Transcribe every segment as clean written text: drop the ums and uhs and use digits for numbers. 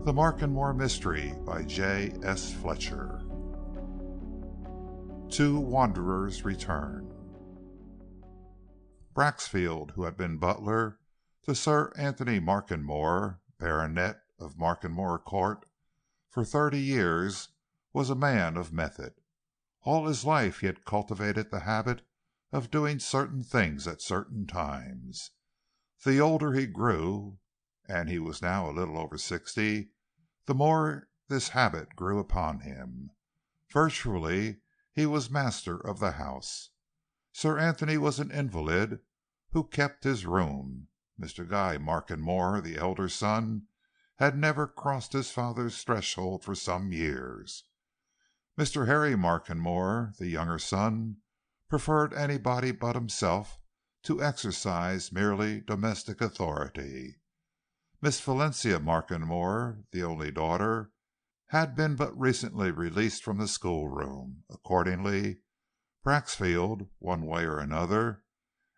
The Markenmore Mystery by JS Fletcher. Two Wanderers Return. Braxfield, who had been butler to Sir Anthony Markenmore, Baronet of Markenmore Court, for 30 years, was a man of method. All his life he had cultivated the habit of doing certain things at certain times. The older he grew, and he was now a little over 60, the more this habit grew upon him. Virtually, he was master of the house. Sir Anthony was an invalid who kept his room. Mr. Guy Markenmore, the elder son, had never crossed his father's threshold for some years. Mr. Harry Markenmore, the younger son, preferred anybody but himself to exercise merely domestic authority. Miss Valencia Markenmore, the only daughter, had been but recently released from the schoolroom. Accordingly, Braxfield, one way or another,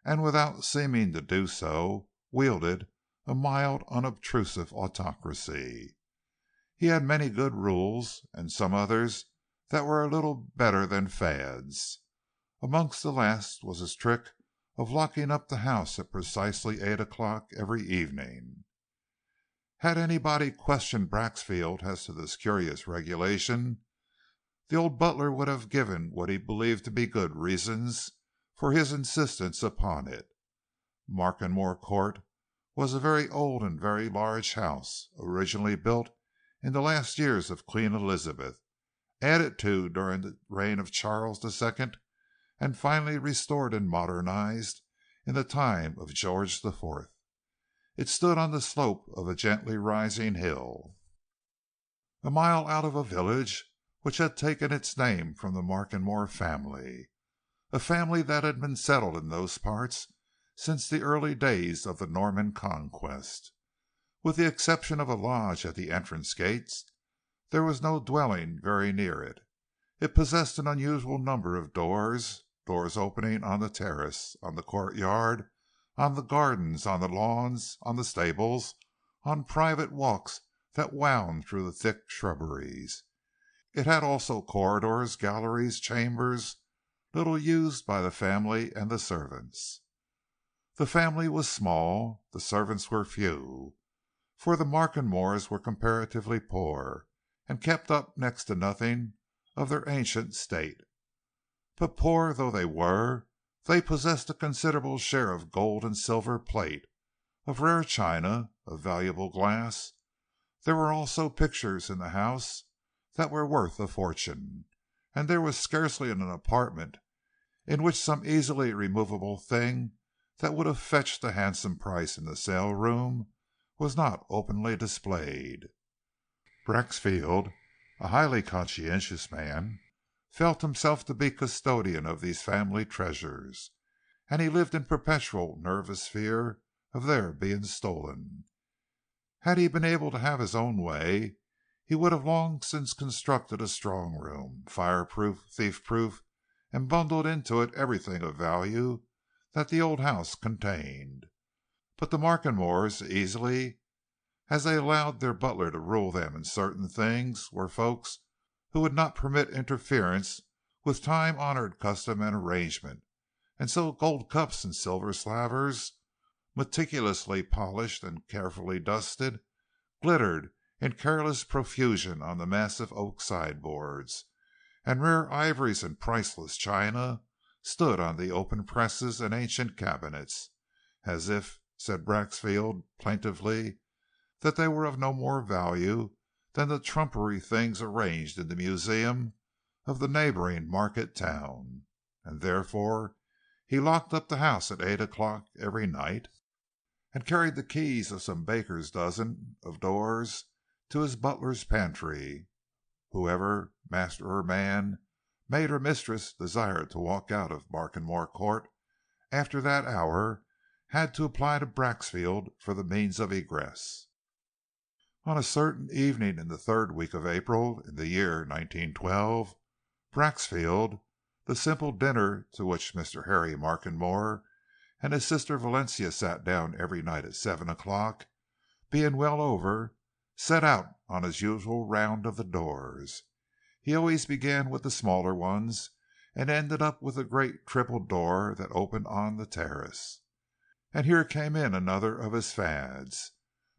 and without seeming to do so, wielded a mild, unobtrusive autocracy. He had many good rules, and some others that were a little better than fads. Amongst the last was his trick of locking up the house at precisely 8 o'clock every evening. Had anybody questioned Braxfield as to this curious regulation, the old butler would have given what he believed to be good reasons for his insistence upon it. Markenmore Court was a very old and very large house, originally built in the last years of Queen Elizabeth, added to during the reign of Charles II, and finally restored and modernized in the time of George IV. It stood on the slope of a gently rising hill, a mile out of a village which had taken its name from the Markenmore family, a family that had been settled in those parts since the early days of the Norman Conquest. With the exception of a lodge at the entrance gates, there was no dwelling very near it. It possessed an unusual number of doors opening on the terrace, on the courtyard, on the gardens, on the lawns, on the stables, on private walks that wound through the thick shrubberies. It had also corridors, galleries, chambers, little used by the family and the servants. The family was small, the servants were few, for the Markenmores were comparatively poor, and kept up next to nothing of their ancient state. But poor though they were, they possessed a considerable share of gold and silver plate, of rare china, of valuable glass. There were also pictures in the house that were worth a fortune, and there was scarcely an apartment in which some easily removable thing that would have fetched a handsome price in the sale room was not openly displayed. Braxfield, a highly conscientious man, felt himself to be custodian of these family treasures, and he lived in perpetual nervous fear of their being stolen. Had he been able to have his own way, he would have long since constructed a strong room, fireproof, thief-proof, and bundled into it everything of value that the old house contained. But the Markenmores, easily as they allowed their butler to rule them in certain things, were folks who would not permit interference with time-honored custom and arrangement, and so gold cups and silver slavers, meticulously polished and carefully dusted, glittered in careless profusion on the massive oak sideboards, and rare ivories and priceless china stood on the open presses and ancient cabinets, as if, said Braxfield plaintively, that they were of no more value than the trumpery things arranged in the museum of the neighboring market town, and therefore he locked up the house at 8 o'clock every night, and carried the keys of some baker's dozen of doors to his butler's pantry. Whoever, master or man, maid or mistress, desired to walk out of Markenmore Court after that hour had to apply to Braxfield for the means of egress. On a certain evening in the 3rd week of April in the year 1912, Braxfield, the simple dinner to which Mr. Harry Markenmore and his sister Valencia sat down every night at 7 o'clock, being well over, set out on his usual round of the doors. He always began with the smaller ones and ended up with the great triple door that opened on the terrace. And here came in another of his fads.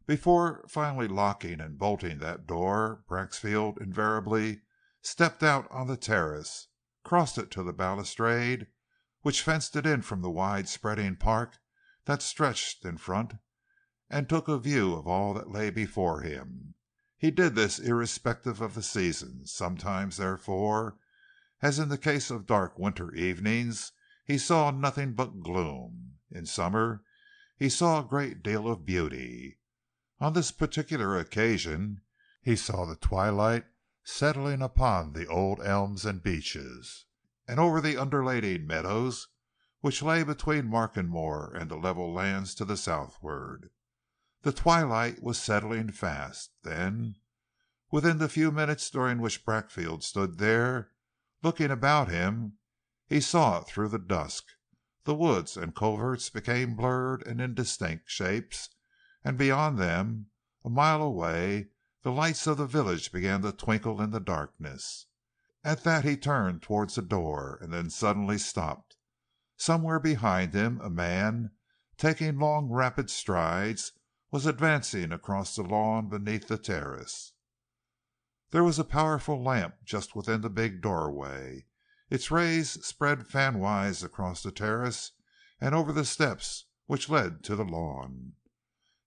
Before finally locking and bolting that door, Braxfield invariably stepped out on the terrace, crossed it to the balustrade, which fenced it in from the wide spreading park that stretched in front, and took a view of all that lay before him. He did this irrespective of the season. Sometimes, therefore, as in the case of dark winter evenings, he saw nothing but gloom. In summer, he saw a great deal of beauty. On this particular occasion, he saw the twilight settling upon the old elms and beeches, and over the undulating meadows which lay between Markenmore and the level lands to the southward. The twilight was settling fast. Then, within the few minutes during which Braxfield stood there, looking about him, he saw it through the dusk. The woods and coverts became blurred and indistinct shapes, and beyond them, a mile away, the lights of the village began to twinkle in the darkness. At that he turned towards the door, and then suddenly stopped. Somewhere behind him, a man, taking long rapid strides, was advancing across the lawn beneath the terrace. There was a powerful lamp just within the big doorway. Its rays spread fanwise across the terrace and over the steps which led to the lawn.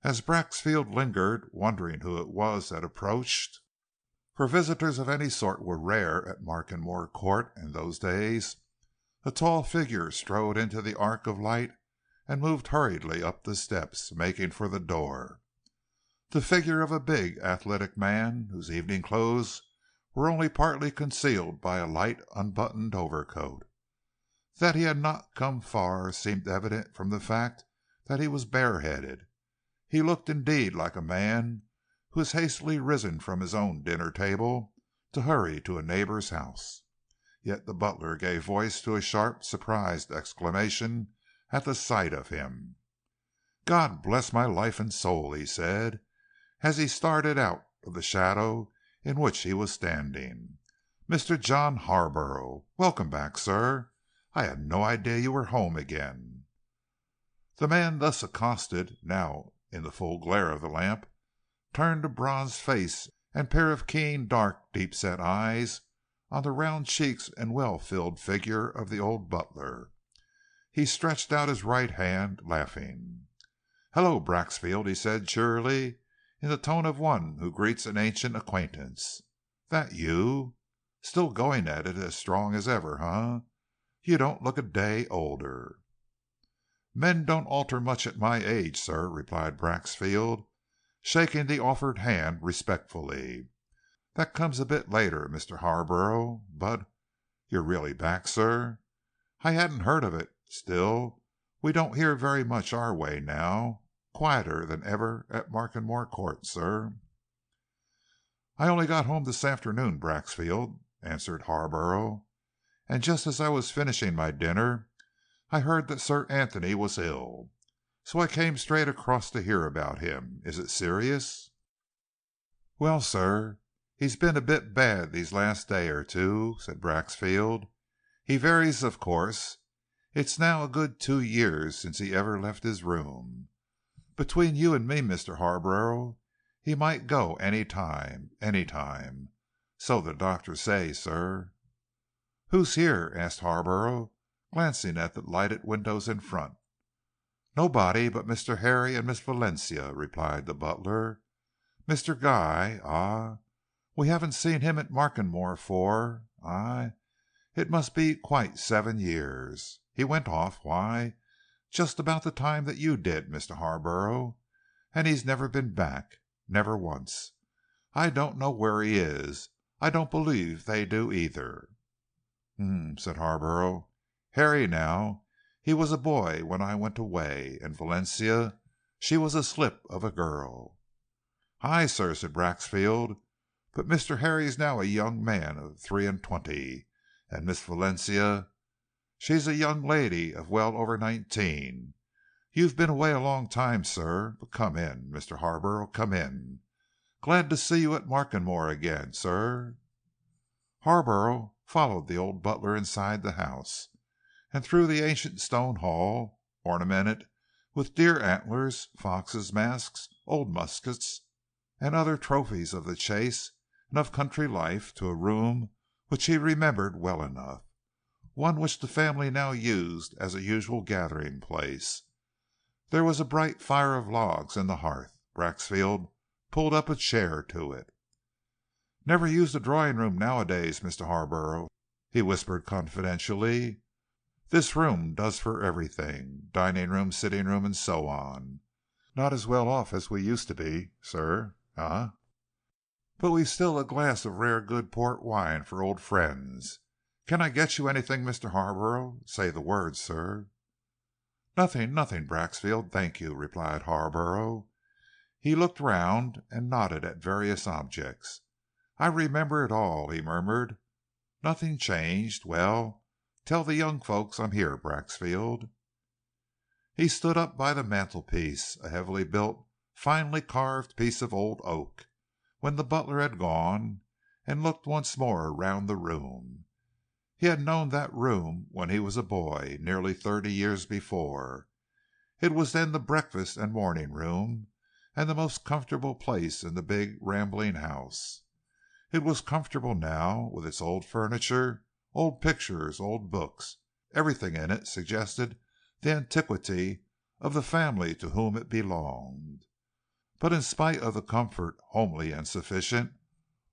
As Braxfield lingered, wondering who it was that approached, for visitors of any sort were rare at Markenmore Court in those days, a tall figure strode into the arc of light and moved hurriedly up the steps, making for the door. The figure of a big, athletic man, whose evening clothes were only partly concealed by a light, unbuttoned overcoat. That he had not come far seemed evident from the fact that he was bareheaded. He looked indeed like a man who has hastily risen from his own dinner table to hurry to a neighbor's house. Yet the butler gave voice to a sharp, surprised exclamation at the sight of him. "God bless my life and soul," he said, as he started out of the shadow in which he was standing. "Mr. John Harborough! Welcome back, sir. I had no idea you were home again." The man thus accosted, now in the full glare of the lamp, turned a bronzed face and pair of keen, dark, deep-set eyes on the round cheeks and well-filled figure of the old butler. He stretched out his right hand, laughing. "Hello, Braxfield," he said cheerily, in the tone of one who greets an ancient acquaintance. "That you? Still going at it as strong as ever, huh? You don't look a day older." "Men don't alter much at my age, sir," replied Braxfield, shaking the offered hand respectfully. "That comes a bit later, Mr. Harborough, but you're really back, sir? I hadn't heard of it. Still, we don't hear very much our way now. Quieter than ever at Markenmore Court, sir." "I only got home this afternoon, Braxfield," answered Harborough, "and just as I was finishing my dinner, I heard that Sir Anthony was ill. So I came straight across to hear about him. Is it serious?" "Well, sir, he's been a bit bad these last day or two," said Braxfield. "He varies, of course. It's now a good 2 years since he ever left his room. Between you and me, Mr. Harborough, he might go any time, so the doctors say, sir." "Who's here?" asked Harborough, glancing at the lighted windows in front. "Nobody but Mr. Harry and Miss Valencia," replied the butler. "Mr. Guy, we haven't seen him at Markenmore for, it must be quite 7 years. He went off, just about the time that you did, Mr. Harborough, and he's never been back. Never once. I don't know where he is. I don't believe they do either." Said Harborough. "Harry, now, he was a boy when I went away, and Valencia, she was a slip of a girl." "Aye, sir," said Braxfield, "but Mr. Harry's now a young man of 23, and Miss Valencia, she's a young lady of well over 19. You've been away a long time, sir. But come in, Mr. Harborough, come in. Glad to see you at Markenmore again, sir." Harborough followed the old butler inside the house, and through the ancient stone hall, ornamented with deer antlers, foxes' masks, old muskets, and other trophies of the chase and of country life, to a room which he remembered well enough, one which the family now used as a usual gathering place. There was a bright fire of logs in the hearth. Braxfield pulled up a chair to it. "Never use the drawing room nowadays, Mr. Harborough," he whispered confidentially. "This room does for everything, dining room, sitting room, and so on. Not as well off as we used to be, sir, but we've still a glass of rare good port wine for old friends. Can I get you anything, Mr. Harborough? Say the word, sir." "Nothing, nothing, Braxfield, thank you," replied Harborough. He looked round and nodded at various objects. "I remember it all," he murmured. "Nothing changed. Well, tell the young folks I'm here, Braxfield." He stood up by the mantelpiece, a heavily built, finely carved piece of old oak, when the butler had gone, and looked once more round the room. He had known that room when he was a boy, nearly 30 years before. It was then the breakfast and morning room, and the most comfortable place in the big, rambling house. It was comfortable now, with its old furniture, old pictures, old books. Everything in it suggested the antiquity of the family to whom it belonged. But in spite of the comfort, homely and sufficient,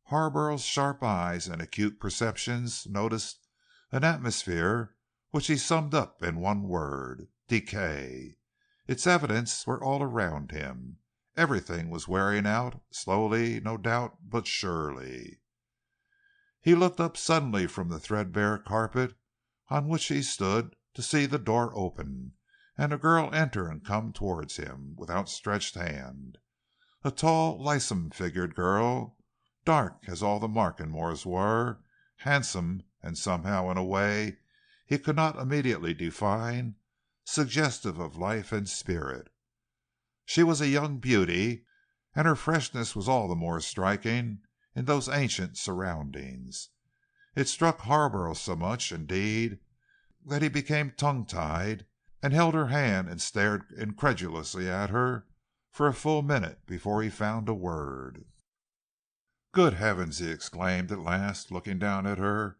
Harborough's sharp eyes and acute perceptions noticed an atmosphere which he summed up in one word: decay. Its evidences were all around him. Everything was wearing out, slowly, no doubt, but surely. He looked up suddenly from the threadbare carpet on which he stood to see the door open, and a girl enter and come towards him with outstretched hand. A tall, lissom-figured girl, dark as all the Markenmores were, handsome, and somehow, in a way he could not immediately define, suggestive of life and spirit. She was a young beauty, and her freshness was all the more striking in those ancient surroundings. It struck Harborough so much, indeed, that he became tongue-tied, and held her hand and stared incredulously at her for a full minute before he found a word. "Good heavens!" he exclaimed at last, looking down at her,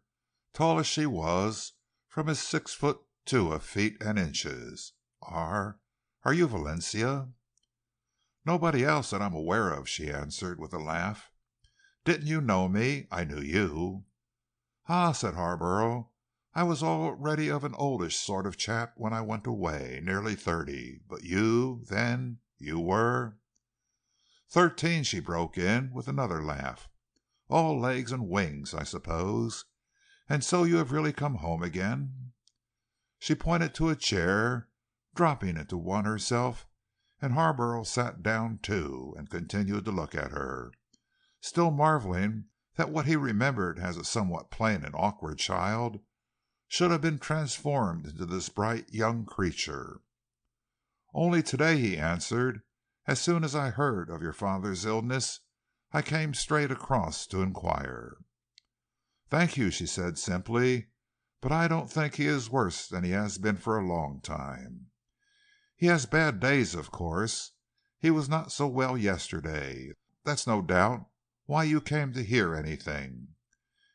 tall as she was, from his 6'2" of feet and inches. Are you Valencia?" "Nobody else that I'm aware of," she answered with a laugh. "Didn't you know me? I knew you." "Ah," said Harborough, "I was already of an oldish sort of chap when I went away, nearly 30. But you, then, you were—" "13," she broke in, with another laugh. "All legs and wings, I suppose. And so you have really come home again?" She pointed to a chair, dropping into one herself, and Harborough sat down too, and continued to look at her, still marveling that what he remembered as a somewhat plain and awkward child should have been transformed into this bright young creature. "Only today," he answered. "As soon as I heard of your father's illness, I came straight across to inquire." "Thank you," she said simply, "but I don't think he is worse than he has been for a long time. He has bad days, of course. He was not so well yesterday. That's no doubt why you came to hear anything.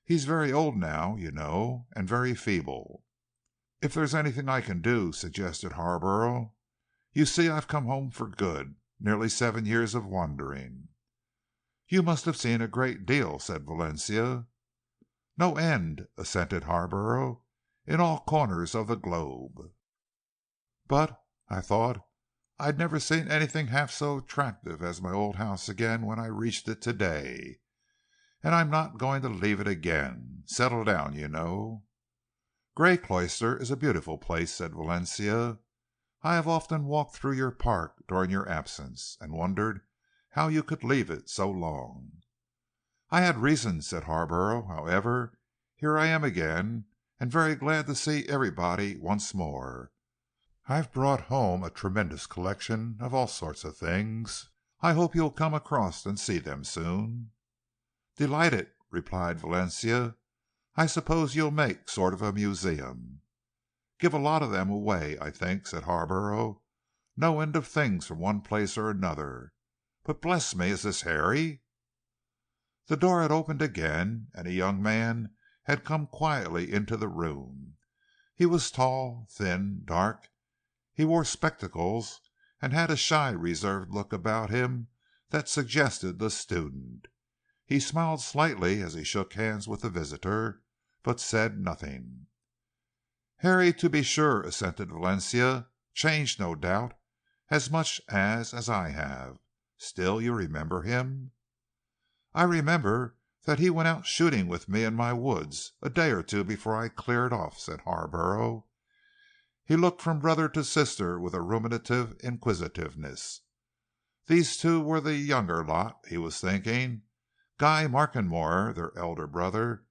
He's very old now, you know, and very feeble." "If there's anything I can do," suggested Harborough. "You see, I've come home for good. Nearly 7 years of wandering." "You must have seen a great deal," said Valencia. "No end," assented Harborough, "in all corners of the globe. But I thought I'd never seen anything half so attractive as my old house again when I reached it today. And I'm not going to leave it again. Settle down, you know." "Grey Cloister is a beautiful place," said Valencia. "I have often walked through your park during your absence, and wondered how you could leave it so long." "I had reasons," said Harborough. "However, here I am again, and very glad to see everybody once more. I've brought home a tremendous collection of all sorts of things. I hope you'll come across and see them soon." "Delighted," replied Valencia. "I suppose you'll make sort of a museum." "Give a lot of them away, I think," said Harborough. "No end of things from one place or another. But bless me, is this Harry?" The door had opened again, and a young man had come quietly into the room. He was tall, thin, dark. He wore spectacles, and had a shy, reserved look about him that suggested the student. He smiled slightly as he shook hands with the visitor, but said nothing. "Harry, to be sure," assented Valencia. "Changed, no doubt, as much as I have. Still, you remember him?" "I remember that he went out shooting with me in my woods a day or two before I cleared off," said Harborough. He looked from brother to sister with a ruminative inquisitiveness. These two were the younger lot, he was thinking. Guy Markenmore, their elder brother,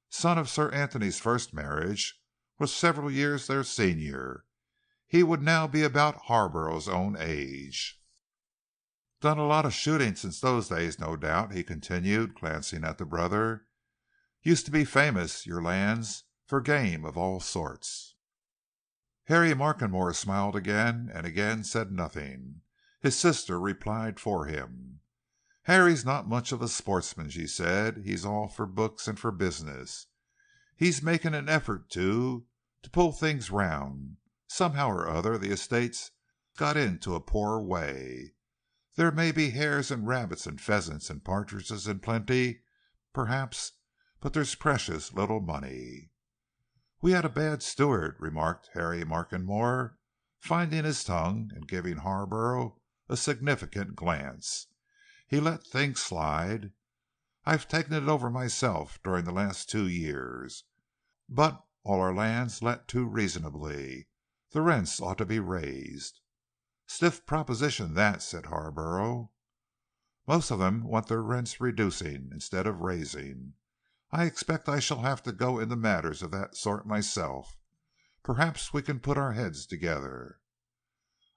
son of Sir Anthony's first marriage, was several years their senior. He would now be about Harborough's own age. "Done a lot of shooting since those days, no doubt," he continued, glancing at the brother. "Used to be famous, your lands, for game of all sorts." Harry Markenmore smiled again, and again said nothing. His sister replied for him. "Harry's not much of a sportsman," she said. "He's all for books and for business. He's making an effort to pull things round. Somehow or other the estate's got into a poor way. There may be hares and rabbits and pheasants and partridges in plenty, perhaps, but there's precious little money." "We had a bad steward," remarked Harry Markenmore, finding his tongue and giving Harborough a significant glance. "He let things slide. I've taken it over myself during the last 2 years. But all our land's let too reasonably. The rents ought to be raised." "Stiff proposition that," said Harborough. "Most of them want their rents reducing instead of raising. I expect I shall have to go into matters of that sort myself. Perhaps we can put our heads together."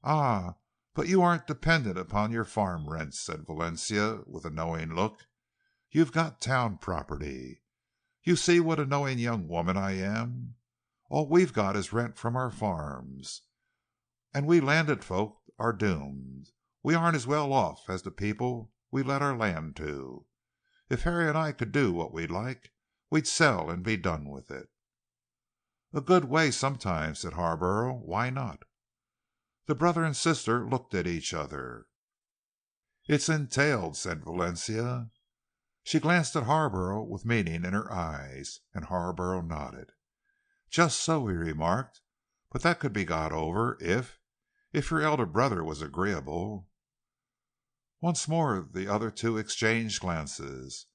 "Ah, but you aren't dependent upon your farm rents," said Valencia with a knowing look. "You've got town property. You see what a knowing young woman I am. All we've got is rent from our farms, and we landed folk are doomed. We aren't as well off as the people we let our land to. If Harry and I could do what we like, we'd sell and be done with it." "A good way sometimes," said Harborough. "Why not?" The brother and sister looked at each other. "It's entailed," said Valencia. She glanced at Harborough with meaning in her eyes, and Harborough nodded. "Just so," he remarked. "But that could be got over if your elder brother was agreeable." Once more the other two exchanged glances.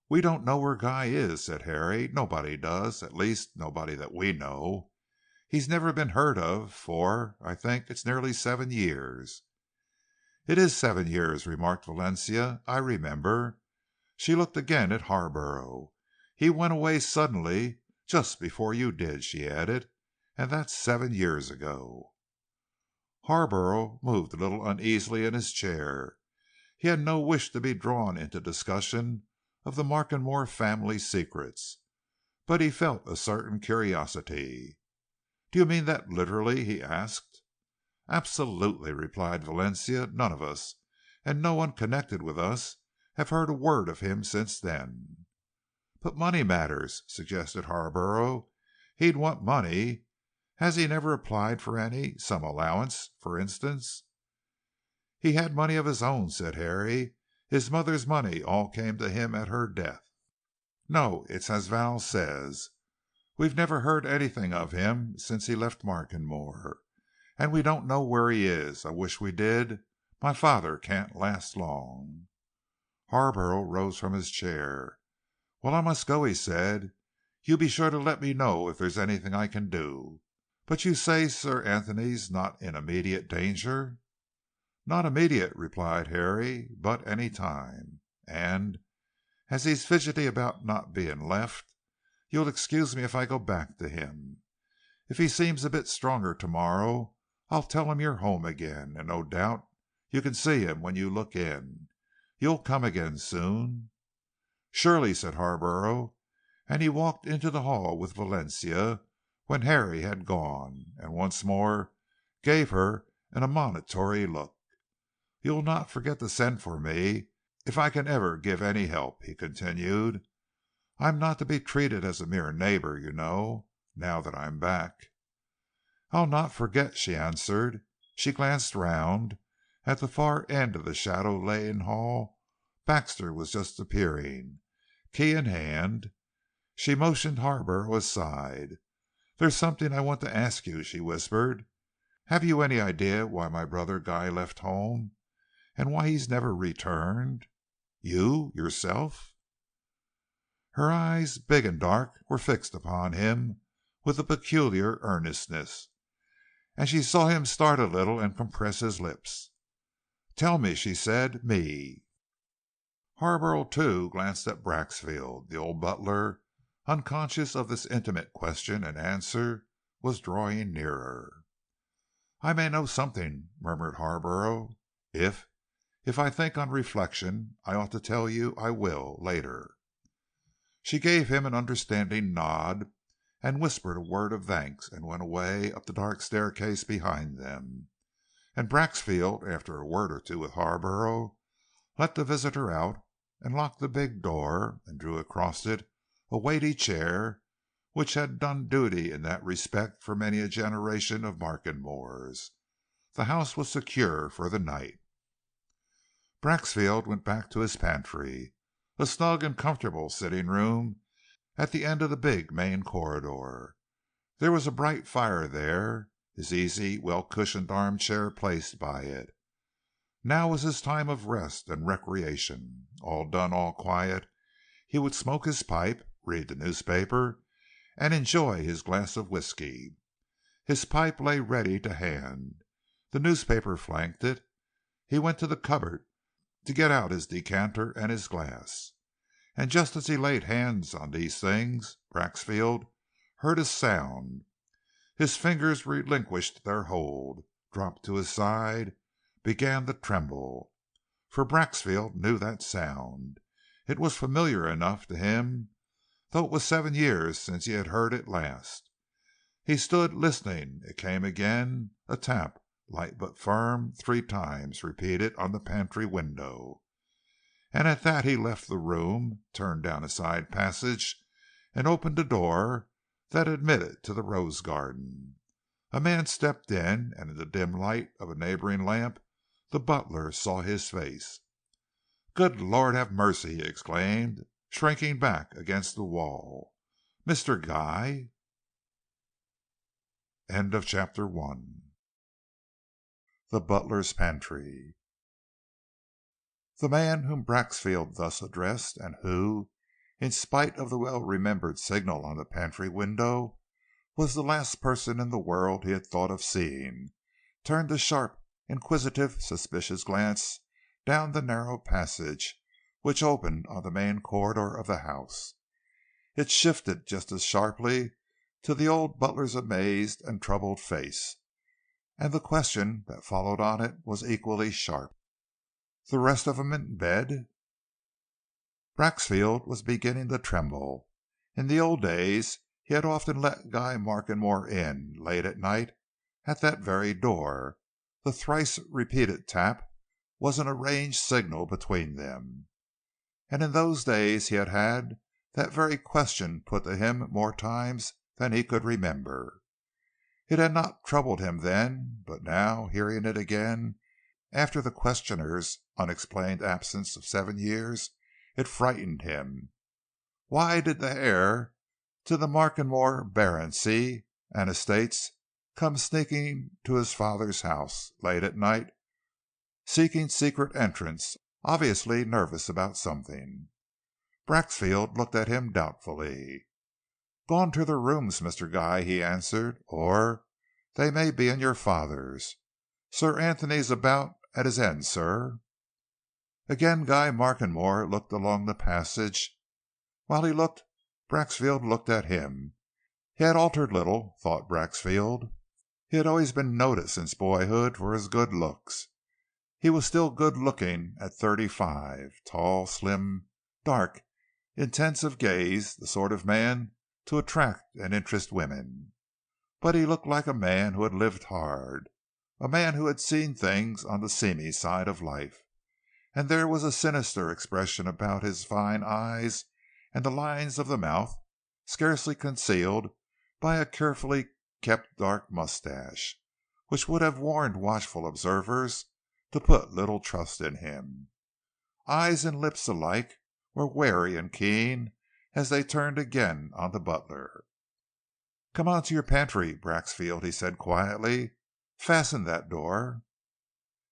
"We don't know where Guy is," said Harry. "Nobody does, at least nobody that we know. He's never been heard of for, I think it's nearly 7 years." "It is 7 years," remarked Valencia. "I remember." She looked again at Harborough. "He went away suddenly, just before you did," she added, "and that's 7 years ago." Harborough moved a little uneasily in his chair. He had no wish to be drawn into discussion of the Markenmore family secrets, but he felt a certain curiosity. "Do you mean that literally?" he asked. "Absolutely," replied Valencia. "None of us, and no one connected with us, have heard a word of him since then." "But money matters," suggested Harborough. "He'd want money. Has he never applied for any some allowance, for instance?" "He had money of his own," said Harry. "His mother's money all came to him at her death." "No, it's as Val says. We've never heard anything of him since he left Markenmore, and we don't know where he is. I wish we did. My father can't last long." Harborough rose from his chair. "Well, I must go," he said. "You be sure to let me know if there's anything I can do. But you say Sir Anthony's not in immediate danger?" "Not immediate," replied Harry, "but any time. And as he's fidgety about not being left, you'll excuse me if I go back to him. If he seems a bit stronger tomorrow, I'll tell him you're home again, and no doubt You can see him when you look in. You'll come again soon." "Surely," said Harborough, and he walked into the hall with Valencia when Harry had gone, and once more gave her an admonitory look. "You'll not forget to send for me if I can ever give any help," he continued. "I'm not to be treated as a mere neighbor, you know, now that I'm back." "I'll not forget," she answered. She glanced round. At the far end of the shadow-laden hall, Baxter was just appearing, key in hand. She motioned Harborough aside. "There's something I want to ask you," she whispered. "Have you any idea why my brother Guy left home, and why he's never returned? You, yourself?" Her eyes, big and dark, were fixed upon him with a peculiar earnestness, and she saw him start a little and compress his lips. "Tell me," she said, "me." Harborough, too, glanced at Braxfield. The old butler, unconscious of this intimate question and answer, was drawing nearer. "I may know something," murmured Harborough. If I think on reflection I ought to tell you, I will, later." She gave him an understanding nod, and whispered a word of thanks, and went away up the dark staircase behind them. And Braxfield, after a word or two with Harborough, let the visitor out, and locked the big door, and drew across it a weighty chair which had done duty in that respect for many a generation of Markenmores. The house was secure for the night. Braxfield went back to his pantry, a snug and comfortable sitting room at the end of the big main corridor. There was a bright fire there, his easy, well-cushioned armchair placed by it. Now was his time of rest and recreation. All done, all quiet, he would smoke his pipe, read the newspaper, and enjoy his glass of whisky. His pipe lay ready to hand. The newspaper flanked it. He went to the cupboard to get out his decanter and his glass. And just as he laid hands on these things, Braxfield heard a sound. His fingers relinquished their hold, dropped to his side, began to tremble. For Braxfield knew that sound. It was familiar enough to him, though it was 7 years since he had heard it last. He stood listening. It came again, a tap, light but firm, 3 times repeated on the pantry window. And at that he left the room, turned down a side passage, and opened a door that admitted to the rose garden. A man stepped in, and in the dim light of a neighboring lamp the butler saw his face. "Good Lord, have mercy!" he exclaimed, shrinking back against the wall. "Mr. Guy!" Chapter 1. The Butler's Pantry. The man whom Braxfield thus addressed, and who, in spite of the well-remembered signal on the pantry window, was the last person in the world he had thought of seeing, turned a sharp, inquisitive, suspicious glance down the narrow passage which opened on the main corridor of the house. It shifted just as sharply to the old butler's amazed and troubled face, and the question that followed on it was equally sharp. "The rest of 'em in bed?" Braxfield was beginning to tremble. In the old days he had often let Guy Markenmore in, late at night, at that very door. The thrice repeated tap was an arranged signal between them. And in those days he had had that very question put to him more times than he could remember. It had not troubled him then, but now, hearing it again, after the questioner's unexplained absence of 7 years, it frightened him. Why did the heir to the Markenmore baronetcy and estates come sneaking to his father's house, late at night, seeking secret entrance, obviously nervous about something? Braxfield looked at him doubtfully. "Gone to their rooms, Mr. Guy," he answered, "or they may be in your father's. Sir Anthony's about at his end, sir." Again Guy Markenmore looked along the passage. While he looked, Braxfield looked at him. He had altered little, thought Braxfield. He had always been noted since boyhood for his good looks. He was still good looking at 35, tall, slim, dark, intense of gaze, the sort of man to attract and interest women. But he looked like a man who had lived hard, a man who had seen things on the seamy side of life, and there was a sinister expression about his fine eyes and the lines of the mouth, scarcely concealed by a carefully kept dark mustache, which would have warned watchful observers to put little trust in him. Eyes and lips alike were wary and keen as they turned again on the butler. "Come on to your pantry, Braxfield," he said quietly. "Fasten that door."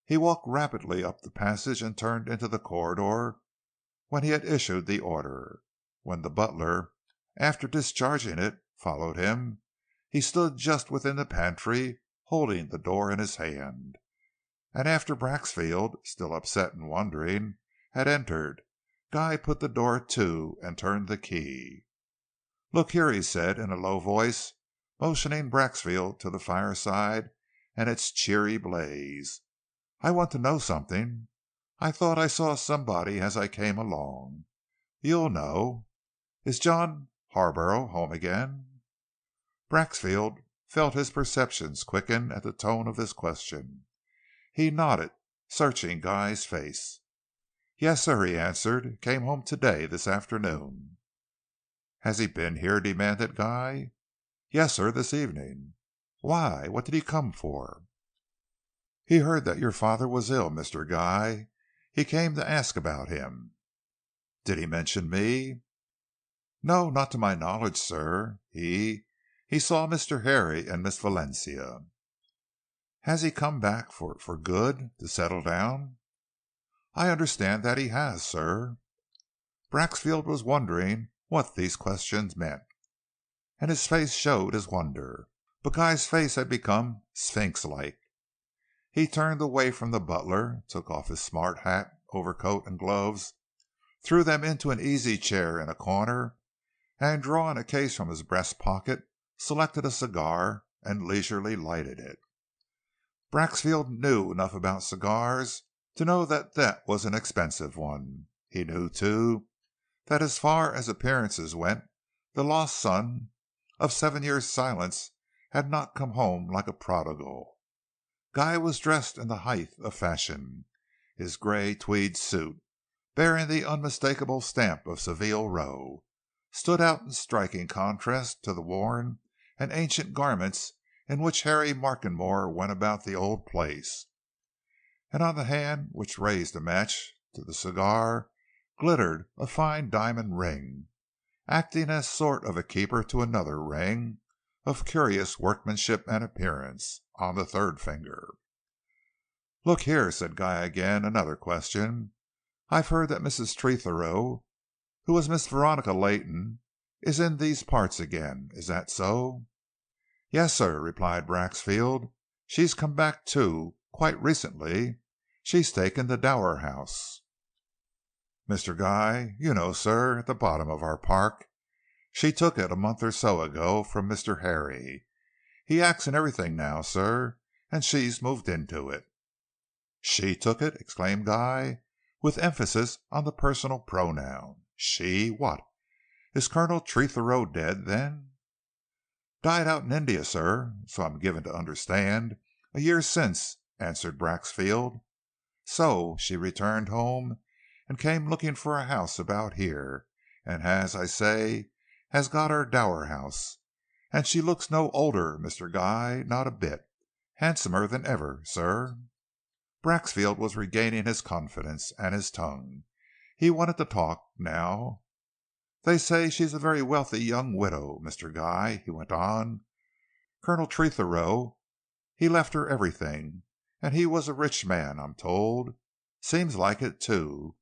He walked rapidly up the passage and turned into the corridor when he had issued the order. When the butler, after discharging it, followed him, he stood just within the pantry, holding the door in his hand. And after Braxfield, still upset and wondering, had entered, Guy put the door to and turned the key. "Look here," he said in a low voice, motioning Braxfield to the fireside and its cheery blaze. "I want to know something. I thought I saw somebody as I came along. You'll know. Is John Harborough home again?" Braxfield felt his perceptions quicken at the tone of this question. He nodded, searching Guy's face. "Yes, sir," he answered. "Came home today, this afternoon." "Has he been here?" demanded Guy. "Yes, sir, this evening." "Why? What did he come for?" "He heard that your father was ill, Mr. Guy. He came to ask about him." "Did he mention me?" "No, not to my knowledge, sir. He saw Mr. Harry and Miss Valencia." "Has he come back for good, to settle down?" "I understand that he has, sir." Braxfield was wondering what these questions meant, and his face showed his wonder. But Guy's face had become sphinx-like. He turned away from the butler, took off his smart hat, overcoat, and gloves, threw them into an easy chair in a corner, and drawing a case from his breast pocket, selected a cigar and leisurely lighted it. Braxfield knew enough about cigars to know that that was an expensive one. He knew, too, that as far as appearances went, the lost son of 7 years' silence had not come home like a prodigal. Guy was dressed in the height of fashion. His gray tweed suit, bearing the unmistakable stamp of Savile Row, stood out in striking contrast to the worn and ancient garments in which Harry Markenmore went about the old place. And on the hand which raised a match to the cigar glittered a fine diamond ring, acting as sort of a keeper to another ring, of curious workmanship and appearance, on the third finger. "Look here," said Guy again, "another question. I've heard that Mrs. Tretherow, who was Miss Veronica Leighton, is in these parts again. Is that so?" "Yes, sir," replied Braxfield. "She's come back too, quite recently. She's taken the Dower house." "Mr. Guy, you know, sir, at the bottom of our park. She took it a month or so ago from Mr. Harry. He acts in everything now, sir, and she's moved into it." "She took it?" exclaimed Guy, with emphasis on the personal pronoun. "She? What? Is Colonel Tretherow dead, then?" "Died out in India, sir, so I'm given to understand, a year since," answered Braxfield. "So she returned home and came looking for a house about here, and as I say, has got our Dower house. And she looks no older, Mr. Guy, not a bit. Handsomer than ever, sir." Braxfield was regaining his confidence and his tongue. He wanted to talk now. "They say she's a very wealthy young widow, Mr. Guy," he went on. "Colonel Tretherow, he left her everything, and he was a rich man, I'm told. Seems like it, too.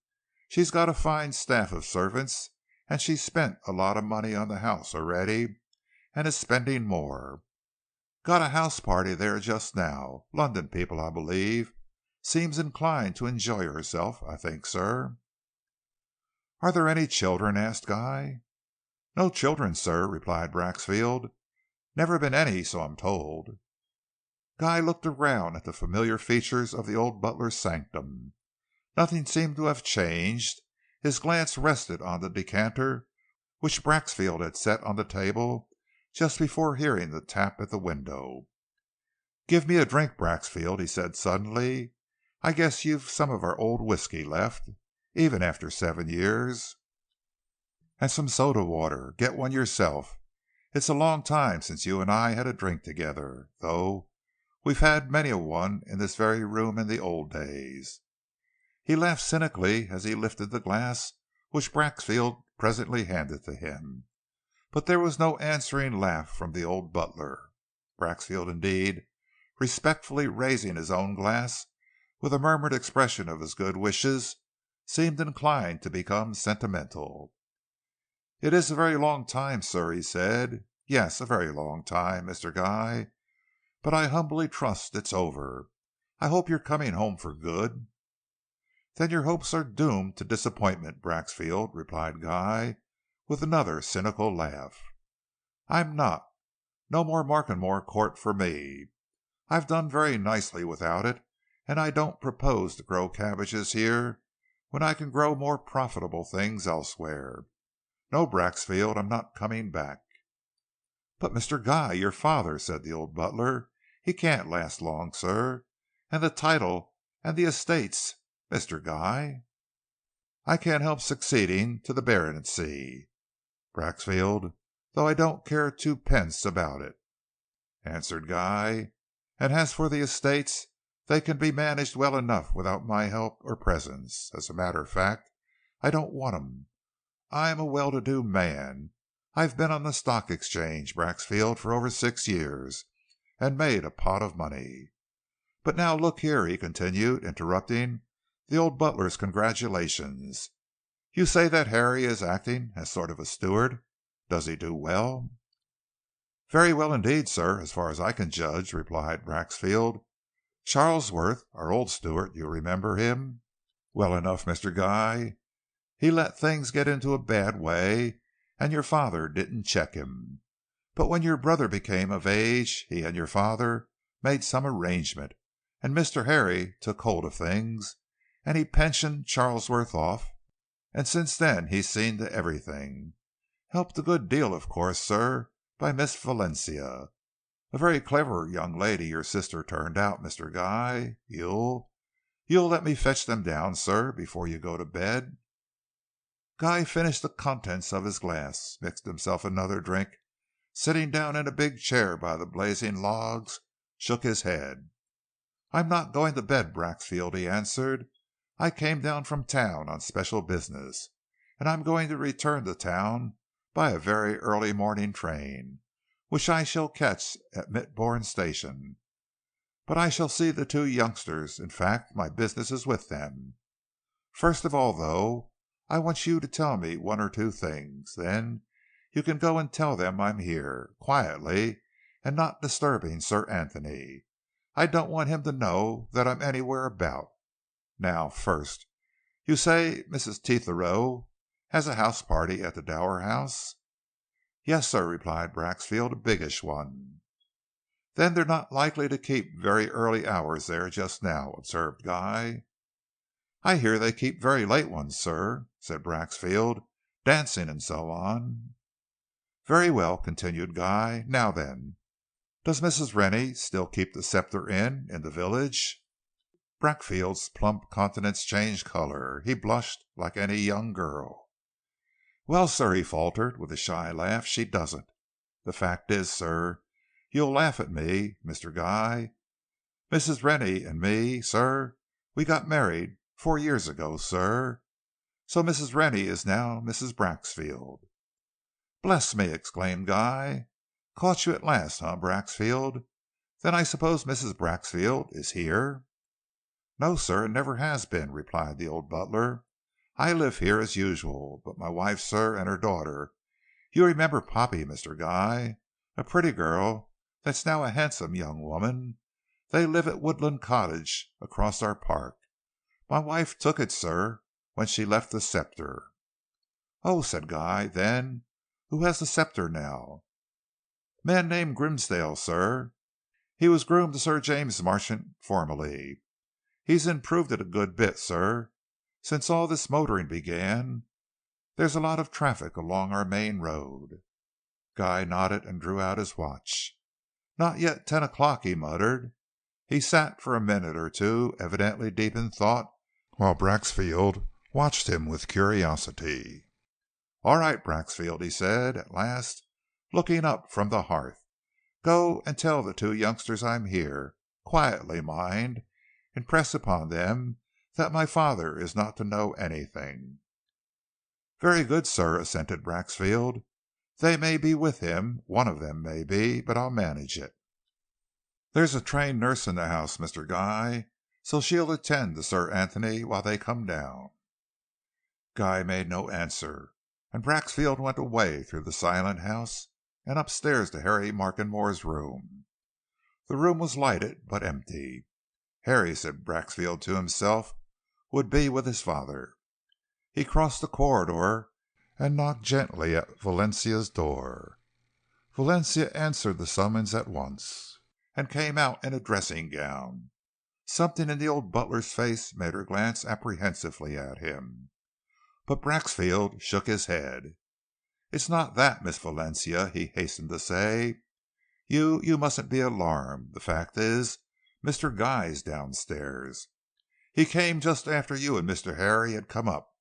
She's got a fine staff of servants, and she's spent a lot of money on the house already, and is spending more. Got a house party there just now. London people, I believe. Seems inclined to enjoy herself, I think, sir." "Are there any children?" asked Guy. "No children, sir," replied Braxfield. "Never been any, so I'm told." Guy looked around at the familiar features of the old butler's sanctum. Nothing seemed to have changed. His glance rested on the decanter which Braxfield had set on the table just before hearing the tap at the window. "Give me a drink, Braxfield," he said suddenly. "I guess you've some of our old whiskey left, even after 7 years. And some soda water. Get one yourself. It's a long time since you and I had a drink together, though we've had many a one in this very room in the old days." He laughed cynically as he lifted the glass which Braxfield presently handed to him. But there was no answering laugh from the old butler. Braxfield, indeed, respectfully raising his own glass with a murmured expression of his good wishes, seemed inclined to become sentimental. "It is a very long time, sir," he said. "Yes, a very long time, Mr. Guy. But I humbly trust it's over. I hope you're coming home for good." "Then your hopes are doomed to disappointment, Braxfield," replied Guy, with another cynical laugh. "I'm not. No more Markenmore Court for me. I've done very nicely without it, and I don't propose to grow cabbages here when I can grow more profitable things elsewhere. No, Braxfield, I'm not coming back." "But, Mr. Guy, your father," said the old butler. "He can't last long, sir. And the title and the estates, Mr. Guy." "I can't help succeeding to the baronetcy, Braxfield, though I don't care twopence about it," answered Guy. "And as for the estates, they can be managed well enough without my help or presence. As a matter of fact, I don't want 'em. I'm a well-to-do man. I've been on the Stock Exchange, Braxfield, for over 6 years, and made a pot of money. But now look here," he continued, interrupting the old butler's congratulations. "You say that Harry is acting as sort of a steward. Does he do well?" "Very well indeed, sir, as far as I can judge," replied Braxfield. "Charlesworth, our old steward, you remember him? Well enough, Mr. Guy. He let things get into a bad way, and your father didn't check him. But when your brother became of age, he and your father made some arrangement, and Mr. Harry took hold of things, and he pensioned Charlesworth off, and since then he's seen to everything. Helped a good deal, of course, sir, by Miss Valencia. A very clever young lady your sister turned out, Mr. Guy. You'll let me fetch them down, sir, before you go to bed?" Guy finished the contents of his glass, mixed himself another drink, sitting down in a big chair by the blazing logs, shook his head. "I'm not going to bed, Braxfield," he answered. "I came down from town on special business, and I'm going to return to town by a very early morning train, which I shall catch at Mitborne Station. But I shall see the 2 youngsters. In fact, my business is with them. First of all, though, I want you to tell me 1 or 2 things. Then you can go and tell them I'm here, quietly, and not disturbing Sir Anthony. I don't want him to know that I'm anywhere about. Now, first, you say Mrs. Tetherow has a house party at the Dower house?" "Yes, sir," replied Braxfield, "a biggish one." "Then they're not likely to keep very early hours there just now," observed Guy. "I hear they keep very late ones, sir," said Braxfield, "dancing and so on." "Very well," continued Guy. "Now then, does Mrs. Rennie still keep the Scepter Inn in the village?" Braxfield's plump countenance changed color. He blushed like any young girl. "Well, sir," he faltered, with a shy laugh, "she doesn't. The fact is, sir, you'll laugh at me, Mr. Guy. Mrs. Rennie and me, sir, we got married 4 years ago, sir. So Mrs. Rennie is now Mrs. Braxfield." "Bless me!" exclaimed Guy. "Caught you at last, huh, Braxfield? Then I suppose Mrs. Braxfield is here?" "No, sir, and never has been," replied the old butler. "I live here as usual, but my wife, sir, and her daughter, you remember Poppy, Mr. Guy, a pretty girl that's now a handsome young woman, they live at Woodland Cottage across our park. My wife took it, sir, when she left the Scepter." "Oh," said Guy. "Then who has the Scepter now?" "Man named Grimsdale, sir. He was groom to Sir James Marchant formerly. He's improved it a good bit, sir. Since all this motoring began, there's a lot of traffic along our main road." Guy nodded and drew out his watch. "Not yet 10 o'clock," he muttered. He sat for a minute or two, evidently deep in thought, while Braxfield watched him with curiosity. "All right, Braxfield," he said, at last, looking up from the hearth. "Go and tell the two youngsters I'm here. Quietly, mind. Impress upon them that my father is not to know anything." "Very good, sir," assented Braxfield. "They may be with him, one of them may be, but I'll manage it. There's a trained nurse in the house, Mr. Guy, so she'll attend to Sir Anthony while they come down." Guy made no answer, and Braxfield went away through the silent house and upstairs to Harry Markenmore's room. The room was lighted, but empty. Harry, said Braxfield to himself, would be with his father. He crossed the corridor and knocked gently at Valencia's door. Valencia answered the summons at once, and came out in a dressing gown. Something in the old butler's face made her glance apprehensively at him. But Braxfield shook his head. "It's not that, Miss Valencia," he hastened to say. You mustn't be alarmed. The fact is, Mr. Guy's downstairs. He came just after you and Mr. Harry had come up,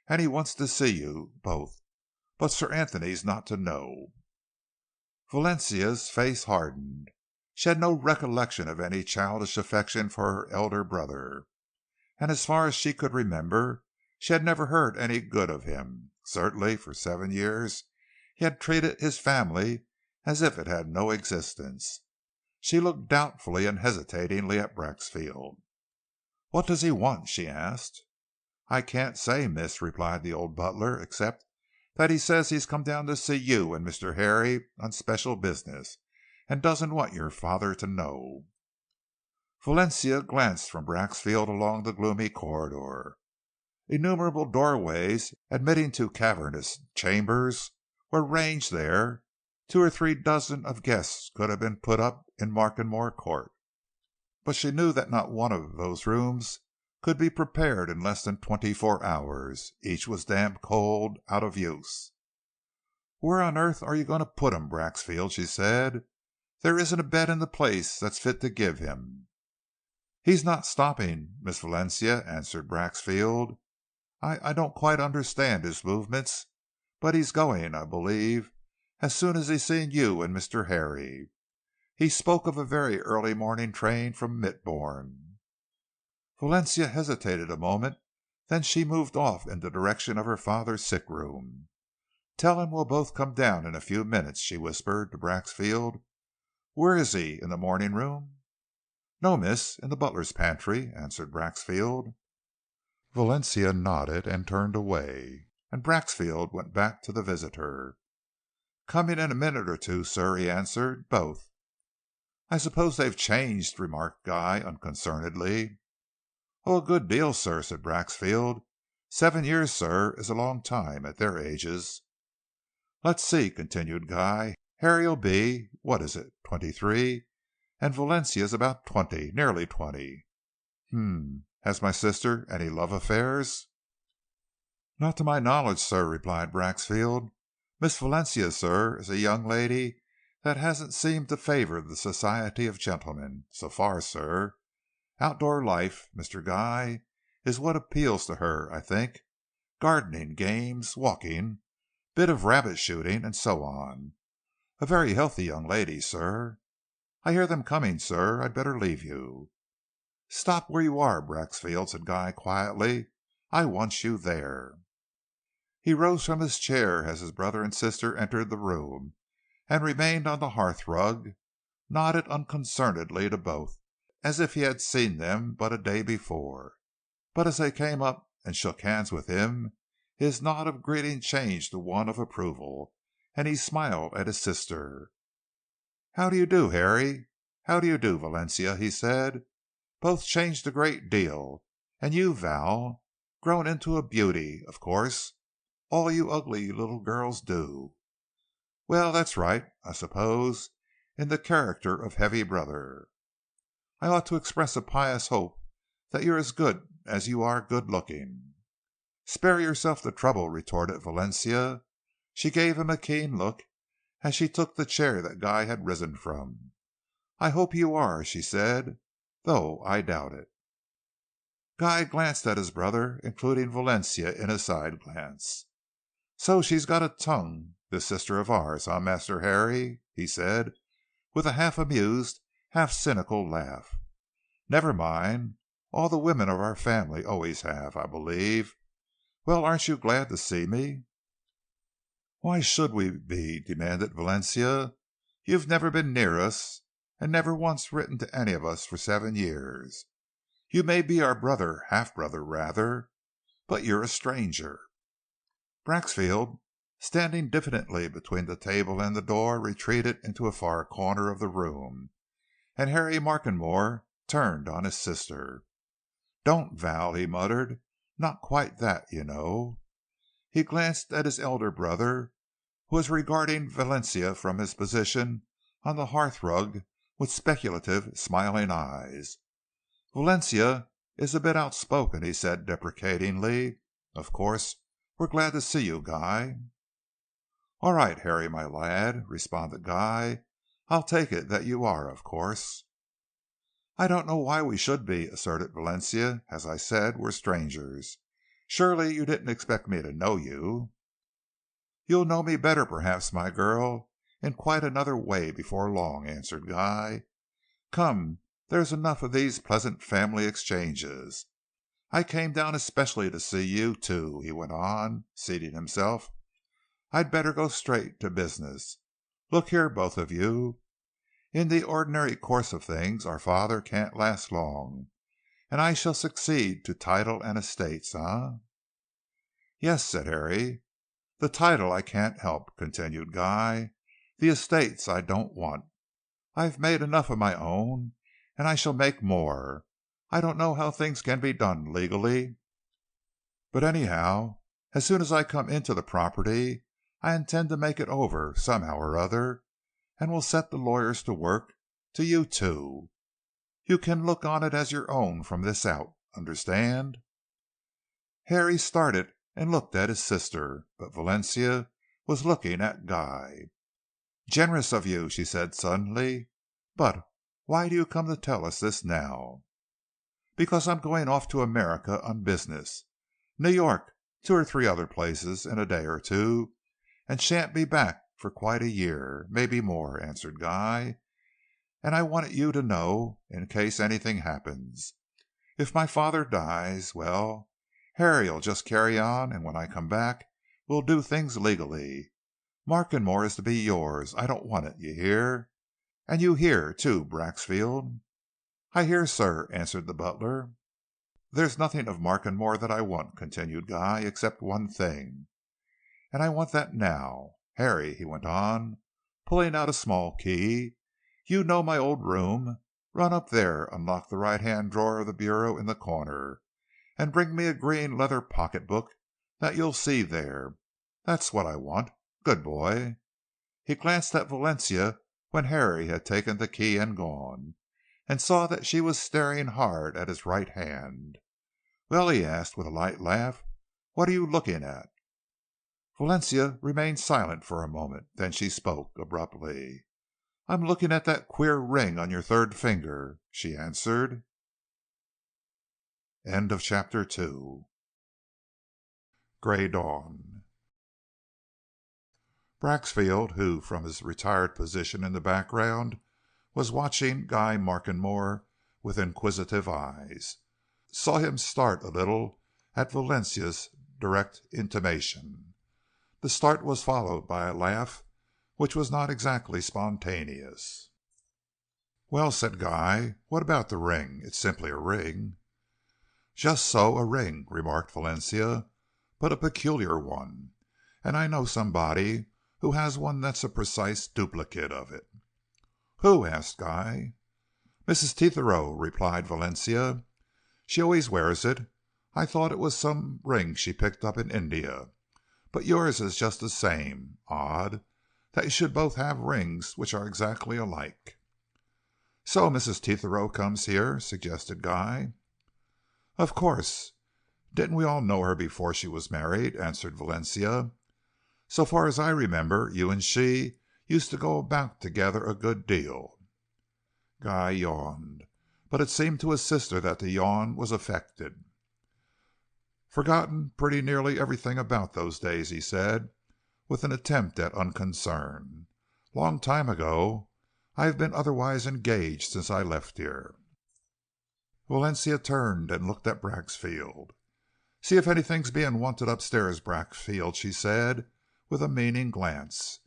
and he wants to see you both. But Sir Anthony's not to know." Valencia's face hardened. She had no recollection of any childish affection for her elder brother, and as far as she could remember, she had never heard any good of him. Certainly, for 7 years, he had treated his family as if it had no existence. She looked doubtfully and hesitatingly at Braxfield. "What does he want?" she asked. "I can't say, miss," replied the old butler, "except that he says he's come down to see you and Mr. Harry on special business, and doesn't want your father to know." Valencia glanced from Braxfield along the gloomy corridor. Innumerable doorways, admitting to cavernous chambers, were ranged there. 2 or 3 dozen of guests could have been put up in Markenmore Court, but she knew that not one of those rooms could be prepared in less than 24 hours. Each was damp, cold, out of use. "Where on earth are you going to put him, Braxfield?" she said. "There isn't a bed in the place that's fit to give him." "He's not stopping, Miss Valencia," answered Braxfield. I don't quite understand his movements, but he's going, I believe, as soon as he's seen you and Mr. Harry. He spoke of a very early morning train from Mitbourne." Valencia hesitated a moment, then she moved off in the direction of her father's sick room. "Tell him we'll both come down in a few minutes," she whispered to Braxfield. "Where is he, in the morning room?" "No, miss, in the butler's pantry," answered Braxfield. Valencia nodded and turned away, and Braxfield went back to the visitor. "Coming in a minute or two, sir," he answered. "Both." "I suppose they've changed," remarked Guy unconcernedly. "Oh, a good deal, sir," said Braxfield. 7 years, sir, is a long time at their ages." "Let's see," continued Guy. "Harry'll be, what is it, 23, and Valencia's about 20, nearly 20. Has my sister any love affairs?" "Not to my knowledge, sir," replied Braxfield. "Miss Valencia, sir, is a young lady that hasn't seemed to favor the society of gentlemen, so far, sir. Outdoor life, Mr. Guy, is what appeals to her, I think. Gardening, games, walking, bit of rabbit shooting, and so on. A very healthy young lady, sir. I hear them coming, sir. I'd better leave you." "Stop where you are, Braxfield," said Guy quietly. "I want you there." He rose from his chair as his brother and sister entered the room, and remained on the hearth rug, nodded unconcernedly to both, as if he had seen them but a day before. But as they came up and shook hands with him, his nod of greeting changed to one of approval, and he smiled at his sister. "How do you do, Harry? How do you do, Valencia?" he said. "Both changed a great deal, and you, Val, grown into a beauty, of course. All you ugly little girls do. Well, that's right, I suppose. in the character of heavy brother. I ought to express a pious hope that you're as good as you are good-looking." "Spare yourself the trouble," retorted Valencia. She gave him a keen look as she took the chair that Guy had risen from. "I hope you are," she said, "though I doubt it." Guy glanced at his brother, including Valencia in a side glance. "So she's got a tongue, this sister of ours, huh, Master Harry?" he said, with a half amused, half cynical laugh. "Never mind. All the women of our family always have, I believe. Well, aren't you glad to see me?" "Why should we be?" demanded Valencia. "You've never been near us, and never once written to any of us for 7 years. You may be our brother, half-brother rather, but you're a stranger." Braxfield, standing diffidently between the table and the door, retreated into a far corner of the room, and Harry Markenmore turned on his sister. "Don't, Val," he muttered. "Not quite that, you know." He glanced at his elder brother, who was regarding Valencia from his position on the hearthrug with speculative, smiling eyes. "Valencia is a bit outspoken," he said deprecatingly. "Of course, we're glad to see you, Guy." "All right, Harry, my lad," responded Guy. "I'll take it that you are, of course." "I don't know why we should be," asserted Valencia. "As I said, we're strangers. Surely you didn't expect me to know you." "You'll know me better, perhaps, my girl, in quite another way before long," answered Guy. "Come, there's enough of these pleasant family exchanges. I came down especially to see you, too," he went on, seating himself. "I'd better go straight to business. Look here, both of you. In the ordinary course of things, our father can't last long, and I shall succeed to title and estates, eh?" "Yes," said Harry. "The title I can't help," continued Guy. "The estates I don't want. I've made enough of my own, and I shall make more. I don't know how things can be done legally, but anyhow, as soon as I come into the property, I intend to make it over somehow or other, and will set the lawyers to work, to you too. You can look on it as your own from this out. Understand?" Harry started and looked at his sister, but Valencia was looking at Guy. "Generous of you," she said suddenly. "But why do you come to tell us this now?" "Because I'm going off to America on business. New York, 2 or 3 other places, in a day or two, and shan't be back for quite a year, maybe more," answered Guy. "And I wanted you to know, in case anything happens. If my father dies, well, Harry'll just carry on, and when I come back, we'll do things legally. Markenmore is to be yours. I don't want it, you hear? And you hear, too, Braxfield?" "I hear, sir," answered the butler. "There's nothing of Markenmore that I want," continued Guy, "except one thing. And I want that now. Harry," he went on, pulling out a small key, "you know my old room. Run up there, unlock the right-hand drawer of the bureau in the corner, and bring me a green leather pocketbook that you'll see there. That's what I want. Good boy." He glanced at Valencia when Harry had taken the key and gone, and saw that she was staring hard at his right hand. "Well," he asked with a light laugh, "what are you looking at?" Valencia remained silent for a moment. Then she spoke abruptly. "I'm looking at that queer ring on your 3rd finger," she answered. End of chapter 2. Gray Dawn. Braxfield, who from his retired position in the background was watching Guy Markenmore with inquisitive eyes, saw him start a little at Valencia's direct intimation. The start was followed by a laugh which was not exactly spontaneous. "Well," said Guy, "what about the ring? It's simply a ring." "Just so, a ring," remarked Valencia, "but a peculiar one. And I know somebody who has one that's a precise duplicate of it." "Who?" asked Guy. "Mrs. Tetherow," replied Valencia. "She always wears it. I thought it was some ring she picked up in India. But yours is just the same. Odd that you should both have rings which are exactly alike." "So Mrs. Tetherow comes here?" suggested Guy. "Of course. Didn't we all know her before she was married?" answered Valencia. "So far as I remember, you and she used to go about together a good deal." Guy yawned, but it seemed to his sister that the yawn was affected. "Forgotten pretty nearly everything about those days," he said, with an attempt at unconcern. "Long time ago. I've been otherwise engaged since I left here." Valencia turned and looked at Braxfield. "See if anything's being wanted upstairs, Braxfield," she said, with a meaning glance.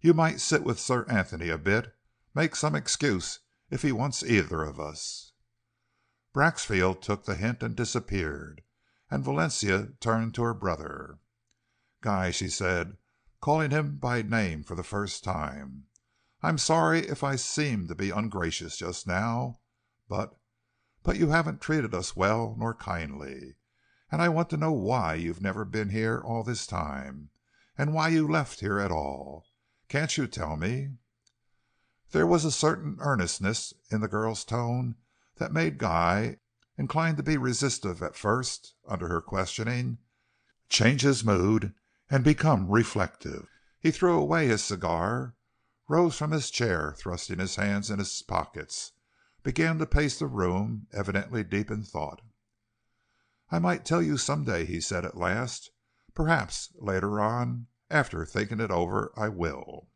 "You might sit with Sir Anthony a bit. Make some excuse if he wants either of us." Braxfield took the hint and disappeared, and Valencia turned to her brother. "Guy," she said, calling him by name for the first time, "I'm sorry if I seemed to be ungracious just now, but you haven't treated us well nor kindly, and I want to know why you've never been here all this time, and why you left here at all. Can't you tell me?" There was a certain earnestness in the girl's tone that made Guy, inclined to be restive at first under her questioning, change his mood and become reflective. He threw away his cigar, rose from his chair, thrusting his hands in his pockets, began to pace the room, evidently deep in thought. "I might tell you some day," he said at last. "Perhaps later on, after thinking it over, I will."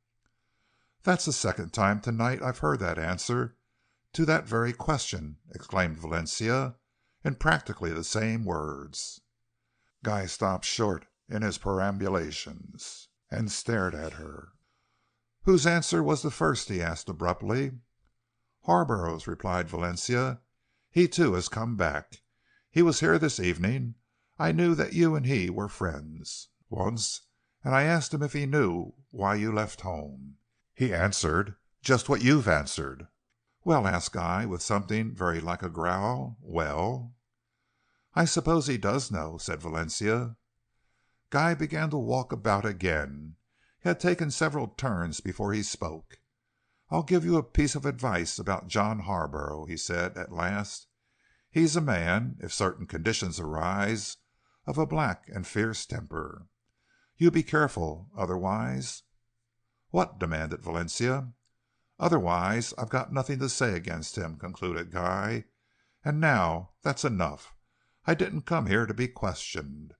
"That's the second time tonight I've heard that answer to that very question," exclaimed Valencia, in practically the same words. Guy stopped short in his perambulations and stared at her. "Whose answer was the first?" he asked abruptly. "Harborough's," replied Valencia. "He too has come back. He was here this evening. I knew that you and he were friends once, and I asked him if he knew why you left home. He answered just what you've answered." "Well?" asked Guy, with something very like a growl. "Well?" "I suppose he does know," said Valencia. Guy began to walk about again. He had taken several turns before he spoke. "I'll give you a piece of advice about John Harborough," he said at last. "He's a man, if certain conditions arise, of a black and fierce temper. You be careful, otherwise—" "What?" demanded Valencia. "Otherwise I've got nothing to say against him," concluded Guy. "And now that's enough. I didn't come here to be questioned.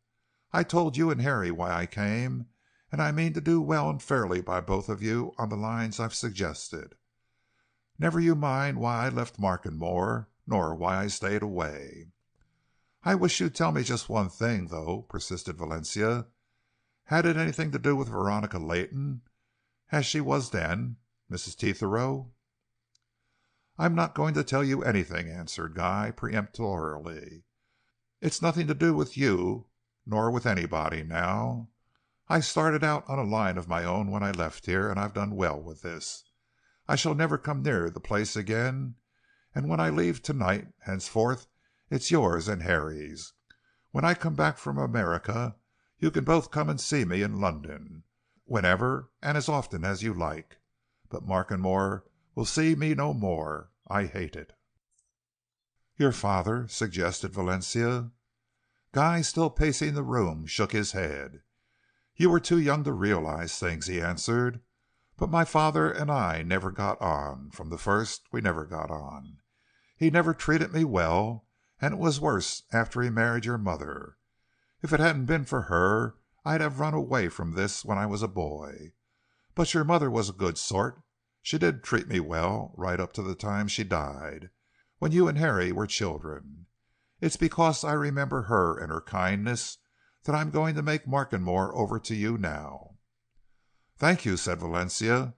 I told you and Harry why I came, and I mean to do well and fairly by both of you on the lines I've suggested. Never you mind why I left Markenmore, nor why I stayed away." "I wish you'd tell me just one thing, though," persisted Valencia. "Had it anything to do with Veronica Leighton, as she was then, Mrs. Tetherow?" "I'm not going to tell you anything," answered Guy peremptorily. "It's nothing to do with you nor with anybody now. I started out on a line of my own when I left here, and I've done well with this. I shall never come near the place again, and when I leave tonight, henceforth it's yours and Harry's. When I come back from America, you can both come and see me in London, whenever and as often as you like. But Markenmore will see me no more. I hate it." "Your father?" suggested Valencia. Guy, still pacing the room, shook his head. "You were too young to realize things," he answered. "But my father and I never got on. From the first we never got on. He never treated me well, and it was worse after he married your mother. If it hadn't been for her, I'd have run away from this when I was a boy. But your mother was a good sort. She did treat me well right up to the time she died, when you and Harry were children. It's because I remember her and her kindness that I'm going to make Markenmore over to you now." "Thank you," said Valencia.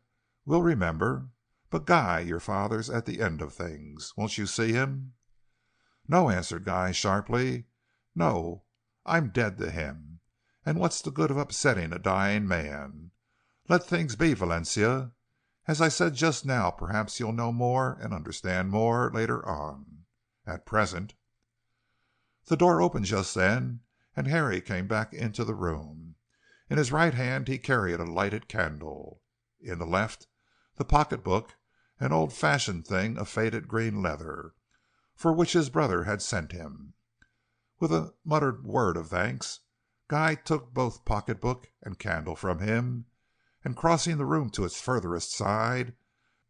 "We'll remember. But Guy, your father's at the end of things. Won't you see him?" "No," answered Guy sharply. "No, I'm dead to him. And what's the good of upsetting a dying man? Let things be, Valencia. As I said just now, perhaps you'll know more and understand more later on. At present—" The door opened just then, and Harry came back into the room. In his right hand he carried a lighted candle. In the left, the pocketbook, an old-fashioned thing of faded green leather, for which his brother had sent him. With a muttered word of thanks, Guy took both pocketbook and candle from him, and crossing the room to its furthest side,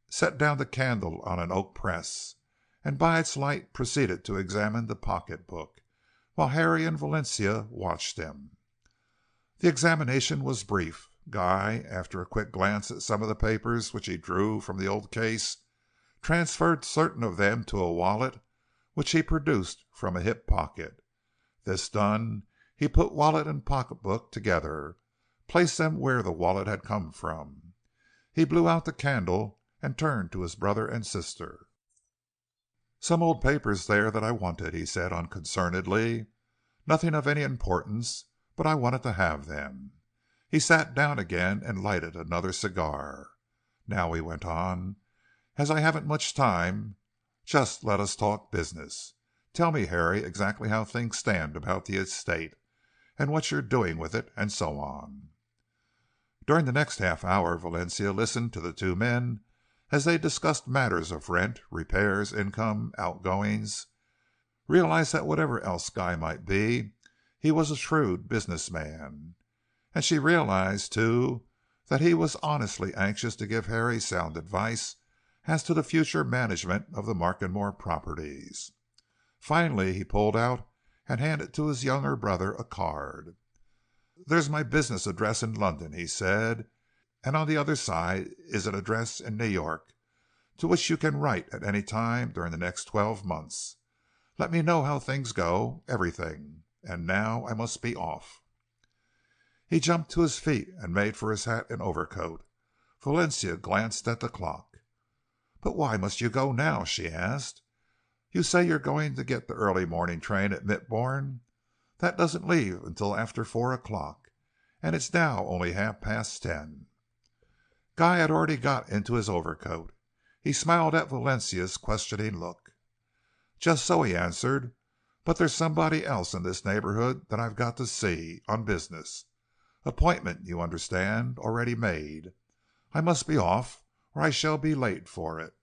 set down the candle on an oak press, and by its light proceeded to examine the pocketbook, while Harry and Valencia watched him. The examination was brief. Guy, after a quick glance at some of the papers which he drew from the old case, transferred certain of them to a wallet which he produced from a hip pocket. This done, he put wallet and pocketbook together, placed them where the wallet had come from. He blew out the candle and turned to his brother and sister. "Some old papers there that I wanted," he said unconcernedly. "Nothing of any importance, but I wanted to have them." He sat down again and lighted another cigar. "Now," he went on, "as I haven't much time, just let us talk business. Tell me, Harry, exactly how things stand about the estate, and what you're doing with it, and so on." During the next half hour Valencia listened to the two men as they discussed matters of rent, repairs, income, outgoings, realized that whatever else Guy might be, he was a shrewd business man. And she realized, too, that he was honestly anxious to give Harry sound advice as to the future management of the Markenmore properties. Finally he pulled out and handed to his younger brother a card. "There's my business address in London," he said, "and on the other side is an address in New York, to which you can write at any time during the next 12 months. Let me know how things go, everything. And now I must be off." He jumped to his feet and made for his hat and overcoat. Valencia glanced at the clock. "But why must you go now?" she asked. "You say you're going to get the early morning train at Mitborne. That doesn't leave until after 4 o'clock, and it's now only 10:30. Guy had already got into his overcoat. He smiled at Valencia's questioning look. "Just so," he answered, "but there's somebody else in this neighborhood that I've got to see, on business. Appointment, you understand, already made. I must be off, or I shall be late for it."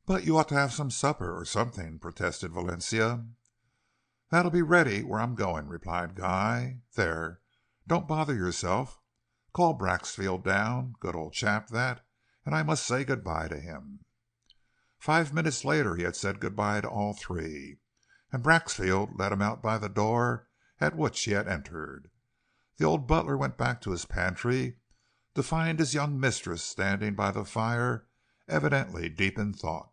"But you ought to have some supper or something," protested Valencia. "That'll be ready where I'm going," replied Guy. "There, don't bother yourself. Call Braxfield down, good old chap that, and I must say good-bye to him." 5 minutes later he had said good-bye to all three, and Braxfield let him out by the door at which he had entered. The old butler went back to his pantry to find his young mistress standing by the fire, evidently deep in thought.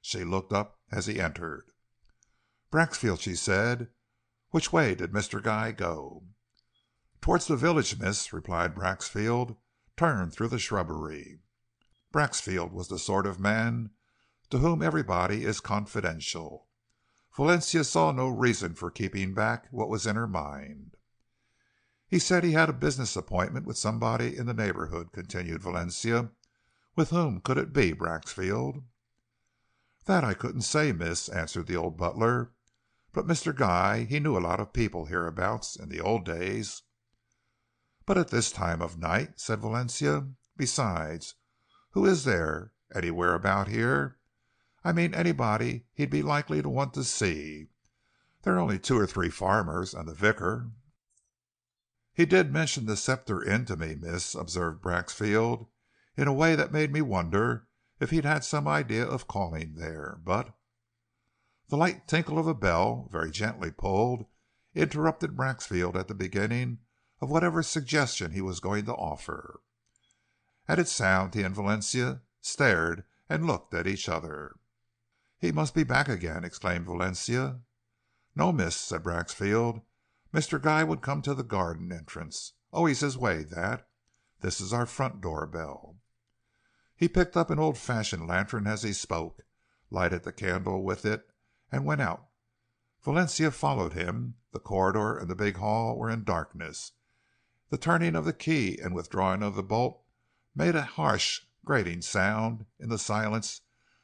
She looked up as he entered. "Braxfield," she said, "which way did Mr. Guy go?" "Towards the village, miss," replied Braxfield. "Turn through the shrubbery." Braxfield was the sort of man to whom everybody is confidential. Valencia saw no reason for keeping back what was in her mind. "He said he had a business appointment with somebody in the neighborhood," continued Valencia. "With whom could it be, Braxfield?" "That I couldn't say, miss," answered the old butler. "But Mr. Guy, he knew a lot of people hereabouts in the old days." "But at this time of night?" said Valencia. "Besides, who is there anywhere about here? I mean anybody he'd be likely to want to see. There are only 2 or 3 farmers and the vicar." "He did mention the Scepter Inn to me, miss," observed Braxfield, "in a way that made me wonder if he'd had some idea of calling there. But—" The light tinkle of a bell, very gently pulled, interrupted Braxfield at the beginning of whatever suggestion he was going to offer. At its sound he and Valencia stared and looked at each other. "He must be back again," exclaimed Valencia. "No, miss," said Braxfield. "Mr. Guy would come to the garden entrance. Always his way, that. This is our front door bell." He picked up an old-fashioned lantern as he spoke, lighted the candle with it, and went out. Valencia followed him. The corridor and the big hall were in darkness. The turning of the key and withdrawing of the bolt made a harsh, grating sound in the silence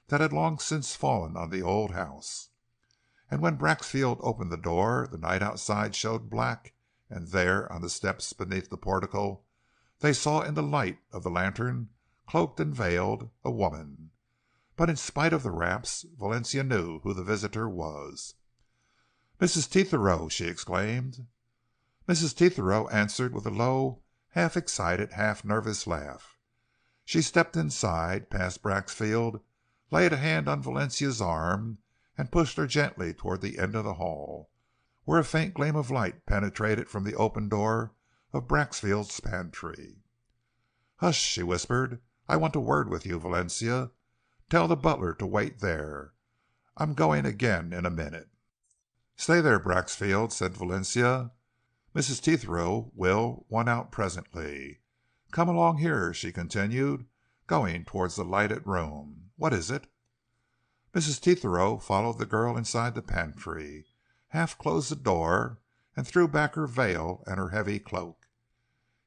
that had long since fallen on the old house. And when Braxfield opened the door, the night outside showed black, and there, on the steps beneath the portico, they saw in the light of the lantern, cloaked and veiled, a woman. But in spite of the wraps, Valencia knew who the visitor was. "Mrs. Tetherow!" she exclaimed. Mrs. Tetherow answered with a low, half-excited, half-nervous laugh. She stepped inside, past Braxfield, laid a hand on Valencia's arm, and pushed her gently toward the end of the hall, where a faint gleam of light penetrated from the open door of Braxfield's pantry. "Hush!" she whispered. "I want a word with you, Valencia. Tell the butler to wait there. I'm going again in a minute." "Stay there, Braxfield," said Valencia. "Mrs. Tetherow will want out presently. Come along here," she continued, going towards the lighted room. "What is it?" Mrs. Tetherow followed the girl inside the pantry, half closed the door, and threw back her veil and her heavy cloak.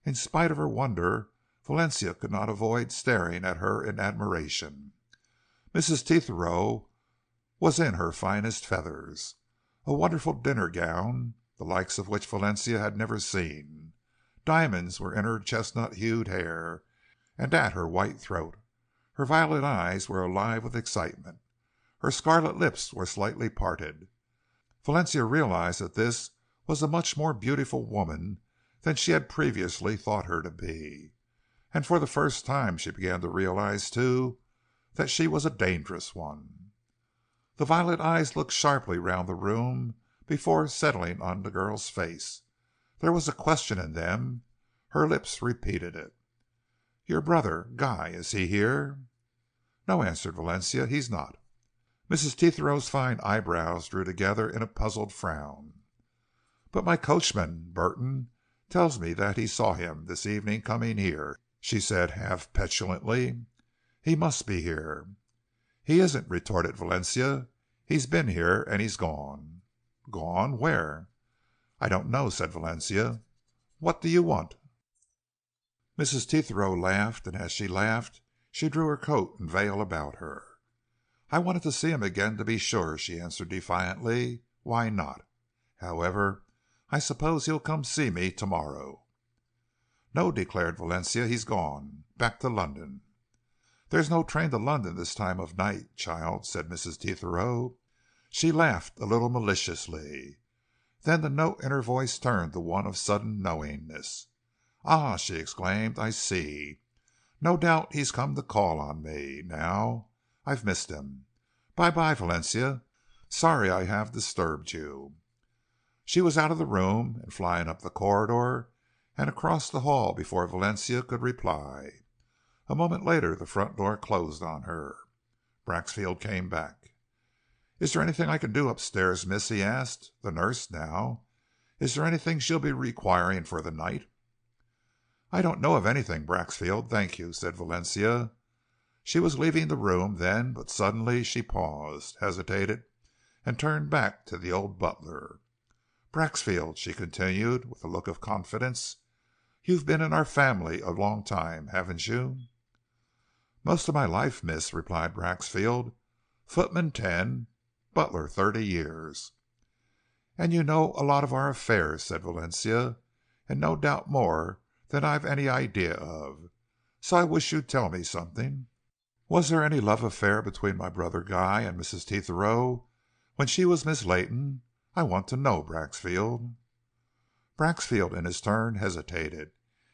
In spite of her wonder, Valencia could not avoid staring at her in admiration. Mrs. Tetherow was in her finest feathers, a wonderful dinner gown, the likes of which Valencia had never seen. Diamonds were in her chestnut-hued hair and at her white throat. Her violet eyes were alive with excitement. Her scarlet lips were slightly parted. Valencia realized that this was a much more beautiful woman than she had previously thought her to be. And for the first time she began to realize, too, that she was a dangerous one. The violet eyes looked sharply round the room before settling on the girl's face. There was a question in them. Her lips repeated it. "Your brother, Guy, is he here?" "No," answered Valencia, "he's not." Mrs. Tetherow's fine eyebrows drew together in a puzzled frown. "But my coachman, Burton, tells me that he saw him this evening coming here," she said half petulantly. "He must be here." "He isn't," retorted Valencia. "He's been here and he's gone." "Gone? Where?" "I don't know," said Valencia. "What do you want?" Mrs. Tetherow laughed, and as she laughed, she drew her coat and veil about her. "I wanted to see him again to be sure," she answered defiantly. "Why not? However, I suppose he'll come see me tomorrow." "No," declared Valencia. "He's gone. Back to London." "There's no train to London this time of night, child," said Mrs. Tetherow. She laughed a little maliciously. Then the note in her voice turned to one of sudden knowingness. "Ah!" she exclaimed. "I see. No doubt he's come to call on me. Now I've missed him. Bye-bye, Valencia. Sorry I have disturbed you." She was out of the room and flying up the corridor and across the hall before Valencia could reply. A moment later the front door closed on her. Braxfield came back. "Is there anything I can do upstairs, miss?" he asked. "The nurse, now. Is there anything she'll be requiring for the night?" "I don't know of anything, Braxfield, thank you," said Valencia. She was leaving the room then, but suddenly she paused, hesitated, and turned back to the old butler. "Braxfield," she continued, with a look of confidence, "you've been in our family a long time, haven't you?" "Most of my life, miss," replied Braxfield. "Footman 10, butler 30 years." "And you know a lot of our affairs," said Valencia, "and no doubt more than I've any idea of. So I wish you'd tell me something. Was there any love affair between my brother Guy and Mrs. Tetherow when she was Miss Leighton? I want to know, Braxfield." Braxfield in his turn hesitated.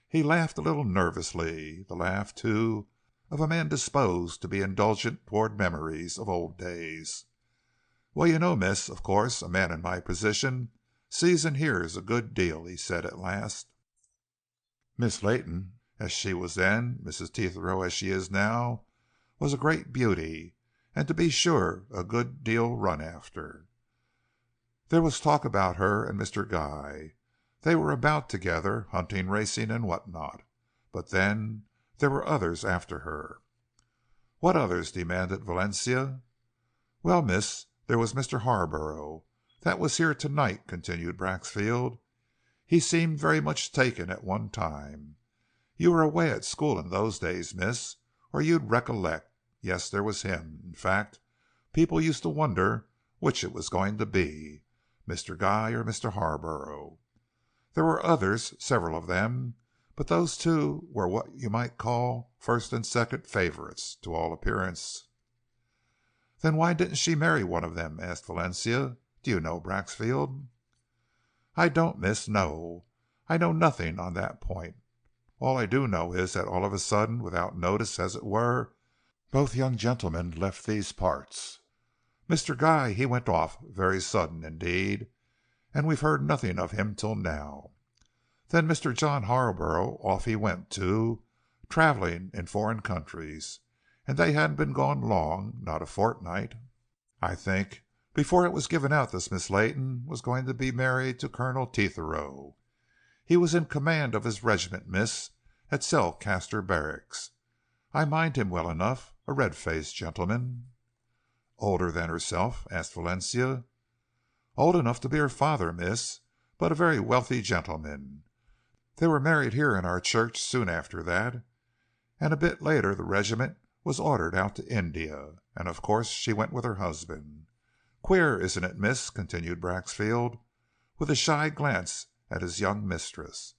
He laughed a little nervously, the laugh, too, of a man disposed to be indulgent toward memories of old days. "Well, you know, miss, of course a man in my position sees and hears a good deal," he said at last. Miss Leighton, as she was then, Mrs. Tetherow as she is now, was a great beauty, and to be sure a good deal run after. There was talk about her and Mr. Guy. They were about together, hunting, racing, and what not. But then there were others after her. "What others?" demanded Valencia. "Well, miss, there was Mr. Harborough. That was here tonight," continued Braxfield. "He seemed very much taken at one time. You were away at school in those days, miss, or you'd recollect. Yes, there was him. In fact, people used to wonder which it was going to be, Mr. Guy or Mr. Harborough. There were others, several of them, but those two were what you might call first and second favourites, to all appearance." "Then why didn't she marry one of them?" asked Valencia. "Do you know, Braxfield?" "I don't, miss, no. I know nothing on that point. All I do know is that all of a sudden, without notice, as it were, both young gentlemen left these parts. Mr. Guy, he went off, very sudden indeed, and we've heard nothing of him till now. Then Mr. John Harborough, off he went too, travelling in foreign countries, and they hadn't been gone long, not a fortnight, I think, before it was given out that Miss Leighton was going to be married to Colonel Tetherow. He was in command of his regiment, miss, at Selcaster Barracks. I mind him well enough, a red-faced gentleman." "Older than herself?" asked Valencia. "Old enough to be her father, miss, but a very wealthy gentleman. They were married here in our church soon after that, and a bit later the regiment was ordered out to India, and of course she went with her husband. Queer, isn't it, miss?" continued Braxfield, with a shy glance at his young mistress,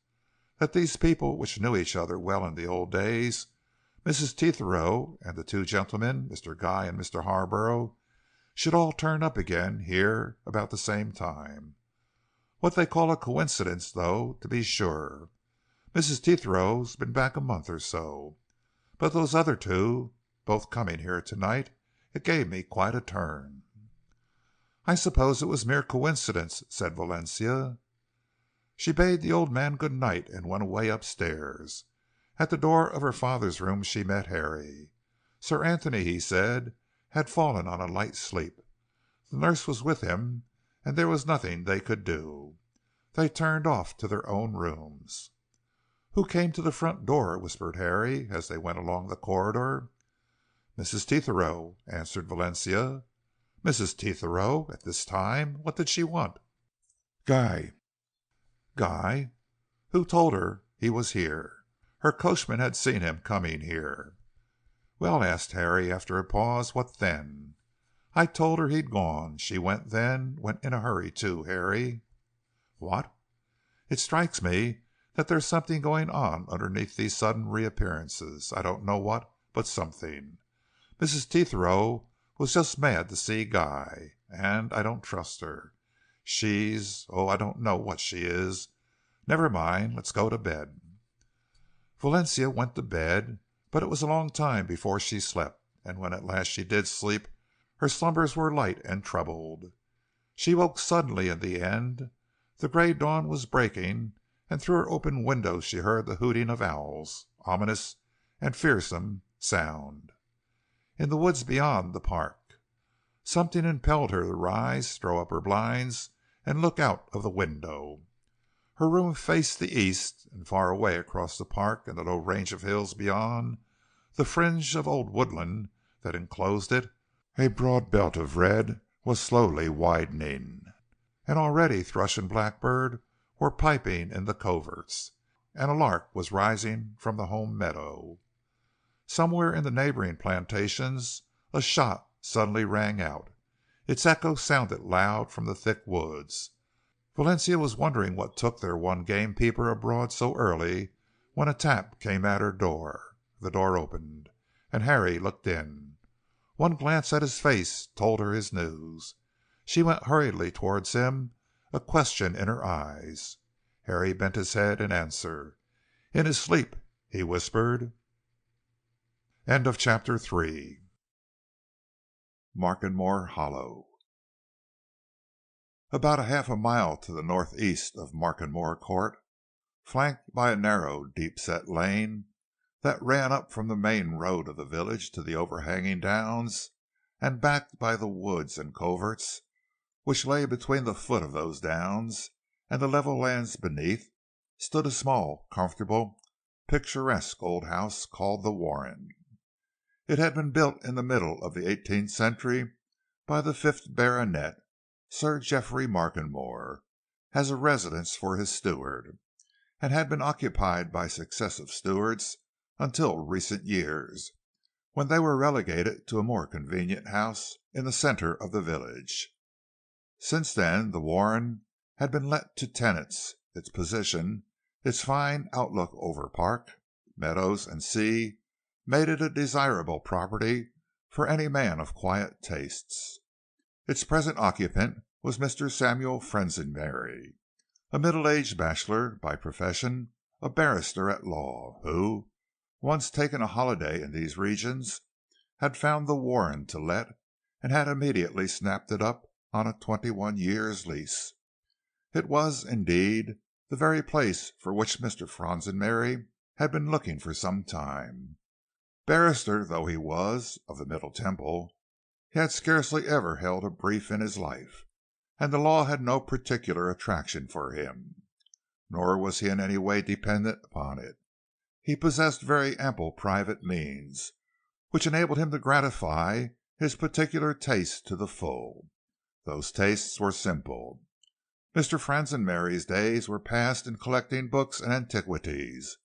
"that these people which knew each other well in the old days, Mrs. Tetherow and the two gentlemen, Mr. Guy and Mr. Harborough, should all turn up again here about the same time. What they call a coincidence, though, to be sure. Mrs. Tetherow's been back a month or so, but those other two, both coming here tonight, it gave me quite a turn." "I suppose it was mere coincidence," said Valencia. She bade the old man good night and went away upstairs. At the door of her father's room she met Harry. Sir Anthony, he said, had fallen on a light sleep. The nurse was with him, and there was nothing they could do. They turned off to their own rooms. "Who came to the front door?" whispered Harry, as they went along the corridor. "Mrs. Tetherow," answered Valencia. "Mrs. Tetherow at this time? What did she want?" "Guy." "Guy? Who told her he was here? Her coachman had seen him coming here." "Well," asked Harry, after a pause, "what then?" "I told her he'd gone. She went then, went in a hurry too, Harry." "What?" "It strikes me that there's something going on underneath these sudden reappearances. I don't know what, but something. Mrs. Tetherow was just mad to see Guy, and I don't trust her. She's—oh, I don't know what she is. Never mind, let's go to bed." Valencia went to bed, but it was a long time before she slept, and when at last she did sleep, her slumbers were light and troubled. She woke suddenly in the end. The gray dawn was breaking, and through her open window she heard the hooting of owls, ominous and fearsome sound, in the woods beyond the park. Something impelled her to rise, throw up her blinds, and look out of the window. Her room faced the east, and far away across the park and the low range of hills beyond, the fringe of old woodland that enclosed it, a broad belt of red was slowly widening, and already thrush and blackbird were piping in the coverts, and a lark was rising from the home meadow. Somewhere in the neighboring plantations a shot suddenly rang out. Its echo sounded loud from the thick woods. Valencia was wondering what took their one game peeper abroad so early when a tap came at her door. The door opened, and Harry looked in. One glance at his face told her his news. She went hurriedly towards him, a question in her eyes. Harry bent his head in answer. "In his sleep," he whispered. Chapter 3. Markenmore Hollow. About half a mile to the northeast of Markenmore Court, flanked by a narrow, deep-set lane that ran up from the main road of the village to the overhanging downs, and backed by the woods and coverts which lay between the foot of those downs and the level lands beneath, stood a small, comfortable, picturesque old house called the Warren. It had been built in the middle of the 18th century by the 5th Baronet, Sir Geoffrey Markenmore, as a residence for his steward, and had been occupied by successive stewards until recent years, when they were relegated to a more convenient house in the centre of the village. Since then the Warren had been let to tenants, its position Its fine outlook over park, meadows, and sea made it a desirable property for any man of quiet tastes. Its present occupant was Mr. Samuel Frunsenberry, a middle-aged bachelor, by profession a barrister at law, who, once taking a holiday in these regions, had found the Warren to let, and had immediately snapped it up on a 21-years lease. It was, indeed, the very place for which Mr. Frunsenberry had been looking for some time. Barrister though he was, of the Middle Temple, he had scarcely ever held a brief in his life, and the law had no particular attraction for him. Nor was he in any way dependent upon it. He possessed very ample private means, which enabled him to gratify his particular tastes to the full. Those tastes were simple. Mr. Frunsenberry's days were passed in collecting books and antiquities,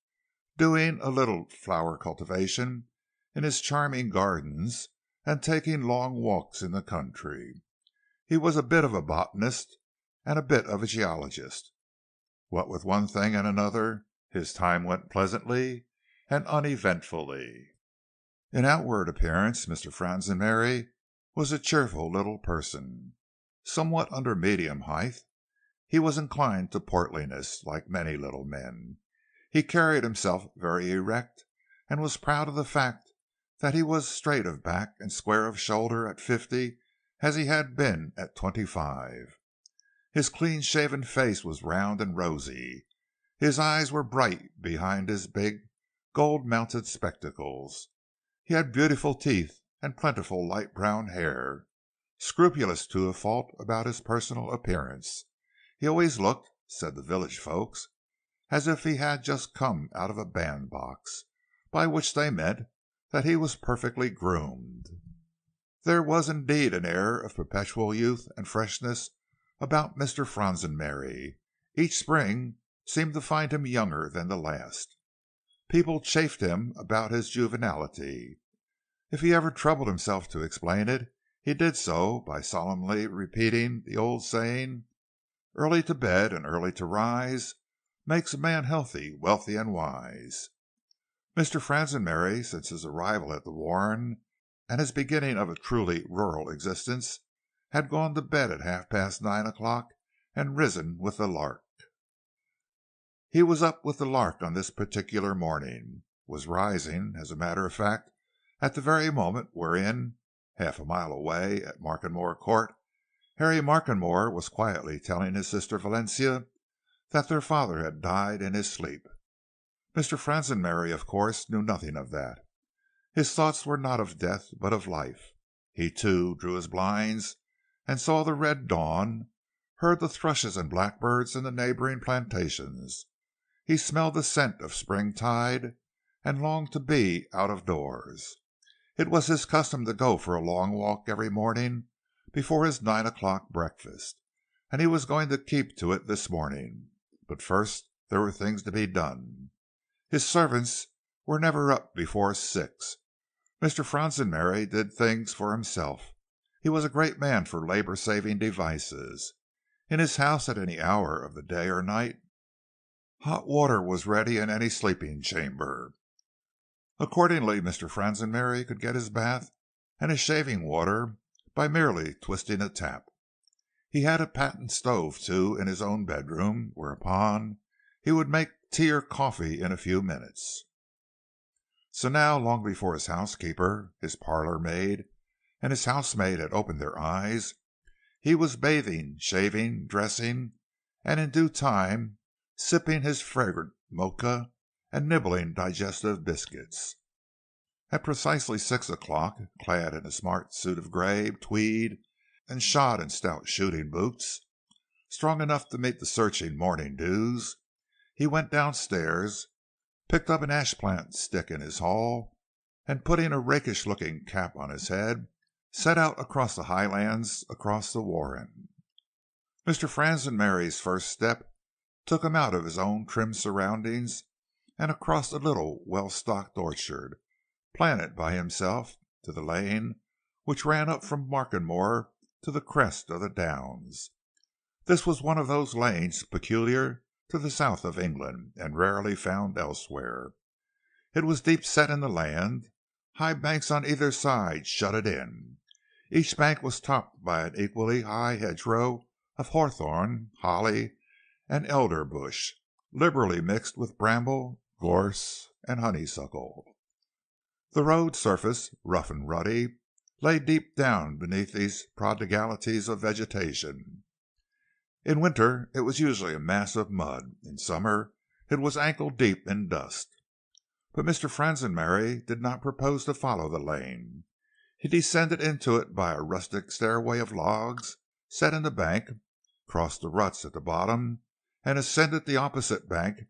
doing a little flower cultivation in his charming gardens, and taking long walks in the country. He was a bit of a botanist and a bit of a geologist. What with one thing and another, his time went pleasantly and uneventfully. In outward appearance, Mr. Frunsenberry was a cheerful little person, somewhat under medium height. He was inclined to portliness, like many little men. He carried himself very erect, and was proud of the fact that he was straight of back and square of shoulder at 50 as he had been at 25. His clean-shaven face was round and rosy. His eyes were bright behind his big, gold-mounted spectacles. He had beautiful teeth and plentiful light brown hair. Scrupulous to a fault about his personal appearance, he always looked, said the village folks, as if he had just come out of a bandbox, by which they meant that he was perfectly groomed. There was indeed an air of perpetual youth and freshness about Mr. Frunsenberry. Each spring seemed to find him younger than the last. People chaffed him about his juvenility. If he ever troubled himself to explain it, he did so by solemnly repeating the old saying, "Early to bed and early to rise makes a man healthy, wealthy, and wise." Mr. Frunsenberry, since his arrival at the Warren and his beginning of a truly rural existence, had gone to bed at 9:30 o'clock and risen with the lark. He was up with the lark on this particular morning, was rising, as a matter of fact, at the very moment wherein, half a mile away at Markenmore Court, Harry Markenmore was quietly telling his sister Valencia that their father had died in his sleep. Mr. Frunsenberry, of course, knew nothing of that. His thoughts were not of death, but of life. He, too, drew his blinds and saw the red dawn, heard the thrushes and blackbirds in the neighboring plantations. He smelled the scent of springtide, and longed to be out of doors. It was his custom to go for a long walk every morning before his 9 o'clock breakfast, and he was going to keep to it this morning. But first there were things to be done. His servants were never up before 6. Mr. Frunsenberry did things for himself. He was a great man for labor-saving devices. In his house at any hour of the day or night, hot water was ready in any sleeping chamber. Accordingly, Mr. Frunsenberry could get his bath and his shaving water by merely twisting a tap. He had a patent stove, too, in his own bedroom, whereupon he would make tea or coffee in a few minutes. So now, long before his housekeeper, his parlour maid, and his housemaid had opened their eyes, he was bathing, shaving, dressing, and in due time sipping his fragrant mocha and nibbling digestive biscuits. At precisely 6 o'clock, clad in a smart suit of grey tweed and shod in stout shooting boots, strong enough to meet the searching morning dews, he went downstairs, picked up an ash-plant stick in his hall, and putting a rakish-looking cap on his head, set out across the highlands across the Warren. Mr. Frunsenberry's first step took him out of his own trim surroundings and across a little well-stocked orchard, planted by himself, to the lane which ran up from Markenmore to the crest of the downs. This was one of those lanes peculiar to the south of England, and rarely found elsewhere. It was deep set in the land. High banks on either side shut it in. Each bank was topped by an equally high hedgerow of hawthorn, holly, and elder bush, liberally mixed with bramble, gorse, and honeysuckle. The road surface, rough and ruddy, lay deep down beneath these prodigalities of vegetation. In winter it was usually a mass of mud. In summer it was ankle deep in dust. But Mr. Franzenmary did not propose to follow the lane. He descended into it by a rustic stairway of logs set in the bank, crossed the ruts at the bottom, and ascended the opposite bank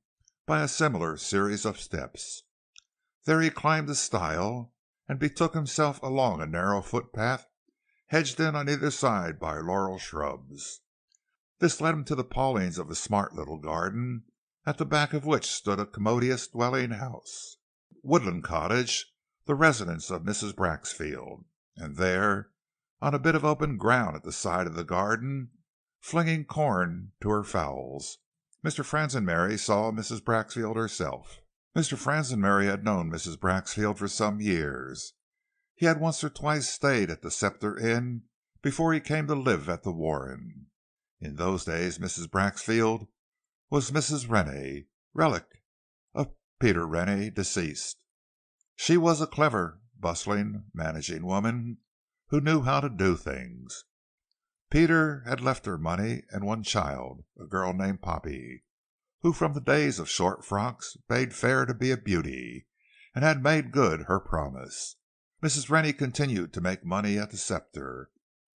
by a similar series of steps. There he climbed a stile, and betook himself along a narrow footpath, hedged in on either side by laurel shrubs. This led him to the palings of a smart little garden, at the back of which stood a commodious dwelling house, Woodland Cottage, the residence of Mrs. Braxfield, and there, on a bit of open ground at the side of the garden, flinging corn to her fowls, Mr. Franzenmary saw Mrs. Braxfield herself. Mr. Franzenmary had known Mrs. Braxfield for some years. He had once or twice stayed at the Scepter Inn before he came to live at the Warren. In those days Mrs. Braxfield was Mrs. Rennie, relict of Peter Rennie, deceased. She was a clever, bustling, managing woman who knew how to do things. Peter had left her money and one child, a girl named Poppy, who from the days of short frocks bade fair to be a beauty, and had made good her promise. Mrs. Rennie continued to make money at the Scepter.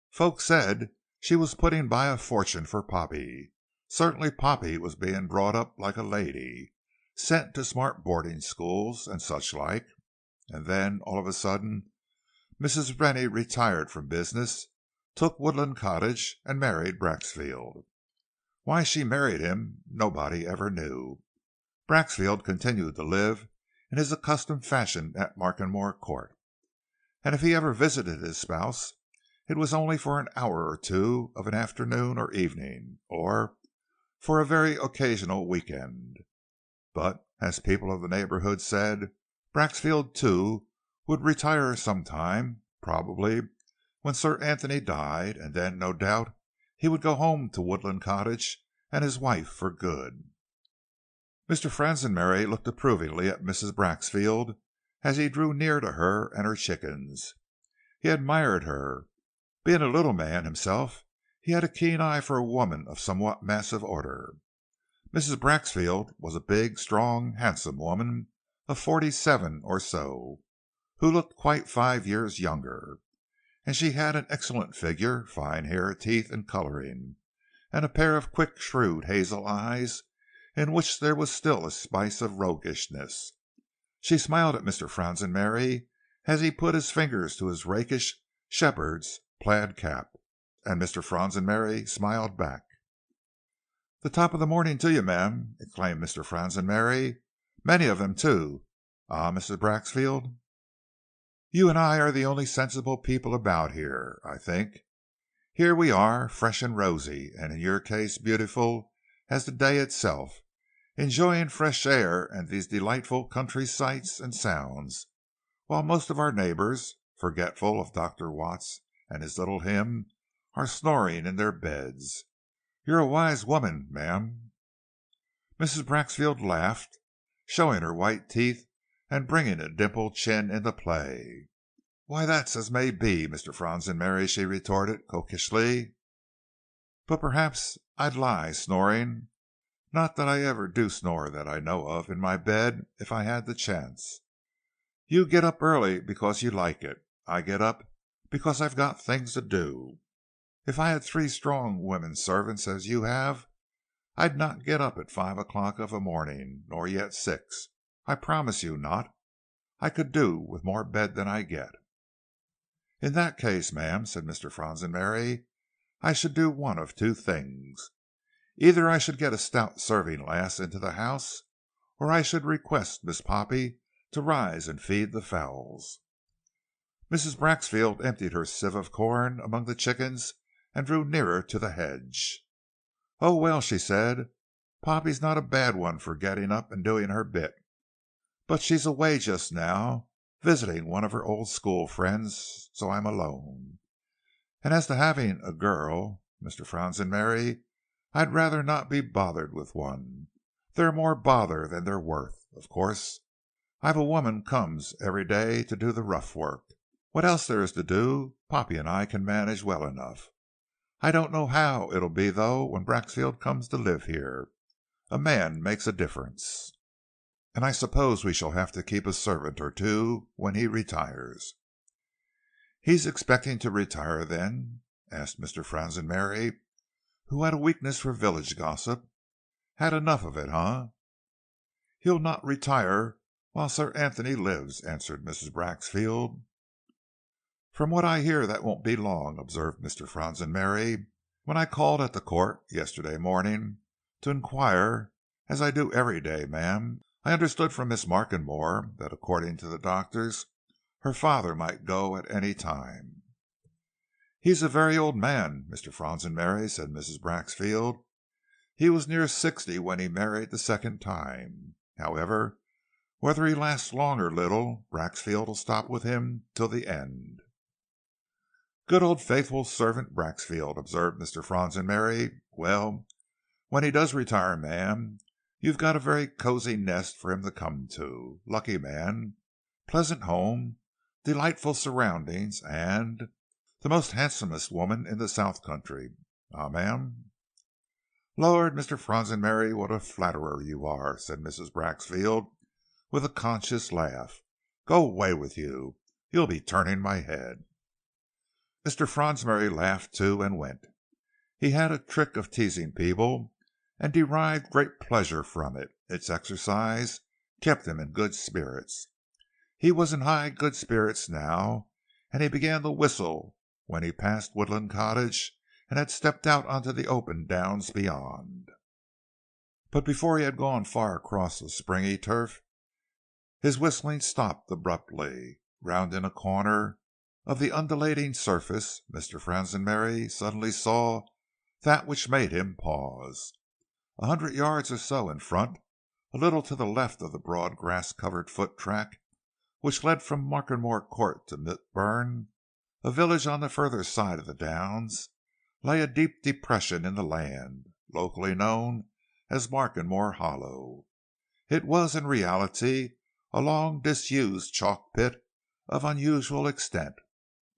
Folks said she was putting by a fortune for Poppy. Certainly Poppy was being brought up like a lady, sent to smart boarding schools, and such like. And then, all of a sudden, Mrs. Rennie retired from business, took Woodland Cottage, and married Braxfield. Why she married him nobody ever knew. Braxfield continued to live in his accustomed fashion at Markenmore Court, and if he ever visited his spouse, it was only for an hour or two of an afternoon or evening, or for a very occasional week-end. But, as people of the neighborhood said, Braxfield, too, would retire sometime, probably when Sir Anthony died, and then, no doubt, he would go home to Woodland Cottage and his wife for good. Mr. Franzenmary looked approvingly at Mrs. Braxfield as he drew near to her and her chickens. He admired her. Being a little man himself, he had a keen eye for a woman of somewhat massive order. Mrs. Braxfield was a big, strong, handsome woman of 47 or so, who looked quite 5 years younger, and she had an excellent figure, fine hair, teeth, and coloring, and a pair of quick, shrewd hazel eyes in which there was still a spice of roguishness. She smiled at Mr. Franzenmary as he put his fingers to his rakish shepherd's plaid cap, and Mr. Franzenmary smiled back. "The top of the morning to you, ma'am," exclaimed Mr. Franzenmary. "Many of them, too. Ah, Mrs. Braxfield, you and I are the only sensible people about here, I think. Here we are, fresh and rosy, and in your case beautiful as the day itself, enjoying fresh air and these delightful country sights and sounds, while most of our neighbors, forgetful of Dr. Watts and his little hymn, are snoring in their beds. You're a wise woman, ma'am." Mrs. Braxfield laughed, showing her white teeth and bringing a dimpled chin into play. "Why, that's as may be, Mr. Franzenmary," she retorted coquettishly. "But perhaps I'd lie snoring, not that I ever do snore that I know of, in my bed, if I had the chance. You get up early because you like it. I get up because I've got things to do. If I had 3 strong women servants as you have, I'd not get up at 5 o'clock of a morning, nor yet 6. I promise you not. I could do with more bed than I get." "In that case, ma'am," said Mr. Franzenmary, "I should do one of 2 things. Either I should get a stout serving lass into the house, or I should request Miss Poppy to rise and feed the fowls." Mrs. Braxfield emptied her sieve of corn among the chickens and drew nearer to the hedge. "Oh, well," she said, Poppy's not a bad one for getting up and doing her bit, but she's away just now, visiting one of her old school friends, so I'm alone. And as to having a girl, Mr. Fronsonberry, I'd rather not be bothered with one. They're more bother than they're worth. Of course, I've a woman comes every day to do the rough work. What else there is to do, Poppy and I can manage well enough. I don't know how it'll be, though, when Braxfield comes to live here. A man makes a difference. And I suppose we shall have to keep a servant or two when he retires." "He's expecting to retire, then?" asked Mr. Fronsonberry, who had a weakness for village gossip. "Had enough of it, huh?" "He'll not retire while Sir Anthony lives," answered Mrs. Braxfield. "From what I hear that won't be long," observed Mr. Fronsonberry. "When I called at the court yesterday morning to inquire, as I do every day, ma'am, I understood from Miss Markenmore that according to the doctors her father might go at any time." "He's a very old man, Mr. Fronsonberry," said Mrs. Braxfield. "He was near 60 when he married the second time. However, whether he lasts long or little, Braxfield'll stop with him till the end." "Good old faithful servant Braxfield," observed Mr. Fronsonberry. "Well, when he does retire, ma'am, you've got a very cosy nest for him to come to. Lucky man. Pleasant home, delightful surroundings, and the most handsomest woman in the South Country. Ah, ma'am?" "Lord, Mr. Fronsonberry, what a flatterer you are," said Mrs. Braxfield, with a conscious laugh. "Go away with you. You'll be turning my head." Mr. Fronsonberry laughed too, and went. He had a trick of teasing people, and derived great pleasure from it. Its exercise kept him in good spirits. He was in high good spirits now, and he began to whistle when he passed Woodland Cottage and had stepped out onto the open downs beyond. But before he had gone far across the springy turf, his whistling stopped abruptly. Rounding a corner of the undulating surface, Mr. Fronsonberry suddenly saw that which made him pause. 100 yards or so in front, a little to the left of the broad grass-covered foot track which led from Markenmore Court to Mitburn, a village on the further side of the downs, lay a deep depression in the land, locally known as Markenmore Hollow. It was in reality a long disused chalk pit of unusual extent,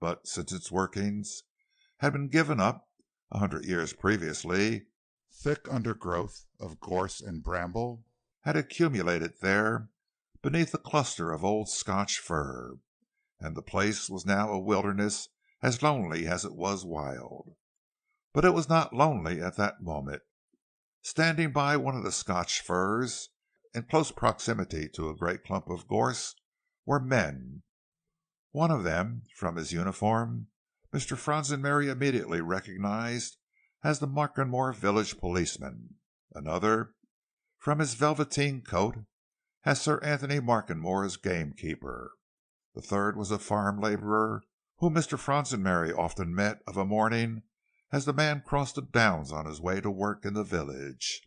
but since its workings had been given up 100 years previously, thick undergrowth of gorse and bramble had accumulated there beneath a cluster of old Scotch fir, and the place was now a wilderness as lonely as it was wild. But it was not lonely at that moment. Standing by one of the Scotch firs, in close proximity to a great clump of gorse, were men. One of them, from his uniform, Mr. Fronsonberry immediately recognized as the Markenmore village policeman; another, from his velveteen coat, as Sir Anthony Markenmore's gamekeeper. The third was a farm labourer whom Mr. Fronsonberry often met of a morning as the man crossed the downs on his way to work in the village.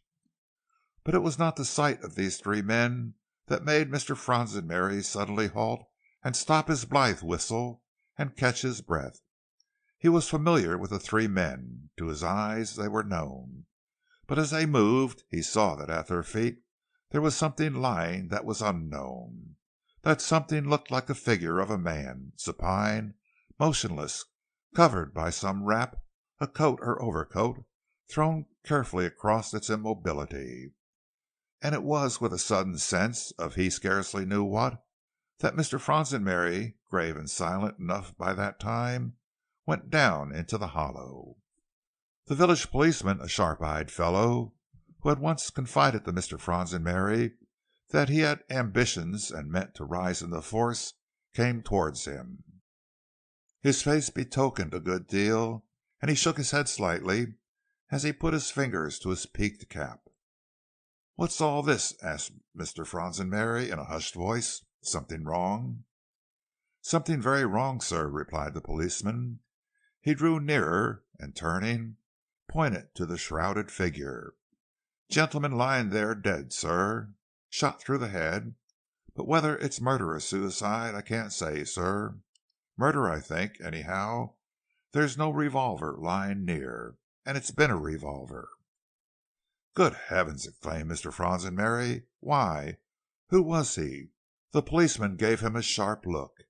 But it was not the sight of these three men that made Mr. Fronsonberry suddenly halt and stop his blithe whistle and catch his breath. He was familiar with the three men. To his eyes they were known. But as they moved, he saw that at their feet there was something lying that was unknown. That something looked like the figure of a man, supine, motionless, covered by some wrap, a coat or overcoat, thrown carefully across its immobility. And it was with a sudden sense of he scarcely knew what, that Mr. Fronsonberry, grave and silent enough by that time, went down into the hollow. The village policeman, a sharp-eyed fellow, who had once confided to Mr. Fronsonberry that he had ambitions and meant to rise in the force, came towards him. His face betokened a good deal, and he shook his head slightly as he put his fingers to his peaked cap. "What's all this?" asked Mr. Fronsonberry in a hushed voice. "Something wrong?" "Something very wrong, sir," replied the policeman. He drew nearer, and turning, pointed to the shrouded figure. Gentleman lying there dead, sir. Shot through the head. But whether it's murder or suicide, I can't say, sir. Murder, I think, anyhow. There's no revolver lying near, and it's been a revolver." "Good heavens!" exclaimed Mr. Fronsonberry. "Why, who was he?" The policeman gave him a sharp look.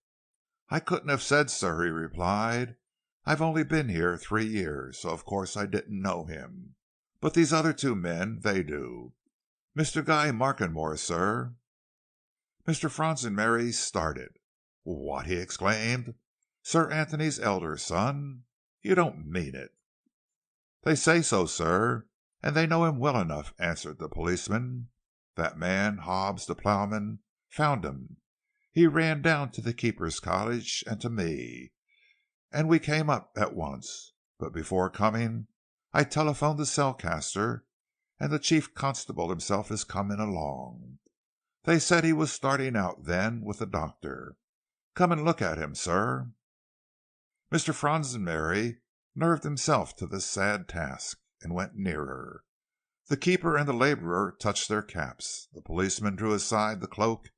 "I couldn't have said, sir," he replied. "I've only been here 3 years, so of course I didn't know him. But these other 2 men, they do. Mr. Guy Markenmore, sir." Mr. Fronsonberry started. "What!" he exclaimed. "Sir Anthony's elder son? You don't mean it." "They say so, sir, and they know him well enough," answered the policeman. "That man, Hobbs, the ploughman, found him. He ran down to the keeper's cottage and to me, and we came up at once. But before coming, I telephoned to Selcaster, and the chief constable himself is coming along. They said he was starting out then with the doctor. Come and look at him, sir." Mr. Fronsonberry nerved himself to this sad task, and went nearer. The keeper and the labourer touched their caps. The policeman drew aside the cloak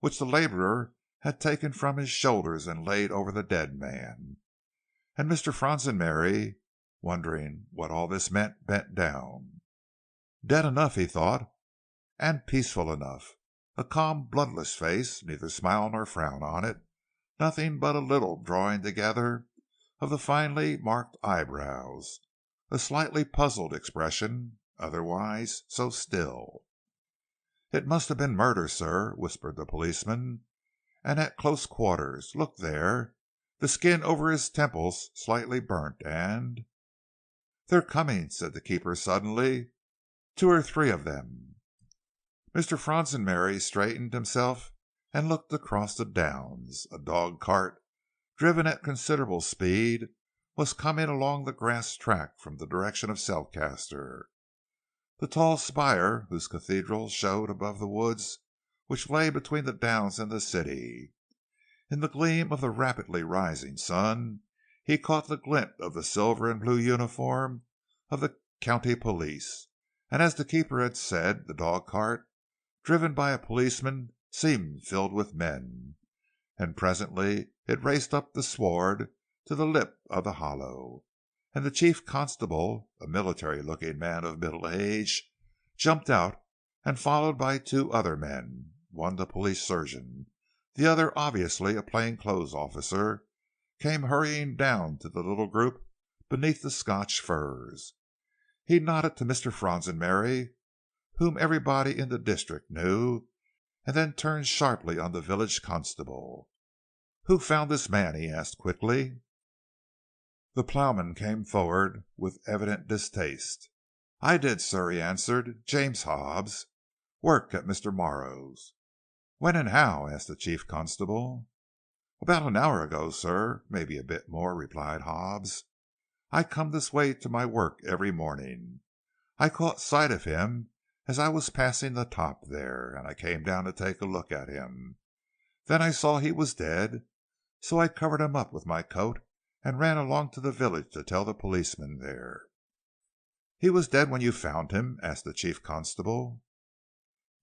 which the labourer had taken from his shoulders and laid over the dead man. And Mr. Fronsonberry, wondering what all this meant, bent down. Dead enough, he thought, and peaceful enough. A calm, bloodless face, neither smile nor frown on it, nothing but a little drawing together of the finely marked eyebrows, a slightly puzzled expression, otherwise so still. "It must have been murder, sir," whispered the policeman, "and at close quarters. Look there, the skin over his temples slightly burnt, and—" "They're coming," said the keeper suddenly. "2 or 3 of them." Mr. Fronsonberry straightened himself and looked across the downs. A dog cart, driven at considerable speed, was coming along the grass track from the direction of Selcaster. The tall spire whose cathedral showed above the woods which lay between the downs and the city. In the gleam of the rapidly rising sun he caught the glint of the silver and blue uniform of the county police, and as the keeper had said, the dog cart, driven by a policeman, seemed filled with men, and presently it raced up the sward to the lip of the hollow, and the chief constable, a military-looking man of middle age, jumped out, and followed by 2 other men, one the police surgeon, the other obviously a plain-clothes officer, came hurrying down to the little group beneath the Scotch firs. He nodded to Mr. Fronsonberry, whom everybody in the district knew, and then turned sharply on the village constable. "Who found this man?" he asked quickly. The ploughman came forward with evident distaste. "I did, sir," he answered. "James Hobbs. Work at Mr. Morrow's." "When and how?" asked the chief constable. "About an hour ago, sir, maybe a bit more," replied Hobbs. "I come this way to my work every morning. I caught sight of him as I was passing the top there, and I came down to take a look at him. Then I saw he was dead, so I covered him up with my coat and ran along to the village to tell the policeman there." "He was dead when you found him?" asked the chief constable.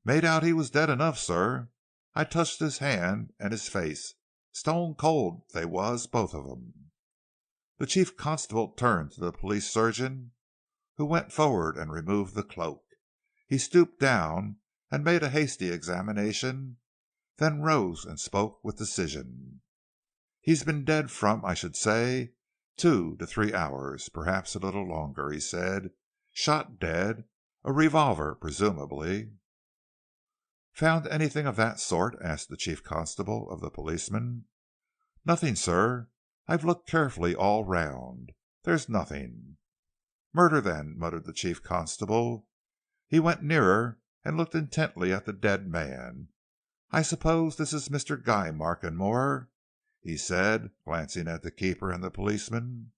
"Made out he was dead enough, sir. I touched his hand and his face. Stone cold they was, both of 'em." The chief constable turned to the police surgeon, who went forward and removed the cloak. He stooped down and made a hasty examination, then rose and spoke with decision. "He's been dead from, I should say, 2 to 3 hours, perhaps a little longer," he said. "Shot dead. A revolver, presumably." "Found anything of that sort?" asked the chief constable of the policeman. "Nothing, sir. I've looked carefully all round. There's nothing." "Murder, then," muttered the chief constable. He went nearer and looked intently at the dead man. "I suppose this is Mr. Guy Markenmore?" he said, glancing at the keeper and the policeman.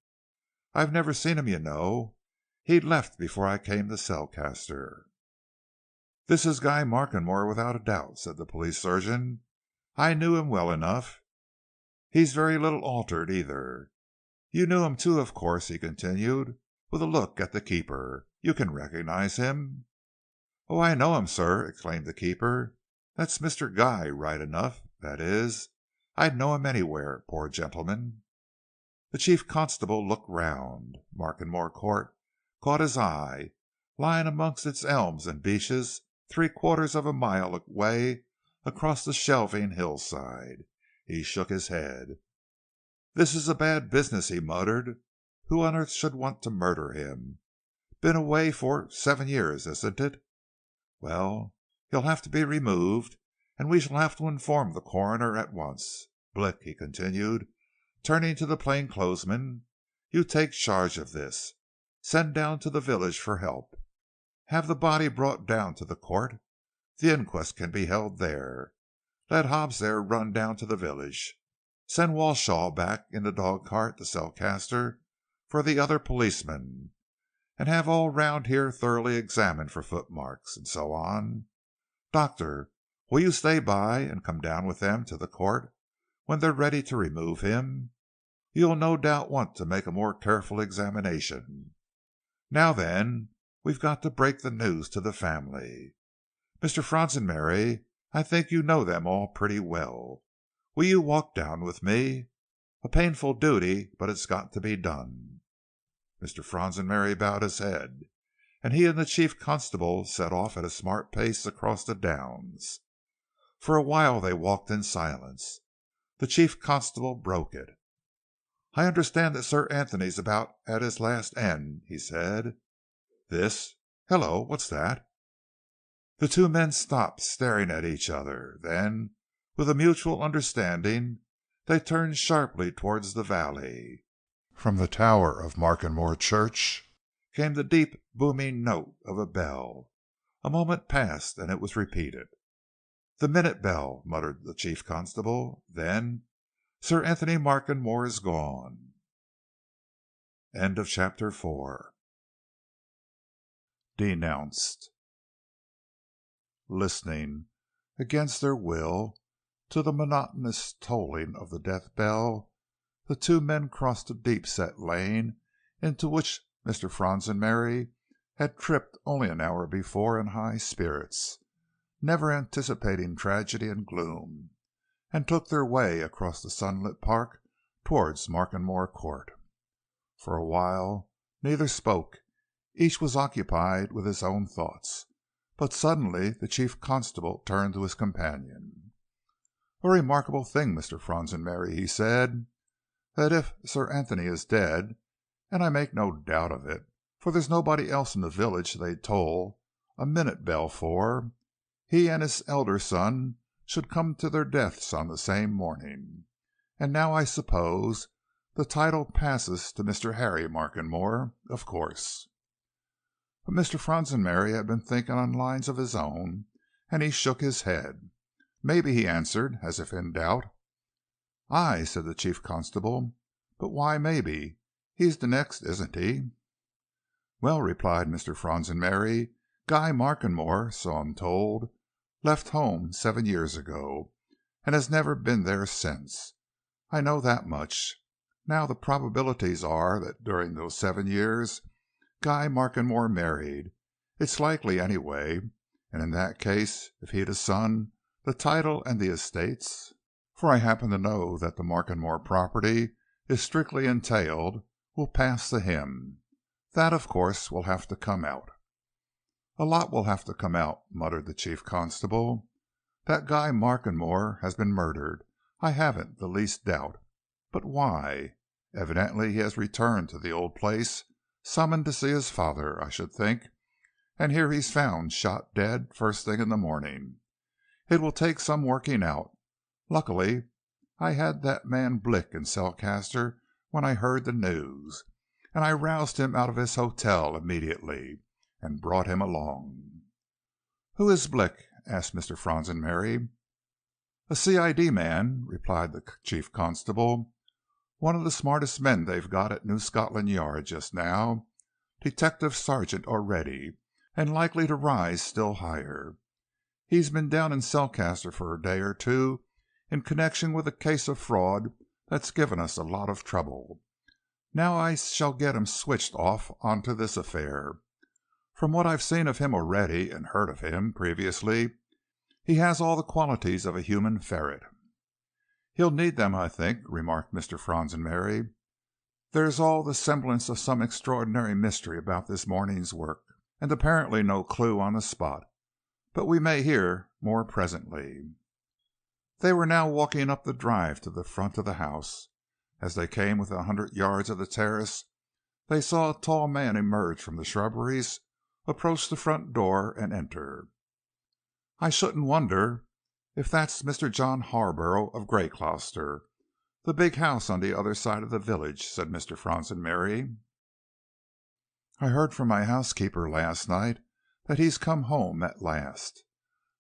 "I've never seen him, you know. He left before I came to Selcaster." "This is Guy Markenmore without a doubt," said the police surgeon. "I knew him well enough. He's very little altered either. You knew him too, of course," he continued, with a look at the keeper. "You can recognize him?" "Oh, I know him, sir," exclaimed the keeper. "That's Mr. Guy, right enough. That is, I'd know him anywhere, poor gentleman." The chief constable looked round. Markenmore Court caught his eye, lying amongst its elms and beeches 3/4 of a mile away across the shelving hillside. He shook his head. "This is a bad business," he muttered. "Who on earth should want to murder him? Been away for 7 years, isn't it? Well, he'll have to be removed, and we shall have to inform the coroner at once. Blick," he continued, turning to the plainclothesman, "you take charge of this. Send down to the village for help. Have the body brought down to the court. The inquest can be held there. Let Hobbs there run down to the village. Send Walshaw back in the dog cart to Selcaster for the other policeman, and have all round here thoroughly examined for footmarks, and so on. Doctor, will you stay by and come down with them to the court when they're ready to remove him? You'll no doubt want to make a more careful examination. Now then, we've got to break the news to the family. Mr. Fronsonberry, I think you know them all pretty well. Will you walk down with me? A painful duty, but it's got to be done." Mr. Fronsonberry bowed his head, and he and the chief constable set off at a smart pace across the downs. For a while they walked in silence. The chief constable broke it. "I understand that Sir Anthony's about at his last end," he said. "This? Hello, what's that?" The two men stopped, staring at each other. Then, with a mutual understanding, they turned sharply towards the valley. From the tower of Markenmore Church came the deep, booming note of a bell. A moment passed, and it was repeated. "The minute bell," muttered the chief constable. Then, "Sir Anthony Markenmore is gone." End of chapter 4. Denounced. Listening, against their will, to the monotonous tolling of the death bell, the two men crossed a deep-set lane into which Mr. Fronsonberry had tripped only an hour before in high spirits, never anticipating tragedy and gloom, and took their way across the sunlit park towards Markenmore Court. For a while neither spoke. Each was occupied with his own thoughts. But suddenly the chief constable turned to his companion. "A remarkable thing, Mr. Fronsonberry," he said, "that if Sir Anthony is dead, and I make no doubt of it, for there's nobody else in the village they'd toll a minute bell for, he and his elder son should come to their deaths on the same morning. And now I suppose the title passes to Mr. Harry Markenmore, of course." But Mr. Fronsonberry had been thinking on lines of his own, and he shook his head. "Maybe," he answered, as if in doubt. "Aye," said the chief constable, "but why maybe? He's the next, isn't he?" "Well," replied Mr. Fronsonberry, "Guy Markenmore, so I'm told, left home 7 years ago, and has never been there since. I know that much. Now the probabilities are that during those 7 years Guy Markenmore married. It's likely anyway, and in that case, if he'd a son, the title and the estates, for I happen to know that the Markenmore property is strictly entailed, will pass to him. That, of course, will have to come out." "A lot will have to come out," muttered the chief constable. "That Guy Markenmore has been murdered, I haven't the least doubt. But why? Evidently he has returned to the old place, summoned to see his father, I should think, and here he's found shot dead first thing in the morning. It will take some working out. Luckily I had that man Blick in Selcaster when I heard the news, and I roused him out of his hotel immediately, and brought him along." "Who is Blick?" asked Mr. Fronsonberry. "A C.I.D. man," replied the chief constable. "One of the smartest men they've got at New Scotland Yard just now. Detective sergeant already, and likely to rise still higher. He's been down in Selcaster for a day or two in connection with a case of fraud that's given us a lot of trouble. Now I shall get him switched off onto this affair. From what I've seen of him already, and heard of him previously, he has all the qualities of a human ferret." "He'll need them, I think," remarked Mr. Fronsonberry. "There's all the semblance of some extraordinary mystery about this morning's work, and apparently no clue on the spot. But we may hear more presently." They were now walking up the drive to the front of the house. As they came within 100 yards of the terrace, they saw a tall man emerge from the shrubberies, approach the front door, and enter. "I shouldn't wonder if that's Mr. John Harborough of Greycloster, the big house on the other side of the village," said Mr. Fronsonberry. "I heard from my housekeeper last night that he's come home at last.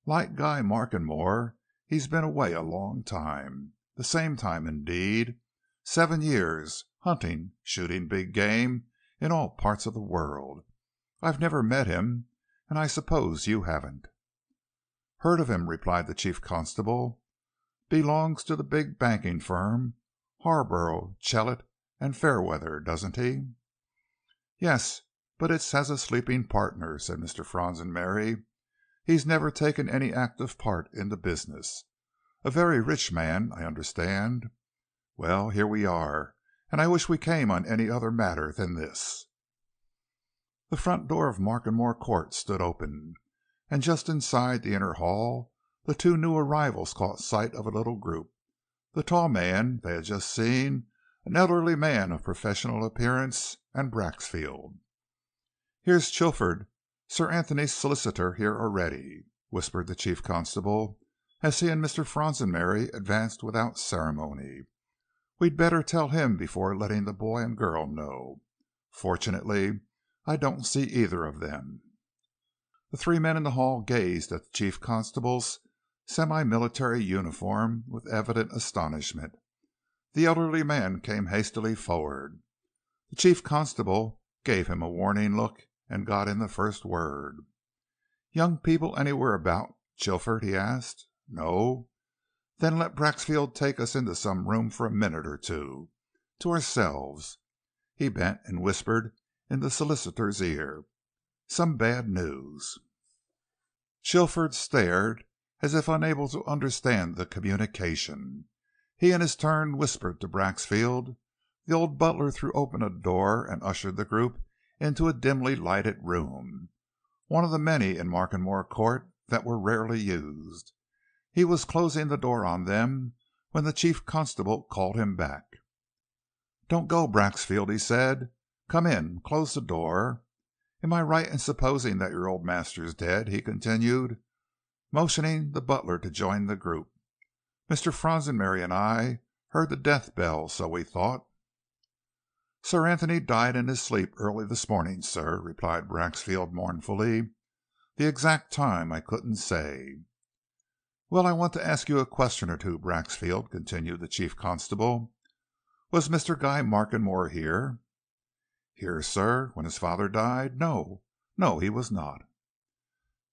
Like Guy Markenmore, he's been away a long time. The same time, indeed. 7 years, hunting, shooting big game in all parts of the world. I've never met him, and I suppose you haven't." "Heard of him," replied the chief constable. "Belongs to the big banking firm, Harborough, Chellet and Fairweather, doesn't he?" "Yes, but it's as a sleeping partner," said Mr. Fronsonberry. "He's never taken any active part in the business. A very rich man, I understand. Well, here we are, and I wish we came on any other matter than this." The front door of Markenmore Court stood open, and just inside the inner hall the two new arrivals caught sight of a little group. The tall man they had just seen, an elderly man of professional appearance, and Braxfield. "Here's Chilford, Sir Anthony's solicitor, here already," whispered the chief constable, as he and Mr. Fronsonberry advanced without ceremony. "We'd better tell him before letting the boy and girl know. Fortunately, I don't see either of them." The three men in the hall gazed at the chief constable's semi-military uniform with evident astonishment. The elderly man came hastily forward. The chief constable gave him a warning look and got in the first word. "Young people anywhere about, Chilford?" he asked. "No? Then let Braxfield take us into some room for a minute or two, to ourselves." He bent and whispered in the solicitor's ear, "Some bad news." Chilford stared as if unable to understand the communication. He in his turn whispered to Braxfield. The old butler threw open a door and ushered the group into a dimly lighted room, one of the many in Markenmore Court that were rarely used. He was closing the door on them when the chief constable called him back. "Don't go, Braxfield," he said. "Come in. Close the door. Am I right in supposing that your old master's dead?" he continued, motioning the butler to join the group. "Mr. Fronsonberry and I heard the death bell, so we thought." "Sir Anthony died in his sleep early this morning, sir," replied Braxfield mournfully. "The exact time I couldn't say." "Well, I want to ask you a question or two, Braxfield," continued the chief constable. "Was Mr. Guy Markenmore here?" "Here, sir, when his father died? No, he was not."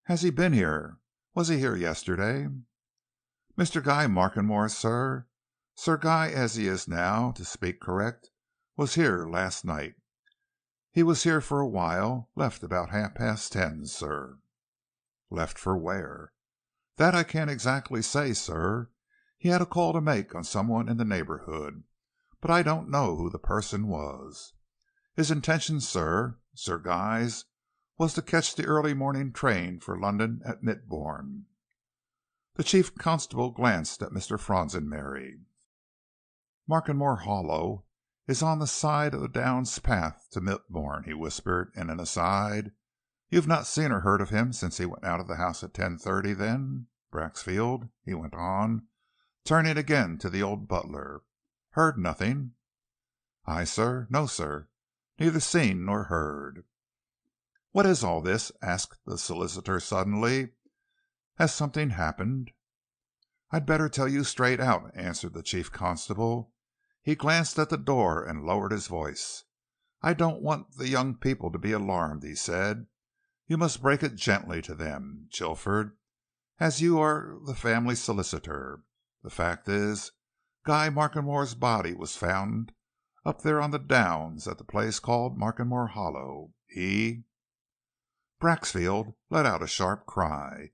"Has he been here? Was he here yesterday?" "Mr. Guy Markenmore, sir, Sir Guy as he is now, to speak correct, was here last night. He was here for a while, left about 10:30, sir." "Left for where?" "That I can't exactly say, sir. He had a call to make on someone in the neighbourhood, but I don't know who the person was. His intention, Sir Guy's, was to catch the early morning train for London at Mitbourne." The chief constable glanced at Mr. Fronsonberry. "Markenmore Hollow is on the side of the Downs path to Mitbourne," he whispered in an aside. "You've not seen or heard of him since he went out of the house at 10:30, then, Braxfield?" he went on, turning again to the old butler. "Heard nothing?" "I, sir? No, sir. Neither seen nor heard." "What is all this?" asked the solicitor suddenly. "Has something happened?" "I'd better tell you straight out," answered the chief constable. He glanced at the door and lowered his voice. "I don't want the young people to be alarmed," he said. "You must break it gently to them, Chilford, as you are the family solicitor. The fact is, Guy Markenmore's body was found up there on the downs at the place called Markenmore Hollow. He—" Braxfield let out a sharp cry.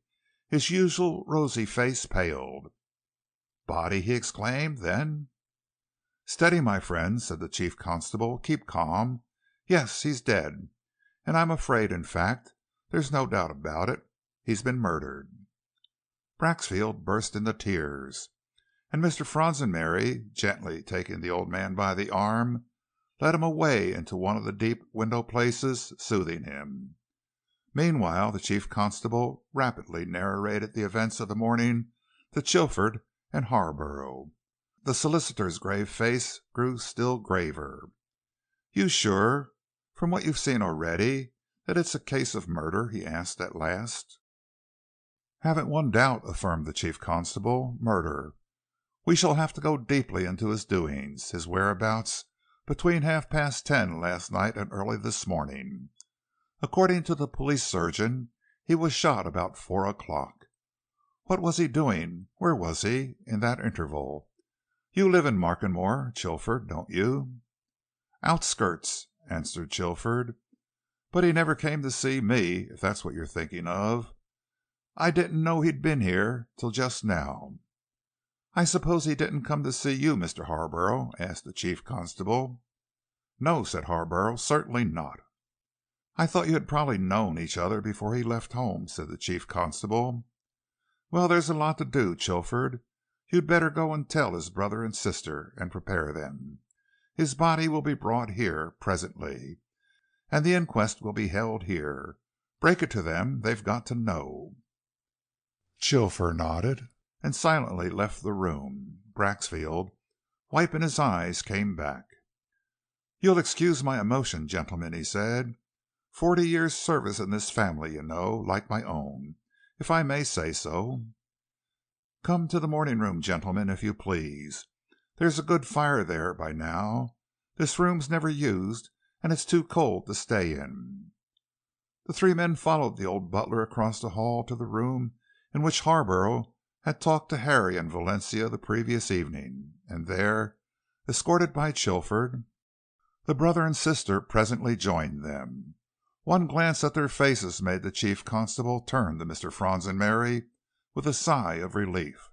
His usual rosy face paled. "Body!" he exclaimed. "Then "Steady, my friend," said the chief constable. "Keep calm. Yes, he's dead. And I'm afraid, in fact, there's no doubt about it, he's been murdered." Braxfield burst into tears, and Mr. Fronsonmary, gently taking the old man by the arm, led him away into one of the deep window places, soothing him. Meanwhile, the chief constable rapidly narrated the events of the morning to Chilford and Harborough. The solicitor's grave face grew still graver. "You sure, from what you've seen already, that it's a case of murder?" he asked at last. "Haven't one doubt," affirmed the chief constable. "Murder. We shall have to go deeply into his doings, his whereabouts between 10:30 last night and early this morning. According to the police surgeon, he was shot about 4 o'clock. What was he doing? Where was he in that interval? You live in Markenmore, Chilford, don't you?" "Outskirts," answered Chilford. "But he never came to see me, if that's what you're thinking of. I didn't know he'd been here till just now." "I suppose he didn't come to see you, Mr. Harborough?" asked the chief constable. "No," said Harborough, "certainly not." "I thought you had probably known each other before he left home," said the chief constable. "Well, there's a lot to do, Chilford. You'd better go and tell his brother and sister, and prepare them. His body will be brought here presently, and the inquest will be held here. Break it to them. They've got to know." Chilford nodded and silently left the room. Braxfield, wiping his eyes, came back. "You'll excuse my emotion, gentlemen," he said. 40 years' service in this family, you know, like my own, if I may say so. Come to the morning room, gentlemen, if you please. There's a good fire there by now. This room's never used, and it's too cold to stay in." The three men followed the old butler across the hall to the room in which Harborough had talked to Harry and Valencia the previous evening, and there, escorted by Chilford, the brother and sister presently joined them. One glance at their faces made the chief constable turn to Mr. Fronsonmary with a sigh of relief.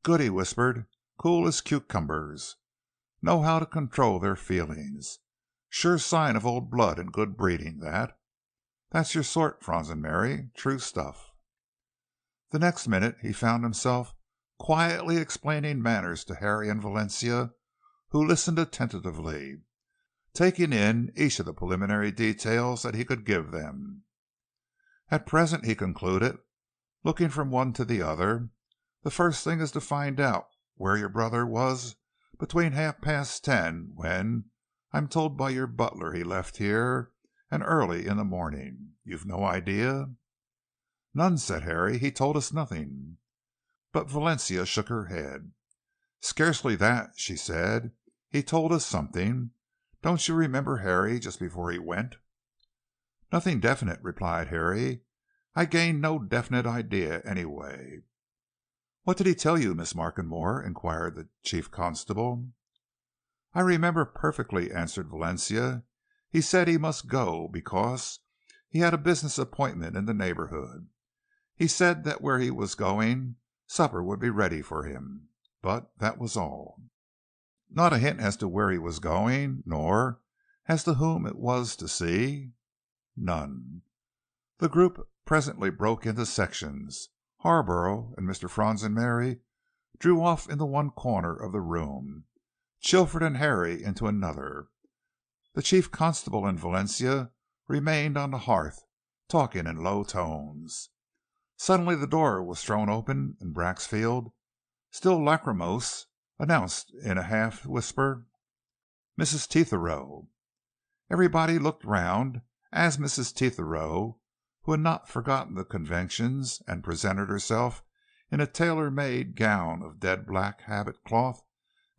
"Good," he whispered, "cool as cucumbers. Know how to control their feelings. Sure sign of old blood and good breeding, that. That's your sort, Fronsonmary. True stuff." The next minute he found himself quietly explaining matters to Harry and Valencia, who listened attentively, taking in each of the preliminary details that he could give them. "At present," he concluded, looking from one to the other, "the first thing is to find out where your brother was between 10:30, when I'm told by your butler he left here, and early in the morning. You've no idea?" "None," said Harry. "He told us nothing." But Valencia shook her head. "Scarcely that," she said. "He told us something. Don't you remember, Harry, just before he went?" "Nothing definite," replied Harry. "I gained no definite idea, anyway." "What did he tell you, Miss Markenmore?" inquired the chief constable. "I remember perfectly," answered Valencia. "He said he must go, because he had a business appointment in the neighborhood. He said that where he was going, supper would be ready for him. But that was all." "Not a hint as to where he was going, nor as to whom it was to see?" "None." The group presently broke into sections. Harborough and Mr. Fronsonmary drew off into one corner of the room, Chilford and Harry into another. The chief constable and Valencia remained on the hearth, talking in low tones. Suddenly the door was thrown open, and Braxfield, still lachrymose, announced in a half whisper, "Mrs. Tetherow." Everybody looked round as Mrs. Tetherow, who had not forgotten the conventions, and presented herself in a tailor-made gown of dead black habit cloth,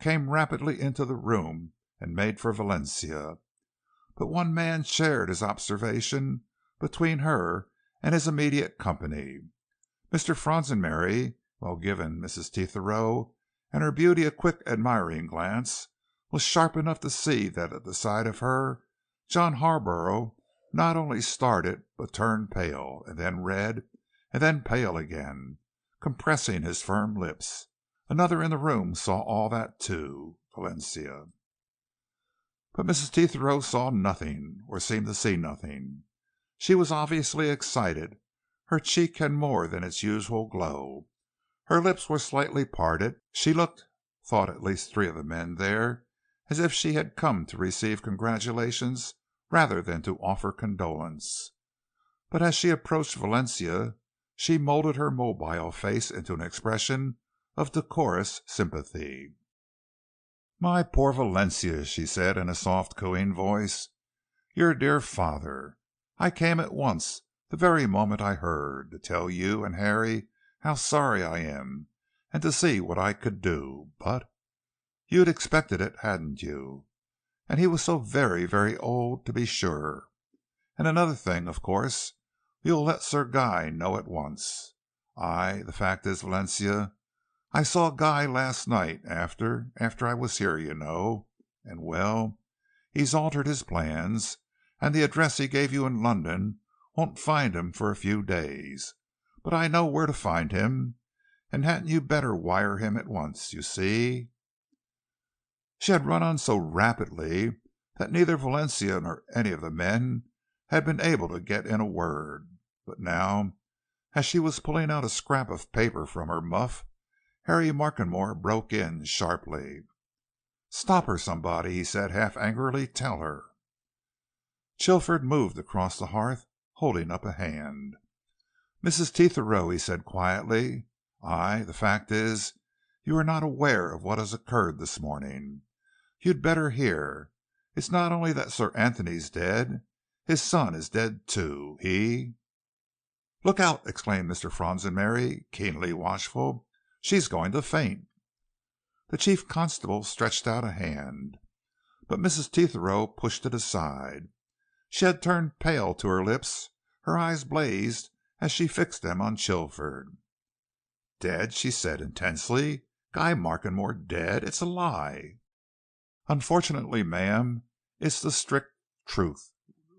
came rapidly into the room and made for Valencia. But one man shared his observation between her and his immediate company. Mr. Fronsonmary, while giving Mrs. Tetherow and her beauty a quick admiring glance, was sharp enough to see that at the side of her, John Harborough not only started, but turned pale, and then red, and then pale again, compressing his firm lips. Another in the room saw all that too, Valencia. But Mrs. Tetherow saw nothing, or seemed to see nothing. She was obviously excited. Her cheek had more than its usual glow. Her lips were slightly parted. She looked, thought at least three of the men there, as if she had come to receive congratulations rather than to offer condolence. But as she approached Valencia, she molded her mobile face into an expression of decorous sympathy. "My poor Valencia," she said in a soft, cooing voice. "Your dear father. I came at once, the very moment I heard, to tell you and Harry how sorry I am, and to see what I could do. But you'd expected it, hadn't you? And he was so very, very old, to be sure. And another thing, of course, you'll let Sir Guy know at once. The fact is, Valencia, I saw Guy last night after I was here, you know, and well, he's altered his plans, and the address he gave you in London won't find him for a few days. But I know where to find him, and hadn't you better wire him at once, you see?" She had run on so rapidly that neither Valencia nor any of the men had been able to get in a word. But now, as she was pulling out a scrap of paper from her muff, Harry Markenmore broke in sharply. "Stop her, somebody," he said half angrily. "Tell her." Chilford moved across the hearth, holding up a hand. "Mrs. Tetherow," he said quietly, "the fact is, you are not aware of what has occurred this morning. You'd better hear. It's not only that Sir Anthony's dead, his son is dead too. He—" "Look out!" exclaimed Mr. Fronsonberry, keenly watchful. "She's going to faint." The chief constable stretched out a hand, but Mrs. Tetherow pushed it aside. She had turned pale to her lips, her eyes blazed as she fixed them on Chilford. "Dead!" she said intensely. "Guy Markenmore dead! It's a lie." "Unfortunately, ma'am, it's the strict truth,"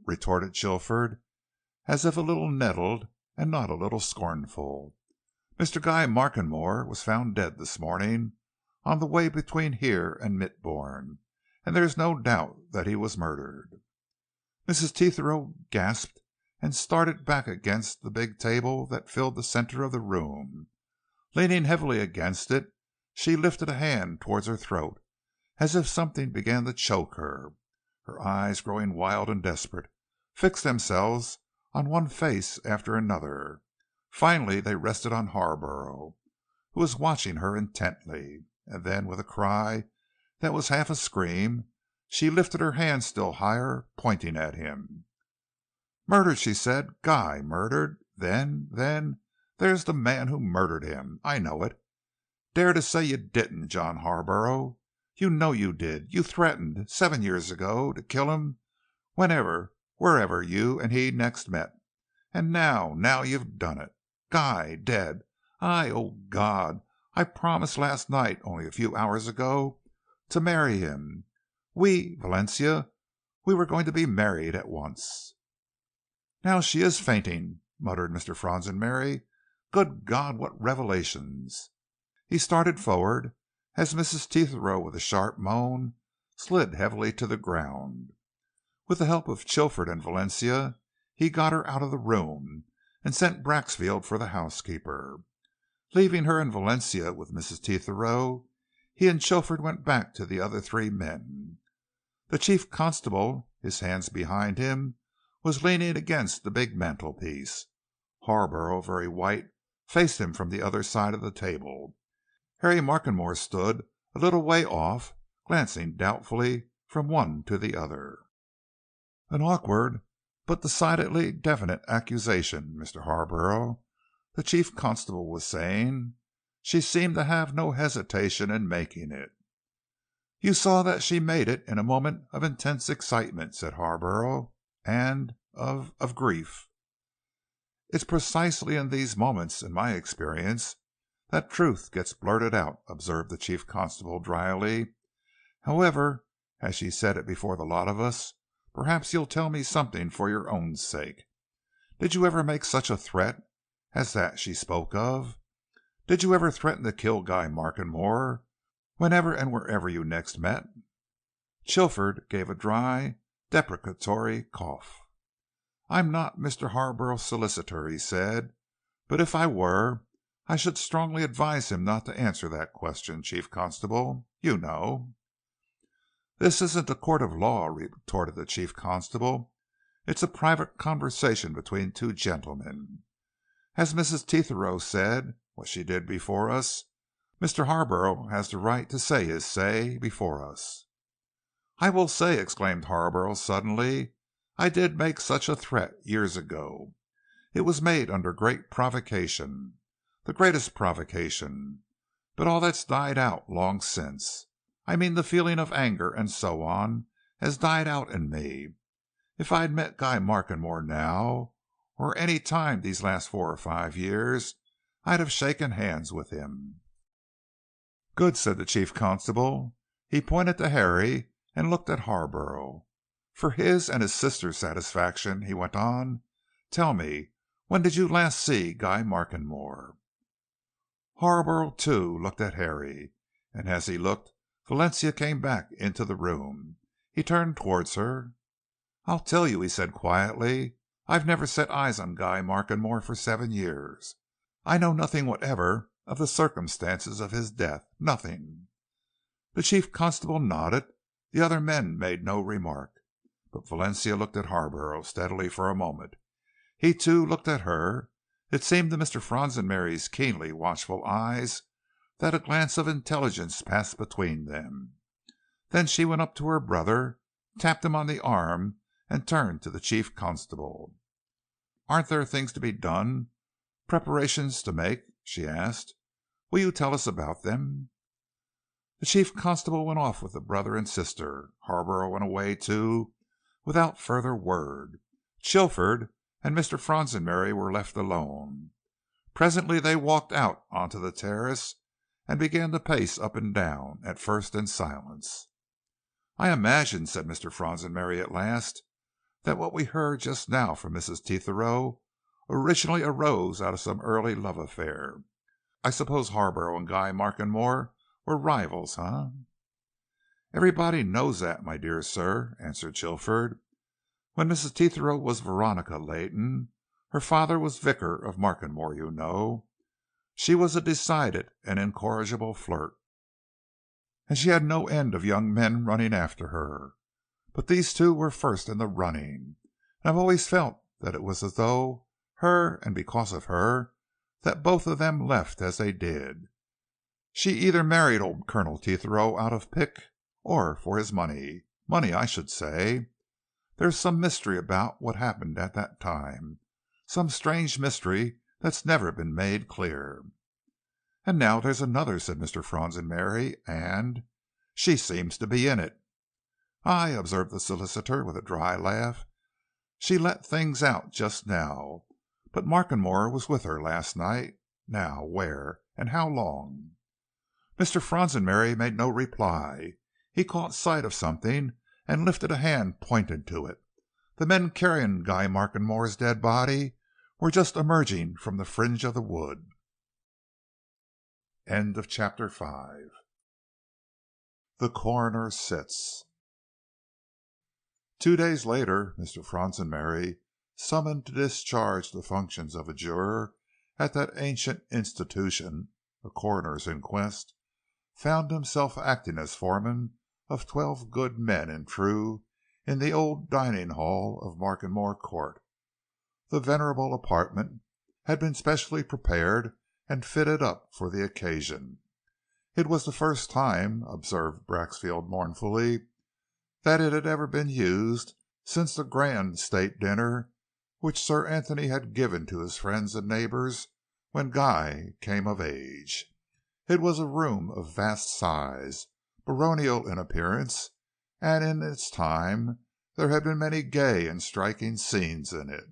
retorted Chilford, as if a little nettled and not a little scornful. "Mr. Guy Markenmore was found dead this morning on the way between here and Mitbourne, and there's no doubt that he was murdered." Mrs. Tetherow gasped and started back against the big table that filled the center of the room. Leaning heavily against it, she lifted a hand towards her throat, as if something began to choke her. Her eyes, growing wild and desperate, fixed themselves on one face after another. Finally they rested on Harborough, who was watching her intently, and then with a cry that was half a scream, she lifted her hand still higher, pointing at him. "Murdered!" she said. "Guy murdered! Then there's the man who murdered him. I know it. Dare to say you didn't, John Harborough. You know you did. You threatened 7 years ago to kill him wherever you and he next met. And now you've done it. Guy dead. Oh God, I promised last night, only a few hours ago, to marry him. Valencia, we were going to be married at once." "Now she is fainting," muttered Mr. Fronsonberry. "Good God, what revelations!" He started forward, as Mrs. Tetherow, with a sharp moan, slid heavily to the ground. With the help of Chilford and Valencia, he got her out of the room, and sent Braxfield for the housekeeper. Leaving her and Valencia with Mrs. Tetherow, he and Chilford went back to the other three men. The chief constable, his hands behind him, was leaning against the big mantelpiece. Harborough, very white, faced him from the other side of the table. Harry Markenmore stood a little way off, glancing doubtfully from one to the other. "An awkward but decidedly definite accusation, Mr. Harborough," the chief constable was saying. "She seemed to have no hesitation in making it." "You saw that she made it in a moment of intense excitement," said Harborough, "and of grief." "It's precisely in these moments, in my experience, that truth gets blurted out," observed the chief constable dryly. "However, as she said it before the lot of us, Perhaps you'll tell me something for your own sake. Did you ever make such a threat as that she spoke of? Did you ever threaten to kill Guy Markenmore whenever and wherever you next met?" Chilford gave a dry, deprecatory cough. "I'm not Mr. Harborough's solicitor," he said, "but if I were, I should strongly advise him not to answer that question, Chief Constable. You know." "This isn't a court of law," retorted the Chief Constable. "It's a private conversation between two gentlemen. As Mrs. Tetherow said what she did before us, Mr. Harborough has the right to say his say before us." "I will say," exclaimed Harborough suddenly, "I did make such a threat years ago. It was made under great provocation, the greatest provocation, but all that's died out long since. I mean the feeling of anger and so on has died out in me. If I'd met Guy Markenmore now, or any time these last 4 or 5 years, I'd have shaken hands with him." "Good," said the Chief Constable. He pointed to Harry and looked at Harborough. "For his and his sister's satisfaction," he went on, "tell me, when did you last see Guy Markenmore?" Harborough, too, looked at Harry, and as he looked, Valencia came back into the room. He turned towards her. "I'll tell you," he said quietly. "I've never set eyes on Guy Markenmore for 7 years. I know nothing whatever of the circumstances of his death. Nothing." The Chief Constable nodded. The other men made no remark, but Valencia looked at Harborough steadily for a moment. He, too, looked at her. It seemed to Mr. Fronsonmary's keenly watchful eyes that a glance of intelligence passed between them. Then she went up to her brother, tapped him on the arm, and turned to the Chief Constable. "Aren't there things to be done, preparations to make?" she asked. "Will you tell us about them?" The Chief Constable went off with the brother and sister. Harborough went away too, without further word. Chilford and Mr. Fronsonmary were left alone. Presently they walked out onto the terrace and began to pace up and down, at first in silence. "I imagine," said Mr. Fronsonmary at last, "that what we heard just now from Mrs. Tetherow originally arose out of some early love affair. I suppose Harborough and Guy Markenmore were rivals, "Everybody knows that, my dear sir," answered Chilford. "When Mrs. Tetherow was Veronica Leighton, her father was vicar of Markenmore, you know. She was a decided and incorrigible flirt, and she had no end of young men running after her. But these two were first in the running, and I've always felt that it was as though her, and because of her, that both of them left as they did. She either married old Colonel Tetherow out of pique, or for his money. Money, I should say. There's some mystery about what happened at that time, some strange mystery that's never been made clear." "And now there's another," said Mr. Fronsonmary, "and she seems to be in it." "Aye," observed the solicitor, with a dry laugh. "She let things out just now. But Markenmore was with her last night. Now, where, and how long?" Mr. Fronsonmary made no reply. He caught sight of something, and lifted a hand pointing to it. The men carrying Guy Markenmore's dead body were just emerging from the fringe of the wood. Chapter 5. The Coroner Sits. 2 days later, Mr. Fronsonmary, summoned to discharge the functions of a juror at that ancient institution, a coroner's inquest, found himself acting as foreman of 12 good men and true in the old dining hall of Markenmore Court. The venerable apartment had been specially prepared and fitted up for the occasion. It was the first time, observed Braxfield mournfully, that it had ever been used since the grand state dinner which Sir Anthony had given to his friends and neighbors when Guy came of age. It was a room of vast size, baronial in appearance, and in its time there had been many gay and striking scenes in it,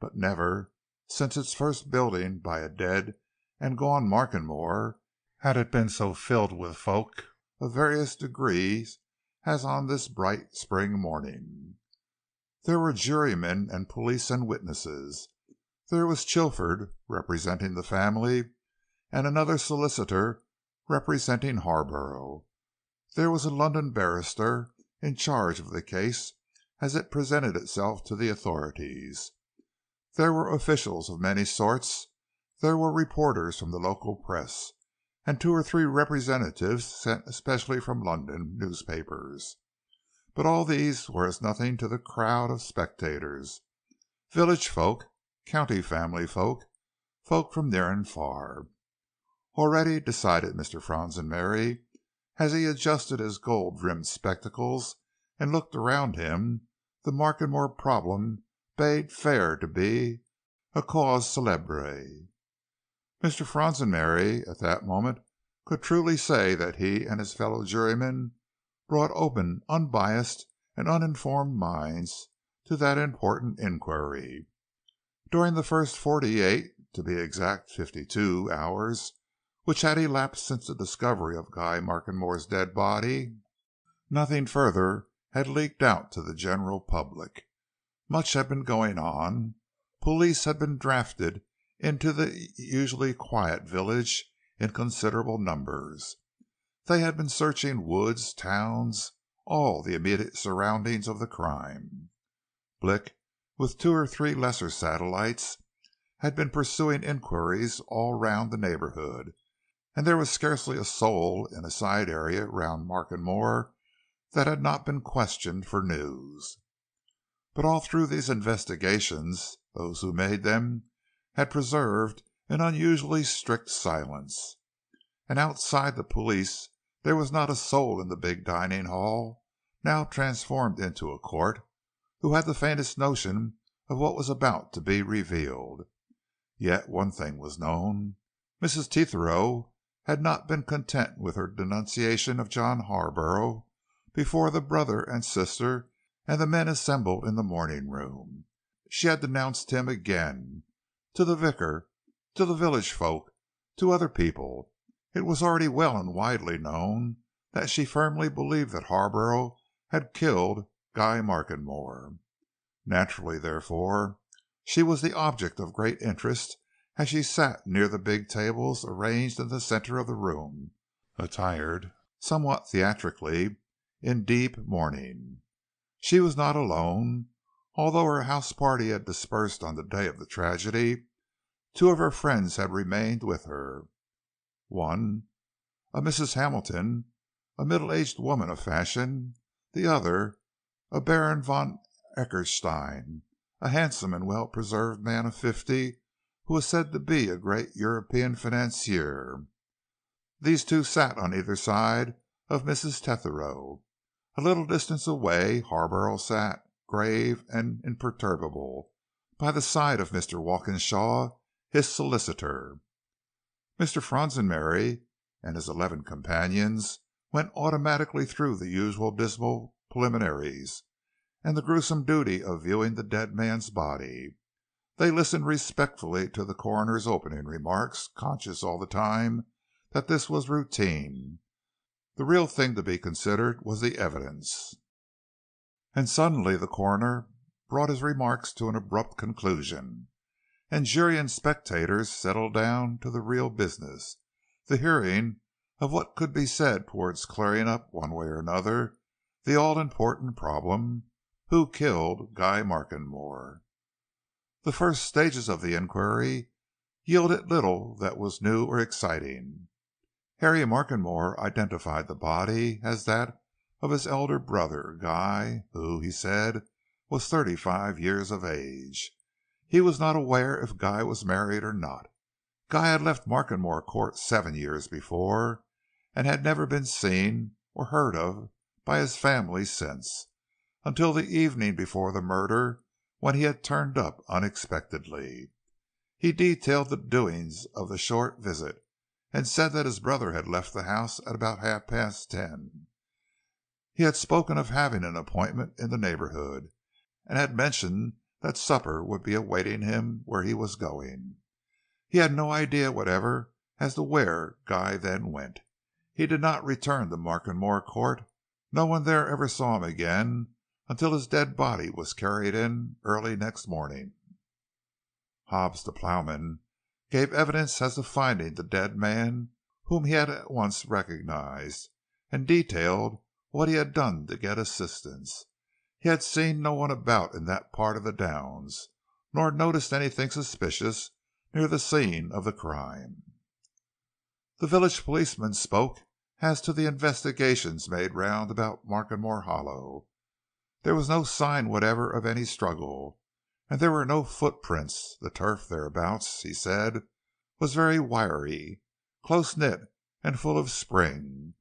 but never, since its first building by a dead and gone Markenmore, had it been so filled with folk of various degrees as on this bright spring morning. There were jurymen and police and witnesses. There was Chilford, representing the family, and another solicitor representing Harborough. There was a London barrister in charge of the case as it presented itself to the authorities. There were officials of many sorts. There were reporters from the local press, and 2 or 3 representatives sent especially from London newspapers. But all these were as nothing to the crowd of spectators, village folk, county family folk, folk from near and far. Already, decided Mr. Franzenberry, as he adjusted his gold-rimmed spectacles and looked around him, the Markenmore problem bade fair to be a cause célèbre. Mr. Franzenberry at that moment could truly say that he and his fellow jurymen brought open, unbiased, and uninformed minds to that important inquiry. During the first 48, to be exact 52, hours, which had elapsed since the discovery of Guy Markenmore's dead body, nothing further had leaked out to the general public. Much had been going on. Police had been drafted into the usually quiet village in considerable numbers. They had been searching woods, towns, all the immediate surroundings of the crime. Blick, with 2 or 3 lesser satellites, had been pursuing inquiries all round the neighborhood, and there was scarcely a soul in a side area round Markenmore that had not been questioned for news. But all through these investigations, those who made them had preserved an unusually strict silence, and outside the police there was not a soul in the big dining hall, now transformed into a court, who had the faintest notion of what was about to be revealed. Yet one thing was known. Mrs. Tetherow had not been content with her denunciation of John Harborough before the brother and sister and the men assembled in the morning room. She had denounced him again, to the vicar, to the village folk, to other people. It was already well and widely known that she firmly believed that Harborough had killed Guy Markenmore. Naturally, therefore, she was the object of great interest as she sat near the big tables arranged in the center of the room, attired, somewhat theatrically, in deep mourning. She was not alone. Although her house party had dispersed on the day of the tragedy, 2 of her friends had remained with her. One, a Mrs. Hamilton, a middle-aged woman of fashion; the other, a Baron von Eckerstein, a handsome and well-preserved man of 50, who was said to be a great European financier. These 2 sat on either side of Mrs. Tetherow. A little distance away Harborough sat, grave and imperturbable, by the side of Mr. Walkinshaw, his solicitor. Mr. Franzenberry and his 11 companions went automatically through the usual dismal preliminaries, and the gruesome duty of viewing the dead man's body. They listened respectfully to the coroner's opening remarks, conscious all the time that this was routine. The real thing to be considered was the evidence. And suddenly the coroner brought his remarks to an abrupt conclusion, and jury and spectators settled down to the real business, the hearing of what could be said towards clearing up one way or another the all-important problem, who killed Guy Markenmore? The first stages of the inquiry yielded little that was new or exciting. Harry Markenmore identified the body as that of his elder brother, Guy, who, he said, was 35 years of age. He was not aware if Guy was married or not. Guy had left Markenmore Court 7 years before, and had never been seen or heard of by his family since, until the evening before the murder, when he had turned up unexpectedly. He detailed the doings of the short visit, and said that his brother had left the house at about 10:30. He had spoken of having an appointment in the neighborhood, and had mentioned that supper would be awaiting him where he was going. He had no idea whatever as to where Guy then went. He did not return to Markenmore Court. No one there ever saw him again until his dead body was carried in early next morning. Hobbs, the ploughman, gave evidence as to finding the dead man, whom he had at once recognized, and detailed what he had done to get assistance. He had seen no one about in that part of the Downs, nor noticed anything suspicious near the scene of the crime. The village policeman spoke as to the investigations made round about Markenmore Hollow. There was no sign whatever of any struggle, and there were no footprints. The turf thereabouts, he said, was very wiry, close-knit, and full of spring.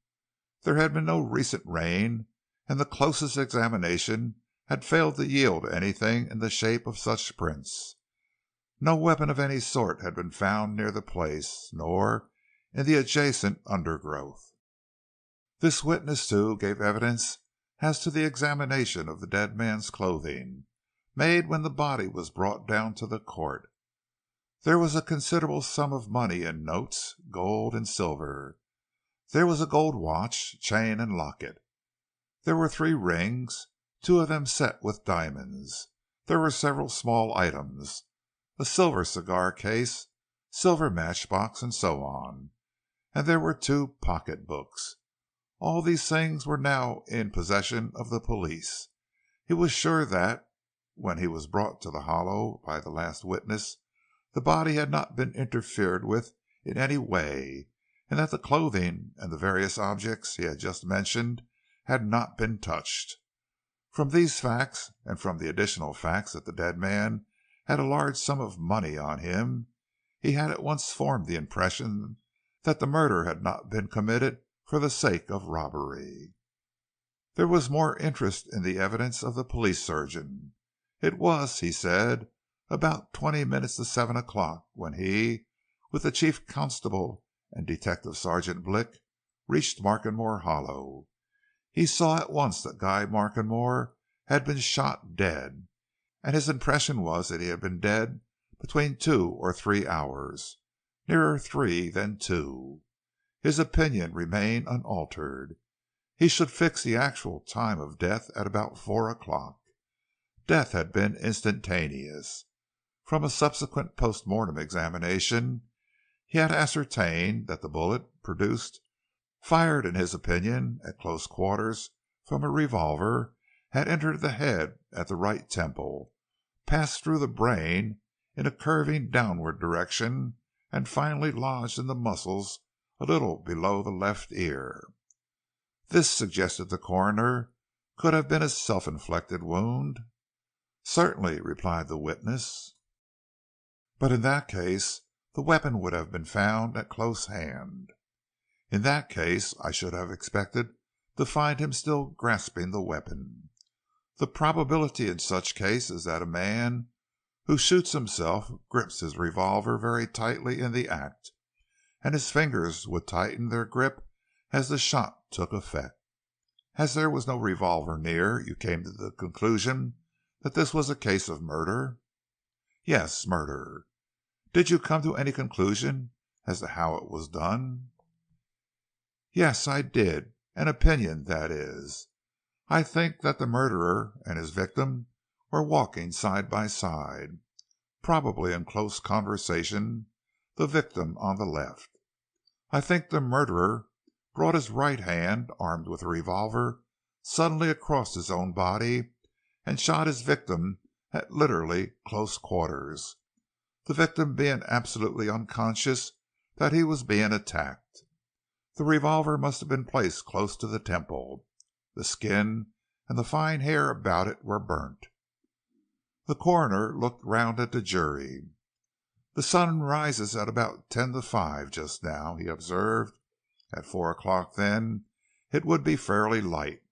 There had been no recent rain, and the closest examination had failed to yield anything in the shape of such prints. No weapon of any sort had been found near the place, nor in the adjacent undergrowth. This witness, too, gave evidence as to the examination of the dead man's clothing, made when the body was brought down to the court. There was a considerable sum of money in notes, gold and silver. There was a gold watch, chain, and locket. There were 3 rings, 2 of them set with diamonds. There were several small items, a silver cigar case, silver matchbox, and so on. And there were 2 pocket books. All these things were now in possession of the police. He was sure that, when he was brought to the Hollow by the last witness, the body had not been interfered with in any way, and that the clothing and the various objects he had just mentioned had not been touched. From these facts, and from the additional facts that the dead man had a large sum of money on him, he had at once formed the impression that the murder had not been committed for the sake of robbery. There was more interest in the evidence of the police surgeon. It was, he said, about 20 minutes to 7 o'clock when he, with the chief constable and Detective Sergeant Blick, reached Markenmore Hollow. He saw at once that Guy Markenmore had been shot dead, and his impression was that he had been dead between 2 or 3 hours, nearer 3 than 2. His opinion remained unaltered. He should fix the actual time of death at about 4 o'clock. Death had been instantaneous. From a subsequent post-mortem examination, he had ascertained that the bullet produced, fired in his opinion at close quarters from a revolver, had entered the head at the right temple, passed through the brain in a curving downward direction, and finally lodged in the muscles a little below the left ear. This, suggested the coroner, could have been a self-inflicted wound. Certainly, replied the witness. But in that case, the weapon would have been found at close hand. In that case, I should have expected to find him still grasping the weapon. The probability in such case is that a man who shoots himself grips his revolver very tightly in the act, and his fingers would tighten their grip as the shot took effect. As there was no revolver near, you came to the conclusion that this was a case of murder? Yes, murder. Did you come to any conclusion as to how it was done? Yes, I did. An opinion, that is. I think that the murderer and his victim were walking side by side, probably in close conversation, the victim on the left. I think the murderer brought his right hand, armed with a revolver, suddenly across his own body and shot his victim at literally close quarters, the victim being absolutely unconscious that he was being attacked. The revolver must have been placed close to the temple. The skin and the fine hair about it were burnt. The coroner looked round at the jury. "The sun rises at about 10 to 5 just now," he observed. "At 4 o'clock, then, it would be fairly light.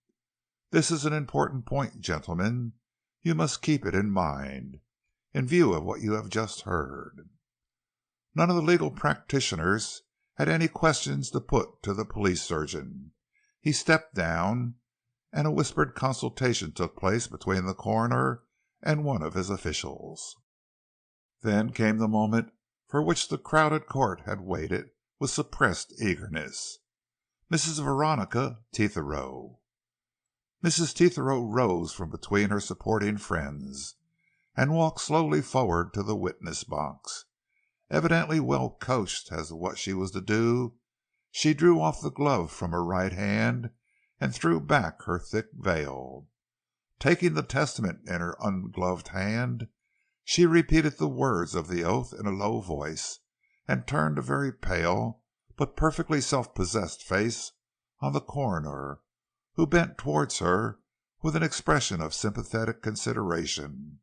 This is an important point, gentlemen. You must keep it in mind, in view of what you have just heard." None of the legal practitioners had any questions to put to the police surgeon. He stepped down, and a whispered consultation took place between the coroner and one of his officials. Then came the moment for which the crowded court had waited with suppressed eagerness. Mrs. Veronica Tetherow. Mrs. Tetherow rose from between her supporting friends, and walked slowly forward to the witness box. Evidently well coached as to what she was to do, she drew off the glove from her right hand and threw back her thick veil. Taking the testament in her ungloved hand, she repeated the words of the oath in a low voice, and turned a very pale but perfectly self-possessed face on the coroner, who bent towards her with an expression of sympathetic consideration.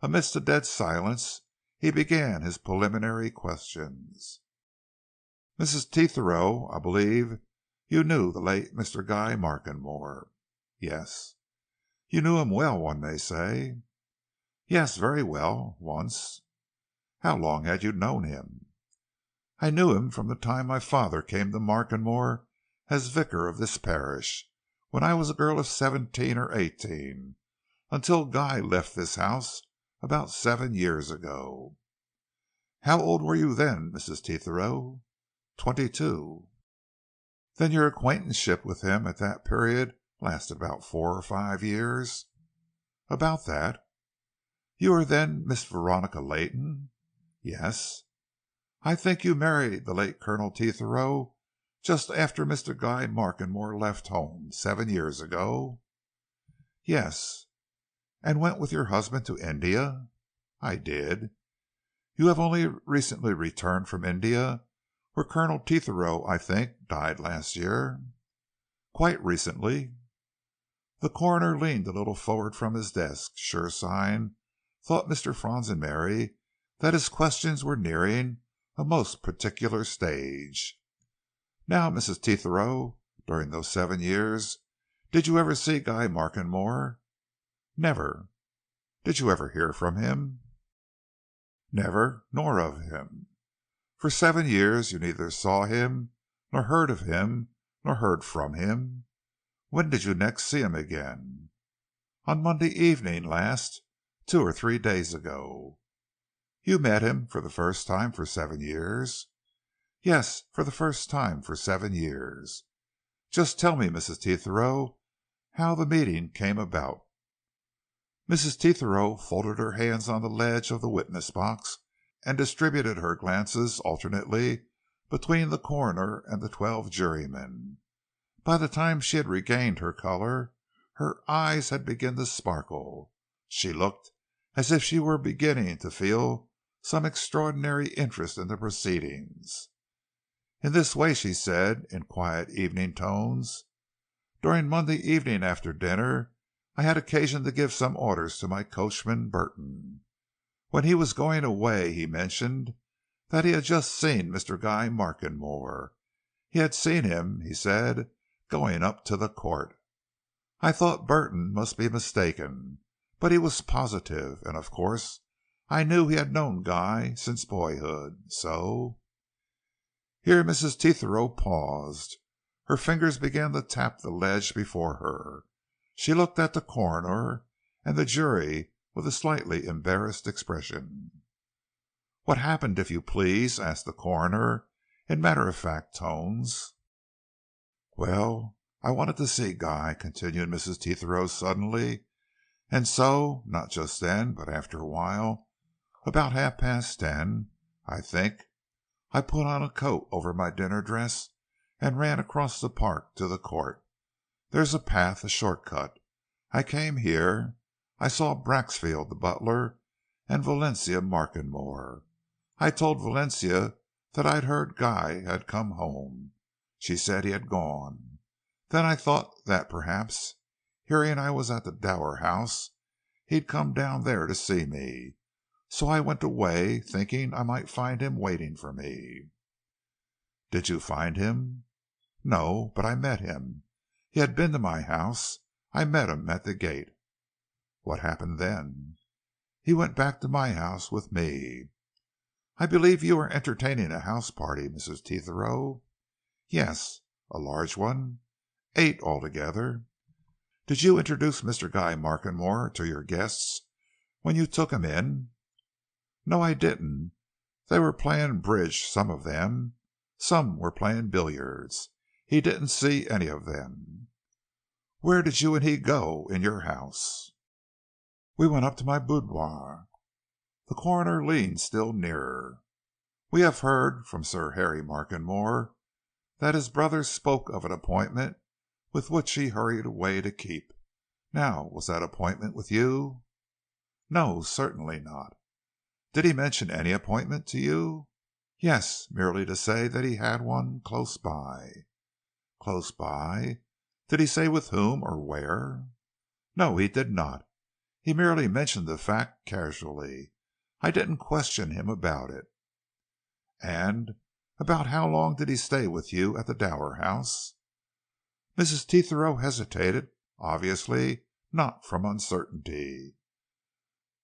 Amidst a dead silence, he began his preliminary questions. "Mrs. Tetherow, I believe you knew the late Mr. Guy Markenmore?" "Yes." "You knew him well, one may say." "Yes, very well, once." "How long had you known him?" "I knew him from the time my father came to Markenmore as vicar of this parish, when I was a girl of 17 or 18, until Guy left this house about 7 years ago." "How old were you then, Mrs. Tetherow?" 22. "Then your acquaintanceship with him at that period lasted about 4 or 5 years?" "About that." "You were then Miss Veronica Leighton?" "Yes." "I think you married the late Colonel Tetherow just after Mr. Guy Markenmore left home, 7 years ago?" "Yes." "And went with your husband to India?" "I did." "You have only recently returned from India, where Colonel Tetherow, I think, died last year?" "Quite recently." The coroner leaned a little forward from his desk. Sure sign, thought Mr. Fronsonberry, that his questions were nearing a most particular stage. "Now, Mrs. Tetherow, during those 7 years, did you ever see Guy Markenmore?" "Never." "Did you ever hear from him?" "Never, nor of him." "For 7 years you neither saw him, nor heard of him, nor heard from him? When did you next see him again?" "On Monday evening last, 2 or 3 days ago." "You met him for the first time for 7 years?" "Yes, for the first time for 7 years." "Just tell me, Mrs. Tetherow, how the meeting came about." Mrs. Tetherow folded her hands on the ledge of the witness box, and distributed her glances alternately between the coroner and the 12 jurymen. By the time she had regained her color, her eyes had begun to sparkle. She looked as if she were beginning to feel some extraordinary interest in the proceedings. "In this way," she said, in quiet evening tones. "During Monday evening after dinner, I had occasion to give some orders to my coachman, Burton. When he was going away, he mentioned that he had just seen Mr. Guy Markenmore. He had seen him, he said, going up to the court. I thought Burton must be mistaken, but he was positive, and of course I knew he had known Guy since boyhood, so—" Here Mrs. Tetherow paused. Her fingers began to tap the ledge before her. She looked at the coroner and the jury with a slightly embarrassed expression. "What happened, if you please?" asked the coroner in matter-of-fact tones. "Well, I wanted to see Guy," continued Mrs. Tetherow suddenly, "and so, not just then, but after a while, about 10:30, I think, I put on a coat over my dinner dress and ran across the park to the court. There's a path, a short cut. I came here. I saw Braxfield, the butler, and Valencia Markenmore. I told Valencia that I'd heard Guy had come home. She said he had gone. Then I thought that perhaps, hearing I was at the Dower house, he'd come down there to see me. So I went away, thinking I might find him waiting for me." "Did you find him?" "No, but I met him. He had been to my house. I met him at the gate." "What happened then?" "He went back to my house with me." "I believe you were entertaining a house party, Mrs. Tetherow?" "Yes." "A large one?" "8 altogether." "Did you introduce Mr. Guy Markenmore to your guests when you took him in?" "No, I didn't. They were playing bridge, some of them. Some were playing billiards. He didn't see any of them." Where did you and he go in your house?" "We went up to my boudoir." The coroner leaned still nearer. "We have heard from Sir Harry Markenmore that his brother spoke of an appointment with which he hurried away to keep. Now, was that appointment with you?" "No, certainly not." "Did he mention any appointment to you?" "Yes, merely to say that he had one close by." "Close by? Did he say with whom or where?" "No, he did not. He merely mentioned the fact casually. I didn't question him about it." "And about how long did he stay with you at the Dower house?" Mrs. Tetherow hesitated, obviously not from uncertainty.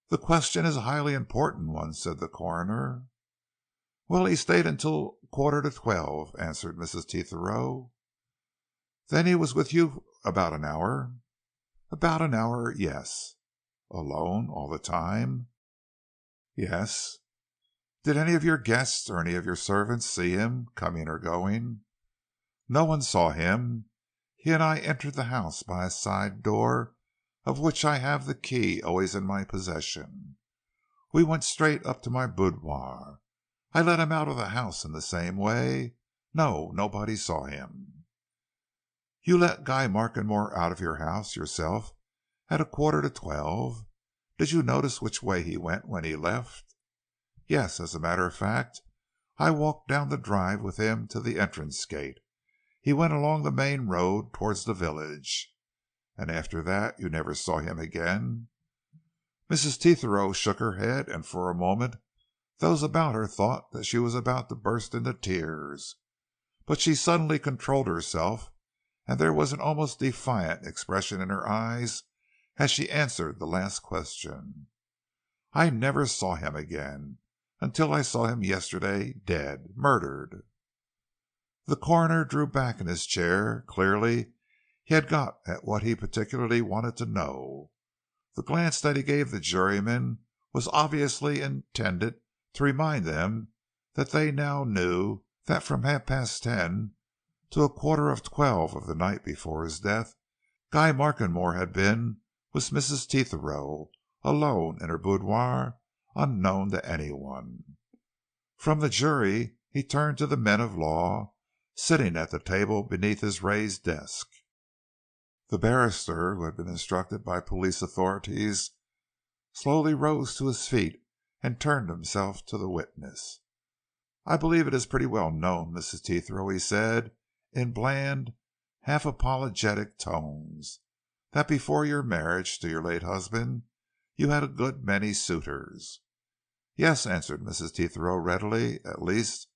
"The question is a highly important one," said the coroner. "Well, he stayed until 11:45, answered Mrs. Tetherow. "Then he was with you about an hour?" "About an hour, yes." "Alone all the time?" "Yes." "Did any of your guests or any of your servants see him coming or going?" "No one saw him. He and I entered the house by a side door, of which I have the key always in my possession. We went straight up to my boudoir. I let him out of the house in the same way. No, nobody saw him." "You let Guy Markenmore out of your house yourself at 11:45. Did you notice which way he went when he left?" "Yes, as a matter of fact, I walked down the drive with him to the entrance gate. He went along the main road towards the village." "And after that you never saw him again?" Mrs. Tetherow shook her head, and for a moment those about her thought that she was about to burst into tears. But she suddenly controlled herself, and there was an almost defiant expression in her eyes as she answered the last question. "I never saw him again, until I saw him yesterday, dead, murdered." The coroner drew back in his chair. Clearly he had got at what he particularly wanted to know. The glance that he gave the jurymen was obviously intended to remind them that they now knew that from 10:30 to 11:45 of the night before his death, Guy Markenmore had been with Mrs. Tetherow, alone in her boudoir, unknown to anyone. From the jury he turned to the men of law sitting at the table beneath his raised desk. The barrister, who had been instructed by police authorities, slowly rose to his feet and turned himself to the witness. "I believe it is pretty well known, Mrs. Tetherow," he said, in bland, half apologetic tones, "that before your marriage to your late husband you had a good many suitors." "Yes," answered Mrs. Tetherow readily. "At least,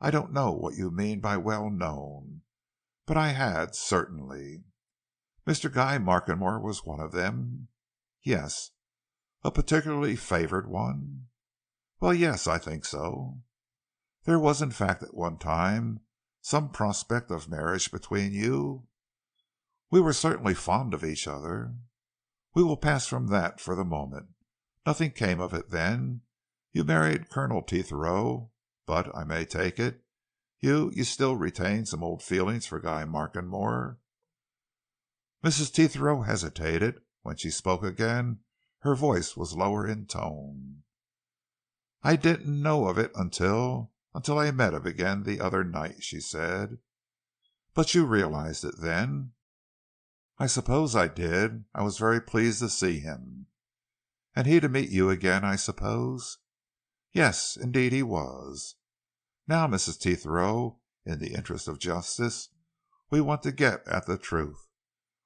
I don't know what you mean by well known, but I had, certainly." "Mr. Guy Markenmore was one of them?" "Yes." "A particularly favoured one?" "Well, yes, I think so." "There was in fact at one time some prospect of marriage between you?" "We were certainly fond of each other." "We will pass from that for the moment. Nothing came of it then. You married Colonel Tetherow, but I may take it, you still retain some old feelings for Guy Markenmore?" Mrs. Tetherow hesitated. When she spoke again, her voice was lower in tone. "I didn't know of it until I met him again the other night," she said. "But you realized it then?" "I suppose I did. I was very pleased to see him." "And he to meet you again, I suppose?" "Yes, indeed he was." "Now, Mrs. Tetherow, in the interest of justice, we want to get at the truth.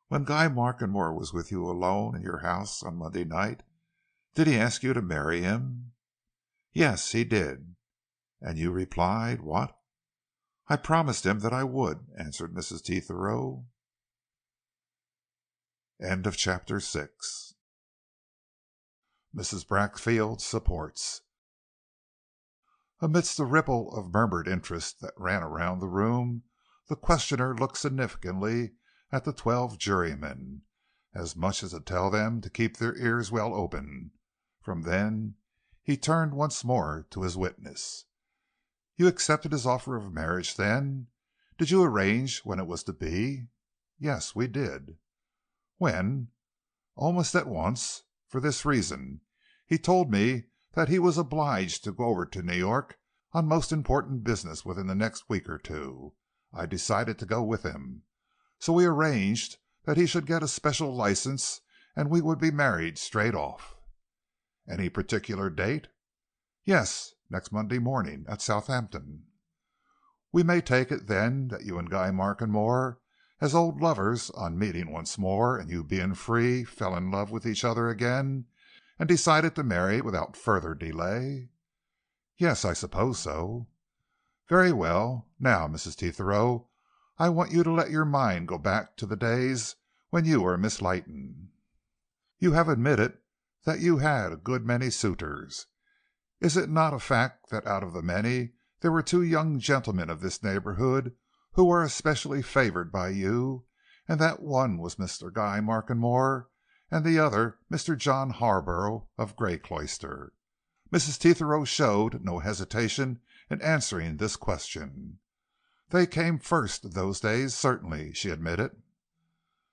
When Guy Markenmore was with you alone in your house on Monday night, did he ask you to marry him?" "Yes, he did." "And you replied what?" "I promised him that I would," answered Mrs. Tetherow. Chapter 6. Mrs. Braxfield supports. Amidst the ripple of murmured interest that ran around the room, the questioner looked significantly at the 12 jurymen, as much as to tell them to keep their ears well open. From then he turned once more to his witness. "You accepted his offer of marriage, then? Did you arrange when it was to be?" "Yes, we did." "When?" "Almost at once. For this reason. He told me that he was obliged to go over to New York on most important business within the next week or two. I decided to go with him. So we arranged that he should get a special license and we would be married straight off." "Any particular date?" "Yes, next Monday morning, at Southampton." "We may take it, then, that you and Guy Markenmore, as old lovers, on meeting once more and you being free, fell in love with each other again, and decided to marry without further delay?" "Yes, I suppose so." "Very well. Now, Mrs. Tetherow, I want you to let your mind go back to the days when you were Miss Leighton. You have admitted that you had a good many suitors. Is it not a fact that out of the many there were two young gentlemen of this neighborhood who were especially favored by you, and that one was Mr. Guy Markenmore, and the other Mr. John Harborough of Greycloister?" Mrs. Tetherow showed no hesitation in answering this question. "They came first in those days, certainly," she admitted.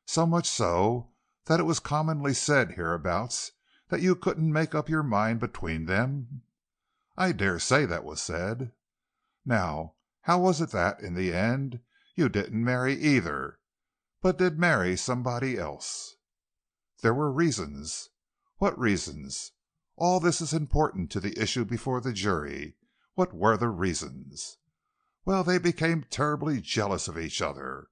"So much so that it was commonly said hereabouts that you couldn't make up your mind between them?" "I dare say that was said." "Now, how was it that, in the end, you didn't marry either, but did marry somebody else?" "There were reasons." "What reasons? All this is important to the issue before the jury. What were the reasons?" "Well, they became terribly jealous of each other.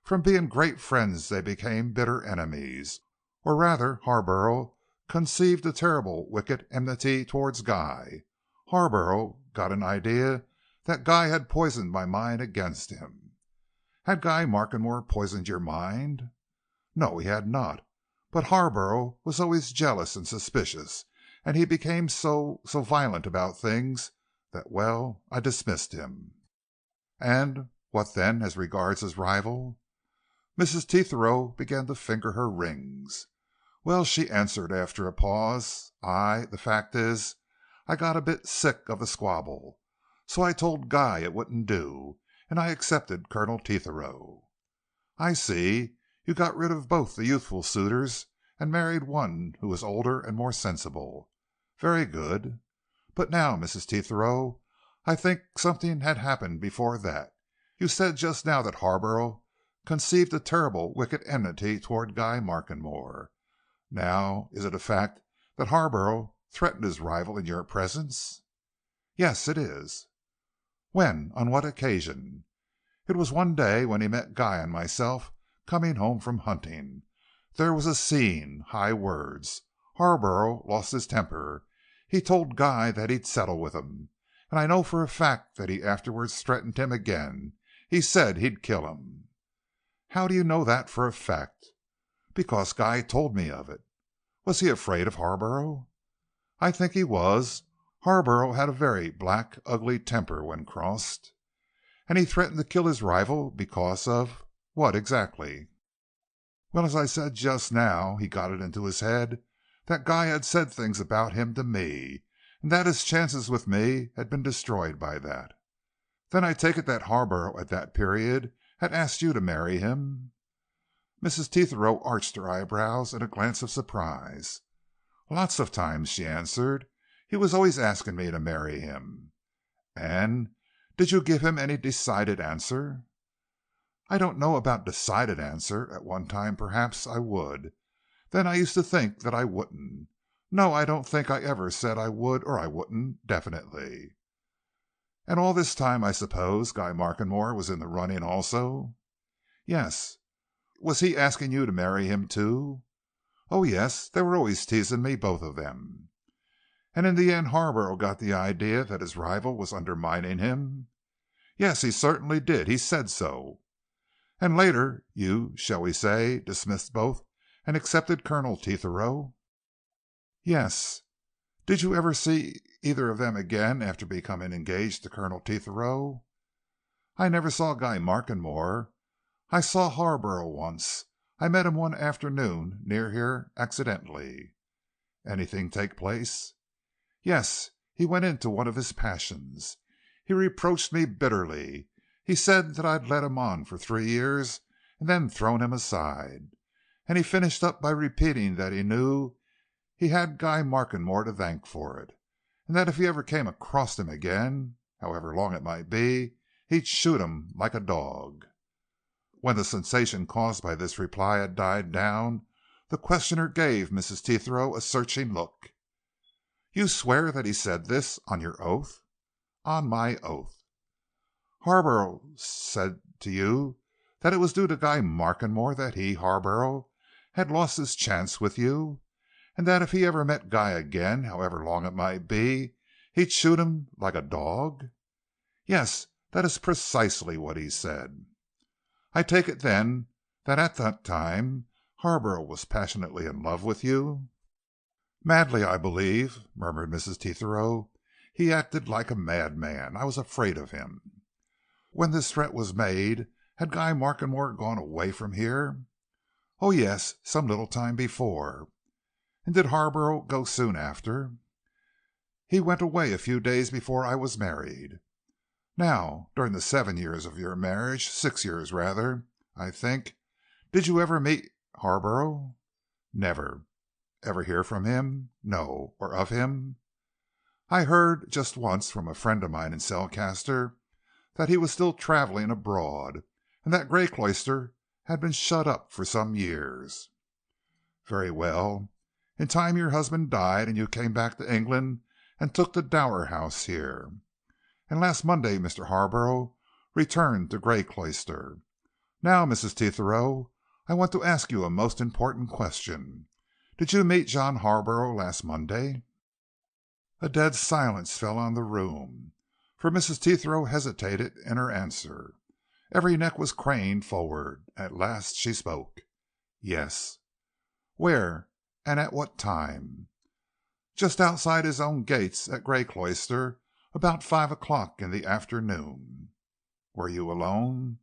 From being great friends they became bitter enemies. Or rather, Harborough conceived a terrible wicked enmity towards Guy. Harborough got an idea that Guy had poisoned my mind against him." "Had Guy Markenmore poisoned your mind?" "No, he had not. But Harborough was always jealous and suspicious, and he became so violent about things that, well, I dismissed him." "And what then as regards his rival?" Mrs. Tetherow began to finger her rings. "Well," she answered after a pause, the fact is, I got a bit sick of the squabble. So I told Guy it wouldn't do, and I accepted Colonel Tetherow." "I see. You got rid of both the youthful suitors and married one who was older and more sensible. Very good. But now, Mrs. Tetherow, I think something had happened before that. You said just now that Harborough conceived a terrible wicked enmity toward Guy Markenmore. Now, is it a fact that Harborough threatened his rival in your presence?" "Yes, it is." "When? On what occasion?" "It was one day when he met Guy and myself coming home from hunting. There was a scene, high words. Harborough lost his temper. He told Guy that he'd settle with him, and I know for a fact that he afterwards threatened him again. He said he'd kill him." "How do you know that for a fact?" "Because Guy told me of it." "Was he afraid of Harborough?" "I think he was. Harborough had a very black, ugly temper when crossed." "And he threatened to kill his rival because of what exactly?" "Well, as I said just now, he got it into his head that Guy had said things about him to me, and that his chances with me had been destroyed by that." "Then I take it that Harborough at that period had asked you to marry him?" Mrs. Tetherow arched her eyebrows in a glance of surprise. "Lots of times," she answered. "He was always asking me to marry him." "And did you give him any decided answer?" "I don't know about decided answer. At one time, perhaps, I would. Then I used to think that I wouldn't. No, I don't think I ever said I would or I wouldn't, definitely." "And all this time, I suppose, Guy Markenmore was in the running also?" "Yes." "Was he asking you to marry him too?" "Oh, yes. They were always teasing me, both of them." "And in the end Harborough got the idea that his rival was undermining him?" "Yes, he certainly did. He said so." "And later you, shall we say, dismissed both and accepted Colonel Tetherow?" "Yes." "Did you ever see either of them again after becoming engaged to Colonel Tetherow?" "I never saw Guy Markenmore. I saw Harborough once. I met him one afternoon near here accidentally." "Anything take place?" "Yes. He went into one of his passions. He reproached me bitterly. He said that I'd led him on for 3 years and then thrown him aside. and he finished up by repeating that he knew he had Guy Markenmore to thank for it, and that if he ever came across him again, however long it might be, he'd shoot him like a dog. When the sensation caused by this reply had died down, the questioner gave Mrs. Teethrow a searching look. "You swear that he said this on your oath?" "On my oath." "Harborough said to you that it was due to Guy Markenmore that he, Harborough, had lost his chance with you, and that if he ever met Guy again, however long it might be, he'd shoot him like a dog?" "Yes, that is precisely what he said." "I take it, then, that at that time Harborough was passionately in love with you?" "Madly, I believe," murmured Mrs. Teethrow. "He acted like a madman. I was afraid of him." "When this threat was made, had Guy Markenmore gone away from here?" "Oh, yes, some little time before." "And did Harborough go soon after?" "He went away a few days before I was married." "Now, during the 7 years of your marriage, 6 years rather, I think, did you ever meet Harborough?" "Never." "Ever hear from him?" "No." "Or of him?" "I heard just once from a friend of mine in Selcaster that he was still travelling abroad, and that Greycloister had been shut up for some years." "Very well. In time your husband died, and you came back to England and took the Dower house here. And last Monday Mr. Harborough returned to Greycloister. Now, Mrs. Teethrow, I want to ask you a most important question. Did you meet John Harborough last Monday?" A dead silence fell on the room, for Mrs. Teethrow hesitated in her answer. Every neck was craned forward. At last she spoke. "Yes." "Where, and at what time?" "Just outside his own gates at Greycloister, about 5 o'clock in the afternoon." "Were you alone?"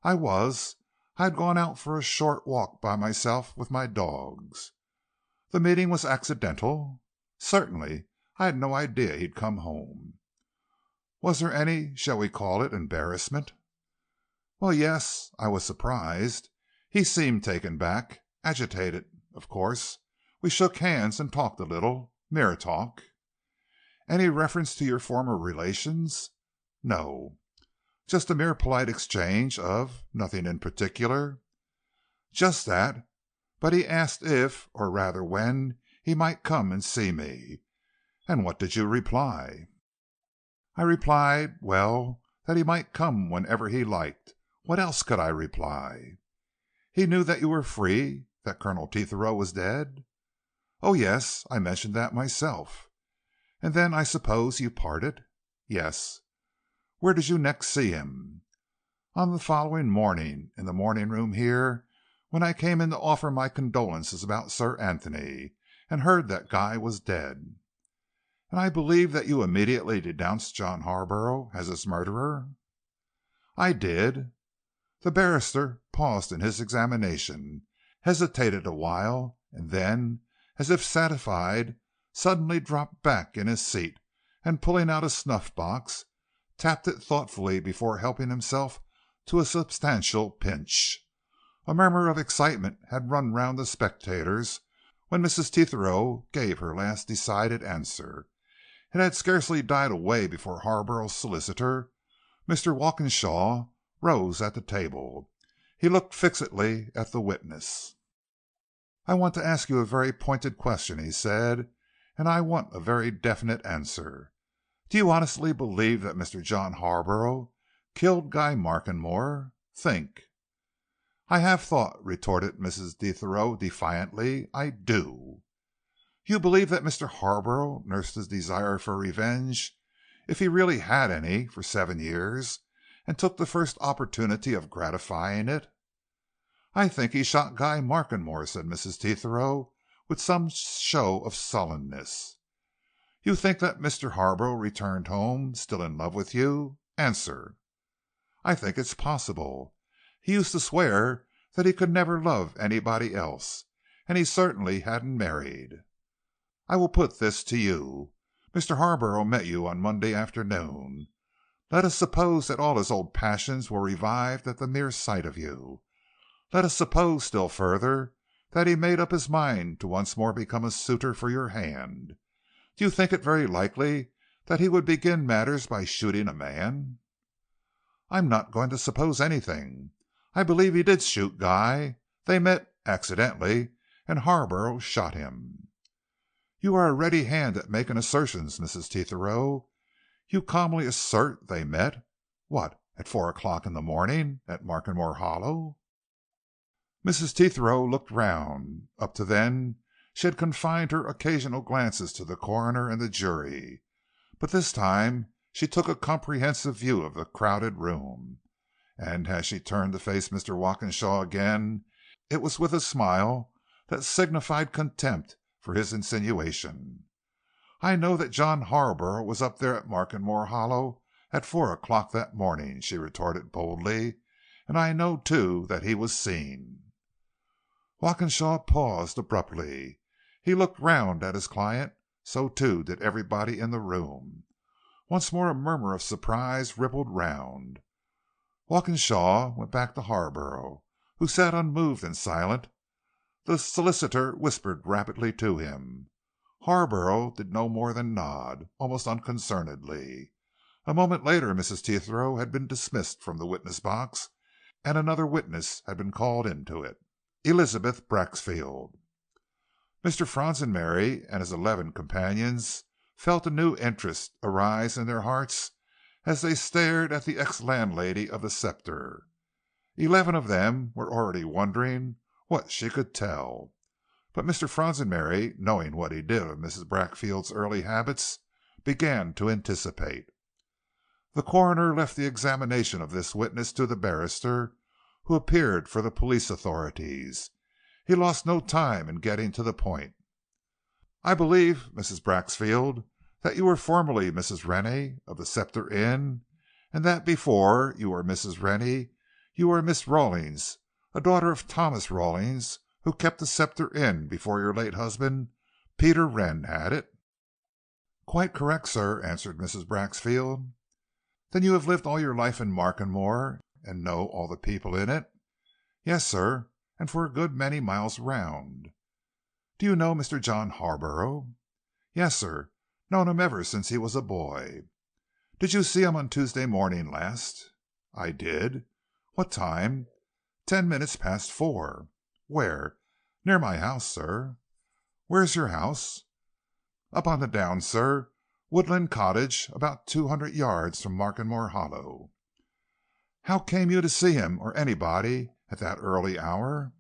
"I was. I had gone out for a short walk by myself with my dogs." "The meeting was accidental?" "Certainly. I had no idea he'd come home." "Was there any, shall we call it, embarrassment?" "Well, yes. I was surprised. He seemed taken back, agitated, of course. We shook hands and talked a little. Mere talk." "Any reference to your former relations?" "No." "Just a mere polite exchange of nothing in particular?" "Just that. But he asked if, or rather when, he might come and see me." "And what did you reply?" "I replied, well, that he might come whenever he liked. What else could I reply?" "He knew that you were free, that Colonel Teethrow was dead?" "Oh, yes, I mentioned that myself." "And then I suppose you parted?" "Yes." "Where did you next see him?" "On the following morning, in the morning room here, when I came in to offer my condolences about Sir Anthony, and heard that Guy was dead." "And I believe that you immediately denounced John Harborough as his murderer?" "I did." The barrister paused in his examination, hesitated a while, and then, as if satisfied, suddenly dropped back in his seat, and pulling out a snuff box, tapped it thoughtfully before helping himself to a substantial pinch. A murmur of excitement had run round the spectators when Mrs. Teethrow gave her last decided answer. It had scarcely died away before Harborough's solicitor, Mr. Walkinshaw, rose at the table. He looked fixedly at the witness. "I want to ask you a very pointed question," he said, "and I want a very definite answer. Do you honestly believe that Mr. John Harborough killed Guy Markenmore? Think." "I have thought," retorted Mrs. Teethrow defiantly. "I do." "You believe that Mr. Harborough nursed his desire for revenge, if he really had any, for 7 years, and took the first opportunity of gratifying it?" "I think he shot Guy Markenmore," said Mrs. Teethrow, with some show of sullenness. "You think that Mr. Harborough returned home, still in love with you? Answer." "I think it possible. He used to swear that he could never love anybody else, and he certainly hadn't married." "I will put this to you. Mr. Harborough met you on Monday afternoon. Let us suppose that all his old passions were revived at the mere sight of you. Let us suppose, still further, that he made up his mind to once more become a suitor for your hand. Do you think it very likely that he would begin matters by shooting a man?" "I'm not going to suppose anything. I believe he did shoot Guy. They met accidentally, and Harborough shot him." "You are a ready hand at making assertions, Mrs. Tetherow. You calmly assert they met, what, at 4 o'clock in the morning, at Markenmore Hollow?" Mrs. Tetherow looked round. Up to then she had confined her occasional glances to the coroner and the jury, but this time she took a comprehensive view of the crowded room, and as she turned to face Mr. Walkinshaw again, it was with a smile that signified contempt for his insinuation. "I know that John Harborough was up there at Markenmore Hollow at 4 o'clock that morning," she retorted boldly, "and I know, too, that he was seen." Walkinshaw paused abruptly. He looked round at his client, so too did everybody in the room. Once more a murmur of surprise rippled round. Walkinshaw went back to Harborough, who sat unmoved and silent. The solicitor whispered rapidly to him. Harborough did no more than nod, almost unconcernedly. A moment later Mrs. Tetherow had been dismissed from the witness box, and another witness had been called into it, Elizabeth Braxfield. Mr. Fronsonbury and his 11 companions felt a new interest arise in their hearts as they stared at the ex-landlady of the Scepter. 11 of them were already wondering what she could tell. But Mr. Fronsonbury, knowing what he did of Mrs. Braxfield's early habits, began to anticipate. The coroner left the examination of this witness to the barrister who appeared for the police authorities. He lost no time in getting to the point. "I believe, Mrs. Braxfield, that you were formerly Mrs. Rennie of the Scepter Inn, and that before you were Mrs. Rennie you were Miss Rawlings, a daughter of Thomas Rawlings, who kept the Scepter Inn before your late husband, Peter Wren, had it?" "Quite correct, sir," answered Mrs. Braxfield. "Then you have lived all your life in Markenmore, and know all the people in it?" "Yes, sir, and for a good many miles round." "Do you know Mr. John Harborough?" "Yes, sir, known him ever since he was a boy." "Did you see him on Tuesday morning last?" "I did." "What time?" 10 minutes past 4. "Where?" "Near my house, sir." "Where's your house?" "Up on the downs, sir. Woodland Cottage, about 200 yards from Markenmore Hollow." "How came you to see him, or anybody, at that early hour?"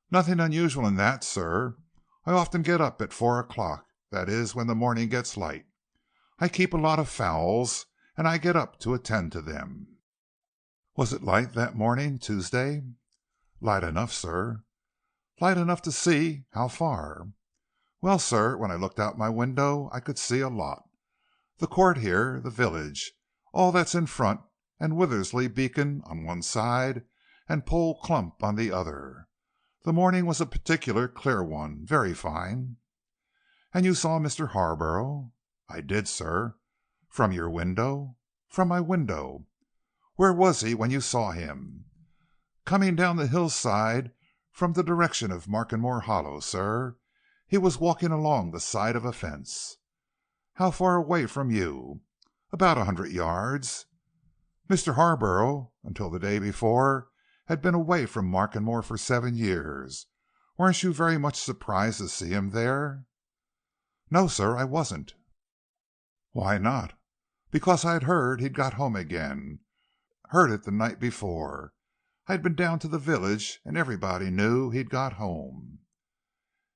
"Nothing unusual in that, sir. I often get up at 4 o'clock, that is, when the morning gets light. I keep a lot of fowls, and I get up to attend to them." "Was it light that morning, Tuesday?" "Light enough, sir." "Light enough to see? How far?" "Well, sir, when I looked out my window I could see a lot. The court here, the village, all that's in front, and Withersley Beacon on one side, and Pole Clump on the other. The morning was a particular clear one, very fine." "And you saw Mr. Harborough?" "I did, sir." "From your window?" "From my window." "Where was he when you saw him?" "Coming down the hillside from the direction of Markenmore Hollow, sir. He was walking along the side of a fence." "How far away from you?" "About 100 yards." "Mr. Harborough, until the day before, had been away from Markenmore for 7 years. Weren't you very much surprised to see him there?" "No, sir, I wasn't." "Why not?" "Because I'd heard he'd got home again. Heard it the night before. I'd been down to the village, and everybody knew he'd got home."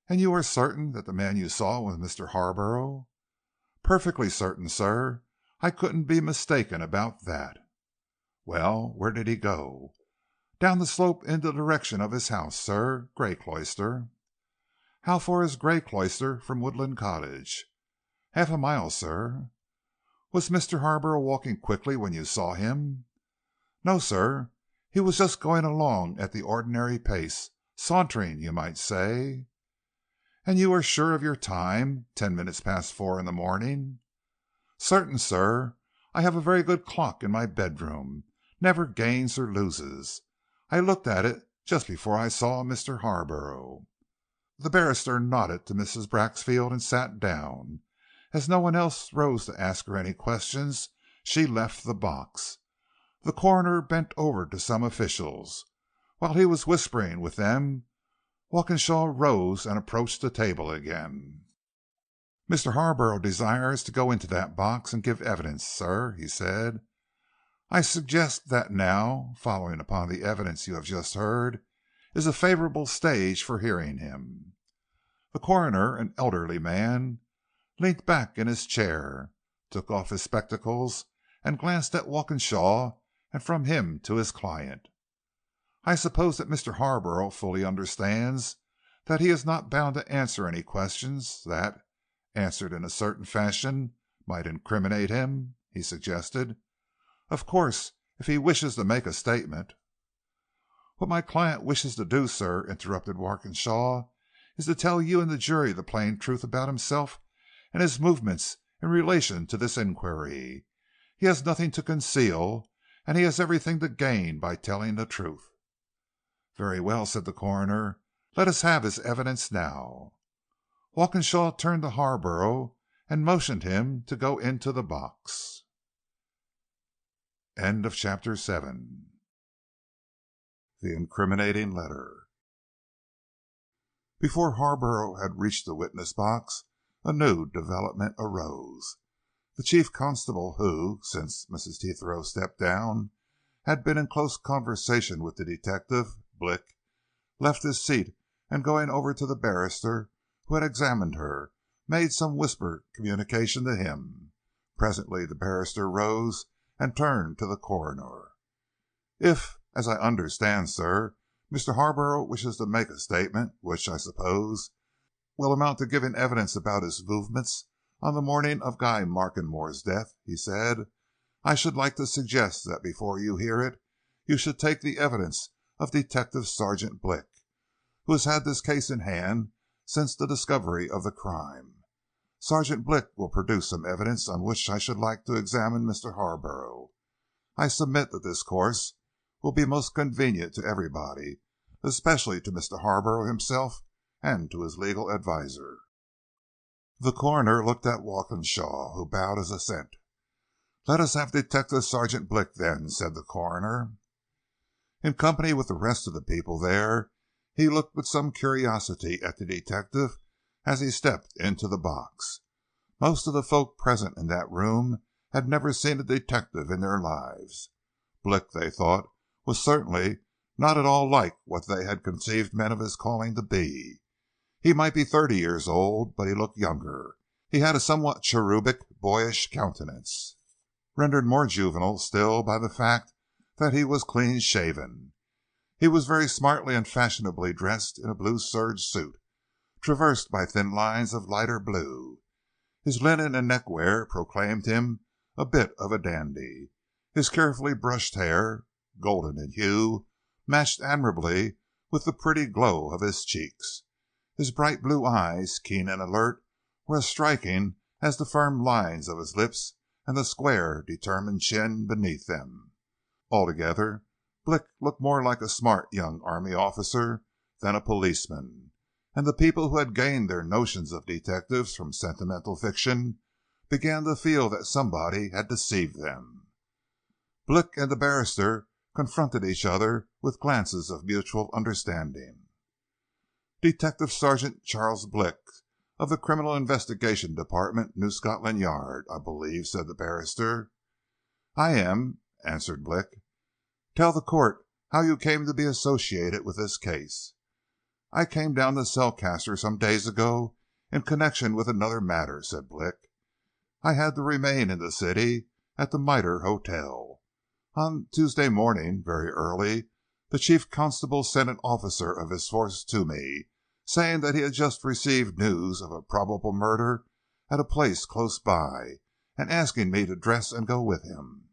"And you are certain that the man you saw was Mr. Harborough?" "Perfectly certain, sir. I couldn't be mistaken about that." "Well, where did he go?" "Down the slope in the direction of his house, sir, Grey Cloister." "How far is Grey Cloister from Woodland Cottage?" "Half a mile, sir." "Was Mr. Harborough walking quickly when you saw him?" "No, sir. He was just going along at the ordinary pace, sauntering, you might say." "And you are sure of your time, 10 minutes past 4 in the morning?" "Certain, sir. I have a very good clock in my bedroom, never gains or loses. I looked at it just before I saw Mr. Harborough." The barrister nodded to Mrs. Braxfield and sat down. As no one else rose to ask her any questions, she left the box. The coroner bent over to some officials. While he was whispering with them, Walkinshaw rose and approached the table again. "Mr. Harborough desires to go into that box and give evidence, sir," he said. "I suggest that now, following upon the evidence you have just heard, is a favorable stage for hearing him." The coroner, an elderly man, leant back in his chair, took off his spectacles, and glanced at Walkinshaw and from him to his client. "I suppose that Mr. Harborough fully understands that he is not bound to answer any questions that, answered in a certain fashion, might incriminate him," he suggested. "Of course, if he wishes to make a statement—" "What my client wishes to do, sir," interrupted Walkinshaw, "is to tell you and the jury the plain truth about himself and his movements in relation to this inquiry. He has nothing to conceal, and he has everything to gain by telling the truth." "Very well," said the coroner. "Let us have his evidence now." Walkinshaw turned to Harborough and motioned him to go into the box. Chapter 7. The Incriminating Letter. Before Harborough had reached the witness box, a new development arose. The chief constable who, since Mrs. Tetherow stepped down, had been in close conversation with the detective, Blick, left his seat and going over to the barrister who had examined her, made some whispered communication to him. Presently the barrister rose and turned to the coroner. "If, as I understand, sir, Mr. Harborough wishes to make a statement, which, I suppose, will amount to giving evidence about his movements on the morning of Guy Markenmore's death," he said, "I should like to suggest that before you hear it, you should take the evidence of Detective Sergeant Blick, who has had this case in hand since the discovery of the crime. Sergeant Blick will produce some evidence on which I should like to examine Mr. Harborough. I submit that this course will be most convenient to everybody, especially to Mr. Harborough himself and to his legal adviser." The coroner looked at Walkinshaw, who bowed his assent. "Let us have Detective Sergeant Blick, then," said the coroner. In company with the rest of the people there, he looked with some curiosity at the detective as he stepped into the box. Most of the folk present in that room had never seen a detective in their lives. Blick, they thought, was certainly not at all like what they had conceived men of his calling to be. He might be 30 years old, but he looked younger. He had a somewhat cherubic, boyish countenance, rendered more juvenile still by the fact that he was clean-shaven. He was very smartly and fashionably dressed in a blue serge suit, traversed by thin lines of lighter blue. His linen and neckwear proclaimed him a bit of a dandy. His carefully brushed hair, golden in hue, matched admirably with the pretty glow of his cheeks. His bright blue eyes, keen and alert, were as striking as the firm lines of his lips and the square, determined chin beneath them. Altogether, Blick looked more like a smart young army officer than a policeman, and the people who had gained their notions of detectives from sentimental fiction began to feel that somebody had deceived them. Blick and the barrister confronted each other with glances of mutual understanding. "Detective Sergeant Charles Blick, of the Criminal Investigation Department, New Scotland Yard, I believe," said the barrister. "I am," answered Blick. "Tell the court how you came to be associated with this case." "I came down to Cellcaster some days ago in connection with another matter," said Blick. "I had to remain in the city at the Mitre Hotel. On Tuesday morning, very early, the chief constable sent an officer of his force to me, saying that he had just received news of a probable murder at a place close by, and asking me to dress and go with him.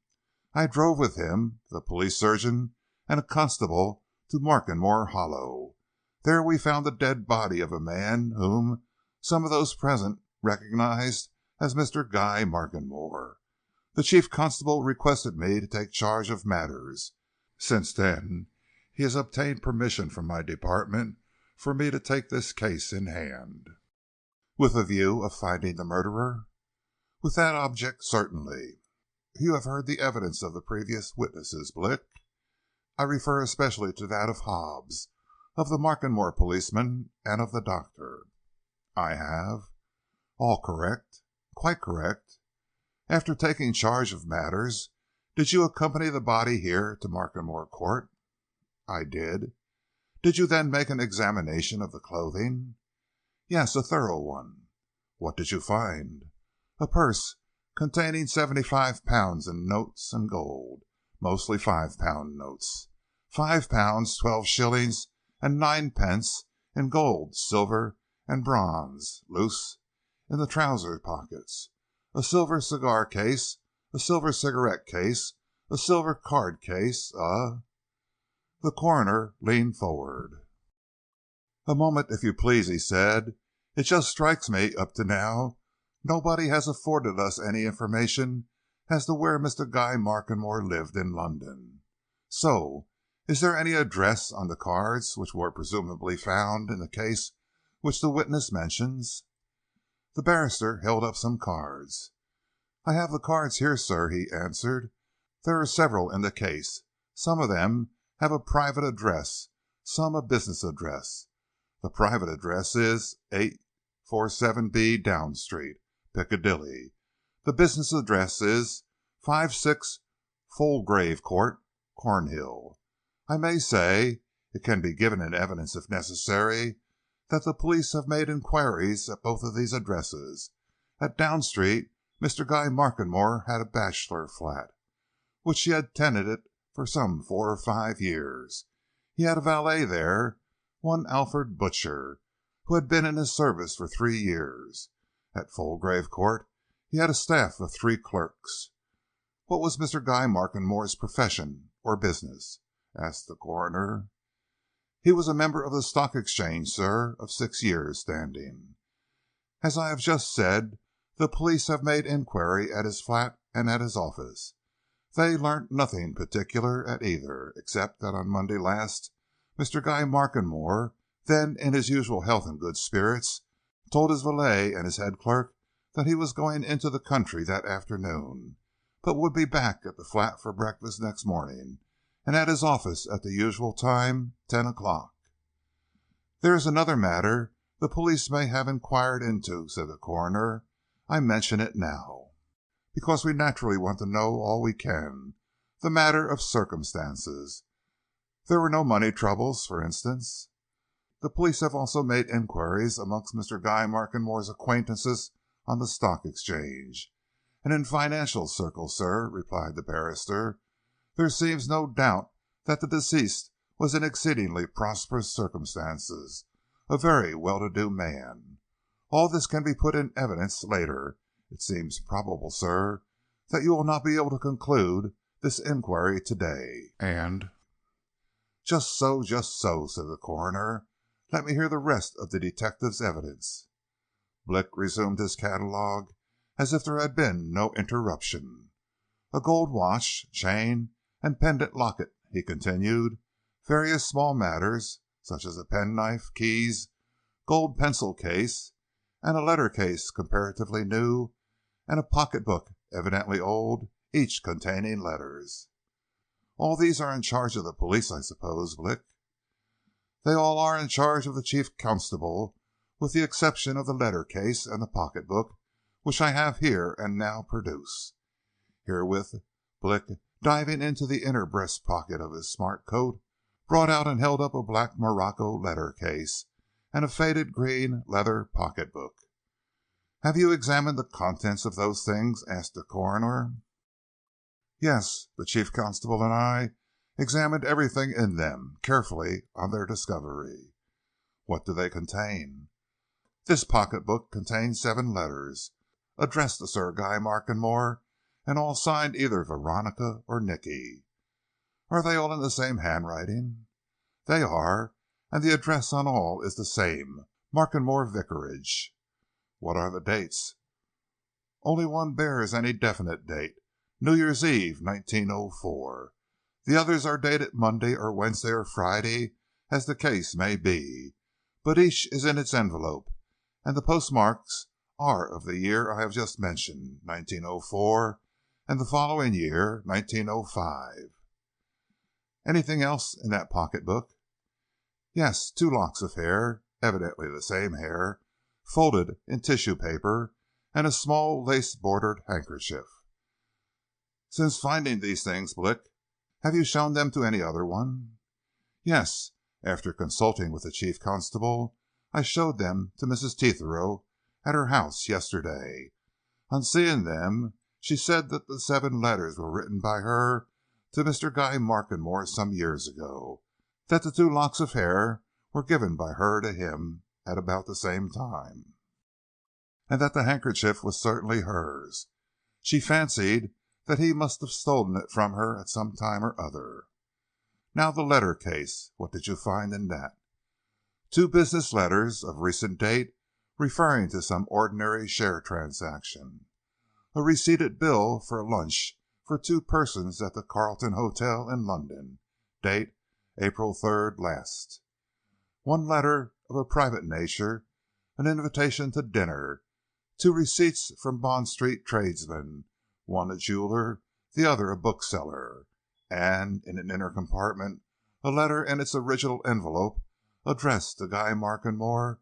I drove with him, the police surgeon, and a constable to Markenmore Hollow. There we found the dead body of a man whom some of those present recognized as Mr. Guy Markenmore. The chief constable requested me to take charge of matters. Since then, he has obtained permission from my department for me to take this case in hand." "With a view of finding the murderer?" "With that object, certainly." "You have heard the evidence of the previous witnesses, Blick?" "I refer especially to that of Hobbs, of the Markenmore policeman, and of the doctor." "I have." "All correct?" "Quite correct." "After taking charge of matters, did you accompany the body here to Markenmore Court?" "I did." "Did you then make an examination of the clothing?" "Yes, a thorough one." "What did you find?" "A purse containing £75 in notes and gold, mostly £5 notes. £5, 12 shillings, and 9 pence in gold, silver, and bronze, loose in the trouser pockets. A silver cigar case, a silver cigarette case, a silver card case, The coroner leaned forward. "A moment, if you please," he said. "It just strikes me, up to now, nobody has afforded us any information as to where Mr. Guy Markenmore lived in London. So, is there any address on the cards which were presumably found in the case which the witness mentions?" The barrister held up some cards. "I have the cards here, sir," he answered. "There are several in the case. Some of them have a private address, some a business address. The private address is 847B Down Street, Piccadilly. The business address is 56 Foulgrave Court, Cornhill. I may say, it can be given in evidence if necessary, that the police have made inquiries at both of these addresses. At Down Street, Mr. Guy Markenmore had a bachelor flat, which he had tenanted for some 4 or 5 years. He had a valet there, one Alfred Butcher, who had been in his service for 3 years. At Foulgrave Court he had a staff of 3 clerks." "What was Mr. Guy Markenmore's profession or business?" asked the coroner. "He was a member of the Stock Exchange, sir, of 6 years' standing. As I have just said, the police have made inquiry at his flat and at his office. They learnt nothing particular at either, except that on Monday last Mr. Guy Markenmore, then in his usual health and good spirits, told his valet and his head clerk that he was going into the country that afternoon, but would be back at the flat for breakfast next morning, and at his office at the usual time, 10 o'clock. "There is another matter the police may have inquired into," said the coroner. "I mention it now, because we naturally want to know all we can, the matter of circumstances. There were no money troubles, for instance?" "The police have also made inquiries amongst Mr. Guy Markenmore's acquaintances on the Stock Exchange, and in financial circles, sir," replied the barrister. "There seems no doubt that the deceased was in exceedingly prosperous circumstances, a very well-to-do man. All this can be put in evidence later. It seems probable, sir, that you will not be able to conclude this inquiry today, and—" Just so," said the coroner. "Let me hear the rest of the detective's evidence." Blick resumed his catalogue as if there had been no interruption. "A gold watch, chain, and pendant locket," he continued. "Various small matters, such as a penknife, keys, gold pencil case, and a letter case comparatively new, and a pocket book evidently old, each containing letters." "All these are in charge of the police, I suppose, Blick?" "They all are in charge of the chief constable, with the exception of the letter case and the pocket book, which I have here and now produce." Herewith Blick, diving into the inner breast pocket of his smart coat, brought out and held up a black morocco letter case and a faded green leather pocket book. "Have you examined the contents of those things?" asked the coroner. "Yes, the chief constable and I examined everything in them carefully on their discovery." "What do they contain?" "This pocket book contains 7 letters, addressed to Sir Guy Markenmore, and all signed either Veronica or Nicky." "Are they all in the same handwriting?" "They are, and the address on all is the same, Markenmore Vicarage." "What are the dates?" "Only one bears any definite date, New Year's Eve, 1904. The others are dated Monday or Wednesday or Friday, as the case may be, but each is in its envelope, and the postmarks are of the year I have just mentioned, 1904, and the following year, 1905. Anything else in that pocketbook?" "Yes, 2 locks of hair, evidently the same hair, folded in tissue paper, and a small lace-bordered handkerchief." "Since finding these things, Blick, have you shown them to any other one?" "Yes. After consulting with the chief constable, I showed them to Mrs. Tetherow at her house yesterday. On seeing them, she said that the 7 letters were written by her to Mr. Guy Markenmore some years ago, that the 2 locks of hair were given by her to him at about the same time, and that the handkerchief was certainly hers. She fancied that he must have stolen it from her at some time or other. Now the letter case, what did you find in that?" 2 business letters of recent date referring to some ordinary share transaction. A receipted bill for a lunch for 2 persons at the Carlton Hotel in London, date April 3rd last. 1 letter of a private nature, an invitation to dinner, 2 receipts from Bond Street tradesmen, one a jeweler, the other a bookseller, and in an inner compartment a letter in its original envelope addressed to Guy Markenmore,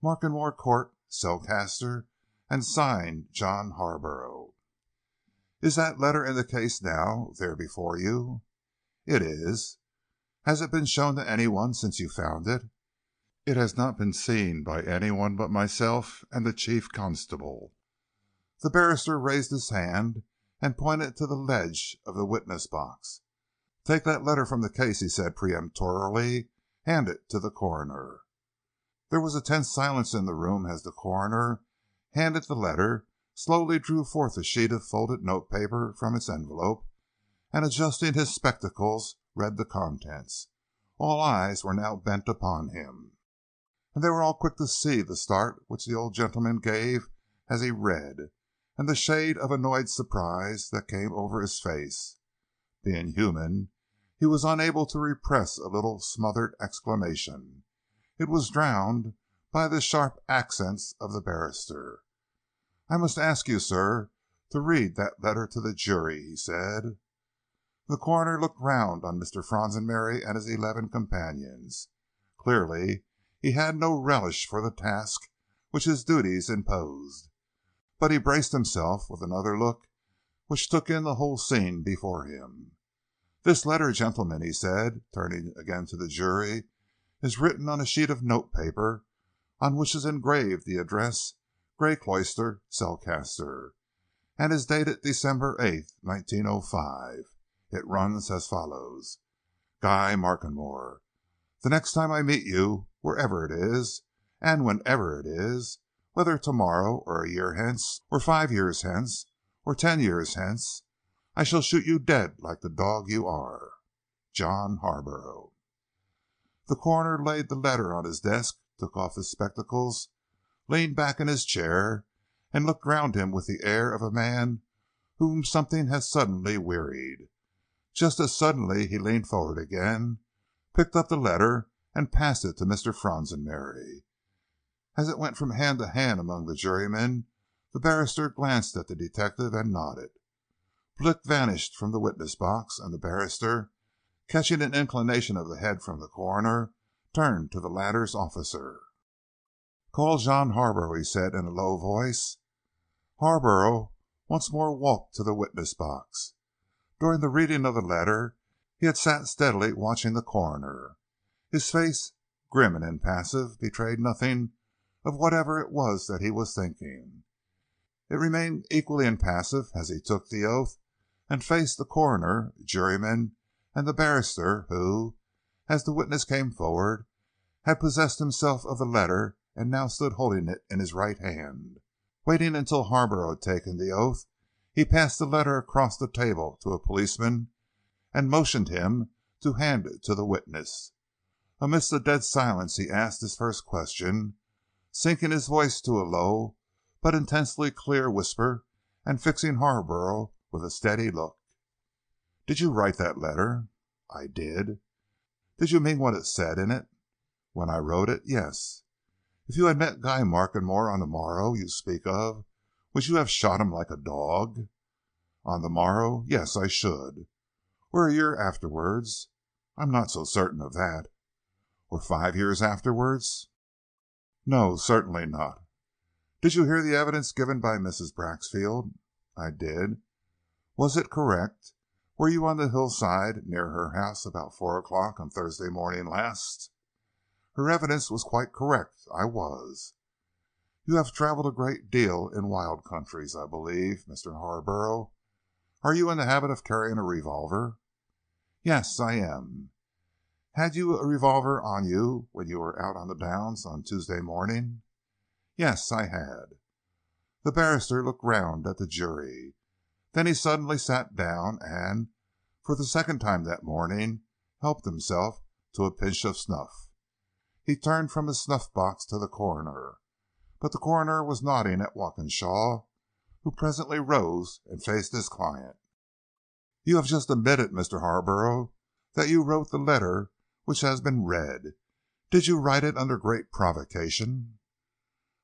Markenmore Court, Cellcaster, and signed John Harborough. "Is that letter in the case now, there before you?" "It is." "Has it been shown to anyone since you found it?" "It has not been seen by anyone but myself and the chief constable." The barrister raised his hand and pointed to the ledge of the witness box. "Take that letter from the case," he said peremptorily. "Hand it to the coroner." There was a tense silence in the room as the coroner handed the letter, slowly drew forth a sheet of folded notepaper from its envelope, and adjusting his spectacles, read the contents. All eyes were now bent upon him, and they were all quick to see the start which the old gentleman gave as he read, and the shade of annoyed surprise that came over his face. Being human, he was unable to repress a little smothered exclamation. It was drowned by the sharp accents of the barrister. "I must ask you, sir, to read that letter to the jury," he said. The coroner looked round on Mr. Fronsonbury and his 11 companions. Clearly, he had no relish for the task which his duties imposed, but he braced himself with another look which took in the whole scene before him. "This letter, gentlemen," he said, turning again to the jury, "is written on a sheet of notepaper on which is engraved the address Grey Cloister, Cellcaster, and is dated December 8th, 1905. It runs as follows: Guy Markenmore, the next time I meet you, wherever it is, and whenever it is, whether tomorrow, or a year hence, or 5 years hence, or 10 years hence, I shall shoot you dead like the dog you are. John Harborough." The coroner laid the letter on his desk, took off his spectacles, leaned back in his chair, and looked round him with the air of a man whom something has suddenly wearied. Just as suddenly he leaned forward again, picked up the letter, and passed it to Mr. Fronsonbury. As it went from hand to hand among the jurymen, the barrister glanced at the detective and nodded. Blick vanished from the witness box, and the barrister, catching an inclination of the head from the coroner, turned to the latter's officer. "Call John Harborough," he said in a low voice. Harborough once more walked to the witness box. During the reading of the letter he had sat steadily watching the coroner. His face, grim and impassive, betrayed nothing of whatever it was that he was thinking. It remained equally impassive as he took the oath and faced the coroner, jurymen, and the barrister who, as the witness came forward, had possessed himself of the letter and now stood holding it in his right hand. Waiting until Harborough had taken the oath, he passed the letter across the table to a policeman and motioned him to hand it to the witness. Amidst the dead silence he asked his first question, sinking his voice to a low but intensely clear whisper, and fixing Harborough with a steady look. "Did you write that letter?" "I did." "Did you mean what it said in it?" "When I wrote it, yes." "If you had met Guy Markenmore on the morrow you speak of, would you have shot him like a dog?" "On the morrow, yes, I should." "Or a year afterwards?" "I'm not so certain of that." "Or 5 years afterwards?" "No, certainly not." "Did you hear the evidence given by Mrs. Braxfield?" "I did." "Was it correct? Were you on the hillside near her house about 4 o'clock on Thursday morning last?" "Her evidence was quite correct. I was." "You have travelled a great deal in wild countries, I believe, Mr. Harborough. Are you in the habit of carrying a revolver?" "Yes, I am." "Had you a revolver on you when you were out on the downs on Tuesday morning?" "Yes, I had." The barrister looked round at the jury. Then he suddenly sat down and, for the second time that morning, helped himself to a pinch of snuff. He turned from his snuff box to the coroner, but the coroner was nodding at Walkinshaw, who presently rose and faced his client. "You have just admitted, Mr. Harborough, that you wrote the letter which has been read. Did you write it under great provocation?"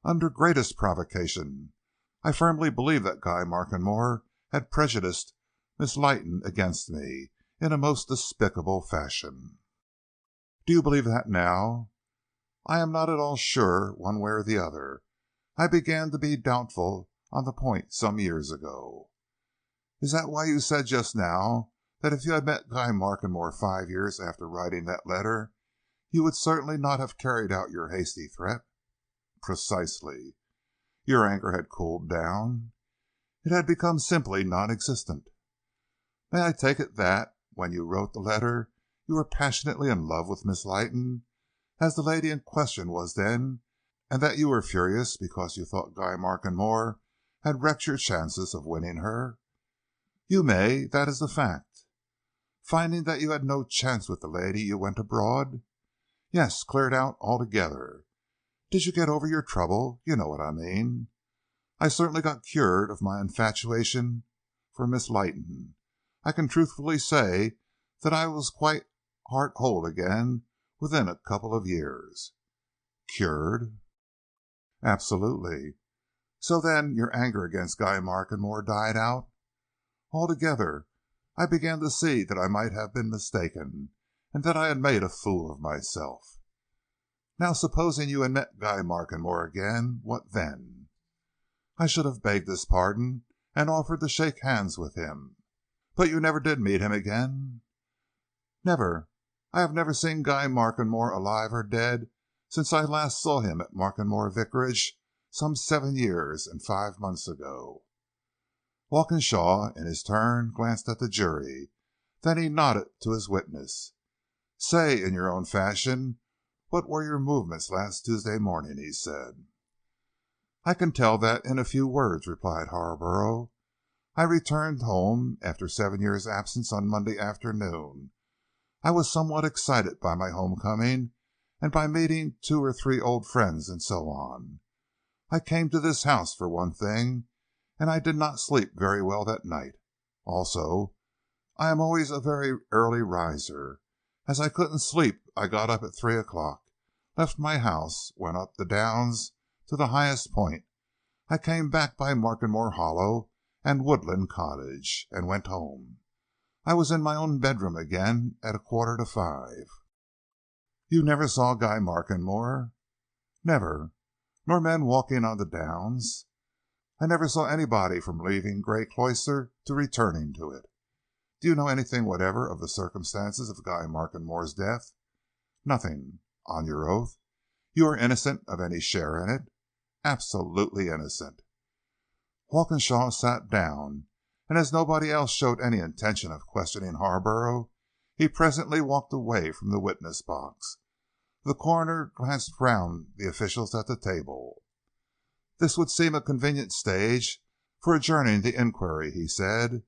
"Under greatest provocation. I firmly believe that Guy Markenmore had prejudiced Miss Leighton against me in a most despicable fashion." "Do you believe that now?" "I am not at all sure one way or the other. I began to be doubtful on the point some years ago." "Is that why you said just now that if you had met Guy Markenmore 5 years after writing that letter, you would certainly not have carried out your hasty threat?" "Precisely." "Your anger had cooled down?" "It had become simply non-existent." "May I take it that, when you wrote the letter, you were passionately in love with Miss Leighton, as the lady in question was then, and that you were furious because you thought Guy Markenmore had wrecked your chances of winning her?" "You may. That is the fact." "Finding that you had no chance with the lady, you went abroad?" "Yes, cleared out altogether." "Did you get over your trouble? You know what I mean." "I certainly got cured of my infatuation for Miss Leighton. I can truthfully say that I was quite heart whole again within a couple of years." "Cured?" "Absolutely." "So then your anger against Guy Markenmore died out?" "Altogether. I began to see that I might have been mistaken, and that I had made a fool of myself." "Now supposing you had met Guy Markenmore again, what then?" "I should have begged his pardon and offered to shake hands with him." "But you never did meet him again?" "Never. I have never seen Guy Markenmore alive or dead since I last saw him at Markenmore Vicarage some 7 years and 5 months ago." Walkinshaw, in his turn, glanced at the jury. Then he nodded to his witness. "Say, in your own fashion, what were your movements last Tuesday morning?" he said. "I can tell that in a few words," replied Harborough. "I returned home after 7 years' absence on Monday afternoon. I was somewhat excited by my homecoming, and by meeting 2 or 3 old friends and so on. I came to this house for one thing, and I did not sleep very well that night. Also, I am always a very early riser. As I couldn't sleep, I got up at 3 o'clock, left my house, went up the downs to the highest point. I came back by Markenmore Hollow and Woodland Cottage, and went home. I was in my own bedroom again at 5:15. "You never saw Guy Markenmore?" "Never." "Nor men walking on the downs?" "I never saw anybody from leaving Grey Cloister to returning to it." "Do you know anything whatever of the circumstances of Guy Markenmore's death?" "Nothing." "On your oath?" "You are innocent of any share in it?" "Absolutely innocent." Walkinshaw sat down, and as nobody else showed any intention of questioning Harborough, he presently walked away from the witness box. The coroner glanced round the officials at the table. "This would seem a convenient stage for adjourning the inquiry," he said,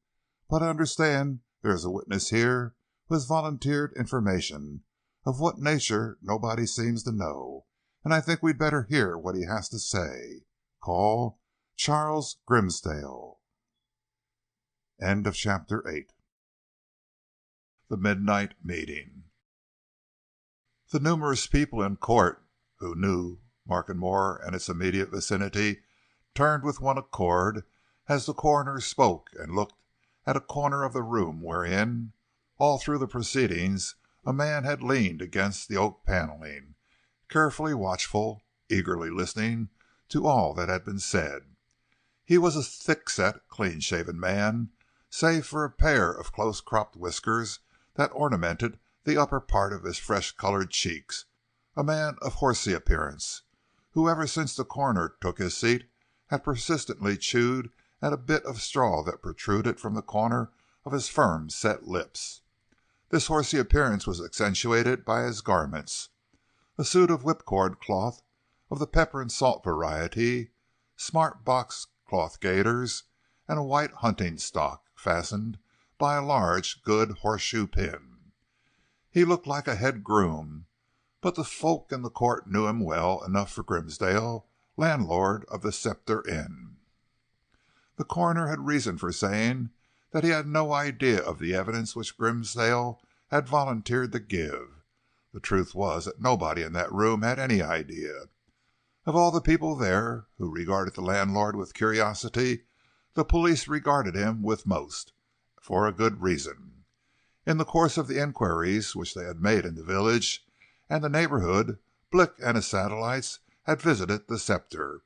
"but I understand there is a witness here who has volunteered information, of what nature nobody seems to know, and I think we'd better hear what he has to say. Call Charles Grimsdale." Chapter 9. The Midnight Meeting. The numerous people in court who knew Markenmore and its immediate vicinity turned with one accord as the coroner spoke and looked at a corner of the room wherein, all through the proceedings, a man had leaned against the oak paneling, carefully watchful, eagerly listening to all that had been said. He was a thick-set, clean-shaven man, save for a pair of close-cropped whiskers that ornamented the upper part of his fresh-colored cheeks, a man of horsey appearance, who ever since the coroner took his seat had persistently chewed at a bit of straw that protruded from the corner of his firm-set lips. This horsey appearance was accentuated by his garments, a suit of whipcord cloth of the pepper and salt variety, smart box cloth gaiters, and a white hunting stock fastened by a large, good horseshoe pin. He looked like a head groom, but the folk in the court knew him well enough for Grimsdale, landlord of the Scepter Inn. The coroner had reason for saying that he had no idea of the evidence which Grimsdale had volunteered to give. The truth was that nobody in that room had any idea. Of all the people there who regarded the landlord with curiosity, the police regarded him with most, for a good reason. In the course of the inquiries which they had made in the village and the neighborhood, Blick and his satellites had visited the Scepter,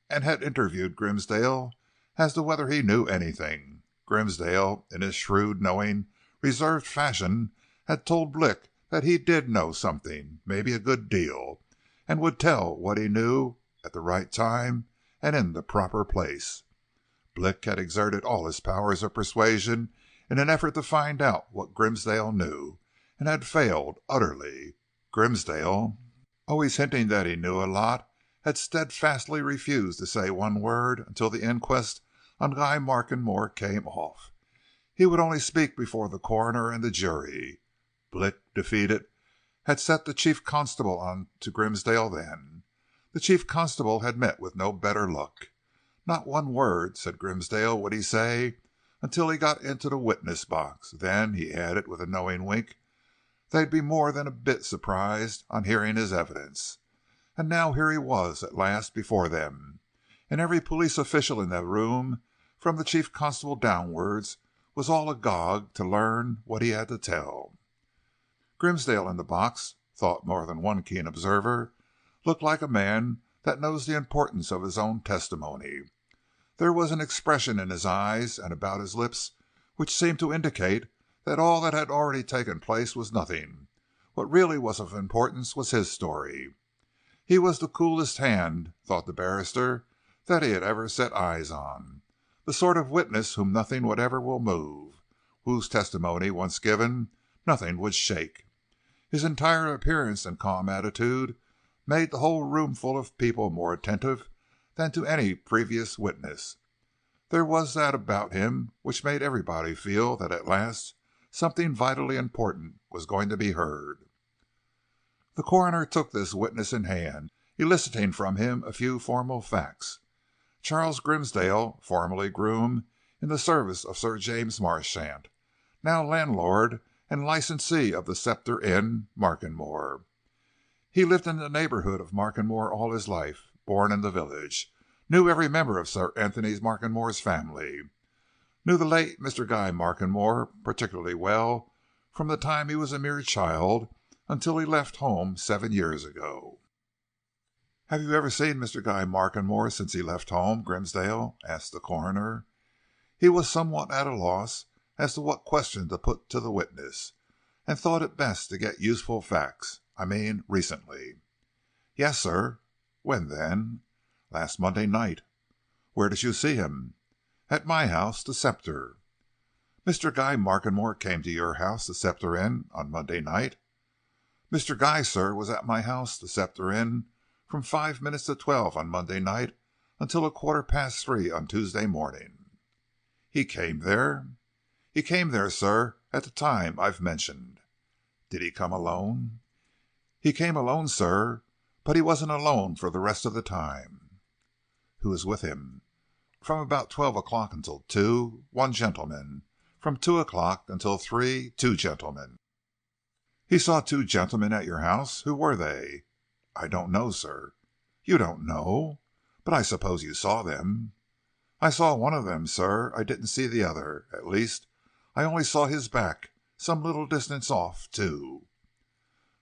and had interviewed Grimsdale as to whether he knew anything. Grimsdale, in his shrewd, knowing, reserved fashion, had told Blick that he did know something, maybe a good deal, and would tell what he knew at the right time and in the proper place. Blick had exerted all his powers of persuasion in an effort to find out what Grimsdale knew, and had failed utterly. Grimsdale, always hinting that he knew a lot, had steadfastly refused to say one word until the inquest on Guy Markenmore came off. He would only speak before the coroner and the jury. Blick, defeated, had set the chief constable on to Grimsdale then. The chief constable had met with no better luck. Not one word, said Grimsdale, would he say until he got into the witness box. Then, he added with a knowing wink, they'd be more than a bit surprised on hearing his evidence. And now here he was at last before them, and every police official in the room, from the chief constable downwards, was all agog to learn what he had to tell. Grimsdale in the box, thought more than one keen observer, looked like a man that knows the importance of his own testimony. There was an expression in his eyes and about his lips which seemed to indicate that all that had already taken place was nothing. What really was of importance was his story. He was the coolest hand, thought the barrister, that he had ever set eyes on. The sort of witness whom nothing whatever will move, whose testimony, once given, nothing would shake. His entire appearance and calm attitude made the whole roomful of people more attentive than to any previous witness. There was that about him which made everybody feel that at last something vitally important was going to be heard. The coroner took this witness in hand, eliciting from him a few formal facts. Charles Grimsdale, formerly groom in the service of Sir James Marchant, now landlord and licensee of the Scepter Inn, Markenmore. He lived in the neighborhood of Markenmore all his life, born in the village, knew every member of Sir Anthony Markenmore's family, knew the late Mr. Guy Markenmore particularly well from the time he was a mere child until he left home 7 years ago. "Have you ever seen Mr. Guy Markenmore since he left home, Grimsdale?" asked the coroner. He was somewhat at a loss as to what question to put to the witness, and thought it best to get useful facts. Recently. "Yes, sir." "When, then?" "Last Monday night." "Where did you see him?" "At my house, the Scepter." "Mr. Guy Markenmore came to your house, the Scepter Inn, on Monday night?" "Mr. Guy, sir, was at my house, the Scepter Inn, from 5 minutes to 12 on Monday night until 3:15 on Tuesday morning." "He came there?" "He came there, sir, at the time I've mentioned." "Did he come alone?" "He came alone, sir, but he wasn't alone for the rest of the time." "Who was with him?" "From about 12 o'clock until 2, one gentleman. From 2 o'clock until 3, 2 gentlemen." "He saw 2 gentlemen at your house. Who were they?" "I don't know, sir." "You don't know? But I suppose you saw them." "I saw one of them, sir. I didn't see the other. At least, I only saw his back, some little distance off, too."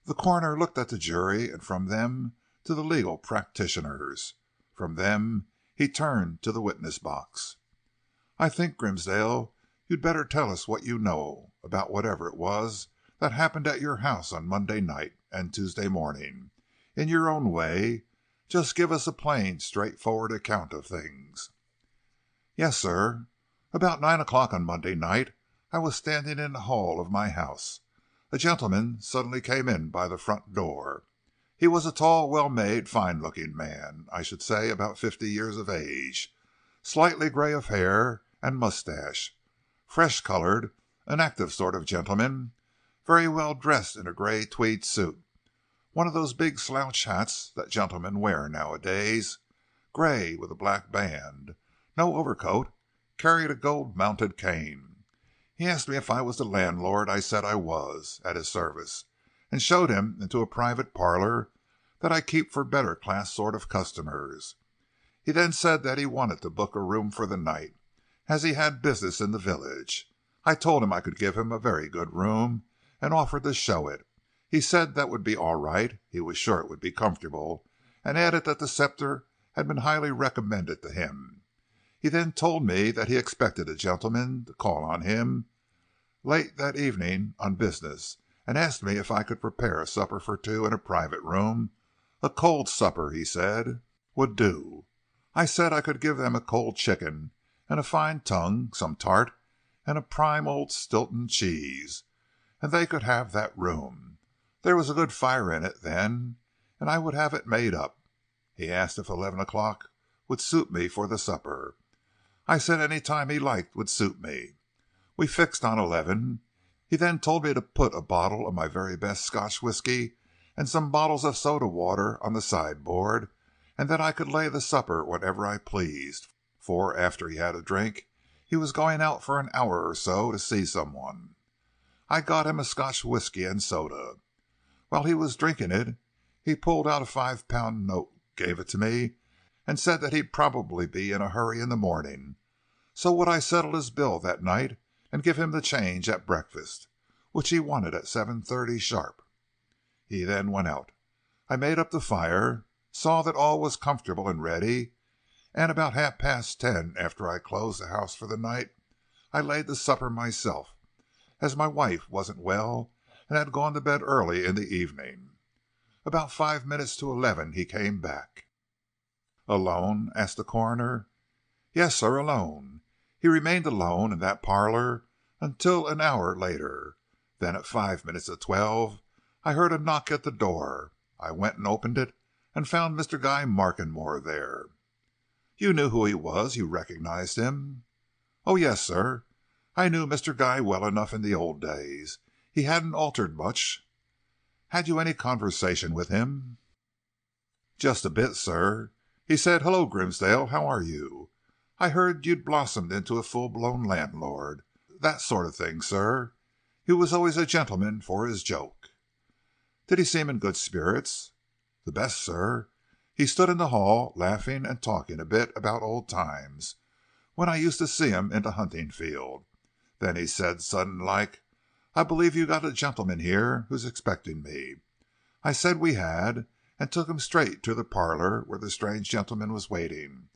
The coroner looked at the jury, and from them to the legal practitioners. From them he turned to the witness box. "I think, Grimsdale, you'd better tell us what you know about whatever it was that happened at your house on Monday night and Tuesday morning. In your own way, just give us a plain, straightforward account of things." "Yes, sir. About 9 o'clock on Monday night, I was standing in the hall of my house. A gentleman suddenly came in by the front door. He was a tall, well-made, fine-looking man, I should say about 50 years of age, slightly gray of hair and mustache, fresh-colored, an active sort of gentleman, very well dressed in a gray tweed suit, one of those big slouch hats that gentlemen wear nowadays, gray with a black band, no overcoat, carried a gold-mounted cane. He asked me if I was the landlord. I said I was, at his service, and showed him into a private parlor that I keep for better class sort of customers. He then said that he wanted to book a room for the night, as he had business in the village. I told him I could give him a very good room, and offered to show it. He said that would be all right, he was sure it would be comfortable, and added that the Scepter had been highly recommended to him. He then told me that he expected a gentleman to call on him late that evening on business, and asked me if I could prepare a supper for 2 in a private room. A cold supper, he said, would do. I said I could give them a cold chicken, and a fine tongue, some tart, and a prime old Stilton cheese, and they could have that room. There was a good fire in it then, and I would have it made up. He asked if 11 o'clock would suit me for the supper. I said any time he liked would suit me. We fixed on 11. He then told me to put a bottle of my very best Scotch whisky and some bottles of soda water on the sideboard, and that I could lay the supper whenever I pleased, for after he had a drink, he was going out for an hour or so to see someone. I got him a Scotch whisky and soda. While he was drinking it, he pulled out a £5 note, gave it to me, and said that he'd probably be in a hurry in the morning, so would I settle his bill that night and give him the change at breakfast, which he wanted at 7:30 sharp. He then went out. I made up the fire, saw that all was comfortable and ready, and about 10:30, after I closed the house for the night, I laid the supper myself, as my wife wasn't well and had gone to bed early in the evening. About 5 minutes to 11 he came back." "Alone?" asked the coroner. "Yes, sir, alone. He remained alone in that parlor until an hour later. Then at 5 minutes to 12 I heard a knock at the door. I went and opened it, and found Mr. Guy Markenmore there." "You knew who he was? You recognized him?" "Oh, yes, sir. I knew Mr. Guy well enough in the old days. He hadn't altered much." "Had you any conversation with him?" "Just a bit, sir. He said, 'Hello, Grimsdale, how are you? I heard you'd blossomed into a full-blown landlord.' That sort of thing, sir. He was always a gentleman for his joke." "Did he seem in good spirits?" "The best, sir. He stood in the hall, laughing and talking a bit about old times, when I used to see him in the hunting field. Then he said, sudden like, 'I believe you got a gentleman here who's expecting me.' I said we had, and took him straight to the parlor where the strange gentleman was waiting.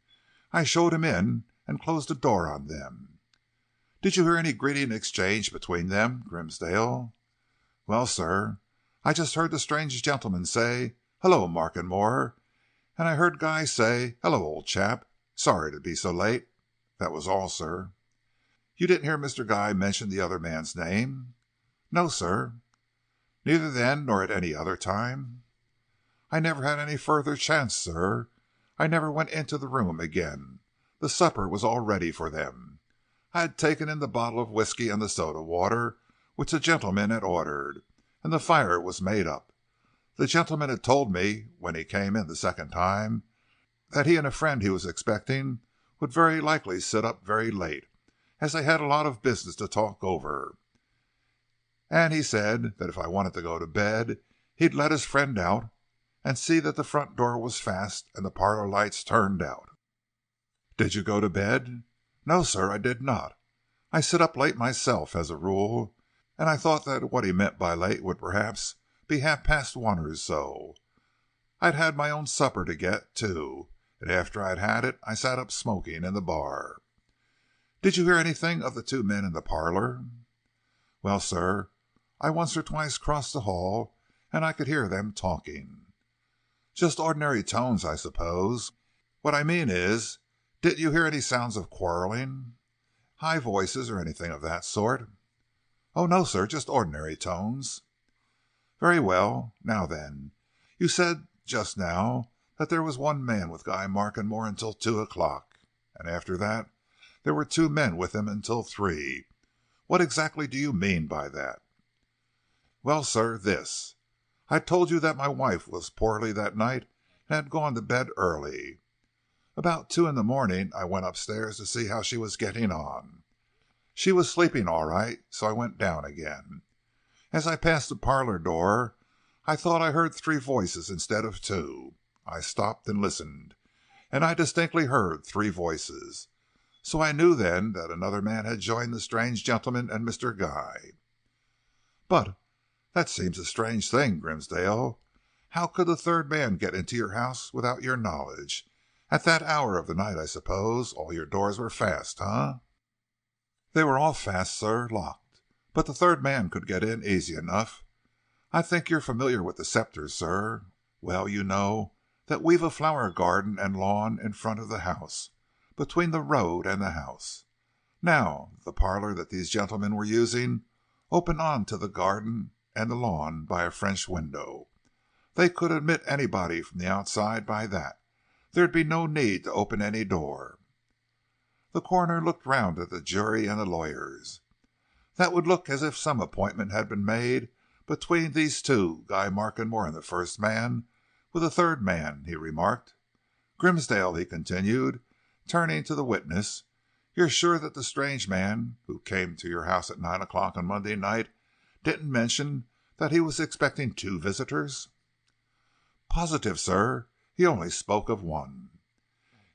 I showed him in and closed the door on them." "Did you hear any greeting exchanged between them, Grimsdale?" "Well, sir, I just heard the strange gentleman say, 'Hello, Markenmore,' and I heard Guy say, 'Hello, old chap. Sorry to be so late.' That was all, sir." "You didn't hear Mr. Guy mention the other man's name?" "No, sir." "Neither then nor at any other time?" "I never had any further chance, sir. I never went into the room again. The supper was all ready for them. I had taken in the bottle of whisky and the soda water which the gentleman had ordered, and the fire was made up. The gentleman had told me, when he came in the second time, that he and a friend he was expecting would very likely sit up very late, as they had a lot of business to talk over. And he said that if I wanted to go to bed, he'd let his friend out and see that the front door was fast and the parlor lights turned out." "Did you go to bed?" "No, sir, I did not. I sit up late myself, as a rule, and I thought that what he meant by late would perhaps be 1:30 or so. I'd had my own supper to get, too, and after I'd had it I sat up smoking in the bar." "Did you hear anything of the two men in the parlor?" "Well, sir, I once or twice crossed the hall, and I could hear them talking." "Just ordinary tones, I suppose. What I mean is, didn't you hear any sounds of quarreling? High voices or anything of that sort?" "Oh, no, sir, just ordinary tones." "Very well. Now then, you said just now that there was one man with Guy Markenmore until 2 o'clock, and after that there were two men with him until 3. What exactly do you mean by that?" "Well, sir, this. I told you that my wife was poorly that night and had gone to bed early. About 2 in the morning I went upstairs to see how she was getting on. She was sleeping all right, so I went down again. As I passed the parlor door, I thought I heard 3 voices instead of 2. I stopped and listened, and I distinctly heard 3 voices. So I knew then that another man had joined the strange gentleman and Mr. Guy." "But that seems a strange thing, Grimsdale. How could the third man get into your house without your knowledge? At that hour of the night, I suppose, all your doors were fast, eh?" "They were all fast, sir, locked. But the third man could get in easy enough. I think you're familiar with the Scepters, sir. Well, you know that we've a flower garden and lawn in front of the house, between the road and the house. Now, the parlor that these gentlemen were using opened on to the garden and the lawn by a French window. They could admit anybody from the outside by that. There'd be no need to open any door." The coroner looked round at the jury and the lawyers. "That would look as if some appointment had been made between these two, Guy Markenmore and the first man, with a third man," he remarked. "Grimsdale," he continued, turning to the witness, "you're sure that the strange man who came to your house at 9 o'clock on Monday night didn't mention that he was expecting 2 visitors?" "Positive, sir. He only spoke of one."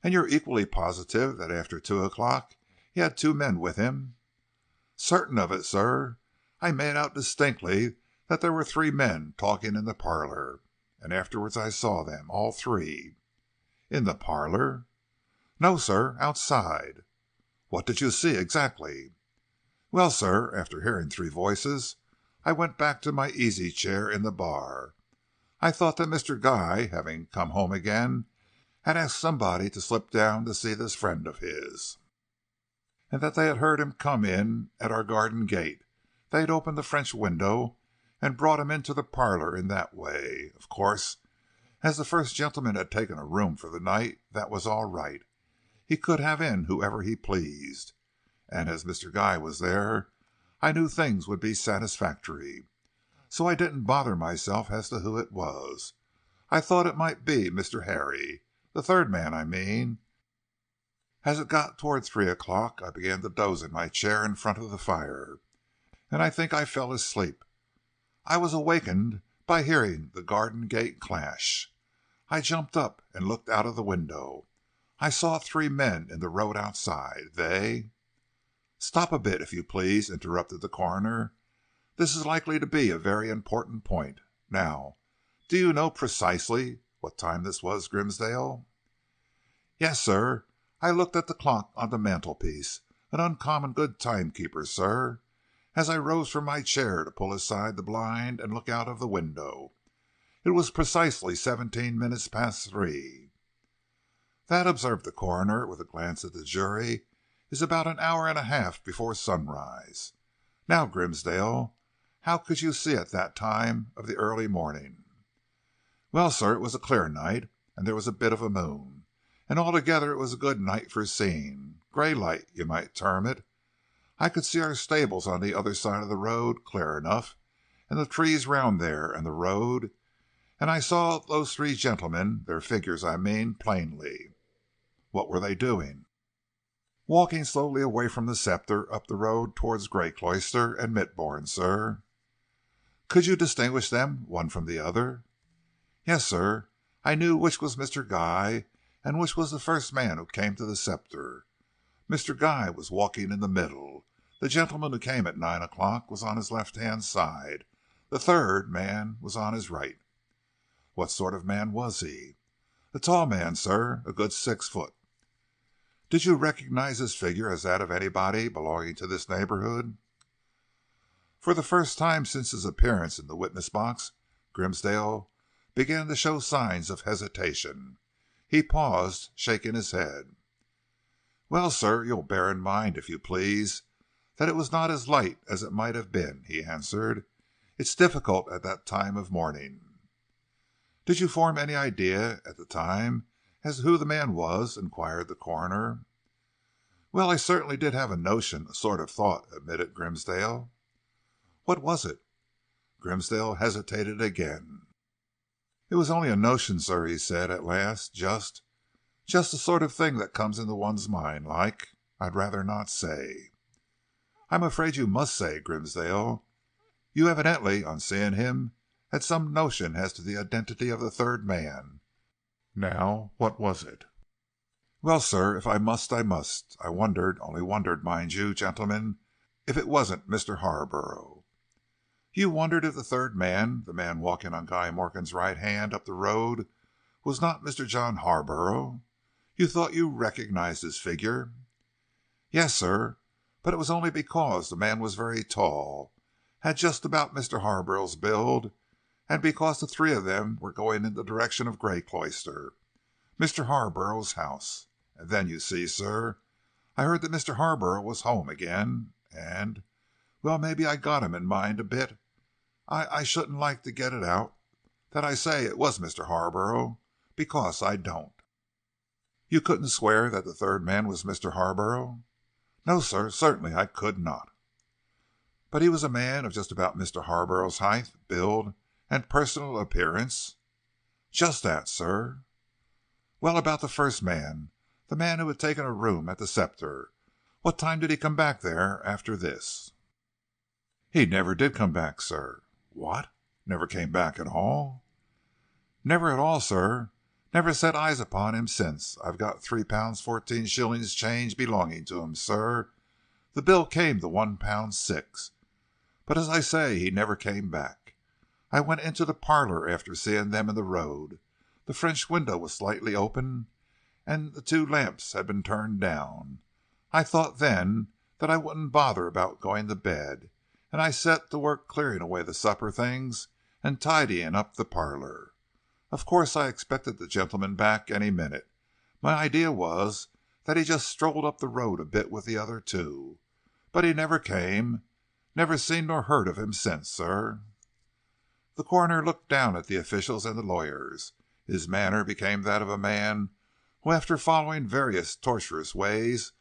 "And you're equally positive that after 2 o'clock he had 2 men with him?" "Certain of it, sir. I made out distinctly that there were 3 men talking in the parlor, and afterwards I saw them, all 3. "In the parlor?" "No, sir, outside." "What did you see exactly?" "Well, sir, after hearing 3 voices, I went back to my easy chair in the bar. I thought that Mr. Guy, having come home again, had asked somebody to slip down to see this friend of his, and that they had heard him come in at our garden gate. They'd opened the French window and brought him into the parlor in that way. Of course, as the first gentleman had taken a room for the night, that was all right. He could have in whoever he pleased, and as Mr. Guy was there, I knew things would be satisfactory. So I didn't bother myself as to who it was. I thought it might be Mr. Harry, the third man, I mean. As it got toward 3 o'clock, I began to doze in my chair in front of the fire, and I think I fell asleep. I was awakened by hearing the garden gate clash. I jumped up and looked out of the window. I saw 3 men in the road outside. They—" "Stop a bit, if you please," interrupted the coroner. "This is likely to be a very important point. Now, do you know precisely what time this was, Grimsdale?" "Yes, sir. I looked at the clock on the mantelpiece, an uncommon good timekeeper, sir, as I rose from my chair to pull aside the blind and look out of the window. It was precisely 17 minutes past 3. "That," observed the coroner, with a glance at the jury, "is about an hour and a half before sunrise. Now, Grimsdale, how could you see at that time of the early morning?" "Well, sir, it was a clear night, and there was a bit of a moon, and altogether it was a good night for seeing. Grey light, you might term it. I could see our stables on the other side of the road clear enough, and the trees round there, and the road, and I saw those 3 gentlemen, their figures I mean, plainly." "What were they doing?" "Walking slowly away from the Sceptre up the road towards Grey Cloister and Mitbourne, sir." "Could you distinguish them one from the other?" "Yes, sir. I knew which was Mr. Guy and which was the first man who came to the Sceptre. Mr. Guy was walking in the middle. The gentleman who came at 9 o'clock was on his left-hand side. The third man was on his right." "What sort of man was he?" "A tall man, sir, a good 6 foot." "Did you recognize his figure as that of anybody belonging to this neighborhood?" For the first time since his appearance in the witness box, Grimsdale began to show signs of hesitation. He paused, shaking his head. "Well, sir, you'll bear in mind, if you please, that it was not as light as it might have been," he answered. "It's difficult at that time of morning." "Did you form any idea at the time as to who the man was?" inquired the coroner. "Well, I certainly did have a notion, a sort of thought," admitted Grimsdale. "What was it?" Grimsdale hesitated again. "It was only a notion, sir," he said at last. Just the sort of thing that comes into one's mind, like. I'd rather not say." "I'm afraid you must say, Grimsdale. You evidently, on seeing him, had some notion as to the identity of the third man. Now, what was it?" "Well, sir, if I must, I must. I wondered, only wondered, mind you, gentlemen, if it wasn't Mr. Harborough." "You wondered if the third man, the man walking on Guy Morgan's right hand up the road, was not Mr. John Harborough? You thought you recognized his figure?" "Yes, sir, but it was only because the man was very tall, had just about Mr. Harborough's build, and because the three of them were going in the direction of Grey Cloister, Mr. Harborough's house. And then, you see, sir, I heard that Mr. Harborough was home again, and, well, maybe I got him in mind a bit. I shouldn't like to get it out that I say it was Mr. Harborough, because I don't." "You couldn't swear that the third man was Mr. Harborough?" "No, sir, certainly I could not." "But he was a man of just about Mr. Harborough's height, build, and personal appearance?" "Just that, sir." "Well, about the first man, the man who had taken a room at the Sceptre. What time did he come back there after this?" "He never did come back, sir." "What? Never came back at all?" "Never at all, sir. Never set eyes upon him since. I've got £3 14 change belonging to him, sir. The bill came to £1 6. But as I say, he never came back. I went into the parlour after seeing them in the road. The French window was slightly open, and the 2 lamps had been turned down. I thought then that I wouldn't bother about going to bed, and I set to work clearing away the supper things and tidying up the parlour. Of course I expected the gentleman back any minute. My idea was that he just strolled up the road a bit with the other 2. But he never came. Never seen nor heard of him since, sir." The coroner looked down at the officials and the lawyers. His manner became that of a man who, after following various tortuous ways,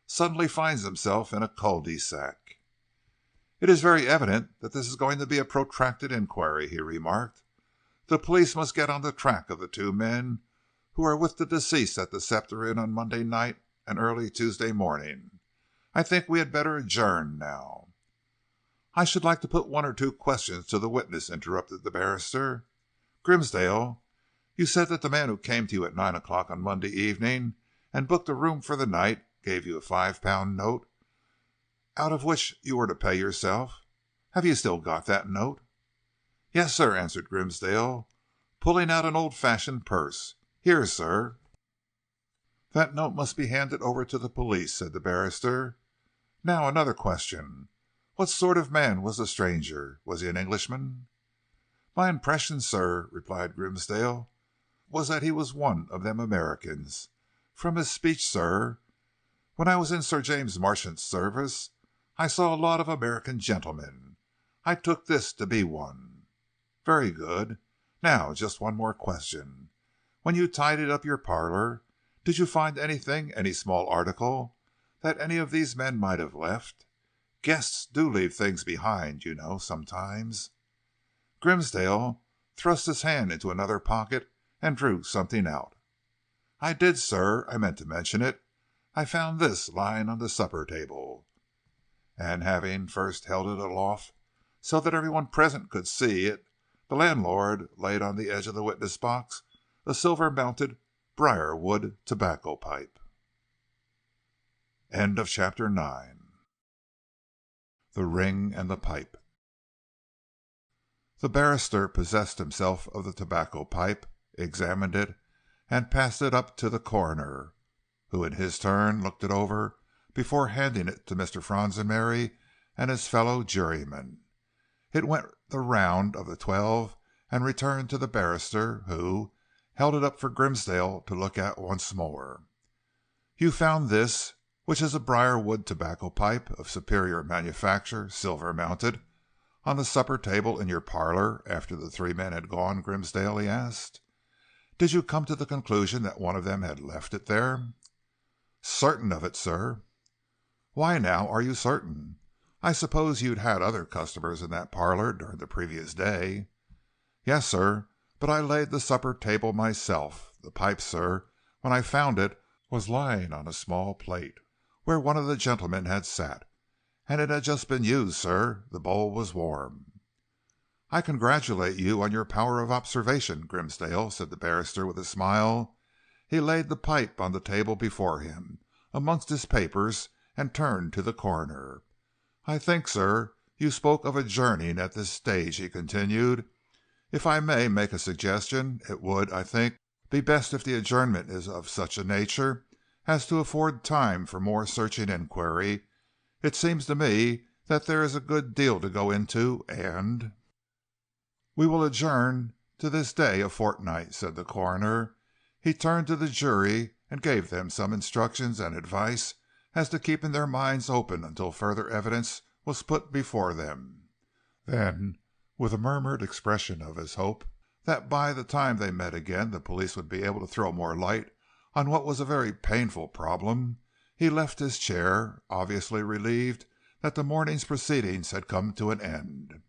suddenly finds himself in a cul-de-sac. "It is very evident that this is going to be a protracted inquiry," he remarked. "The police must get on the track of the 2 men who were with the deceased at the Sceptre Inn on Monday night and early Tuesday morning. I think we had better adjourn now." "I should like to put 1 or 2 questions to the witness," interrupted the barrister. "Grimsdale, you said that the man who came to you at 9 o'clock on Monday evening and booked a room for the night gave you a £5 note, out of which you were to pay yourself. Have you still got that note?" "Yes, sir," answered Grimsdale, pulling out an old-fashioned purse. "Here, sir." "That note must be handed over to the police," said the barrister. "Now, another question. What sort of man was the stranger? Was he an Englishman?" "My impression, sir," replied Grimsdale, "was that he was one of them Americans. From his speech, sir. When I was in Sir James Marchant's service, I saw a lot of American gentlemen. I took this to be one." "Very good. Now, just one more question. When you tidied up your parlour, did you find anything, any small article, that any of these men might have left? Guests do leave things behind, you know, sometimes." Grimsdale thrust his hand into another pocket and drew something out. "I did, sir. I meant to mention it. I found this lying on the supper table." And having first held it aloft so that everyone present could see it, the landlord laid on the edge of the witness box a silver-mounted briar-wood tobacco pipe. End of chapter 9. The Ring and the Pipe. The barrister possessed himself of the tobacco pipe, examined it, and passed it up to the coroner, who in his turn looked it over before handing it to Mr. Franzenberry and his fellow jurymen. It went the round of the 12 and returned to the barrister, who held it up for Grimsdale to look at once more. "You found this, which is a briar-wood tobacco pipe of superior manufacture, silver-mounted, on the supper table in your parlour after the 3 men had gone, Grimsdale?" he asked. "Did you come to the conclusion that one of them had left it there?" "Certain of it, sir." "Why, now, are you certain? I suppose you'd had other customers in that parlour during the previous day?" "Yes, sir, but I laid the supper table myself. The pipe, sir, when I found it, was lying on a small plate, where one of the gentlemen had sat, and it had just been used, sir. The bowl was warm." "I congratulate you on your power of observation, Grimsdale," said the barrister with a smile. He laid the pipe on the table before him, amongst his papers, and turned to the coroner. "I think, sir, you spoke of adjourning at this stage," he continued. "If I may make a suggestion, it would, I think, be best if the adjournment is of such a nature as to afford time for more searching inquiry. It seems to me that there is a good deal to go into, and—" "We will adjourn to this day a fortnight," said the coroner. He turned to the jury and gave them some instructions and advice as to keeping their minds open until further evidence was put before them. Then, with a murmured expression of his hope that by the time they met again the police would be able to throw more light on what was a very painful problem, he left his chair, obviously relieved that the morning's proceedings had come to an end.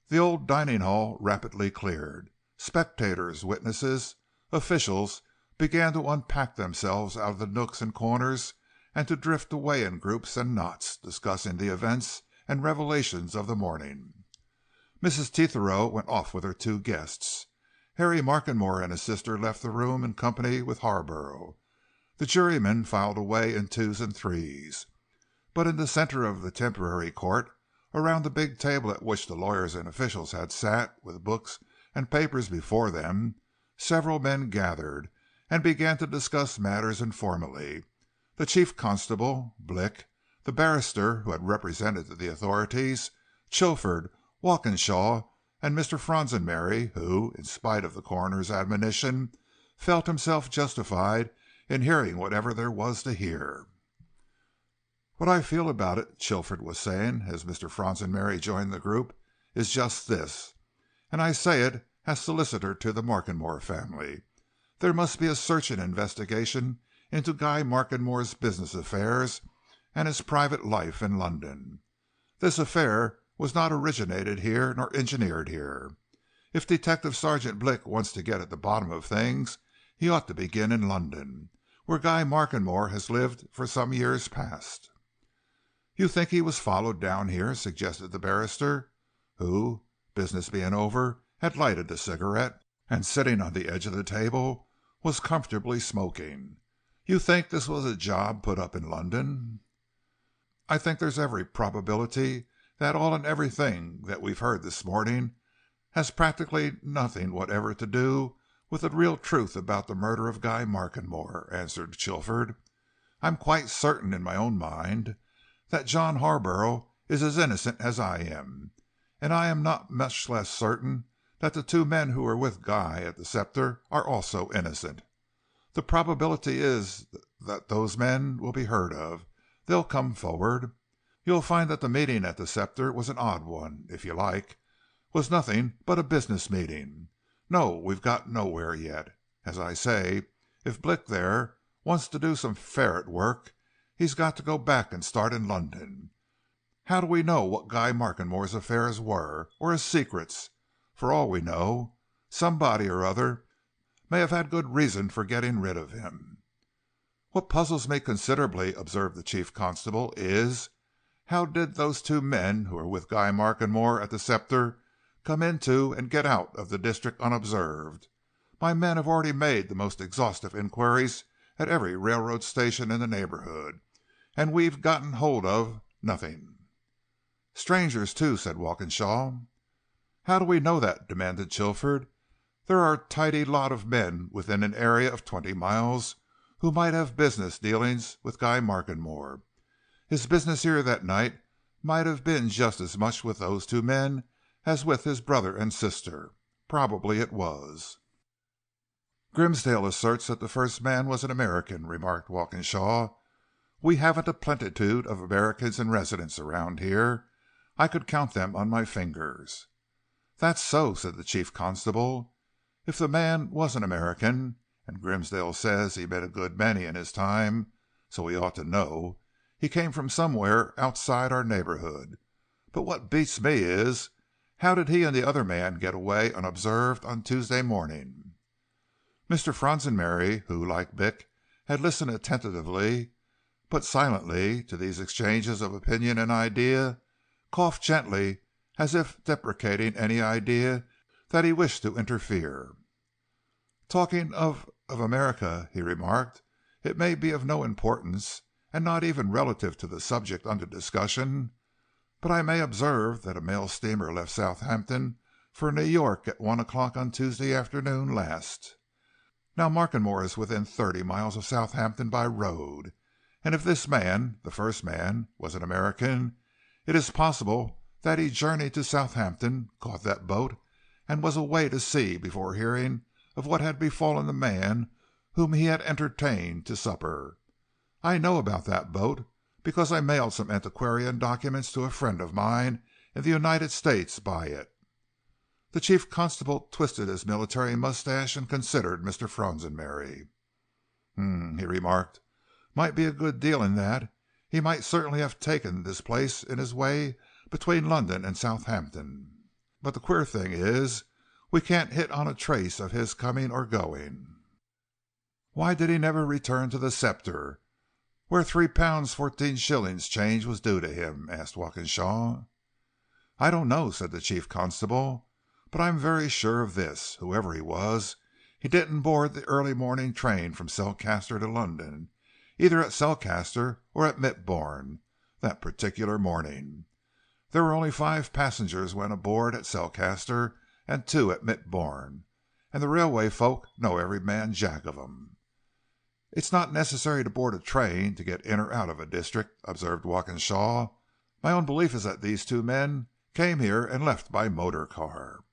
The old dining hall rapidly cleared. Spectators, witnesses, officials began to unpack themselves out of the nooks and corners and to drift away in groups and knots, discussing the events and revelations of the morning. Mrs. Tetherow went off with her 2 guests. Harry Markenmore and his sister left the room in company with Harborough. The jurymen filed away in 2s and 3s. But in the centre of the temporary court, around the big table at which the lawyers and officials had sat, with books and papers before them, several men gathered, and began to discuss matters informally. The chief constable, Blick, the barrister who had represented the authorities, Chilford, Walkinshaw, and Mr. Franzenberry, who, in spite of the coroner's admonition, felt himself justified in hearing whatever there was to hear. "What I feel about it," Chilford was saying, as Mr. Franzenberry joined the group, "is just this, and I say it as solicitor to the Markenmore family. There must be a searching investigation into Guy Markenmore's business affairs and his private life in London. This affair was not originated here nor engineered here. If Detective Sergeant Blick wants to get at the bottom of things, he ought to begin in London, where Guy Markenmore has lived for some years past." "You think he was followed down here?" suggested the barrister, who, business being over, had lighted a cigarette, and sitting on the edge of the table, was comfortably smoking. "You think this was a job put up in London?" "I think there's every probability that all and everything that we've heard this morning has practically nothing whatever to do with the real truth about the murder of Guy Markenmore," answered Chilford. "I'm quite certain in my own mind that John Harborough is as innocent as I am, and I am not much less certain that the 2 men who were with Guy at the Scepter are also innocent. The probability is that those men will be heard of. They'll come forward. You'll find that the meeting at the Scepter was an odd one, if you like, was nothing but a business meeting. No, we've got nowhere yet. As I say, if Blick there wants to do some ferret work, he's got to go back and start in London. How do we know what Guy Markenmore's affairs were, or his secrets? For all we know, somebody or other may have had good reason for getting rid of him." "What puzzles me considerably," observed the chief constable, "is how did those two men who were with Guy Markenmore at the Scepter come into and get out of the district unobserved? My men have already made the most exhaustive inquiries at every railroad station in the neighborhood, and we've gotten hold of nothing." "Strangers, too," said Walkinshaw. "How do we know that?" demanded Chilford. "There are a tidy lot of men within an area of 20 miles who might have business dealings with Guy Markenmore. His business here that night might have been just as much with those two men as with his brother and sister. Probably it was." "Grimsdale asserts that the first man was an American," remarked Walkinshaw. "We haven't a plentitude of Americans in residence around here. I could count them on my fingers." "That's so," said the chief constable. "If the man was an American, and Grimsdale says he met a good many in his time, so he ought to know, he came from somewhere outside our neighborhood. But what beats me is, how did he and the other man get away unobserved on Tuesday morning?" Mr. Fronsonmary, who, like Bick, had listened attentively but silently to these exchanges of opinion and idea, coughed gently as if deprecating any idea that he wished to interfere. "Talking of America," he remarked, "it may be of no importance, and not even relative to the subject under discussion, but I may observe that a mail steamer left Southampton for New York at 1 o'clock on Tuesday afternoon last. Now Markenmore is within 30 miles of Southampton by road, and if this man, the first man, was an American, it is possible that he journeyed to Southampton, caught that boat, and was away to sea before hearing of what had befallen the man whom he had entertained to supper. I know about that boat, because I mailed some antiquarian documents to a friend of mine in the United States by it." The chief constable twisted his military mustache and considered Mr. Fronsonmary. He remarked. "Might be a good deal in that. He might certainly have taken this place in his way between London and Southampton. But the queer thing is, we can't hit on a trace of his coming or going." "Why did he never return to the Scepter, where £3 14s. change was due to him?" asked Walkinshaw. "I don't know," said the chief constable, "but I'm very sure of this. Whoever he was, he didn't board the early morning train from Selcaster to London, either at Selcaster or at Mitbourne, that particular morning. There were only 5 passengers went aboard at Selcaster and 2 at Mitbourne, and the railway folk know every man jack of 'em." "It's not necessary to board a train to get in or out of a district," observed Walkinshaw. "My own belief is that these two men came here and left by motor car."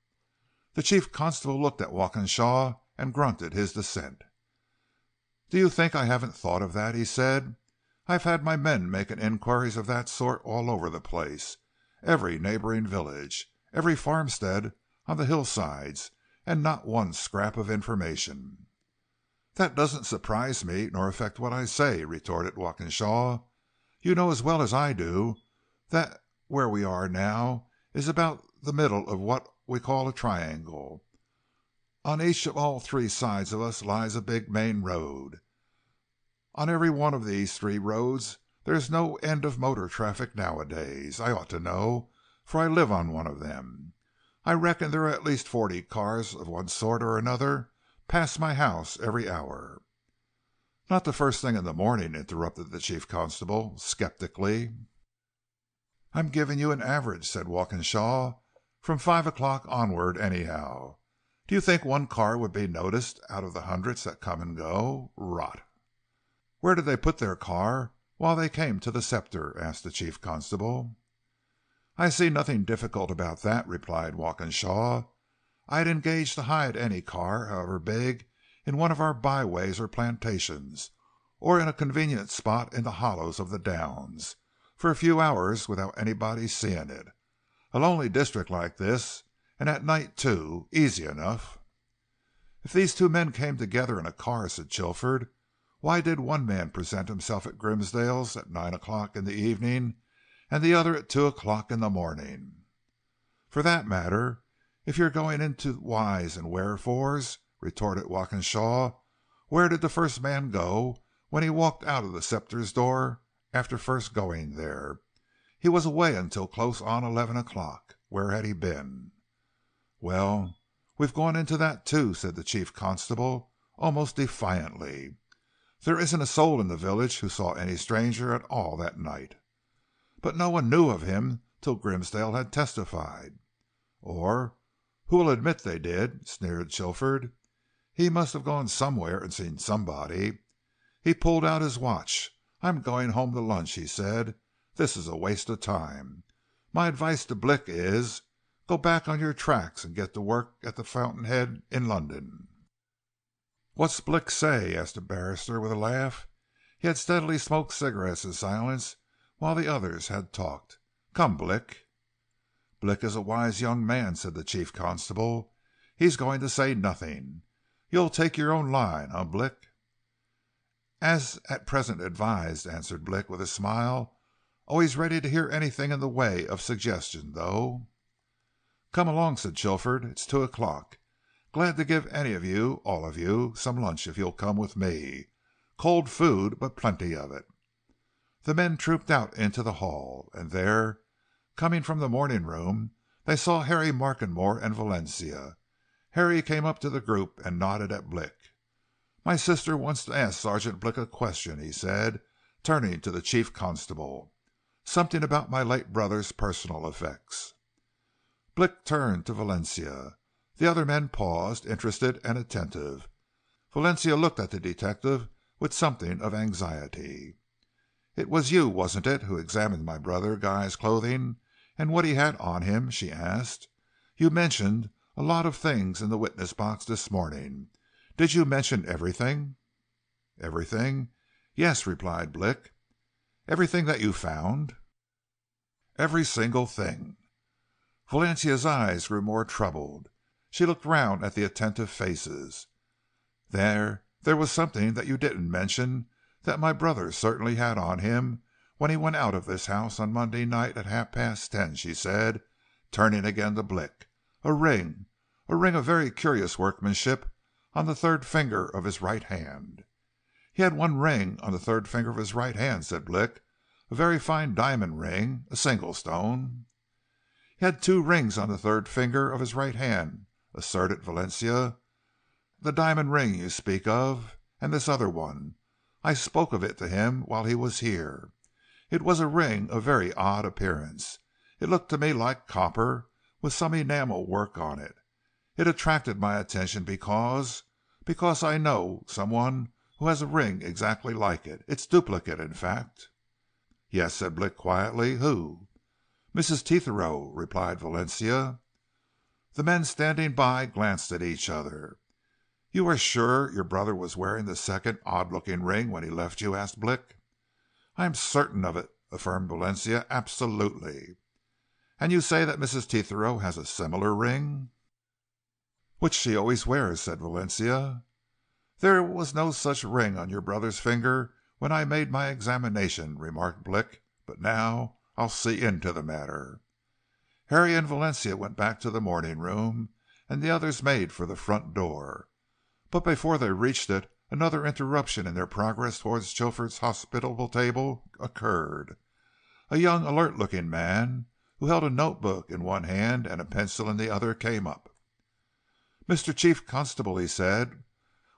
The chief constable looked at Walkinshaw and grunted his dissent. "Do you think I haven't thought of that?" he said. "I've had my men making inquiries of that sort all over the place, every neighboring village, every farmstead on the hillsides, and not one scrap of information." "That doesn't surprise me, nor affect what I say," retorted Walkinshaw. "You know as well as I do that where we are now is about the middle of what we call a triangle. On each of all 3 sides of us lies a big main road. On every one of these 3 roads there is no end of motor traffic nowadays. I ought to know, for I live on one of them. I reckon there are at least 40 cars of one sort or another pass my house every hour." "Not the first thing in the morning," interrupted the chief constable, sceptically. "I'm giving you an average," said Walkinshaw. "From 5 o'clock onward, anyhow. Do you think one car would be noticed out of the hundreds that come and go? Rot!" "Where did they put their car while they came to the Scepter?" asked the chief constable. "I see nothing difficult about that," replied Walkinshaw. "I'd engage to hide any car, however big, in one of our byways or plantations, or in a convenient spot in the hollows of the downs, for a few hours without anybody seeing it. A lonely district like this, and at night too, easy enough." "If these two men came together in a car," said Chilford, "why did one man present himself at Grimsdale's at 9 o'clock in the evening, and the other at 2 o'clock in the morning?" "For that matter, if you're going into whys and wherefores," retorted Walkinshaw, "where did the first man go when he walked out of the Scepter's door after first going there. He was away until close on 11 o'clock. Where had he been?" "Well, we've gone into that too," said the chief constable, almost defiantly. "There isn't a soul in the village who saw any stranger at all that night." "But no one knew of him till Grimsdale had testified." "Or who will admit they did," sneered Chilford. "He must have gone somewhere and seen somebody." He pulled out his watch. "I'm going home to lunch," he said. "This is a waste of time. My advice to Blick is, go back on your tracks and get to work at the Fountainhead in London." "What's Blick say?" asked the barrister with a laugh. He had steadily smoked cigarettes in silence while the others had talked. "Come, Blick." "Blick is a wise young man," said the chief constable. "He's going to say nothing. You'll take your own line, Blick?" "As at present advised," answered Blick with a smile. "Always ready to hear anything in the way of suggestion, though." "Come along," said Chilford. "It's 2 o'clock. Glad to give any of you, all of you, some lunch if you'll come with me. Cold food, but plenty of it." The men trooped out into the hall, and there, coming from the morning room, they saw Harry Markenmore and Valencia. Harry came up to the group and nodded at Blick. "My sister wants to ask Sergeant Blick a question," he said, turning to the chief constable. "Something about my late brother's personal effects." Blick turned to Valencia. The other men paused, interested and attentive. Valencia looked at the detective with something of anxiety. "It was you, wasn't it, who examined my brother Guy's clothing and what he had on him?" she asked. "You mentioned a lot of things in the witness box this morning. Did you mention everything?" "Everything? Yes," replied Blick. "Everything that you found?" "Every single thing." Valencia's eyes grew more troubled. She looked round at the attentive faces. There was something that you didn't mention that my brother certainly had on him when he went out of this house on Monday night at 10:30, she said, turning again to Blick. A ring of very curious workmanship on the third finger of his right hand." "He had one ring on the third finger of his right hand," said Blick. "A very fine diamond ring, a single stone." "He had 2 rings on the third finger of his right hand," asserted Valencia. "The diamond ring you speak of, and this other one. I spoke of it to him while he was here. It was a ring of very odd appearance. It looked to me like copper, with some enamel work on it. It attracted my attention because I know someone who has a ring exactly like it. Its duplicate, in fact." "Yes," said Blick quietly. "Who?" "Mrs. Tetherow," replied Valencia. The men standing by glanced at each other. "You are sure your brother was wearing the second odd-looking ring when he left you?" asked Blick. "I am certain of it," affirmed Valencia. "Absolutely." "And you say that Mrs. Tetherow has a similar ring?" "Which she always wears," said Valencia. "There was no such ring on your brother's finger when I made my examination," remarked Blick. "But now I'll see into the matter." Harry and Valencia went back to the morning room, and the others made for the front door. But before they reached it, another interruption in their progress towards Chilford's hospitable table occurred. A young, alert-looking man, who held a notebook in one hand and a pencil in the other, came up. "Mr. Chief Constable," he said,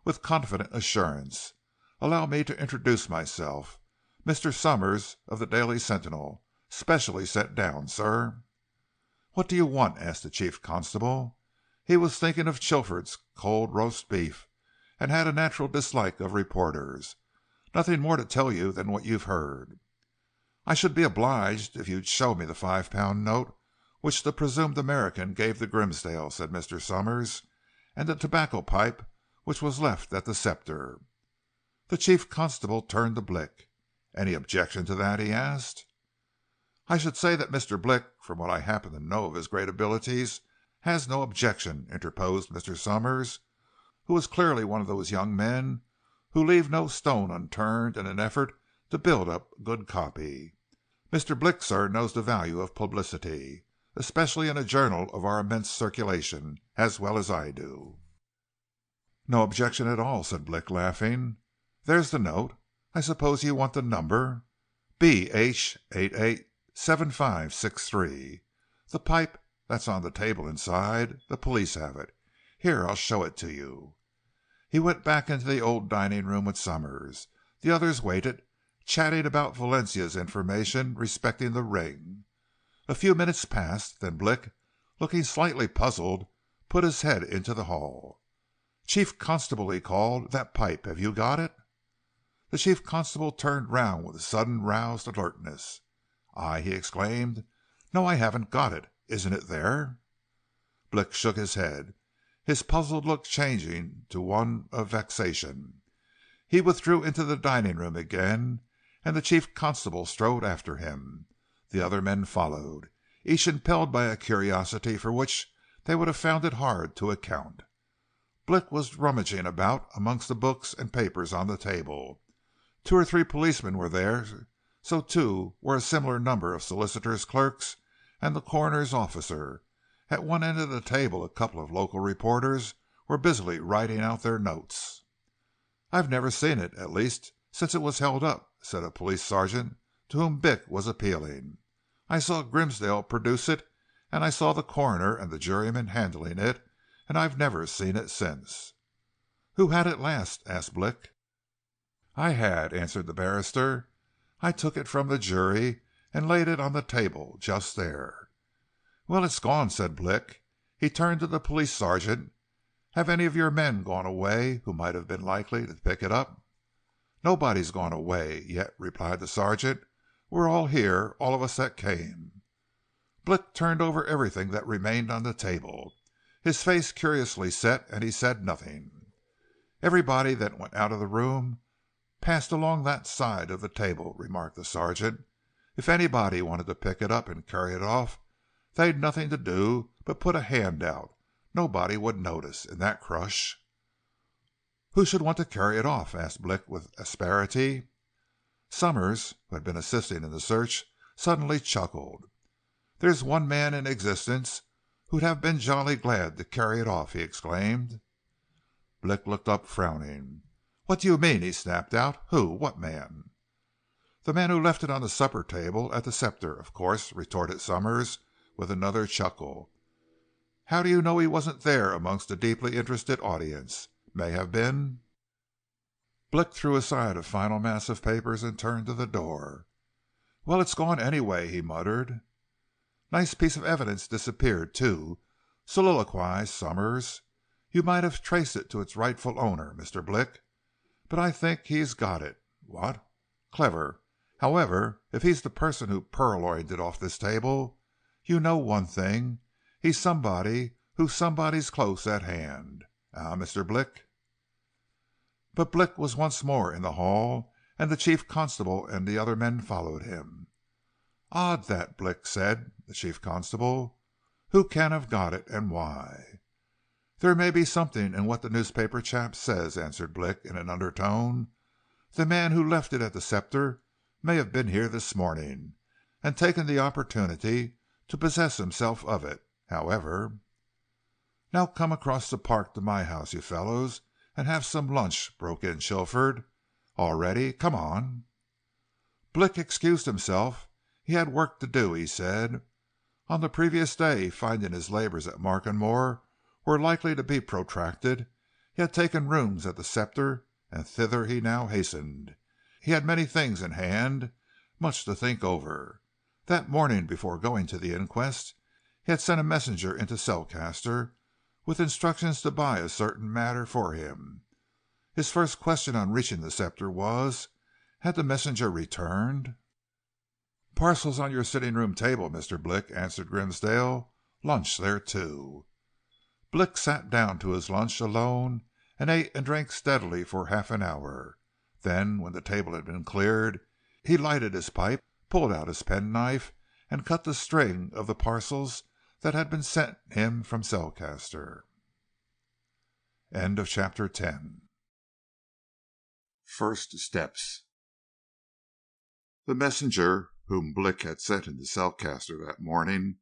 with confident assurance, "allow me to introduce myself. Mr. Somers, of the Daily Sentinel, specially sent down, sir." "What do you want?" asked the chief constable. He was thinking of Chilford's cold roast beef, and had a natural dislike of reporters. "Nothing more to tell you than what you've heard." "I should be obliged if you'd show me the £5 note which the presumed American gave to Grimsdale," said Mr. Somers, "and the tobacco pipe which was left at the Scepter." The chief constable turned to Blick. "Any objection to that?" he asked. "I should say that Mr. Blick, from what I happen to know of his great abilities, has no objection," interposed Mr. Somers, who was clearly one of those young men who leave no stone unturned in an effort to build up good copy. "Mr. Blick, sir, knows the value of publicity, especially in a journal of our immense circulation, as well as I do." "No objection at all," said Blick, laughing. "There's the note. I suppose you want the number? BH887563. The pipe that's on the table inside. The police have it. Here, I'll show it to you." He went back into the old dining room with Summers. The others waited, chatting about Valencia's information respecting the ring. A few minutes passed, then Blick, looking slightly puzzled, put his head into the hall. "Chief Constable," he called, "that pipe, have you got it?" The chief constable turned round with a sudden roused alertness. "I?" he exclaimed. "No, I haven't got it. Isn't it there?" Blick shook his head, his puzzled look changing to one of vexation. He withdrew into the dining room again, and the chief constable strode after him. The other men followed, each impelled by a curiosity for which they would have found it hard to account. Blick was rummaging about amongst the books and papers on the table. 2 or 3 policemen were there, so too were a similar number of solicitors' clerks and the coroner's officer. At one end of the table a couple of local reporters were busily writing out their notes. "I've never seen it, at least since it was held up," said a police sergeant to whom Blick was appealing. "I saw Grimsdale produce it, and I saw the coroner and the jurymen handling it, and I've never seen it since." "Who had it last?" asked Blick. "I had," answered the barrister. "I took it from the jury and laid it on the table just there." "Well, it's gone," said Blick. He turned to the police sergeant. "Have any of your men gone away who might have been likely to pick it up?" "Nobody's gone away yet," replied the sergeant. "We're all here, all of us that came." Blick turned over everything that remained on the table, his face curiously set, and he said nothing. "Everybody that went out of the room passed along that side of the table," remarked the sergeant. "If anybody wanted to pick it up and carry it off, they'd nothing to do but put a hand out. Nobody would notice, in that crush." "Who should want to carry it off?" asked Blick with asperity. Summers, who had been assisting in the search, suddenly chuckled. "There's one man in existence who'd have been jolly glad to carry it off," he exclaimed. Blick looked up frowning. "What do you mean?" he snapped out. "Who? What man?" "The man who left it on the supper table at the Scepter, of course," retorted Summers with another chuckle. "How do you know he wasn't there amongst a deeply interested audience? May have been." Blick threw aside a final mass of papers and turned to the door. "Well, it's gone anyway," he muttered. "Nice piece of evidence disappeared, too," soliloquized Summers. "You might have traced it to its rightful owner, Mr. Blick. But I think he's got it. What? Clever. However, if he's the person who purloined it off this table, you know one thing. He's somebody who somebody's close at hand. Eh, Mr. Blick?" But Blick was once more in the hall, and the chief constable and the other men followed him. "Odd that," Blick said. "The chief constable. Who can have got it, and why?" "There may be something in what the newspaper chap says," answered Blick in an undertone. "The man who left it at the Scepter may have been here this morning, and taken the opportunity to possess himself of it. However—" "Now come across the park to my house, you fellows, and have some lunch," broke in Chilford. "All ready? Come on." Blick excused himself. He had work to do, he said. On the previous day, finding his labours at Markenmore were likely to be protracted, he had taken rooms at the Scepter, and thither he now hastened. He had many things in hand, much to think over. That morning, before going to the inquest, he had sent a messenger into Selcaster with instructions to buy a certain matter for him. His first question on reaching the Scepter was, had the messenger returned? "Parcels on your sitting room table, Mr. Blick," answered Grimsdale. "Lunch there, too." Blick sat down to his lunch alone and ate and drank steadily for half an hour. Then, when the table had been cleared, he lighted his pipe, pulled out his penknife, and cut the string of the parcels that had been sent him from Selcaster. End of chapter 10. First steps. The messenger whom Blick had sent into Selcaster that morning,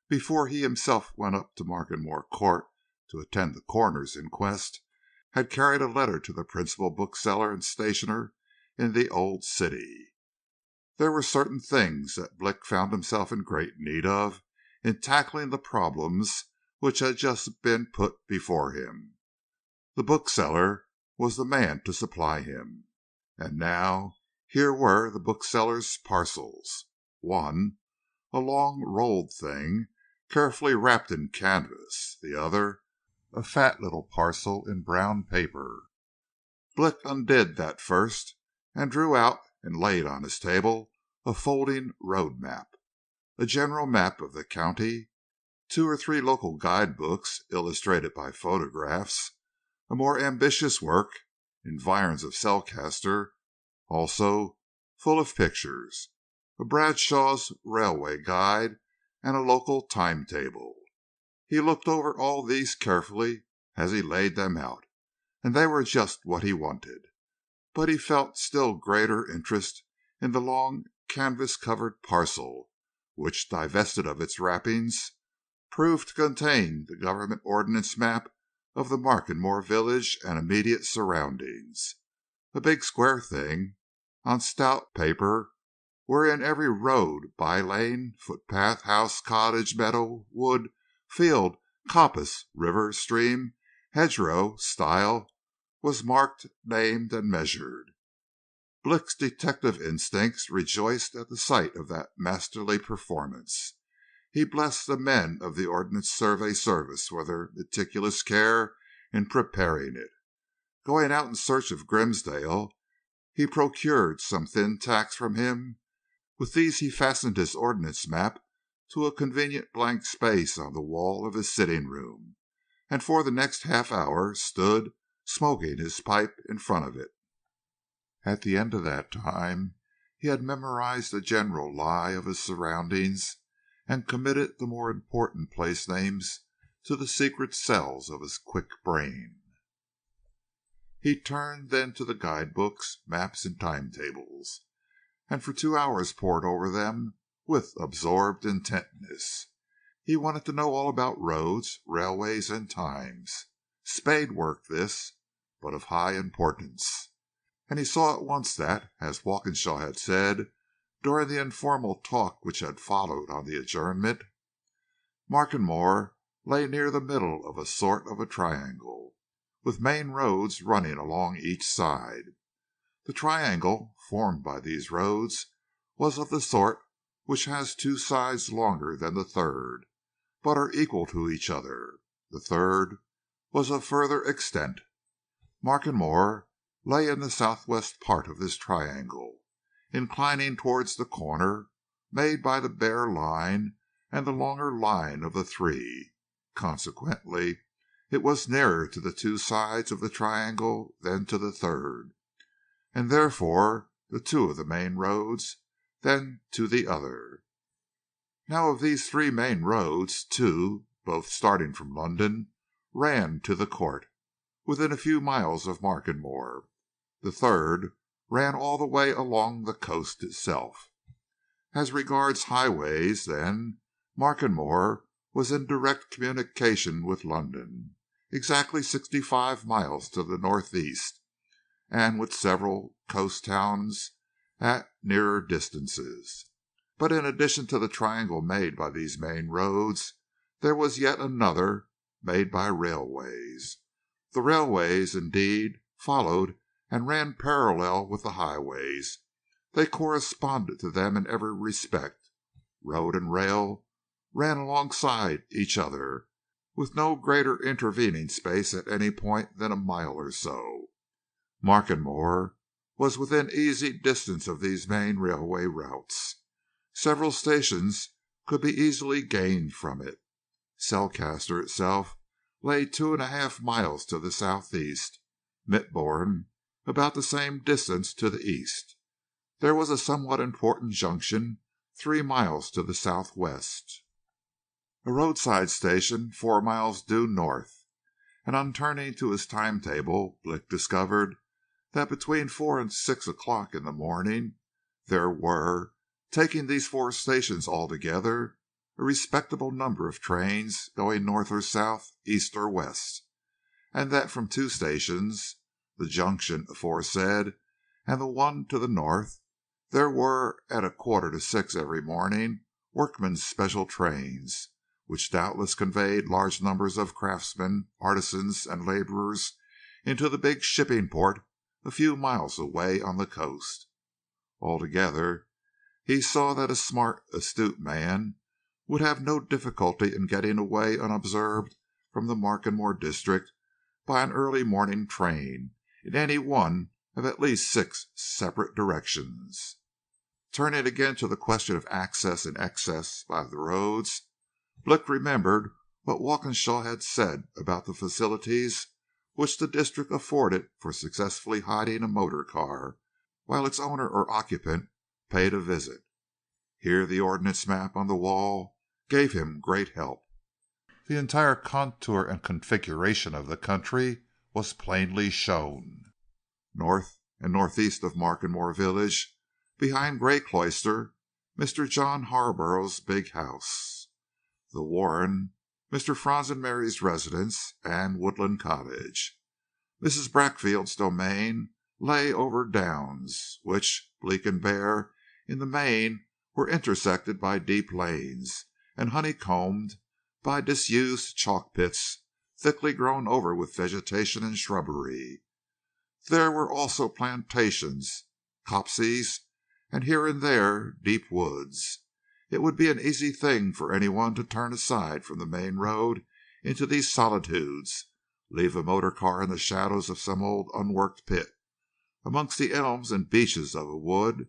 before he himself went up to Markenmore Court to attend the coroner's inquest, had carried a letter to the principal bookseller and stationer in the old city. There were certain things that Blick found himself in great need of in tackling the problems which had just been put before him. The bookseller was the man to supply him. And now here were the bookseller's parcels. One, a long rolled thing, carefully wrapped in canvas. The other, a fat little parcel in brown paper. Blick undid that first, and drew out and laid on his table a folding road map, a general map of the county, 2 or 3 local guidebooks illustrated by photographs, a more ambitious work, Environs of Selcaster, also full of pictures, a Bradshaw's Railway Guide, and a local timetable. He looked over all these carefully as he laid them out, and they were just what he wanted. But he felt still greater interest in the long canvas-covered parcel, which, divested of its wrappings, proved to contain the government ordnance map of the Markenmore village and immediate surroundings, a big square thing, on stout paper, wherein every road, by-lane, footpath, house, cottage, meadow, wood, field, coppice, river, stream, hedgerow, stile, was marked, named, and measured. Blick's detective instincts rejoiced at the sight of that masterly performance. He blessed the men of the Ordnance Survey Service for their meticulous care in preparing it. Going out in search of Grimsdale, he procured some thin tacks from him. With these he fastened his ordnance map to a convenient blank space on the wall of his sitting room, and for the next half hour stood smoking his pipe in front of it. At the end of that time he had memorized the general lie of his surroundings and committed the more important place names to the secret cells of his quick brain. He turned then to the guidebooks, maps, and timetables, and for 2 hours pored over them with absorbed intentness. He wanted to know all about roads, railways, and times. Spade work this, but of high importance. And he saw at once that, as Walkinshaw had said during the informal talk which had followed on the adjournment, Markenmore lay near the middle of a sort of a triangle, with main roads running along each side. The triangle formed by these roads was of the sort which has 2 sides longer than the third, but are equal to each other. The third was of further extent. Markenmore lay in the southwest part of this triangle, inclining towards the corner made by the bare line and the longer line of the 3. Consequently, it was nearer to the 2 sides of the triangle than to the third, and therefore the 2 of the main roads than to the other. Now of these 3 main roads, 2, both starting from London, ran to the court, within a few miles of Markenmore. The third ran all the way along the coast itself. As regards highways, then, Markenmore was in direct communication with London, exactly 65 miles to the northeast, and with several coast towns at nearer distances. But in addition to the triangle made by these main roads, there was yet another made by railways. The railways, indeed, followed and ran parallel with the highways. They corresponded to them in every respect. Road and rail ran alongside each other, with no greater intervening space at any point than a mile or so. Markenmore was within easy distance of these main railway routes. Several stations could be easily gained from it. Selcaster itself lay 2½ miles to the southeast, Mitborne about the same distance to the east. There was a somewhat important junction 3 miles to the southwest, a roadside station 4 miles due north, and on turning to his timetable, Blick discovered that between 4 and 6 o'clock in the morning there were, taking these 4 stations altogether, a respectable number of trains going north or south, east or west, and that from 2 stations, the junction aforesaid and the one to the north, there were at 5:45 every morning workmen's special trains, which doubtless conveyed large numbers of craftsmen, artisans, and laborers into the big shipping port a few miles away on the coast. Altogether, he saw that a smart, astute man would have no difficulty in getting away unobserved from the Markenmore district by an early morning train in any one of at least 6 separate directions. Turning again to the question of access and excess by the roads, Blick remembered what Walkinshaw had said about the facilities which the district afforded for successfully hiding a motor car while its owner or occupant paid a visit. Here the ordnance map on the wall gave him great help. The entire contour and configuration of the country was plainly shown. North and northeast of Markenmore village, behind Grey Cloister, Mr. John Harborough's big house. The Warren, Mr. Franz and Mary's residence, and Woodland Cottage. Mrs. Braxfield's domain lay over downs, which, bleak and bare, in the main were intersected by deep lanes, and honeycombed by disused chalk pits thickly grown over with vegetation and shrubbery. There were also plantations, copses, and here and there deep woods. It would be an easy thing for anyone to turn aside from the main road into these solitudes, leave a motor car in the shadows of some old unworked pit, amongst the elms and beeches of a wood,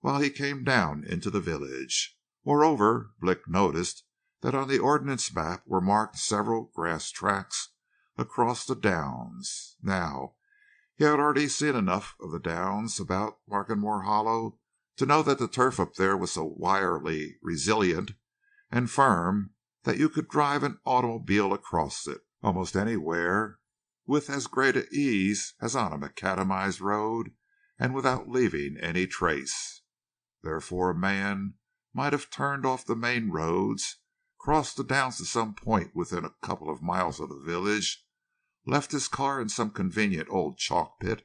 while he came down into the village. Moreover, Blick noticed that on the ordnance map were marked several grass tracks across the downs. Now, he had already seen enough of the downs about Markenmore Hollow to know that the turf up there was so wirily resilient and firm that you could drive an automobile across it almost anywhere with as great an ease as on a macadamized road and without leaving any trace. Therefore a man might have turned off the main roads, crossed the downs to some point within a couple of miles of the village, left his car in some convenient old chalk pit,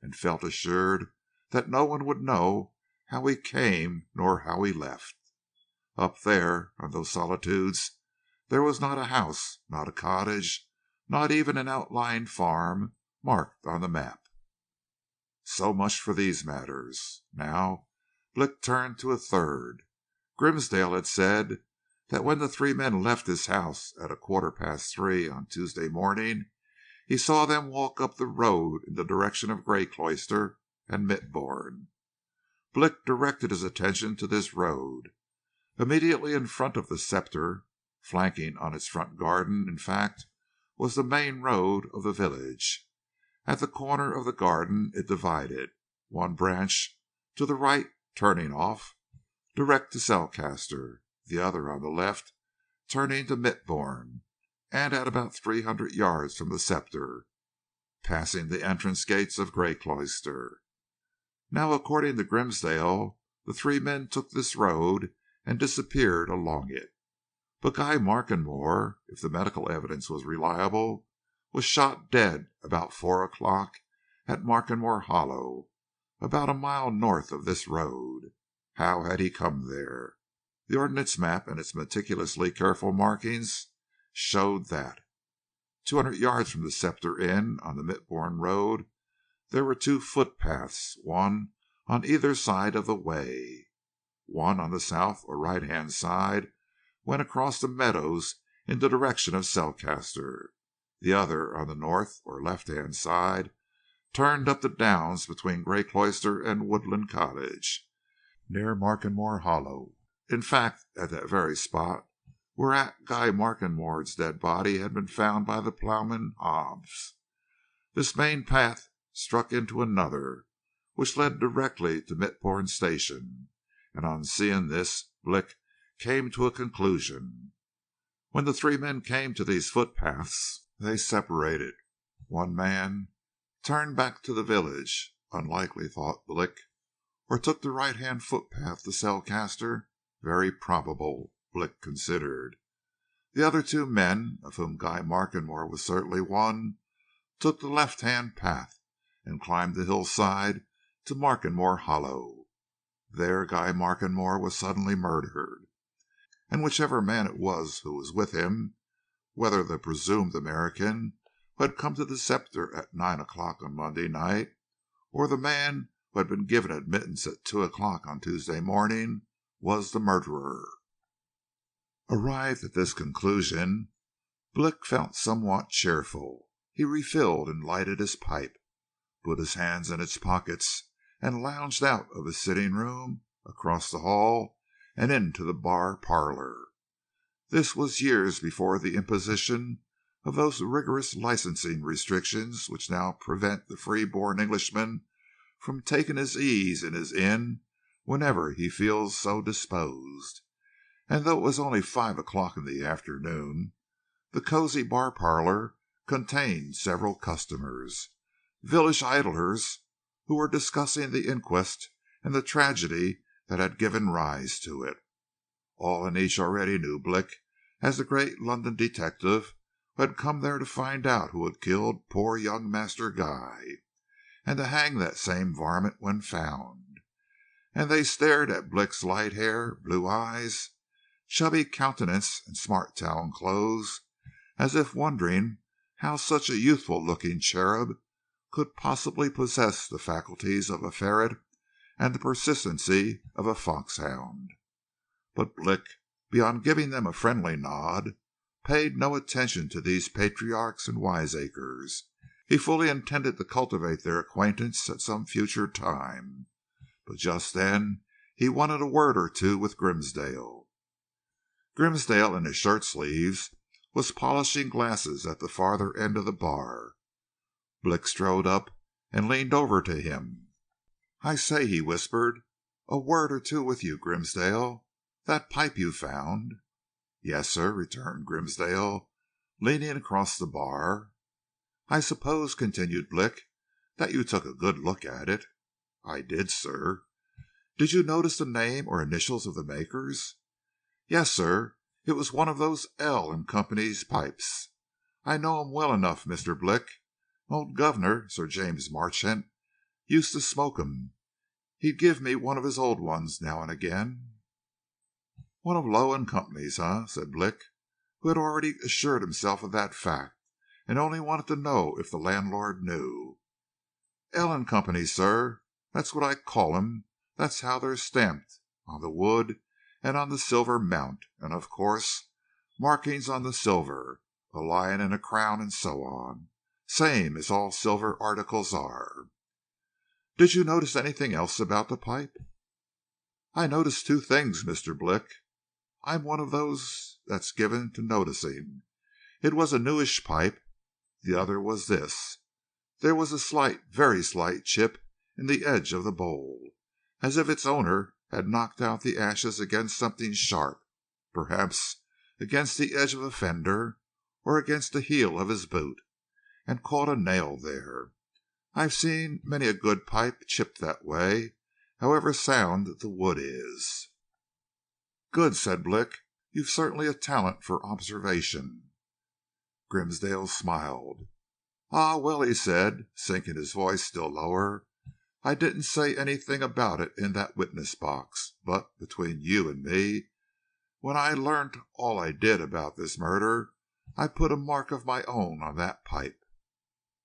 and felt assured that no one would know how he came nor how he left. Up there, on those solitudes, there was not a house, not a cottage, not even an outlying farm marked on the map. So much for these matters. Now Blick turned to a third. Grimsdale had said that when the 3 men left his house at 3:15 on Tuesday morning, he saw them walk up the road in the direction of Grey Cloister and Mitbourne. Blick directed his attention to this road. Immediately in front of the Sceptre, flanking on its front garden, in fact, was the main road of the village. At the corner of the garden it divided, one branch to the right turning off, direct to Selcaster, the other on the left, turning to Mitbourne, and at about 300 yards from the Sceptre, passing the entrance gates of Grey Cloister. Now, according to Grimsdale, the 3 men took this road and disappeared along it. But Guy Markenmore, if the medical evidence was reliable, was shot dead about 4 o'clock at Markenmore Hollow, about a mile north of this road. How had he come there? The ordnance map and its meticulously careful markings showed that. 200 yards from the Sceptre Inn on the Mitbourne road there were 2 footpaths, one on either side of the way. One on the south or right-hand side went across the meadows in the direction of Selcaster. The other, on the north or left-hand side, turned up the downs between Grey Cloister and Woodland Cottage, near Markenmore Hollow. In fact, at that very spot whereat Guy Markenmore's dead body had been found by the ploughman Hobbs. This main path struck into another, which led directly to Mitbourne Station, and on seeing this, Blick came to a conclusion. When the 3 men came to these footpaths, they separated. One man turned back to the village, unlikely, thought Blick, or took the right-hand footpath to Selcaster, very probable, Blick considered. The other 2 men, of whom Guy Markenmore was certainly one, took the left-hand path and climbed the hillside to Markenmore Hollow. There Guy Markenmore was suddenly murdered, and whichever man it was who was with him, whether the presumed American who had come to the Sceptre at 9 o'clock on Monday night, or the man who had been given admittance at 2 o'clock on Tuesday morning, was the murderer. Arrived at this conclusion, Blick felt somewhat cheerful. He refilled and lighted his pipe, put his hands in its pockets, and lounged out of his sitting room, across the hall, and into the bar parlour. This was years before the imposition of those rigorous licensing restrictions which now prevent the free-born Englishman from taking his ease in his inn whenever he feels so disposed. And though it was only 5 o'clock in the afternoon, the cosy bar parlour contained several customers, village idlers who were discussing the inquest and the tragedy that had given rise to it. All and each already knew Blick as the great London detective who had come there to find out who had killed poor young Master Guy, and to hang that same varmint when found. And they stared at Blick's light hair, blue eyes, chubby countenance, and smart town clothes, as if wondering how such a youthful-looking cherub could possibly possess the faculties of a ferret and the persistency of a foxhound. But Blick, beyond giving them a friendly nod, paid no attention to these patriarchs and wiseacres. He fully intended to cultivate their acquaintance at some future time, but just then he wanted a word or two with Grimsdale. Grimsdale, in his shirt-sleeves, was polishing glasses at the farther end of the bar. Blick strode up and leaned over to him. "I say," he whispered, "a word or two with you, Grimsdale. That pipe you found." "Yes, sir," returned Grimsdale, leaning across the bar. "I suppose," continued Blick, "that you took a good look at it." "I did, sir." "Did you notice the name or initials of the makers?" "Yes, sir. It was one of those L and Company's pipes. I know 'em well enough, Mr. Blick. Old governor, Sir James Marchant, used to smoke 'em. He'd give me one of his old ones now and again." "One of Low and Company's, said Blick, who had already assured himself of that fact, and only wanted to know if the landlord knew. "L and Company, sir. That's what I call 'em. That's how they're stamped, on the wood and on the silver mount, and, of course, markings on the silver, a lion and a crown, and so on, same as all silver articles are." "Did you notice anything else about the pipe?" "I noticed two things, Mr. Blick. I'm one of those that's given to noticing. It was a newish pipe. The other was this. There was a slight, very slight chip in the edge of the bowl, as if its owner had knocked out the ashes against something sharp, perhaps against the edge of a fender or against the heel of his boot, and caught a nail there. I've seen many a good pipe chipped that way, however sound the wood is." "Good," said Blick. "You've certainly a talent for observation." Grimsdale smiled. "Ah, well," he said, sinking his voice still lower, "I didn't say anything about it in that witness box, but between you and me, when I learnt all I did about this murder, I put a mark of my own on that pipe."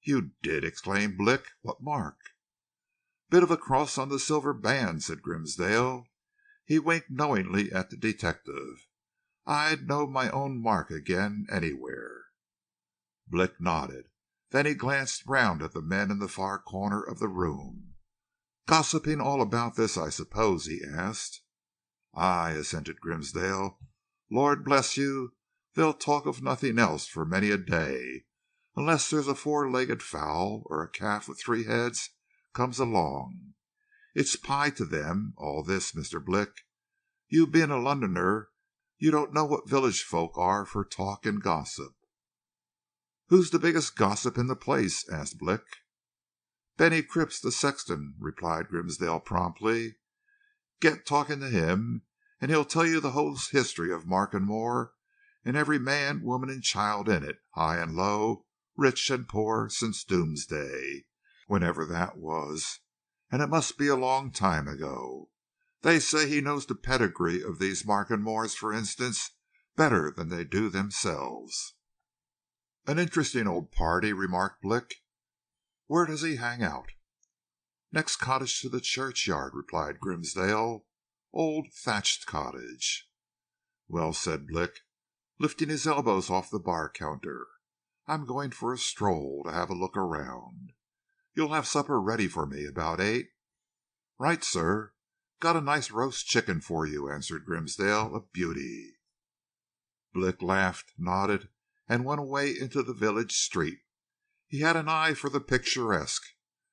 "You did?" exclaimed Blick. "What mark?" "Bit of a cross on the silver band," said Grimsdale. He winked knowingly at the detective. "I'd know my own mark again anywhere." Blick nodded. Then he glanced round at the men in the far corner of the room. "Gossiping all about this, I suppose?" he asked. "Aye," assented Grimsdale. "Lord bless you, they'll talk of nothing else for many a day, unless there's a four-legged fowl, or a calf with 3 heads, comes along. It's pie to them, all this, Mr. Blick. You being a Londoner, you don't know what village folk are for talk and gossip." "Who's the biggest gossip in the place?" asked Blick. "Benny Cripps, the sexton," replied Grimsdale promptly. "Get talking to him, and he'll tell you the whole history of Markenmore, and every man, woman, and child in it, high and low, rich and poor, since doomsday, whenever that was. and it must be a long time ago. They say he knows the pedigree of these Markenmores, for instance, better than they do themselves." "An interesting old party," remarked Blick. "Where does he hang out?" "Next cottage to the churchyard," replied Grimsdale. "Old thatched cottage." "Well," said Blick, lifting his elbows off the bar counter, "I'm going for a stroll to have a look around. You'll have supper ready for me about 8?" "Right, sir. Got a nice roast chicken for you," answered Grimsdale. "A beauty." Blick laughed, nodded, and went away into the village street. He had an eye for the picturesque,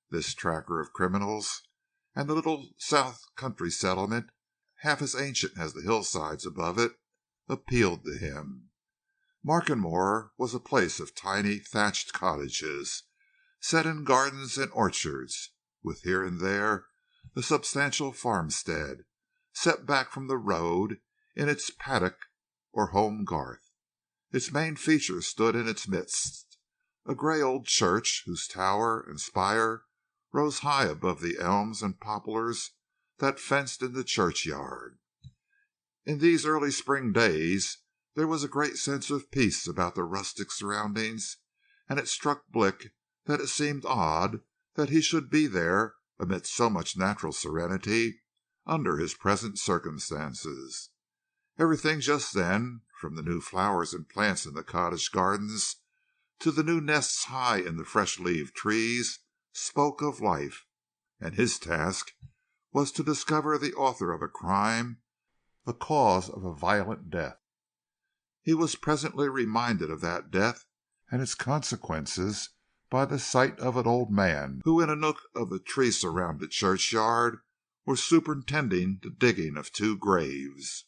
this tracker of criminals, and the little south country settlement, half as ancient as the hillsides above it, appealed to him. Markenmore was a place of tiny thatched cottages, set in gardens and orchards, with here and there a substantial farmstead, set back from the road in its paddock or home garth. Its main feature stood in its midst, a grey old church, whose tower and spire rose high above the elms and poplars that fenced in the churchyard. In these early spring days there was a great sense of peace about the rustic surroundings, and it struck Blick that it seemed odd that he should be there amidst so much natural serenity under his present circumstances. Everything just then, from the new flowers and plants in the cottage gardens to the new nests high in the fresh-leaved trees, spoke of life, and his task was to discover the author of a crime, the cause of a violent death. He was presently reminded of that death and its consequences by the sight of an old man who in a nook of the tree-surrounded churchyard was superintending the digging of 2 graves.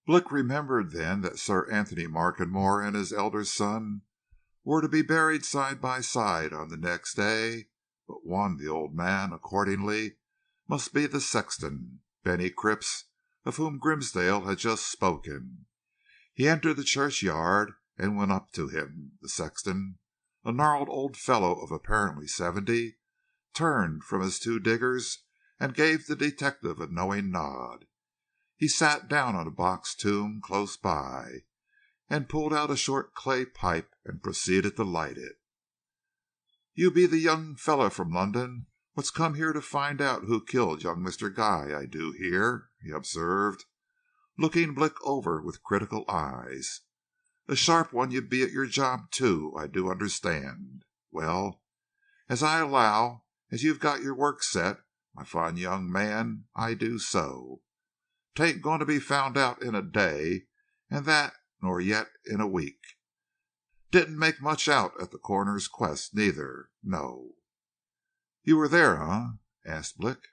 Blick remembered then that Sir Anthony Markenmore and his elder son were to be buried side by side on the next day, but one, the old man, accordingly, must be the sexton, Benny Cripps, of whom Grimsdale had just spoken. He entered the churchyard and went up to him. The sexton, a gnarled old fellow of apparently 70, turned from his 2 diggers and gave the detective a knowing nod. He sat down on a box tomb close by, and pulled out a short clay pipe and proceeded to light it. "You be the young feller from London what's come here to find out who killed young Mr. Guy, I do hear," he observed, looking Blick over with critical eyes. "A sharp one you be at your job too, I do understand. Well, as I allow as you've got your work set, my fine young man, I do so. 'Tain't going to be found out in a day, and that nor yet in a week. Didn't make much out at the coroner's quest, neither. No." "You were there, eh?" asked Blick.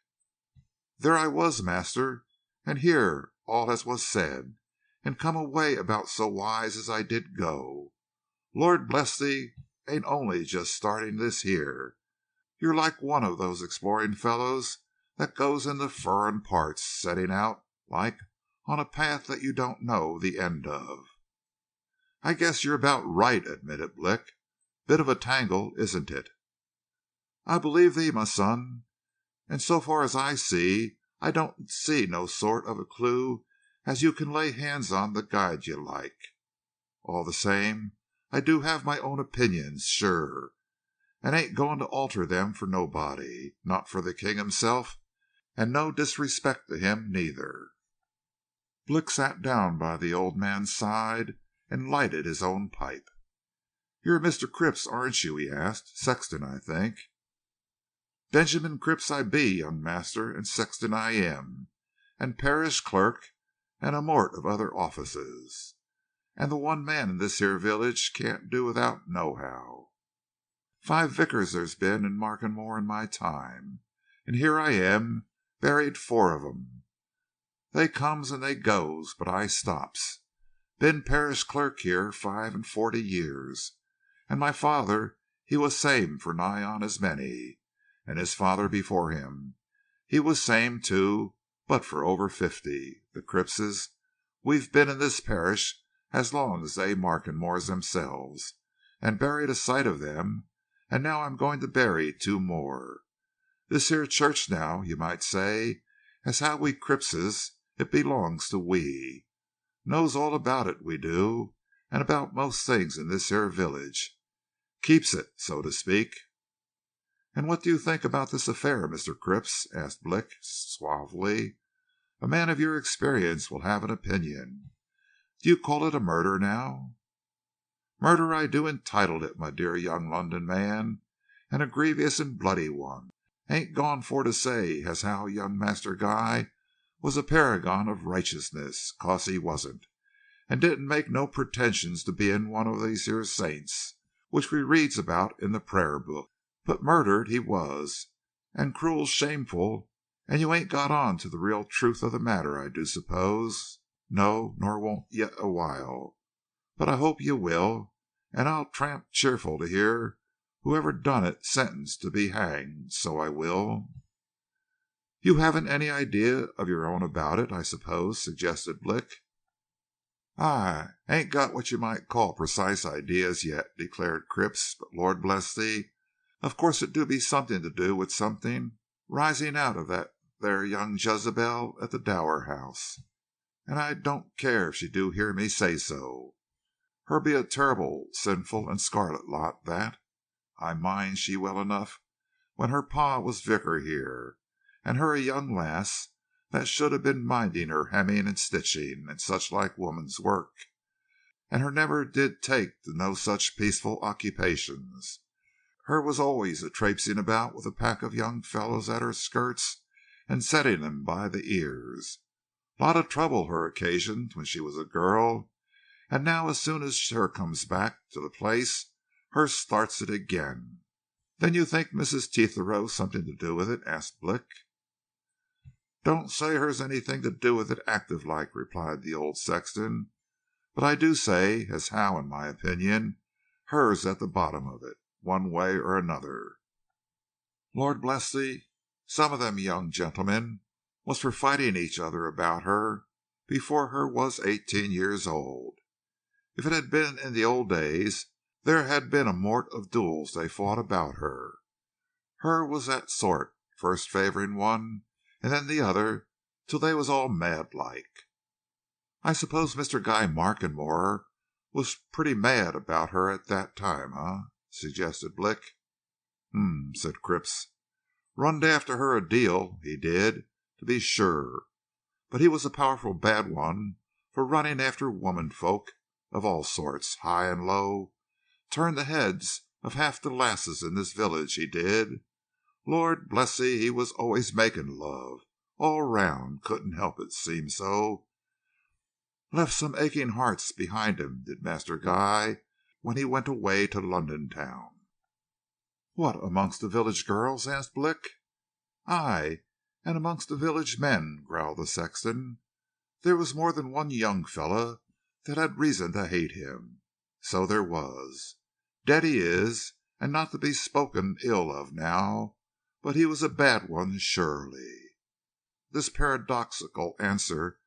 "There I was, master, and hear all as was said, and come away about so wise as I did go. Lord bless thee, ain't only just starting this here. You're like one of those exploring fellows that goes into furrin parts, setting out, like, on a path that you don't know the end of." "I guess you're about right," admitted Blick. "Bit of a tangle, isn't it?" "I believe thee, my son, and so far as I see, I don't see no sort of a clue as you can lay hands on to guide you like. All the same, I do have my own opinions, sure, and ain't going to alter them for nobody, not for the king himself, and no disrespect to him neither." Blick sat down by the old man's side and lighted his own pipe. "You're Mr. Cripps, aren't you?" he asked. "Sexton, I think." "Benjamin Cripps I be, young master, and sexton I am, and parish clerk, and a mort of other offices, and the one man in this here village can't do without nohow. 5 vicars there's been in Markenmore in my time, and here I am, buried 4 of 'em. They comes and they goes, but I stops. Been parish clerk here 45 years, and my father he was same for nigh on as many, and his father before him, he was same too, but for over 50. The Crippses, we've been in this parish as long as they Markenmores themselves, and buried a sight of them, and now I'm going to bury 2 more. This here church now, you might say, as how we Crippses, it belongs to we. Knows all about it, we do, and about most things in this here village. Keeps it, so to speak." "And what do you think about this affair, Mr. Cripps?" asked Blick, suavely. "A man of your experience will have an opinion. Do you call it a murder, now?" "Murder I do entitle it, my dear young London man, and a grievous and bloody one. Ain't gone for to say as how young Master Guy was a paragon of righteousness, 'cause he wasn't, and didn't make no pretensions to being one of these here saints, which we reads about in the prayer book. But murdered he was, and cruel shameful, and you ain't got on to the real truth of the matter, I do suppose. No, nor won't yet a while. But I hope you will, and I'll tramp cheerful to hear whoever done it sentenced to be hanged, so I will." "You haven't any idea of your own about it, I suppose," suggested Blick. "I ain't got what you might call precise ideas yet," declared Cripps, "but Lord bless thee, of course it do be something to do with something rising out of that there young Jezebel at the Dower house, and I don't care if she do hear me say so. Her be a terrible sinful and scarlet lot, that. I mind she well enough when her pa was vicar here, and her a young lass that should have been minding her hemming and stitching and such like woman's work, and her never did take to no such peaceful occupations. Her was always a traipsing about with a pack of young fellows at her skirts and setting them by the ears. Lot of trouble her occasioned when she was a girl, and now as soon as her comes back to the place, her starts it again." "Then you think Mrs. Tetherow something to do with it?" asked Blick. "Don't say her's anything to do with it active like," replied the old sexton, "but I do say as how, in my opinion, her's at the bottom of it, one way or another. Lord bless thee, some of them young gentlemen was for fighting each other about her before her was 18 years old. If it had been in the old days, there had been a mort of duels they fought about her. Her was that sort, first favouring one and then the other, till they was all mad like." "I suppose Mr. Guy Markenmore was pretty mad about her at that time, suggested Blick. Said Cripps. "Runned after her a deal, he did, to be sure. But he was a powerful bad one for running after woman folk of all sorts, high and low. Turned the heads of half the lasses in this village, he did. Lord bless ye, he was always making love, all round, couldn't help it, seemed so. Left some aching hearts behind him, did Master Guy, when he went away to London town." "What, amongst the village girls?" asked Blick. "Ay, and amongst the village men," growled the sexton. "There was more than one young fellow that had reason to hate him. So there was. Dead he is, and not to be spoken ill of now, but he was a bad one surely." This paradoxical answer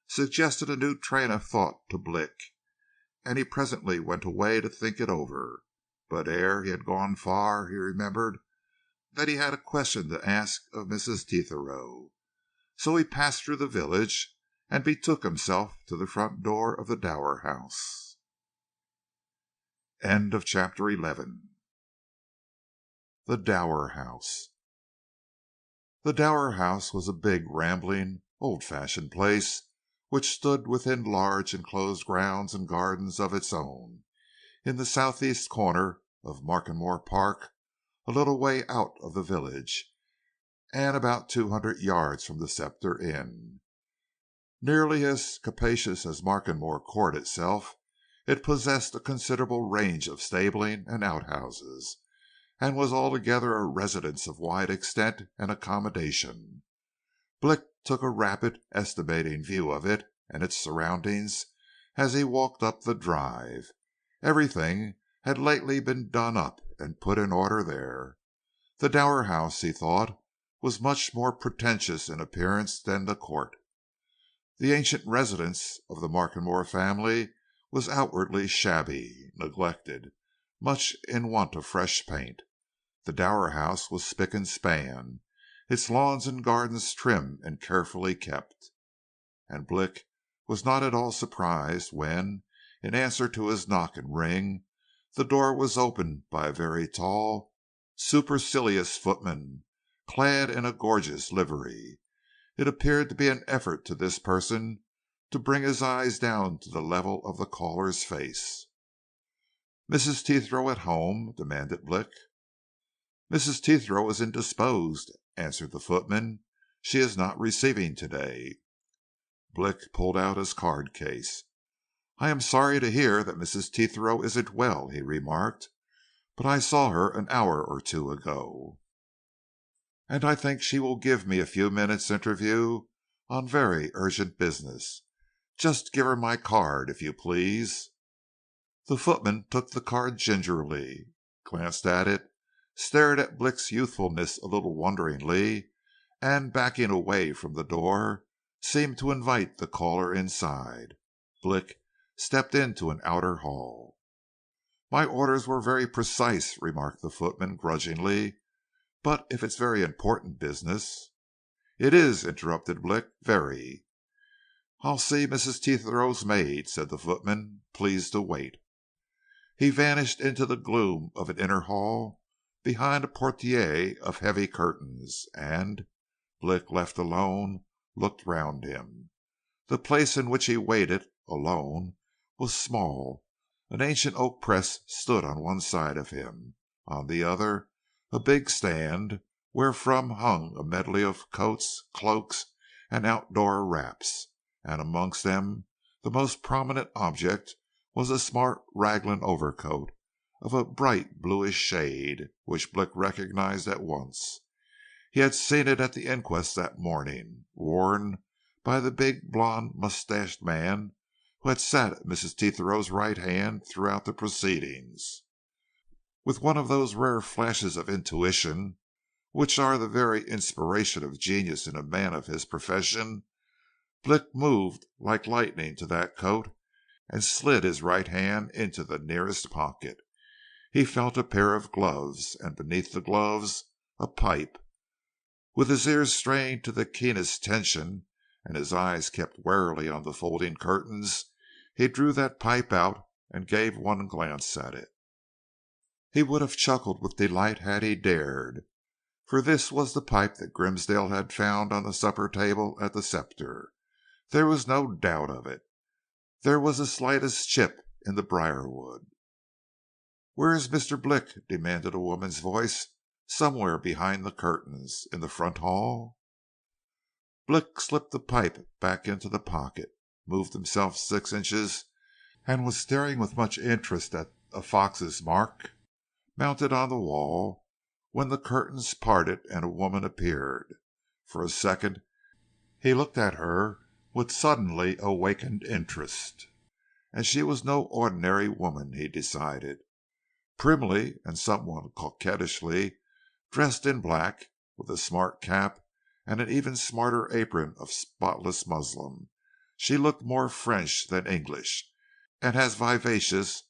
suggested a new train of thought to Blick, and he presently went away to think it over. But ere he had gone far, he remembered that he had a question to ask of Mrs. Tetherow. So he passed through the village and betook himself to the front door of the Dower house. Chapter 11. The Dower house. The Dower house was a big, rambling, old-fashioned place, which stood within large enclosed grounds and gardens of its own, in the southeast corner of Markenmore Park, a little way out of the village, and about 200 yards from the Scepter Inn. Nearly as capacious as Markenmore Court itself, it possessed a considerable range of stabling and outhouses, and was altogether a residence of wide extent and accommodation. Blick took a rapid, estimating view of it and its surroundings as he walked up the drive. Everything had lately been done up and put in order there. The Dower house, he thought, was much more pretentious in appearance than the court. The ancient residence of the Markenmore family was outwardly shabby, neglected, much in want of fresh paint. The Dower house was spick and span, its lawns and gardens trim and carefully kept. And Blick was not at all surprised when, in answer to his knock and ring, the door was opened by a very tall, supercilious footman, clad in a gorgeous livery. It appeared to be an effort to this person to bring his eyes down to the level of the caller's face. "Mrs. Teethrow at home?" demanded Blick. "Mrs. Teethrow is indisposed," answered the footman. "She is not receiving today." Blick pulled out his card case. "I am sorry to hear that Mrs. Teethrow isn't well," he remarked, "but I saw her an hour or two ago, and I think she will give me a few minutes' interview on very urgent business. Just give her my card, if you please." The footman took the card gingerly, glanced at it, stared at Blick's youthfulness a little wonderingly, and backing away from the door, seemed to invite the caller inside. Blick stepped into an outer hall. "My orders were very precise," remarked the footman grudgingly, "but if it's very important business—" "It is," interrupted Blick, "very." "I'll see Mrs. Teethrow's maid," said the footman. "Please to wait." He vanished into the gloom of an inner hall behind a portière of heavy curtains, and, Blick left alone, looked round him. The place in which he waited, alone, was small. An ancient oak press stood on one side of him. On the other, a big stand, wherefrom hung a medley of coats, cloaks, and outdoor wraps, and amongst them the most prominent object was a smart raglan overcoat of a bright bluish shade, which Blick recognized at once. He had seen it at the inquest that morning, worn by the big blond mustached man who had sat at Mrs. Teethrow's right hand throughout the proceedings. With one of those rare flashes of intuition which are the very inspiration of genius in a man of his profession, Blick moved like lightning to that coat and slid his right hand into the nearest pocket. He felt a pair of gloves, and beneath the gloves a pipe. With his ears strained to the keenest tension and his eyes kept warily on the folding curtains, he drew that pipe out and gave one glance at it. He would have chuckled with delight had he dared, for this was the pipe that Grimsdale had found on the supper table at the Scepter. There was no doubt of it. There was the slightest chip in the briarwood. "Where is Mr. Blick?" demanded a woman's voice somewhere behind the curtains. "In the front hall?" Blick slipped the pipe back into the pocket, moved himself 6 inches, and was staring with much interest at a fox's mark mounted on the wall, when the curtains parted and a woman appeared. For a second he looked at her with suddenly awakened interest, and she was no ordinary woman, he decided. Primly and somewhat coquettishly dressed in black, with a smart cap and an even smarter apron of spotless muslin, she looked more French than English, and as vivacious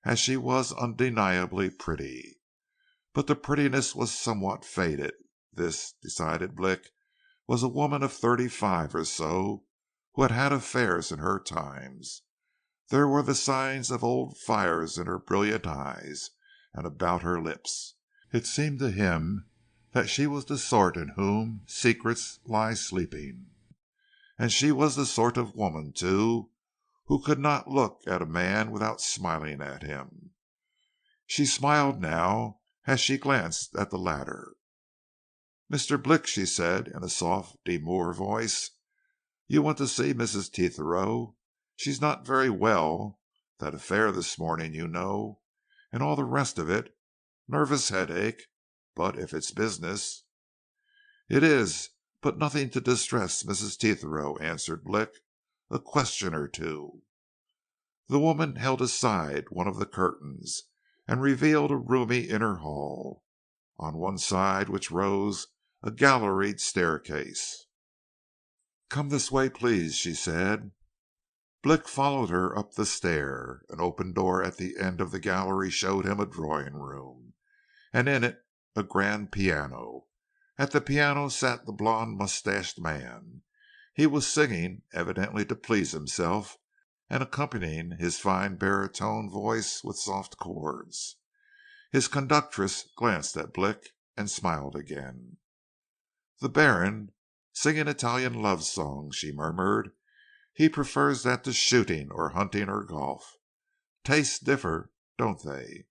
as she was undeniably pretty. But the prettiness was somewhat faded. This, decided Blick, was a woman of 35 or so, who had had affairs in her times. There were the signs of old fires in her brilliant eyes and about her lips. It seemed to him that she was the sort in whom secrets lie sleeping. And she was the sort of woman, too, who could not look at a man without smiling at him. She smiled now as she glanced at the latter. "Mr. Blick," she said in a soft, demure voice, "you want to see Mrs. Teethrow? She's not very well. That affair this morning, you know, and all the rest of it. Nervous headache. But if it's business—" "It is, but nothing to distress Mrs. Teethrow," answered Blick. "A question or two." The woman held aside one of the curtains, and revealed a roomy inner hall, on one side which rose a galleried staircase. "Come this way, please," she said. Blick followed her up the stair. An open door at the end of the gallery showed him a drawing room, and in it a grand piano, At the piano sat the blond mustached man. He was singing, evidently to please himself, and accompanying his fine baritone voice with soft chords. His conductress glanced at Blick and smiled again. "The Baron singing Italian love songs," she murmured. "He prefers that to shooting or hunting or golf. Tastes differ, don't they?"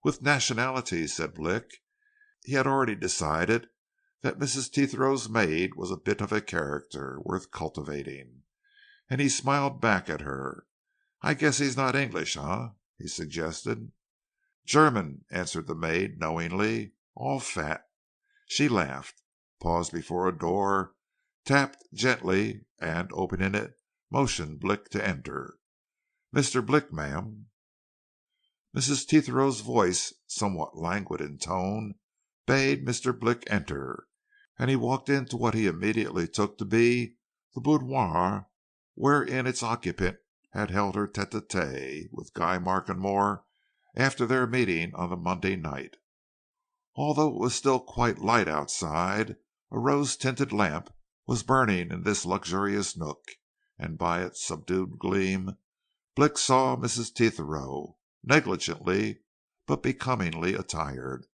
"With nationalities," said Blick. He had already decided that Mrs. Tetherow's maid was a bit of a character, worth cultivating, and he smiled back at her. "I guess he's not English, eh?" he suggested. "German," answered the maid knowingly. "All fat." She laughed, paused before a door, tapped gently, and, opening it, motioned Blick to enter. "Mr. Blick, ma'am." Mrs. Tetherow's voice, somewhat languid in tone, bade Mr. Blick enter, and he walked into what he immediately took to be the boudoir wherein its occupant had held her tete-a-tete with Guy Markenmore after their meeting on the Monday night. Although it was still quite light outside, a rose-tinted lamp was burning in this luxurious nook, and by its subdued gleam Blick saw Mrs. Tetherow, negligently but becomingly attired,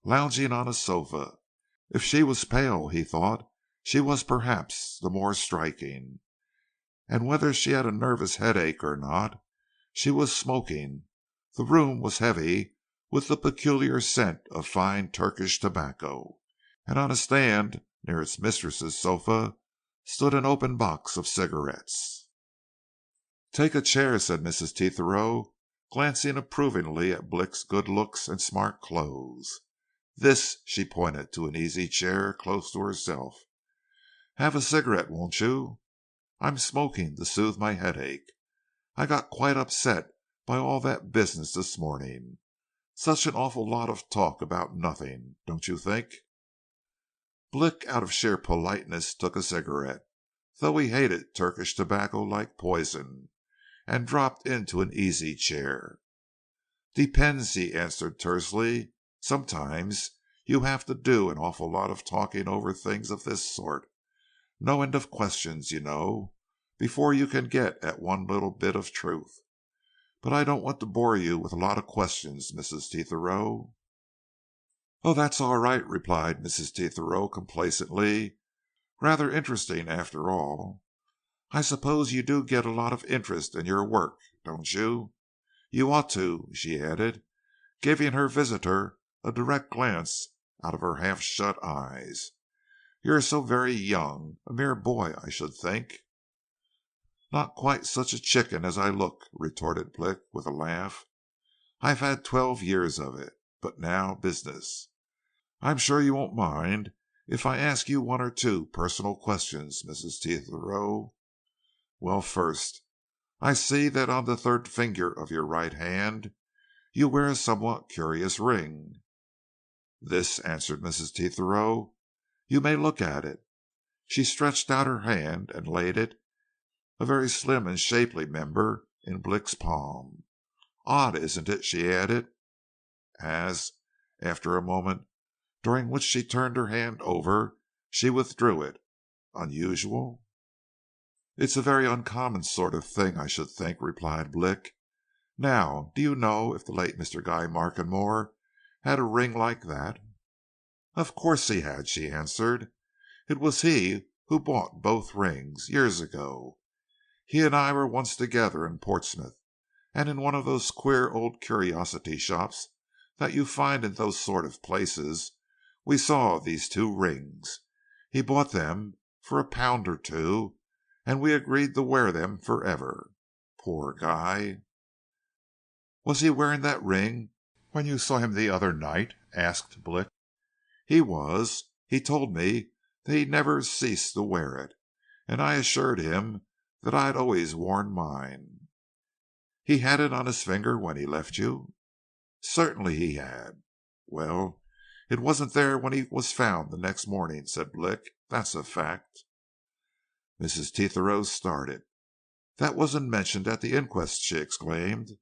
lounging on a sofa. If she was pale, he thought, she was perhaps the more striking, and whether she had a nervous headache or not, she was smoking. The room was heavy with the peculiar scent of fine Turkish tobacco, and on a stand near its mistress's sofa stood an open box of cigarettes. "Take a chair," said Mrs. Tetherow, glancing approvingly at Blick's good looks and smart clothes. "This," she pointed to an easy chair close to herself. "Have a cigarette, won't you? I'm smoking to soothe my headache. I got quite upset by all that business this morning. Such an awful lot of talk about nothing, don't you think?" Blick, out of sheer politeness, took a cigarette, though he hated Turkish tobacco like poison, and dropped into an easy chair. "Depends," he answered tersely. "Sometimes you have to do an awful lot of talking over things of this sort. No end of questions, you know, before you can get at one little bit of truth. But I don't want to bore you with a lot of questions, Mrs. Tetherow." "Oh, that's all right," replied Mrs. Tetherow complacently. "Rather interesting, after all. I suppose you do get a lot of interest in your work, don't you? You ought to," she added, giving her visitor a direct glance out of her half-shut eyes. "You're so very young. A mere boy, I should think." "Not quite such a chicken as I look," retorted Blick with a laugh. "I've had 12 years of it. But now, business. I'm sure you won't mind if I ask you one or two personal questions, Mrs. Tetherow. Well, first, I see that on the third finger of your right hand you wear a somewhat curious ring." "This," answered Mrs. Tetherow. "You may look at it." She stretched out her hand and laid it, a very slim and shapely member, in Blick's palm. "Odd, isn't it?" she added, as, after a moment, during which she turned her hand over, she withdrew it. "Unusual?" "It's a very uncommon sort of thing, I should think," replied Blick. "Now, do you know if the late Mr. Guy Markenmore had a ring like that?" "Of course he had," she answered. "It was he who bought both rings, years ago. He and I were once together in Portsmouth, and in one of those queer old curiosity shops that you find in those sort of places we saw these two rings. He bought them for £1 or £2, and we agreed to wear them forever. Poor Guy!" "Was he wearing that ring when you saw him the other night?" asked Blick. "He was. He told me that he never ceased to wear it, and I assured him that I had always worn mine." "He had it on his finger when he left you?" "Certainly he had." "Well, it wasn't there when he was found the next morning," said Blick. "That's a fact." Mrs. Tetherow started. "That wasn't mentioned at the inquest," she exclaimed.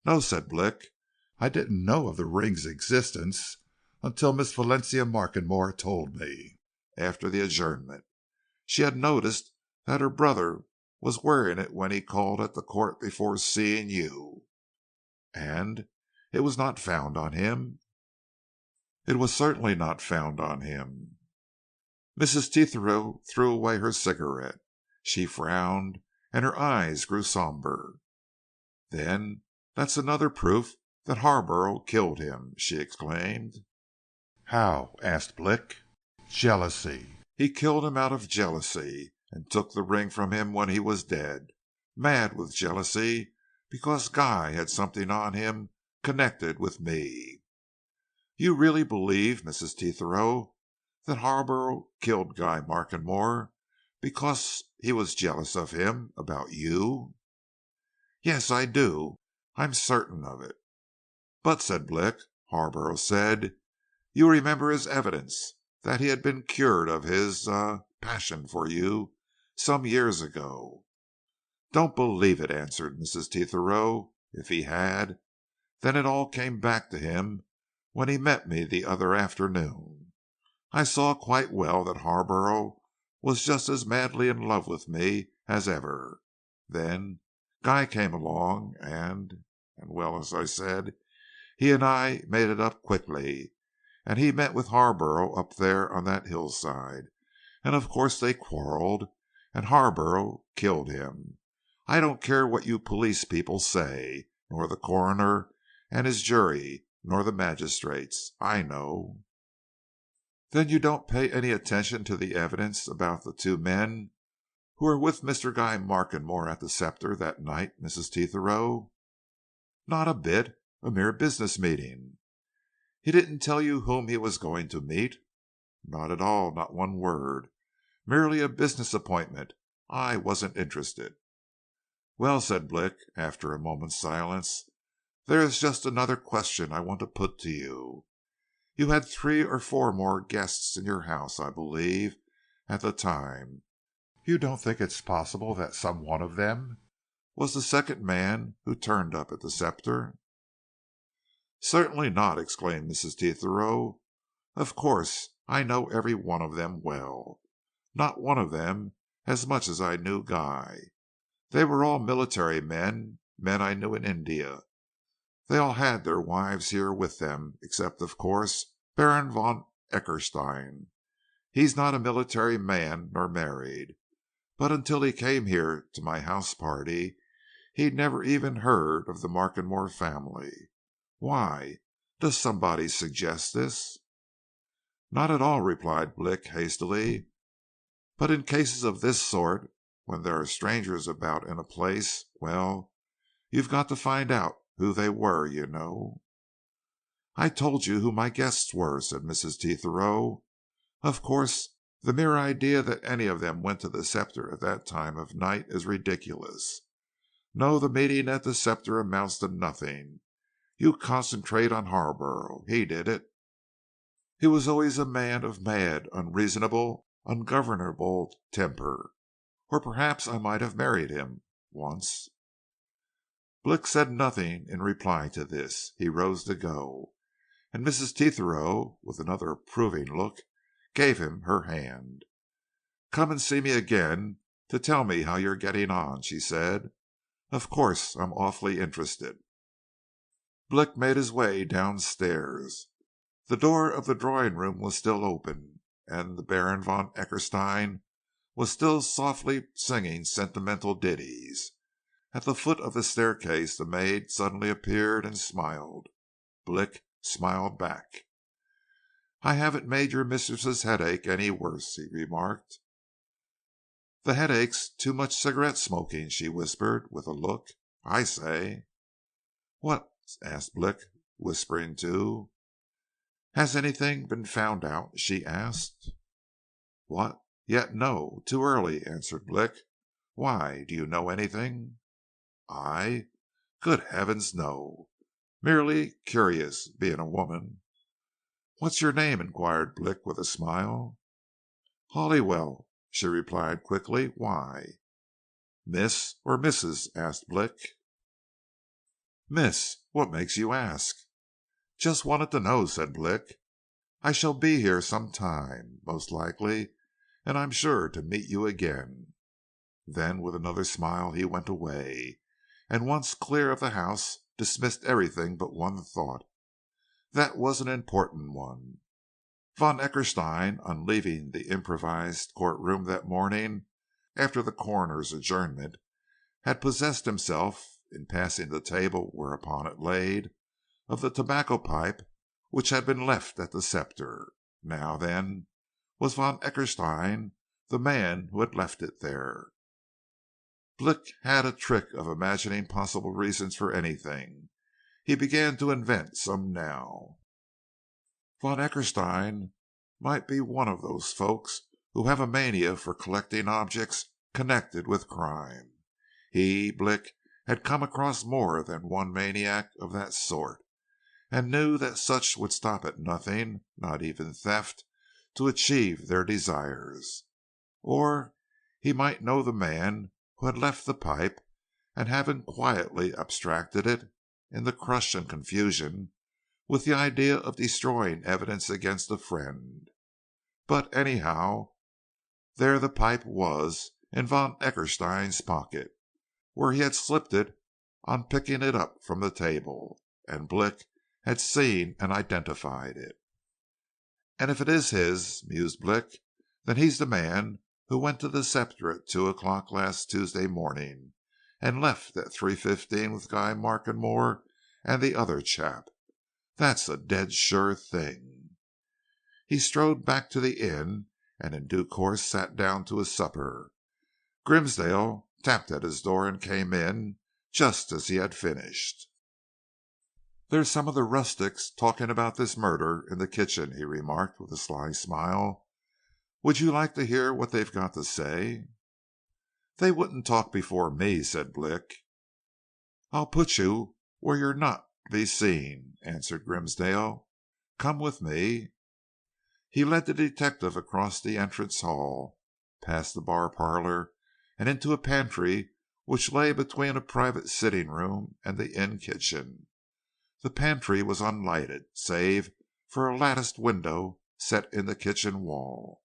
"No," said Blick. "I didn't know of the ring's existence until Miss Valencia Markenmore told me, after the adjournment. She had noticed that her brother was wearing it when he called at the court before seeing you." "And it was not found on him?" "It was certainly not found on him." Mrs. Tetherow threw away her cigarette. She frowned, and her eyes grew somber. "Then that's another proof that Harborough killed him," she exclaimed. "How?" asked Blick. "Jealousy." "He killed him out of jealousy, and took the ring from him when he was dead. Mad with jealousy because Guy had something on him connected with me." "You really believe, Mrs. Tetherow, that Harborough killed Guy Markenmore because he was jealous of him about you?" "Yes, I do. I'm certain of it." "But," said Blick, "Harborough said you remember his evidence that he had been cured of his passion for you some years ago." "Don't believe it," answered Mrs. Tetherow. "If he had, then it all came back to him when he met me the other afternoon. I saw quite well that Harborough was just as madly in love with me as ever. Then Guy came along, and well, as I said, he and I made it up quickly, and he met with Harborough up there on that hillside, and of course they quarreled, and Harborough killed him. I don't care what you police people say, nor the coroner and his jury, nor the magistrates. I know." "Then you don't pay any attention to the evidence about the two men who were with Mr. Guy Markenmore at the Scepter that night, Mrs. Tetherow?" "Not a bit. A mere business meeting." "He didn't tell you whom he was going to meet?" "Not at all. Not one word. Merely a business appointment. I wasn't interested." "Well," said Blick, after a moment's silence, "there is just another question I want to put to you. You had 3 or 4 more guests in your house, I believe, at the time. "You don't think it's possible that some one of them was the second man who turned up at the Scepter?" "Certainly not," exclaimed Mrs. Tetherow. "Of course I know every one of them well. Not one of them as much as I knew Guy. They were all military men, men I knew in India. They all had their wives here with them, except, of course, Baron von Eckerstein. He's not a military man nor married, but until he came here to my house party, he'd never even heard of the Markenmore family. Why? Does somebody suggest this?" "Not at all," replied Blick, hastily. "But in cases of this sort, when there are strangers about in a place, well, you've got to find out who they were, you know." "I told you who my guests were," said Mrs. Tetherow. "Of course, the mere idea that any of them went to the Scepter at that time of night is ridiculous. No, the meeting at the Scepter amounts to nothing. You concentrate on Harborough. He did it. He was always a man of mad, unreasonable, ungovernable temper. Or perhaps I might have married him once." Blick said nothing in reply to this. He rose to go, and Mrs. Tetherow, with another approving look, gave him her hand. "Come and see me again to tell me how you're getting on," she said. "Of course I'm awfully interested." Blick made his way downstairs. The door of the drawing room was still open, and the Baron von Eckerstein was still softly singing sentimental ditties. At the foot of the staircase the maid suddenly appeared and smiled. Blick smiled back. "I haven't made your mistress's headache any worse," he remarked. "The headache's too much cigarette smoking," she whispered, with a look. "I say." "What?" asked Blick, whispering too. "Has anything been found out?" she asked. "What? Yet no. Too early," answered Blick. "Why? Do you know anything?" "I? Good heavens, no. Merely curious, being a woman." "What's your name?" inquired Blick with a smile. "Halliwell," she replied quickly. "Why?" "Miss or Mrs.?" asked Blick. "Miss. What makes you ask?" "Just wanted to know," said Blick. I shall be here some time, most likely, and I'm sure to meet you again." Then with another smile he went away, and once clear of the house dismissed everything but one thought. That was an important one. Von Eckerstein, on leaving the improvised courtroom that morning after the coroner's adjournment, had possessed himself, in passing the table whereupon it laid, of the tobacco pipe which had been left at the Scepter. Now, then, was Von Eckerstein the man who had left it there? Blick had a trick of imagining possible reasons for anything. He began to invent some now. Von Eckerstein might be one of those folks who have a mania for collecting objects connected with crime. He, Blick, had come across more than one maniac of that sort, and knew that such would stop at nothing, not even theft, to achieve their desires. Or he might know the man who had left the pipe, and having quietly abstracted it, in the crush and confusion, with the idea of destroying evidence against a friend. But anyhow, there the pipe was in Von Eckerstein's pocket, where he had slipped it on picking it up from the table, and Blick had seen and identified it. "And if it is his," mused Blick, "then he's the man who went to the Scepter at 2 o'clock last Tuesday morning, and left at 3:15 with Guy Markenmore and the other chap. That's a dead sure thing." He strode back to the inn, and in due course sat down to his supper. Grimsdale tapped at his door and came in just as he had finished. "There's some of the rustics talking about this murder in the kitchen," he remarked with a sly smile. "Would you like to hear what they've got to say?" "They wouldn't talk before me," said Blick. "I'll put you where you're not to be seen," answered Grimsdale. "Come with me." He led the detective across the entrance hall, past the bar parlor, and into a pantry which lay between a private sitting room and the inn kitchen. The pantry was unlighted, save for a latticed window set in the kitchen wall.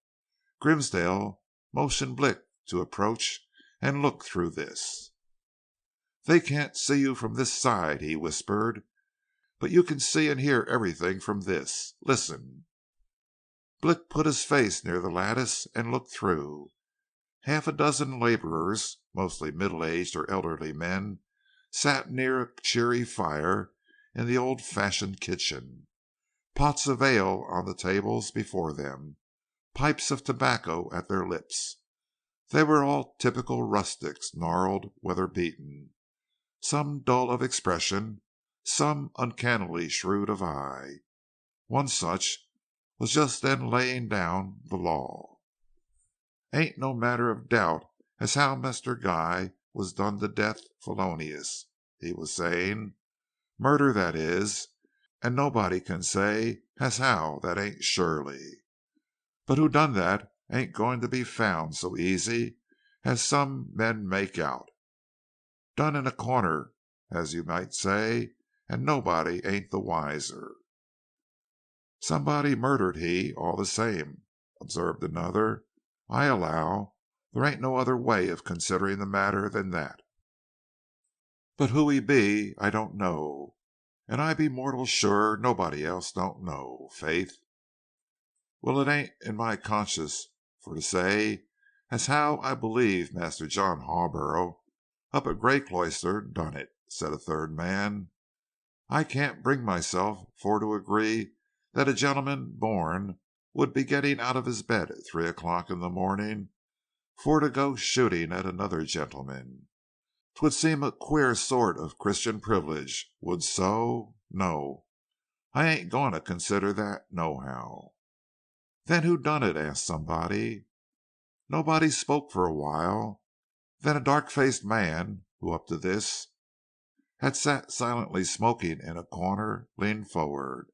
Grimsdale motioned Blick to approach and look through this. "They can't see you from this side," he whispered, "but you can see and hear everything from this. Listen." Blick put his face near the lattice and looked through. Half a dozen laborers, mostly middle-aged or elderly men, sat near a cheery fire in the old-fashioned kitchen. Pots of ale on the tables before them, pipes of tobacco at their lips. They were all typical rustics, gnarled, weather-beaten, some dull of expression, some uncannily shrewd of eye. One such was just then laying down the law. "Ain't no matter of doubt as how Mr. Guy was done to death felonious," he was saying. "Murder, that is, and nobody can say as how that ain't surely. But who done that ain't going to be found so easy as some men make out. Done in a corner, as you might say, and nobody ain't the wiser." "Somebody murdered he, all the same," observed another. "I allow there ain't no other way of considering the matter than that. But who he be, I don't know, and I be mortal sure nobody else don't know, faith. Well, it ain't in my conscience for to say as how I believe Master John Harborough up at Greycloister done it," said a third man. "I can't bring myself for to agree that a gentleman born would be getting out of his bed at 3 o'clock in the morning for to go shooting at another gentleman. 'Twould seem a queer sort of Christian privilege, would so. No, I ain't going to consider that, nohow." "Then who done it?" asked somebody. Nobody spoke for a while. Then a dark-faced man, who up to this had sat silently smoking in a corner, leaned forward.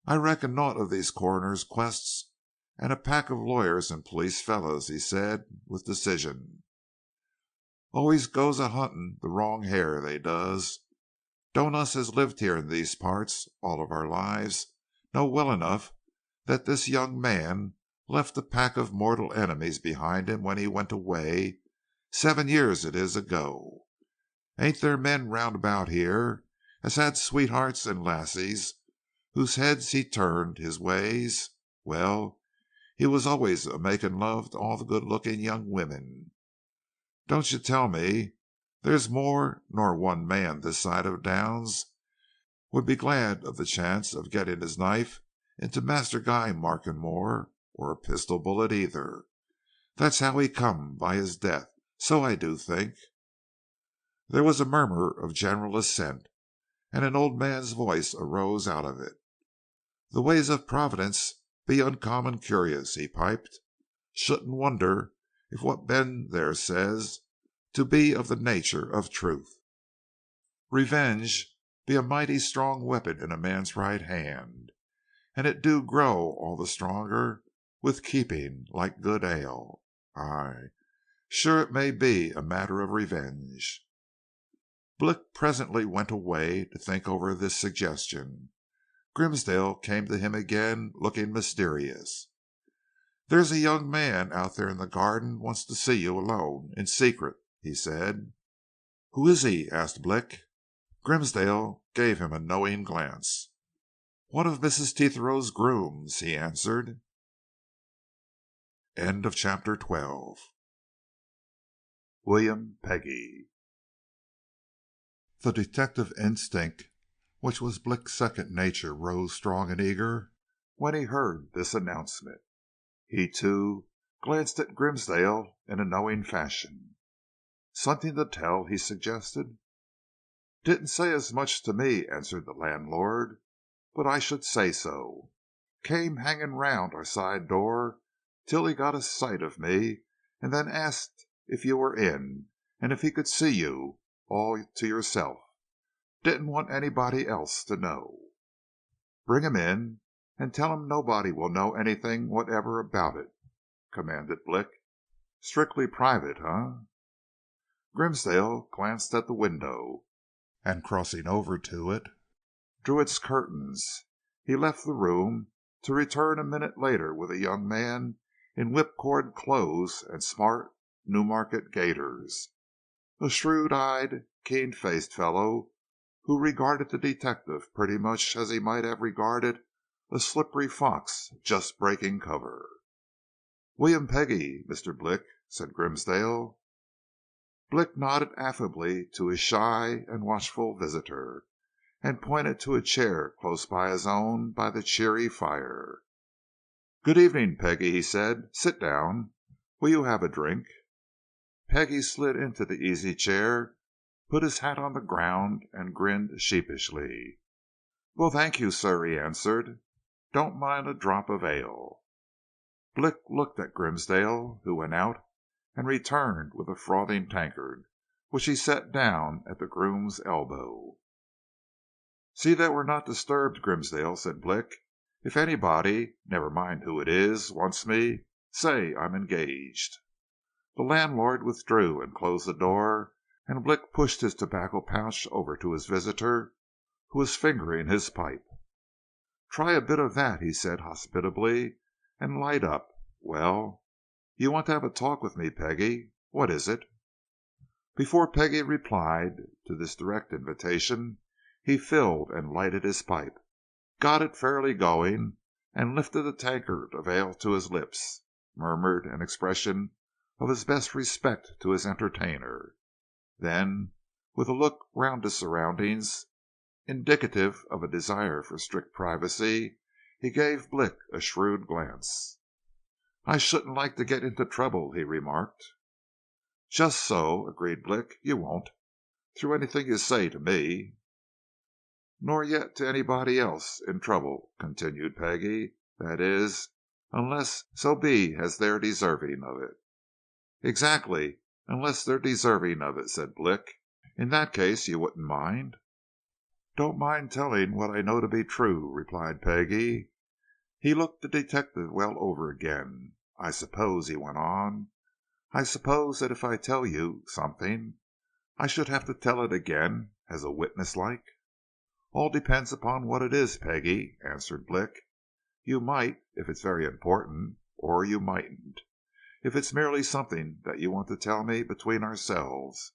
"I reckon naught of these coroner's quests and a pack of lawyers and police fellows," he said with decision. "Always goes a hunting the wrong hare, they does. Don't us as lived here in these parts all of our lives know well enough that this young man left a pack of mortal enemies behind him when he went away, 7 years it is ago. Ain't there men round about here as had sweethearts and lassies whose heads he turned his ways? Well, he was always a making love to all the good-looking young women. Don't you tell me there's more nor one man this side of Downs would be glad of the chance of getting his knife into Master Guy Markenmore, or a pistol bullet either. That's how he come by his death, so I do think." There was a murmur of general assent, and an old man's voice arose out of it. "The ways of Providence be uncommon curious," he piped. "Shouldn't wonder if what Ben there says to be of the nature of truth. Revenge be a mighty strong weapon in a man's right hand, and it do grow all the stronger with keeping, like good ale. Ay, sure it may be a matter of revenge." Blick presently went away to think over this suggestion. Grimsdale came to him again, looking mysterious. "There's a young man out there in the garden wants to see you alone, in secret," he said. "Who is he?" asked Blick. Grimsdale gave him a knowing glance. "One of Mrs. Tetherow's grooms," he answered. Chapter 12. William Peggy. The detective instinct, which was Blick's second nature, rose strong and eager when he heard this announcement. He, too, glanced at Grimsdale in a knowing fashion. "Something to tell?" he suggested. "Didn't say as much to me," answered the landlord, "but I should say so. Came hanging round our side door till he got a sight of me, and then asked if you were in, and if he could see you, all to yourself. Didn't want anybody else to know." "Bring him in, and tell him nobody will know anything whatever about it," commanded Blick. "Strictly private, eh?" Grimsdale glanced at the window, and crossing over to it, drew its curtains. He left the room, to return a minute later with a young man in whipcord clothes and smart Newmarket gaiters, a shrewd-eyed, keen-faced fellow who regarded the detective pretty much as he might have regarded a slippery fox just breaking cover. "William Peggy, Mr. Blick," said Grimsdale. Blick nodded affably to his shy and watchful visitor, and pointed to a chair close by his own by the cheery fire. "Good evening, Peggy," he said. "Sit down. Will you have a drink?" Peggy slid into the easy chair, put his hat on the ground, and grinned sheepishly. "Well, thank you, sir," he answered. "Don't mind a drop of ale." Blick looked at Grimsdale, who went out and returned with a frothing tankard, which he set down at the groom's elbow. "See that we're not disturbed, Grimsdale," said Blick. "If anybody, never mind who it is, wants me, say I'm engaged." The landlord withdrew and closed the door, and Blick pushed his tobacco pouch over to his visitor, who was fingering his pipe. "Try a bit of that," he said hospitably, "and light up. Well, you want to have a talk with me, Peggy. What is it?" Before Peggy replied to this direct invitation, he filled and lighted his pipe, got it fairly going, and lifted the tankard of ale to his lips, murmured an expression of his best respect to his entertainer. Then, with a look round his surroundings, indicative of a desire for strict privacy, he gave Blick a shrewd glance. "I shouldn't like to get into trouble," he remarked. "Just so," agreed Blick. "You won't, through anything you say to me." "Nor yet to anybody else in trouble," continued Peggy. "That is, unless so be as they're deserving of it." "Exactly, unless they're deserving of it," said Blick. "In that case you wouldn't mind?" "Don't mind telling what I know to be true," replied Peggy. He looked the detective well over again. "I suppose," he went on, "I suppose that if I tell you something, I should have to tell it again, as a witness like?" "All depends upon what it is, Peggy," answered Blick. You might, if it's very important, or you mightn't, if it's merely something that you want to tell me between ourselves.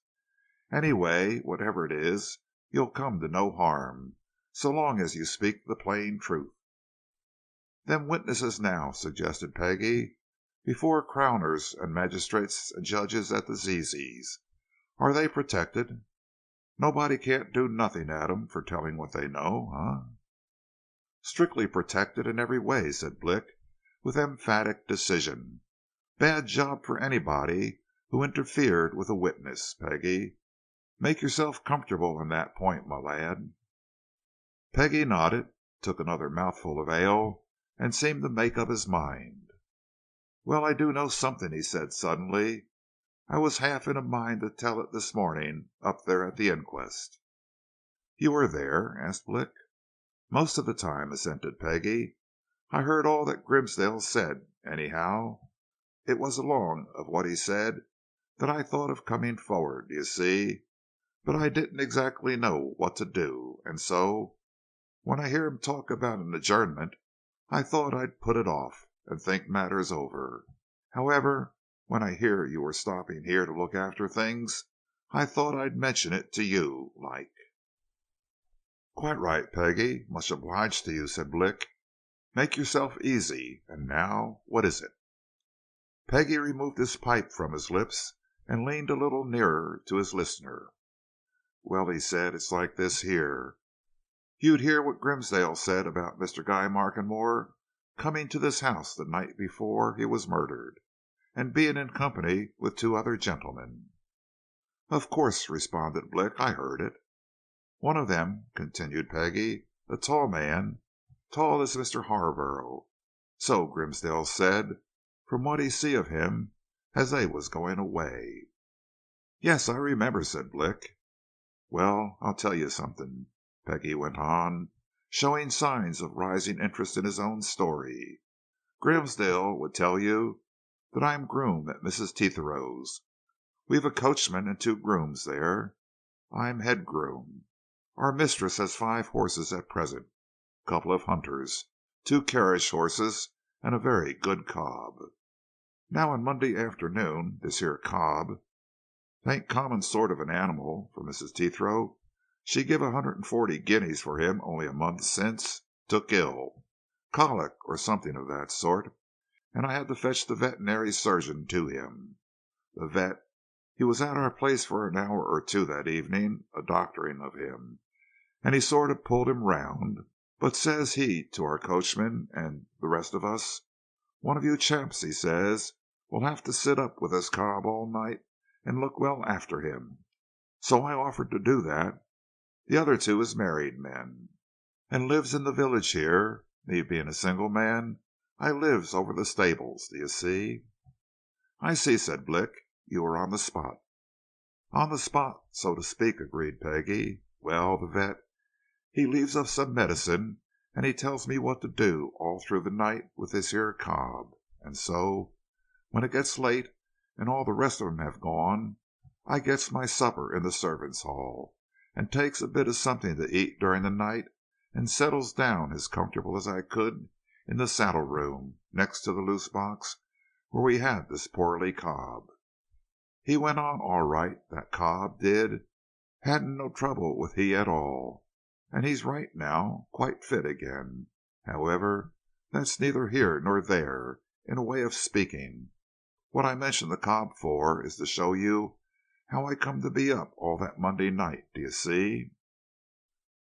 Anyway, whatever it is, you'll come to no harm, so long as you speak the plain truth." "Them witnesses now," suggested Peggy, "before crowners and magistrates and judges at the Zeezees, are they protected? Nobody can't do nothing at 'em for telling what they know, eh?" "Strictly protected in every way," said Blick, with emphatic decision. "Bad job for anybody who interfered with a witness, Peggy. Make yourself comfortable on that point, my lad." Peggy nodded, took another mouthful of ale, and seemed to make up his mind. "Well, I do know something," he said suddenly. "I was half in a mind to tell it this morning up there at the inquest." "You were there?" asked Blick. "Most of the time," assented Peggy. "I heard all that Grimsdale said. Anyhow, it was along of what he said that I thought of coming forward, you see. But I didn't exactly know what to do, and so, when I hear him talk about an adjournment, I thought I'd put it off, and think matters over. However, when I hear you were stopping here to look after things, I thought I'd mention it to you, like." "Quite right, Peggy. Much obliged to you," said Blick. "Make yourself easy. And now, what is it?" Peggy removed his pipe from his lips and leaned a little nearer to his listener. "Well," he said, "it's like this here. You'd hear what Grimsdale said about Mr. Guy Markenmore coming to this house the night before he was murdered, and being in company with 2 other gentlemen." "Of course," responded Blick. "I heard it." "One of them," continued Peggy, "a tall man, tall as Mr. Harborough. So Grimsdale said, from what he see of him as they was going away." "Yes, I remember," said Blick. "Well, I'll tell you something," Peggy went on, showing signs of rising interest in his own story. "Grimsdale would tell you that I'm groom at Mrs. Tethero's. We've a coachman and 2 grooms there. I'm head groom. Our mistress has 5 horses at present, a couple of hunters, 2 carriage horses, and a very good cob. Now on Monday afternoon, this here cob, 'tain't common sort of an animal, for Mrs. Tethero, she give 140 guineas for him only a month since, took ill, colic or something of that sort, and I had to fetch the veterinary surgeon to him. The vet, he was at our place for an hour or 2 that evening, a doctoring of him, and he sort of pulled him round, but says he to our coachman and the rest of us, 'One of you chaps,' he says, 'will have to sit up with this cob all night and look well after him.' So I offered to do that. The other 2 is married men, and lives in the village here. Me being a single man, I lives over the stables, do you see?" "I see," said Blick. "You were on the spot." "On the spot, so to speak," agreed Peggy. "Well, the vet, he leaves us some medicine, and he tells me what to do all through the night with this here cob. And so, when it gets late, and all the rest of 'em have gone, I gets my supper in the servants' hall, and takes a bit of something to eat during the night, and settles down as comfortable as I could in the saddle room next to the loose box where we had this poorly cob. He went on all right, that cob did, hadn't no trouble with he at all, and he's right now, quite fit again. However, that's neither here nor there, in a way of speaking. What I mention the cob for is to show you how I come to be up all that Monday night, do you see?"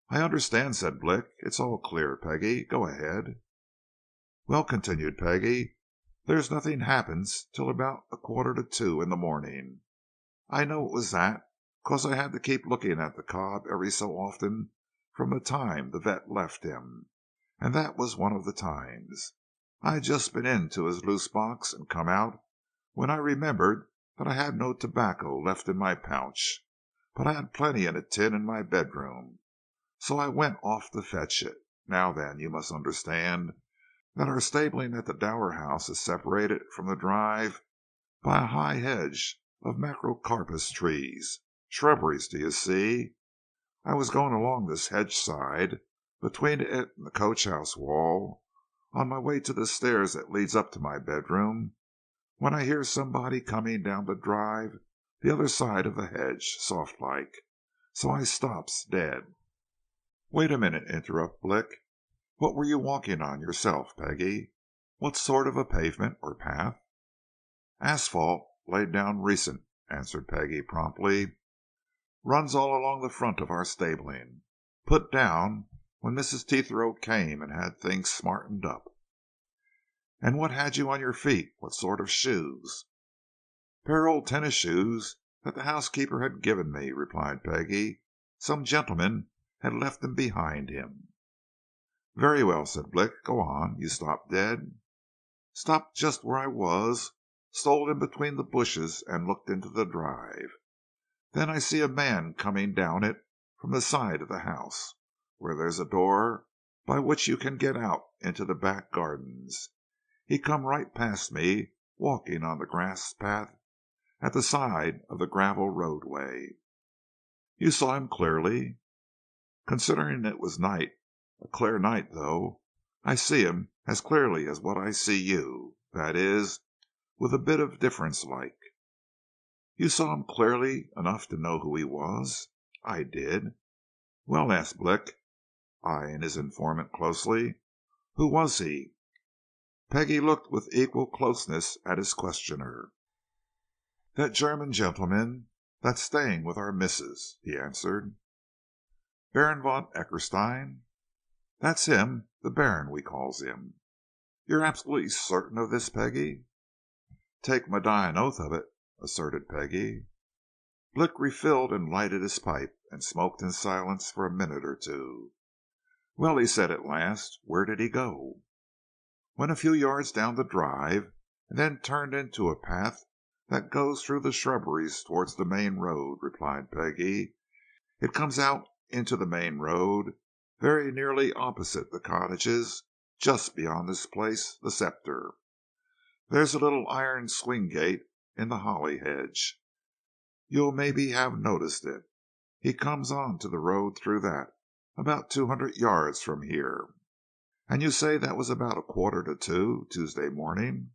"I understand," said Blick. "It's all clear, Peggy. Go ahead." "Well," continued Peggy, "there's nothing happens till about 1:45 in the morning. I know it was that, 'cause I had to keep looking at the cob every so often from the time the vet left him, and that was one of the times. I'd just been into his loose box and come out when I remembered that I had no tobacco left in my pouch, but I had plenty in a tin in my bedroom, so I went off to fetch it. Now then, you must understand that our stabling at the Dower house is separated from the drive by a high hedge of macrocarpus trees, shrubberies, do you see? I was going along this hedge side, between it and the coach house wall, on my way to the stairs that leads up to my bedroom, when I hear somebody coming down the drive the other side of the hedge, soft like. So I stops dead." "Wait a minute," interrupted Blick. "What were you walking on yourself, Peggy? What sort of a pavement or path?" "Asphalt, laid down recent," answered Peggy promptly. "Runs all along the front of our stabling. Put down when Mrs. Tetherow came and had things smartened up." "And what had you on your feet? What sort of shoes?" "Pair of old tennis shoes that the housekeeper had given me," replied Peggy. "Some gentleman had left them behind him." "Very well," said Blick. "Go on. You stopped dead." "Stopped just where I was, stole in between the bushes and looked into the drive. Then I see a man coming down it from the side of the house, where there's a door by which you can get out into the back gardens. He come right past me, walking on the grass path at the side of the gravel roadway." "You saw him clearly?" "Considering it was night, a clear night though, I see him as clearly as what I see you, that is, with a bit of difference like." "You saw him clearly enough to know who he was?" "I did." "Well," asked Blick, eyeing his informant closely, "who was he?" Peggy looked with equal closeness at his questioner. "That German gentleman that's staying with our missus," he answered. "Baron von Eckerstein?" "That's him, the Baron we calls him." "You're absolutely certain of this, Peggy?" "Take my dying oath of it," asserted Peggy. Blick refilled and lighted his pipe, and smoked in silence for a minute or two. "Well," he said at last, "where did he go?" "Went a few yards down the drive, and then turned into a path that goes through the shrubberies towards the main road," replied Peggy. "It comes out into the main road very nearly opposite the cottages, just beyond this place, the Scepter. There's a little iron swing gate in the holly hedge. You'll maybe have noticed it. He comes on to the road through that, about 200 yards from here." "And you say that was about 1:45 Tuesday morning?"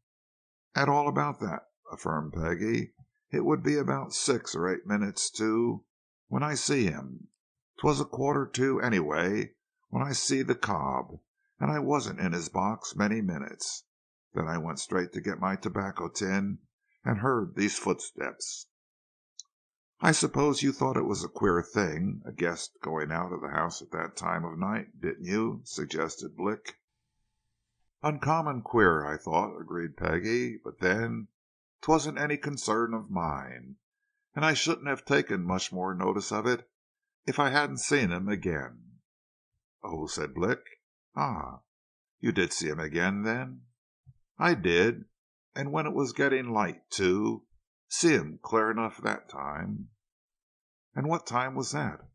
"At all about that," affirmed Peggy. "It would be about 6 or 8 minutes to when I see him. 'Twas 1:45 anyway when I see the cob, and I wasn't in his box many minutes. Then I went straight to get my tobacco tin and heard these footsteps." "I suppose you thought it was a queer thing, a guest going out of the house at that time of night, didn't you?" suggested Blick. "Uncommon queer, I thought," agreed Peggy. "But then 'twasn't any concern of mine, and I shouldn't have taken much more notice of it if I hadn't seen him again." "Oh," said Blick. "Ah, you did see him again, then?" "I did, and when it was getting light, too. See him clear enough that time." "And what time was that?"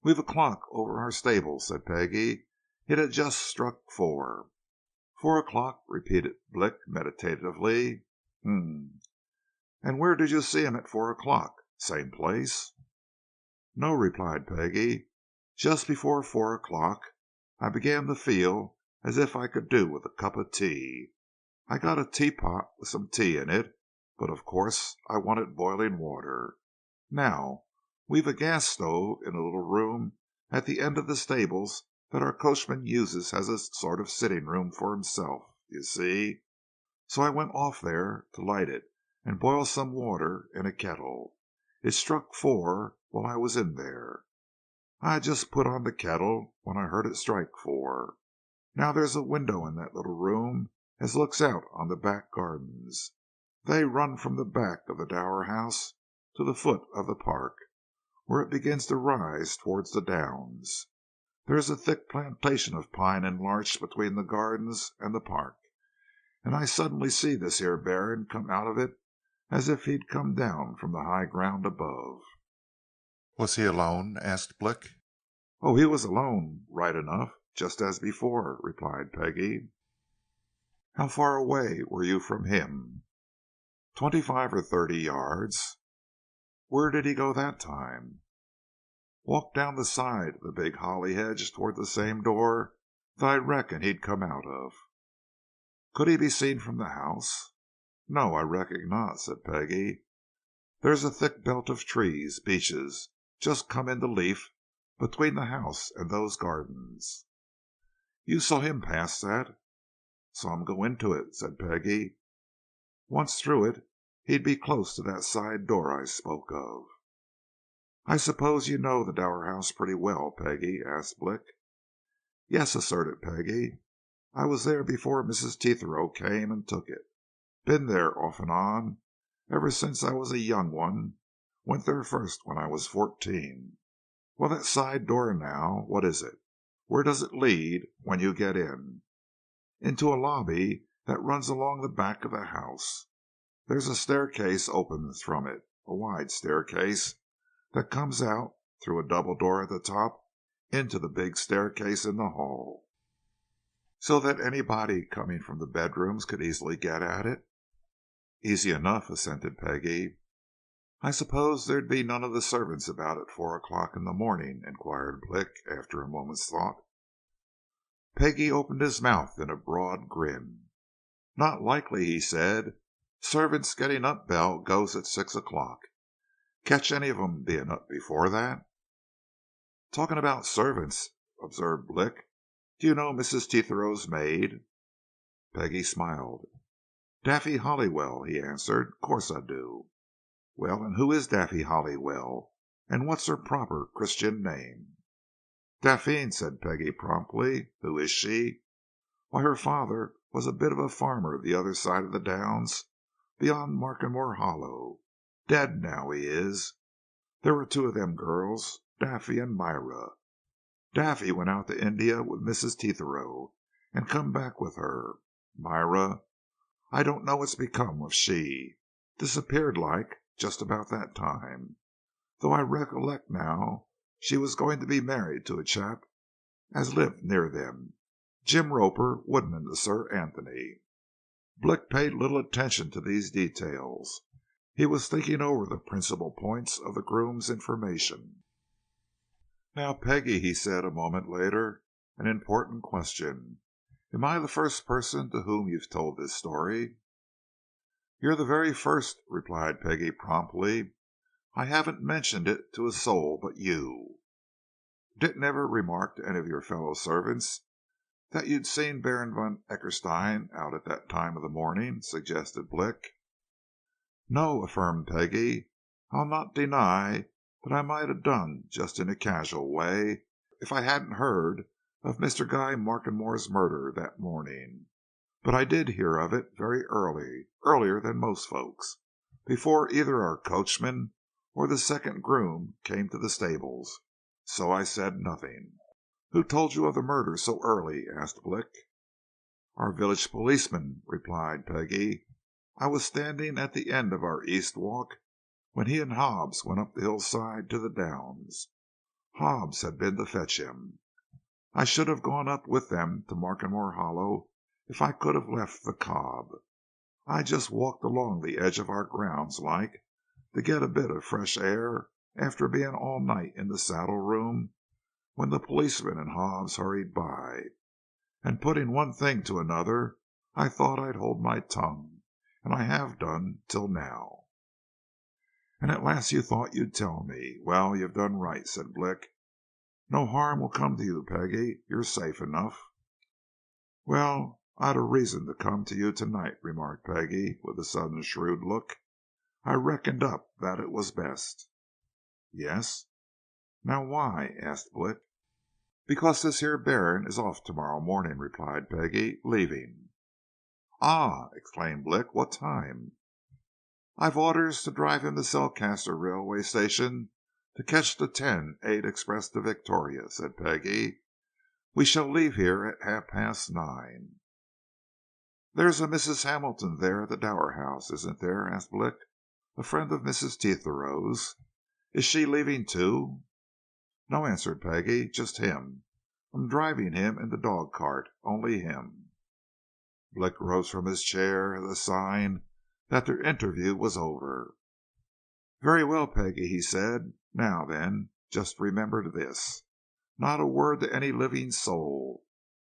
"We've a clock over our stables," said Peggy. "It had just struck 4. "4 o'clock," repeated Blick meditatively. "H'm. And where did you see him at 4 o'clock? Same place?" "No," replied Peggy. "Just before 4 o'clock I began to feel as if I could do with a cup of tea. I got a teapot with some tea in it, but of course I wanted boiling water. Now, we've a gas stove in a little room at the end of the stables that our coachman uses as a sort of sitting room for himself, you see. So I went off there to light it and boil some water in a kettle. It struck 4 while I was in there. I had just put on the kettle when I heard it strike 4. Now there's a window in that little room as looks out on the back gardens. They run from the back of the Dower house to the foot of the park, where it begins to rise towards the downs. There's a thick plantation of pine and larch between the gardens and the park, and I suddenly see this here Baron come out of it as if he'd come down from the high ground above." "Was he alone?" asked Blick. "Oh, he was alone, right enough, just as before," replied Peggy. "How far away were you from him?" 25 or 30 yards." "Where did he go that time?" "Walked down the side of the big holly hedge toward the same door that I reckon he'd come out of." Could he be seen from the house?" "No, I reckon not," said Peggy. "There's a thick belt of trees, beeches, just come into leaf between the house and those gardens." "You saw him pass that?" "Saw him go into it," said Peggy. "Once through it he'd be close to that side door I spoke of." "I suppose you know the Dower house pretty well, Peggy?" asked Blick. "Yes," asserted Peggy. "I was there before Mrs. Tetherow came and took it. Been there off and on ever since I was a young one. Went there first when I was 14. Well, that side door now, what is it? Where does it lead when you get in?" "Into a lobby that runs along the back of the house. There's a staircase opens from it, a wide staircase that comes out through a double door at the top into the big staircase in the hall." "So that anybody coming from the bedrooms could easily get at it?" "Easy enough," assented Peggy. "I suppose there'd be none of the servants about at 4 o'clock in the morning?" inquired Blick, after a moment's thought. Peggy opened his mouth in a broad grin. "Not likely," he said. "Servants getting up bell goes at 6 o'clock. Catch any of 'em being up before that?" "Talking about servants," observed Blick, "do you know Mrs. Tetherow's maid?" Peggy smiled. "Daffy Hollywell," he answered. "Course I do." "Well, and who is Daffy Hollywell, and what's her proper Christian name?" "Daffine," said Peggy promptly. "Who is she? Why, her father was a bit of a farmer the other side of the downs beyond Markenmore Hollow. Dead now, he is. There were two of them girls, Daffy and Myra. Daffy went out to India with Mrs. Tetherow, and come back with her. Myra, I don't know what's become of she. Disappeared like, just about that time. Though I recollect now she was going to be married to a chap as lived near them, Jim Roper, woodman to Sir Anthony." Blick paid little attention to these details. He was thinking over the principal points of the groom's information. "Now, Peggy," he said a moment later, "an important question. Am I the first person to whom you've told this story?" "You're the very first," replied Peggy promptly. "I haven't mentioned it to a soul but you." "Didn't ever remark to any of your fellow servants that you'd seen Baron von Eckerstein out at that time of the morning?" suggested Blick. "No," affirmed Peggy. "I'll not deny that I might have done just in a casual way if I hadn't heard of Mr. Guy Markenmore's murder that morning. But I did hear of it very early, earlier than most folks, before either our coachman or the second groom came to the stables, so I said nothing." "Who told you of the murder so early?" asked Blick. "Our village policeman," replied Peggy. "I was standing at the end of our east walk when he and Hobbs went up the hillside to the downs. Hobbs had been to fetch him. I should have gone up with them to Markenmore Hollow if I could have left the cob. I just walked along the edge of our grounds like, to get a bit of fresh air after being all night in the saddle room, when the policeman and Hobbs hurried by, and putting one thing to another, I thought I'd hold my tongue, and I have done till now." "And at last you thought you'd tell me. Well, you've done right," said Blick. "No harm will come to you, Peggy. You're safe enough." "Well, I'd a reason to come to you tonight," remarked Peggy, with a sudden shrewd look. "I reckoned up that it was best." "Yes? Now why?" asked Blick. "Because this here Baron is off tomorrow morning," replied Peggy. "Leaving." "Ah!" exclaimed Blick. "What time?" "I've orders to drive him to Selcaster railway station to catch the 10:08 express to Victoria," said Peggy. "We shall leave here at 9:30. "There's a Mrs. Hamilton there at the Dower house, isn't there?" asked Blick. "A friend of Mrs. Tetherow's. Is she leaving too?" "No," answered Peggy. "Just him. I'm driving him in the dog cart. Only him." Blick rose from his chair as a sign that their interview was over. "Very well, Peggy," he said. "Now then, just remember this. Not a word to any living soul.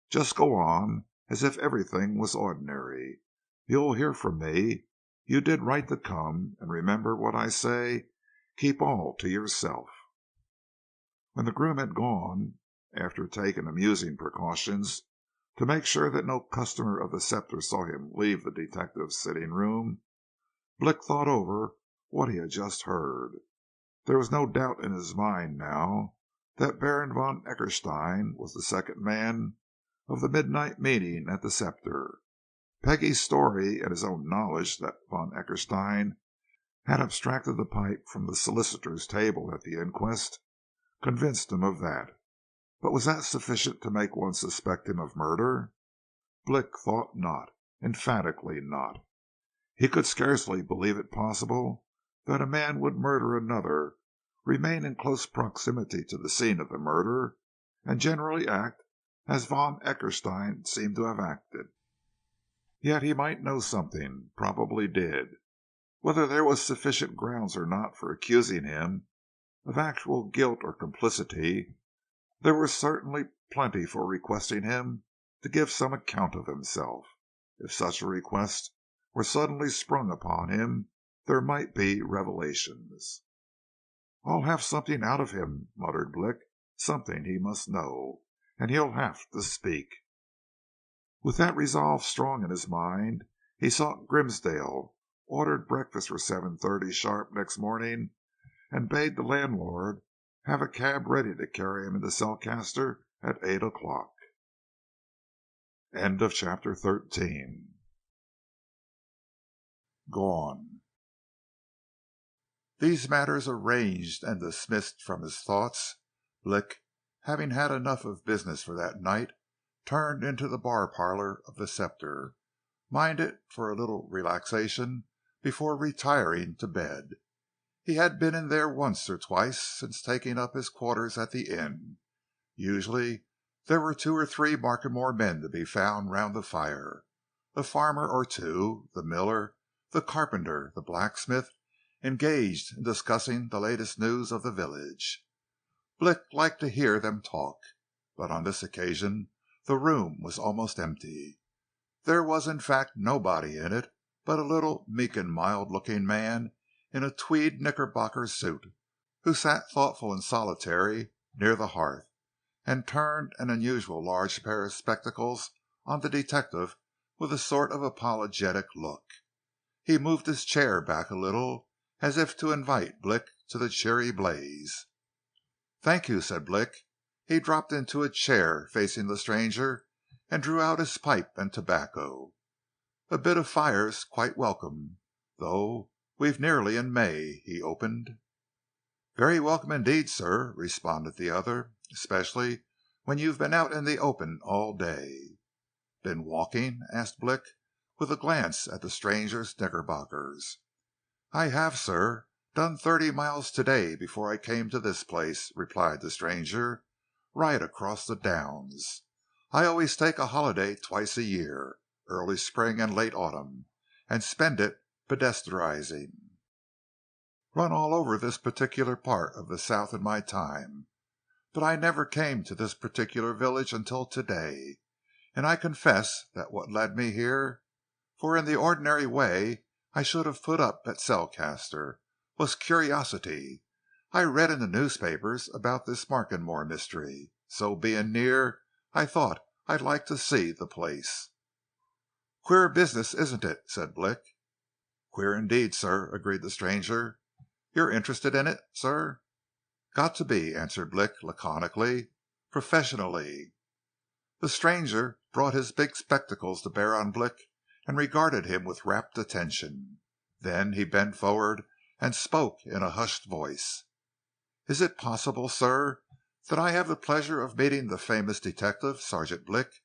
Just go on as if everything was ordinary. "You'll hear from me. You did right to come, and remember what I say, keep all to yourself." When the groom had gone, after taking amusing precautions to make sure that no customer of the Scepter saw him leave the detective's sitting room, Blick thought over what he had just heard. There was no doubt in his mind now that Baron von Eckerstein was the second man of the midnight meeting at the Scepter. Peggy's story and his own knowledge that von Eckerstein had abstracted the pipe from the solicitor's table at the inquest convinced him of that. But was that sufficient to make one suspect him of murder? Blick thought not, emphatically not. He could scarcely believe it possible that a man would murder another, remain in close proximity to the scene of the murder, and generally act as von Eckerstein seemed to have acted. Yet he might know something, probably did. Whether there was sufficient grounds or not for accusing him of actual guilt or complicity, there were certainly plenty for requesting him to give some account of himself. If such a request were suddenly sprung upon him, there might be revelations. "I'll have something out of him," muttered Blick. "Something he must know, and he'll have to speak." With that resolve strong in his mind, he sought Grimsdale, ordered breakfast for 7:30 sharp next morning, and bade the landlord have a cab ready to carry him into Cellcaster at 8 o'clock. End of chapter 13. Gone. These matters arranged and dismissed from his thoughts, Blick, having had enough of business for that night, turned into the bar parlour of the Scepter, minded for a little relaxation before retiring to bed. He had been in there once or twice since taking up his quarters at the inn. Usually there were 2 or 3 Markenmore men to be found round the fire, a farmer or two, the miller, the carpenter, the blacksmith, engaged in discussing the latest news of the village. Blick liked to hear them talk, but on this occasion the room was almost empty. There was in fact nobody in it but a little meek and mild-looking man in a tweed knickerbocker suit, who sat thoughtful and solitary near the hearth, and turned an unusual large pair of spectacles on the detective with a sort of apologetic look. He moved his chair back a little, as if to invite Blick to the cheery blaze. "Thank you," said Blick. He dropped into a chair facing the stranger and drew out his pipe and tobacco. "A bit of fire's quite welcome, though we've nearly in May," he opened. "Very welcome indeed, sir," responded the other, "especially when you've been out in the open all day." "Been walking?" asked Blick, with a glance at the stranger's knickerbockers. "I have, sir. Done 30 miles today before I came to this place," replied the stranger. "Right across the downs. I always take a holiday twice a year, early spring and late autumn, and spend it pedestrianising. Run all over this particular part of the South in my time, but I never came to this particular village until today, and I confess that what led me here, for in the ordinary way I should have put up at Cellcaster, was curiosity. I read in the newspapers about this Markenmore mystery, so being near, I thought I'd like to see the place." "Queer business, isn't it?" said Blick. "Queer indeed, sir," agreed the stranger. "You're interested in it, sir?" "Got to be," answered Blick laconically. "Professionally." The stranger brought his big spectacles to bear on Blick and regarded him with rapt attention. Then he bent forward and spoke in a hushed voice. "Is it possible, sir, that I have the pleasure of meeting the famous detective, Sergeant Blick,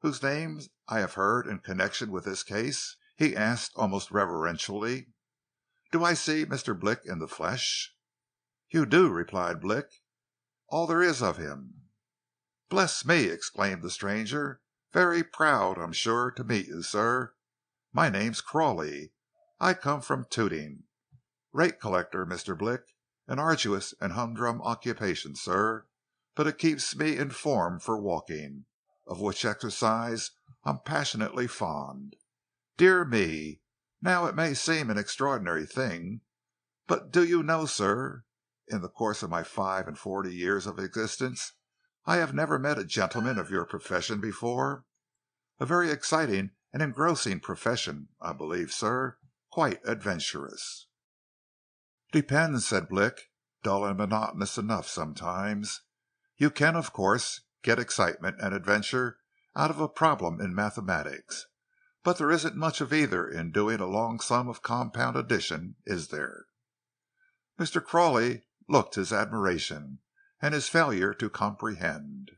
whose name I have heard in connection with this case?" he asked almost reverentially. "Do I see Mr. Blick in the flesh?" "You do," replied Blick. "All there is of him." "Bless me!" exclaimed the stranger. "Very proud, I'm sure, to meet you, sir. My name's Crawley. I come from Tooting. Rate collector, Mr. Blick. An arduous and humdrum occupation, sir, but it keeps me in form for walking, of which exercise I'm passionately fond. Dear me! Now it may seem an extraordinary thing, but do you know, sir, in the course of my 45 years of existence, I have never met a gentleman of your profession before. A very exciting and engrossing profession, I believe, sir. Quite adventurous." "Depends," said Blick. "Dull and monotonous enough sometimes. You can, of course, get excitement and adventure out of a problem in mathematics, but there isn't much of either in doing a long sum of compound addition, is there?" Mr. Crawley looked his admiration, and his failure to comprehend.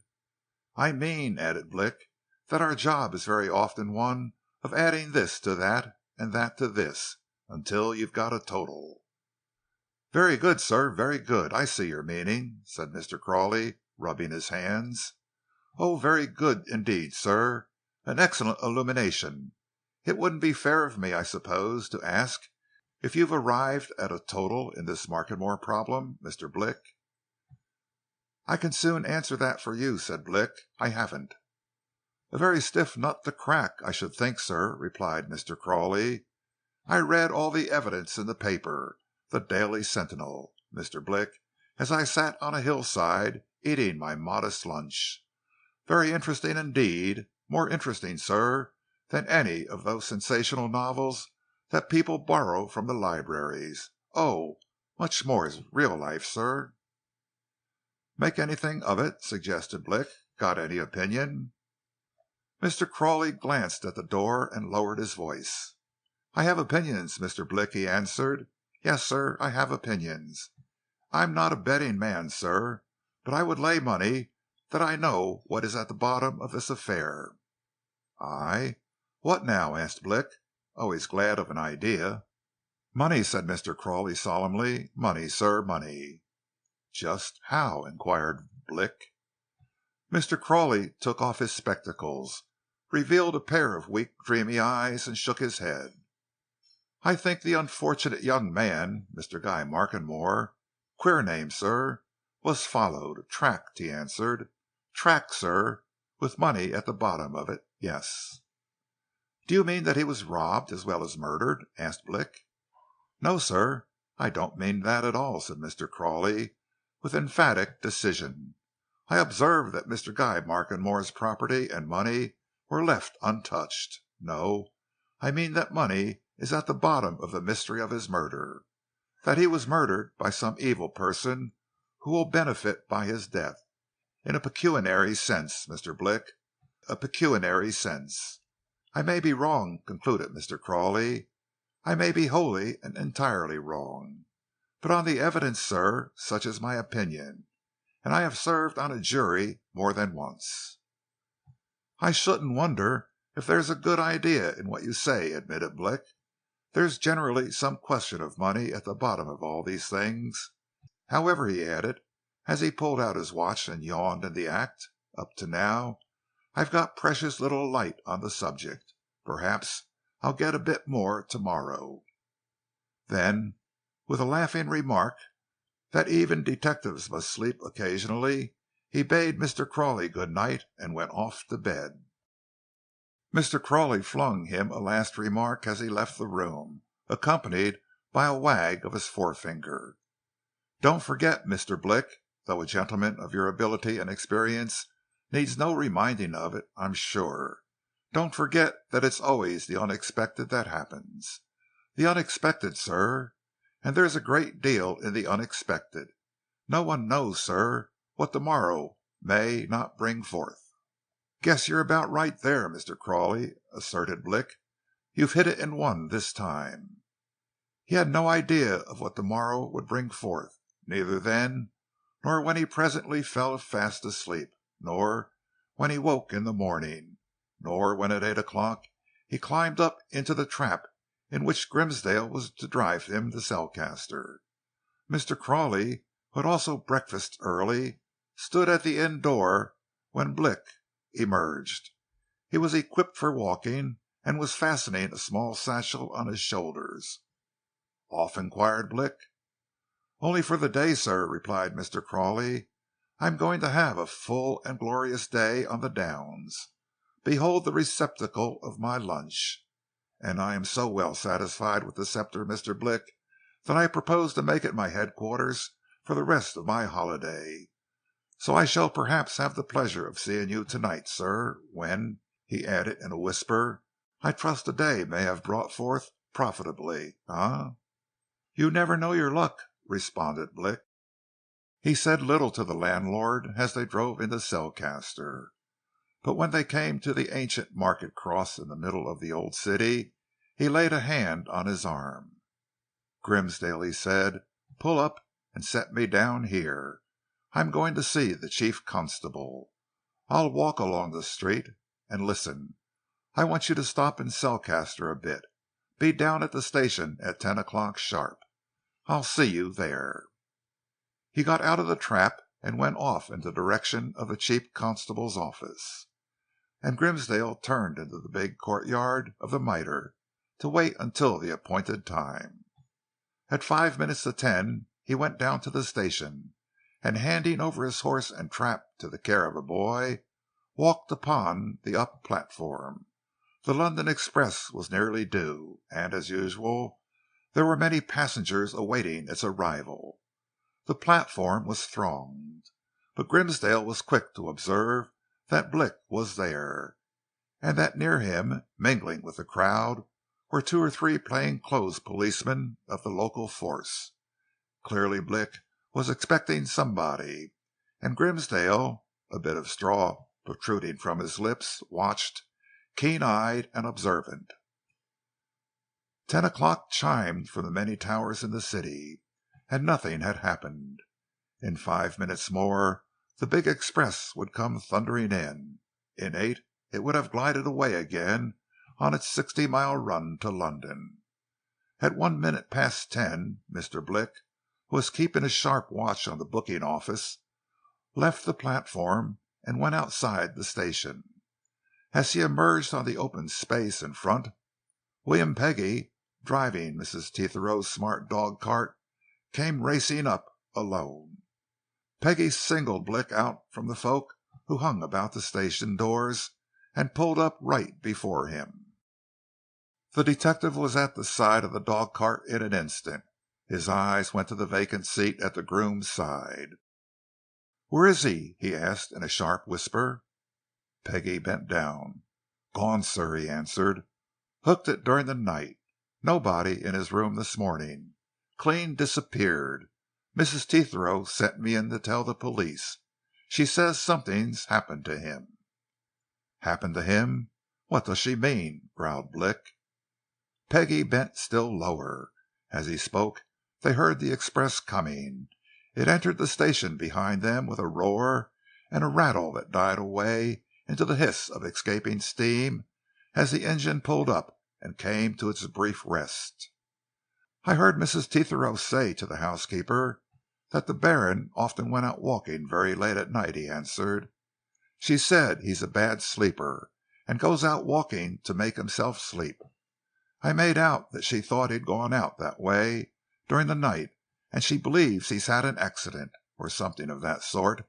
"I mean," added Blick, "that our job is very often one of adding this to that, and that to this, until you've got a total." "Very good, sir, very good. I see your meaning," said Mr. Crawley, rubbing his hands. "Oh, very good indeed, sir. An excellent illumination. It wouldn't be fair of me, I suppose, to ask if you've arrived at a total in this Markenmore problem, Mr. Blick?" "I can soon answer that for you," said Blick. "I haven't." "A very stiff nut to crack, I should think, sir," replied Mr. Crawley. "I read all the evidence in the paper, the Daily Sentinel, Mr. Blick, as I sat on a hillside eating my modest lunch. Very interesting indeed, more interesting, sir, than any of those sensational novels that people borrow from the libraries. Oh, much more real life, sir." "Make anything of it?" suggested Blick. "Got any opinion?" Mr. Crawley glanced at the door and lowered his voice. "I have opinions, Mr. Blick," he answered. "Yes, sir, I have opinions. I'm not a betting man, sir, but I would lay money that I know what is at the bottom of this affair." "Aye? What now?" asked Blick, always glad of an idea. "Money," said Mr. Crawley solemnly. "Money, sir, money." "Just how?" inquired Blick. Mr. Crawley took off his spectacles, revealed a pair of weak, dreamy eyes, and shook his head. "I think the unfortunate young man, Mr. Guy Markenmore—queer name, sir, was followed, tracked," he answered. "Tracked, sir, with money at the bottom of it, yes." "Do you mean that he was robbed as well as murdered?" asked Blick. "No, sir, I don't mean that at all," said Mr. Crawley, with emphatic decision. "I observed that Mr. Guy Markenmore's property and money were left untouched. No, I mean that money is at the bottom of the mystery of his murder, that he was murdered by some evil person who will benefit by his death, in a pecuniary sense, Mr. Blick, a pecuniary sense. I may be wrong," concluded Mr. Crawley. "I may be wholly and entirely wrong. But on the evidence, sir, such is my opinion, and I have served on a jury more than once." "I shouldn't wonder if there's a good idea in what you say," admitted Blick. "There's generally some question of money at the bottom of all these things. However," he added, as he pulled out his watch and yawned in the act, "up to now I've got precious little light on the subject. Perhaps I'll get a bit more tomorrow." Then, with a laughing remark that even detectives must sleep occasionally, he bade Mr. Crawley good night and went off to bed. Mr. Crawley flung him a last remark as he left the room, accompanied by a wag of his forefinger. "Don't forget, Mr. Blick, though a gentleman of your ability and experience needs no reminding of it, I'm sure. Don't forget that it's always the unexpected that happens. The unexpected, sir. And there's a great deal in the unexpected. No one knows, sir, what tomorrow may not bring forth." "Guess you're about right there, Mr. Crawley," asserted Blick. "You've hit it in one this time." He had no idea of what tomorrow would bring forth, neither then, nor when he presently fell fast asleep, nor when he woke in the morning, nor when at 8 o'clock he climbed up into the trap in which Grimsdale was to drive him to Selcaster. Mr. Crawley, who had also breakfasted early, stood at the inn door when Blick emerged. He was equipped for walking, and was fastening a small satchel on his shoulders. "Off?" inquired Blick. "Only for the day, sir," replied Mr. Crawley. "I'm going to have a full and glorious day on the Downs. behold the receptacle of my lunch. And I am so well satisfied with the sceptre, Mr. Blick, that I propose to make it my headquarters for the rest of my holiday. So I shall perhaps have the pleasure of seeing you tonight, sir, when," he added in a whisper, "I trust the day may have brought forth profitably, eh?" "You never know your luck," responded Blick. He said little to the landlord as they drove into Selcaster, but when they came to the ancient market cross in the middle of the old city, he laid a hand on his arm. "Grimsdale," he said, "pull up and set me down here. I'm going to see the chief constable. I'll walk along the street. And listen, I want you to stop in Selcaster a bit. Be down at the station at 10 o'clock sharp. I'll see you there." He got out of the trap and went off in the direction of the chief constable's office, and Grimsdale turned into the big courtyard of the Mitre to wait until the appointed time. At 5 minutes to 10 he went down to the station, and handing over his horse and trap to the care of a boy, walked upon the up platform. The London express was nearly due, and, as usual, there were many passengers awaiting its arrival. The platform was thronged, but Grimsdale was quick to observe that Blick was there, and that near him, mingling with the crowd, were 2 or 3 plain-clothes policemen of the local force. Clearly Blick was expecting somebody, and Grimsdale, a bit of straw protruding from his lips, watched, keen-eyed and observant. 10 o'clock chimed from the many towers in the city, and nothing had happened. In 5 minutes more the big express would come thundering in. In 8 it would have glided away again on its 60-mile run to London. At 1 minute past 10, Mr. Blick, who was keeping a sharp watch on the booking office, left the platform and went outside the station. As he emerged on the open space in front, William Peege, driving Mrs. Tethero's smart dog-cart, came racing up alone. Peege singled Blick out from the folk who hung about the station doors and pulled up right before him. The detective was at the side of the dog-cart in an instant. His eyes went to the vacant seat at the groom's side. "Where is he?" he asked in a sharp whisper. Peege bent down. "Gone, sir," he answered. "Hooked it during the night. Nobody in his room this morning. Clean disappeared. Mrs. Tethero sent me in to tell the police. She says something's happened to him." "Happened to him? What does she mean?" growled Blick. Peege bent still lower. As he spoke they heard the express coming. It entered the station behind them with a roar and a rattle that died away into the hiss of escaping steam as the engine pulled up and came to its brief rest. "I heard Mrs. Tethero say to the housekeeper that the Baron often went out walking very late at night," he answered. "She said he's a bad sleeper, and goes out walking to make himself sleep. I made out that she thought he'd gone out that way during the night, and she believes he's had an accident, or something of that sort.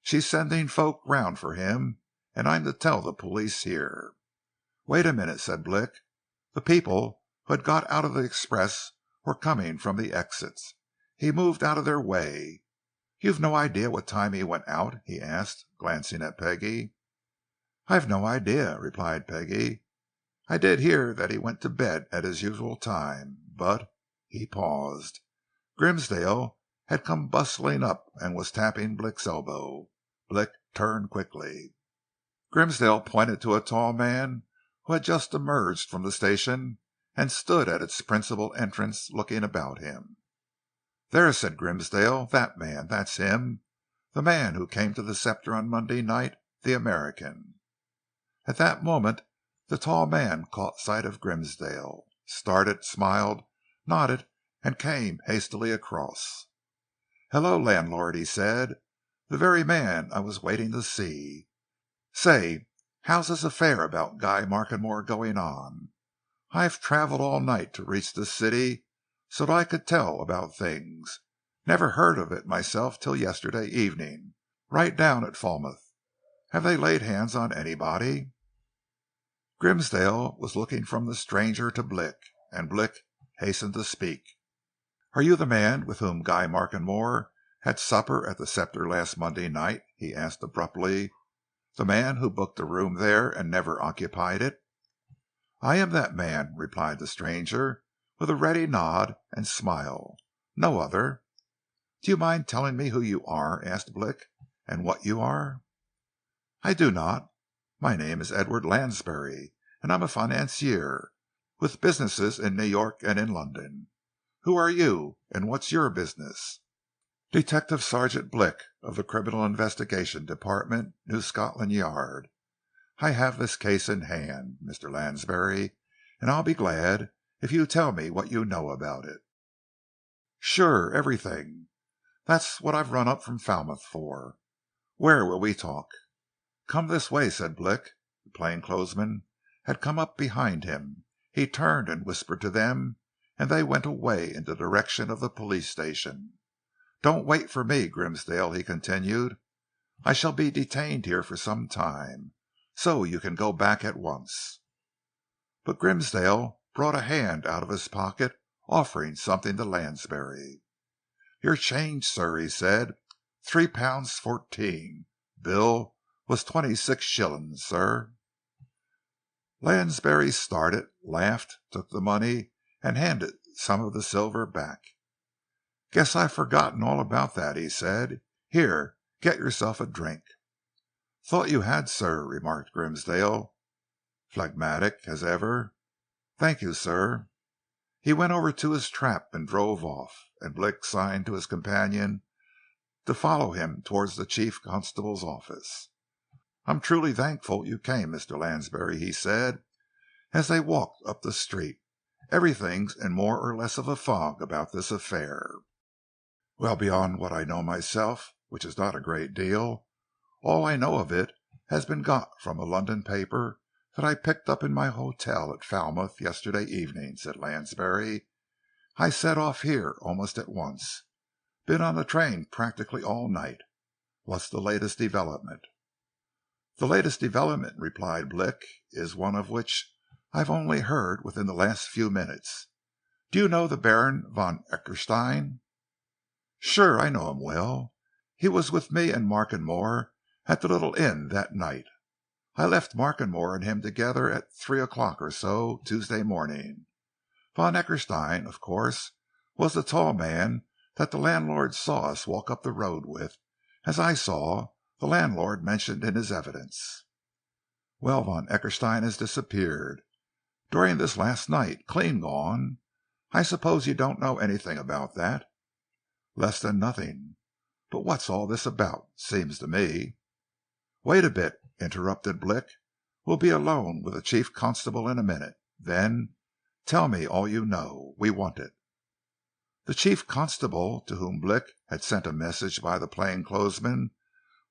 She's sending folk round for him, and I'm to tell the police here." "Wait a minute," said Blick. The people who had got out of the express were coming from the exits. He moved out of their way. "You've no idea what time he went out?" he asked, glancing at Peege. "I've no idea," replied Peege. "I did hear that he went to bed at his usual time, but—" He paused. Grimsdale had come bustling up and was tapping Blick's elbow. Blick turned quickly. Grimsdale pointed to a tall man who had just emerged from the station and stood at its principal entrance looking about him. "There," said Grimsdale. "That man. That's him. The man who came to the Sceptre on Monday night. The American." At that moment the tall man caught sight of Grimsdale, started, smiled, nodded, and came hastily across. "Hello, landlord," he said. "The very man I was waiting to see. Say, how's this affair about Guy Markenmore going on? I've travelled all night to reach this city so that I could tell about things. Never heard of it myself till yesterday evening, right down at Falmouth. Have they laid hands on anybody?" Grimsdale was looking from the stranger to Blick, and Blick hastened to speak. "Are you the man with whom Guy Markenmore had supper at the Scepter last Monday night?" he asked abruptly. "The man who booked a room there and never occupied it?" "I am that man," replied the stranger, with a ready nod and smile. "No other." "Do you mind telling me who you are?" asked Blick, "and what you are?" "I do not. My name is Edward Lansbury, and I am a financier, with businesses in New York and in London. Who are you, and what's your business?" "Detective Sergeant Blick, of the Criminal Investigation Department, New Scotland Yard. I have this case in hand, Mr. Lansbury, and I'll be glad if you tell me what you know about it." "Sure, everything. That's what I've run up from Falmouth for. Where will we talk?" "Come this way," said Blick. The plainclothesmen had come up behind him. He turned and whispered to them, and they went away in the direction of the police station. "Don't wait for me, Grimsdale," he continued. "I shall be detained here for some time, so you can go back at once." But Grimsdale brought a hand out of his pocket, offering something to Lansbury. "Your change, sir," he said. £3.14. Bill was 26 shillings, sir." Lansbury started, laughed, took the money, and handed some of the silver back. "Guess I've forgotten all about that," he said. "Here, get yourself a drink." "Thought you had, sir," remarked Grimsdale, phlegmatic as ever. "Thank you, sir." He went over to his trap and drove off, and Blick signed to his companion to follow him towards the chief constable's office. "I'm truly thankful you came, Mr. Lansbury," he said, as they walked up the street. "Everything's in more or less of a fog about this affair." "Well, beyond what I know myself, which is not a great deal, all I know of it has been got from a London paper that I picked up in my hotel at Falmouth yesterday evening," said Lansbury. "I set off here almost at once. Been on the train practically all night. What's the latest development?" "The latest development," replied Blick, "is one of which I've only heard within the last few minutes. Do you know the Baron von Eckerstein?" "Sure, I know him well. He was with me and Markenmore at the little inn that night. I left Markenmore and him together at 3 o'clock or so Tuesday morning. Von Eckerstein, of course, was the tall man that the landlord saw us walk up the road with, as I saw the landlord mentioned in his evidence." "Well, Von Eckerstein has disappeared during this last night, clean gone. I suppose you don't know anything about that?" "Less than nothing. But what's all this about, seems to me?" "Wait a bit," interrupted Blick. "We'll be alone with the chief constable in a minute. Then tell me all you know. We want it." The chief constable, to whom Blick had sent a message by the plainclothesman,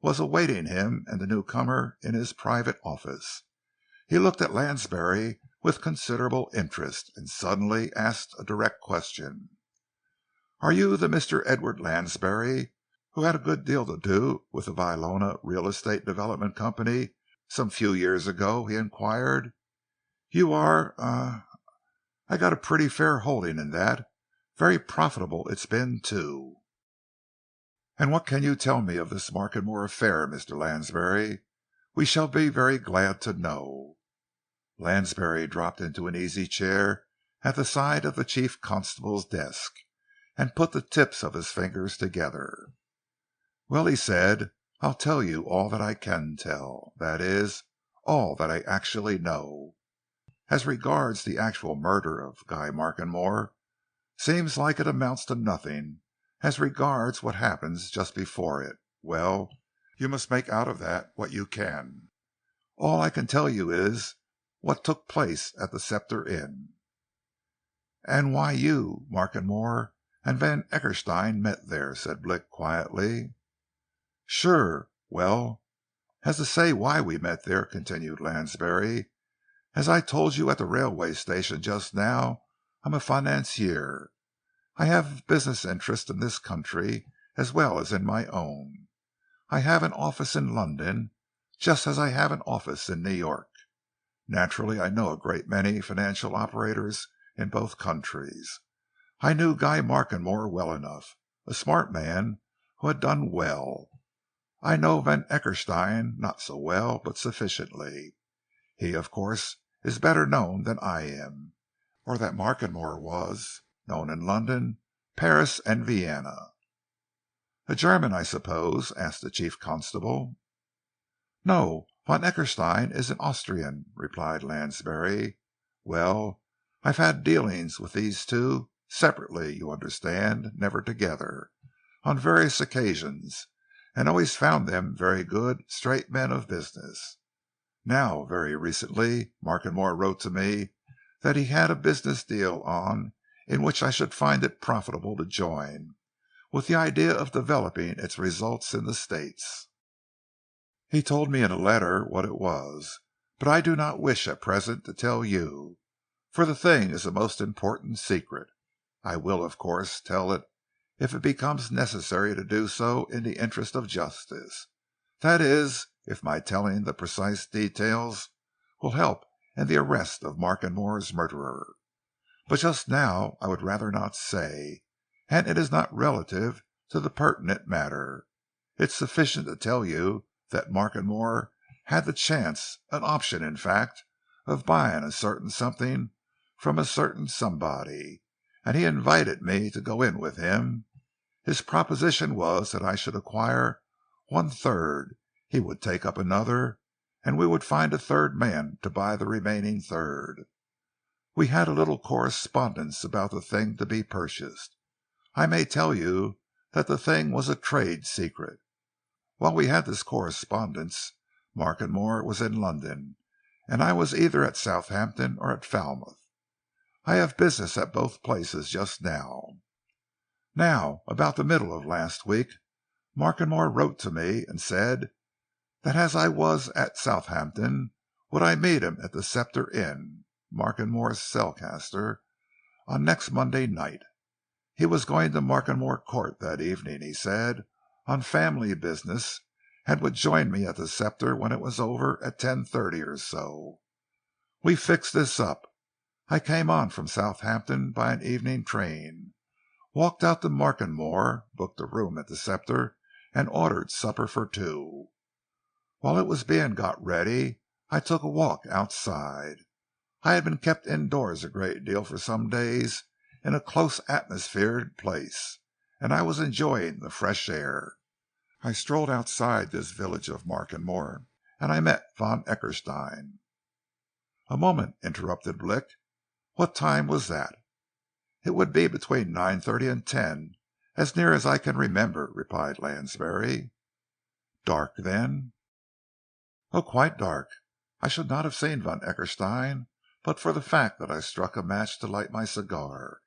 was awaiting him and the newcomer in his private office. He looked at Lansbury with considerable interest, and suddenly asked a direct question. "Are you the Mr. Edward Lansbury who had a good deal to do with the Vilona Real Estate Development Company some few years ago?" he inquired. "You are, I got a pretty fair holding in that. Very profitable it's been, too." "And what can you tell me of this Markenmore affair, Mr. Lansbury? We shall be very glad to know." Lansbury dropped into an easy chair at the side of the chief constable's desk, and put the tips of his fingers together. "Well," he said, "I'll tell you all that I can tell. That is, all that I actually know. As regards the actual murder of Guy Markenmore, seems like it amounts to nothing. As regards what happens just before it, well, you must make out of that what you can. All I can tell you is what took place at the Scepter Inn." "And why you, Markenmore, and Van Eckerstein met there," said Blick quietly. "Sure. Well, as to say why we met there," continued Lansbury, "as I told you at the railway station just now, I'm a financier. I have business interests in this country as well as in my own. I have an office in London, just as I have an office in New York. Naturally, I know a great many financial operators in both countries. I knew Guy Markenmore well enough, a smart man who had done well. I know Van Eckerstein not so well, but sufficiently. He, of course, is better known than I am, or that Markenmore was, known in London, Paris, and Vienna." "A German, I suppose?" asked the chief constable. "No, Von Eckerstein is an Austrian," replied Lansbury. "Well, I've had dealings with these two, separately, you understand, never together, on various occasions, and always found them very good, straight men of business. Now, very recently, Markenmore wrote to me that he had a business deal on in which I should find it profitable to join, with the idea of developing its results in the States. He told me in a letter what it was, but I do not wish at present to tell you, for the thing is a most important secret. I will, of course, tell it if it becomes necessary to do so in the interest of justice. That is, if my telling the precise details will help in the arrest of Markenmore's murderer. But just now I would rather not say, and it is not relative to the pertinent matter. It's sufficient to tell you that Markenmore had the chance, an option in fact, of buying a certain something from a certain somebody, and he invited me to go in with him. His proposition was that I should acquire 1/3, he would take up another, and we would find a third man to buy the remaining third. We had a little correspondence about the thing to be purchased. I may tell you that the thing was a trade secret. While we had this correspondence, Markenmore was in London, and I was either at Southampton or at Falmouth. I have business at both places just now. Now, about the middle of last week, Markenmore wrote to me and said that as I was at Southampton, would I meet him at the Scepter Inn, Markenmore's cellcaster, on next Monday night. He was going to Markenmore Court that evening, he said, on family business, and would join me at the Scepter when it was over at 10:30 or so. We fixed this up. I came on from Southampton by an evening train, walked out to Markenmore, booked a room at the Scepter, and ordered supper for two. While it was being got ready, I took a walk outside. I had been kept indoors a great deal for some days in a close atmosphered place, and I was enjoying the fresh air. I strolled outside this village of Markenmore, and I met Von Eckerstein." "A moment," interrupted Blick. "What time was that?" "It would be between 9:30 and 10, as near as I can remember," replied Lansbury. "Dark, then?" "Oh, quite dark. I should not have seen Von Eckerstein but for the fact that I struck a match to light my cigar.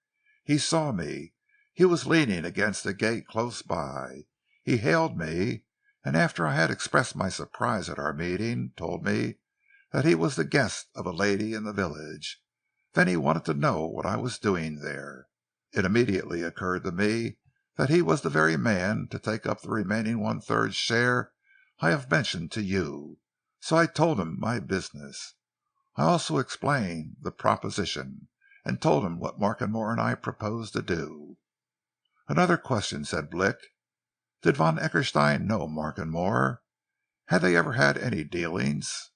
He saw me. He was leaning against a gate close by. He hailed me, and after I had expressed my surprise at our meeting, told me that he was the guest of a lady in the village. Then he wanted to know what I was doing there. It immediately occurred to me that he was the very man to take up the remaining 1/3 share I have mentioned to you, so I told him my business. I also explained the proposition, and told him what Markenmore and I proposed to do." "Another question," said Blick. "Did Von Eckerstein know Markenmore? Had they ever had any dealings?"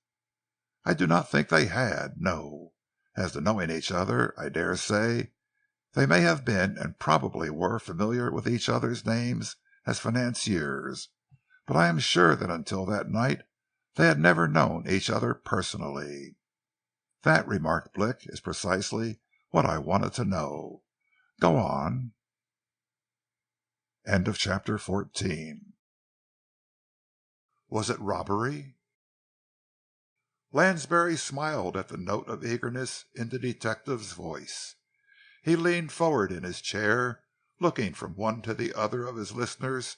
"I do not think they had, no. As to knowing each other, I dare say they may have been and probably were familiar with each other's names as financiers, but I am sure that until that night they had never known each other personally." "That," remarked Blick, "is precisely what I wanted to know. Go on." Chapter 14. Was it robbery? Lansbury smiled at the note of eagerness in the detective's voice. He leaned forward in his chair, looking from one to the other of his listeners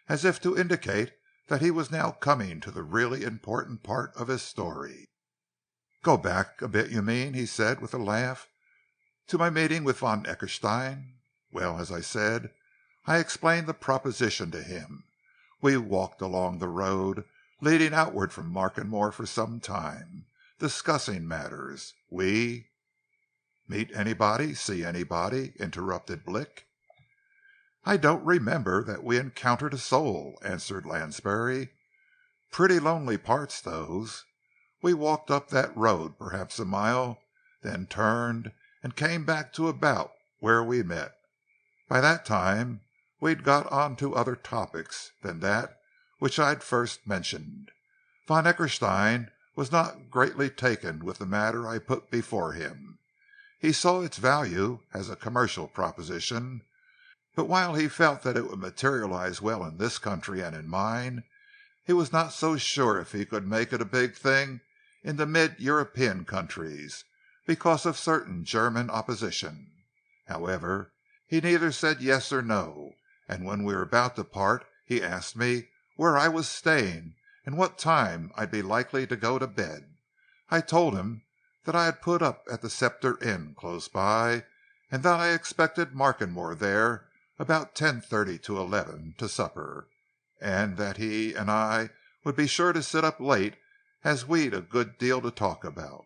as if to indicate that he was now coming to the really important part of his story. "Go back a bit, you mean," he said with a laugh, "to my meeting with Von Eckerstein. Well, as I said, I explained the proposition to him. We walked along the road leading outward from Markenmore for some time, discussing matters. We—" "Meet anybody? See anybody?" interrupted Blick. "I don't remember that we encountered a soul," answered Lansbury. "Pretty lonely parts, those. We walked up that road perhaps a mile, then turned and came back to about where we met. By that time we'd got on to other topics than that which I'd first mentioned. Von Eckerstein was not greatly taken with the matter I put before him. He saw its value as a commercial proposition, but while he felt that it would materialize well in this country and in mine, he was not so sure if he could make it a big thing in the mid-European countries, because of certain German opposition. However, he neither said yes or no, and when we were about to part, he asked me where I was staying and what time I'd be likely to go to bed. I told him that I had put up at the Scepter Inn close by, and that I expected Markenmore there about 10:30 to 11 to supper, and that he and I would be sure to sit up late, as we'd a good deal to talk about.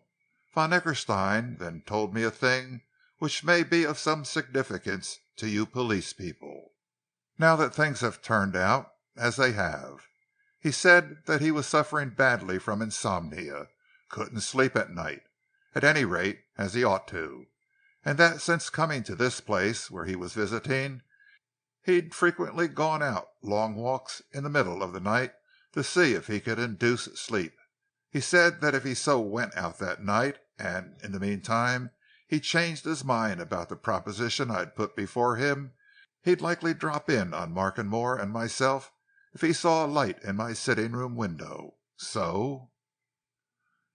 Von Eckerstein then told me a thing which may be of some significance to you police people, now that things have turned out as they have. He said that he was suffering badly from insomnia, couldn't sleep at night, at any rate as he ought to, and that since coming to this place where he was visiting, he'd frequently gone out long walks in the middle of the night to see if he could induce sleep. He said that if he so went out that night, and in the meantime he changed his mind about the proposition I'd put before him, he'd likely drop in on Markenmore and myself if he saw a light in my sitting-room window. So—"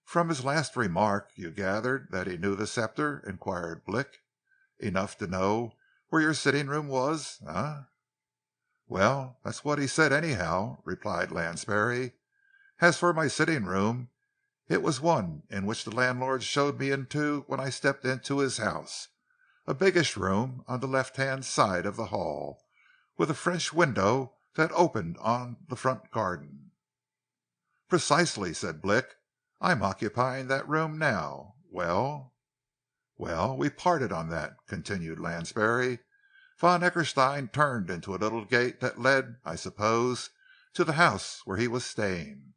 "From his last remark, you gathered that he knew the Scepter?" inquired Blick. "Enough to know where your sitting-room was, eh?" "Well, that's what he said, anyhow," replied Lansbury. "As for my sitting-room, it was one in which the landlord showed me into when I stepped into his house, a biggish room on the left-hand side of the hall, with a French window that opened on the front garden." "Precisely," said Blick. "I'm occupying that room now. Well?" "Well, we parted on that," continued Lansbury. "Von Eckerstein turned into a little gate that led, I suppose, to the house where he was staying,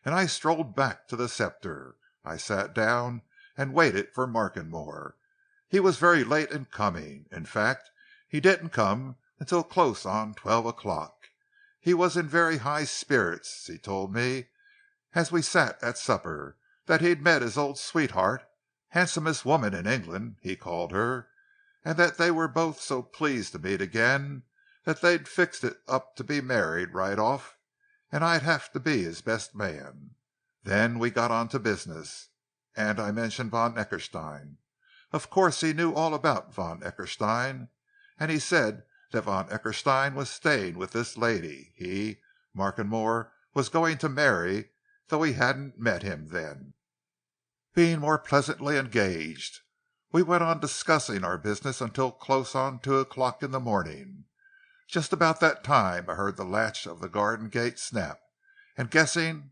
and I strolled back to the Scepter. I sat down and waited for Markenmore. He was very late in coming. In fact, he didn't come until close on 12 o'clock. He was in very high spirits. He told me, as we sat at supper, that he'd met his old sweetheart, handsomest woman in England, he called her, and that they were both so pleased to meet again that they'd fixed it up to be married right off, and I'd have to be his best man. Then we got on to business, and I mentioned Von Eckerstein. Of course he knew all about Von Eckerstein, and he said that Von Eckerstein was staying with this lady he, Markenmore, was going to marry, though he hadn't met him then. Being more pleasantly engaged, we went on discussing our business until close on 2 o'clock in the morning. Just about that time I heard the latch of the garden gate snap, and guessing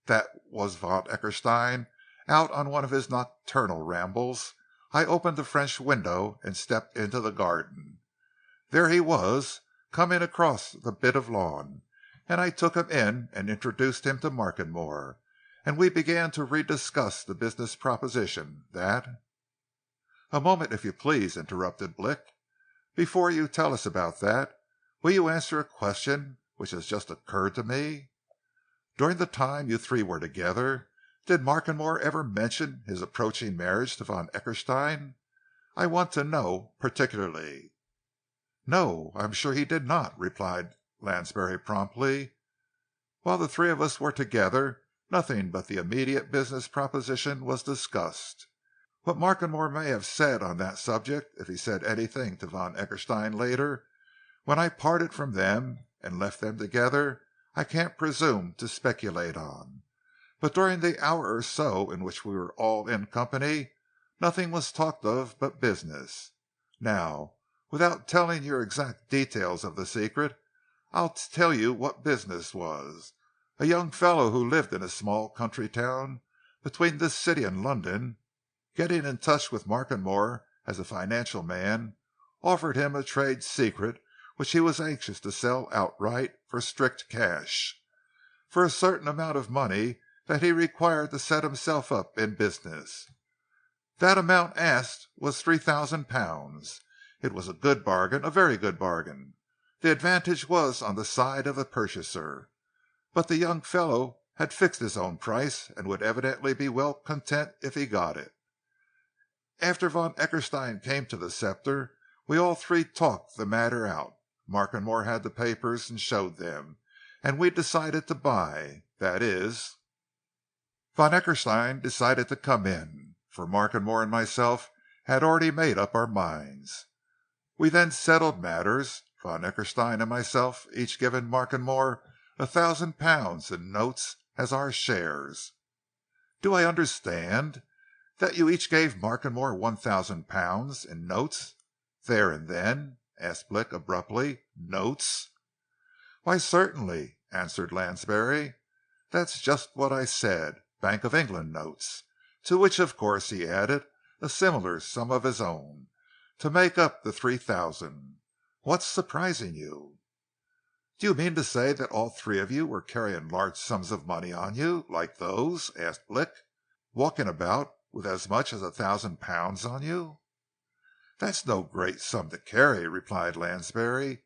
that was Von Eckerstein out on one of his nocturnal rambles, I opened the French window and stepped into the garden. There he was, coming across the bit of lawn, and I took him in and introduced him to Markenmore, and we began to rediscuss the business proposition that—" "A moment, if you please," interrupted Blick. "Before you tell us about that, will you answer a question which has just occurred to me? During the time you three were together, did Markenmore ever mention his approaching marriage to Von Eckerstein? I want to know particularly." "No, I am sure he did not," replied Lansbury promptly. "While the three of us were together, nothing but the immediate business proposition was discussed. What Markenmore may have said on that subject, if he said anything to Von Eckerstein later, when I parted from them and left them together, I can't presume to speculate on. But during the hour or so in which we were all in company, nothing was talked of but business. Now, without telling you exact details of the secret, I'll tell you what business was. A young fellow who lived in a small country town between this city and London, getting in touch with Markenmore as a financial man, offered him a trade secret which he was anxious to sell outright for strict cash, for a certain amount of money that he required to set himself up in business. That amount asked was £3,000. It was a good bargain, a very good bargain. The advantage was on the side of the purchaser. But the young fellow had fixed his own price, and would evidently be well content if he got it. After von Eckerstein came to the Scepter, we all three talked the matter out. Markenmore had the papers and showed them, and we decided to buy. That is, von Eckerstein decided to come in, for Markenmore and myself had already made up our minds. We then settled matters, von Eckerstein and myself each giving Markenmore £1,000 in notes as our shares. Do I understand that you each gave Markenmore £1,000 in notes there and then?" asked Blick abruptly. "Notes?" "Why, certainly," answered Lansbury. "That's just what I said. Bank of England notes. To which, of course, he added a similar sum of his own, to make up the 3,000. What's surprising you?" "Do you mean to say that all three of you were carrying large sums of money on you, like those?" asked Blick. "Walking about with as much as £1,000 on you?" "That's no great sum to carry," replied Lansbury.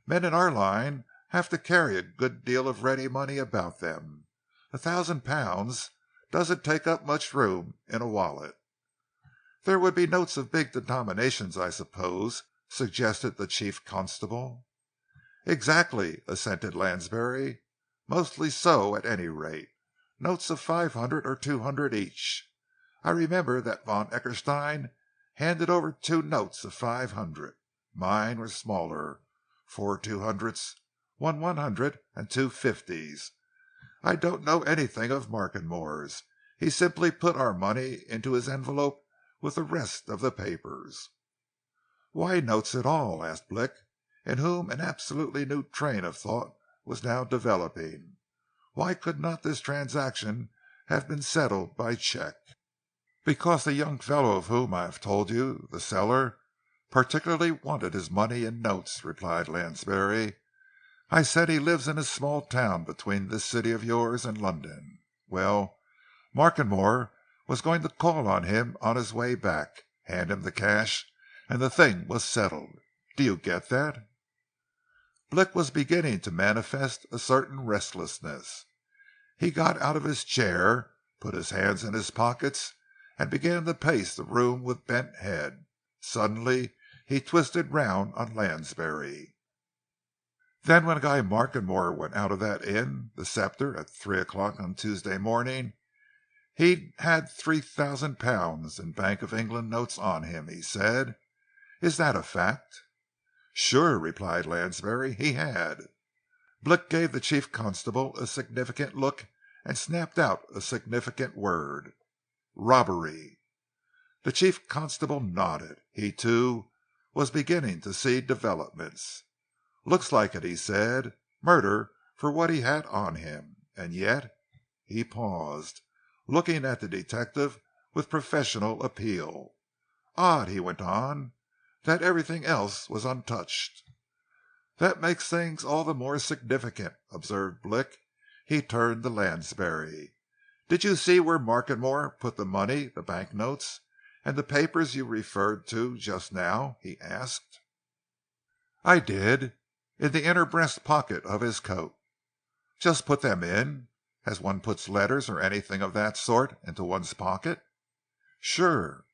"Men in our line have to carry a good deal of ready money about them. £1,000 doesn't take up much room in a wallet." "There would be notes of big denominations, I suppose," suggested the chief constable. "Exactly," assented Lansbury. "Mostly so, at any rate. Notes of 500 or 200 each. I remember that von Eckerstein handed over 2 notes of 500. Mine were smaller, 4 200s, 1 100, and 2 50s. I don't know anything of Markenmore's. He simply put our money into his envelope with the rest of the papers." "Why notes at all?" asked Blick, in whom an absolutely new train of thought was now developing. "Why could not this transaction have been settled by cheque?" "Because the young fellow of whom I have told you, the seller, particularly wanted his money in notes," replied Lansbury. "I said he lives in a small town between this city of yours and London. Well, Markenmore was going to call on him on his way back, hand him the cash, and the thing was settled. Do you get that?" Blick was beginning to manifest a certain restlessness. He got out of his chair, put his hands in his pockets, and began to pace the room with bent head. Suddenly he twisted round on Lansbury. "Then when Guy Markenmore went out of that inn, the Scepter, at 3 o'clock on Tuesday morning, he had £3,000 in Bank of England notes on him," he said. "Is that a fact?" "Sure," replied Lansbury. "He had." Blick gave the chief constable a significant look and snapped out a significant word. "Robbery." The chief constable nodded. He, too, was beginning to see developments. "Looks like it," he said. "Murder for what he had on him. And yet—" He paused, looking at the detective with professional appeal. "Odd," he went on, "that everything else was untouched." "That makes things all the more significant," observed Blick. He turned to Lansbury. "Did you see where Markenmore put the money, the bank notes, and the papers you referred to just now?" he asked. "I did. In the inner breast pocket of his coat." "Just put them in, as one puts letters or anything of that sort into one's pocket?" "Sure."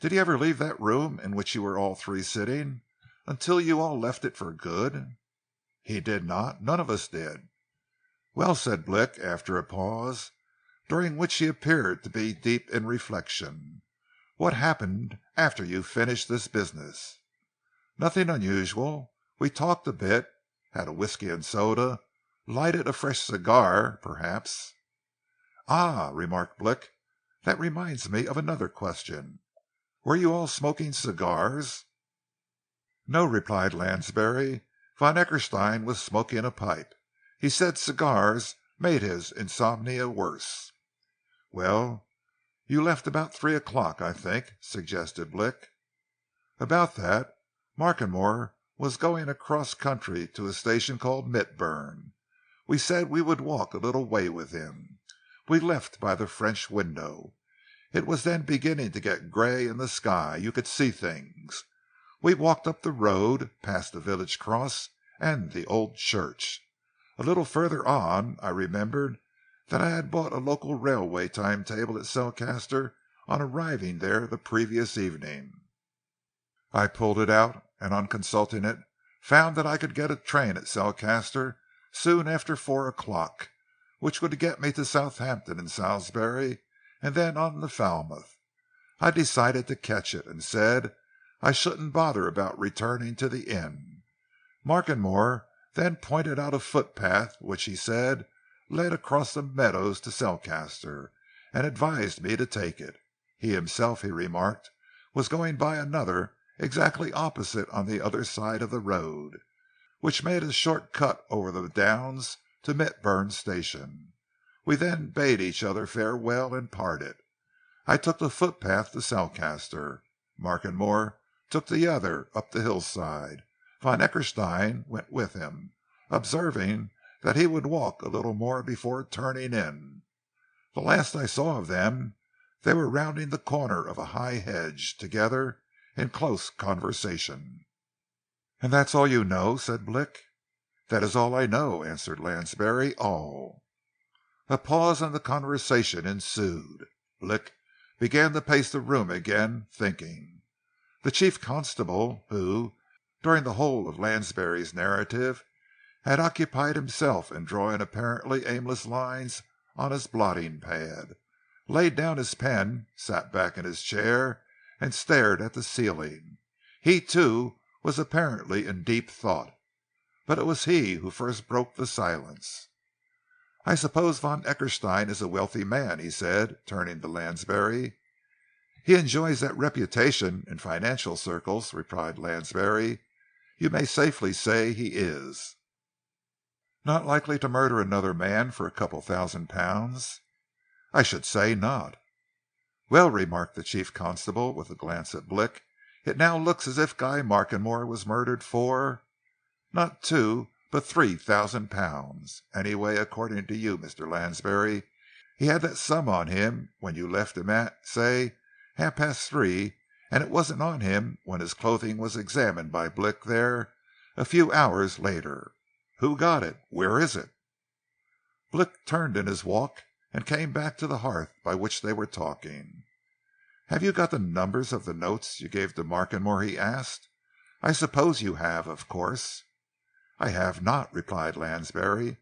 "Did he ever leave that room in which you were all three sitting, until you all left it for good?" "He did not. None of us did." "Well," said Blick, after a pause, during which he appeared to be deep in reflection, "what happened after you finished this business?" "Nothing unusual. We talked a bit, had a whisky and soda, lighted a fresh cigar, perhaps." "Ah," remarked Blick, "that reminds me of another question. Were you all smoking cigars?" "No," replied Lansbury. "Von Eckerstein was smoking a pipe. He said cigars made his insomnia worse." "Well, you left about 3 o'clock, I think," suggested Blick. "About that. Markenmore was going across country to a station called Mitburn. We said we would walk a little way with him. We left by the French window. It was then beginning to get grey in the sky. You could see things. We walked up the road, past the village cross and the old church. A little further on I remembered that I had bought a local railway timetable at Selcaster on arriving there the previous evening. I pulled it out, and on consulting it, found that I could get a train at Selcaster soon after 4 o'clock, which would get me to Southampton and Salisbury, and then on to Falmouth. I decided to catch it, and said I shouldn't bother about returning to the inn. Markenmore then pointed out a footpath which he said led across the meadows to Selcaster, and advised me to take it. He himself, he remarked, was going by another exactly opposite on the other side of the road, which made a short cut over the downs to Mitburn station. We then bade each other farewell and parted. I took the footpath to Selcaster. Markenmore took the other up the hillside. Von Eckerstein went with him, observing that he would walk a little more before turning in. The last I saw of them, they were rounding the corner of a high hedge, together in close conversation. "And that's all you know?" said Blick. "That is all I know," answered Lansbury. "All." A pause in the conversation ensued. Blick began to pace the room again, thinking. The chief constable, who, during the whole of Lansbury's narrative, had occupied himself in drawing apparently aimless lines on his blotting-pad, laid down his pen, sat back in his chair, and stared at the ceiling. He, too, was apparently in deep thought, but it was he who first broke the silence. "I suppose Von Eckerstein is a wealthy man," he said, turning to Lansbury. "He enjoys that reputation in financial circles," replied Lansbury. "You may safely say he is." "Not likely to murder another man for a couple £1,000?" "I should say not." "Well," remarked the chief constable, with a glance at Blick, "it now looks as if Guy Markenmore was murdered for, not £2,000 but £3,000. Anyway, according to you, Mr. Lansbury, he had that sum on him when you left him at, say, 3:30, and it wasn't on him when his clothing was examined by Blick there a few hours later. Who got it? Where is it?" Blick turned in his walk and came back to the hearth by which they were talking. "Have you got the numbers of the notes you gave to Markenmore?" he asked. "I suppose you have, of course." "I have not," replied Lansbury.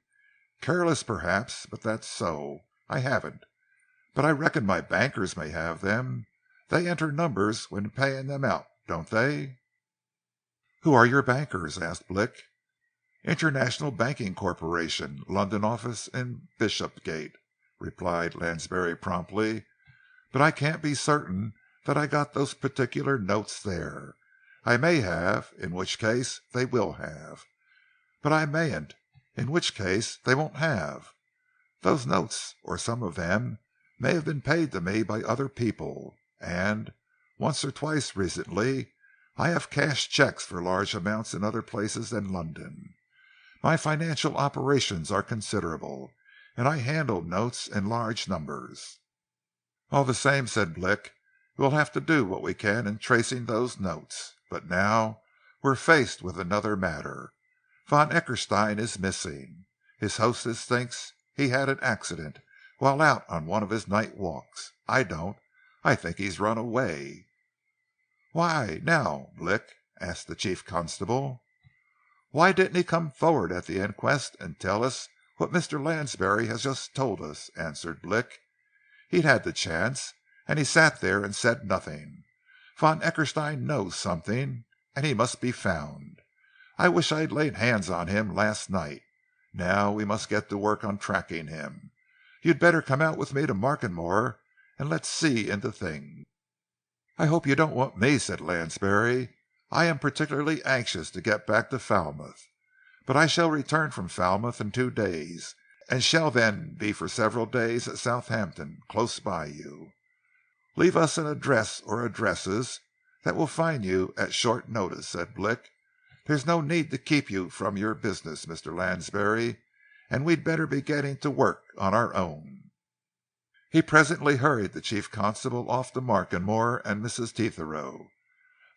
"Careless, perhaps, but that's so. I haven't. But I reckon my bankers may have them. They enter numbers when paying them out, don't they?" "Who are your bankers?" asked Blick. "International Banking Corporation, London office in Bishopsgate," replied Lansbury promptly. "But I can't be certain that I got those particular notes there. I may have, in which case they will have. But I mayn't, in which case they won't have. Those notes, or some of them, may have been paid to me by other people, and once or twice recently I have cashed cheques for large amounts in other places than London. My financial operations are considerable, and I handle notes in large numbers." "All the same," said Blick, "we'll have to do what we can in tracing those notes. But now we're faced with another matter. Von Eckerstein is missing. His hostess thinks he had an accident while out on one of his night walks. I don't. I think he's run away." "Why, now, Blick?" asked the chief constable. "Why didn't he come forward at the inquest and tell us what Mr. Lansbury has just told us?" answered Blick. "He'd had the chance, and he sat there and said nothing. Von Eckerstein knows something, and he must be found. I wish I'd laid hands on him last night. Now we must get to work on tracking him. You'd better come out with me to Markenmore, and let's see into things." "I hope you don't want me," said Lansbury. "I am particularly anxious to get back to Falmouth. But I shall return from Falmouth in 2 days, and shall then be for several days at Southampton, close by you. Leave us an address or addresses that will find you at short notice," said Blick. "There's no need to keep you from your business, Mr. Lansbury, and we'd better be getting to work on our own." He presently hurried the chief constable off to Markenmore and Mrs. Tetherow.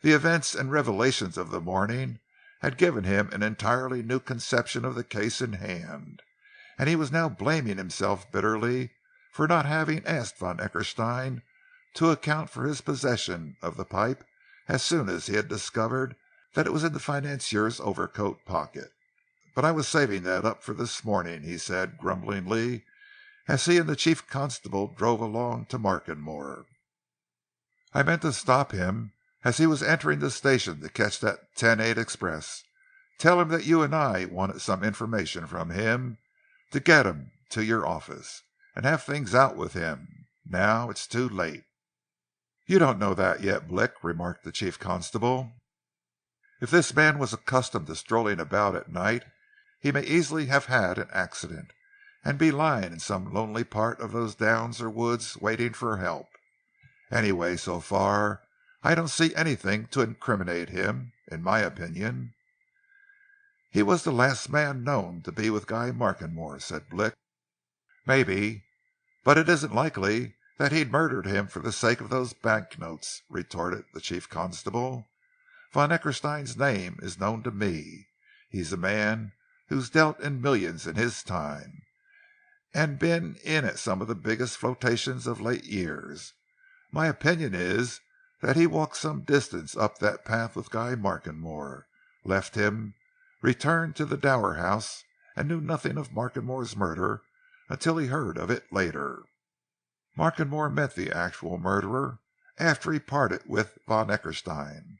The events and revelations of the morning had given him an entirely new conception of the case in hand, and he was now blaming himself bitterly for not having asked von Eckerstein to account for his possession of the pipe as soon as he had discovered that it was in the financier's overcoat pocket. "But I was saving that up for this morning," he said grumblingly, as he and the chief constable drove along to Markenmore. "I meant to stop him as he was entering the station to catch that 10:08 express. Tell him that you and I wanted some information from him, to get him to your office, and have things out with him. Now it's too late." "You don't know that yet, Blick," remarked the chief constable. "If this man was accustomed to strolling about at night, he may easily have had an accident, and be lying in some lonely part of those downs or woods waiting for help. Anyway, so far, I don't see anything to incriminate him, in my opinion." "He was the last man known to be with Guy Markenmore," said Blick. "Maybe, but it isn't likely that he'd murdered him for the sake of those banknotes," retorted the chief constable. "Von Eckerstein's name is known to me. He's a man who's dealt in millions in his time, and been in at some of the biggest flotations of late years. My opinion is that he walked some distance up that path with Guy Markenmore, left him, returned to the Dower house, and knew nothing of Markenmore's murder until he heard of it later. Markenmore met the actual murderer after he parted with von Eckerstein,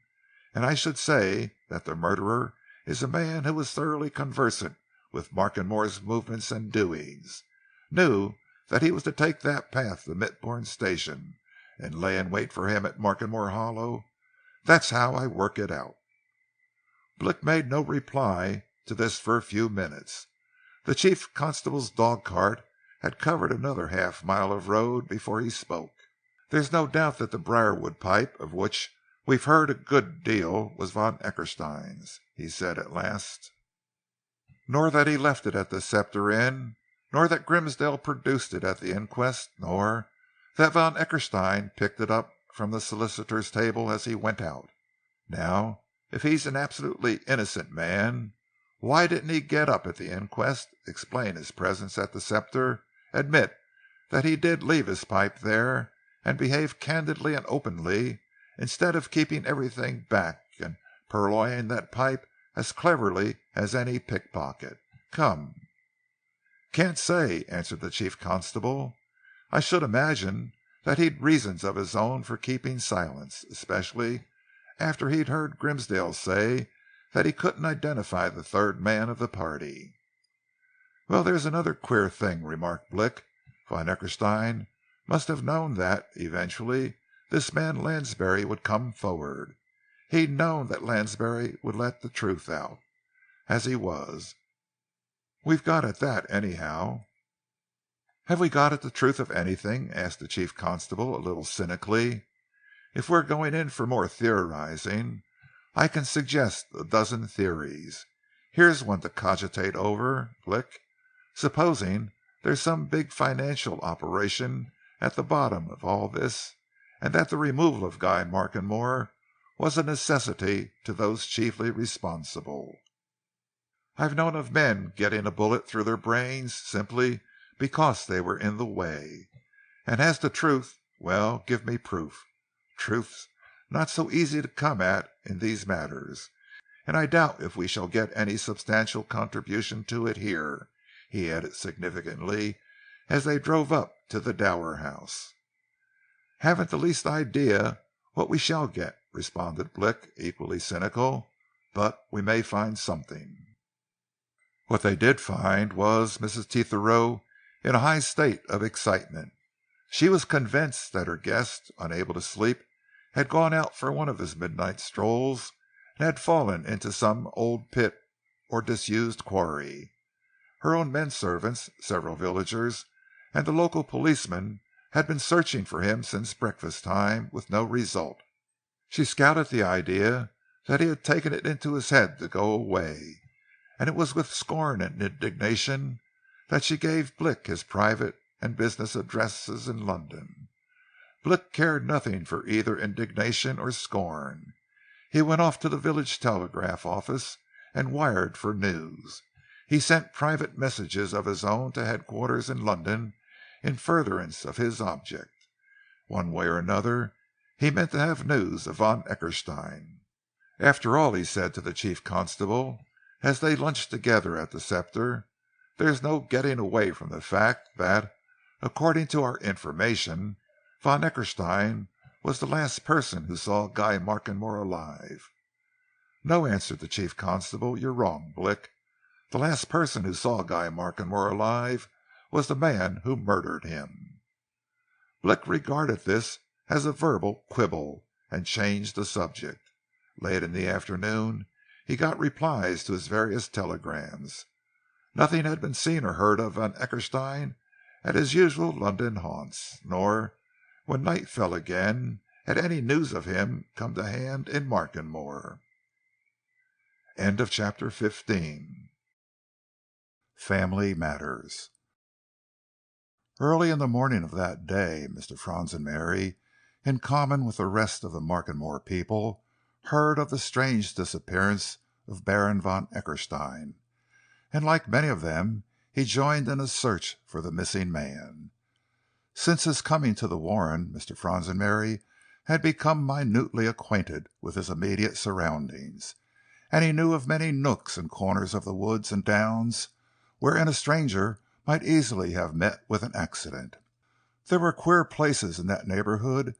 and I should say that the murderer is a man who was thoroughly conversant with Markenmore's movements and doings, knew that he was to take that path to Mitbourne Station, and lay in wait for him at Markenmore Hollow. That's how I work it out." Blick made no reply to this for a few minutes. The chief constable's dog-cart had covered another half-mile of road before he spoke. "There's no doubt that the Briarwood pipe, of which we've heard a good deal, was von Eckerstein's," he said at last. "Nor that he left it at the Scepter Inn, nor that Grimsdale produced it at the inquest, nor that von Eckerstein picked it up from the solicitor's table as he went out. Now, if he's an absolutely innocent man, why didn't he get up at the inquest, explain his presence at the Scepter, admit that he did leave his pipe there, and behave candidly and openly, instead of keeping everything back and purloining that pipe as cleverly as any pickpocket? Come." "Can't say," answered the chief constable. "I should imagine that he'd reasons of his own for keeping silence, especially after he'd heard Grimsdale say that he couldn't identify the third man of the party." "Well, there's another queer thing," remarked Blick. "Von Eckerstein must have known that, eventually, this man Lansbury would come forward. He'd known that Lansbury would let the truth out, as he was. We've got at that, anyhow." "Have we got at the truth of anything?" asked the chief constable, a little cynically. "If we're going in for more theorizing, I can suggest a dozen theories. Here's one to cogitate over, Blick. Supposing there's some big financial operation at the bottom of all this, and that the removal of Guy Markenmore was a necessity to those chiefly responsible. I've known of men getting a bullet through their brains simply because they were in the way. And as to truth, well, give me proof. Truth's not so easy to come at in these matters, and I doubt if we shall get any substantial contribution to it here," he added significantly, as they drove up to the Dower house. "Haven't the least idea what we shall get," responded Blick, equally cynical, "but we may find something." What they did find was Mrs. Tetherow in a high state of excitement. She was convinced that her guest, unable to sleep, had gone out for one of his midnight strolls and had fallen into some old pit or disused quarry. Her own men servants, several villagers, and the local policeman had been searching for him since breakfast time, with no result. She scouted the idea that he had taken it into his head to go away, and it was with scorn and indignation that she gave Blick his private and business addresses in London. Blick cared nothing for either indignation or scorn. He went off to the village telegraph office and wired for news. He sent private messages of his own to headquarters in London in furtherance of his object. One way or another, he meant to have news of von Eckerstein. "After all," he said to the chief constable, as they lunched together at the Scepter, "there's no getting away from the fact that, according to our information, von Eckerstein was the last person who saw Guy Markenmore alive." "No," answered the chief constable, "you're wrong, Blick. The last person who saw Guy Markenmore alive was the man who murdered him." Blick regarded this as a verbal quibble, and changed the subject. Late in the afternoon he got replies to his various telegrams. Nothing had been seen or heard of von Eckerstein at his usual London haunts, nor, when night fell again, had any news of him come to hand in Markenmore. Chapter 15. Family Matters. Early in the morning of that day, Mr. Franzenberry, in common with the rest of the Markenmore people, heard of the strange disappearance of Baron von Eckerstein, and like many of them, he joined in a search for the missing man. Since his coming to the Warren, Mr. Franzenberry had become minutely acquainted with his immediate surroundings, and he knew of many nooks and corners of the woods and downs wherein a stranger might easily have met with an accident. There were queer places in that neighborhood.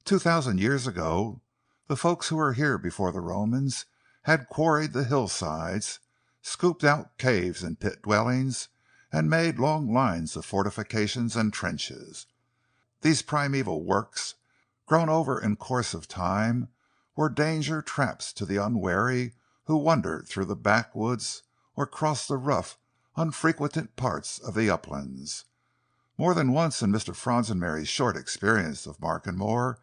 2,000 years ago, the folks who were here before the Romans had quarried the hillsides, scooped out caves and pit dwellings, and made long lines of fortifications and trenches. These primeval works, grown over in course of time, were danger traps to the unwary who wandered through the backwoods or crossed the rough, unfrequented parts of the uplands. More than once in Mr. Franzenberry's short experience of Markenmore,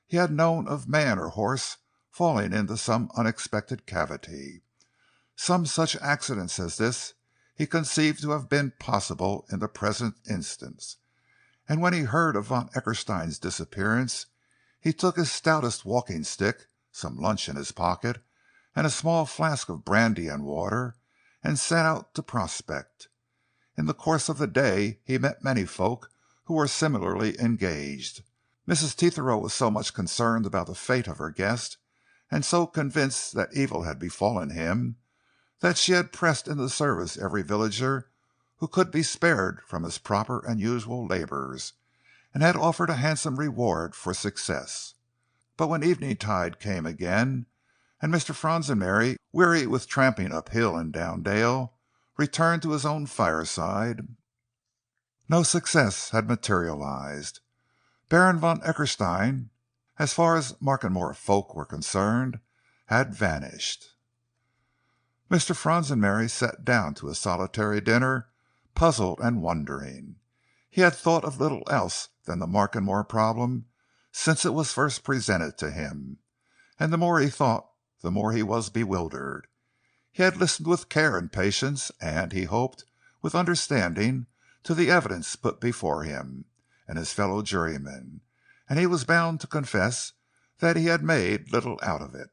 he had known of man or horse falling into some unexpected cavity. Some such accidents as this he conceived to have been possible in the present instance, and when he heard of von Eckerstein's disappearance, he took his stoutest walking stick, some lunch in his pocket, and a small flask of brandy and water, and set out to prospect. In the course of the day he met many folk who were similarly engaged. Mrs. Tetherow was so much concerned about the fate of her guest, and so convinced that evil had befallen him, that she had pressed into service every villager who could be spared from his proper and usual labours, and had offered a handsome reward for success. But when evening-tide came again, and Mr. Franzenberry, weary with tramping up hill and down dale, returned to his own fireside, no success had materialized. Baron von Eckerstein, as far as Markenmore folk were concerned, had vanished. Mr. Franzenberry sat down to his solitary dinner, puzzled and wondering. He had thought of little else than the Markenmore problem since it was first presented to him, and the more he thought, the more he was bewildered. He had listened with care and patience, and, he hoped, with understanding, to the evidence put before him and his fellow jurymen, and he was bound to confess that he had made little out of it.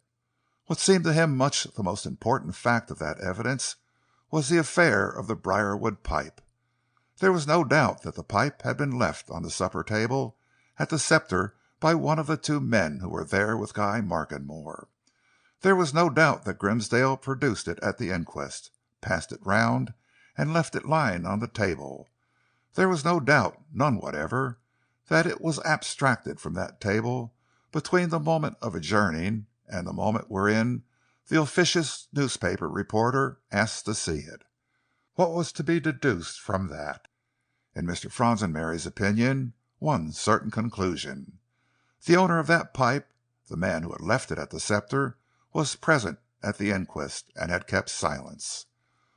What seemed to him much the most important fact of that evidence was the affair of the briarwood pipe. There was no doubt that the pipe had been left on the supper table at the Scepter by one of the two men who were there with Guy Markenmore. There was no doubt that Grimsdale produced it at the inquest, passed it round, and left it lying on the table. There was no doubt, none whatever, that it was abstracted from that table between the moment of adjourning and the moment wherein the officious newspaper reporter asked to see it. What was to be deduced from that? In Mr. Franzenberry's opinion, one certain conclusion. The owner of that pipe, the man who had left it at the Scepter, was present at the inquest and had kept silence.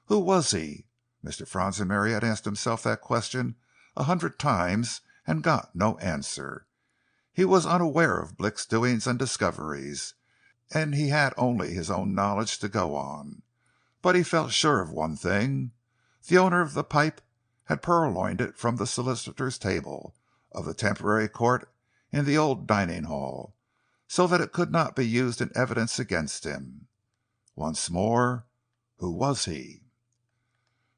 Who was he? Mr. Fransenberry had asked himself that question 100 times and got no answer. He was unaware of Blick's doings and discoveries, and he had only his own knowledge to go on. But he felt sure of one thing. The owner of the pipe had purloined it from the solicitor's table of the temporary court in the old dining hall, so that it could not be used in evidence against him. Once more, who was he?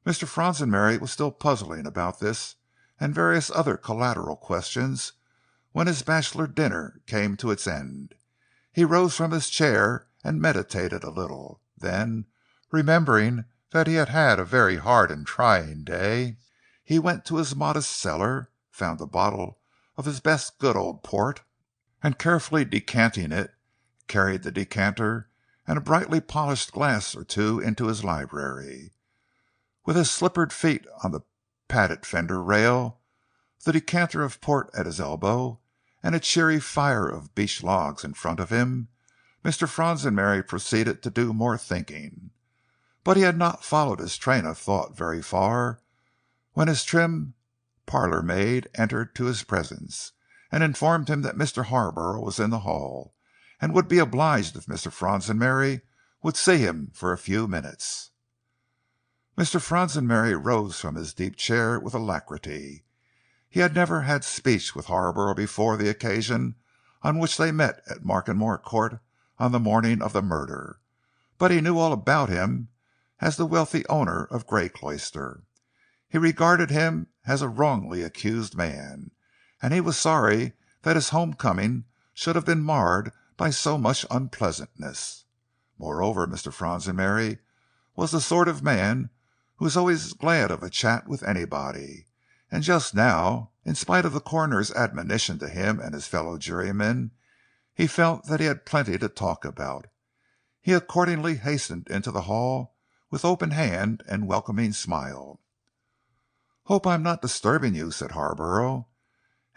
Mr. Fransenberry was still puzzling about this and various other collateral questions when his bachelor dinner came to its end. He rose from his chair and meditated a little. Then, remembering that he had had a very hard and trying day, he went to his modest cellar, found a bottle of his best good old port, and carefully decanting it, carried the decanter and a brightly polished glass or two into his library. With his slippered feet on the padded fender rail, the decanter of port at his elbow, and a cheery fire of beech logs in front of him, Mr. Fransenberry proceeded to do more thinking. But he had not followed his train of thought very far when his trim parlour-maid entered to his presence, and informed him that Mr. Harborough was in the hall, and would be obliged if Mr. Fransenberry would see him for a few minutes. Mr. Fransenberry rose from his deep chair with alacrity. He had never had speech with Harborough before the occasion on which they met at Markenmore Court on the morning of the murder, but he knew all about him as the wealthy owner of Greycloister. He regarded him as a wrongly accused man, and he was sorry that his homecoming should have been marred by so much unpleasantness. Moreover, Mr. Fransenberry was the sort of man who is always glad of a chat with anybody, and just now, in spite of the coroner's admonition to him and his fellow jurymen, he felt that he had plenty to talk about. He accordingly hastened into the hall with open hand and welcoming smile. "Hope I am not disturbing you," said Harborough,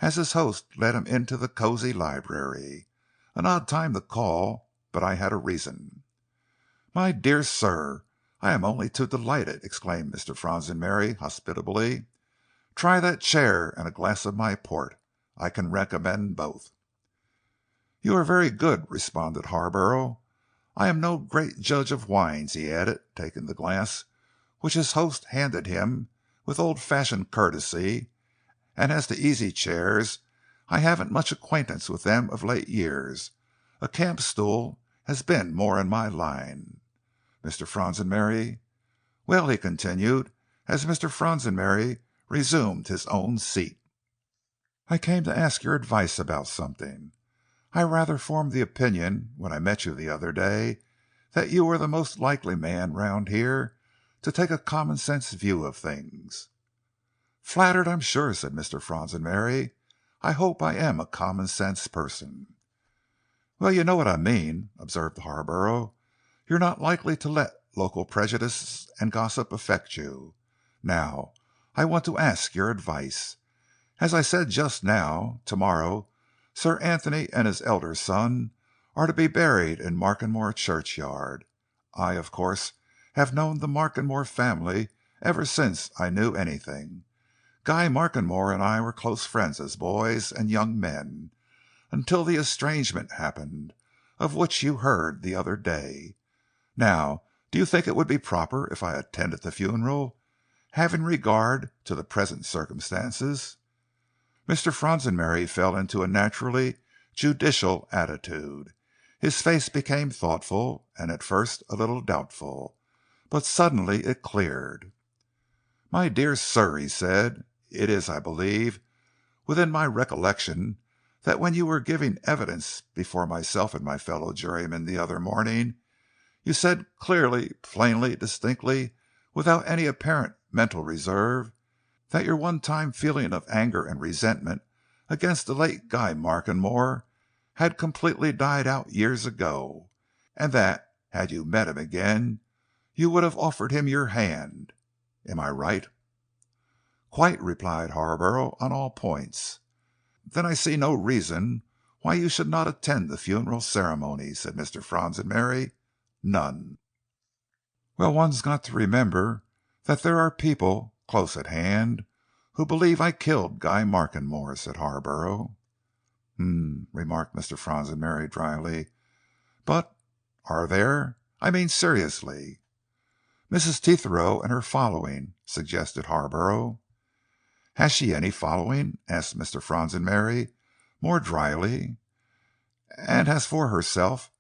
as his host led him into the cosy library. "An odd time to call, but I had a reason." "My dear sir, I am only too delighted," exclaimed Mr. Fransenberry hospitably. "Try that chair and a glass of my port. I can recommend both." "You are very good," responded Harborough. "I am no great judge of wines," he added, taking the glass which his host handed him with old-fashioned courtesy, "and as to easy chairs, I haven't much acquaintance with them of late years. A camp stool has been more in my line. Mr. Fransenberry. Well," he continued, as Mr. Fransenberry resumed his own seat, "I came to ask your advice about something. I rather formed the opinion, when I met you the other day, that you were the most likely man round here to take a common-sense view of things." "Flattered, I'm sure," said Mr. Fransenberry. "I hope I am a common-sense person." "Well, you know what I mean," observed Harborough. "You're not likely to let local prejudice and gossip affect you. Now, I want to ask your advice. As I said just now, tomorrow Sir Anthony and his elder son are to be buried in Markenmore churchyard. I, of course, have known the Markenmore family ever since I knew anything. Guy Markenmore and I were close friends as boys and young men, until the estrangement happened, of which you heard the other day. Now, do you think it would be proper if I attended the funeral, having regard to the present circumstances?" Mr. Fransenberry fell into a naturally judicial attitude. His face became thoughtful, and at first a little doubtful, but suddenly it cleared. "My dear sir," he said, "it is, I believe, within my recollection that when you were giving evidence before myself and my fellow jurymen the other morning, you said clearly, plainly, distinctly, without any apparent mental reserve, that your one-time feeling of anger and resentment against the late Guy Markenmore had completely died out years ago, and that, had you met him again, you would have offered him your hand. Am I right?" "Quite," replied Harborough, "on all points." "Then I see no reason why you should not attend the funeral ceremony," said Mr. Fransenberry. "None." "Well, one's got to remember "that there are people close at hand who believe I killed Guy Markenmore," said Harborough. Remarked Mr. Franzenberry dryly. "But are there? I mean seriously." "Mrs. Tetherow and her following," suggested Harborough. "Has she any following?" asked Mr. Franzenberry, more dryly. "And as for herself,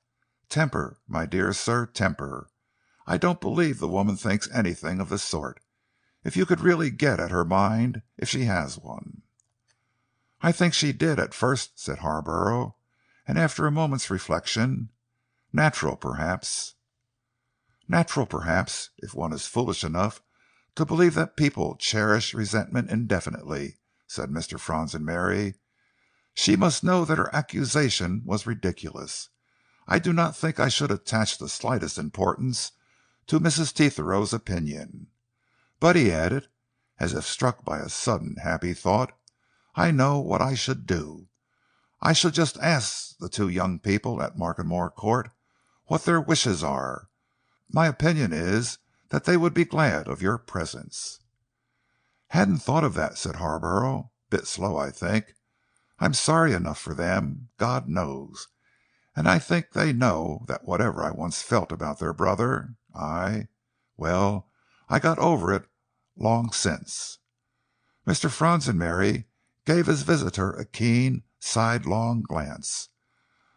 temper, my dear sir, temper. I don't believe the woman thinks anything of the sort. If you could really get at her mind, if she has one." "I think she did, at first," said Harborough, and after a moment's reflection, "natural, perhaps." "Natural, perhaps, if one is foolish enough to believe that people cherish resentment indefinitely," said Mr. Franzenberry. "She must know that her accusation was ridiculous. I do not think I should attach the slightest importance to Mrs. Tetherow's opinion. But," he added, as if struck by a sudden happy thought, "I know what I should do. I should just ask the two young people at Markenmore Court what their wishes are. My opinion is that they would be glad of your presence." "Hadn't thought of that," said Harborough. "Bit slow, I think. I'm sorry enough for them, God knows. And I think they know that whatever I once felt about their brother, well, I got over it long since." Mr. Franzenberry gave his visitor a keen, sidelong glance.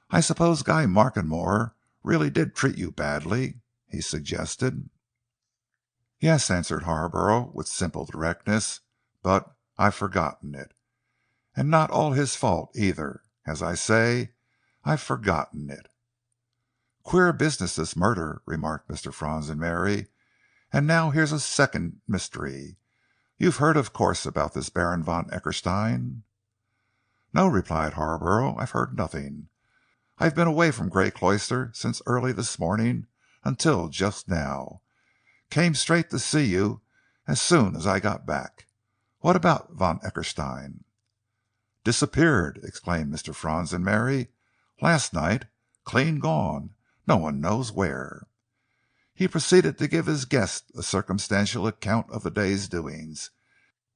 "I suppose Guy Markenmore really did treat you badly?" he suggested. "Yes," answered Harborough, with simple directness, "but I've forgotten it. And not all his fault, either. As I say, I've forgotten it." "Queer business, this murder," remarked Mr. Franzenberry. "And now here's a second mystery. You've heard, of course, about this Baron von Eckerstein?" "No," replied Harborough, "I've heard nothing. I've been away from Grey Cloister since early this morning until just now. Came straight to see you as soon as I got back. What about von Eckerstein?" "Disappeared!" exclaimed Mr. Franzenberry. "Last night. Clean gone. No one knows where." He proceeded to give his guest a circumstantial account of the day's doings,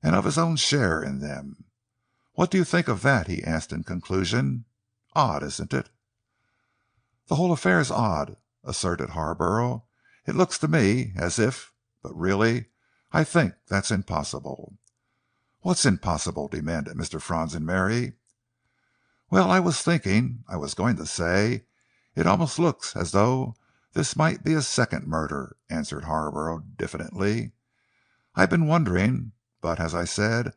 and of his own share in them. "What do you think of that?" he asked in conclusion. "Odd, isn't it?" "The whole affair is odd," asserted Harborough. "It looks to me as if—but really, I think that's impossible." "What's impossible?" demanded Mr. Franzenberry. "Well, I was going to say, it almost looks as though this might be a second murder," answered Harborough diffidently. "I've been wondering, but as I said,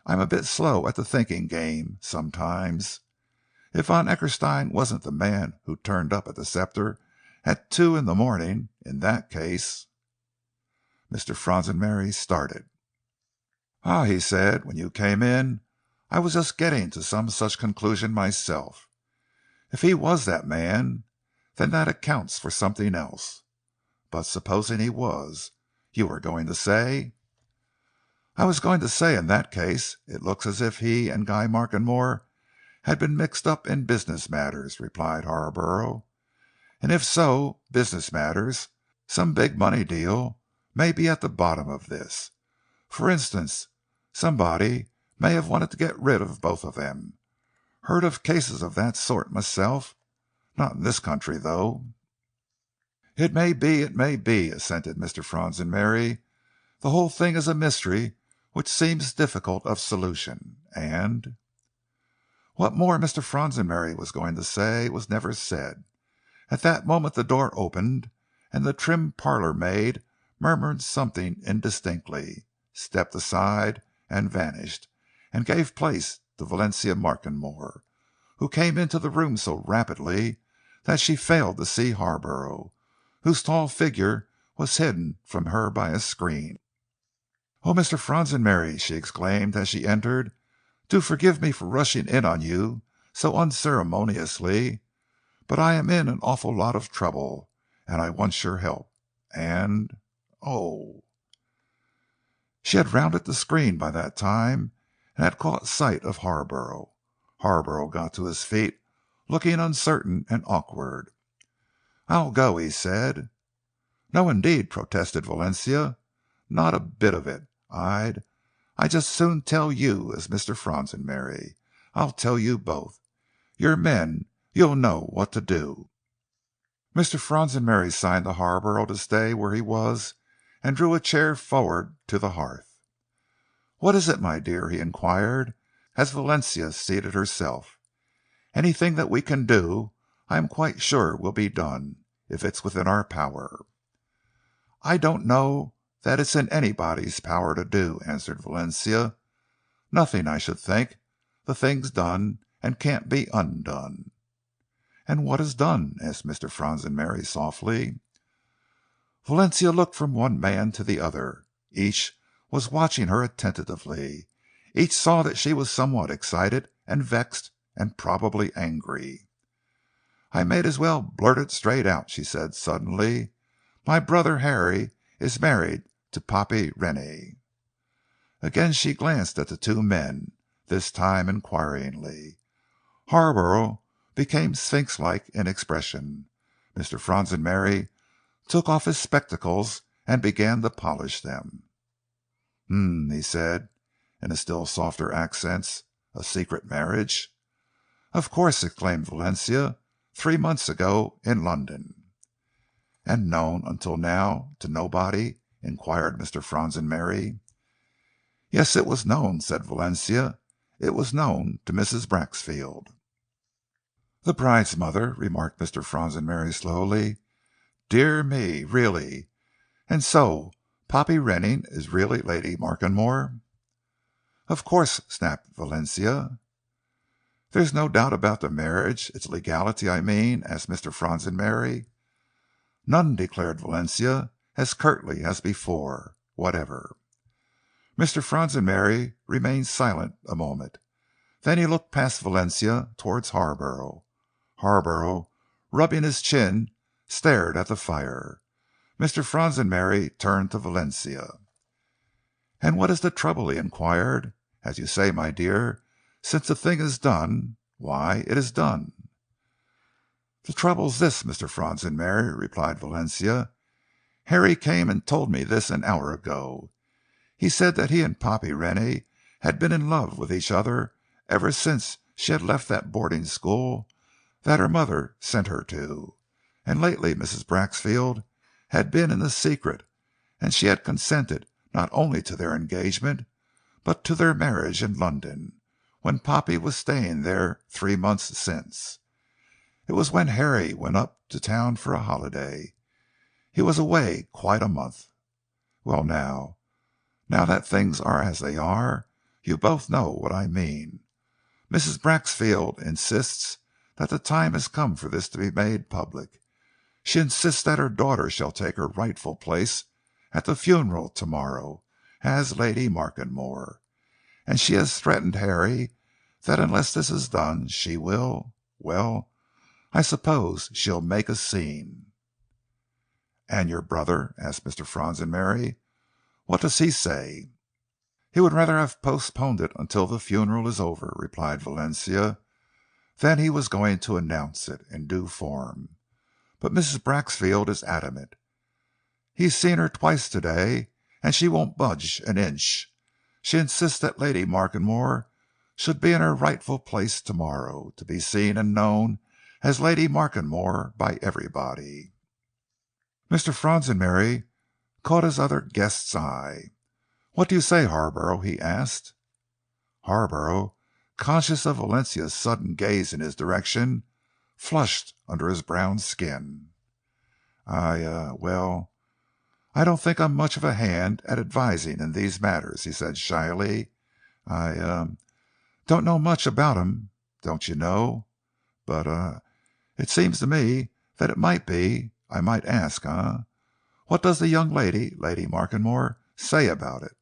I'm a bit slow at the thinking game, sometimes. If von Eckerstein wasn't the man who turned up at the Scepter at 2 in the morning, in that case—" Mr. Franzenberry started. "Ah," he said, "when you came in, I was just getting to some such conclusion myself. If he was that man, then that accounts for something else. But supposing he was, you were going to say?" "I was going to say, in that case, it looks as if he and Guy Markenmore had been mixed up in business matters," replied Harborough. "And if so, business matters, some big money deal may be at the bottom of this. For instance, somebody may have wanted to get rid of both of them. Heard of cases of that sort myself. Not in this country, though." It may be," assented Mr. Franzenberry. "The whole thing is a mystery which seems difficult of solution, and—" What more Mr. Franzenberry was going to say was never said. At that moment the door opened, and the trim parlour maid murmured something indistinctly, stepped aside and vanished, and gave place to Valencia Markenmore, who came into the room so rapidly that she failed to see Harborough, whose tall figure was hidden from her by a screen. "Oh, Mr. Franzenberry," she exclaimed as she entered, "do forgive me for rushing in on you so unceremoniously, but I am in an awful lot of trouble, and I want your help. And—oh!" She had rounded the screen by that time, and had caught sight of Harborough. Harborough got to his feet, looking uncertain and awkward. "I'll go," he said. "No, indeed," protested Valencia. Not a bit of it. I'd just soon tell you as Mr. Fronsonberry. I'll tell you both. You're men. You'll know what to do." Mr. Fronsonberry signed to Harborough to stay where he was and drew a chair forward to the hearth. "What is it, my dear?" he inquired, as Valencia seated herself. "Anything that we can do, I am quite sure will be done, if it's within our power." "I don't know that it's in anybody's power to do," answered Valencia. "Nothing, I should think. The thing's done, and can't be undone." "And what is done?" asked Mr. Fronsonberry softly. Valencia looked from one man to the other. Each was watching her attentively. Each saw that she was somewhat excited and vexed and probably angry. "I may as well blurt it straight out," she said suddenly. "My brother Harry is married to Poppy Rennie." Again she glanced at the two men, this time inquiringly. Harborough became sphinx-like in expression. Mr. Fronsonberry took off his spectacles and began to polish them. He said, in still softer accents. "A secret marriage?" "Of course!" exclaimed Valencia. "3 months ago, in London." "And known until now to nobody?" inquired Mr. Fronsonberry. "Yes, it was known," said Valencia. "It was known to Mrs. Braxfield." "The bride's mother," remarked Mr. Fronsonberry slowly. "Dear me! Really! And so Poppy Rennie is really Lady Markenmore?" "Of course," snapped Valencia. "There's no doubt about the marriage its legality, I mean?" asked Mr. Fronsonberry. "None," declared Valencia, as curtly as before. "Whatever." Mr. Fronsonberry remained silent a moment. Then he looked past Valencia towards Harborough. Harborough, rubbing his chin, stared at the fire. Mr. Fronsonberry turned to Valencia. "And what is the trouble?" he inquired. "As you say, my dear, since the thing is done, why, it is done." "The trouble's this, Mr. Fronsonberry," replied Valencia. "Harry came and told me this an hour ago. He said that he and Poppy Rennie had been in love with each other ever since she had left that boarding school that her mother sent her to, and lately Mrs. Braxfield had been in the secret, and she had consented not only to their engagement, but to their marriage in London, when Poppy was staying there 3 months since. It was when Harry went up to town for a holiday. He was away quite a month. Well, now that things are as they are, you both know what I mean. Mrs. Braxfield insists that the time has come for this to be made public. She insists that her daughter shall take her rightful place at the funeral tomorrow as Lady Markenmore, and she has threatened Harry that unless this is done she will—well, I suppose she'll make a scene." "And your brother?" asked Mr. Fronsonberry. "What does he say?" "He would rather have postponed it until the funeral is over," replied Valencia. "Then he was going to announce it in due form. But Mrs. Braxfield is adamant. He's seen her twice today, and she won't budge an inch. She insists that Lady Markenmore should be in her rightful place tomorrow, to be seen and known as Lady Markenmore by everybody." Mr. Fronsonberry caught his other guest's eye. "What do you say, Harborough?" he asked. Harborough, conscious of Valencia's sudden gaze in his direction, flushed under his brown skin. Well, I don't think I'm much of a hand at advising in these matters," he said shyly. "I don't know much about 'em, don't you know. But it seems to me that it might be—I might ask, what does the young lady, Lady Markenmore, say about it?"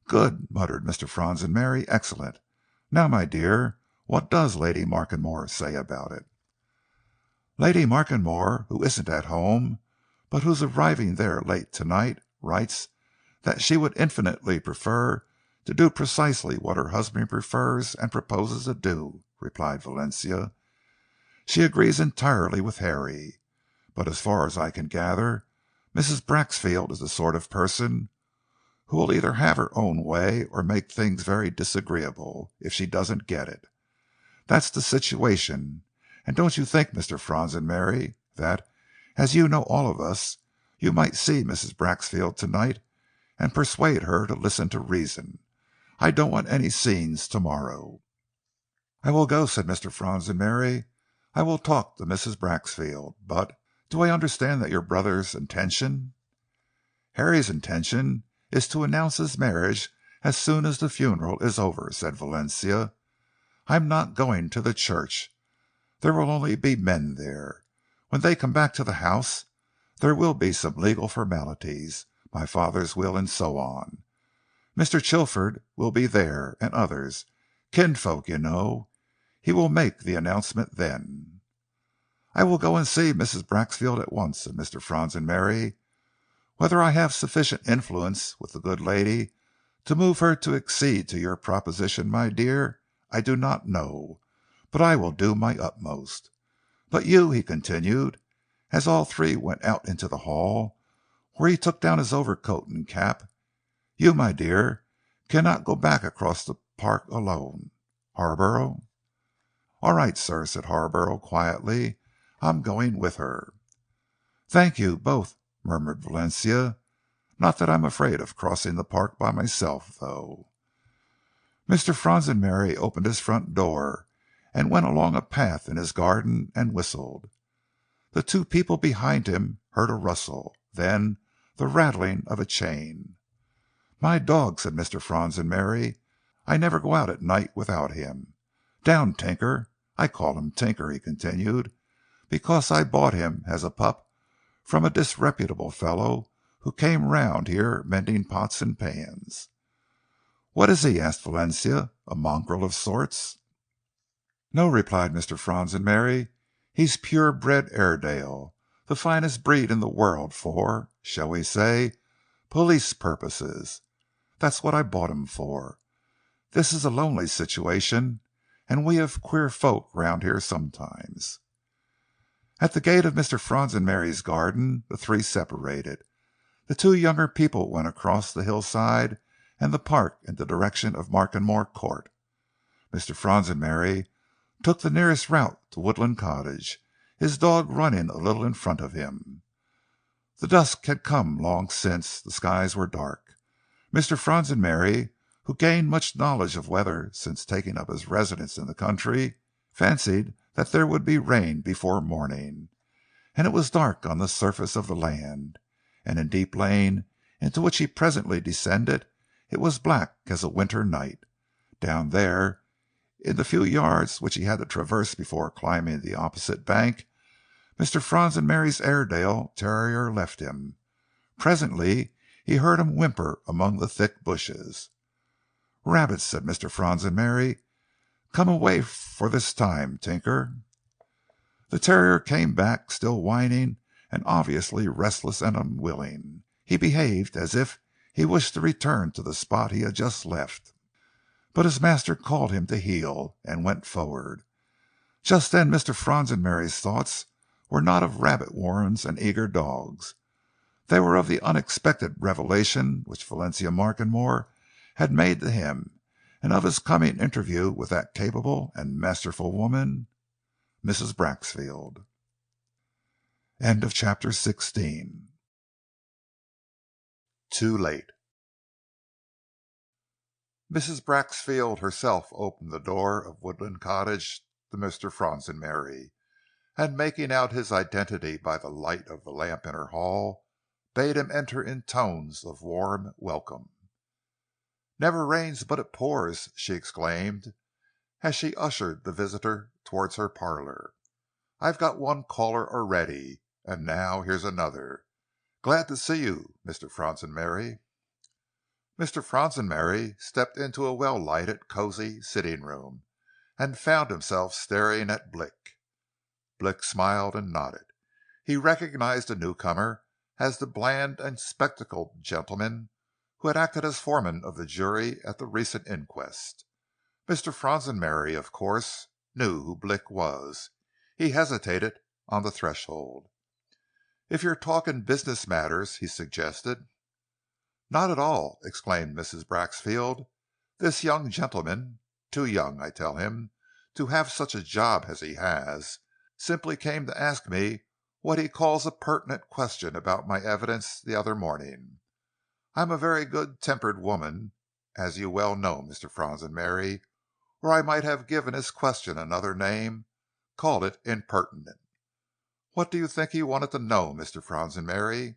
"Good!" muttered Mr. Fronsonberry. "Excellent! Now, my dear, what does Lady Markenmore say about it?" "Lady Markenmore, who isn't at home, but who's arriving there late tonight, writes that she would infinitely prefer to do precisely what her husband prefers and proposes to do," replied Valencia. "She agrees entirely with Harry. But as far as I can gather, Mrs. Braxfield is the sort of person who will either have her own way or make things very disagreeable if she doesn't get it. That's the situation. And don't you think, Mr. Franzenberry, that, as you know all of us, you might see Mrs. Braxfield tonight and persuade her to listen to reason? I don't want any scenes tomorrow." "I will go," said Mr. Franzenberry. "I will talk to Mrs. Braxfield. But do I understand that your brother's intention—" "Harry's intention is to announce his marriage as soon as the funeral is over," said Valencia. "I'm not going to the church. There will only be men there. When they come back to the house, there will be some legal formalities, my father's will and so on. Mr. Chilford will be there, and others, kinfolk, you know. He will make the announcement then." "I will go and see Mrs. Braxfield at once," said Mr. Franzenberry. "Whether I have sufficient influence with the good lady to move her to accede to your proposition, my dear, I do not know, but I will do my utmost. But you," he continued, as all three went out into the hall, where he took down his overcoat and cap, "you, my dear, cannot go back across the park alone. Harborough?" "All right, sir," said Harborough quietly. "I'm going with her." "Thank you, both," murmured Valencia. "Not that I'm afraid of crossing the park by myself, though." Mr. Franzenberry opened his front door and went along a path in his garden and whistled. The two people behind him heard a rustle, then the rattling of a chain. "My dog," said Mr. Franzenberry. "I never go out at night without him. Down, Tinker. I call him Tinker," he continued, "because I bought him as a pup from a disreputable fellow who came round here mending pots and pans." "What is he?" asked Valencia. "A mongrel of sorts?" "No," replied Mr. Franzenberry. "He's pure bred Airedale, the finest breed in the world for, shall we say, police purposes. That's what I bought him for. This is a lonely situation, and we have queer folk round here sometimes." At the gate of Mr. Franzenberry's garden the three separated. The two younger people went across the hillside and the park in the direction of Markenmore Court. Mr. Franzenberry took the nearest route to Woodland Cottage, his dog running a little in front of him. The dusk had come long since, the skies were dark. Mr. Franzenberry, who gained much knowledge of weather since taking up his residence in the country, fancied that there would be rain before morning, and it was dark on the surface of the land, and in Deep Lane, into which he presently descended, it was black as a winter night. Down there, in the few yards which he had to traverse before climbing the opposite bank, Mr. Franzenberry's Airedale terrier left him. Presently he heard him whimper among the thick bushes. "Rabbits," said Mr. Franzenberry. "Come away for this time, Tinker." The terrier came back, still whining and obviously restless and unwilling. He behaved as if he wished to return to the spot he had just left, but his master called him to heel, and went forward. Just then Mr. Franzenberry's thoughts were not of rabbit warrens and eager dogs. They were of the unexpected revelation which Valencia Markenmore had made to him, and of his coming interview with that capable and masterful woman, Mrs. Braxfield. Chapter 16. Too late. Mrs. Braxfield herself opened the door of Woodland Cottage to Mr. Franzenberry, and making out his identity by the light of the lamp in her hall, bade him enter in tones of warm welcome. "Never rains but it pours," she exclaimed, as she ushered the visitor towards her parlour. "I've got one caller already, and now here's another. Glad to see you, Mr. Franzenberry." Mr. Franzenberry stepped into a well-lighted, cosy sitting-room, and found himself staring at Blick. Blick smiled and nodded. He recognized the newcomer as the bland and spectacled gentleman who had acted as foreman of the jury at the recent inquest. Mr. Franzenberry, of course, knew who Blick was. He hesitated on the threshold. "If you're talking business matters," he suggested. "Not at all," exclaimed Mrs. Braxfield. "This young gentleman—too young, I tell him, to have such a job as he has—simply came to ask me what he calls a pertinent question about my evidence the other morning. I'm a very good-tempered woman, as you well know, Mr. Fransenberry, or I might have given his question another name—called it impertinent. What do you think he wanted to know, Mr. Fransenberry?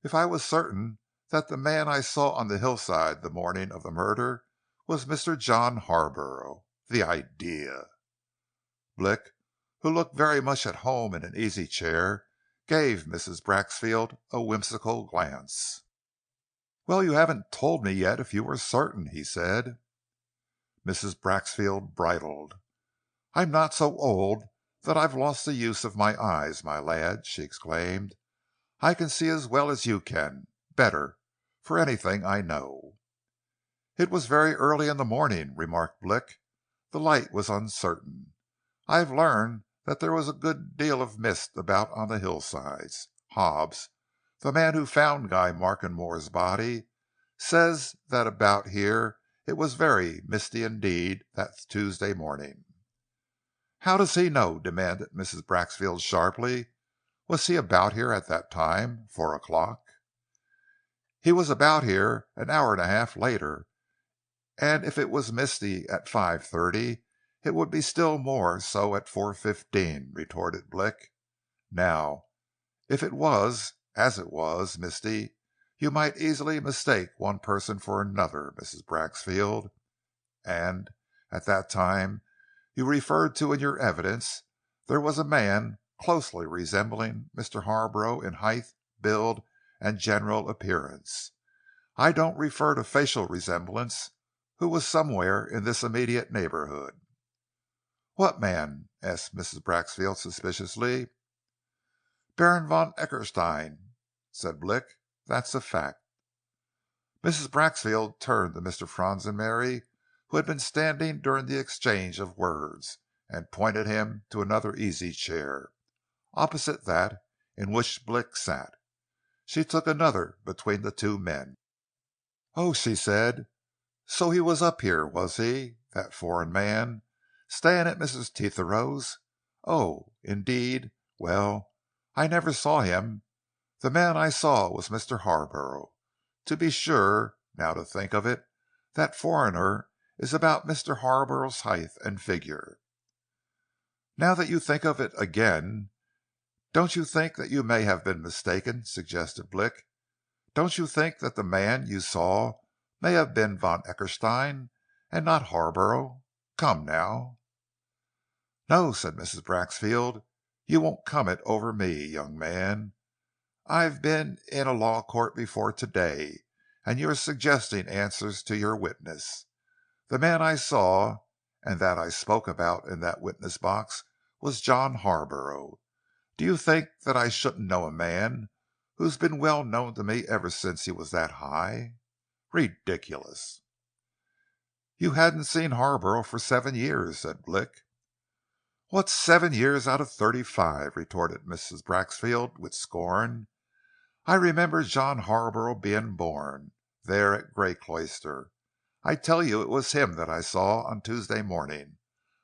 If I was certain that the man I saw on the hillside the morning of the murder was Mr. John Harborough. The idea!" Blick, who looked very much at home in an easy chair, gave Mrs. Braxfield a whimsical glance. "Well, you haven't told me yet if you were certain," he said. Mrs. Braxfield bridled. "I'm not so old that I've lost the use of my eyes, my lad," she exclaimed. "I can see as well as you can—better, for anything I know." "It was very early in the morning," remarked Blick. "The light was uncertain. I've learned that there was a good deal of mist about on the hillsides. Hobbs, the man who found Guy Markenmore's body, says that about here it was very misty indeed that Tuesday morning." "How does he know?" demanded Mrs. Braxfield sharply. "Was he about here at that time, 4 o'clock?" "He was about here an hour and a half later, and if it was misty at 5:30, it would be still more so at 4:15, retorted Blick. "Now, if it was, as it was, misty, you might easily mistake one person for another, Mrs. Braxfield. And at that time you referred to in your evidence, there was a man closely resembling Mr. Harborough in height, build, and general appearance. I don't refer to facial resemblance, who was somewhere in this immediate neighborhood." "What man?" asked Mrs. Braxfield suspiciously. "Baron von Eckerstein," said Blick. "That's a fact." Mrs. Braxfield turned to Mr. Fransenberry, who had been standing during the exchange of words, and pointed him to another easy chair, opposite that in which Blick sat. She took another between the two men. "Oh," she said, "so he was up here, was he? That foreign man, staying at Mrs. Tetherow's? Oh, indeed. Well, I never saw him. The man I saw was Mr. Harborough. To be sure, now to think of it, that foreigner is about Mr. Harborough's height and figure." "Now that you think of it again, don't you think that you may have been mistaken?" suggested Blick. "Don't you think that the man you saw may have been von Eckerstein, and not Harborough? Come, now." "No," said Mrs. Braxfield, "you won't come it over me, young man. I've been in a law court before today, and you're suggesting answers to your witness. The man I saw, and that I spoke about in that witness box, was John Harborough. Do you think that I shouldn't know a man who's been well known to me ever since he was that high? Ridiculous!" "You hadn't seen Harborough for 7 years," said Blick. "What's 7 years out of 35?" retorted Mrs. Braxfield with scorn. "I remember John Harborough being born, there at Greycloister. I tell you it was him that I saw on Tuesday morning.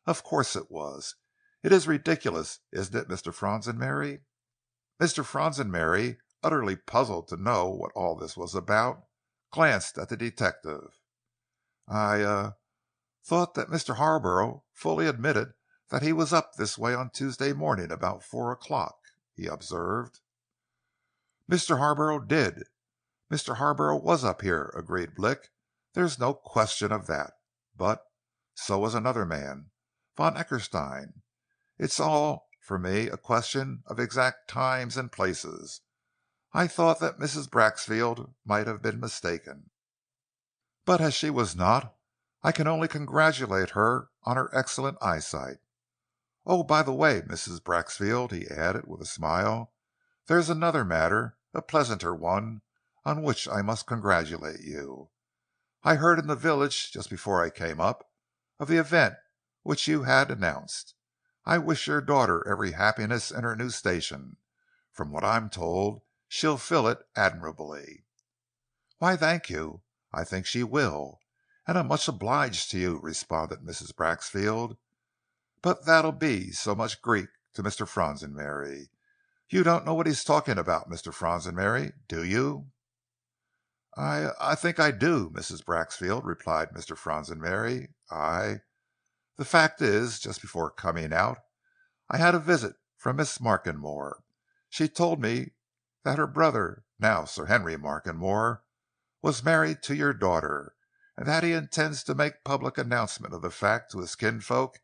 Of course it was. It is ridiculous, isn't it, Mr. Fransenberry?" Mr. Fransenberry, utterly puzzled to know what all this was about, glanced at the detective. "I thought that Mr. Harborough fully admitted that he was up this way on Tuesday morning about 4 o'clock," he observed. "Mr. Harborough did. Mr. Harborough was up here," agreed Blick. "There's no question of that. But so was another man, von Eckerstein. It's all, for me, a question of exact times and places. I thought that Mrs. Braxfield might have been mistaken. But as she was not, I can only congratulate her on her excellent eyesight. Oh, by the way, Mrs. Braxfield," he added with a smile, "there's another matter, a pleasanter one, on which I must congratulate you. I heard in the village, just before I came up, of the event which you had announced. I wish your daughter every happiness in her new station. From what I'm told, she'll fill it admirably." "Why, thank you. I think she will, and I'm much obliged to you," responded Mrs. Braxfield. "But that'll be so much Greek to Mr. Fronsonberry. You don't know what he's talking about, Mr. Fronsonberry, do you?" "I think I do, Mrs. Braxfield," replied Mr. Fronsonberry. The fact is, just before coming out, I had a visit from Miss Markenmore. She told me that her brother, now Sir Henry Markenmore, was married to your daughter, and that he intends to make public announcement of the fact to his kinsfolk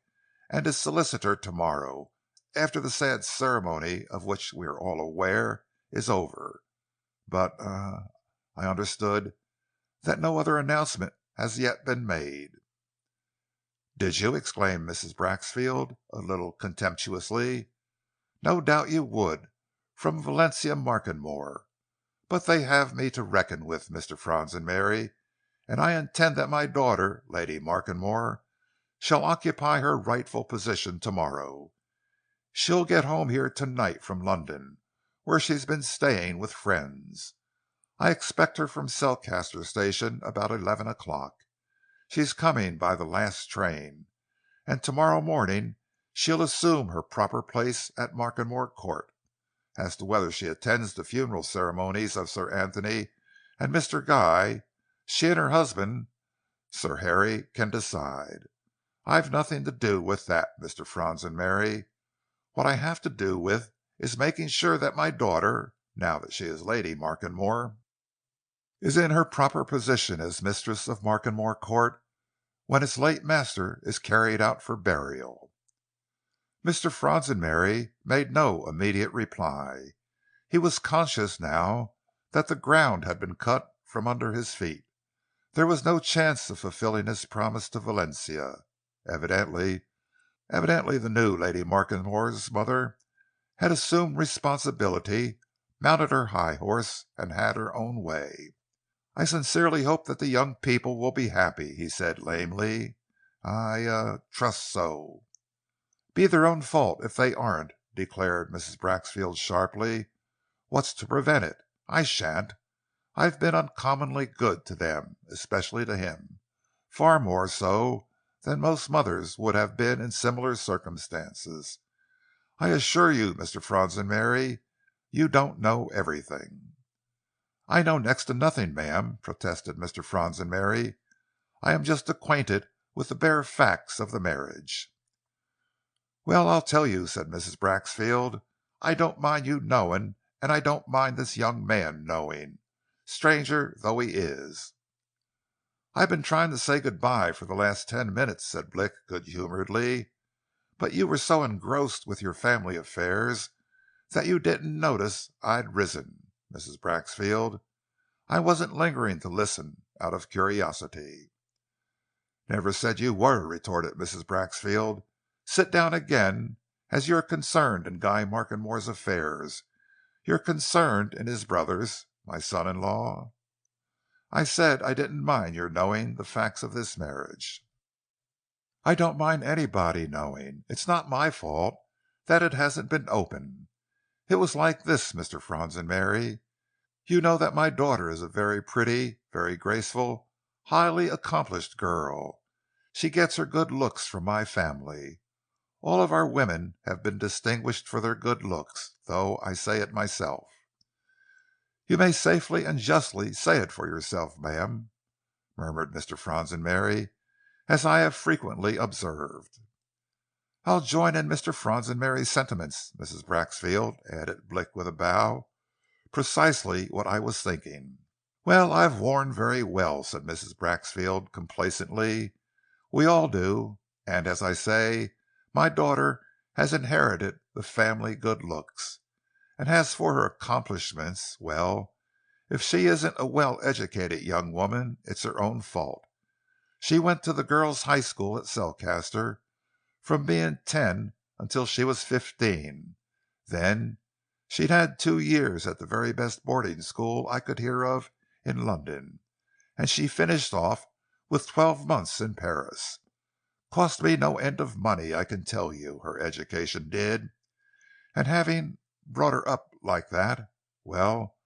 and his solicitor tomorrow, after the sad ceremony of which we are all aware is over. But I understood that no other announcement has yet been made." "Did you?" exclaimed Mrs. Braxfield, a little contemptuously. "No doubt you would, from Valencia Markenmore. But they have me to reckon with, Mr. Fronsonberry, and I intend that my daughter, Lady Markenmore, shall occupy her rightful position tomorrow. She'll get home here tonight from London, where she's been staying with friends. I expect her from Selcaster Station about 11 o'clock. She's coming by the last train, and tomorrow morning she'll assume her proper place at Markenmore Court. As to whether she attends the funeral ceremonies of Sir Anthony and Mr. Guy, she and her husband, Sir Harry, can decide. I've nothing to do with that, Mr. Fronsonberry. What I have to do with is making sure that my daughter, now that she is Lady Markenmore, is in her proper position as mistress of Markenmore Court when its late master is carried out for burial." Mr. Fronsonberry made no immediate reply. He was conscious now that the ground had been cut from under his feet. There was no chance of fulfilling his promise to Valencia. Evidently the new Lady Markenmore's mother had assumed responsibility, mounted her high horse, and had her own way. "I sincerely hope that the young people will be happy," he said lamely. "I trust so." "Be their own fault if they aren't," declared Mrs. Braxfield sharply. "What's to prevent it? I shan't. I've been uncommonly good to them, especially to him, far more so than most mothers would have been in similar circumstances. I assure you, Mr. Fronsonberry, you don't know everything." "I know next to nothing, ma'am," protested Mr. Fronsonberry. "I am just acquainted with the bare facts of the marriage." "Well, I'll tell you," said Mrs. Braxfield. "I don't mind you knowing, and I don't mind this young man knowing, stranger though he is." "I've been trying to say good bye for the last 10 minutes," said Blick good-humouredly, "but you were so engrossed with your family affairs that you didn't notice I'd risen, Mrs. Braxfield. I wasn't lingering to listen out of curiosity." "Never said you were," retorted Mrs. Braxfield. "Sit down again. As you're concerned in Guy Markenmore's affairs, you're concerned in his brother's, my son-in-law. I said I didn't mind your knowing the facts of this marriage." "I don't mind anybody knowing. It's not my fault that it hasn't been opened. It was like this, Mr. Fronsonberry. You know that my daughter is a very pretty, very graceful, highly accomplished girl. She gets her good looks from my family. All of our women have been distinguished for their good looks, though I say it myself." "You may safely and justly say it for yourself, ma'am," murmured Mr. Fronsonberry, "as I have frequently observed." "I'll join in Mr. Fronsonberry's sentiments, Mrs. Braxfield," added Blick with a bow. "Precisely what I was thinking." "Well, I've worn very well," said Mrs. Braxfield complacently. "We all do, and as I say, my daughter has inherited the family good looks. And as for her accomplishments, well, if she isn't a well-educated young woman, it's her own fault. She went to the girls' high school at Selcaster from being 10 until she was 15. Then she'd had 2 years at the very best boarding school I could hear of in London, and she finished off with 12 months in Paris. Cost me no end of money, I can tell you, her education did. And having brought her up like that, well,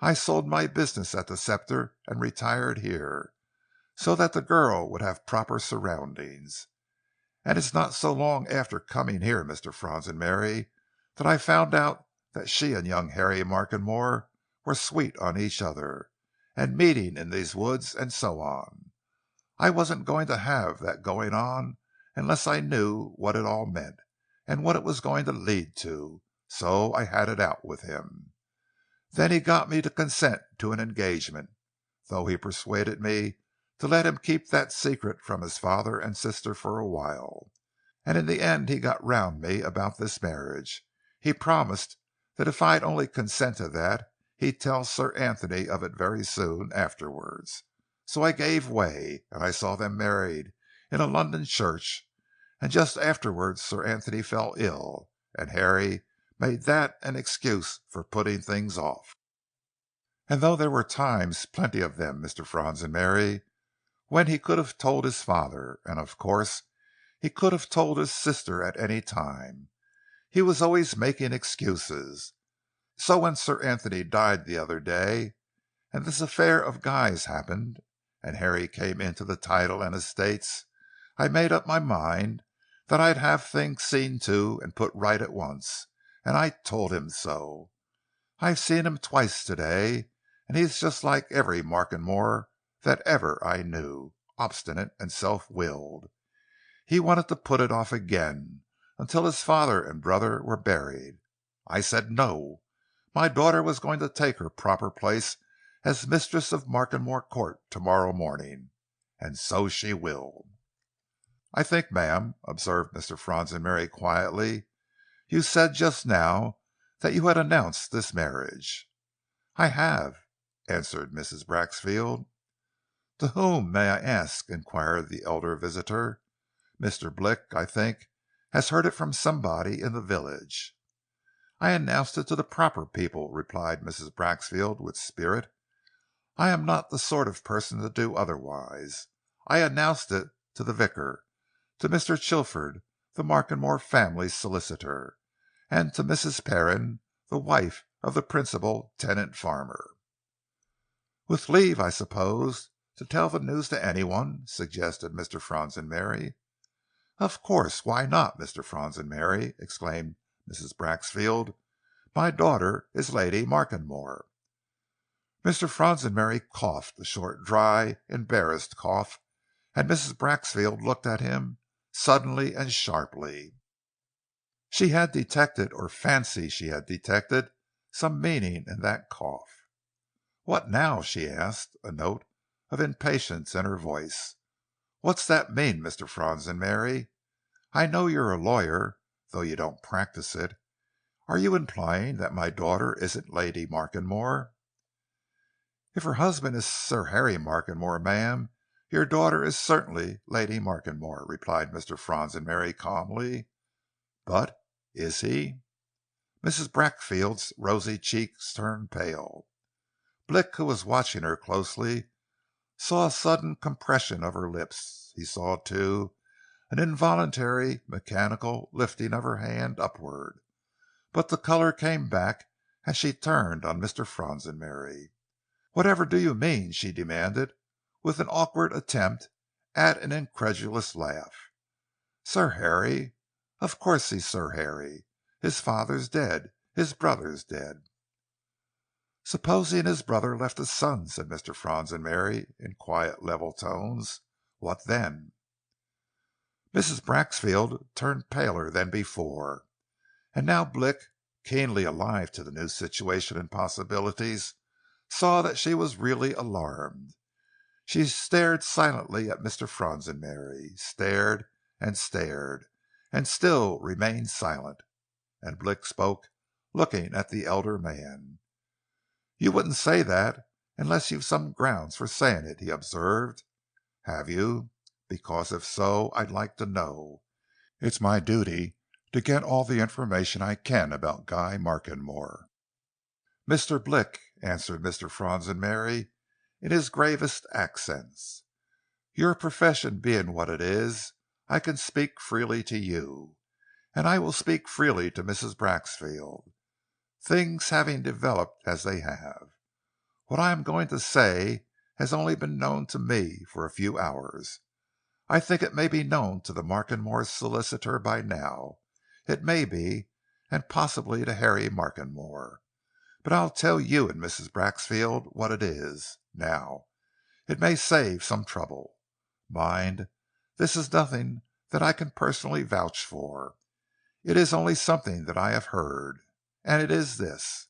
I sold my business at the Scepter and retired here, so that the girl would have proper surroundings. And it's not so long after coming here, Mr. Franzenberry, that I found out that she and young Harry Markenmore were sweet on each other, and meeting in these woods, and so on. I wasn't going to have that going on unless I knew what it all meant, and what it was going to lead to, so I had it out with him. Then he got me to consent to an engagement, though he persuaded me to let him keep that secret from his father and sister for a while. And in the end he got round me about this marriage. He promised that if I'd only consent to that, he'd tell Sir Anthony of it very soon afterwards. So I gave way, and I saw them married in a London church, and just afterwards Sir Anthony fell ill, and Harry made that an excuse for putting things off. And though there were times, plenty of them, Mr. Franzenberry, when he could have told his father, and of course he could have told his sister at any time, he was always making excuses. So when Sir Anthony died the other day, and this affair of Guy's happened, and Harry came into the title and estates, I made up my mind that I'd have things seen to and put right at once, and I told him so. I've seen him twice today, and he's just like every Markenmore that ever I knew, obstinate and self-willed. He wanted to put it off again, until his father and brother were buried. I said no. My daughter was going to take her proper place as mistress of Markenmore Court tomorrow morning, and so she will. "I think, ma'am," observed Mr. Franzenberry quietly, "you said just now that you had announced this marriage." "I have," answered Mrs. Braxfield. "To whom, may I ask?" inquired the elder visitor. "Mr. Blick, I think, has heard it from somebody in the village." "I announced it to the proper people," replied Mrs. Braxfield with spirit. "I am not the sort of person to do otherwise. I announced it to the vicar, to Mr. Chilford, the Markenmore family solicitor, and to Mrs. Perrin, the wife of the principal tenant farmer." "With leave, I suppose, to tell the news to anyone?" suggested Mr. Franzenberry. "Of course. Why not, Mr. Franzenberry?" exclaimed Mrs. Braxfield. "My daughter is Lady Markenmore." Mr. Franzenberry coughed, a short, dry, embarrassed cough, and Mrs. Braxfield looked at him suddenly and sharply. She had detected, or fancied she had detected, some meaning in that cough. "What now?" she asked, a note of impatience in her voice. "What's that mean, Mr. Franzenberry? I know you're a lawyer, though you don't practice it. Are you implying that my daughter isn't Lady Markenmore?" "If her husband is Sir Harry Markenmore, ma'am, your daughter is certainly Lady Markenmore," replied Mr. Franzenberry calmly. "But is he?" Mrs. Braxfield's rosy cheeks turned pale. Blick, who was watching her closely, saw a sudden compression of her lips. He saw, too, an involuntary, mechanical lifting of her hand upward. But the colour came back as she turned on Mr. Franzenberry. "Whatever do you mean?" she demanded, with an awkward attempt at an incredulous laugh. "Sir Harry? Of course he's Sir Harry. His father's dead. His brother's dead." "Supposing his brother left a son," said Mr. Franzenberry in quiet, level tones. "What then?" Mrs. Braxfield turned paler than before, and now Blick, keenly alive to the new situation and possibilities, saw that she was really alarmed. She stared silently at Mr. Franzenberry, stared, and still remained silent. And Blick spoke, looking at the elder man. "You wouldn't say that unless you've some grounds for saying it," he observed. "Have you? Because if so, I'd like to know. It's my duty to get all the information I can about Guy Markenmore." "Mr. Blick," answered Mr. Franzenberry in his gravest accents, "your profession being what it is, I can speak freely to you, and I will speak freely to Mrs. Braxfield, things having developed as they have. What I am going to say has only been known to me for a few hours. I think it may be known to the Markenmore solicitor by now. It may be, and possibly to Harry Markenmore. But I'll tell you and Mrs. Braxfield what it is, now. It may save some trouble. Mind, this is nothing that I can personally vouch for. It is only something that I have heard. And it is this.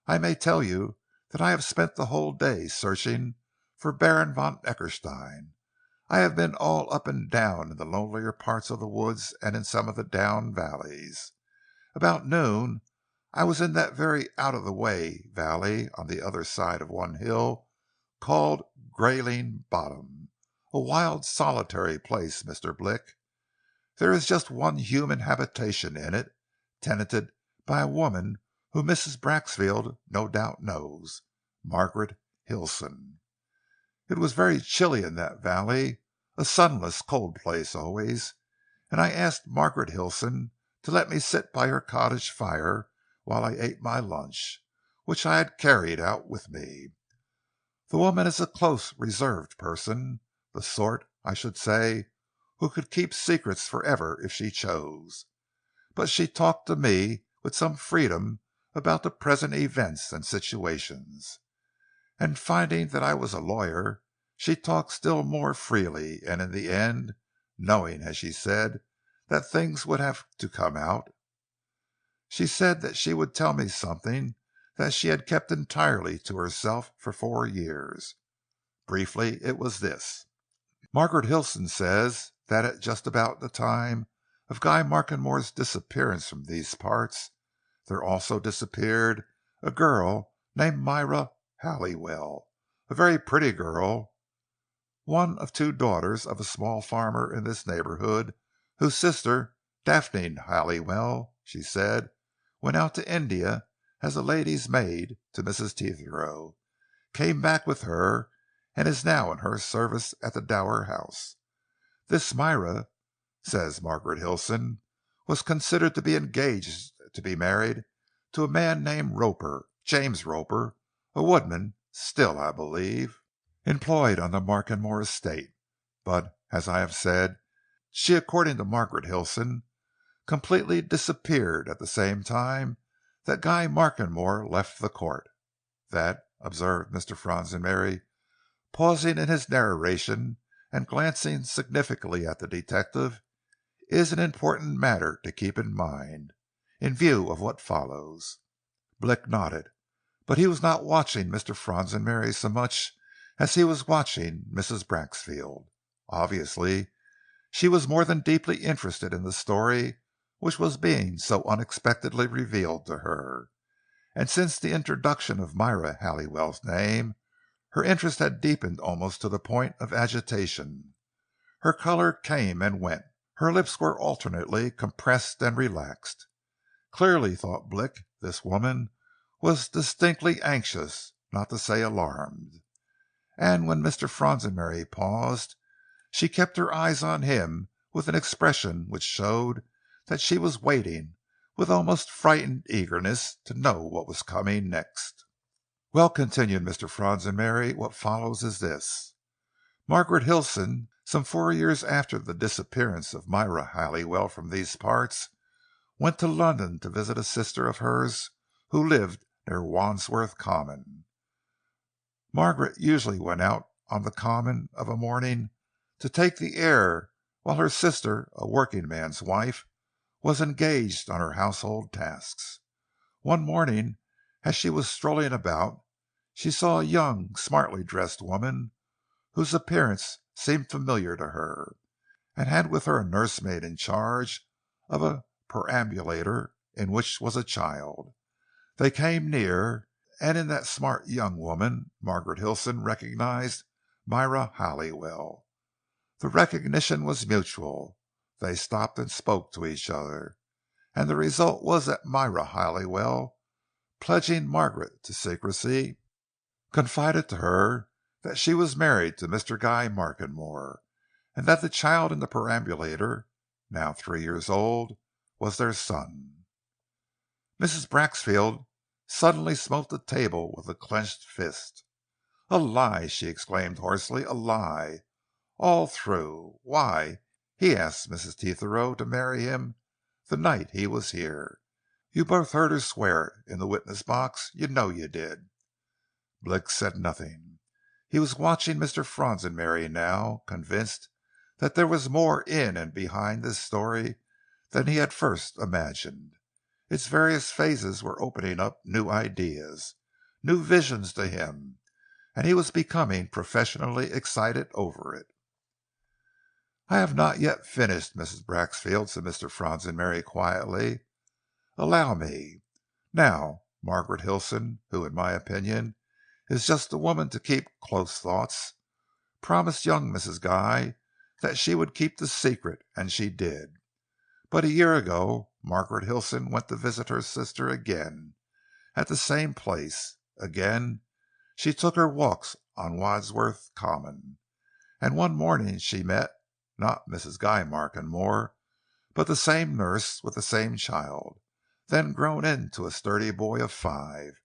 I may tell you that I have spent the whole day searching for Baron von Eckerstein. I have been all up and down in the lonelier parts of the woods and in some of the down valleys. About noon I was in that very out-of-the-way valley on the other side of one hill called Grayling Bottom, a wild, solitary place, Mr. Blick. There is just one human habitation in it, tenanted by a woman whom Mrs. Braxfield no doubt knows, Margaret Hilson. It was very chilly in that valley, a sunless, cold place always, and I asked Margaret Hilson to let me sit by her cottage fire while I ate my lunch, which I had carried out with me. The woman is a close, reserved person, the sort, I should say, who could keep secrets forever if she chose. But she talked to me with some freedom about the present events and situations. And finding that I was a lawyer, she talked still more freely, and in the end, knowing, as she said, that things would have to come out, she said that she would tell me something that she had kept entirely to herself for 4 years. Briefly, it was this. Margaret Hilson says that at just about the time of Guy Markenmore's disappearance from these parts, there also disappeared a girl named Myra Halliwell, a very pretty girl, one of 2 daughters of a small farmer in this neighborhood, whose sister, Daphne Halliwell, she said, went out to India as a lady's maid to Mrs. Tetherow, came back with her, and is now in her service at the Dower house. This Myra, says Margaret Hilson, was considered to be engaged to be married to a man named Roper, James Roper, a woodman, still, I believe, employed on the Markenmore estate. But, as I have said, she, according to Margaret Hilson, completely disappeared at the same time that Guy Markenmore left the court. That, observed Mr. Fransenberry, pausing in his narration and glancing significantly at the detective, is an important matter to keep in mind, in view of what follows. Blick nodded, but he was not watching Mr. Fransenberry so much as he was watching Mrs. Braxfield. Obviously, she was more than deeply interested in the story which was being so unexpectedly revealed to her, and since the introduction of Myra Halliwell's name, her interest had deepened almost to the point of agitation. Her color came and went. Her lips were alternately compressed and relaxed. Clearly, thought Blick, this woman was distinctly anxious, not to say alarmed. And when Mr. Fransenberry paused, she kept her eyes on him with an expression which showed that she was waiting with almost frightened eagerness to know what was coming next. "Well," continued Mr. Fransenberry, "what follows is this. Margaret Hilson, some 4 years after the disappearance of Myra Halliwell from these parts, went to London to visit a sister of hers who lived near Wandsworth Common. Margaret usually went out on the common of a morning to take the air while her sister, a working man's wife, was engaged on her household tasks. One morning, as she was strolling about, she saw a young, smartly dressed woman, whose appearance seemed familiar to her, and had with her a nursemaid in charge of a perambulator in which was a child. They came near, and in that smart young woman Margaret Hilson recognized Myra Halliwell. The recognition was mutual. They stopped and spoke to each other, and the result was that Myra Halliwell, pledging Margaret to secrecy, confided to her that she was married to Mr. Guy Markenmore, and that the child in the perambulator, now 3 years old, was their son. Mrs. Braxfield suddenly smote the table with a clenched fist. "A lie!" she exclaimed hoarsely. "A lie! All through! Why, he asked Mrs. Tetherow to marry him the night he was here. You both heard her swear it in the witness box. You know you did." Blick said nothing. He was watching Mr. Fronsonberry now, convinced that there was more in and behind this story than he had first imagined. Its various phases were opening up new ideas, new visions to him, and he was becoming professionally excited over it. "I have not yet finished, Mrs. Braxfield," said Mr. Fronsonberry quietly. "Allow me. Now, Margaret Hilson, who, in my opinion, is just the woman to keep close thoughts, promised young Mrs. Guy that she would keep the secret, and she did. But a year ago Margaret Hilson went to visit her sister again, at the same place. Again she took her walks on Wadsworth Common, and one morning she met, not Mrs. Guy Markenmore, but the same nurse with the same child, then grown into a sturdy boy of 5.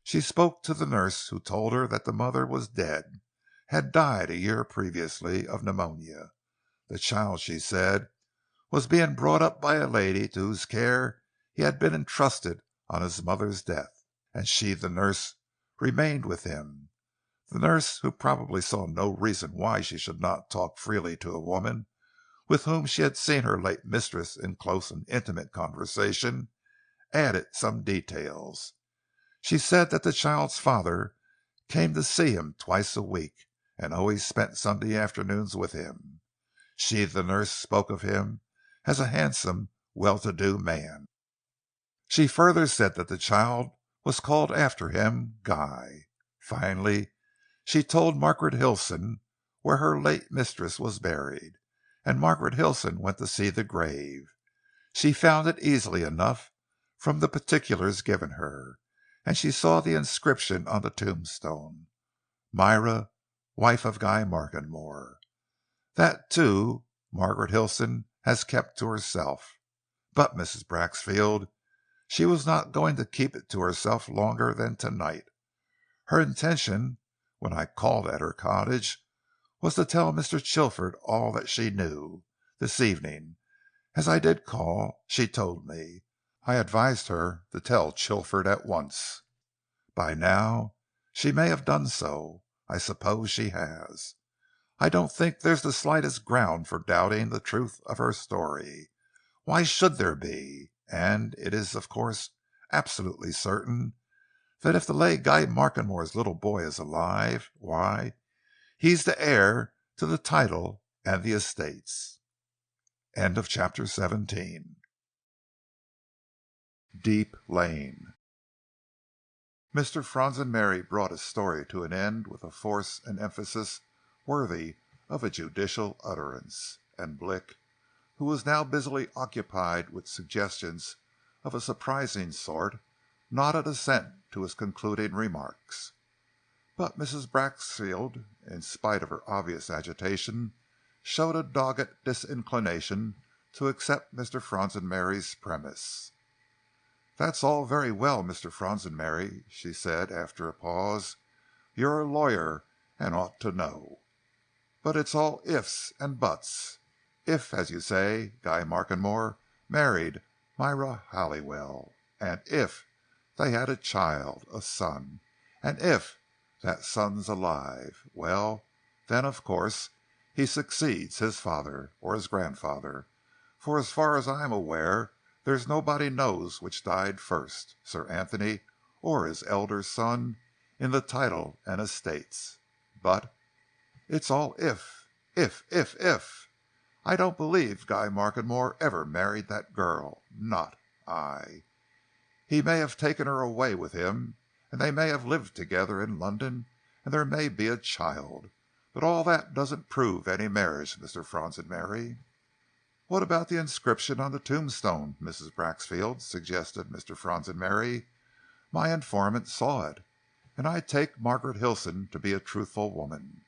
She spoke to the nurse, who told her that the mother was dead, had died a year previously of pneumonia. The child, she said, was being brought up by a lady to whose care he had been entrusted on his mother's death, and she, the nurse, remained with him. The nurse, who probably saw no reason why she should not talk freely to a woman with whom she had seen her late mistress in close and intimate conversation, added some details. She said that the child's father came to see him twice a week, and always spent Sunday afternoons with him. She, the nurse, spoke of him as a handsome, well-to-do man. She further said that the child was called after him, Guy. Finally, she told Margaret Hilson where her late mistress was buried, and Margaret Hilson went to see the grave. She found it easily enough from the particulars given her, and she saw the inscription on the tombstone, "Myra, wife of Guy Markenmore." That, too, Margaret Hilson has kept to herself. But, Mrs. Braxfield, she was not going to keep it to herself longer than tonight. Her intention, when I called at her cottage, was to tell Mr. Chilford all that she knew. This evening, as I did call, she told me. I advised her to tell Chilford at once. By now she may have done so. I suppose she has. I don't think there's the slightest ground for doubting the truth of her story. Why should there be? And it is, of course, absolutely certain that if the late Guy Markenmore's little boy is alive, why, he's the heir to the title and the estates. End of chapter 17. Deep Lane. Mr. Fronsonberry brought his story to an end with a force and emphasis worthy of a judicial utterance, and Blick, who was now busily occupied with suggestions of a surprising sort, nodded assent to his concluding remarks. But Mrs. Braxfield, in spite of her obvious agitation, showed a dogged disinclination to accept Mr. Fronsonberry's premise. "That's all very well, Mr. Fronsonberry," she said after a pause. "You're a lawyer and ought to know. But it's all ifs and buts. If, as you say, Guy Markenmore married Myra Halliwell, and if they had a child, a son, and if that son's alive, well, then, of course, he succeeds his father, or his grandfather, for as far as I am aware, there's nobody knows which died first, Sir Anthony or his elder son, in the title and estates. But it's all if. I don't believe Guy Markenmore ever married that girl. Not I. He may have taken her away with him, and they may have lived together in London, and there may be a child. But all that doesn't prove any marriage, Mr. Fronsonberry." "What about the inscription on the tombstone, Mrs. Braxfield?" suggested Mr. Fronsonberry. "My informant saw it, and I take Margaret Hilson to be a truthful woman."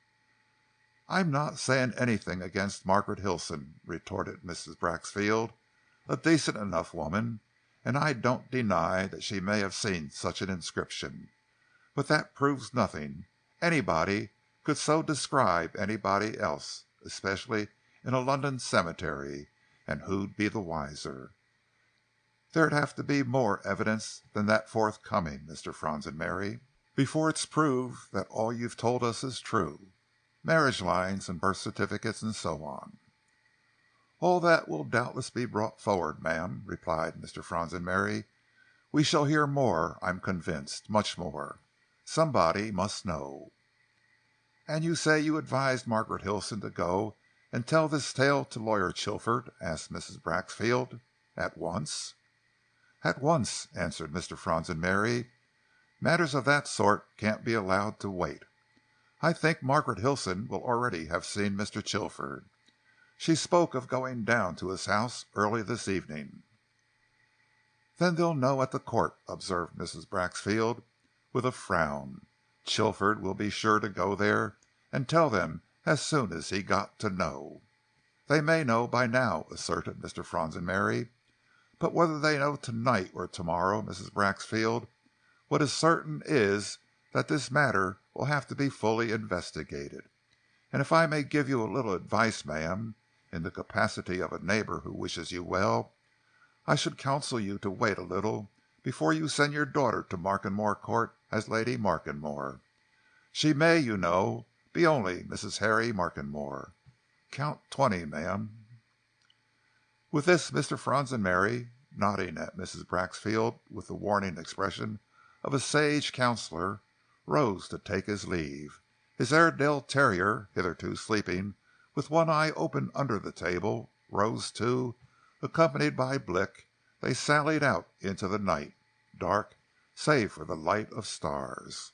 "I'm not saying anything against Margaret Hilson," retorted Mrs. Braxfield. "A decent enough woman, and I don't deny that she may have seen such an inscription. But that proves nothing, Anybody could so describe anybody else, especially in a London cemetery, and who'd be the wiser? There'd have to be more evidence than that forthcoming, Mr. Fronsonberry, before it's proved that all you've told us is true. Marriage lines and birth certificates and so on." "All that will doubtless be brought forward, ma'am," replied Mr. Fronsonberry. "We shall hear more, I'm convinced, much more. Somebody must know." "And you say you advised Margaret Hilson to go and tell this tale to Lawyer Chilford?" asked Mrs. Braxfield. "At once?" "At once," answered Mr. Fronsonberry. "Matters of that sort can't be allowed to wait. I think Margaret Hilson will already have seen Mr. Chilford. She spoke of going down to his house early this evening." "Then they'll know at the court," observed Mrs. Braxfield, with a frown. "Chilford will be sure to go there and tell them as soon as he got to know." "They may know by now," asserted Mr. Fronsonberry. "But whether they know tonight or tomorrow, Mrs. Braxfield, what is certain is that this matter will have to be fully investigated. And if I may give you a little advice, ma'am, in the capacity of a neighbor who wishes you well, I should counsel you to wait a little before you send your daughter to Markenmore Court as Lady Markenmore. She may, you know, be only Mrs. Harry Markenmore. Count 20, ma'am." With this, Mr. Fronsonberry, nodding at Mrs. Braxfield with the warning expression of a sage counselor, rose to take his leave. His Airedale terrier, hitherto sleeping with one eye open under the table, rose too. Accompanied by Blick, they sallied out into the night, dark save for the light of stars.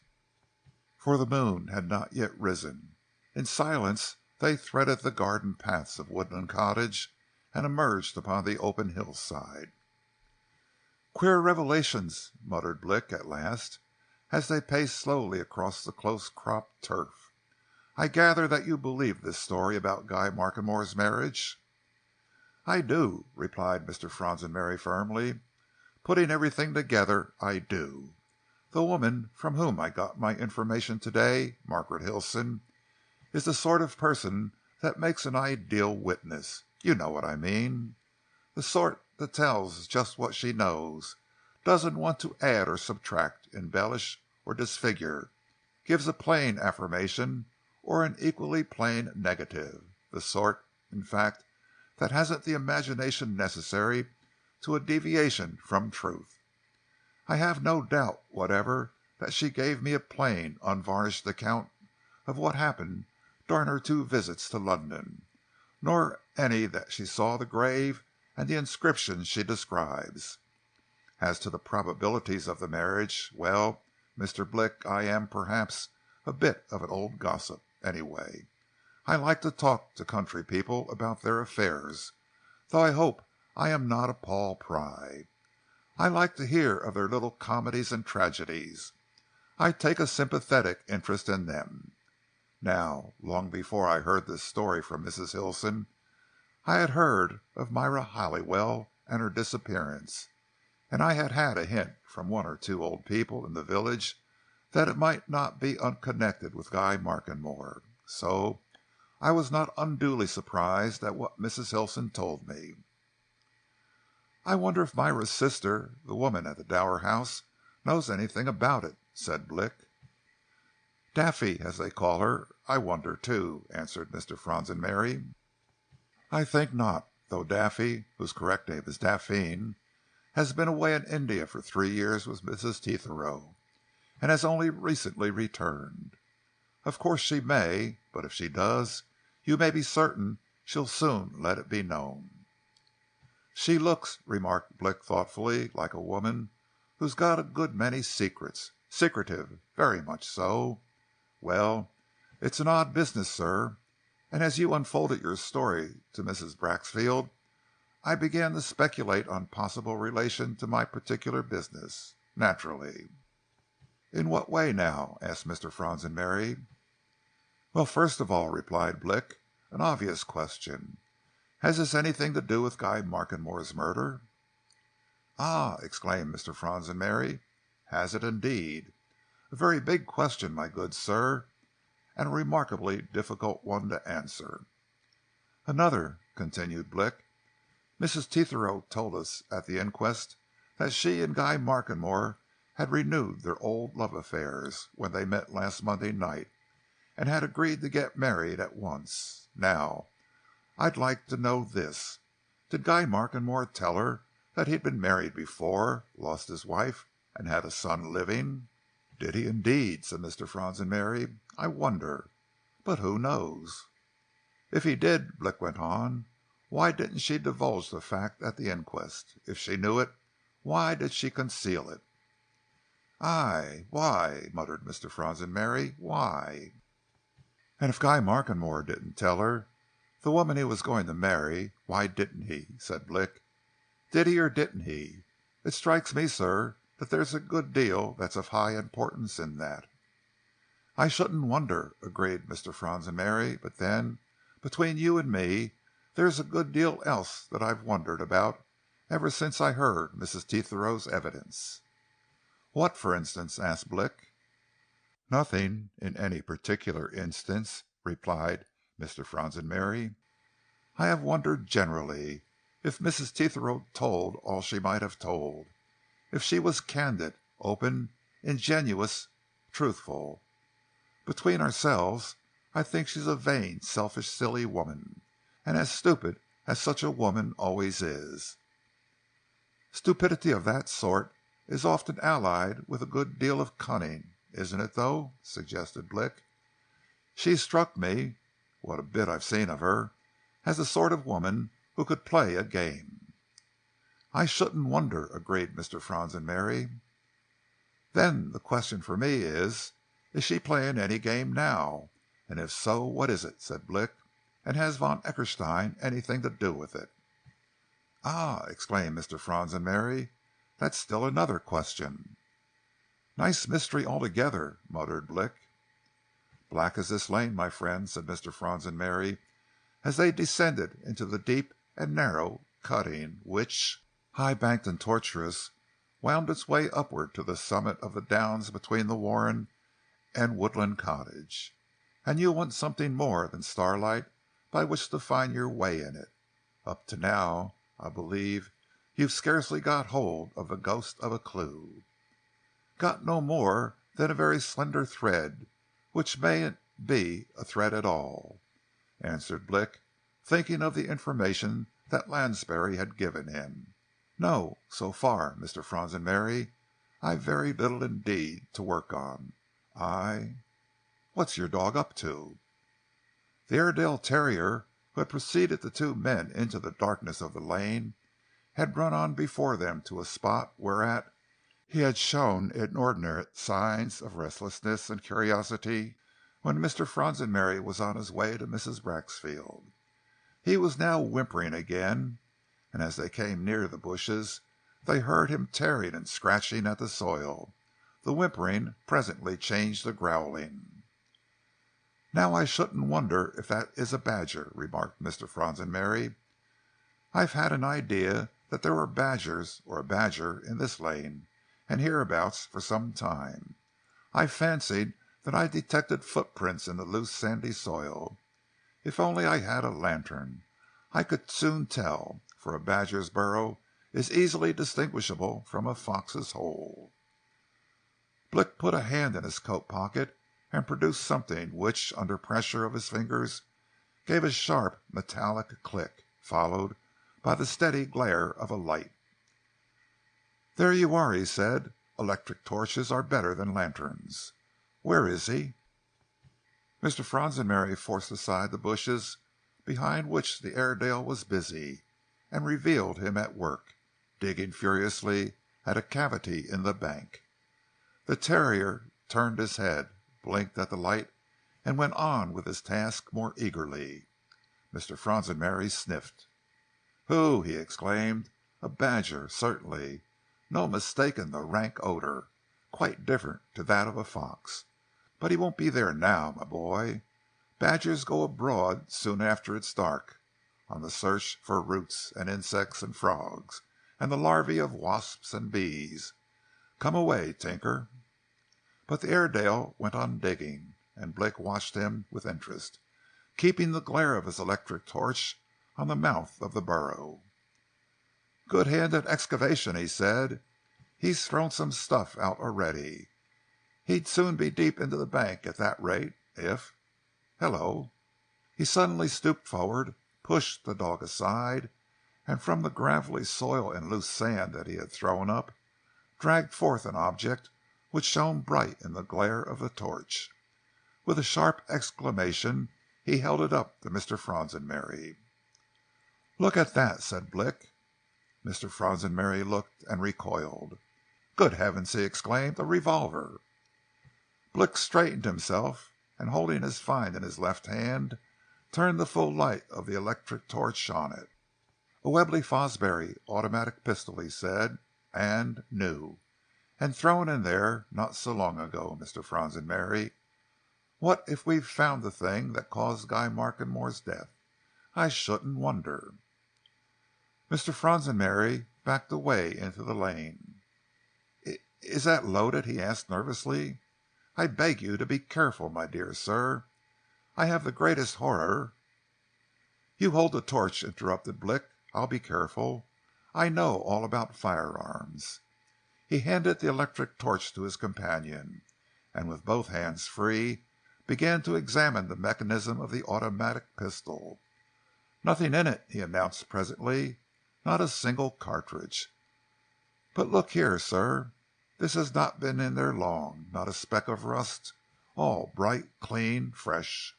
For the moon had not yet risen. In silence they threaded the garden paths of Woodland Cottage and emerged upon the open hillside. "Queer revelations," muttered Blick at last, as they paced slowly across the close-cropped turf. "I gather that you believe this story about Guy Markenmore's marriage?" "I do," replied Mr. Fronsonberry firmly. "Putting everything together, I do. The woman from whom I got my information today, Margaret Hilson, is the sort of person that makes an ideal witness. You know what I mean. The sort that tells just what she knows, doesn't want to add or subtract, embellish or disfigure, gives a plain affirmation or an equally plain negative. The sort, in fact, that hasn't the imagination necessary to a deviation from truth. I have no doubt whatever that she gave me a plain, unvarnished account of what happened during her 2 visits to London, nor any that she saw the grave and the inscription she describes. As to the probabilities of the marriage, well, Mr. Blick, I am, perhaps, a bit of an old gossip. Anyway, I like to talk to country people about their affairs, though I hope I am not a Paul Pry. I like to hear of their little comedies and tragedies. I take a sympathetic interest in them. Now, long before I heard this story from Mrs. Hilson, I had heard of Myra Halliwell and her disappearance, and I had had a hint from 1 or 2 old people in the village that it might not be unconnected with Guy Markenmore. So I was not unduly surprised at what Mrs. Hilson told me. "I wonder if Myra's sister, the woman at the Dower house, knows anything about it," said Blick. "Daffy, as they call her. I wonder, too," answered Mr. Fronsonberry. "I think not, though Daffy, whose correct name is Daphne, has been away in India for 3 years with Mrs. Tetherow, and has only recently returned. Of course she may, but if she does, you may be certain she'll soon let it be known." "She looks," remarked Blick thoughtfully, "like a woman who's got a good many secrets. Secretive, very much so. Well, it's an odd business, sir, and as you unfolded your story to Mrs. Braxfield, I began to speculate on possible relation to my particular business. Naturally." "In what way, now?" asked Mr. Fronsonberry. "Well, first of all," replied Blick, "an obvious question. Has this anything to do with Guy Markenmore's murder?" "Ah!" exclaimed Mr. Fronsonberry. "Has it indeed? A very big question, my good sir, and a remarkably difficult one to answer. "Another," continued Blick. "Mrs. Tetherow told us at the inquest that she and Guy Markenmore had renewed their old love affairs when they met last Monday night, and had agreed to get married at once. Now, I'd like to know this. Did Guy Markenmore tell her that he'd been married before, lost his wife, and had a son living?" "Did he indeed?" said Mr. Fronsonbury. "I wonder. But who knows?" "If he did," Blick went on, "why didn't she divulge the fact at the inquest? If she knew it, why did she conceal it?" "Aye, why?" muttered Mr. Fronsonbury. "Why?" "And if Guy Markenmore didn't tell her the woman he was going to marry, why didn't he?" said Blick. "Did he or didn't he? It strikes me, sir, that there's a good deal that's of high importance in that." "I shouldn't wonder," agreed Mr. Fronsonbury. "But then, between you and me, there's a good deal else that I've wondered about ever since I heard Mrs. Tetherow's evidence." "What, for instance?" asked Blick. "Nothing in any particular instance," replied Mr. Fronsonbury. "I have wondered generally if Mrs. Tetherow told all she might have told, if she was candid, open, ingenuous, truthful. Between ourselves, I think she's a vain, selfish, silly woman, and as stupid as such a woman always is." "Stupidity of that sort is often allied with a good deal of cunning, isn't it, though?" suggested Blick. "She struck me, what a bit I've seen of her, as the sort of woman who could play a game." "I shouldn't wonder," agreed Mr. Fronsonbury. "Then the question for me is she playing any game now? And if so, what is it?" said Blick. "And has von Eckerstein anything to do with it?" "Ah!" exclaimed Mr. Fronsonbury. "That's still another question." "Nice mystery altogether," muttered Blick. "Black as this lane, my friend," said Mr. Fronsonbury, as they descended into the deep and narrow cutting which, high banked and tortuous, wound its way upward to the summit of the downs between the Warren and Woodland Cottage. "And you want something more than starlight by which to find your way in it. Up to now, I believe you've scarcely got hold of the ghost of a clue." "Got no more than a very slender thread, which mayn't be a thread at all," answered Blick, thinking of the information that Lansbury had given him. "No, so far, Mr. Fronsonbury, I've very little indeed to work on. What's your dog up to?" The Airedale terrier, who had preceded the two men into the darkness of the lane, had run on before them to a spot whereat he had shown inordinate signs of restlessness and curiosity when Mr. Fronsonbury was on his way to Mrs. Braxfield. He was now whimpering again, and as they came near the bushes, they heard him tearing and scratching at the soil. The whimpering presently changed to growling. "Now I shouldn't wonder if that is a badger," remarked Mr. Fronsonbury. "I've had an idea that there were badgers or a badger in this lane and hereabouts for some time. I fancied that I detected footprints in the loose sandy soil. If only I had a lantern, I could soon tell, for a badger's burrow is easily distinguishable from a fox's hole." Blick put a hand in his coat pocket and produced something which, under pressure of his fingers, gave a sharp metallic click, followed by the steady glare of a light. "There you are," he said. "Electric torches are better than lanterns. Where is he?" Mr. Fronsonbury forced aside the bushes behind which the Airedale was busy, and revealed him at work, digging furiously at a cavity in the bank. The terrier turned his head, blinked at the light, and went on with his task more eagerly. Mr. Fronsonbury sniffed. "Whew!" he exclaimed. "A badger, certainly. No mistaking the rank odour. Quite different to that of a fox. But he won't be there now, my boy. Badgers go abroad soon after it's dark, on the search for roots and insects and frogs, and the larvae of wasps and bees. Come away, Tinker." But the Airedale went on digging, and Blick watched him with interest, keeping the glare of his electric torch on the mouth of the burrow. "Good hand at excavation," he said. "He's thrown some stuff out already. He'd soon be deep into the bank at that rate, if— Hello!" He suddenly stooped forward, pushed the dog aside, and from the gravelly soil and loose sand that he had thrown up, dragged forth an object which shone bright in the glare of the torch. With a sharp exclamation he held it up to Mr. Fronsonbury. "Look at that!" said Blick. Mr. Fronsonbury looked and recoiled. "Good heavens!" he exclaimed. "A revolver!" Blick straightened himself, and holding his find in his left hand, turned the full light of the electric torch on it. "A Webley Fosbery automatic pistol," he said, "and new, and thrown in there not so long ago, Mr. Fronsonbury. What if we've found the thing that caused Guy Markenmore's death? I shouldn't wonder." Mr. Fronsonbury backed away into the lane. "Is that loaded?" he asked nervously. "I beg you to be careful, my dear sir. I have the greatest horror—" "You hold the torch," interrupted Blick. "I'll be careful. I know all about firearms." He handed the electric torch to his companion, and with both hands free, began to examine the mechanism of the automatic pistol. "Nothing in it," he announced presently. "Not a single cartridge. But look here, sir. This has not been in there long. Not a speck of rust. All bright, clean, fresh."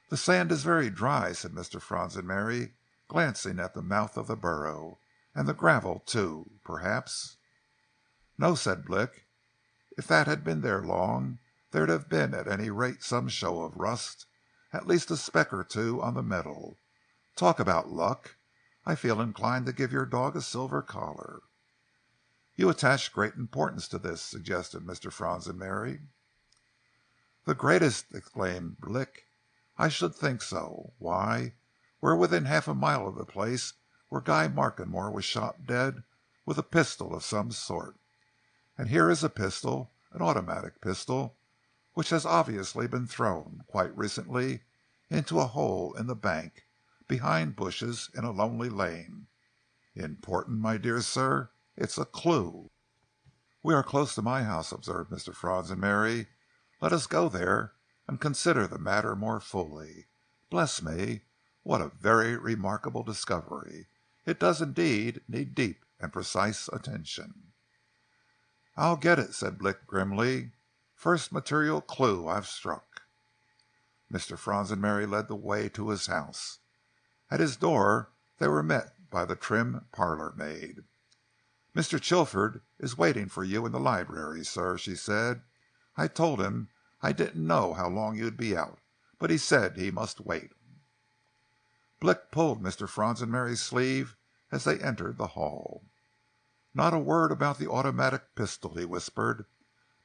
"The sand is very dry," said Mr. Fronsonbury, glancing at the mouth of the burrow. "And the gravel, too, perhaps." "No," said Blick. "If that had been there long, there'd have been at any rate some show of rust, at least a speck or two on the metal. Talk about luck! I feel inclined to give your dog a silver collar." "You attach great importance to this," suggested Mr. Fronsonbury. "The greatest!" exclaimed Blick. "I should think so. Why, we're within half a mile of the place where Guy Markenmore was shot dead with a pistol of some sort. And here is a pistol, an automatic pistol, which has obviously been thrown, quite recently, into a hole in the bank, behind bushes, in a lonely lane. Important, my dear sir? It's a clue." "We are close to my house," observed Mr. Fronsonbury. "Let us go there and consider the matter more fully. Bless me, what a very remarkable discovery! It does indeed need deep and precise attention." "I'll get it," said Blick grimly. "First material clue I've struck." Mr. Fronsonbury led the way to his house. At his door they were met by the trim parlour-maid. "Mr. Chilford is waiting for you in the library, sir," she said. "I told him I didn't know how long you'd be out, but he said he must wait." Blick pulled Mr. Fronsonbury's sleeve as they entered the hall. "Not a word about the automatic pistol," he whispered.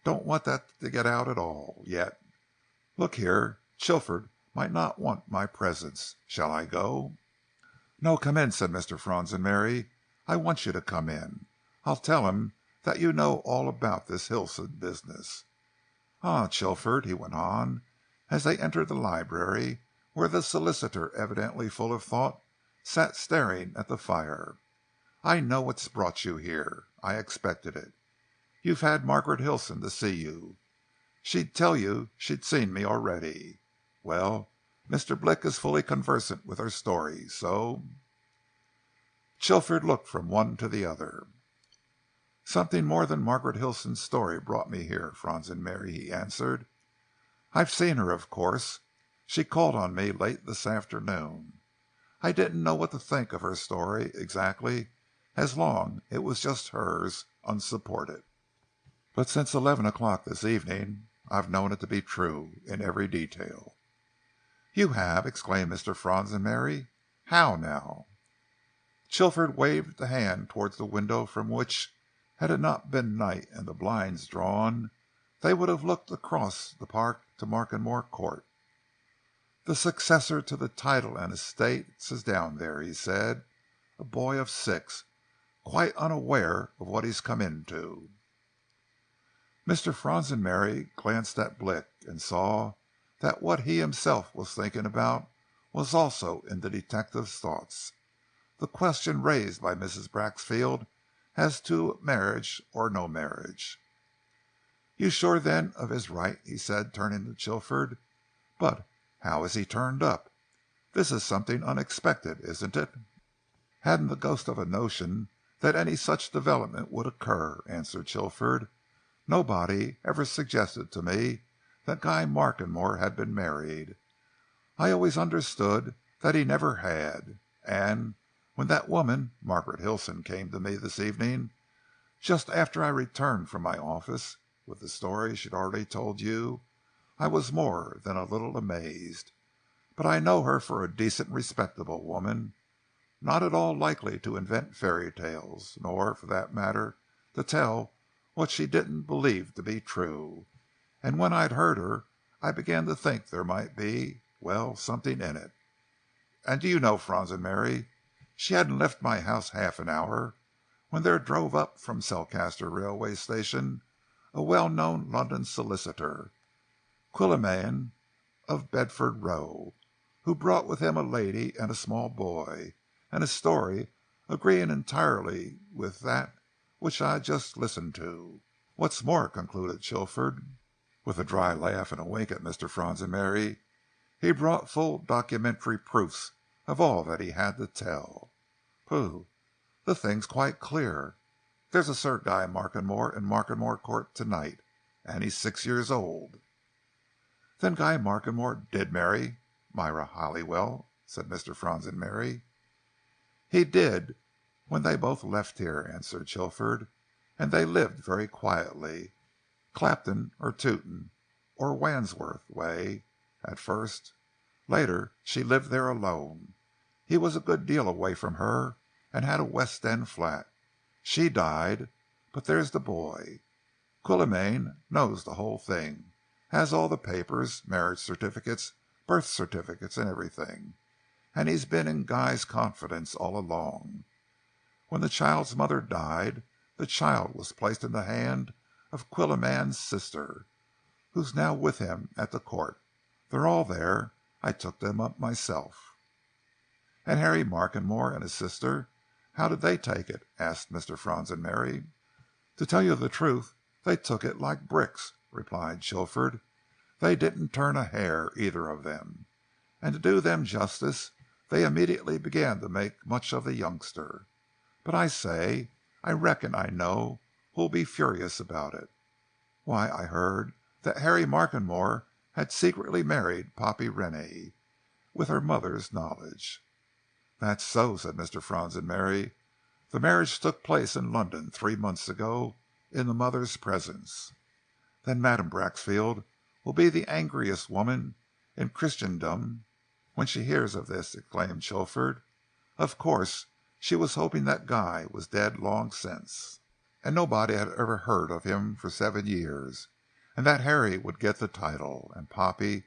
"Don't want that to get out at all, yet. Look here, Chilford might not want my presence. Shall I go?" "No, come in," said Mr. Fronsonbury. "I want you to come in. I'll tell him that you know all about this Hilson business. Ah, Chilford," he went on, as they entered the library, where the solicitor, evidently full of thought, sat staring at the fire, "I know what's brought you here. I expected it. You've had Margaret Hilson to see you. She'd tell you she'd seen me already. Well, Mr. Blick is fully conversant with her story, so—" Chilford looked from one to the other. "Something more than Margaret Hilson's story brought me here, Fronsonbury," he answered. "I've seen her, of course. She called on me late this afternoon. I didn't know what to think of her story, exactly, as long as it was just hers, unsupported. But since 11 o'clock this evening, I've known it to be true, in every detail." "You have!" exclaimed Mr. Fronsonbury. "How, now?" Chilford waved a hand towards the window from which, had it not been night and the blinds drawn, they would have looked across the park to Markenmore Court. "The successor to the title and estates is down there," he said. "A boy of 6, quite unaware of what he's come into." Mr. Franzenberry glanced at Blick and saw that what he himself was thinking about was also in the detective's thoughts. The question raised by Mrs. Braxfield as to marriage or no marriage. "You sure, then, of his right?" he said, turning to Chilford. "But how has he turned up? This is something unexpected, isn't it?" "Hadn't the ghost of a notion that any such development would occur," answered Chilford. "Nobody ever suggested to me that Guy Markenmore had been married. I always understood that he never had, and when that woman, Margaret Hilson, came to me this evening, just after I returned from my office, with the story she'd already told you, I was more than a little amazed. But I know her for a decent, respectable woman, not at all likely to invent fairy tales, nor, for that matter, to tell what she didn't believe to be true. And when I'd heard her, I began to think there might be, well, something in it. And do you know, Franzenberry, she hadn't left my house half an hour when there drove up from Selcaster railway station a well-known London solicitor, Quilliman of Bedford Row, who brought with him a lady and a small boy, and a story agreeing entirely with that which I just listened to. What's more," concluded Chilford, with a dry laugh and a wink at Mr. Franzenberry, "he brought full documentary proofs of all that he had to tell. Pooh! The thing's quite clear. There's a Sir Guy Markenmore in Markenmore Court tonight, and he's 6 years old." "Then Guy Markenmore did marry Myra Halliwell?" said Mr. Franzenberry. "He did, when they both left here," answered Chilford, "and they lived very quietly, Clapton or Tooting or Wandsworth way, at first. Later she lived there alone. He was a good deal away from her, and had a West End flat. She died, but there's the boy. Quilliman knows the whole thing, has all the papers, marriage certificates, birth certificates, and everything, and he's been in Guy's confidence all along. When the child's mother died, the child was placed in the hand of Quilliman's sister, who's now with him at the court. They're all there. I took them up myself." "And Harry Markenmore and his sister, how did they take it?" asked Mr. Franzenberry. "To tell you the truth, they took it like bricks," replied Chilford. "They didn't turn a hair, either of them. And to do them justice, they immediately began to make much of the youngster. But I say, I reckon I know who'll be furious about it. Why, I heard that Harry Markenmore had secretly married Poppy Rennie, with her mother's knowledge." "That's so," said Mr. Franzenberry. "The marriage took place in London 3 months ago, in the mother's presence." "Then Madame Braxfield will be the angriest woman in Christendom when she hears of this," exclaimed Chilford. "Of course, she was hoping that Guy was dead long since, and nobody had ever heard of him for 7 years, and that Harry would get the title, and Poppy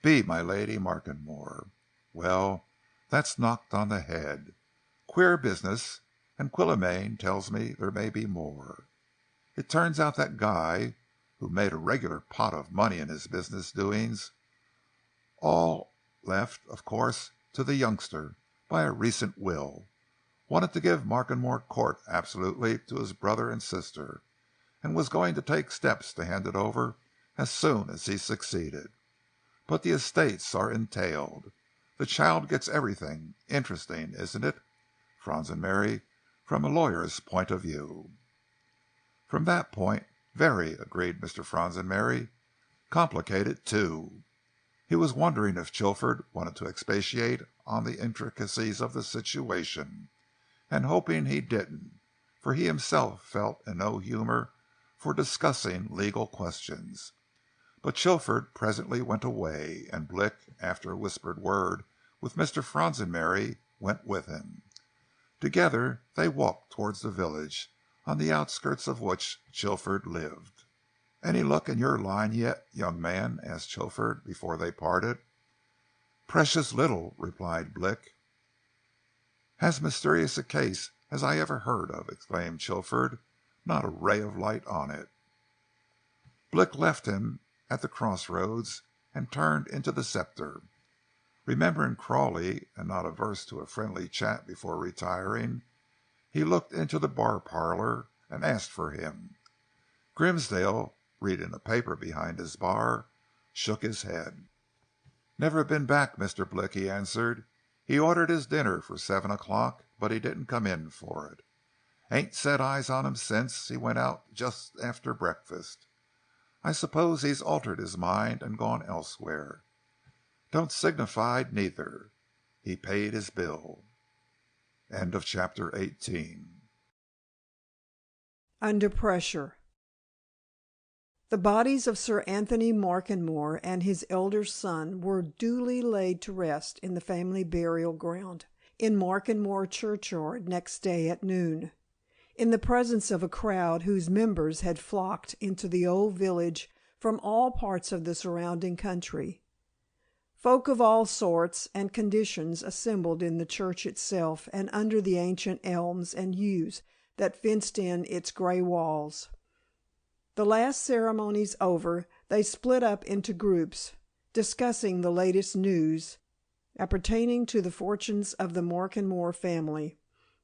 be my Lady Markenmore. Well, that's knocked on the head. Queer business, and Quilliman tells me there may be more. It turns out that Guy, who made a regular pot of money in his business doings, all left, of course, to the youngster by a recent will, wanted to give Markenmore Court absolutely to his brother and sister, and was going to take steps to hand it over as soon as he succeeded. But the estates are entailed. The child gets everything. Interesting, isn't it, Franzenberry, from a lawyer's point of view?" "From that point, very," agreed Mr. Franzenberry. "Complicated, too." He was wondering if Chilford wanted to expatiate on the intricacies of the situation, and hoping he didn't, for he himself felt in no humour for discussing legal questions. But Chilford presently went away, and Blick, after a whispered word with Mr. Franzenberry, went with him. Together they walked towards the village, on the outskirts of which Chilford lived. "Any luck in your line yet, young man?" asked Chilford before they parted. "Precious little," replied Blick. "As mysterious a case as I ever heard of," exclaimed Chilford. "Not a ray of light on it." Blick left him at the crossroads and turned into the Scepter. Remembering Crawley, and not averse to a friendly chat before retiring, he looked into the bar parlour and asked for him. Grimsdale, reading a paper behind his bar, shook his head. "Never been back, Mr. Blick," he answered. "He ordered his dinner for 7 o'clock, but he didn't come in for it. Ain't set eyes on him since he went out just after breakfast. I suppose he's altered his mind and gone elsewhere. Don't signify neither. He paid his bill." End of chapter 18. Under Pressure. The bodies of Sir Anthony Markenmore and his elder son were duly laid to rest in the family burial ground in Markenmore churchyard next day at noon, in the presence of a crowd whose members had flocked into the old village from all parts of the surrounding country. Folk of all sorts and conditions assembled in the church itself and under the ancient elms and yews that fenced in its gray walls. The last ceremonies over, they split up into groups, discussing the latest news appertaining to the fortunes of the Markenmore family.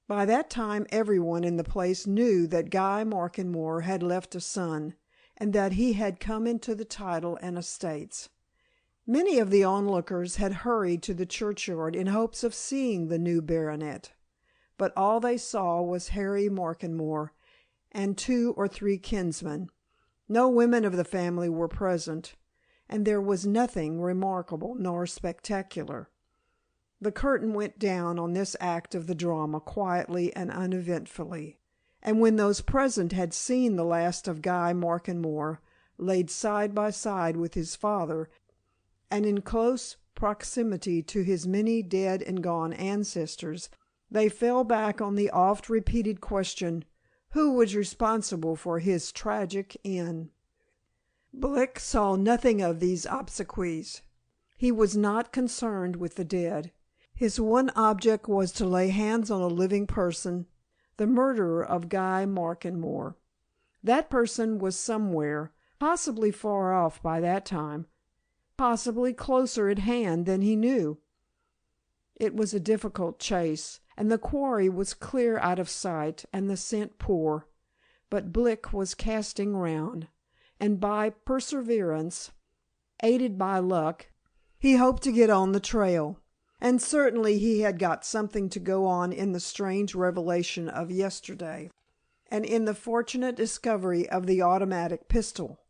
By that time everyone in the place knew that Guy Markenmore had left a son, and that he had come into the title and estates. Many of the onlookers had hurried to the churchyard in hopes of seeing the new baronet, but all they saw was Harry Markenmore and 2 or 3 kinsmen. No women of the family were present, and there was nothing remarkable nor spectacular. The curtain went down on this act of the drama quietly and uneventfully, and when those present had seen the last of Guy Markenmore, laid side by side with his father, and in close proximity to his many dead and gone ancestors, they fell back on the oft-repeated question, who was responsible for his tragic end? Blick saw nothing of these obsequies. He was not concerned with the dead. His one object was to lay hands on a living person, the murderer of Guy Markenmore. That person was somewhere, possibly far off by that time, possibly closer at hand than he knew. It was a difficult chase, and the quarry was clear out of sight and the scent poor, but Blick was casting round, and by perseverance, aided by luck, he hoped to get on the trail. And certainly he had got something to go on in the strange revelation of yesterday, and in the fortunate discovery of the automatic pistol.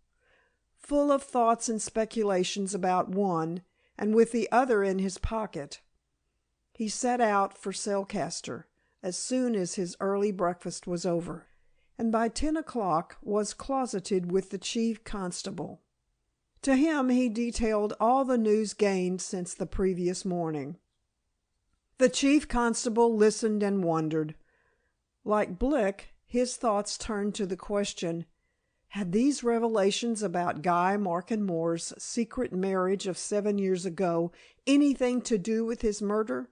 Full of thoughts and speculations about one, and with the other in his pocket, he set out for Selcaster as soon as his early breakfast was over, and by 10 o'clock was closeted with the chief constable. To him he detailed all the news gained since the previous morning. The chief constable listened and wondered. Like Blick, his thoughts turned to the question, had these revelations about Guy Markenmore's secret marriage of 7 years ago anything to do with his murder?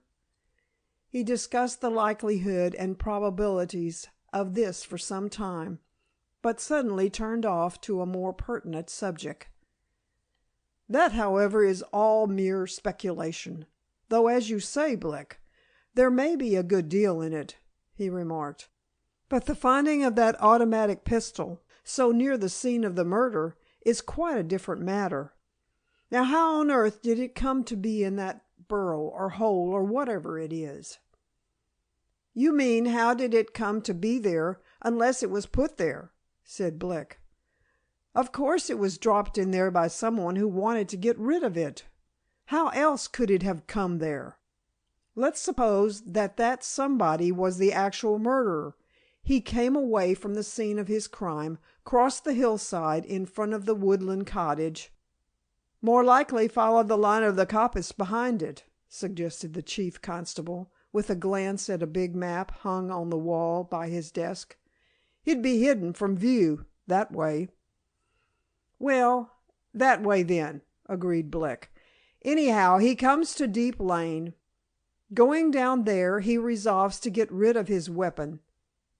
He discussed the likelihood and probabilities of this for some time, but suddenly turned off to a more pertinent subject. "That, however, is all mere speculation, though, as you say, Blick, there may be a good deal in it," he remarked. "But the finding of that automatic pistol so near the scene of the murder is quite a different matter. Now, how on earth did it come to be in that burrow or hole or whatever it is?" "You mean, how did it come to be there unless it was put there?" said Blick. "Of course it was dropped in there by someone who wanted to get rid of it. How else could it have come there? Let's suppose that somebody was the actual murderer. He came away from the scene of his crime, crossed the hillside in front of the woodland cottage." "More likely followed the line of the coppice behind it," suggested the chief constable, with a glance at a big map hung on the wall by his desk. "He'd be hidden from view that way." "Well, that way then," agreed Blick. "Anyhow, he comes to Deep Lane. Going down there, he resolves to get rid of his weapon.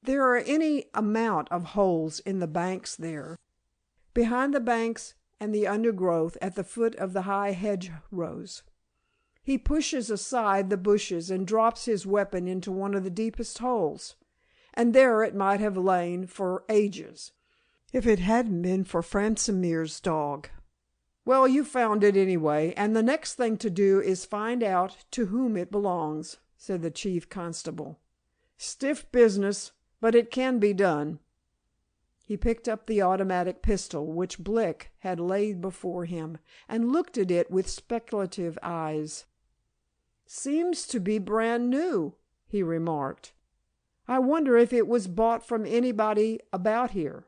There are any amount of holes in the banks there. behind the banks and the undergrowth at the foot of the high hedgerows. He pushes aside the bushes and drops his weapon into one of the deepest holes, and there it might have lain for ages, if it hadn't been for Fransimir's dog. Well, you found it anyway, and the next thing to do is find out to whom it belongs," said the chief constable. "Stiff business, but it can be done." He picked up the automatic pistol which Blick had laid before him, and looked at it with speculative eyes. "Seems to be brand new," he remarked. "I wonder if it was bought from anybody about here."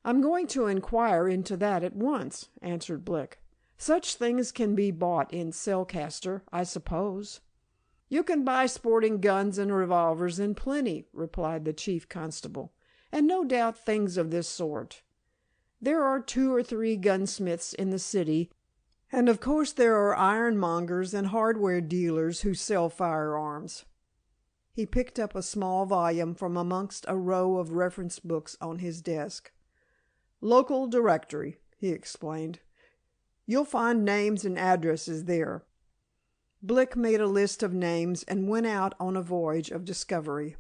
"I'm going to inquire into that at once," answered Blick. "Such things can be bought in Cellcaster, I suppose." "You can buy sporting guns and revolvers in plenty," replied the chief constable, "and no doubt things of this sort. There are 2 or 3 gunsmiths in the city, and of course there are ironmongers and hardware dealers who sell firearms." He picked up a small volume from amongst a row of reference books on his desk. "Local directory," he explained. "You'll find names and addresses there." Blick made a list of names and went out on a voyage of discovery.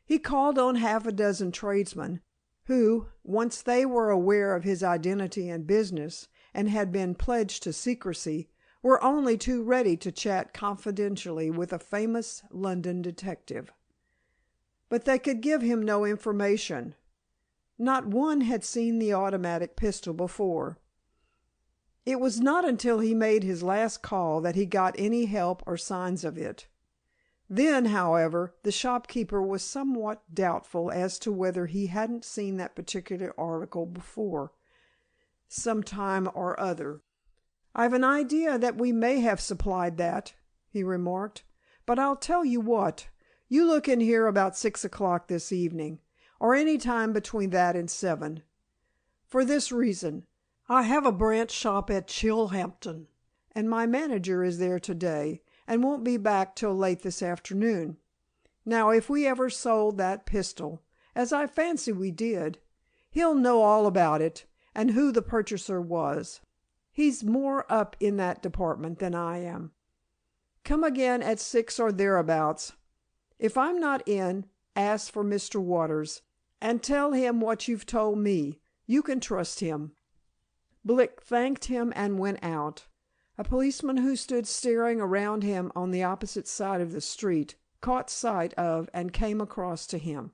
He called on half a dozen tradesmen, who, once they were aware of his identity and business, and had been pledged to secrecy, were only too ready to chat confidentially with a famous London detective. But they could give him no information. Not one had seen the automatic pistol before. It was not until he made his last call that he got any help or signs of it. Then, however, the shopkeeper was somewhat doubtful as to whether he hadn't seen that particular article before, some time or other. "I've an idea that we may have supplied that," he remarked. "But I'll tell you what, you look in here about 6 o'clock this evening, or any time between that and 7. For this reason. I have a branch shop at Chilhampton, and my manager is there today, and won't be back till late this afternoon. Now, if we ever sold that pistol, as I fancy we did, he'll know all about it, and who the purchaser was. He's more up in that department than I am. Come again at 6 or thereabouts. If I'm not in, ask for Mr. Waters, and tell him what you've told me. You can trust him." Blick thanked him and went out. A policeman who stood staring around him on the opposite side of the street caught sight of and came across to him.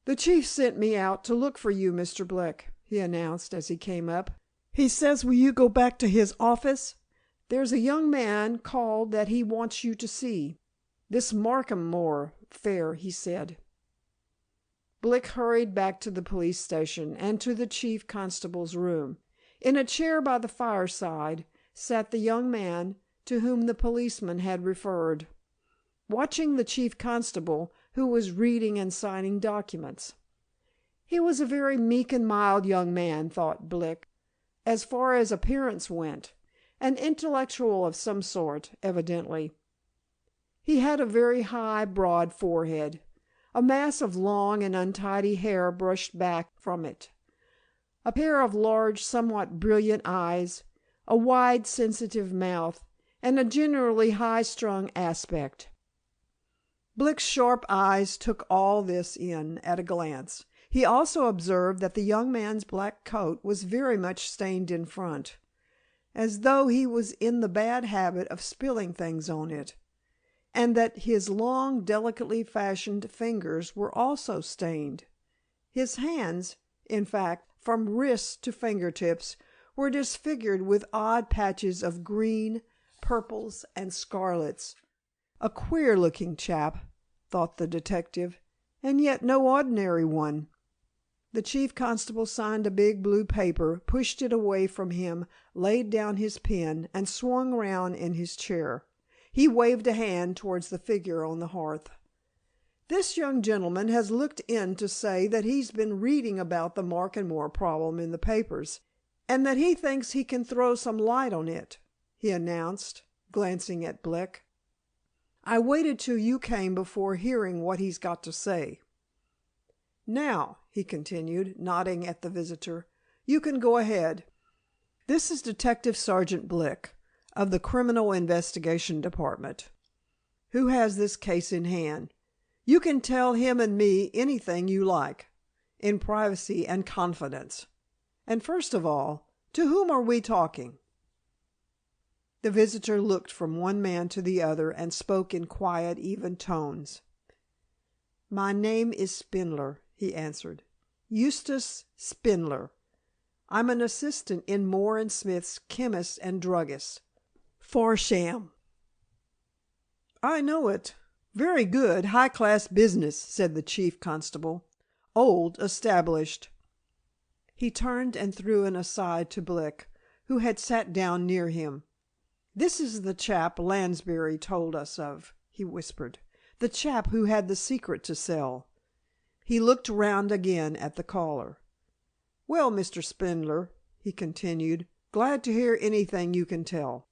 "The chief sent me out to look for you, Mr. Blick," he announced as he came up. "He says will you go back to his office? There's a young man called that he wants you to see. This Markenmore affair, he said." Blick hurried back to the police station and to the chief constable's room. In a chair by the fireside sat the young man to whom the policeman had referred, watching the chief constable, who was reading and signing documents. He was a very meek and mild young man, thought Blick, as far as appearance went, an intellectual of some sort, evidently. He had a very high, broad forehead, a mass of long and untidy hair brushed back from it, a pair of large, somewhat brilliant eyes, a wide, sensitive mouth, and a generally high-strung aspect. Blick's sharp eyes took all this in at a glance. He also observed that the young man's black coat was very much stained in front, as though he was in the bad habit of spilling things on it, and that his long, delicately fashioned fingers were also stained. His hands, in fact, from wrists to fingertips, were disfigured with odd patches of green, purples, and scarlets. A queer-looking chap, thought the detective, and yet no ordinary one. The chief constable signed a big blue paper, pushed it away from him, laid down his pen, and swung round in his chair. He waved a hand towards the figure on the hearth. "This young gentleman has looked in to say that he's been reading about the Markenmore problem in the papers, and that he thinks he can throw some light on it," he announced, glancing at Blick. "I waited till you came before hearing what he's got to say. Now," he continued, nodding at the visitor, You can go ahead. This is Detective Sergeant Blick, of the Criminal Investigation Department, who has this case in hand. You can tell him and me anything you like, in privacy and confidence. And first of all, to whom are we talking?" The visitor looked from one man to the other and spoke in quiet, even tones. "My name is Spindler," he answered. "Eustace Spindler. I'm an assistant in Moore and Smith's chemist and druggist, Farsham." "I know it. Very good, high-class business," said the chief constable. "Old, established." He turned and threw an aside to Blick, who had sat down near him. "This is the chap Lansbury told us of," he whispered. "The chap who had the secret to sell." He looked round again at the caller. "Well, Mr. Spindler," he continued, "glad to hear anything you can tell."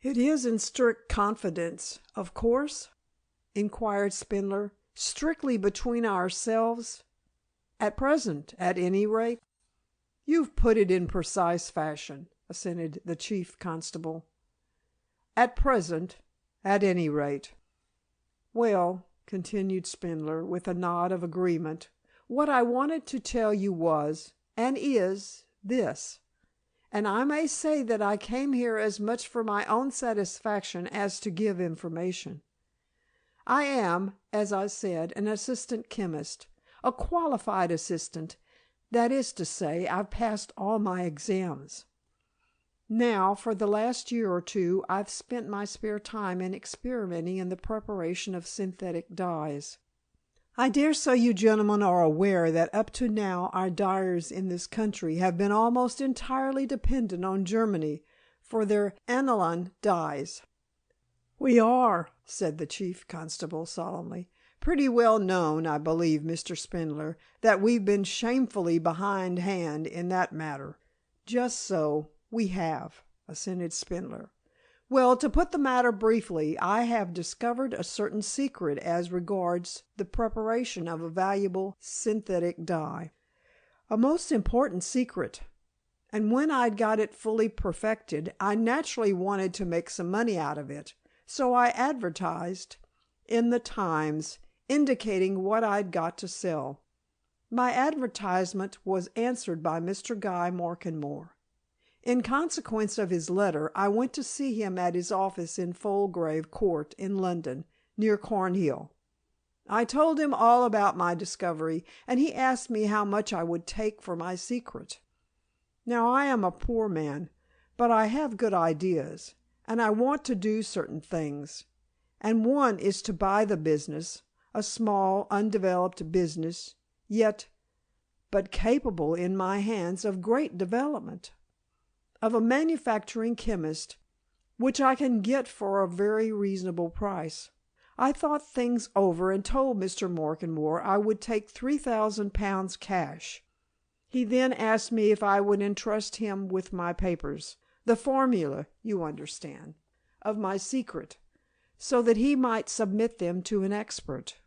"It is in strict confidence, of course?" inquired Spindler. "Strictly between ourselves? At present, at any rate?" "You've put it in precise fashion," assented the chief constable. "At present, at any rate." "Well," continued Spindler, with a nod of agreement, "what I wanted to tell you was, and is, this, and I may say that I came here as much for my own satisfaction as to give information. I am, as I said, an assistant chemist, a qualified assistant, that is to say, I've passed all my exams. Now, for the last year or two, I've spent my spare time in experimenting in the preparation of synthetic dyes. I dare say you gentlemen are aware that up to now our dyers in this country have been almost entirely dependent on Germany for their aniline dyes." "We are," said the chief constable solemnly. "Pretty well known, I believe, Mr. Spindler, that we've been shamefully behindhand in that matter." "Just so. We have," assented Spindler. "Well, to put the matter briefly, I have discovered a certain secret as regards the preparation of a valuable synthetic dye. A most important secret. And when I'd got it fully perfected, I naturally wanted to make some money out of it. So I advertised in the Times, indicating what I'd got to sell. My advertisement was answered by Mr. Guy Markenmore. In consequence of his letter, I went to see him at his office in Mulgrave Court in London, near Cornhill. I told him all about my discovery, and he asked me how much I would take for my secret. Now, I am a poor man, but I have good ideas, and I want to do certain things, and one is to buy the business, a small, undeveloped business, but capable in my hands of great development, of a manufacturing chemist, which I can get for a very reasonable price. I thought things over and told Mr. Markenmore I would take £3,000 cash. He then asked me if I would entrust him with my papers, the formula, you understand, of my secret, so that he might submit them to an expert.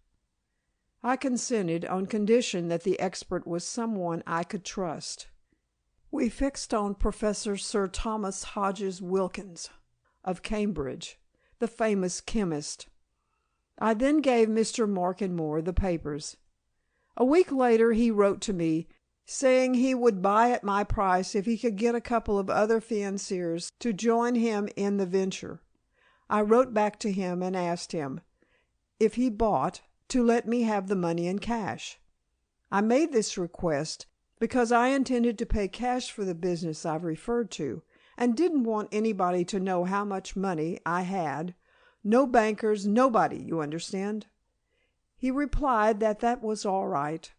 I consented on condition that the expert was someone I could trust. We fixed on Professor Sir Thomas Hodges Wilkins, of Cambridge, the famous chemist. I then gave Mr. Markenmore the papers. A week later he wrote to me, saying he would buy at my price if he could get a couple of other financiers to join him in the venture. I wrote back to him and asked him, if he bought, to let me have the money in cash. I made this request because I intended to pay cash for the business I've referred to, and didn't want anybody to know how much money I had. No bankers, nobody, you understand. He replied that that was all right,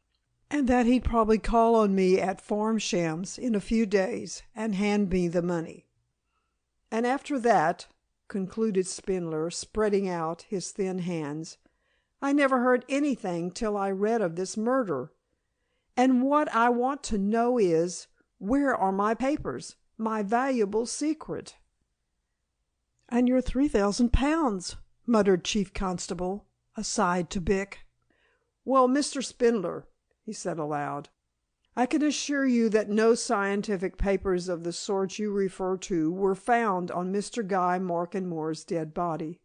and that he'd probably call on me at Farnsham's in a few days and hand me the money. And after that, concluded Spindler, spreading out his thin hands, I never heard anything till I read of this murder. And what I want to know is, where are my papers, my valuable secret?" "And your £3,000, muttered Chief Constable, aside to Bick. "Well, Mr. Spindler," he said aloud, I can assure you that no scientific papers of the sort you refer to were found on Mr. Guy Markenmore's dead body.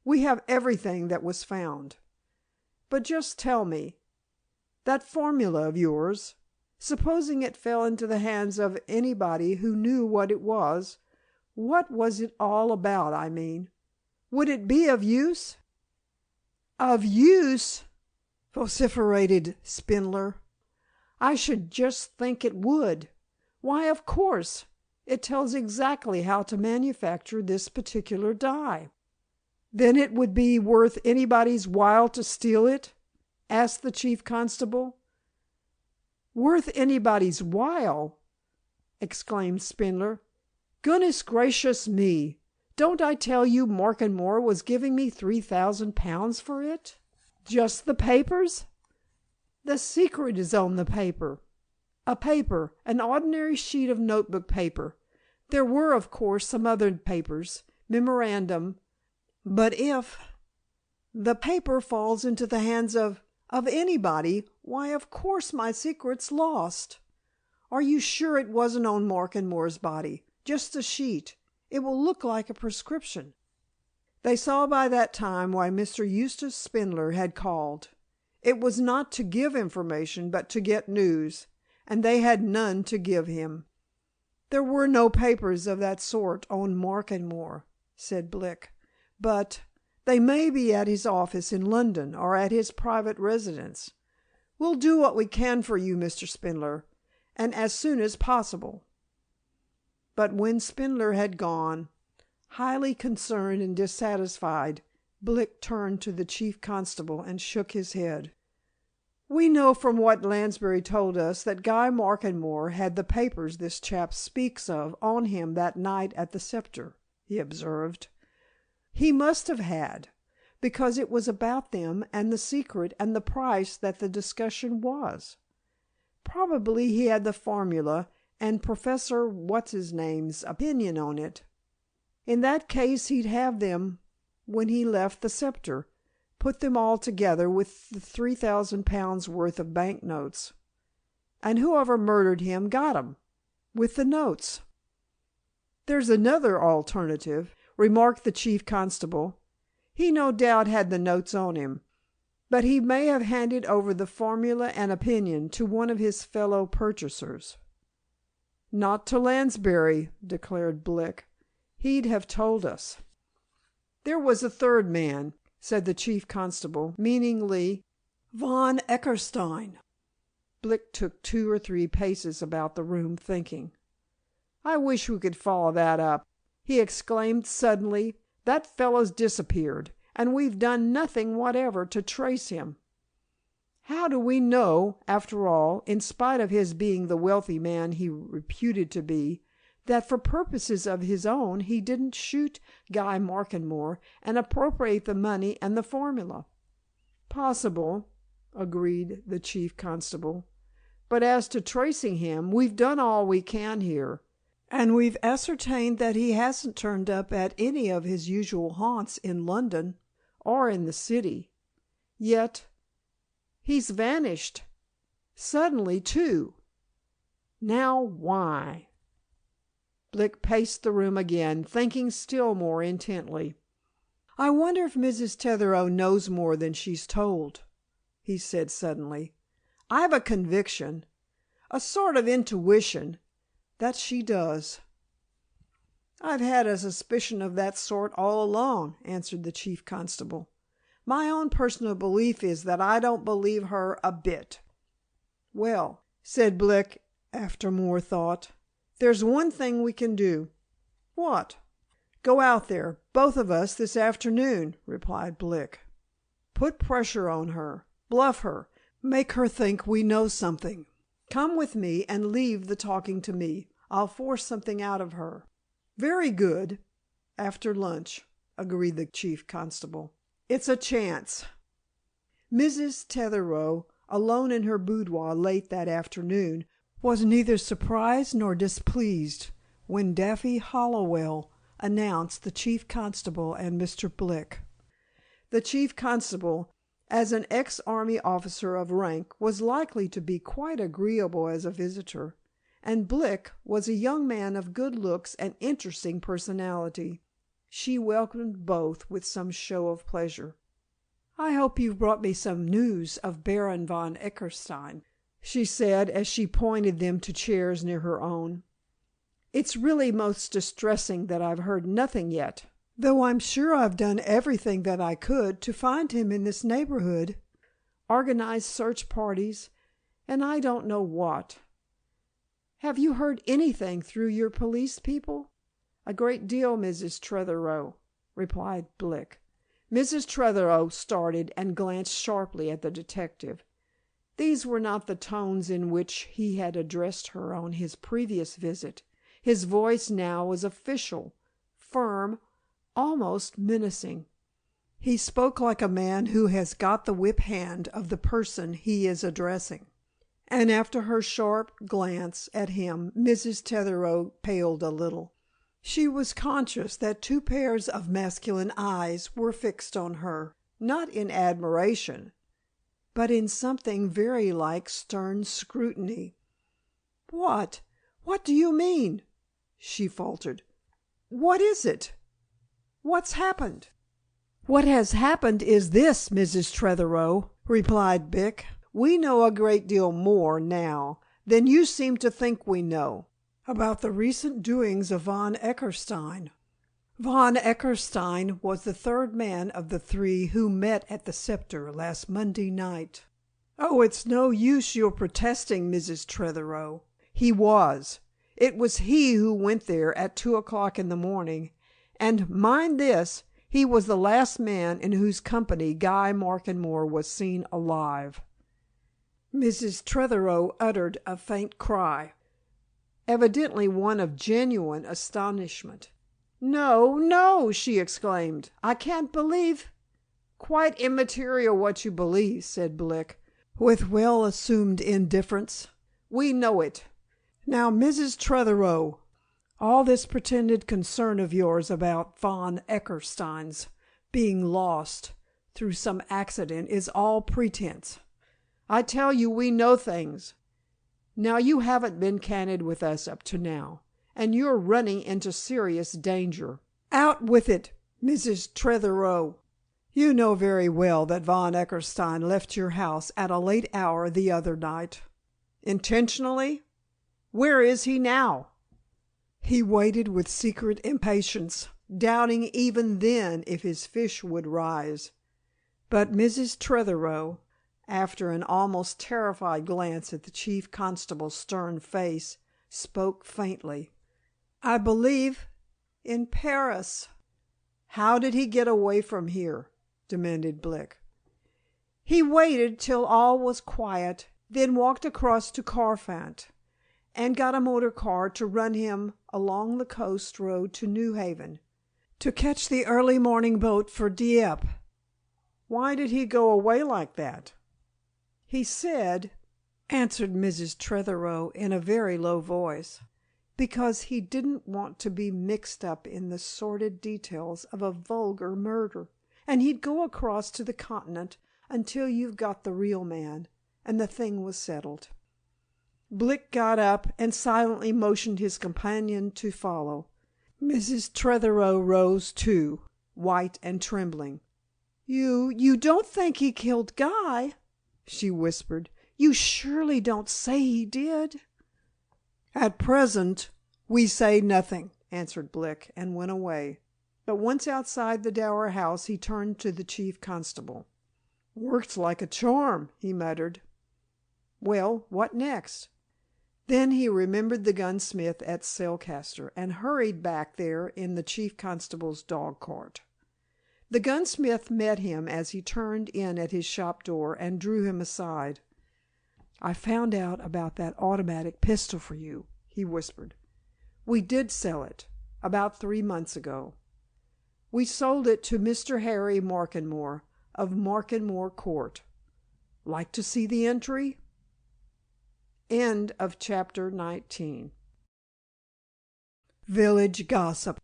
We have everything that was found. But just tell me, that formula of yours, supposing it fell into the hands of anybody who knew what it was, what was it all about, I mean? Would it be of use?" "Of use!" vociferated Spindler. "I should just think it would. Why, of course, it tells exactly how to manufacture this particular dye." "Then it would be worth anybody's while to steal it?" asked the chief constable. "Worth anybody's while!" exclaimed Spindler. "Goodness gracious me! Don't I tell you Markenmore was giving me £3,000 for it? Just the papers?" "The secret is on the paper." "A paper, an ordinary sheet of notebook paper. There were, of course, some other papers, memorandum, but if the paper falls into the hands of anybody, why, of course my secret's lost. Are you sure it wasn't on Markenmore's body? Just a sheet. It will look like a prescription." They saw by that time why Mr. Eustace Spindler had called. It was not to give information, but to get news, and they had none to give him. "There were no papers of that sort on Markenmore," said Blick, "but they may be at his office in London or at his private residence. We'll do what we can for you, Mr. Spindler, and as soon as possible." But when Spindler had gone, highly concerned and dissatisfied, Blick turned to the chief constable and shook his head. "We know from what Lansbury told us that Guy Markenmore had the papers this chap speaks of on him that night at the Scepter," he observed. "He must have had, because it was about them and the secret and the price that the discussion was. Probably he had the formula and Professor What's-his-name's opinion on it. In that case he'd have them when he left the Scepter, put them all together with the £3,000 worth of bank notes. And whoever murdered him got 'em, with the notes." "There's another alternative," remarked the chief constable. "He no doubt had the notes on him, but he may have handed over the formula and opinion to one of his fellow purchasers." "Not to Lansbury," declared Blick. "He'd have told us." "There was a third man," said the chief constable, meaningly. "Von Eckerstein." Blick took 2 or 3 paces about the room, thinking. "I wish we could follow that up," he exclaimed suddenly. "That fellow's disappeared, and we've done nothing whatever to trace him. How do we know, after all, in spite of his being the wealthy man he reputed to be, that for purposes of his own he didn't shoot Guy Markenmore and appropriate the money and the formula?" "Possible," agreed the chief constable. "But as to tracing him, we've done all we can here, and we've ascertained that he hasn't turned up at any of his usual haunts in London or in the city. Yet he's vanished. Suddenly, too. Now why?" Blick paced the room again, thinking still more intently. "I wonder if Mrs. Tetherow knows more than she's told," he said suddenly. "I've a conviction, a sort of intuition, that she does." "I've had a suspicion of that sort all along," answered the chief constable. "My own personal belief is that I don't believe her a bit." "Well," said Blick, after more thought, "there's one thing we can do." "What?" "Go out there, both of us, this afternoon," replied Blick. "Put pressure on her, bluff her, make her think we know something. Come with me and leave the talking to me. I'll force something out of her." "Very good. After lunch," agreed the chief constable. "It's a chance." Mrs. Tetherow, alone in her boudoir late that afternoon, was neither surprised nor displeased when Daffy Hollowell announced the chief constable and Mr. Blick. The chief constable, as an ex-army officer of rank, was likely to be quite agreeable as a visitor, and Blick was a young man of good looks and interesting personality. She welcomed both with some show of pleasure. "I hope you've brought me some news of Baron von Eckerstein," she said as she pointed them to chairs near her own. "It's really most distressing that I've heard nothing yet, though I'm sure I've done everything that I could to find him in this neighborhood, organized search parties, and I don't know what. Have you heard anything through your police people?" "A great deal, Mrs. Tretherick," replied Blick. Mrs. Tretherick started and glanced sharply at the detective. These were not the tones in which he had addressed her on his previous visit. His voice now was official, firm, almost menacing. He spoke like a man who has got the whip hand of the person he is addressing. And after her sharp glance at him, Mrs. Tretherick paled a little. She was conscious that two pairs of masculine eyes were fixed on her, not in admiration, but in something very like stern scrutiny. "What do you mean?" she faltered. "What is it? What's happened?" "What has happened is this, Mrs. Tretherick," replied Blick. "We know a great deal more now than you seem to think we know about the recent doings of von Eckerstein. Von Eckerstein was the third man of the three who met at the Scepter last Monday night." "Oh, it's no use your protesting, Mrs. Tretherick. He was. It was he who went there at 2 o'clock in the morning, and mind this, he was the last man in whose company Guy Markenmore was seen alive." Mrs. Tretherick uttered a faint cry, evidently one of genuine astonishment. "No, no!" she exclaimed. "I can't believe—" "Quite immaterial what you believe," said Blick, with well assumed indifference. "We know it. Now, Mrs. Tretherick, all this pretended concern of yours about von Eckerstein's being lost through some accident is all pretense. I tell you we know things. Now you haven't been candid with us up to now, and you're running into serious danger. Out with it, Mrs. Tretherick. You know very well that von Eckerstein left your house at a late hour the other night." "Intentionally? Where is he now?" He waited with secret impatience, doubting even then if his fish would rise. But Mrs. Tretherick, after an almost terrified glance at the chief constable's stern face, spoke faintly. "I believe in Paris." "How did he get away from here?" demanded Blick. "He waited till all was quiet, then walked across to Carfant, and got a motor car to run him along the coast road to New Haven, to catch the early morning boat for Dieppe." "Why did he go away like that?" "He said," answered Mrs. Tretherick in a very low voice, "because he didn't want to be mixed up in the sordid details of a vulgar murder, and he'd go across to the Continent until you've got the real man, and the thing was settled." Blick got up and silently motioned his companion to follow. Mrs. Tretherick rose too, white and trembling. You don't think he killed Guy?" she whispered. "You surely don't say he did?" "At present we say nothing," answered Blick, and went away. But once outside the Dower house he turned to the chief constable. "Works like a charm," he muttered. "Well, what next?" Then he remembered the gunsmith at Cellcaster, and hurried back there in the chief constable's dog cart. The gunsmith met him as he turned in at his shop door and drew him aside. "I found out about that automatic pistol for you," he whispered. "We did sell it, about 3 months ago. We sold it to Mr. Harry Markenmore, of Markenmore Court. Like to see the entry?" End of chapter 19. Village Gossip.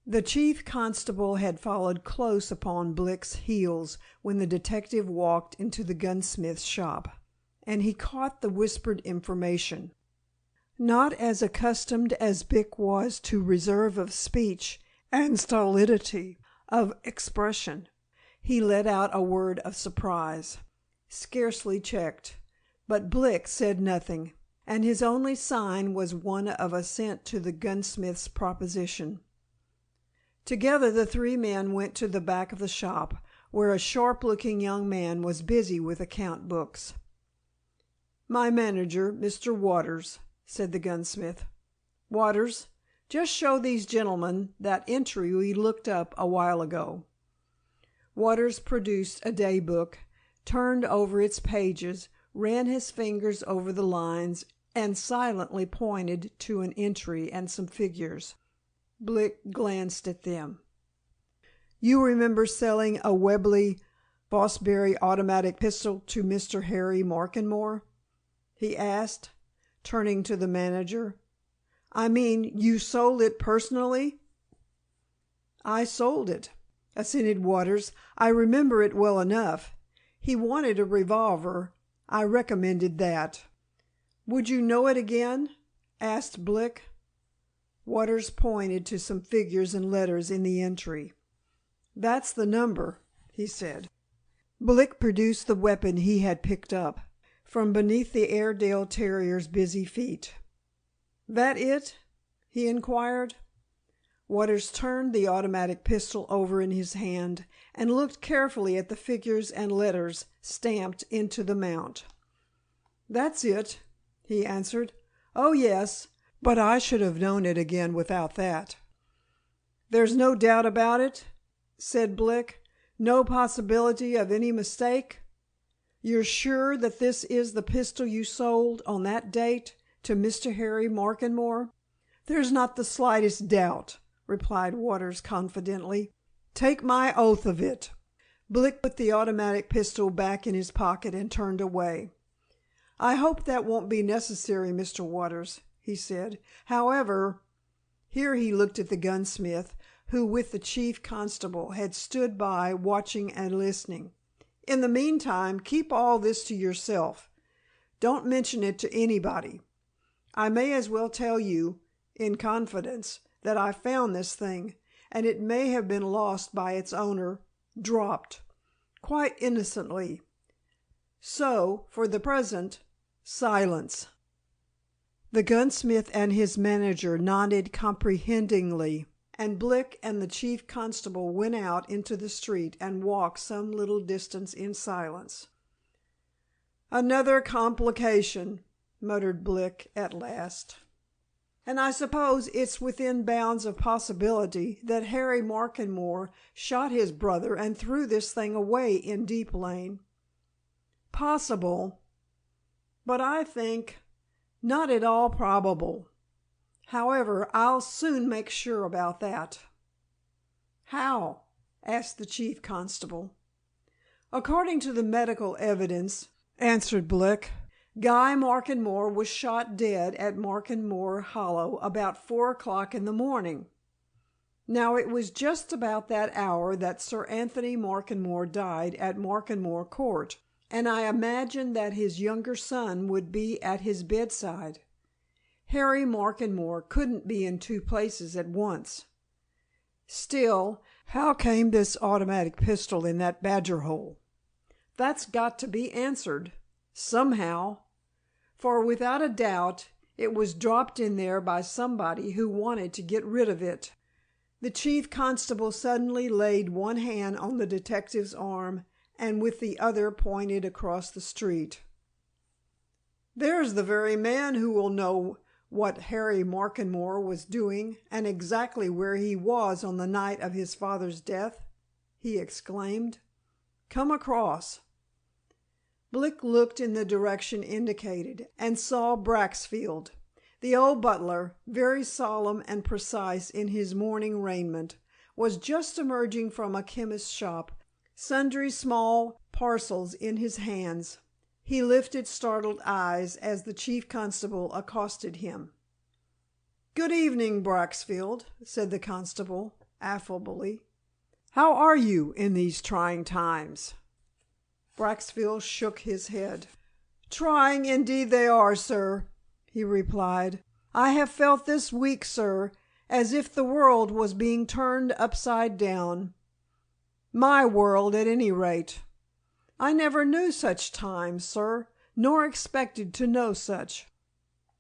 The chief constable had followed close upon Blick's heels when the detective walked into the gunsmith's shop, and he caught the whispered information. Not as accustomed as Blick was to reserve of speech and stolidity of expression, he let out a word of surprise, scarcely checked, but Blick said nothing, and his only sign was one of assent to the gunsmith's proposition. Together the three men went to the back of the shop, where a sharp-looking young man was busy with account books. "My manager, Mr. Waters," said the gunsmith. "Waters, just show these gentlemen that entry we looked up a while ago." Waters produced a day book, turned over its pages, ran his fingers over the lines, and silently pointed to an entry and some figures. Blick glanced at them. "You remember selling a Webley Bossberry automatic pistol to Mr. Harry Markenmore?" he asked, turning to the manager. "I mean, you sold it personally?" "I sold it," assented Waters. "I remember it well enough. He wanted a revolver. I recommended that." "Would you know it again?" asked Blick. Waters pointed to some figures and letters in the entry. "That's the number," he said. Blick produced the weapon he had picked up from beneath the Airedale terrier's busy feet. "That it?" he inquired. Waters turned the automatic pistol over in his hand and looked carefully at the figures and letters stamped into the mount. "That's it," he answered. "Oh, yes, but I should have known it again without that." "There's no doubt about it?" said Blick. "No possibility of any mistake? You're sure that this is the pistol you sold on that date to Mr. Harry Markenmore?" "There's not the slightest doubt," replied Waters confidently. "Take my oath of it." Blick put the automatic pistol back in his pocket and turned away. "I hope that won't be necessary, Mr. Waters," he said. "However," here he looked at the gunsmith, who with the chief constable had stood by watching and listening. "In the meantime, keep all this to yourself. Don't mention it to anybody. I may as well tell you, in confidence, that I found this thing, and it may have been lost by its owner, dropped, quite innocently. So, for the present, silence." The gunsmith and his manager nodded comprehendingly, and Blick and the chief constable went out into the street and walked some little distance in silence. "Another complication," muttered Blick at last. "And I suppose it's within bounds of possibility that Harry Markenmore shot his brother and threw this thing away in Deep Lane." "Possible, but I think not at all probable. However, I'll soon make sure about that." "How?" asked the chief constable. "According to the medical evidence," answered Blick, "Guy Markenmore was shot dead at Markenmore Hollow about 4 o'clock in the morning. Now it was just about that hour that Sir Anthony Markenmore died at Markenmore Court, and I imagine that his younger son would be at his bedside. Harry Markenmore couldn't be in 2 places at once. Still, how came this automatic pistol in that badger hole? That's got to be answered, somehow, for without a doubt it was dropped in there by somebody who wanted to get rid of it." The chief constable suddenly laid one hand on the detective's arm and with the other pointed across the street. "There's the very man who will know what Harry Markenmore was doing and exactly where he was on the night of his father's death," he exclaimed. "Come across." Blick looked in the direction indicated and saw Braxfield, the old butler, very solemn and precise in his morning raiment, was just emerging from a chemist's shop, sundry small parcels in his hands. He lifted startled eyes as the chief constable accosted him. "Good evening, Braxfield," said the constable, affably. "How are you in these trying times?" Braxfield shook his head. "Trying indeed they are, sir," he replied. "I have felt this week, sir, as if the world was being turned upside down. My world, at any rate. I never knew such times, sir, nor expected to know such."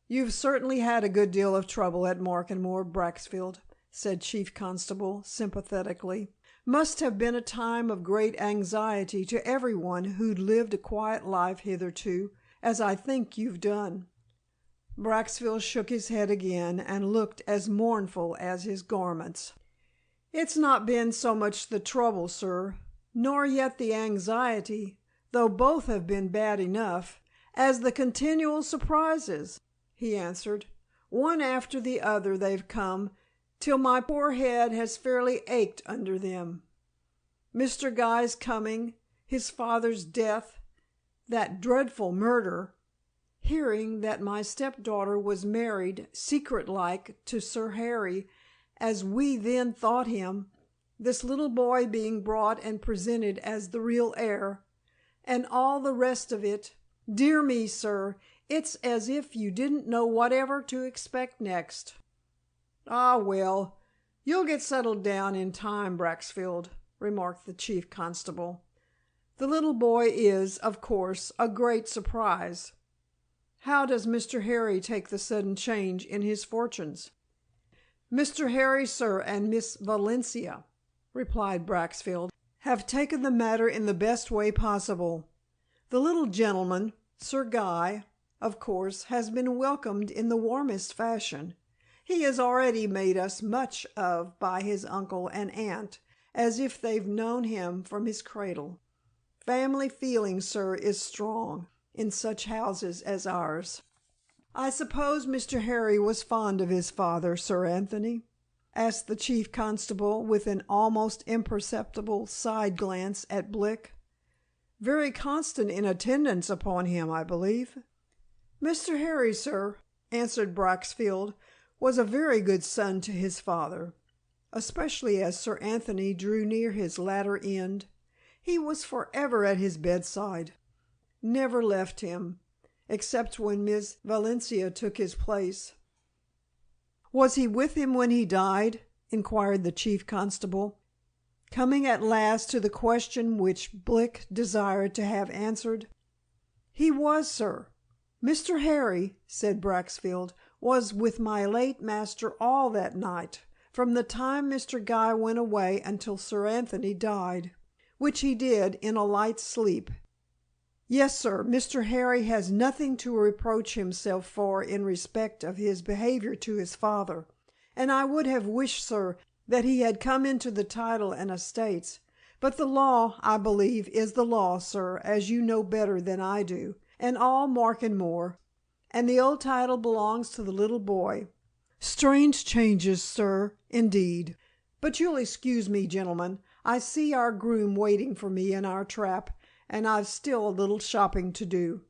"You've certainly had a good deal of trouble at Markenmore, Braxfield," said Chief Constable, sympathetically. "Must have been a time of great anxiety to everyone who'd lived a quiet life hitherto, as I think you've done." Braxfield shook his head again and looked as mournful as his garments. "It's not been so much the trouble, sir, nor yet the anxiety, though both have been bad enough, as the continual surprises," he answered. "One after the other they've come, till my poor head has fairly ached under them. Mr. Guy's coming, his father's death, that dreadful murder, hearing that my stepdaughter was married secret-like to Sir Harry, as we then thought him, this little boy being brought and presented as the real heir, and all the rest of it. Dear me, sir, it's as if you didn't know whatever to expect next." "Ah, well, you'll get settled down in time, Braxfield," remarked the chief constable. "The little boy is, of course, a great surprise. How does Mr. Harry take the sudden change in his fortunes?" "Mr. Harry, sir, and Miss Valencia," replied Braxfield, "have taken the matter in the best way possible. The little gentleman, Sir Guy, of course, has been welcomed in the warmest fashion. He is already made us much of by his uncle and aunt, as if they've known him from his cradle. Family feeling, sir, is strong in such houses as ours." "I suppose Mr. Harry was fond of his father, Sir Anthony?" asked the chief constable, with an almost imperceptible side glance at Blick. "Very constant in attendance upon him, I believe." "Mr. Harry, sir," answered Braxfield, "was a very good son to his father, especially as Sir Anthony drew near his latter end. He was forever at his bedside, never left him, except when Miss Valencia took his place." "Was he with him when he died?" inquired the chief constable, coming at last to the question which Blick desired to have answered. "He was, sir. Mr. Harry," said Braxfield, "was with my late master all that night, from the time Mr. Guy went away until Sir Anthony died, which he did in a light sleep. Yes, sir, Mr. Harry has nothing to reproach himself for in respect of his behavior to his father, and I would have wished, sir, that he had come into the title and estates. But the law, I believe, is the law, sir, as you know better than I do, and all Markenmore, and the old title belongs to the little boy. Strange changes, sir, indeed. But you'll excuse me, gentlemen. I see our groom waiting for me in our trap, and I've still a little shopping to do."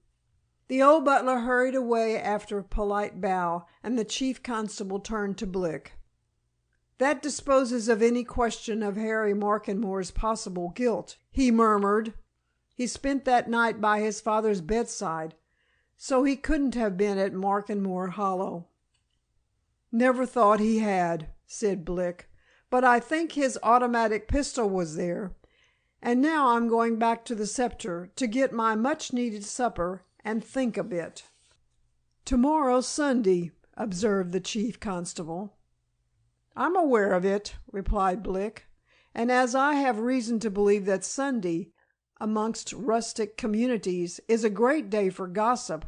The old butler hurried away after a polite bow, and the chief constable turned to Blick. "That disposes of any question of Harry Markenmore's possible guilt," he murmured. "He spent that night by his father's bedside, so he couldn't have been at Markenmore Hollow." "Never thought he had," said Blick, "but I think his automatic pistol was there. And now I'm going back to the Scepter to get my much-needed supper and think a bit." "Tomorrow's Sunday," observed the chief constable. "I'm aware of it," replied Blick, "and as I have reason to believe that Sunday, amongst rustic communities, is a great day for gossip,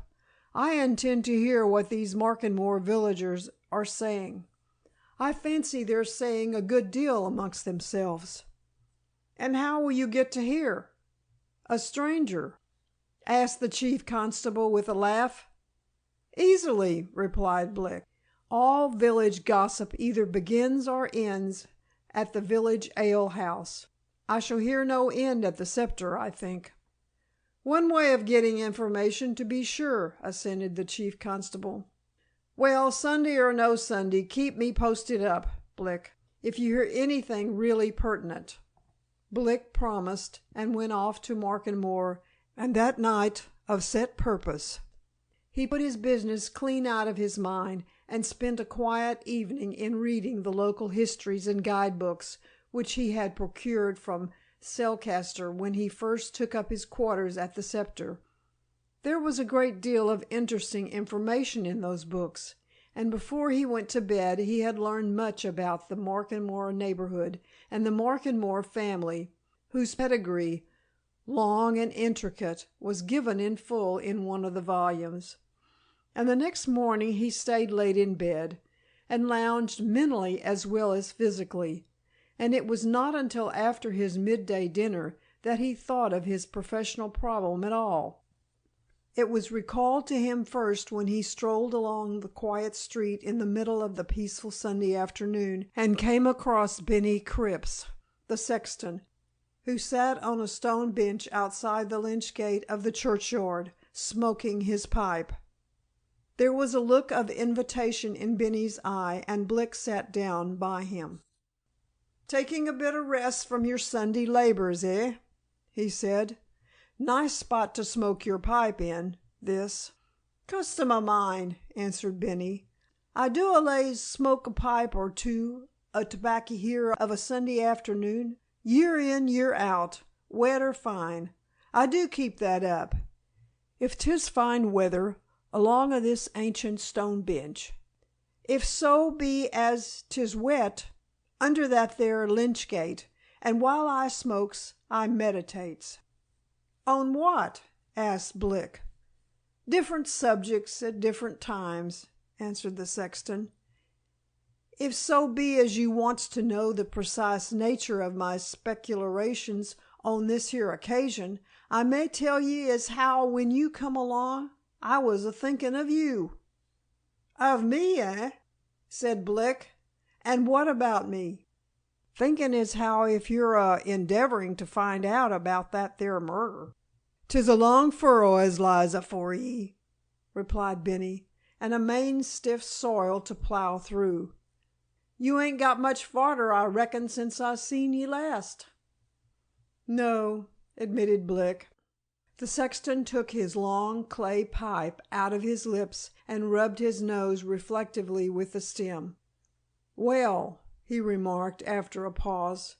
I intend to hear what these Markenmore villagers are saying. I fancy they're saying a good deal amongst themselves." "And how will you get to hear? A stranger?" asked the chief constable with a laugh. "Easily," replied Blick. "All village gossip either begins or ends at the village ale house. I shall hear no end at the Scepter, I think." "One way of getting information, to be sure," assented the chief constable. "Well, Sunday or no Sunday, keep me posted up, Blick. if you hear anything really pertinent." Blick promised and went off to Markenmore, and that night, of set purpose, he put his business clean out of his mind and spent a quiet evening in reading the local histories and guidebooks which he had procured from Selcaster when he first took up his quarters at the Scepter. There was a great deal of interesting information in those books, and before he went to bed he had learned much about the Markenmore neighborhood and the Markenmore family, whose pedigree, long and intricate, was given in full in one of the volumes. And the next morning he stayed late in bed, and lounged mentally as well as physically, and it was not until after his midday dinner that he thought of his professional problem at all. It was recalled to him first when he strolled along the quiet street in the middle of the peaceful Sunday afternoon and came across Benny Cripps, the sexton, who sat on a stone bench outside the lych gate of the churchyard, smoking his pipe. There was a look of invitation in Benny's eye, and Blick sat down by him. "Taking a bit of rest from your Sunday labors, eh?" he said. "Nice spot to smoke your pipe in, this." "Custom o' mine," answered Benny. "I do allays smoke a pipe or two o' tobacco here of a Sunday afternoon, year in, year out, wet or fine. I do keep that up, if 'tis fine weather, along o' this ancient stone bench. If so be as 'tis wet, under that there lych gate, and while I smokes, I meditates." "On what?" asked Blick. "Different subjects at different times," answered the sexton. "If so be as you wants to know the precise nature of my speculations on this here occasion, I may tell ye as how when you come along, I was a thinking of you." "Of me, eh?" said Blick. "And what about me?" "Thinking as how if you're endeavoring to find out about that there murder." "'Tis a long furrow as lies afore ye," replied Benny, "and a main stiff soil to plow through. You ain't got much farther, I reckon, since I seen ye last." "No," admitted Blick. The sexton took his long clay pipe out of his lips and rubbed his nose reflectively with the stem. "Well," he remarked after a pause,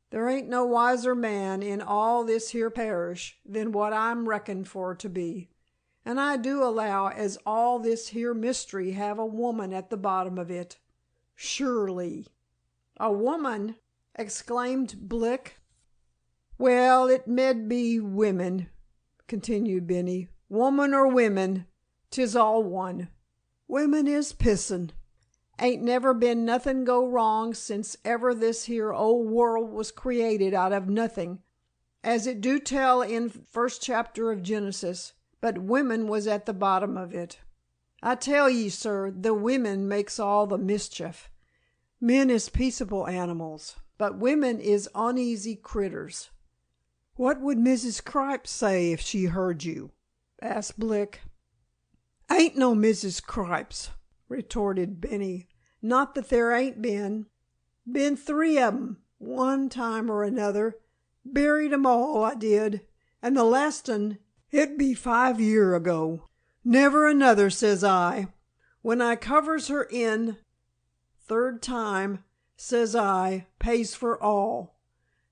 "there ain't no wiser man in all this here parish than what I'm reckoned for to be, and I do allow as all this here mystery have a woman at the bottom of it. Surely." "A woman!" exclaimed Blick. "Well, it med be women," continued Benny. "Woman or women, 'tis all one. Women is pisson. Ain't never been nothing go wrong since ever this here old world was created out of nothing, as it do tell in first chapter of Genesis, but women was at the bottom of it. I tell ye, sir, the women makes all the mischief. Men is peaceable animals, but women is uneasy critters." "What would Mrs. Cripe say if she heard you?" asked Blick. "Ain't no Mrs. Cripes," retorted Benny. "Not that there ain't been. Been 3 of 'em, one time or another. Buried 'em all, I did, and the last 'un, it be 5 year ago. Never another, says I. When I covers her in, 3rd time, says I, pays for all.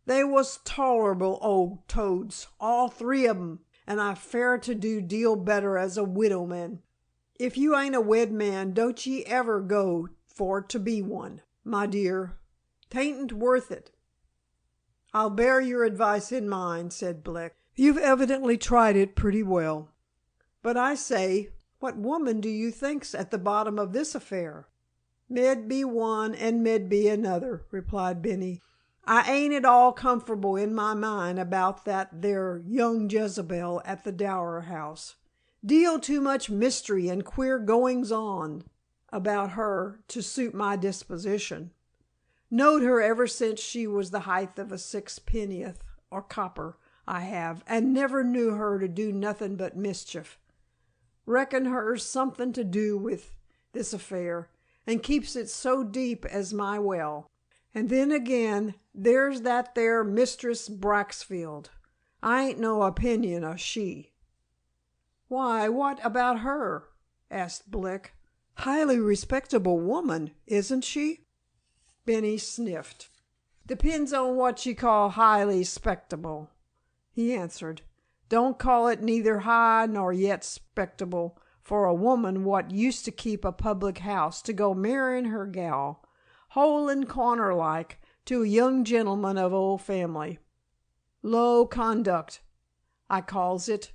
They was tolerable old toads, all 3 of 'em, and I fare to do deal better as a widowman. If you ain't a wed man, don't ye ever go for to be one, my dear. 'Tain't worth it." "I'll bear your advice in mind," said Blick. "You've evidently tried it pretty well. But I say, what woman do you think's at the bottom of this affair?" "Med be one and med be another," replied Benny. "I ain't at all comfortable in my mind about that there young Jezebel at the Dower house. Deal too much mystery and queer goings on about her to suit my disposition. Knowed her ever since she was the height of a 6 or copper, I have, and never knew her to do nothing but mischief. Reckon her's something to do with this affair, and keeps it so deep as my well. And then again, there's that there Mistress Braxfield. I ain't no opinion of she." "Why, what about her?" asked Blick. "Highly respectable woman, isn't she?" Benny sniffed. "Depends on what you call highly 'spectable," he answered. "Don't call it neither high nor yet 'spectable for a woman what used to keep a public house to go marryin' her gal, hole and corner like, to a young gentleman of old family. Low conduct, I calls it.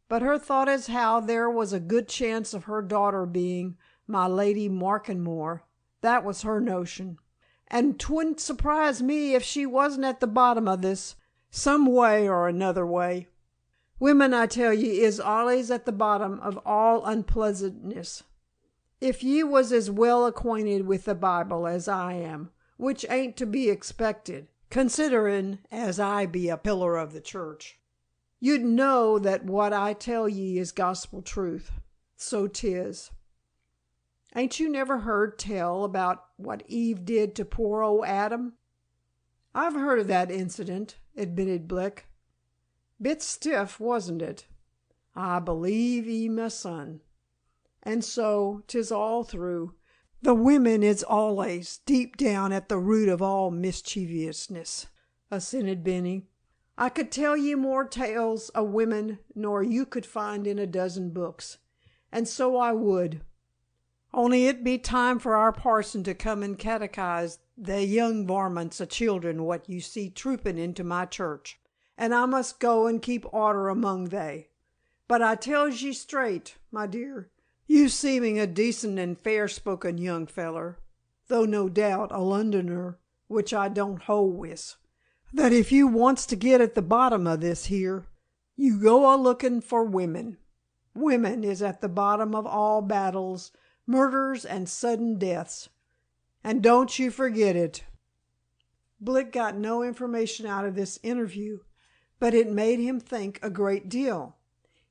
But her thought as how there was a good chance of her daughter being my Lady Markenmore, that was her notion. And 'twouldn't surprise me if she wasn't at the bottom of this, some way or another way. Women, I tell ye, is allays at the bottom of all unpleasantness. If ye was as well acquainted with the Bible as I am, which ain't to be expected, considerin' as I be a pillar of the church, you'd know that what I tell ye is gospel truth. So 'tis. Ain't you never heard tell about what Eve did to poor old Adam?" "I've heard of that incident," admitted Blick. "Bit stiff, wasn't it? I believe 'ee, my son. And so 'tis all through. The women is allays deep down at the root of all mischievousness," assented Benny. "I could tell ye more tales o' women nor you could find in a dozen books, and so I would. Only it be time for our parson to come and catechize the young varmints o' children what you see trooping into my church, and I must go and keep order among they. But I tells ye straight, my dear, you seeming a decent and fair-spoken young feller, though no doubt a Londoner, which I don't hold wis, that if you wants to get at the bottom of this here, you go a-looking for women. Women is at the bottom of all battles, murders, and sudden deaths. And don't you forget it." Blick got no information out of this interview, but it made him think a great deal.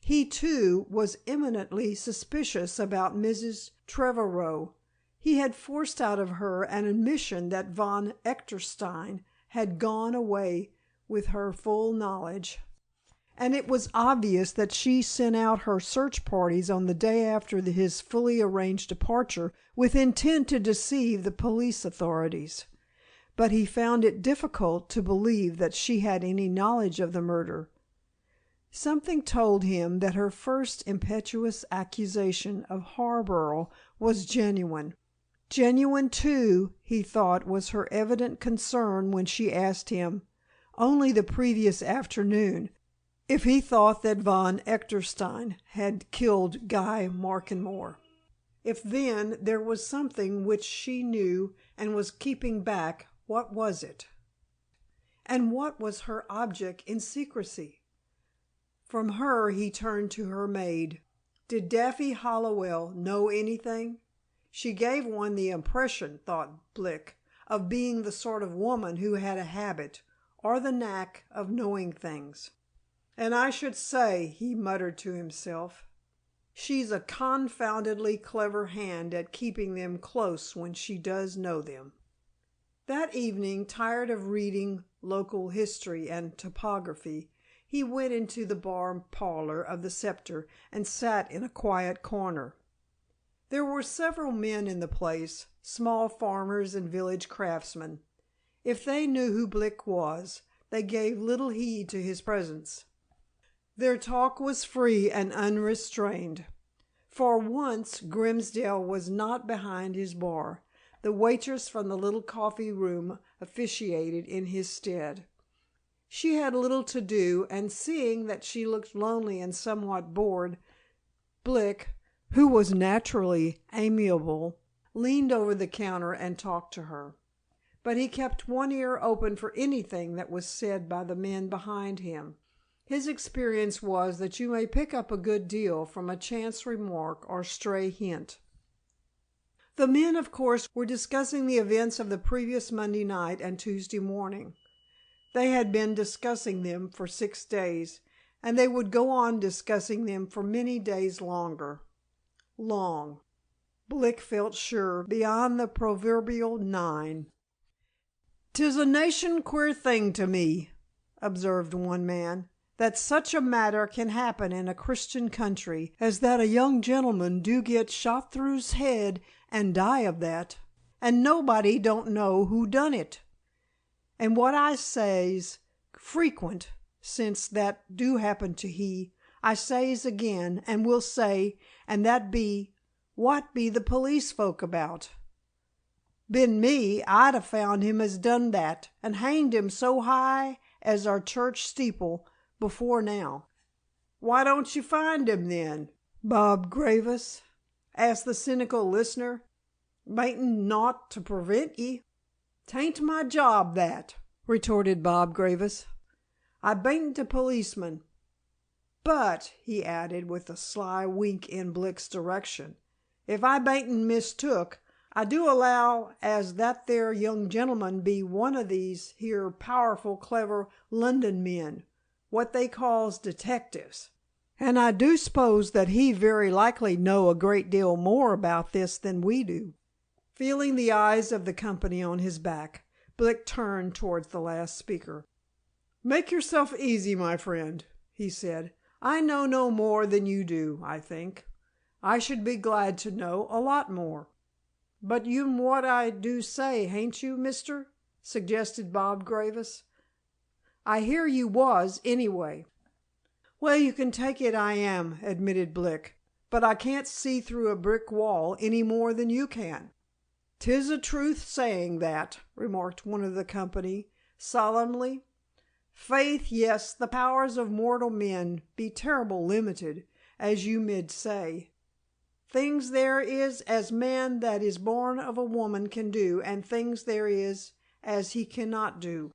He, too, was eminently suspicious about Mrs. Trevorrow. He had forced out of her an admission that Von Echterstein had gone away with her full knowledge, and it was obvious that she sent out her search parties on the day after his fully arranged departure with intent to deceive the police authorities. But he found it difficult to believe that she had any knowledge of the murder. Something told him that her first impetuous accusation of Harborough was genuine. Genuine, too, he thought, was her evident concern when she asked him, only the previous afternoon, if he thought that Von Echterstein had killed Guy Markenmore. If then there was something which she knew and was keeping back, what was it? And what was her object in secrecy? From her he turned to her maid. Did Daffy Hollowell know anything? She gave one the impression, thought Blick, of being the sort of woman who had a habit, or the knack, of knowing things. "And I should say," he muttered to himself, "she's a confoundedly clever hand at keeping them close when she does know them." That evening, tired of reading local history and topography, he went into the bar parlor of the Scepter and sat in a quiet corner. There were several men in the place, small farmers and village craftsmen. If they knew who Blick was, they gave little heed to his presence. Their talk was free and unrestrained. For once Grimsdale was not behind his bar. The waitress from the little coffee room officiated in his stead. She had little to do, and seeing that she looked lonely and somewhat bored, Blick, who was naturally amiable, leaned over the counter and talked to her. But he kept one ear open for anything that was said by the men behind him. His experience was that you may pick up a good deal from a chance remark or stray hint. The men, of course, were discussing the events of the previous Monday night and Tuesday morning. They had been discussing them for 6 days, and they would go on discussing them for many days longer. Long, Blick felt sure, beyond the proverbial 9. "'Tis a nation queer thing to me," observed one man, "that such a matter can happen in a Christian country as that a young gentleman do get shot through's head and die of that, and nobody don't know who done it. And what I says frequent, since that do happen to he, I says again, and will say, and that be, what be the police folk about? Been me, I'd a found him as done that, and hanged him so high as our church steeple before now." "Why don't you find him then, Bob Gravis?" asked the cynical listener. "Bain't naught to prevent ye." "'Tain't my job that," retorted Bob Gravis. "I bain't a policeman. But," he added, with a sly wink in Blick's direction, "if I bain't mistook, I do allow as that there young gentleman be one o' these here powerful clever London men, what they calls detectives. And I do s'pose that he very likely know a great deal more about this than we do." Feeling the eyes of the company on his back, Blick turned towards the last speaker. "Make yourself easy, my friend," he said. "I know no more than you do, I think. I should be glad to know a lot more." "But you'm what I do say, hain't you, mister?" suggested Bob Gravis. "I hear you was, anyway." "Well, you can take it I am," admitted Blick, "but I can't see through a brick wall any more than you can." "'Tis a truth saying that," remarked one of the company, solemnly. "Faith, yes, the powers of mortal men be terrible limited, as you mid say. Things there is as man that is born of a woman can do, and things there is as he cannot do.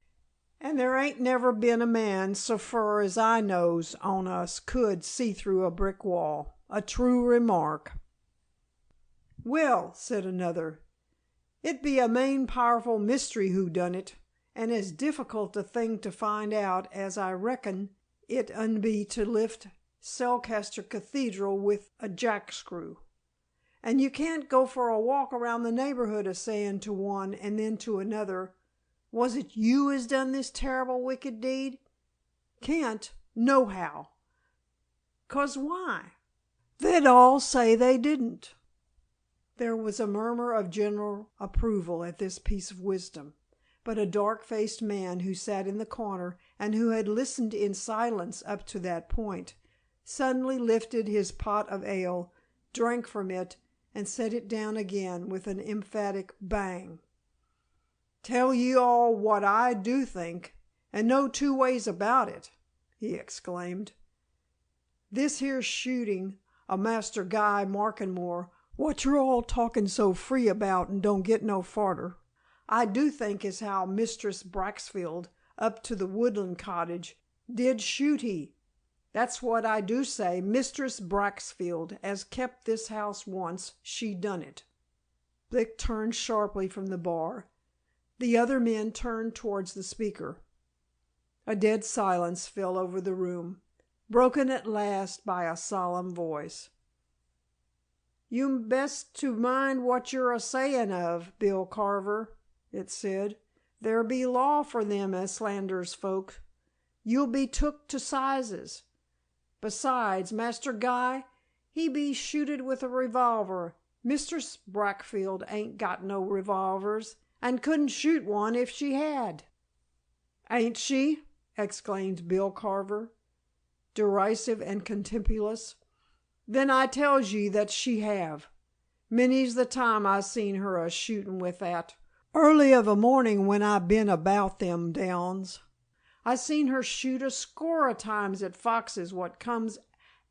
And there ain't never been a man, so fur as I knows on us, could see through a brick wall. A true remark." "Well," said another, "it be a main powerful mystery who done it, and as difficult a thing to find out as I reckon it un be to lift Selcaster Cathedral with a jackscrew. And you can't go for a walk around the neighborhood a saying to one and then to another, 'Was it you as done this terrible wicked deed?' Can't, nohow. 'Cause why? They'd all say they didn't." There was a murmur of general approval at this piece of wisdom, but a dark-faced man who sat in the corner and who had listened in silence up to that point, suddenly lifted his pot of ale, drank from it, and set it down again with an emphatic bang. "Tell ye all what I do think, and no two ways about it," he exclaimed. "This here shooting of Master Guy Markenmore, what you're all talking so free about and don't get no farther, I do think as how Mistress Braxfield, up to the woodland cottage, did shoot he. That's what I do say, Mistress Braxfield, as kept this house once, she done it." Blick turned sharply from the bar. The other men turned towards the speaker. A dead silence fell over the room, broken at last by a solemn voice. "You'm best to mind what you're a sayin' of, Bill Carver," it said. "There be law for them as slanders folk. You'll be took to 'sizes. Besides, Master Guy, he be shooted with a revolver. Mistress Braxfield ain't got no revolvers, and couldn't shoot one if she had." "Ain't she?" exclaimed Bill Carver, derisive and contemptuous. "Then I tells ye that she have. Many's the time I seen her a shootin' with that, early of a morning when I been about them downs. I seen her shoot a score o' times at foxes what comes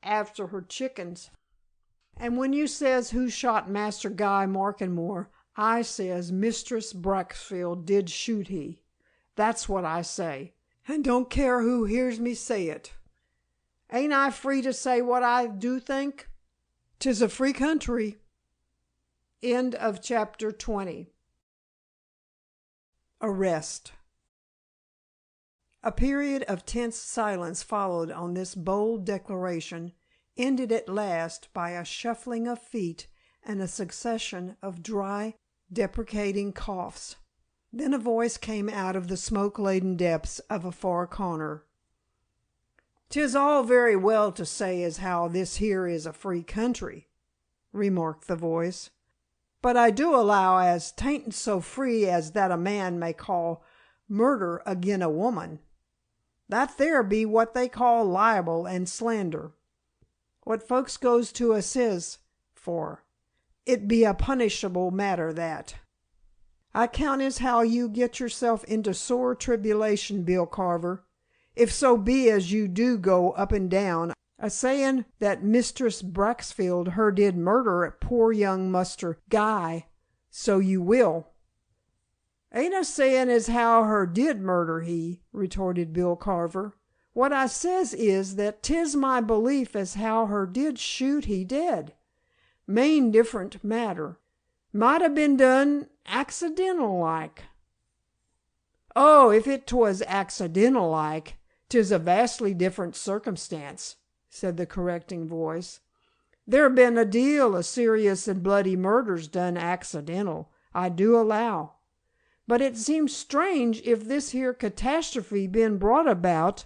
after her chickens. And when you says who shot Master Guy Markenmore, I says Mistress Braxfield did shoot he. That's what I say, and don't care who hears me say it. Ain't I free to say what I do think? 'Tis a free country." End of chapter 20. Arrest. A period of tense silence followed on this bold declaration, ended at last by a shuffling of feet and a succession of dry, deprecating coughs. Then a voice came out of the smoke-laden depths of a far corner. "'Tis all very well to say as how this here is a free country," remarked the voice, "but I do allow as 'tain't so free as that a man may call murder agin a woman. That there be what they call libel and slander. What folks goes to assize for. It be a punishable matter that. I count as how you get yourself into sore tribulation, Bill Carver, if so be as you do go up and down a saying that Mistress Braxfield her did murder poor young Muster Guy, so you will." "Ain't a sayin' as how her did murder he," retorted Bill Carver. "What I says is that 'tis my belief as how her did shoot he did. Main different matter. Might have been done accidental like." "Oh, if 'twas accidental like, 'tis a vastly different circumstance," said the correcting voice. "There been a deal o' serious and bloody murders done accidental, I do allow. But it seems strange if this here catastrophe been brought about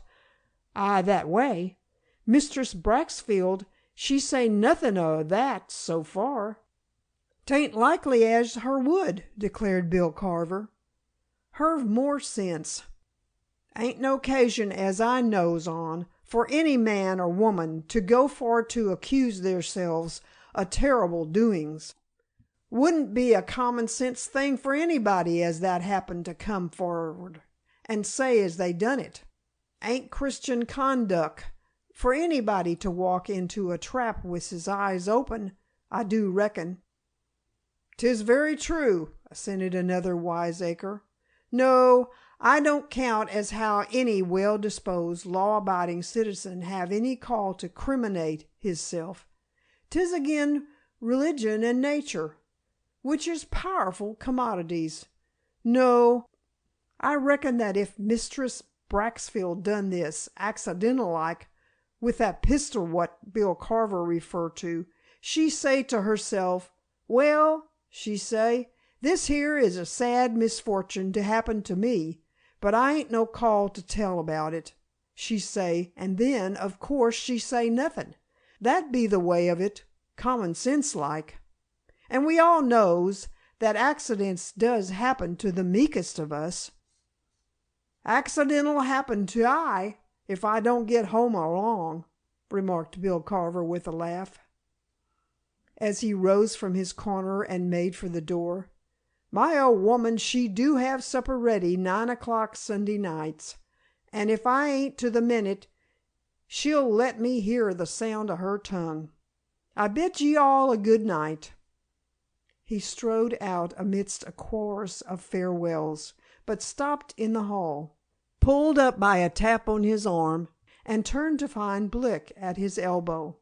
that way. Mistress Braxfield, she say nothin' o' that so far." "'Tain't likely as her would," declared Bill Carver. "Her've more sense. Ain't no 'casion as I knows on for any man or woman to go for to accuse theirselves o' terrible doings. Wouldn't be a common sense thing for anybody as that happened to come for'ard and say as they done it. Ain't Christian conduck for anybody to walk into a trap with his eyes open, I do reckon." "'Tis very true," assented another wiseacre. "No, I don't count as how any well-disposed, law-abiding citizen have any call to criminate hisself. 'Tis agin religion and nature, which is powerful commodities. No, I reckon that if Mistress Braxfield done this, accidental like, with that pistol what Bill Carver referred to, she say to herself, 'Well,' she say, 'this here is a sad misfortune to happen to me, but I ain't no call to tell about it,' she say, and then, of course, she say nothin'. That be the way of it, common sense like. And we all knows that accidents does happen to the meekest of us." "Accident'll happen to I, if I don't get home along," remarked Bill Carver with a laugh, as he rose from his corner and made for the door. "My old woman she do have supper ready 9 o'clock Sunday nights, and if I ain't to the minute, she'll let me hear the sound of her tongue. I bid ye all a good night." He strode out amidst a chorus of farewells, but stopped in the hall, pulled up by a tap on his arm, and turned to find Blick at his elbow.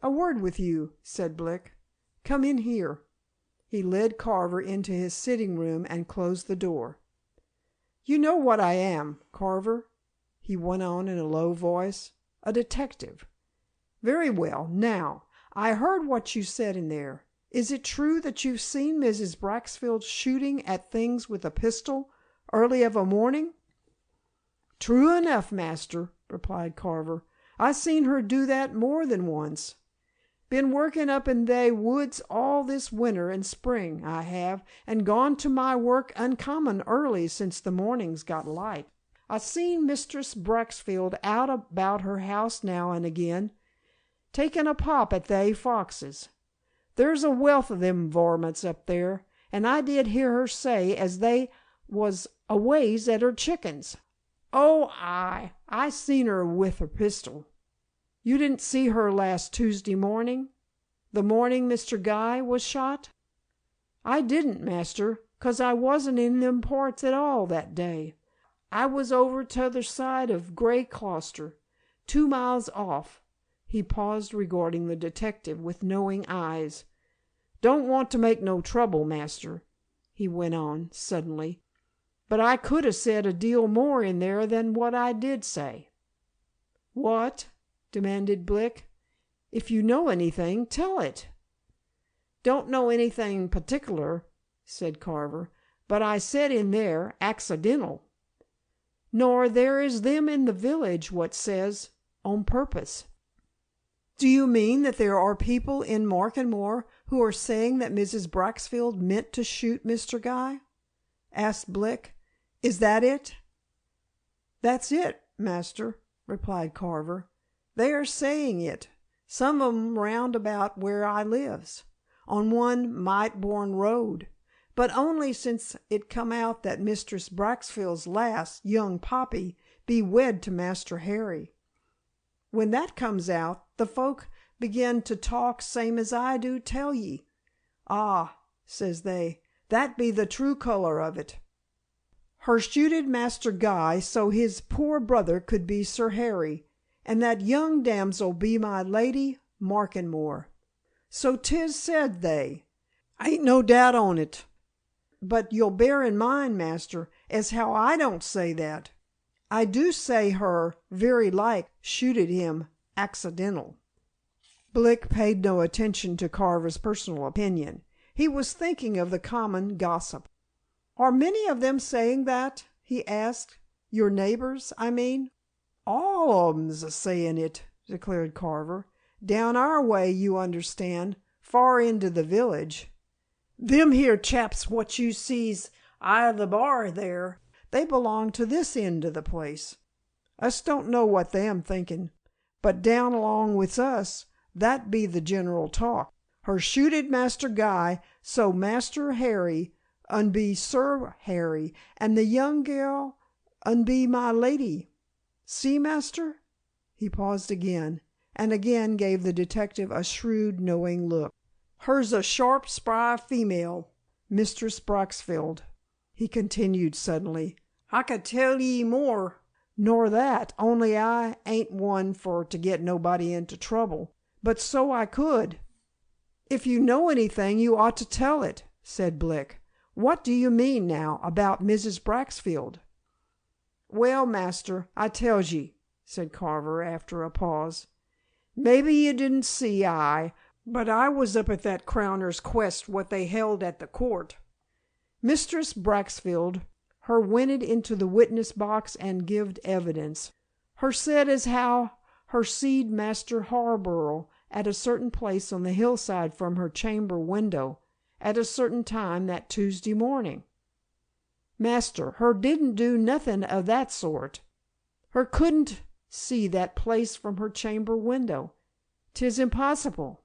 "A word with you," said Blick. "Come in here." He led Carver into his sitting room and closed the door. "You know what I am, Carver," he went on in a low voice. "A detective. Very well. Now, I heard what you said in there. Is it true that you've seen Mrs. Braxfield shooting at things with a pistol early of a morning?" "True enough, master," replied Carver. "I seen her do that more than once. Been working up in they woods all this winter and spring, I have, and gone to my work uncommon early since the mornings got light. I seen Mistress Braxfield out about her house now and again, taking a pop at they foxes. There's a wealth of them varmints up there, and I did hear her say as they was a ways at her chickens. Oh, I seen her with her pistol." "You didn't see her last Tuesday morning, the morning Mr. Guy was shot?" "I didn't, master, 'cause I wasn't in them parts at all that day. I was over t'other side of Grey Closter, 2 miles off." He paused, regarding the detective with knowing eyes. "Don't want to make no trouble, master," he went on suddenly, "but I could have said a deal more in there than what I did say." "What?" demanded Blick. "If you know anything, tell it." "Don't know anything particular," said Carver, but I said in there, accidental. Nor there is them in the village what says, on purpose." "Do you mean that there are people in Markenmore who are saying that Mrs. Braxfield meant to shoot Mr. Guy?" asked Blick. "Is that it?" "That's it, master," replied Carver. "They are saying it, some of 'em round about where I lives, on one Mightbourne Road, but only since it come out that Mistress Braxfield's lass, young Poppy, be wed to Master Harry. When that comes out, the folk begin to talk same as I do tell ye. 'Ah,' says they, 'that be the true colour of it. Her shooted Master Guy so his poor brother could be Sir Harry, and that young damsel be my Lady Markenmore. So 'tis said they. Ain't no doubt on't. But you'll bear in mind, master, as how I don't say that. I do say her, very like, shooted him accidental." Blick paid no attention to Carver's personal opinion. He was thinking of the common gossip. "Are many of them saying that?" he asked. "Your neighbors, I mean?" "All of 'em's a sayin' it," declared Carver. "Down our way, you understand, far into the village. Them here chaps what you sees i' the bar there, they belong to this end of the place. Us don't know what they'm thinking, but down along with us, that be the general talk. Her shooted Master Guy, so Master Harry un be Sir Harry, and the young gal un be my lady. See, master?" He paused again, and again gave the detective a shrewd, knowing look. "Her's a sharp, spry female, Mistress Braxfield," he continued suddenly. "I could tell ye more nor that, only I ain't one for to get nobody into trouble, but so I could." "If you know anything, you ought to tell it," said Blick. "What do you mean, now, about Mrs. Braxfield?" "Well, master, I tells ye," said Carver, after a pause. "Maybe ye didn't see but I was up at that crowner's quest what they held at the court. Mistress Braxfield, her wented into the witness box and gived evidence. Her said as how her seed Master Harborough at a certain place on the hillside from her chamber window, at a certain time that Tuesday morning. Master, her didn't do nothing of that sort. Her couldn't see that place from her chamber window. 'Tis impossible.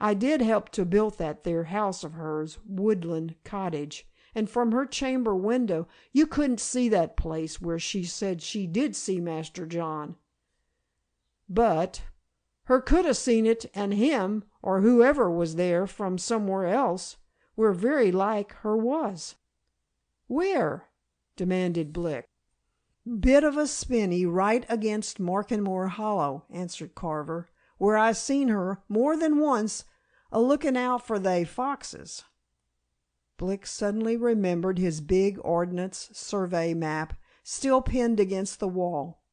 I did help to build that there house of hers, Woodland Cottage, and from her chamber window you couldn't see that place where she said she did see Master John. But her could 'a' seen it and him, or whoever was there from somewhere else, where very like her was." "Where?" demanded Blick. "Bit of a spinney right against Markenmore Hollow," answered Carver, "where I seen her more than once a looking out for they foxes." Blick suddenly remembered his big ordnance survey map still pinned against the wall.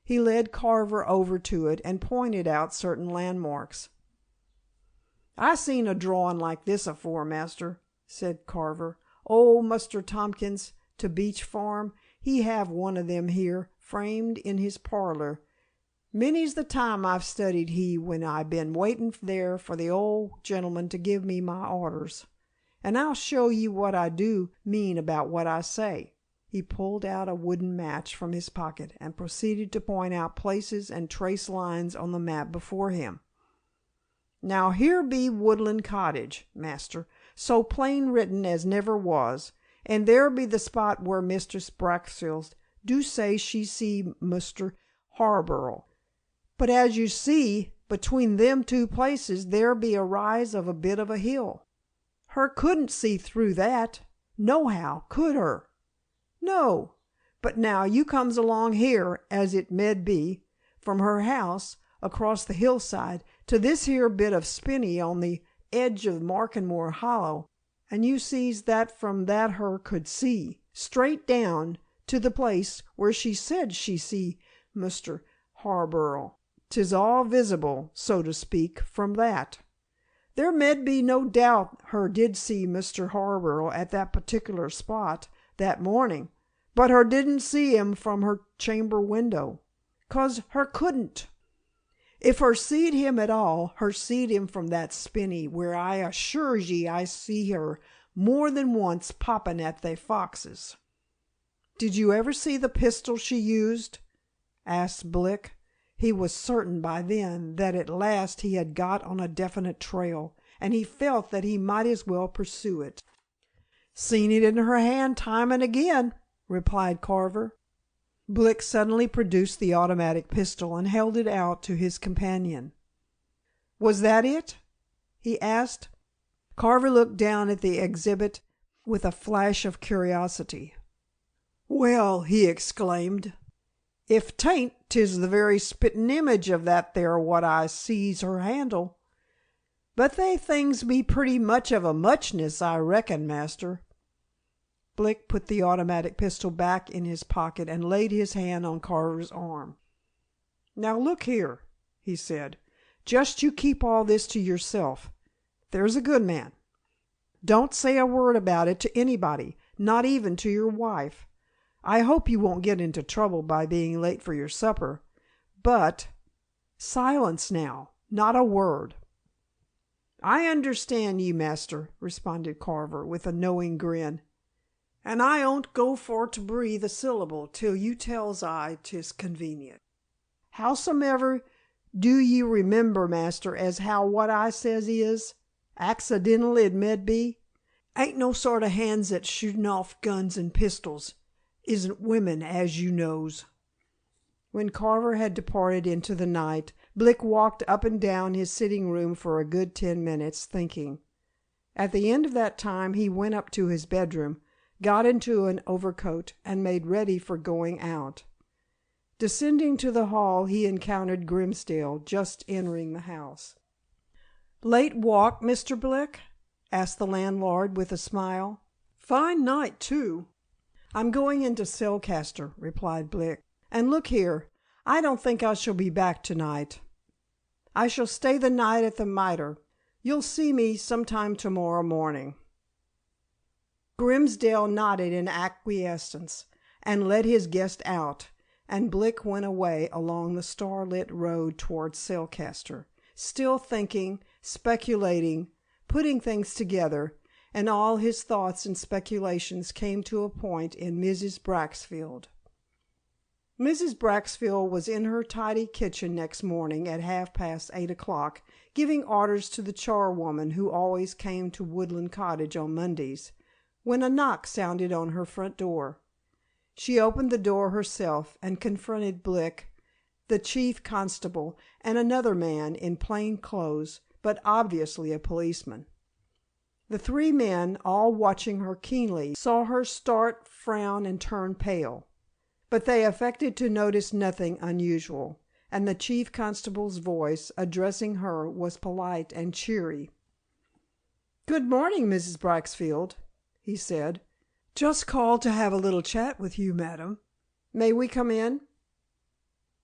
He led Carver over to it and pointed out certain landmarks. "I seen a drawing like this afore, master," said Carver. "Old Muster Tompkins to Beech Farm, he have one of them here, framed in his parlor. Many's the time I've studied he when I been waiting there for the old gentleman to give me my orders. And I'll show ye what I do mean about what I say." He pulled out a wooden match from his pocket and proceeded to point out places and trace lines on the map before him. "Now here be Woodland Cottage, master, so plain written as never was, and there be the spot where Mistress Braxfield do say she see Muster Harborough. But as you see, between them two places there be a rise of a bit of a hill. Her couldn't see through that, nohow, could her? No. But now you comes along here, as it med be, from her house, across the hillside, to this here bit of spinney on the edge of Markenmore Hollow, and you sees that from that her could see, straight down, to the place where she said she see Muster Harborough. 'Tis all visible, so to speak, from that. There med be no doubt her did see Mr. Harborough at that particular spot that morning, but her didn't see him from her chamber window, 'cause her couldn't. If her seed him at all, her seed him from that spinney where I assures ye I see her more than once popping at they foxes." "Did you ever see the pistol she used?" asked Blick. He was certain by then that at last he had got on a definite trail, and he felt that he might as well pursue it. "Seen it in her hand time and again," replied Carver. Blick suddenly produced the automatic pistol and held it out to his companion. "Was that it?" he asked. Carver looked down at the exhibit with a flash of curiosity. "Well," he exclaimed, "if 'tain't, 'tis the very spittin' image of that there what I sees her handle. But they things be pretty much of a muchness, I reckon, master." Blick put the automatic pistol back in his pocket and laid his hand on Carver's arm. "Now look here," he said, "just you keep all this to yourself. There's a good man. Don't say a word about it to anybody, not even to your wife. I hope you won't get into trouble by being late for your supper, but silence now, not a word." "I understand ye, master," responded Carver, with a knowing grin. "And I 'ont go for to breathe a syllable till you tells I 'tis convenient. Howsomever, do ye remember, master, as how what I says is, accidental it med be, ain't no sort of hands at shootin' off guns and pistols isn't women, as you knows." When Carver had departed into the night, Blick walked up and down his sitting room for a good 10 minutes, thinking. At the end of that time he went up to his bedroom, got into an overcoat, and made ready for going out. Descending to the hall, he encountered Grimsdale just entering the house. "Late walk, Mr. Blick?" asked the landlord with a smile. "Fine night, too." "I'm going into Cellcaster," replied Blick. "And look here, I don't think I shall be back tonight. I shall stay the night at the Mitre. You'll see me sometime tomorrow morning." Grimsdale nodded in acquiescence, and led his guest out, and Blick went away along the starlit road towards Cellcaster, still thinking, speculating, putting things together, and all his thoughts and speculations came to a point in Mrs. Braxfield. Mrs. Braxfield was in her tidy kitchen next morning at 8:30, giving orders to the charwoman who always came to Woodland Cottage on Mondays, when a knock sounded on her front door. She opened the door herself and confronted Blick, the chief constable, and another man in plain clothes, but obviously a policeman. The three men, all watching her keenly, saw her start, frown, and turn pale. But they affected to notice nothing unusual, and the chief constable's voice, addressing her, was polite and cheery. "Good morning, Mrs. Braxfield," he said. "Just called to have a little chat with you, madam. May we come in?"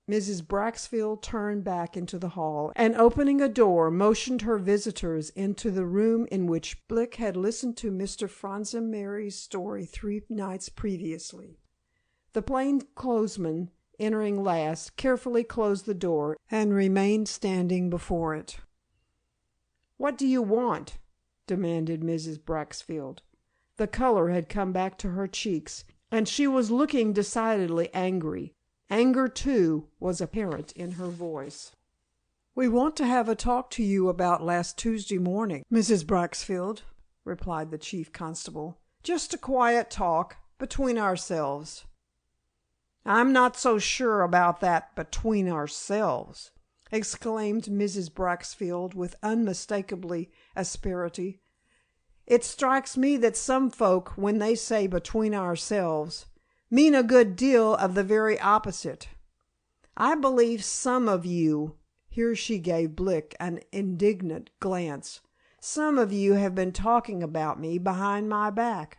Mrs. Braxfield turned back into the hall, and opening a door, motioned her visitors into the room in which Blick had listened to Mr. Franzen Mary's story 3 nights previously. The plainclothesman, entering last, carefully closed the door and remained standing before it. "What do you want?" demanded Mrs. Braxfield. The color had come back to her cheeks, and she was looking decidedly angry. Anger, too, was apparent in her voice. "We want to have a talk to you about last Tuesday morning, Mrs. Braxfield," replied the chief constable. "Just a quiet talk, between ourselves." "I'm not so sure about that 'between ourselves,'" exclaimed Mrs. Braxfield with unmistakable asperity. "It strikes me that some folk, when they say 'between ourselves,' mean a good deal of the very opposite. I believe some of you," here she gave Blick an indignant glance, "some of you have been talking about me behind my back.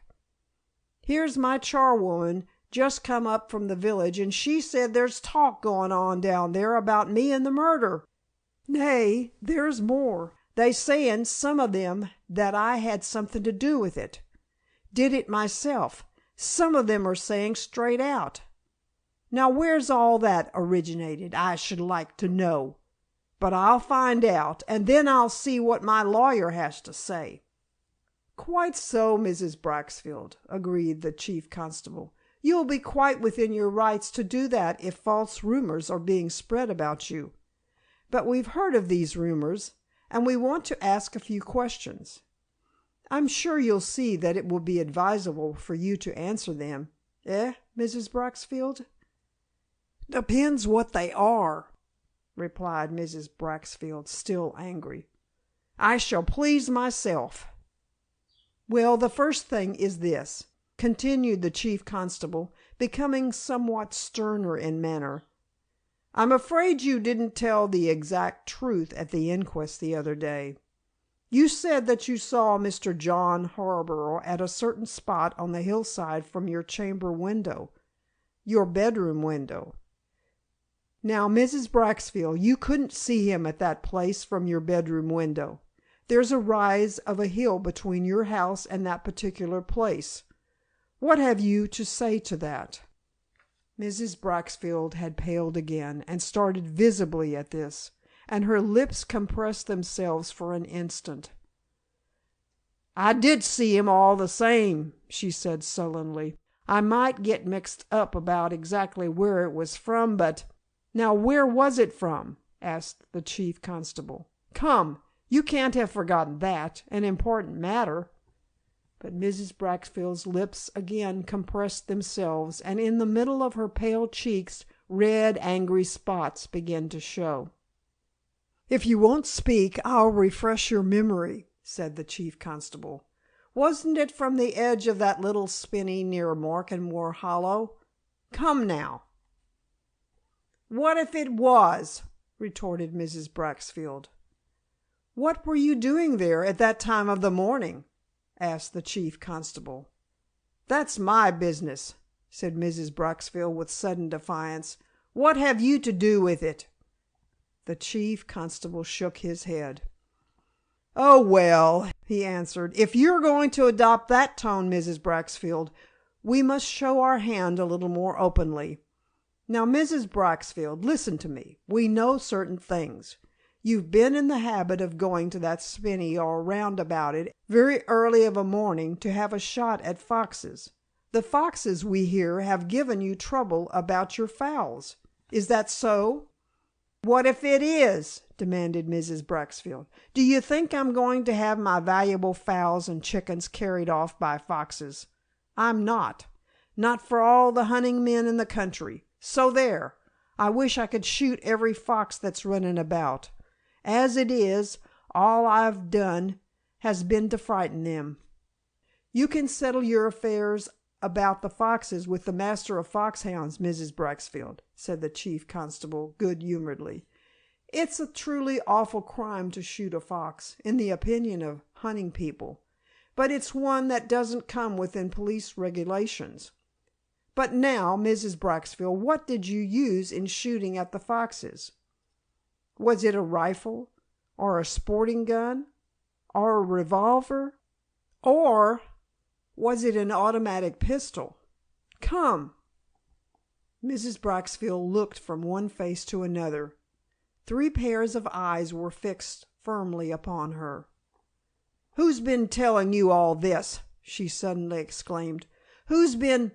Here's my charwoman just come up from the village, and she said there's talk going on down there about me and the murder. Nay, there's more. They sayin' some of them that I had something to do with it. Did it myself. Some of them are saying straight out. Now where's all that originated, I should like to know. But I'll find out, and then I'll see what my lawyer has to say." "Quite so, Mrs. Braxfield," agreed the chief constable. "You'll be quite within your rights to do that if false rumors are being spread about you. But we've heard of these rumors, and we want to ask a few questions. I'm sure you'll see that it will be advisable for you to answer them. Eh, Mrs. Braxfield?" "Depends what they are," replied Mrs. Braxfield, still angry. "I shall please myself." "Well, the first thing is this," continued the chief constable, becoming somewhat sterner in manner. "I'm afraid you didn't tell the exact truth at the inquest the other day. You said that you saw Mr. John Harborough at a certain spot on the hillside from your chamber window, your bedroom window. Now, Mrs. Braxfield, you couldn't see him at that place from your bedroom window. There's a rise of a hill between your house and that particular place. What have you to say to that?" Mrs. Braxfield had paled again, and started visibly at this, and her lips compressed themselves for an instant. "I did see him all the same," she said sullenly. "I might get mixed up about exactly where it was from, but—" "Now where was it from?" asked the chief constable. "Come, you can't have forgotten that, an important matter." But Mrs. Braxfield's lips again compressed themselves, and in the middle of her pale cheeks red, angry spots began to show. "If you won't speak, I'll refresh your memory," said the chief constable. "Wasn't it from the edge of that little spinney near Markenmore Hollow? Come now." "What if it was?" retorted Mrs. Braxfield. "What were you doing there at that time of the morning?" asked the chief constable. "That's my business," said Mrs. Braxfield with sudden defiance. "What have you to do with it?" The chief constable shook his head. "Oh, well," he answered, "if you're going to adopt that tone, Mrs. Braxfield, we must show our hand a little more openly. Now, Mrs. Braxfield, listen to me. We know certain things. You've been in the habit of going to that spinney or round about it very early of a morning to have a shot at foxes. The foxes, we hear, have given you trouble about your fowls. Is that so?" "What if it is?" demanded Mrs. Braxfield. "Do you think I'm going to have my valuable fowls and chickens carried off by foxes? I'm not. Not for all the hunting men in the country. So there! I wish I could shoot every fox that's running about. As it is, all I've done has been to frighten them." "You can settle your affairs about the foxes with the master of foxhounds, Mrs. Braxfield," said the chief constable good-humoredly. "It's a truly awful crime to shoot a fox, in the opinion of hunting people, but it's one that doesn't come within police regulations. But now, Mrs. Braxfield, what did you use in shooting at the foxes? Was it a rifle, or a sporting gun, or a revolver, or was it an automatic pistol? Come." Mrs. Braxfield looked from one face to another. 3 pairs of eyes were fixed firmly upon her. "Who's been telling you all this?" she suddenly exclaimed. "Who's been—"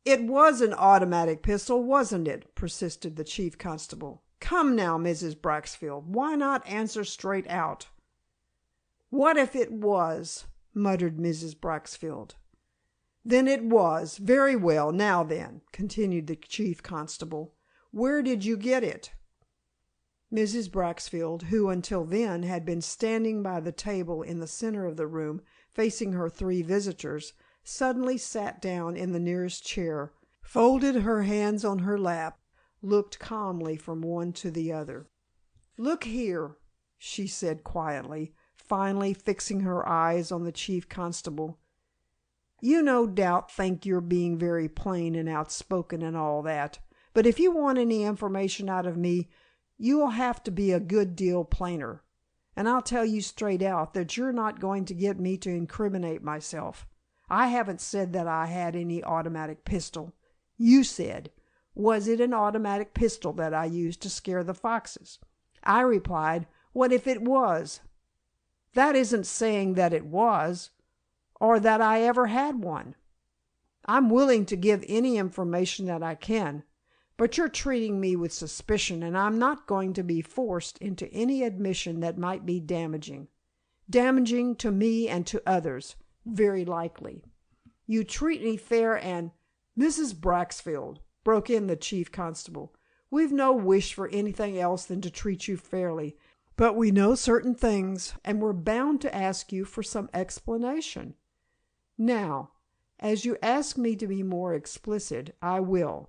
"It was an automatic pistol, wasn't it?" persisted the chief constable. "Come now, Mrs. Braxfield, why not answer straight out?" "What if it was?" muttered Mrs. Braxfield. "Then it was. Very well. Now then," continued the chief constable, "where did you get it?" Mrs. Braxfield, who until then had been standing by the table in the center of the room, facing her 3 visitors, suddenly sat down in the nearest chair, folded her hands on her lap, looked calmly from one to the other. "Look here," she said quietly, finally fixing her eyes on the chief constable. "You no doubt think you're being very plain and outspoken and all that, but if you want any information out of me, you'll have to be a good deal plainer. and I'll tell you straight out that you're not going to get me to incriminate myself. I haven't said that I had any automatic pistol. You said, was it an automatic pistol that I used to scare the foxes? I replied, what if it was? That isn't saying that it was, or that I ever had one. I'm willing to give any information that I can, but you're treating me with suspicion, and I'm not going to be forced into any admission that might be damaging. Damaging to me and to others, very likely. You treat me fair and— Mrs. Braxfield, broke in the chief constable, we've no wish for anything else than to treat you fairly, but we know certain things, and we're bound to ask you for some explanation. Now, as you ask me to be more explicit, I will.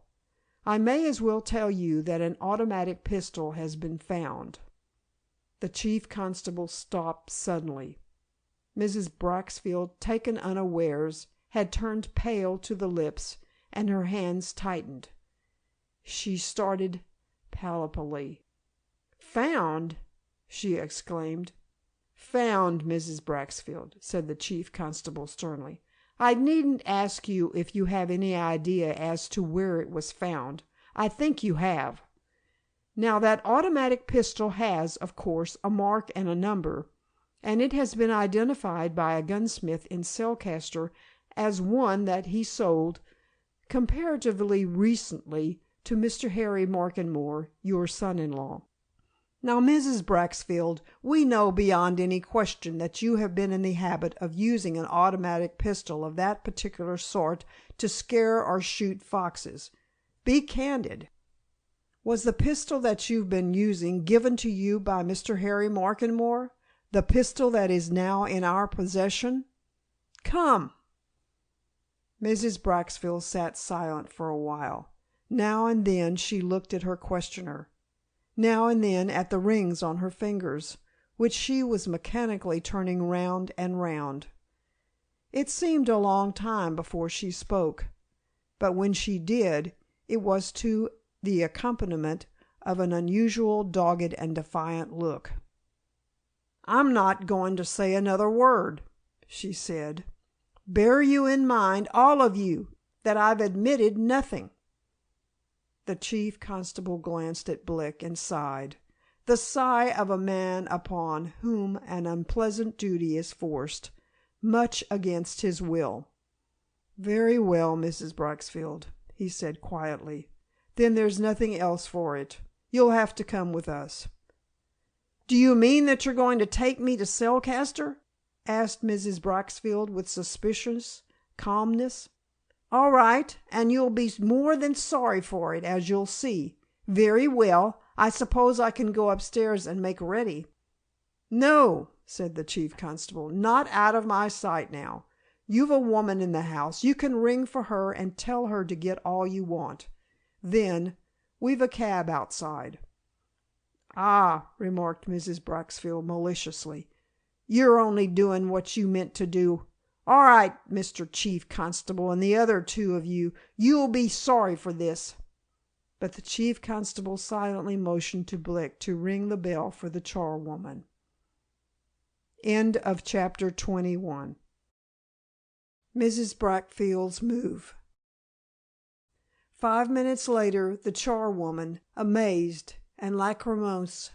I may as well tell you that an automatic pistol has been found. The chief constable stopped suddenly. Mrs. Braxfield, taken unawares, had turned pale to the lips, and her hands tightened. She started palpably. "Found?" she exclaimed. "Found, Mrs. Braxfield," said the chief constable sternly. "I needn't ask you if you have any idea as to where it was found. I think you have. Now that automatic pistol has, of course, a mark and a number, and it has been identified by a gunsmith in Selcaster as one that he sold comparatively recently to Mr. Harry Markenmore, your son-in-law. Now, Mrs. Braxfield, we know beyond any question that you have been in the habit of using an automatic pistol of that particular sort to scare or shoot foxes. Be candid. Was the pistol that you've been using given to you by Mr. Harry Markenmore? The pistol that is now in our possession? Come!" Mrs. Braxfield sat silent for a while. Now and then she looked at her questioner. Now and then at the rings on her fingers, which she was mechanically turning round and round. It seemed a long time before she spoke, but when she did, it was to the accompaniment of an unusual dogged and defiant look. "I'm not going to say another word," she said. "Bear you in mind, all of you, that I've admitted nothing." The chief constable glanced at Blick and sighed, the sigh of a man upon whom an unpleasant duty is forced, much against his will. "Very well, Mrs. Braxfield," he said quietly. "Then there's nothing else for it. You'll have to come with us." "Do you mean that you're going to take me to Selcaster?" asked Mrs. Braxfield with suspicious calmness. "All right, and you'll be more than sorry for it, as you'll see. Very well, I suppose I can go upstairs and make ready." "No," said the chief constable, "not out of my sight now. You've a woman in the house. You can ring for her and tell her to get all you want. Then, we've a cab outside." "Ah," remarked Mrs. Braxfield maliciously. "You're only doing what you meant to do. All right, Mr. Chief Constable, and the other two of you, you'll be sorry for this." But the chief constable silently motioned to Blick to ring the bell for the charwoman. Chapter 21. Mrs. Braxfield's move. 5 minutes later, the charwoman, amazed and lachrymose,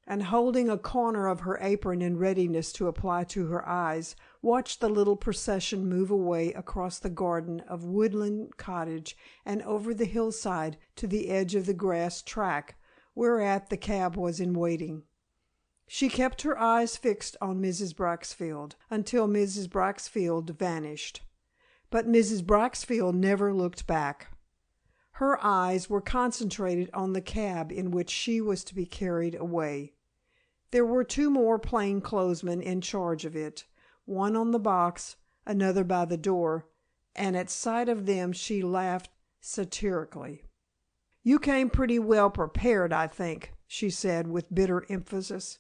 and holding a corner of her apron in readiness to apply to her eyes, watched the little procession move away across the garden of Woodland Cottage and over the hillside to the edge of the grass track whereat the cab was in waiting. She kept her eyes fixed on Mrs. Braxfield until Mrs. Braxfield vanished. But Mrs. Braxfield never looked back. Her eyes were concentrated on the cab in which she was to be carried away. There were 2 more plainclothesmen in charge of it, one on the box, another by the door, and at sight of them she laughed satirically. "You came pretty well prepared, I think," she said with bitter emphasis.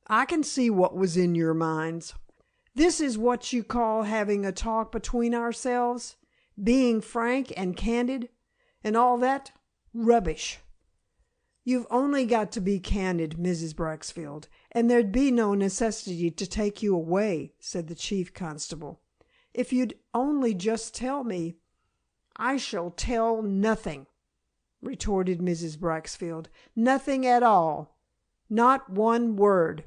"I can see what was in your minds. This is what you call having a talk between ourselves, being frank and candid, and all that rubbish. You've only got to be candid, Mrs. Braxfield, and there'd be no necessity to take you away," said the chief constable. "If you'd only just tell me—" "I shall tell nothing," retorted Mrs. Braxfield. "Nothing at all. Not one word.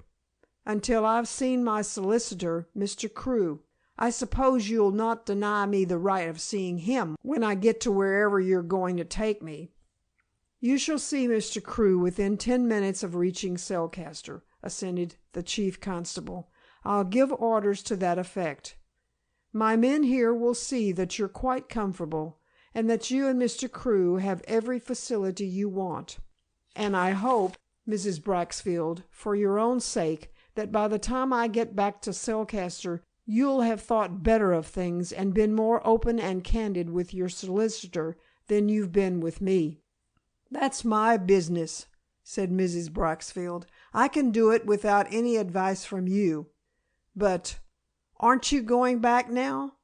Until I've seen my solicitor, Mr. Crewe. I suppose you'll not deny me the right of seeing him when I get to wherever you're going to take me." "You shall see Mr. Crewe within 10 minutes of reaching Selcaster," assented the chief constable. "I'll give orders to that effect. My men here will see that you're quite comfortable, and that you and Mr. Crewe have every facility you want. And I hope, Mrs. Braxfield, for your own sake, that by the time I get back to Selcaster you'll have thought better of things and been more open and candid with your solicitor than you've been with me." "That's my business," said Mrs. Braxfield. "I can do it without any advice from you. But aren't you going back now?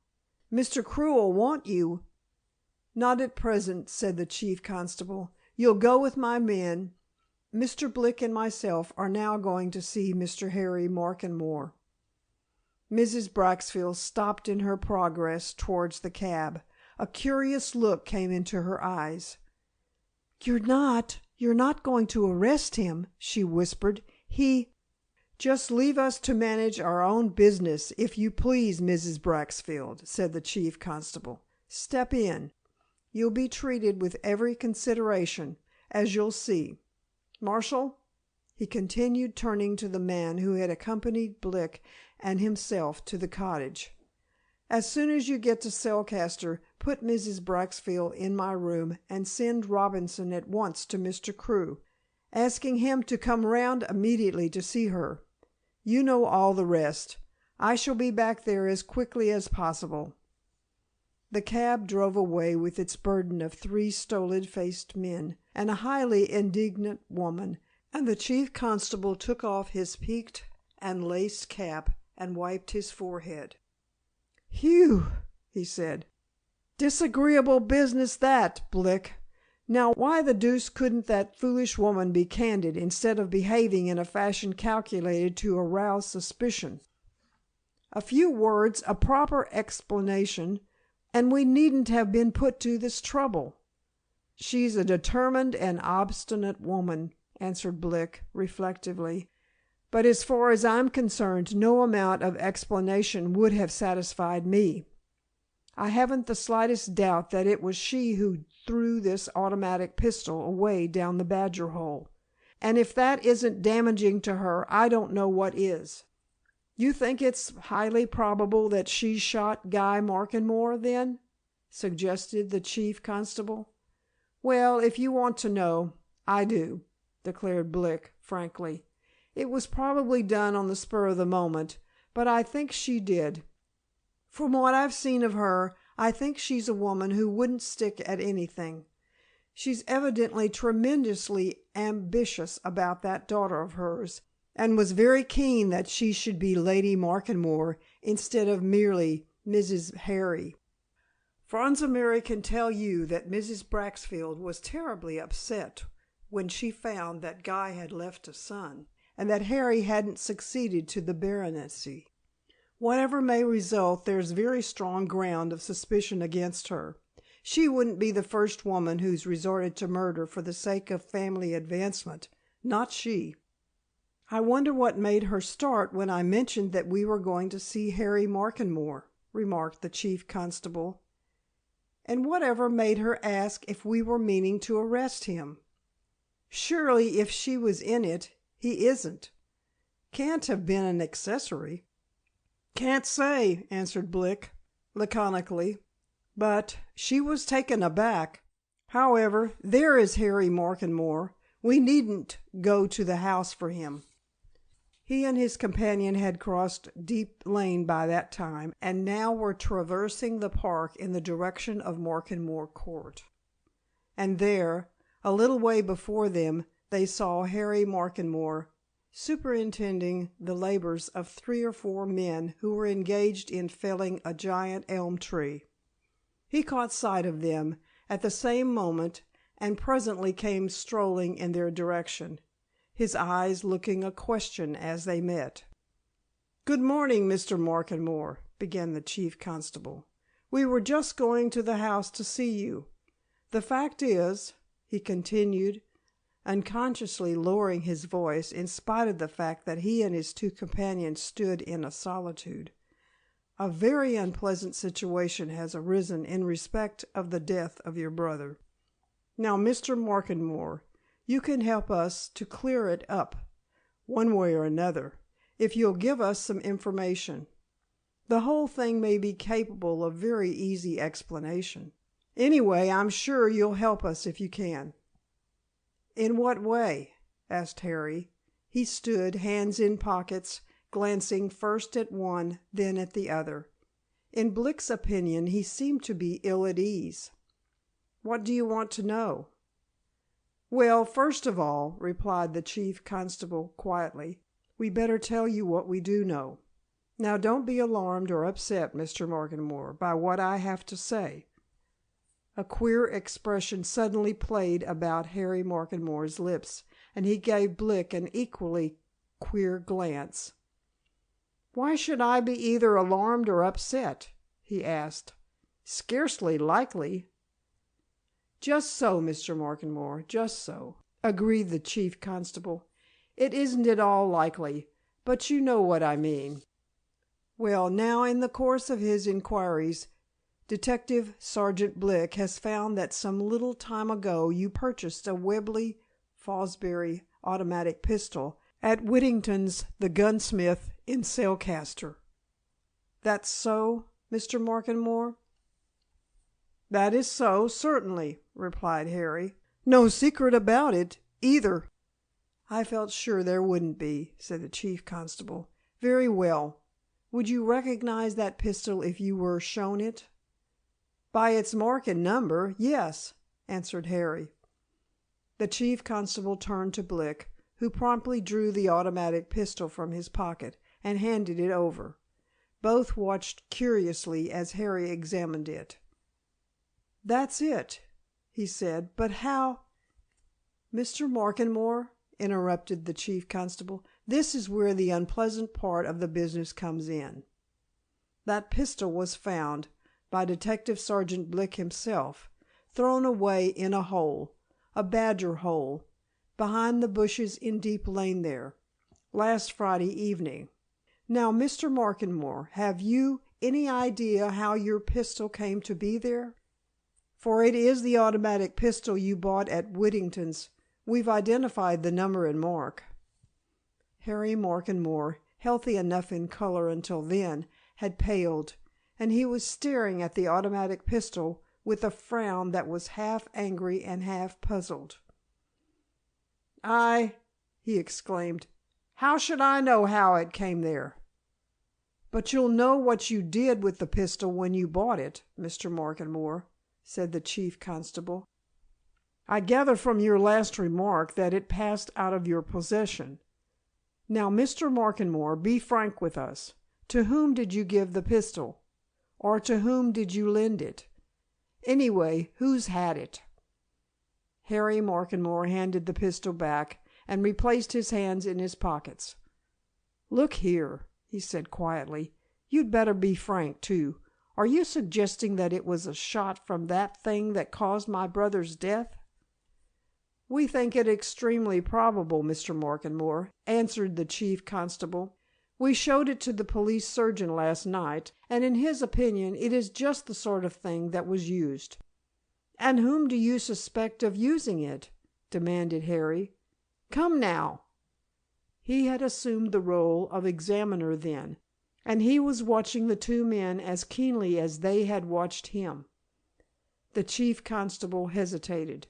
Mr. Crewe'll want you." "Not at present," said the chief constable. "You'll go with my men. Mr. Blick and myself are now going to see Mr. Harry Markenmore." Mrs. Braxfield stopped in her progress towards the cab. A curious look came into her eyes. You're not going to arrest him?" she whispered. "Just leave us to manage our own business, if you please, Mrs. Braxfield," said the chief constable. "Step in. You'll be treated with every consideration, as you'll see. Marshall," he continued, turning to the man who had accompanied Blick and himself to the cottage, "as soon as you get to Selcaster, put Mrs. Braxfield in my room and send Robinson at once to Mr. Crewe, asking him to come round immediately to see her. You know all the rest. I shall be back there as quickly as possible." The cab drove away with its burden of 3 stolid-faced men and a highly indignant woman, and the chief constable took off his peaked and laced cap and wiped his forehead. "Whew!" he said. "Disagreeable business that, Blick. Now why the deuce couldn't that foolish woman be candid instead of behaving in a fashion calculated to arouse suspicion? A few words, a proper explanation, and we needn't have been put to this trouble." "She's a determined and obstinate woman," answered Blick, reflectively. "But as far as I'm concerned, no amount of explanation would have satisfied me. I haven't the slightest doubt that it was she who threw this automatic pistol away down the badger hole. And if that isn't damaging to her, I don't know what is." "You think it's highly probable that she shot Guy Markenmore, then?" suggested the chief constable. "Well, if you want to know, I do," declared Blick, frankly. "It was probably done on the spur of the moment, but I think she did. From what I've seen of her, I think she's a woman who wouldn't stick at anything. She's evidently tremendously ambitious about that daughter of hers, and was very keen that she should be Lady Markenmore instead of merely Mrs. Harry. Franza Mary can tell you that Mrs. Braxfield was terribly upset when she found that Guy had left a son, and that Harry hadn't succeeded to the baronetcy. Whatever may result, there's very strong ground of suspicion against her. She wouldn't be the first woman who's resorted to murder for the sake of family advancement. Not she." "I wonder what made her start when I mentioned that we were going to see Harry Markenmore," remarked the chief constable. "And whatever made her ask if we were meaning to arrest him? Surely, if she was in it, he isn't. Can't have been an accessory." "Can't say," answered Blick, laconically. "But she was taken aback. However, there is Harry Markenmore. We needn't go to the house for him." He and his companion had crossed Deep Lane by that time, and now were traversing the park in the direction of Markenmore Court. And there, a little way before them, they saw Harry Markenmore superintending the labors of 3 or 4 men who were engaged in felling a giant elm tree. He caught sight of them at the same moment and presently came strolling in their direction, his eyes looking a question as they met. "Good morning, Mr. Markenmore," began the chief constable. "We were just going to the house to see you. The fact is," he continued, unconsciously lowering his voice in spite of the fact that he and his two companions stood in a solitude, "a very unpleasant situation has arisen in respect of the death of your brother. Now, Mr. Markenmore, you can help us to clear it up, one way or another, if you'll give us some information. The whole thing may be capable of very easy explanation. Anyway, I'm sure you'll help us if you can." "In what way?" asked Harry. He stood, hands in pockets, glancing first at one, then at the other. In Blick's opinion, he seemed to be ill at ease. "What do you want to know?" "Well, first of all," replied the chief constable quietly, "we better tell you what we do know. Now, don't be alarmed or upset, Mr. Markenmore, by what I have to say." A queer expression suddenly played about Harry Markenmore's lips, and he gave Blick an equally queer glance. "Why should I be either alarmed or upset?" he asked. "Scarcely likely." "Just so, Mr. Markenmore, just so," agreed the chief constable. "It isn't at all likely, but you know what I mean. Well, now, in the course of his inquiries, Detective Sergeant Blick has found that some little time ago you purchased a Webley Fosbury automatic pistol at Whittington's the gunsmith in Cellcaster. That's so, Mr. Markenmore?" "That is so, certainly," replied Harry. "No secret about it, either." "I felt sure there wouldn't be," said the chief constable. "Very well. Would you recognize that pistol if you were shown it?" "By its mark and number, yes," answered Harry. The chief constable turned to Blick, who promptly drew the automatic pistol from his pocket and handed it over. Both watched curiously as Harry examined it. "That's it," he said, "but how—" "Mr. Markenmore," interrupted the chief constable, "this is where the unpleasant part of the business comes in. That pistol was found, by Detective Sergeant Blick himself, thrown away in a hole, a badger hole, behind the bushes in Deep Lane there, last Friday evening. Now, Mr. Markenmore, have you any idea how your pistol came to be there? For it is the automatic pistol you bought at Whittington's. We've identified the number and mark." Harry Markenmore, healthy enough in color until then, had paled, and he was staring at the automatic pistol with a frown that was half angry and half puzzled. He exclaimed. "How should I know how it came there?" "But you'll know what you did with the pistol when you bought it, Mr. Markenmore," said the chief constable. "I gather from your last remark that it passed out of your possession. Now, Mr. Markenmore, be frank with us. To whom did you give the pistol? Or to whom did you lend it? Anyway, who's had it?" Harry Markenmore handed the pistol back and replaced his hands in his pockets. "Look here," he said quietly, "you'd better be frank, too. Are you suggesting that it was a shot from that thing that caused my brother's death?" "We think it extremely probable, Mr. Markenmore," answered the chief constable. "We showed it to the police surgeon last night, and in his opinion it is just the sort of thing that was used." "And whom do you suspect of using it?" demanded Harry. "Come now." He had assumed the role of examiner then, and he was watching the two men as keenly as they had watched him. The chief constable hesitated.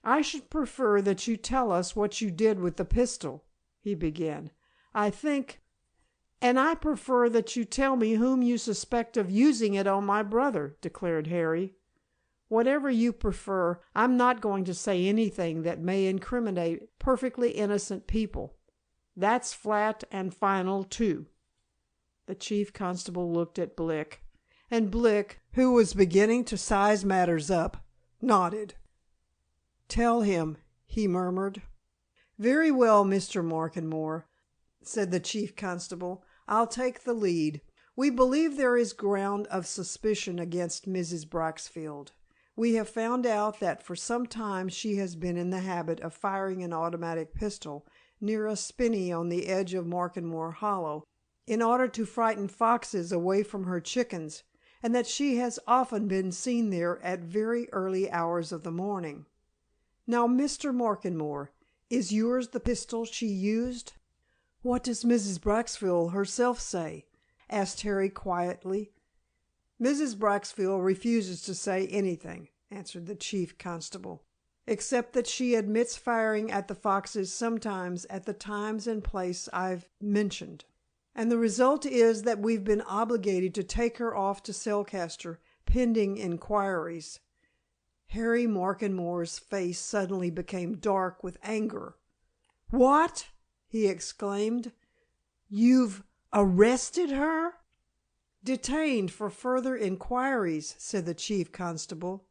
"I should prefer that you tell us what you did with the pistol," he began. "And I prefer that you tell me whom you suspect of using it on my brother," declared Harry. "Whatever you prefer, I'm not going to say anything that may incriminate perfectly innocent people. That's flat and final, too." The chief constable looked at Blick, and Blick, who was beginning to size matters up, nodded. "Tell him," he murmured. "Very well, Mr. Markenmore," said the chief constable. "I'll take the lead. We believe there is ground of suspicion against Mrs. Braxfield. We have found out that for some time she has been in the habit of firing an automatic pistol near a spinney on the edge of Markenmore Hollow, in order to frighten foxes away from her chickens, and that she has often been seen there at very early hours of the morning. Now, Mr. Markenmore, is yours the pistol she used?" "What does Mrs. Braxfield herself say?" asked Harry quietly. "Mrs. Braxfield refuses to say anything," answered the chief constable, "except that she admits firing at the foxes sometimes at the times and place I've mentioned. And the result is that we've been obligated to take her off to Cellcaster pending inquiries." Harry Markenmore's face suddenly became dark with anger. "What!" he exclaimed. "You've arrested her?" "Detained for further inquiries," said the chief constable,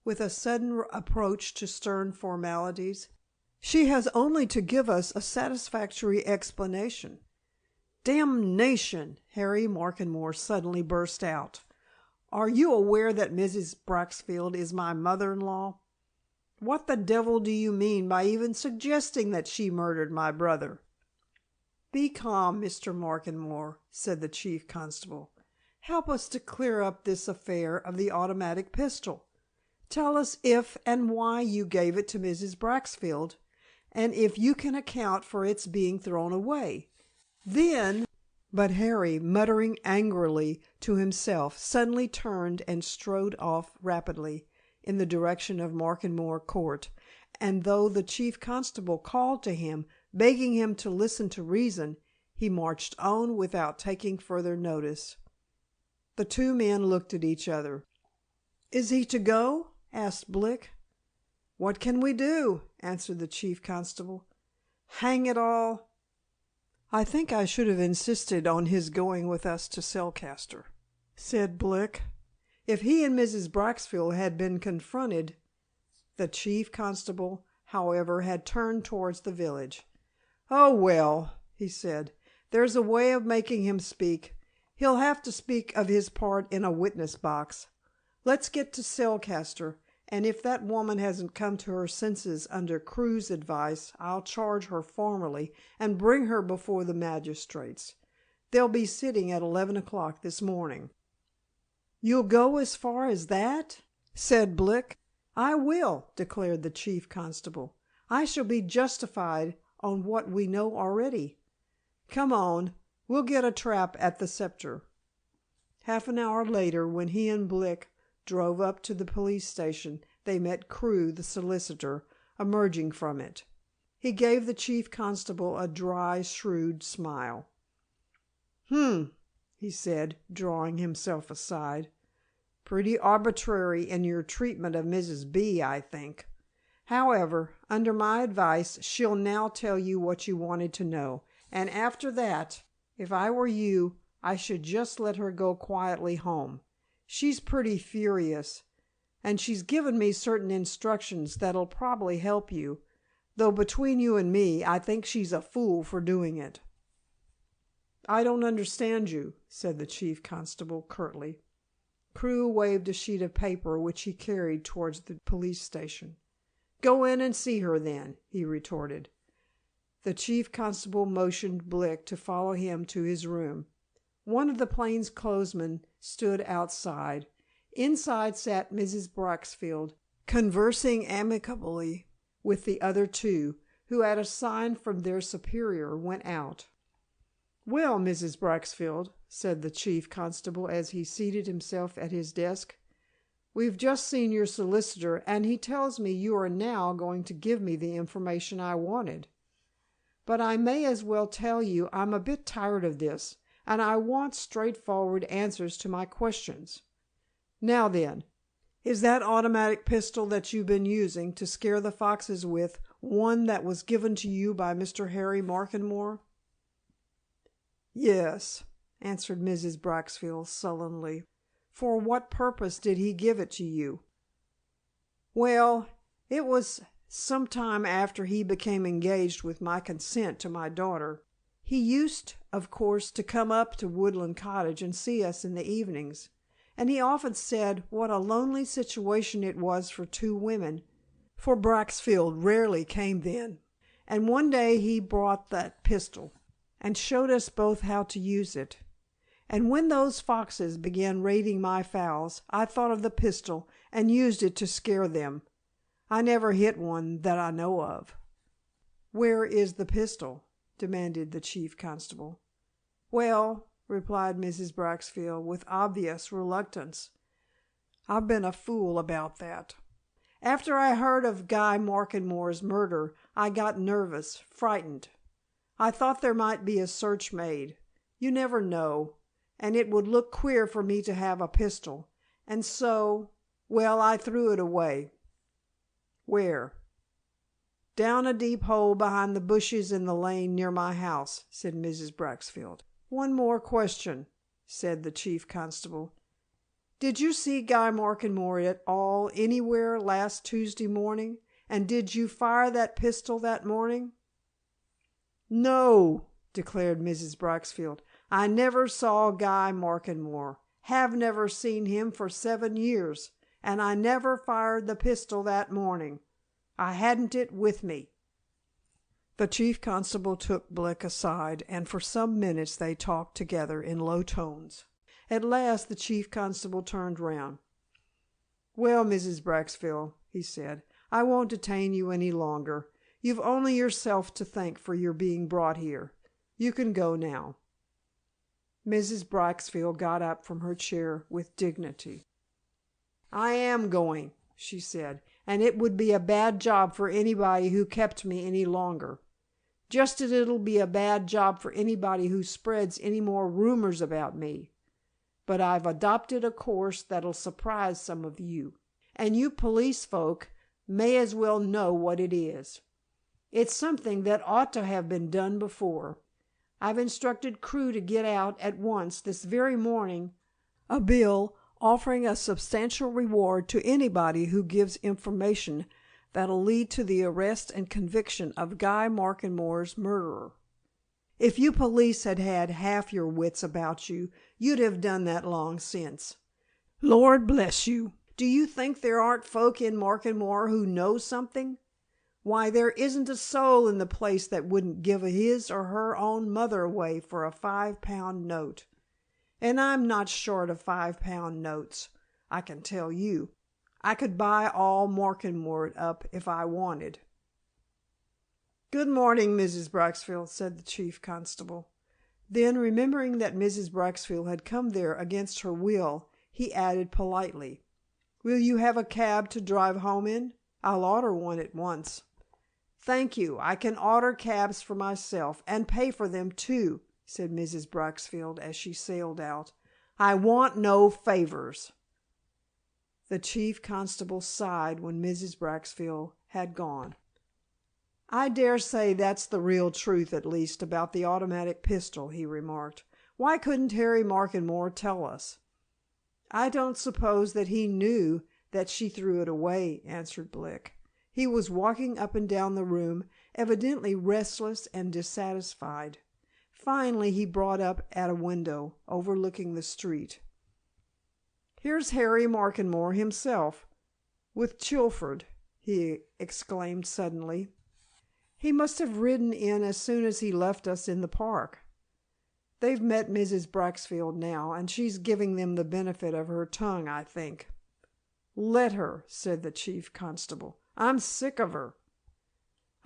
with a sudden approach to stern formalities. "She has only to give us a satisfactory explanation." "Damnation!" Harry Markenmore suddenly burst out. "Are you aware that Mrs. Braxfield is my mother-in-law? What the devil do you mean by even suggesting that she murdered my brother?" "Be calm, Mr. Markenmore," said the chief constable. "Help us to clear up this affair of the automatic pistol. Tell us if and why you gave it to Mrs. Braxfield, and if you can account for its being thrown away. Then—" But Harry, muttering angrily to himself, suddenly turned and strode off rapidly in the direction of Markenmore Court, and though the chief constable called to him, begging him to listen to reason, he marched on without taking further notice. The two men looked at each other. "Is he to go?" asked Blick. "What can we do?" answered the chief constable. "Hang it all! I think I should have insisted on his going with us to Cellcaster," said Blick. "If he and Mrs. Braxfield had been confronted—" The chief constable, however, had turned towards the village. "Oh, well," he said, "there's a way of making him speak. He'll have to speak of his part in a witness box. Let's get to Cellcaster, and if that woman hasn't come to her senses under Crewe's advice, I'll charge her formally and bring her before the magistrates. They'll be sitting at 11 o'clock this morning." "You'll go as far as that?" said Blick. "I will," declared the chief constable. "I shall be justified on what we know already. Come on, we'll get a trap at the Scepter." Half an hour later, when he and Blick drove up to the police station, they met Crewe, the solicitor, emerging from it. He gave the chief constable a dry, shrewd smile. He said, drawing himself aside. "Pretty arbitrary in your treatment of Mrs. B, I think. However, under my advice, she'll now tell you what you wanted to know, and after that, if I were you, I should just let her go quietly home. She's pretty furious, and she's given me certain instructions that'll probably help you, though between you and me, I think she's a fool for doing it." "I don't understand you," said the chief constable curtly. Crewe waved a sheet of paper which he carried towards the police station. "Go in and see her then," he retorted. The chief constable motioned Blick to follow him to his room. One of the plainclothesmen stood outside. Inside sat Mrs. Braxfield, conversing amicably with the other two, who at a sign from their superior went out. "Well, Mrs. Braxfield," said the chief constable as he seated himself at his desk, "we've just seen your solicitor, and he tells me you are now going to give me the information I wanted. But I may as well tell you I'm a bit tired of this, and I want straightforward answers to my questions. Now then, is that automatic pistol that you've been using to scare the foxes with one that was given to you by Mr. Harry Markenmore?" "Yes," answered Mrs. Braxfield sullenly. "For what purpose did he give it to you?" "Well, it was some time after he became engaged with my consent to my daughter. He used, of course, to come up to Woodland Cottage and see us in the evenings, and he often said what a lonely situation it was for two women, for Braxfield rarely came then. And one day he brought that pistol, and showed us both how to use it. And when those foxes began raiding my fowls, I thought of the pistol and used it to scare them. I never hit one that I know of." "Where is the pistol?" demanded the chief constable. "Well," replied Mrs. Braxfield with obvious reluctance, "I've been a fool about that. After I heard of Guy Markenmore's murder, I got nervous, frightened. I thought there might be a search made. You never know. And it would look queer for me to have a pistol. And so, well, I threw it away." "Where?" "Down a deep hole behind the bushes in the lane near my house," said Mrs. Braxfield. "One more question," said the chief constable. "Did you see Guy Markenmore at all anywhere last Tuesday morning? And did you fire that pistol that morning?" "No," declared Mrs. Braxfield. "I never saw Guy Markenmore, have never seen him for 7 years, and I never fired the pistol that morning. I hadn't it with me." The chief constable took Blick aside, and for some minutes they talked together in low tones. At last the chief constable turned round. "Well, Mrs. Braxfield," he said, "I won't detain you any longer. You've only yourself to thank for your being brought here. You can go now." Mrs. Braxfield got up from her chair with dignity. "I am going," she said, "and it would be a bad job for anybody who kept me any longer. Just as it'll be a bad job for anybody who spreads any more rumors about me. But I've adopted a course that'll surprise some of you, and you police folk may as well know what it is. It's something that ought to have been done before. I've instructed Crewe to get out at once this very morning a bill offering a substantial reward to anybody who gives information that'll lead to the arrest and conviction of Guy Markenmore's murderer. If you police had had half your wits about you, you'd have done that long since. Lord bless you, do you think there aren't folk in Markenmore who know something? Why, there isn't a soul in the place that wouldn't give his or her own mother away for a £5 note. And I'm not short of £5 notes, I can tell you. I could buy all Markenmore up if I wanted." "Good morning, Mrs. Braxfield," said the chief constable. Then, remembering that Mrs. Braxfield had come there against her will, he added politely, "Will you have a cab to drive home in? I'll order one at once." "Thank you, I can order cabs for myself, and pay for them, too," said Mrs. Braxfield as she sailed out. "I want no favors." The chief constable sighed when Mrs. Braxfield had gone. "I dare say that's the real truth, at least, about the automatic pistol," he remarked. "Why couldn't Harry Markenmore tell us?" "I don't suppose that he knew that she threw it away," answered Blick. He was walking up and down the room, evidently restless and dissatisfied. Finally he brought up at a window overlooking the street. "Here's Harry Markenmore himself, with Chilford," he exclaimed suddenly. "He must have ridden in as soon as he left us in the park. They've met Mrs. Braxfield now, and she's giving them the benefit of her tongue, I think." "Let her," said the chief constable. "I'm sick of her."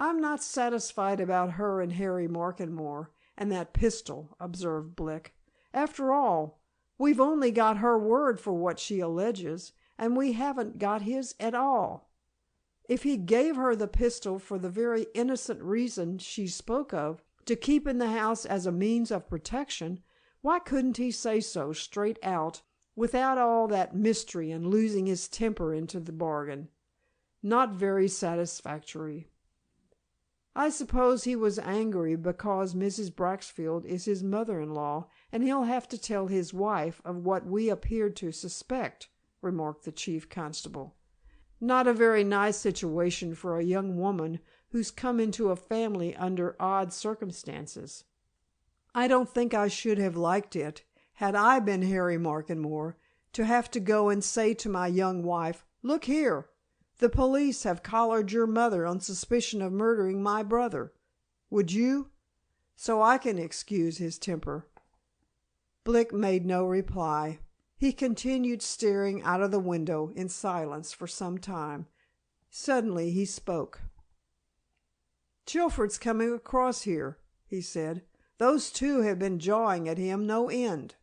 "I'm not satisfied about her and Harry Markenmore and that pistol," observed Blick. "After all, we've only got her word for what she alleges, and we haven't got his at all. If he gave her the pistol for the very innocent reason she spoke of, to keep in the house as a means of protection, why couldn't he say so straight out, without all that mystery and losing his temper into the bargain? Not very satisfactory. I suppose he was angry because Mrs. Braxfield is his mother-in-law, and he'll have to tell his wife of what we appeared to suspect," remarked the chief constable. Not a very nice situation for a young woman who's come into a family under odd circumstances. I don't think I should have liked it, had I been Harry Markenmore, to have to go and say to my young wife, 'Look here, the police have collared your mother on suspicion of murdering my brother.' Would you? So I can excuse his temper." Blick made no reply. He continued staring out of the window in silence for some time. Suddenly he spoke. "Chilford's coming across here," he said. "Those two have been jawing at him no end."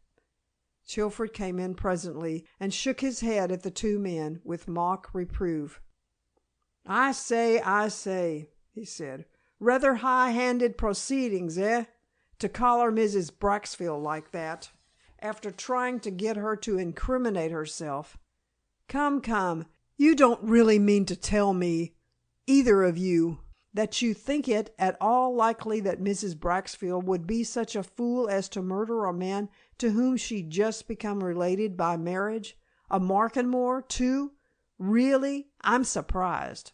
Chilford came in presently and shook his head at the two men with mock reproof. I say," he said. "Rather high-handed proceedings, eh? To collar Mrs. Braxfield like that, after trying to get her to incriminate herself. Come, you don't really mean to tell me, either of you, that you think it at all likely that Mrs. Braxfield would be such a fool as to murder a man to whom she'd just become related by marriage? A Markenmore, too? Really, I'm surprised."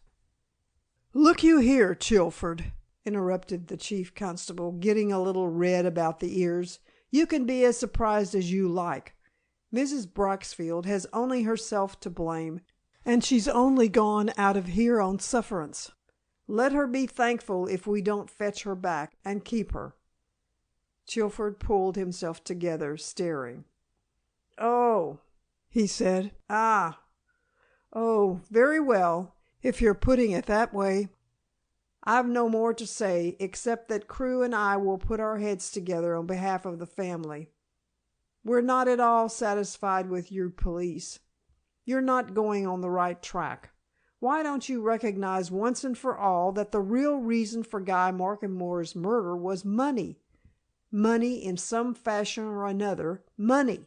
"Look you here, Chilford," interrupted the chief constable, getting a little red about the ears. "You can be as surprised as you like. Mrs. Braxfield has only herself to blame, and she's only gone out of here on sufferance. Let her be thankful if we don't fetch her back and keep her." Chilford pulled himself together, staring. "Oh," he said. "Ah. Oh, very well, if you're putting it that way. I've no more to say, except that Crewe and I will put our heads together on behalf of the family. We're not at all satisfied with you police. You're not going on the right track. Why don't you recognize once and for all that the real reason for Guy Markenmore's murder was money? Money in some fashion or another, money."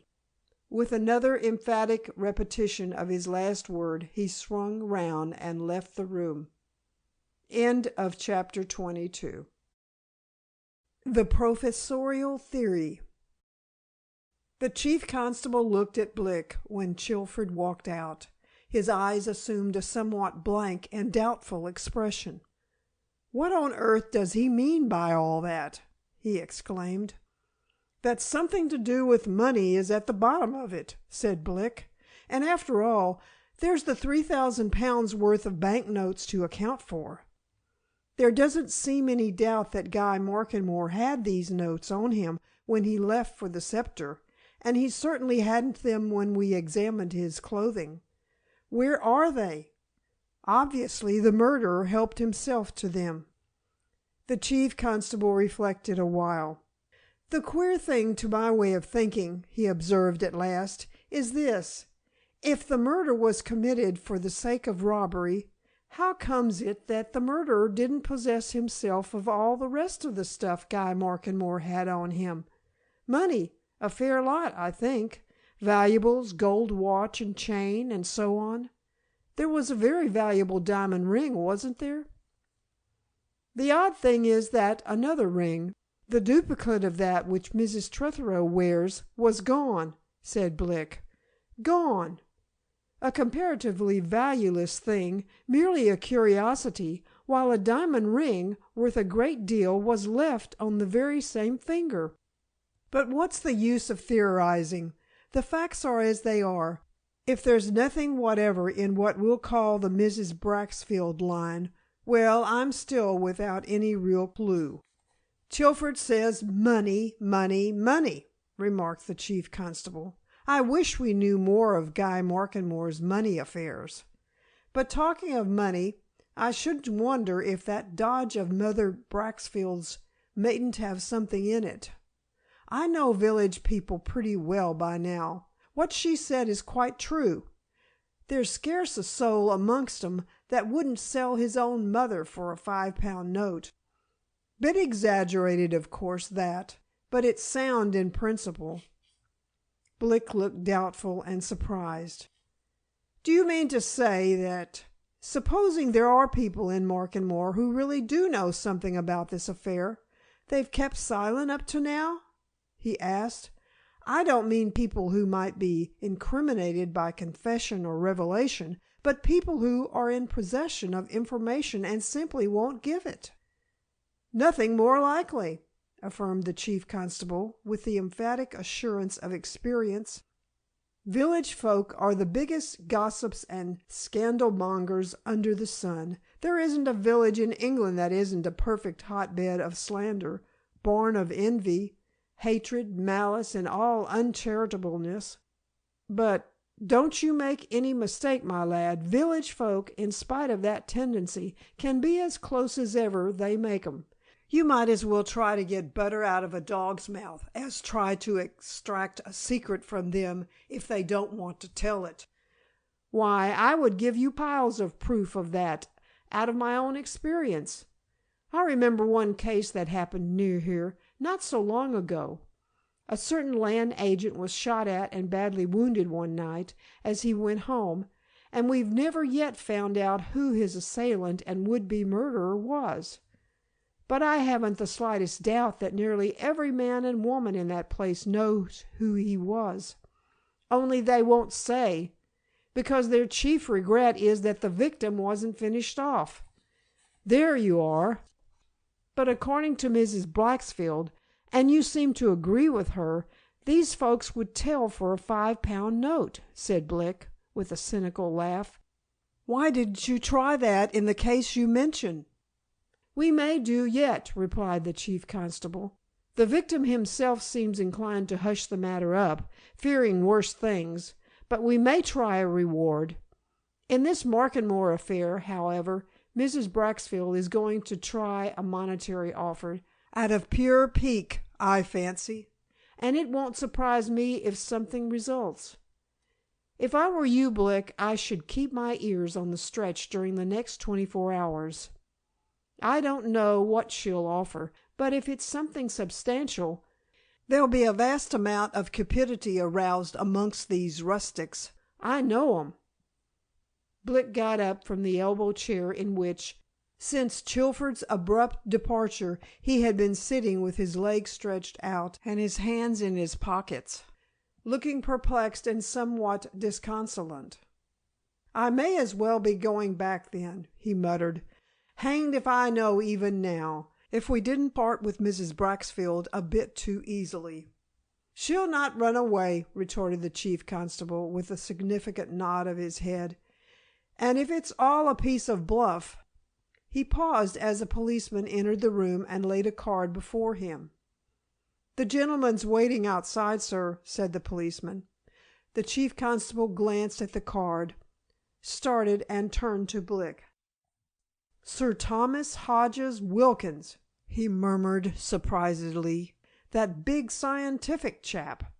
With another emphatic repetition of his last word, he swung round and left the room. End of chapter 22. The Professorial Theory. The chief constable looked at Blick when Chilford walked out. His eyes assumed a somewhat blank and doubtful expression. "What on earth does he mean by all that?" he exclaimed. "That something to do with money is at the bottom of it," said Blick. "And after all, there's the £3,000 worth of banknotes to account for. There doesn't seem any doubt that Guy Markenmore had these notes on him when he left for the Scepter, and he certainly hadn't them when we examined his clothing. Where are they? Obviously, the murderer helped himself to them." The chief constable reflected a while. "The queer thing to my way of thinking," he observed at last, "is this. If the murder was committed for the sake of robbery, how comes it that the murderer didn't possess himself of all the rest of the stuff Guy Markenmore had on him? Money, a fair lot, I think. Valuables, gold watch and chain, and so on. There was a very valuable diamond ring, wasn't there?" "The odd thing is that another ring, the duplicate of that which Mrs. Tretherick wears, was gone," said Blick. "Gone. A comparatively valueless thing, merely a curiosity, while a diamond ring, worth a great deal, was left on the very same finger. But what's the use of theorizing? The facts are as they are. If there's nothing whatever in what we'll call the Mrs. Braxfield line, well, I'm still without any real clue." "Chilford says money, money, money," remarked the chief constable. "I wish we knew more of Guy Markenmore's money affairs. But talking of money, I shouldn't wonder if that dodge of Mother Braxfield's mayn't have something in it. I know village people pretty well by now. What she said is quite true. There's scarce a soul amongst 'em that wouldn't sell his own mother for a £5 note. Bit exaggerated, of course, that, but it's sound in principle." Blick looked doubtful and surprised. "Do you mean to say that, supposing there are people in Markenmore who really do know something about this affair, they've kept silent up to now?" he asked. "I don't mean people who might be incriminated by confession or revelation, but people who are in possession of information and simply won't give it." "Nothing more likely," affirmed the chief constable, with the emphatic assurance of experience. "Village folk are the biggest gossips and scandal-mongers under the sun. There isn't a village in England that isn't a perfect hotbed of slander, born of envy, hatred, malice, and all uncharitableness. But don't you make any mistake, my lad, village folk, in spite of that tendency, can be as close as ever they make 'em. You might as well try to get butter out of a dog's mouth as try to extract a secret from them if they don't want to tell it. Why, I would give you piles of proof of that out of my own experience. I remember one case that happened near here not so long ago. A certain land agent was shot at and badly wounded one night as he went home, and we've never yet found out who his assailant and would-be murderer was. But I haven't the slightest doubt that nearly every man and woman in that place knows who he was. Only they won't say, because their chief regret is that the victim wasn't finished off. There you are." "But according to Mrs. Braxfield, and you seem to agree with her, these folks would tell for a £5 note," said Blick, with a cynical laugh. "Why didn't you try that in the case you mention?" "We may do yet," replied the chief constable. "The victim himself seems inclined to hush the matter up, fearing worse things, but we may try a reward. In this Markenmore affair, however, Mrs. Braxfield is going to try a monetary offer, out of pure pique, I fancy, and it won't surprise me if something results. If I were you, Blick, I should keep my ears on the stretch during the next 24 hours. I don't know what she'll offer, but if it's something substantial, there'll be a vast amount of cupidity aroused amongst these rustics. I know 'em." Blick got up from the elbow chair in which, since Chilford's abrupt departure, he had been sitting with his legs stretched out and his hands in his pockets, looking perplexed and somewhat disconsolate. "I may as well be going back then," he muttered. "Hanged if I know even now, if we didn't part with Mrs. Braxfield a bit too easily." "She'll not run away," retorted the chief constable, with a significant nod of his head. "And if it's all a piece of bluff—" He paused as a policeman entered the room and laid a card before him. "The gentleman's waiting outside, sir," said the policeman. The chief constable glanced at the card, started, and turned to Blick. "Sir Thomas Hodges Wilkins," he murmured surprisedly. "That big scientific chap.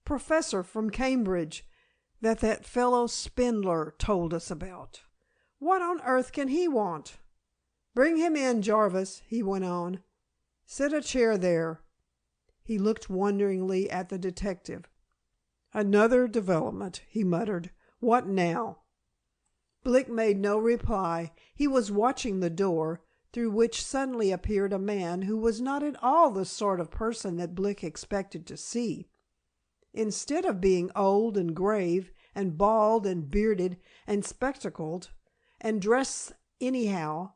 Professor from Cambridge that fellow Spindler told us about. What on earth can he want? Bring him in, Jarvis," he went on. "Set a chair there." He looked wonderingly at the detective. "Another development," he muttered. "What now?" Blick made no reply. He was watching the door, through which suddenly appeared a man who was not at all the sort of person that Blick expected to see. Instead of being old and grave and bald and bearded and spectacled and dressed anyhow,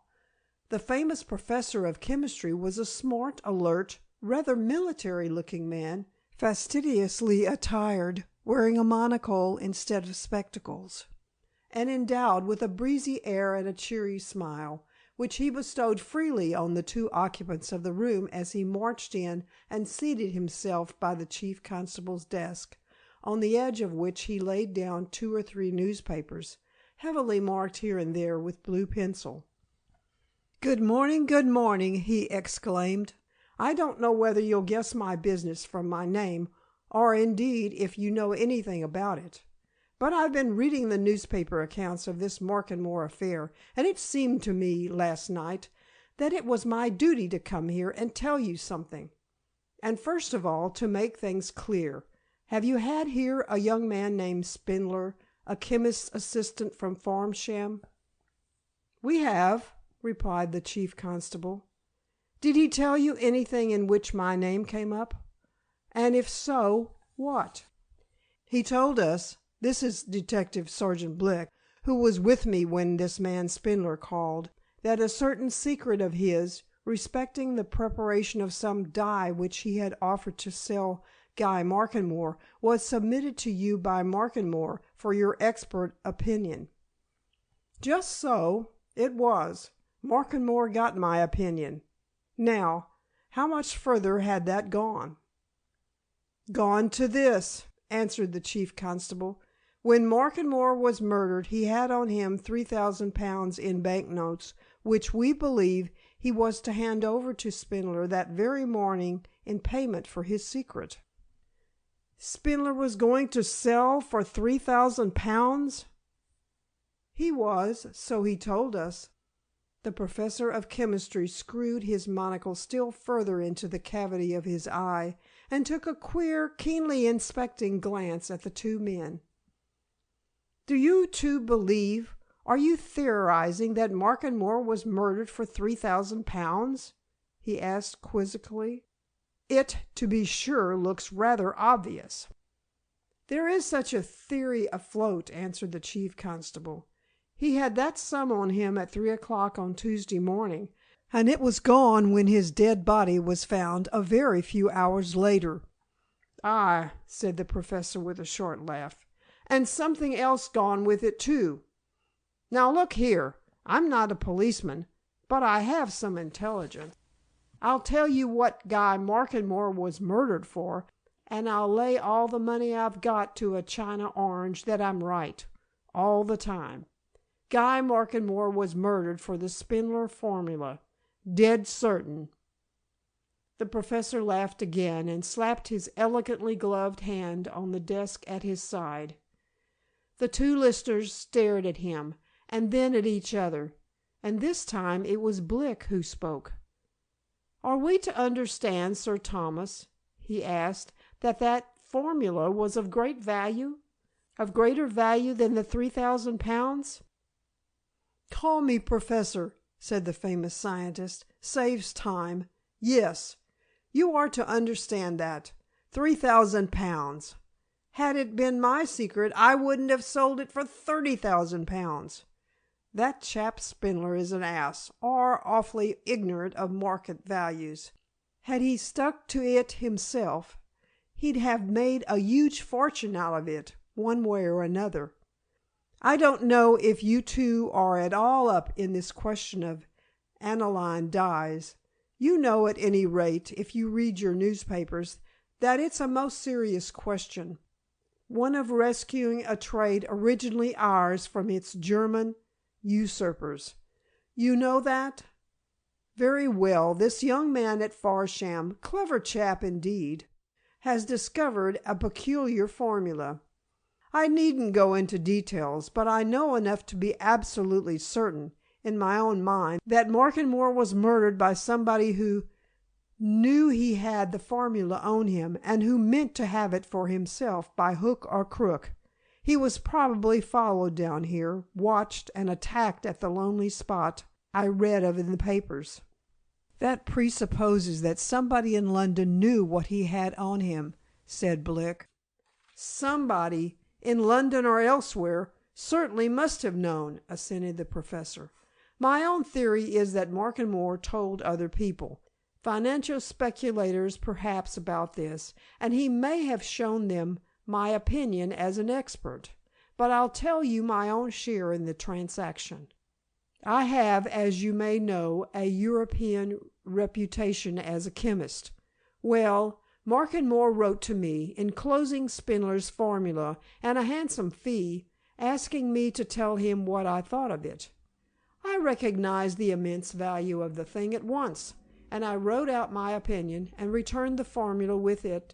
the famous professor of chemistry was a smart, alert, rather military-looking man, fastidiously attired, wearing a monocle instead of spectacles, and endowed with a breezy air and a cheery smile, which he bestowed freely on the two occupants of the room as he marched in and seated himself by the chief constable's desk, on the edge of which he laid down 2 or 3 newspapers, heavily marked here and there with blue pencil. Good morning," he exclaimed. "I don't know whether you'll guess my business from my name, or indeed if you know anything about it. But I've been reading the newspaper accounts of this Markenmore affair, and it seemed to me, last night, that it was my duty to come here and tell you something. And first of all, to make things clear, have you had here a young man named Spindler, a chemist's assistant from Farmsham?" "We have," replied the chief constable. "Did he tell you anything in which my name came up? And if so, what?" "He told us—this is Detective Sergeant Blick, who was with me when this man Spindler called, that a certain secret of his, respecting the preparation of some dye which he had offered to sell Guy Markenmore, was submitted to you by Markenmore for your expert opinion." "Just so. It was. Markenmore got my opinion. Now, how much further had that gone?" "Gone to this," answered the chief constable. "When Markenmore was murdered he had on him £3,000 in bank notes, which we believe he was to hand over to Spindler that very morning in payment for his secret." "Spindler was going to sell for £3,000?" "He was, so he told us." The professor of chemistry screwed his monocle still further into the cavity of his eye, and took a queer, keenly inspecting glance at the two men. "Do you two believe, are you theorizing that Markenmore was murdered for £3,000?" he asked quizzically. "It, to be sure, looks rather obvious." "There is such a theory afloat," answered the chief constable. "He had that sum on him at 3 o'clock on Tuesday morning, and it was gone when his dead body was found a very few hours later." "Ay," said the professor with a short laugh, "and something else gone with it, too. Now look here, I'm not a policeman, but I have some intelligence. I'll tell you what Guy Markenmore was murdered for, and I'll lay all the money I've got to a China orange that I'm right, all the time. Guy Markenmore was murdered for the Spindler formula. Dead certain." The professor laughed again, and slapped his elegantly gloved hand on the desk at his side. The two listeners stared at him, and then at each other, and this time it was Blick who spoke. "Are we to understand, Sir Thomas," he asked, that formula was of great value? Of greater value than the £3,000? "Call me Professor," said the famous scientist. "Saves time. Yes, you are to understand that. £3,000. Had it been my secret, I wouldn't have sold it for £30,000. That chap Spindler is an ass, or awfully ignorant of market values. Had he stuck to it himself, he'd have made a huge fortune out of it, one way or another. I don't know if you two are at all up in this question of aniline dyes. You know at any rate, if you read your newspapers, that it's a most serious question. One of rescuing a trade originally ours from its German usurpers. You know that? Very well, this young man at Farsham, clever chap indeed, has discovered a peculiar formula. I needn't go into details, but I know enough to be absolutely certain, in my own mind, that Markenmore was murdered by somebody who knew he had the formula on him, and who meant to have it for himself by hook or crook. He was probably followed down here, watched, and attacked at the lonely spot I read of in the papers." "That presupposes that somebody in London knew what he had on him," said Blick. "Somebody, in London or elsewhere, certainly must have known," assented the professor. "My own theory is that Markenmore told other people, financial speculators perhaps, about this, and he may have shown them my opinion as an expert. But I'll tell you my own share in the transaction. I have, as you may know, a European reputation as a chemist. Well, Markenmore wrote to me, enclosing Spindler's formula and a handsome fee, asking me to tell him what I thought of it. I recognized the immense value of the thing at once, and I wrote out my opinion and returned the formula with it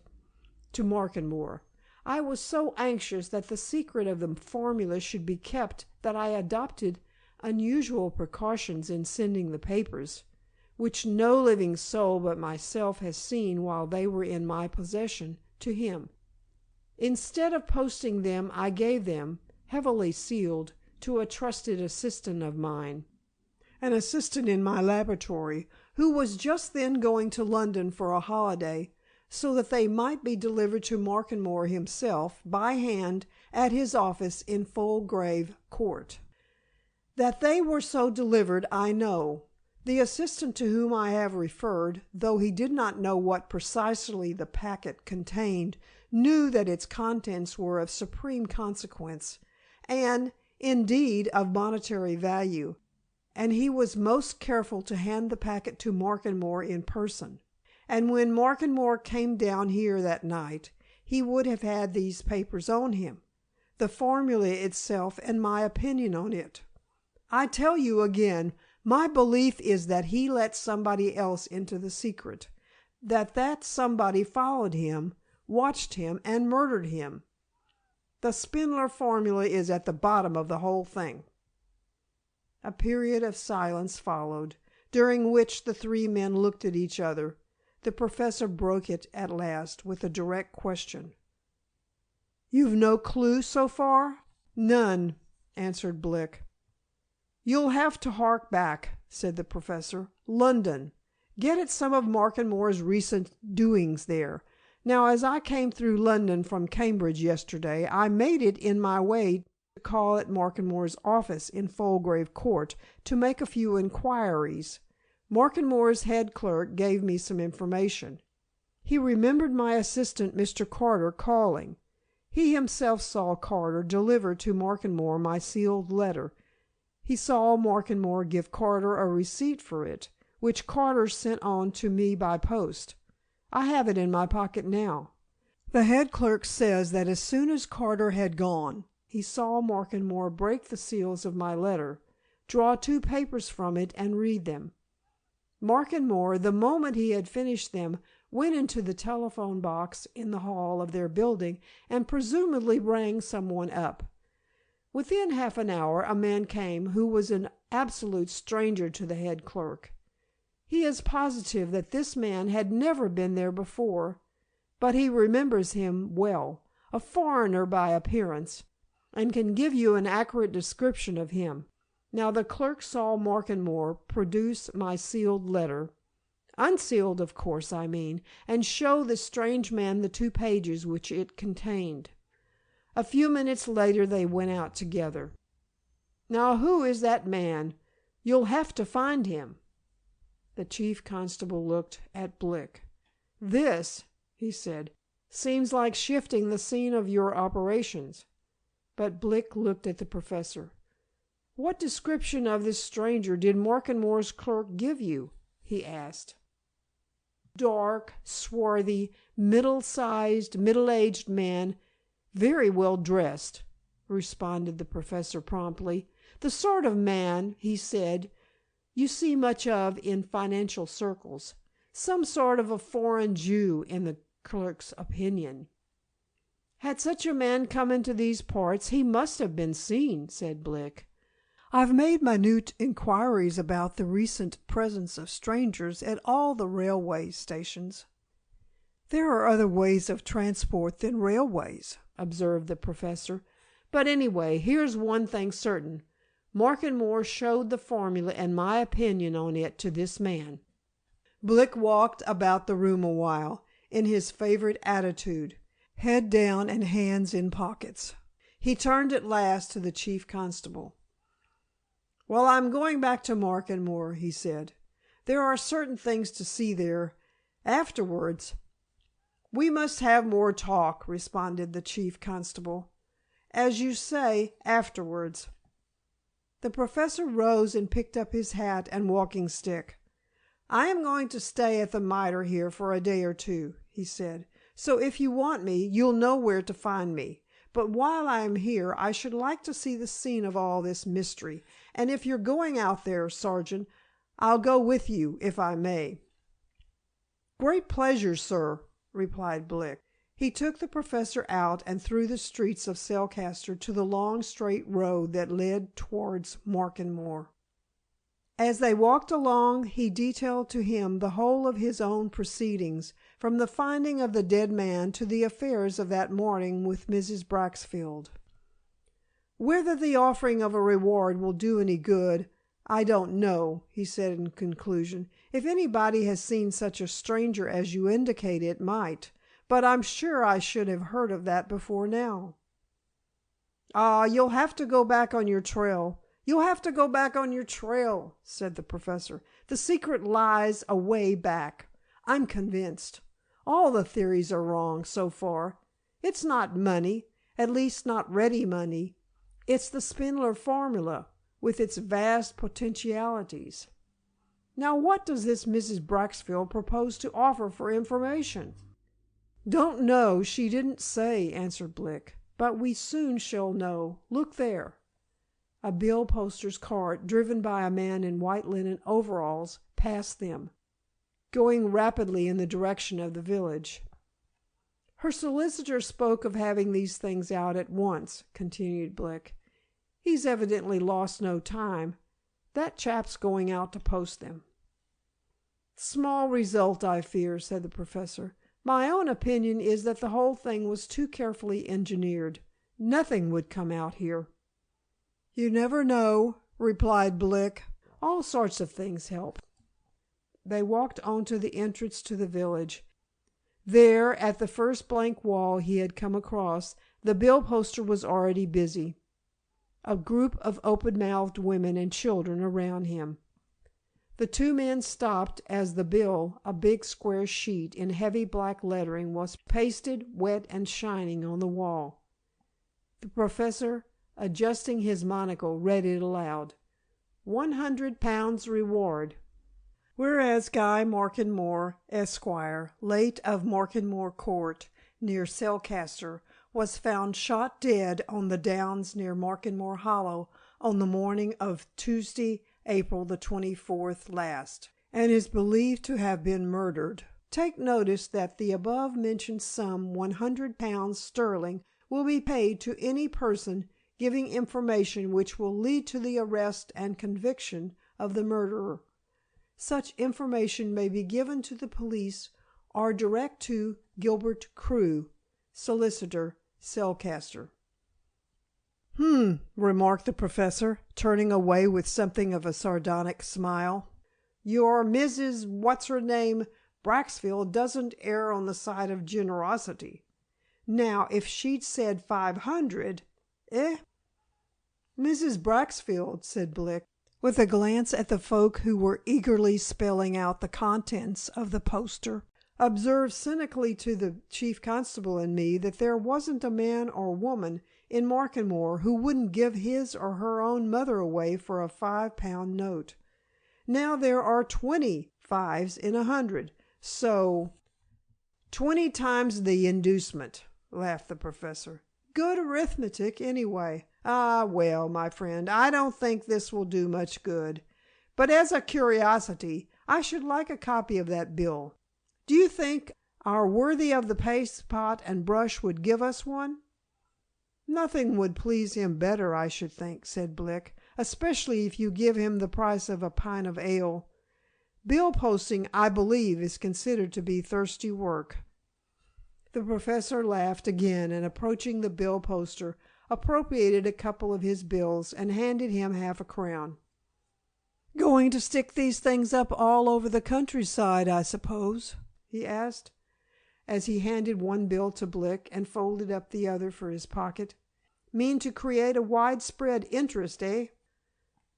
to Markenmore. I was so anxious that the secret of the formula should be kept that I adopted unusual precautions in sending the papers, which no living soul but myself has seen while they were in my possession, to him. Instead of posting them, I gave them, heavily sealed, to a trusted assistant of mine, an assistant in my laboratory, who was just then going to London for a holiday, so that they might be delivered to Markenmore himself by hand at his office in Fulgrave Court. That they were so delivered I know. The assistant to whom I have referred, though he did not know what precisely the packet contained, knew that its contents were of supreme consequence, and, indeed, of monetary value, and he was most careful to hand the packet to Markenmore in person. And when Markenmore came down here that night, he would have had these papers on him, the formula itself and my opinion on it. I tell you again, my belief is that he let somebody else into the secret, that somebody followed him, watched him, and murdered him. The Spindler formula is at the bottom of the whole thing." A period of silence followed, during which the three men looked at each other. The professor broke it at last with a direct question. "You've no clue so far?" "None," answered Blick. "You'll have to hark back," said the professor. "London. Get at some of Markenmore's recent doings there. Now, as I came through London from Cambridge yesterday, I made it in my way to call at Markenmore's office in Fulgrave Court to make a few inquiries. Markenmore's head clerk gave me some information. He remembered my assistant, Mr. Carter, calling. He himself saw Carter deliver to Markenmore my sealed letter. He saw Markenmore give Carter a receipt for it, which Carter sent on to me by post. I have it in my pocket now. The head clerk says that as soon as Carter had gone, he saw Markenmore break the seals of my letter, draw 2 papers from it, and read them. Markenmore, the moment he had finished them, went into the telephone box in the hall of their building and presumably rang someone up. Within half an hour a man came who was an absolute stranger to the head clerk. He is positive that this man had never been there before, but he remembers him well, a foreigner by appearance, and can give you an accurate description of him. Now the clerk saw Markenmore produce my sealed letter, unsealed of course I mean, and show the strange man the 2 pages which it contained. A few minutes later they went out together. Now who is that man? You'll have to find him." The chief constable looked at Blick. "This," he said, "seems like shifting the scene of your operations." But Blick looked at the professor. "What description of this stranger did Markenmore's clerk give you?" he asked. "Dark, swarthy, middle-sized, middle-aged man, very well dressed," responded the professor promptly. "The sort of man," he said, "you see much of in financial circles. Some sort of a foreign Jew, in the clerk's opinion." "Had such a man come into these parts, he must have been seen," said Blick. "I've made minute inquiries about the recent presence of strangers at all the railway stations." "There are other ways of transport than railways," observed the professor. "But anyway, here's one thing certain. Markenmore showed the formula and my opinion on it to this man." Blick walked about the room a while, in his favorite attitude, head down and hands in pockets. He turned at last to the chief constable. "Well, I'm going back to Markenmore," he said. "There are certain things to see there. Afterwards—" "We must have more talk," responded the chief constable. "As you say, afterwards." The professor rose and picked up his hat and walking stick. "I am going to stay at the Mitre here for a day or 2, he said. "So if you want me, you'll know where to find me. But while I am here, I should like to see the scene of all this mystery, and if you're going out there, Sergeant, I'll go with you, if I may." "Great pleasure, sir," replied Blick. He took the professor out and through the streets of Selcaster to the long straight road that led towards Markenmore. As they walked along, he detailed to him the whole of his own proceedings, from the finding of the dead man to the affairs of that morning with Mrs. Braxfield. "Whether the offering of a reward will do any good, "I don't know," he said in conclusion. "If anybody has seen such a stranger as you indicate it might, but I'm sure I should have heard of that before now." "Ah, you'll have to go back on your trail. You'll have to go back on your trail," said the Professor. "The secret lies away back. I'm convinced. All the theories are wrong, so far. It's not money, at least not ready money. It's the Spindler formula, with its vast potentialities. Now what does this Mrs. Braxfield propose to offer for information?" "Don't know. She didn't say," answered Blick. "But we soon shall know. Look there." A bill poster's cart, driven by a man in white linen overalls, passed them, going rapidly in the direction of the village. "Her solicitor spoke of having these things out at once," continued Blick. "He's evidently lost no time. That chap's going out to post them." "Small result, I fear," said the Professor. "My own opinion is that the whole thing was too carefully engineered. Nothing would come out here." "You never know," replied Blick. "All sorts of things help." They walked on to the entrance to the village. There, at the first blank wall he had come across, the bill poster was already busy, a group of open-mouthed women and children around him. The two men stopped as the bill, a big square sheet in heavy black lettering, was pasted, wet and shining, on the wall. The Professor, adjusting his monocle, read it aloud. £100 reward. Whereas Guy Markenmore, Esquire, late of Markenmore Court, near Selcaster, was found shot dead on the downs near Markenmore Hollow on the morning of Tuesday, April the 24th last, and is believed to have been murdered. Take notice that the above-mentioned sum, £100 sterling, will be paid to any person giving information which will lead to the arrest and conviction of the murderer. Such information may be given to the police or direct to Gilbert Crewe, Solicitor, Selcaster. Remarked the Professor, turning away with something of a sardonic smile. "Your Mrs. What's-her-name Braxfield doesn't err on the side of generosity. Now, if she'd said 500, eh?" "Mrs. Braxfield," said Blick, with a glance at the folk who were eagerly spelling out the contents of the poster, "observed cynically to the chief constable and me that there wasn't a man or woman in Markenmore who wouldn't give his or her own mother away for a £5 note. Now there are 20 5s in 100, so—" "20 times the inducement," laughed the Professor. "Good arithmetic, anyway. Ah, well, my friend, I don't think this will do much good. But as a curiosity, I should like a copy of that bill. Do you think our worthy of the paste pot and brush would give us one?" "Nothing would please him better, I should think," said Blick, "especially if you give him the price of a pint of ale. Bill posting, I believe, is considered to be thirsty work." The Professor laughed again, and approaching the bill poster, appropriated a couple of his bills and handed him half a crown. "Going to stick these things up all over the countryside, I suppose?" he asked, as he handed one bill to Blick and folded up the other for his pocket. "Mean to create a widespread interest, eh?"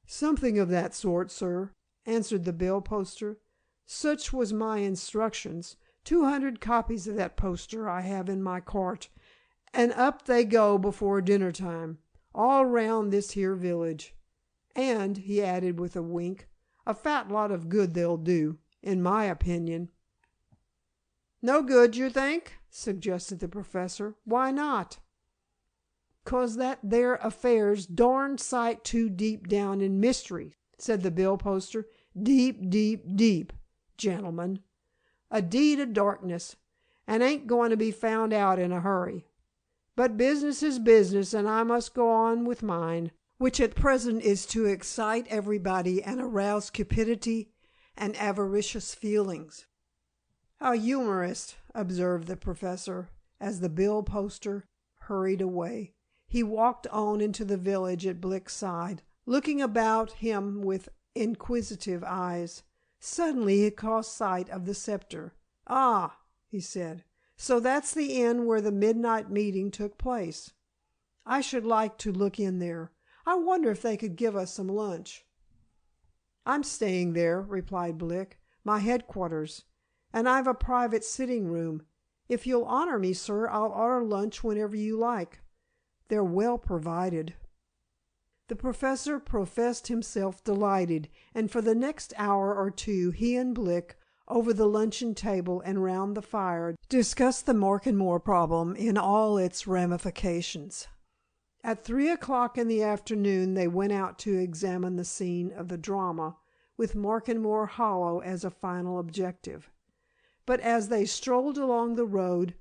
"Something of that sort, sir," answered the bill poster. "Such was my instructions. 200 copies of that poster I have in my cart, and up they go before dinner time, all round this here village. And," he added with a wink, "a fat lot of good they'll do, in my opinion." "No good, you think?" suggested the Professor. "Why not?" "'Cause that there affair's darned sight too deep down in mystery," said the bill poster. "Deep, deep, deep, gentlemen. A deed of darkness, and ain't going to be found out in a hurry. But business is business, and I must go on with mine, which at present is to excite everybody and arouse cupidity and avaricious feelings." "A humorist," observed the Professor, as the bill poster hurried away. He walked on into the village at Blick's side, looking about him with inquisitive eyes. Suddenly he caught sight of the scepter. "Ah," he said, "so that's the inn where the midnight meeting took place. I should like to look in there. I wonder if they could give us some lunch." "I'm staying there," replied Blick. "My headquarters. And I've a private sitting room. If you'll honor me, sir, I'll order lunch whenever you like. They're well provided." The professor professed himself delighted, and for the next hour or two he and Blick, over the luncheon table and round the fire, discussed the Markenmore problem in all its ramifications. At 3 o'clock in the afternoon they went out to examine the scene of the drama, with Markenmore Hollow as a final objective. But as they strolled along the road,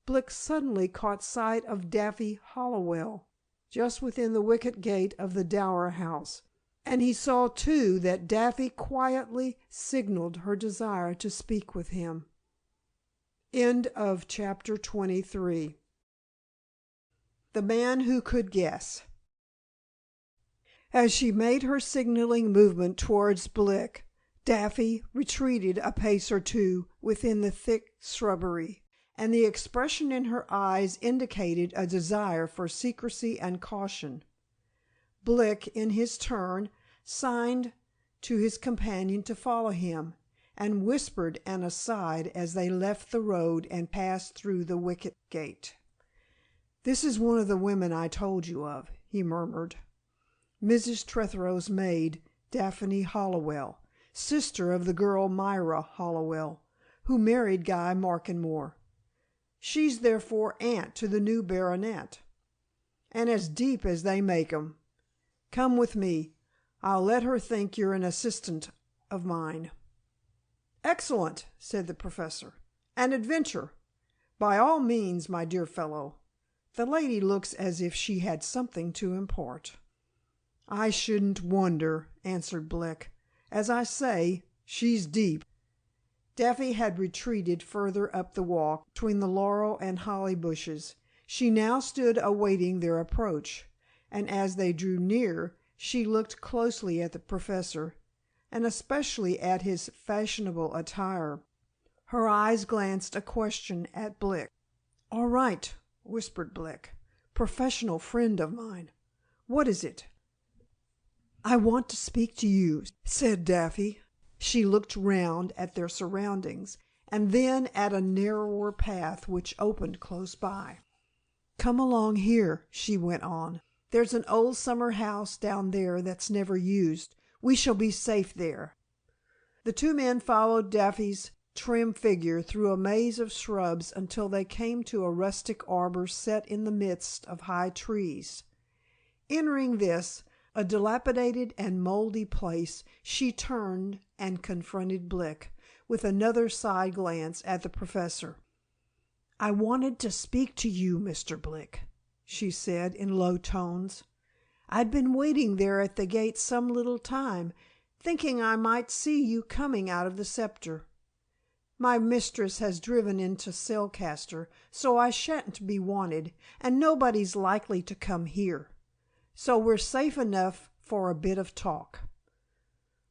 Blick suddenly caught sight of Daffy Hallowell, just within the wicket gate of the Dower house, and he saw too that Daffy quietly signaled her desire to speak with him. Chapter 23. The Man Who Could Guess. As she made her signaling movement towards Blick, Daffy retreated a pace or two within the thick shrubbery, and the expression in her eyes indicated a desire for secrecy and caution. Blick, in his turn, signed to his companion to follow him, and whispered an aside as they left the road and passed through the wicket gate. "This is one of the women I told you of," he murmured. "Mrs. Trethrow's maid, Daphne Hallowell, sister of the girl Myra Hallowell, who married Guy Markenmore. She's therefore aunt to the new baronet. And as deep as they make 'em. Come with me. I'll let her think you're an assistant of mine." "Excellent," said the professor. "An adventure. By all means, my dear fellow. The lady looks as if she had something to impart." "I shouldn't wonder," answered Blick. "As I say, she's deep." Daffy had retreated further up the walk between the laurel and holly bushes. She now stood awaiting their approach, and as they drew near, she looked closely at the professor, and especially at his fashionable attire. Her eyes glanced a question at Blick. "All right," whispered Blick. "Professional friend of mine. What is it?" "I want to speak to you," said Daffy. She looked round at their surroundings, and then at a narrower path which opened close by. "Come along here," she went on. "There's an old summer house down there that's never used. We shall be safe there." The two men followed Daffy's trim figure through a maze of shrubs until they came to a rustic arbor set in the midst of high trees. Entering this, a dilapidated and moldy place, she turned and confronted Blick, with another side glance at the professor. "I wanted to speak to you, Mr. Blick," she said in low tones. "I'd been waiting there at the gate some little time, thinking I might see you coming out of the Scepter. My mistress has driven into Cellcaster, so I shan't be wanted, and nobody's likely to come here. So we're safe enough for a bit of talk.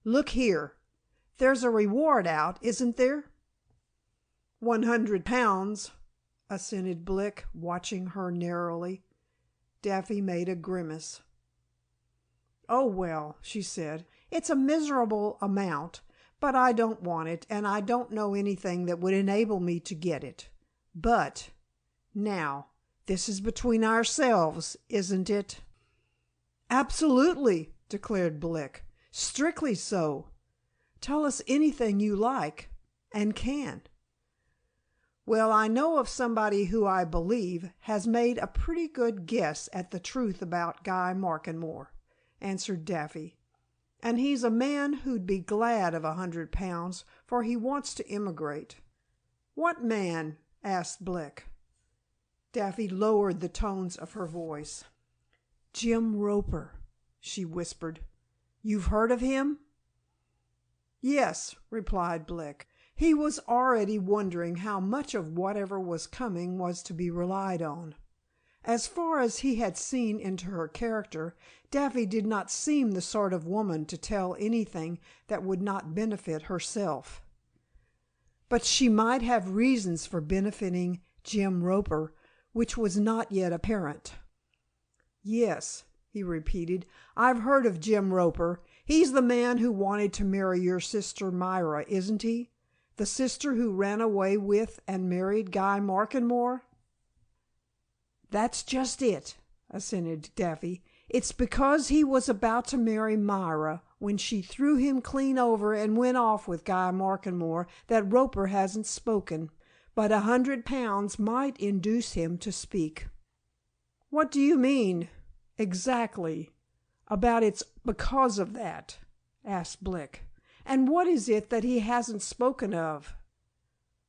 Look here, there's a reward out, isn't there?" £100, assented Blick, watching her narrowly. Daffy made a grimace. "Oh, well," she said, "it's a miserable amount, but I don't want it, and I don't know anything that would enable me to get it. But, now, this is between ourselves, isn't it?" "Absolutely," declared Blick. "Strictly so. Tell us anything you like and can." "Well, I know of somebody who I believe has made a pretty good guess at the truth about Guy Markenmore," answered Daffy. "And he's a man who'd be glad of £100, for he wants to emigrate." "What man?" asked Blick. Daffy lowered the tones of her voice. "Jim Roper," she whispered. "You've heard of him?" "Yes," replied Blick. He was already wondering how much of whatever was coming was to be relied on. As far as he had seen into her character, Daffy did not seem the sort of woman to tell anything that would not benefit herself. But she might have reasons for benefiting Jim Roper, which was not yet apparent. "Yes," he repeated, "I've heard of Jim Roper. He's the man who wanted to marry your sister Myra, isn't he? The sister who ran away with and married Guy Markenmore?" "That's just it," assented Daffy. "It's because he was about to marry Myra when she threw him clean over and went off with Guy Markenmore that Roper hasn't spoken, but £100 might induce him to speak." "What do you mean, exactly, about it's because of that?" asked Blick. "And what is it that he hasn't spoken of?"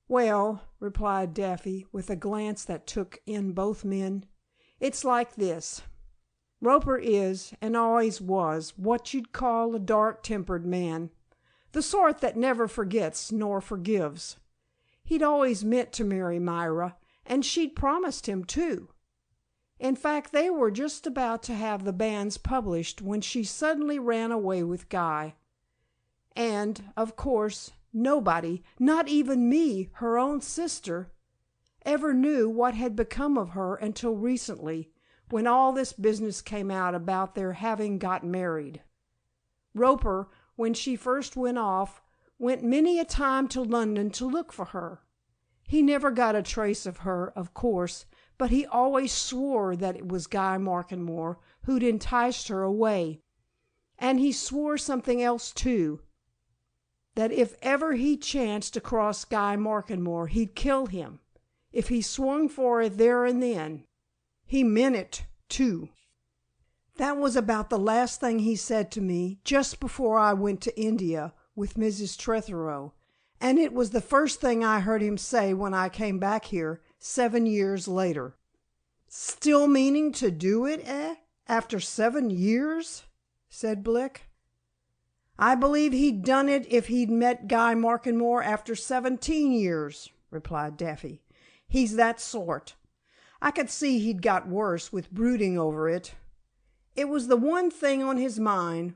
"Well," replied Daffy, with a glance that took in both men, "it's like this. Roper is, and always was, what you'd call a dark-tempered man. The sort that never forgets nor forgives. He'd always meant to marry Myra, and she'd promised him, too. In fact, they were just about to have the banns published when she suddenly ran away with Guy. And, of course, nobody, not even me, her own sister, ever knew what had become of her until recently, when all this business came out about their having got married. Roper, when she first went off, went many a time to London to look for her. He never got a trace of her, of course, but he always swore that it was Guy Markenmore who'd enticed her away. And he swore something else, too, that if ever he chanced across Guy Markenmore, he'd kill him, if he swung for it there and then. He meant it, too. That was about the last thing he said to me just before I went to India with Mrs. Tretherick, and it was the first thing I heard him say when I came back here 7 years later." "Still meaning to do it, eh? After 7 years?" said Blick. "I believe he'd done it if he'd met Guy Markenmore after 17 years," replied Daffy. "He's that sort. I could see he'd got worse with brooding over it. It was the one thing on his mind.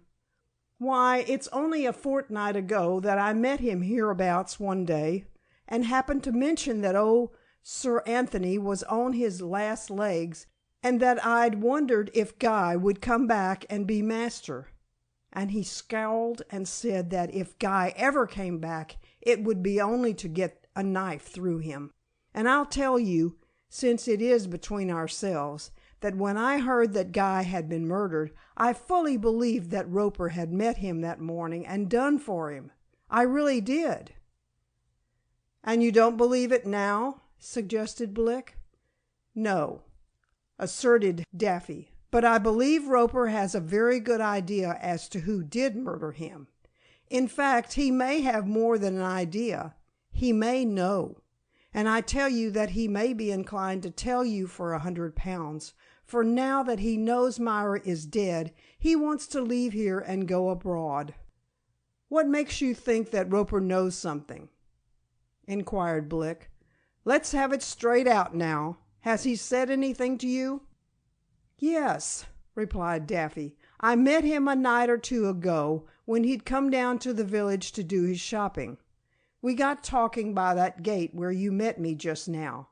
Why, it's only a fortnight ago that I met him hereabouts one day, and happened to mention that old Sir Anthony was on his last legs, and that I'd wondered if Guy would come back and be master. And he scowled and said that if Guy ever came back, it would be only to get a knife through him. And I'll tell you, since it is between ourselves, that when I heard that Guy had been murdered, I fully believed that Roper had met him that morning and done for him. I really did." "And you don't believe it now?" suggested Blick. "No," asserted Daffy, "but I believe Roper has a very good idea as to who did murder him. In fact, he may have more than an idea. He may know. And I tell you that he may be inclined to tell you for £100, for now that he knows Myra is dead, he wants to leave here and go abroad." "What makes you think that Roper knows something?" inquired Blick. "Let's have it straight out now. Has he said anything to you?" "Yes," replied Daffy. "I met him a night or two ago when he'd come down to the village to do his shopping. We got talking by that gate where you met me just now.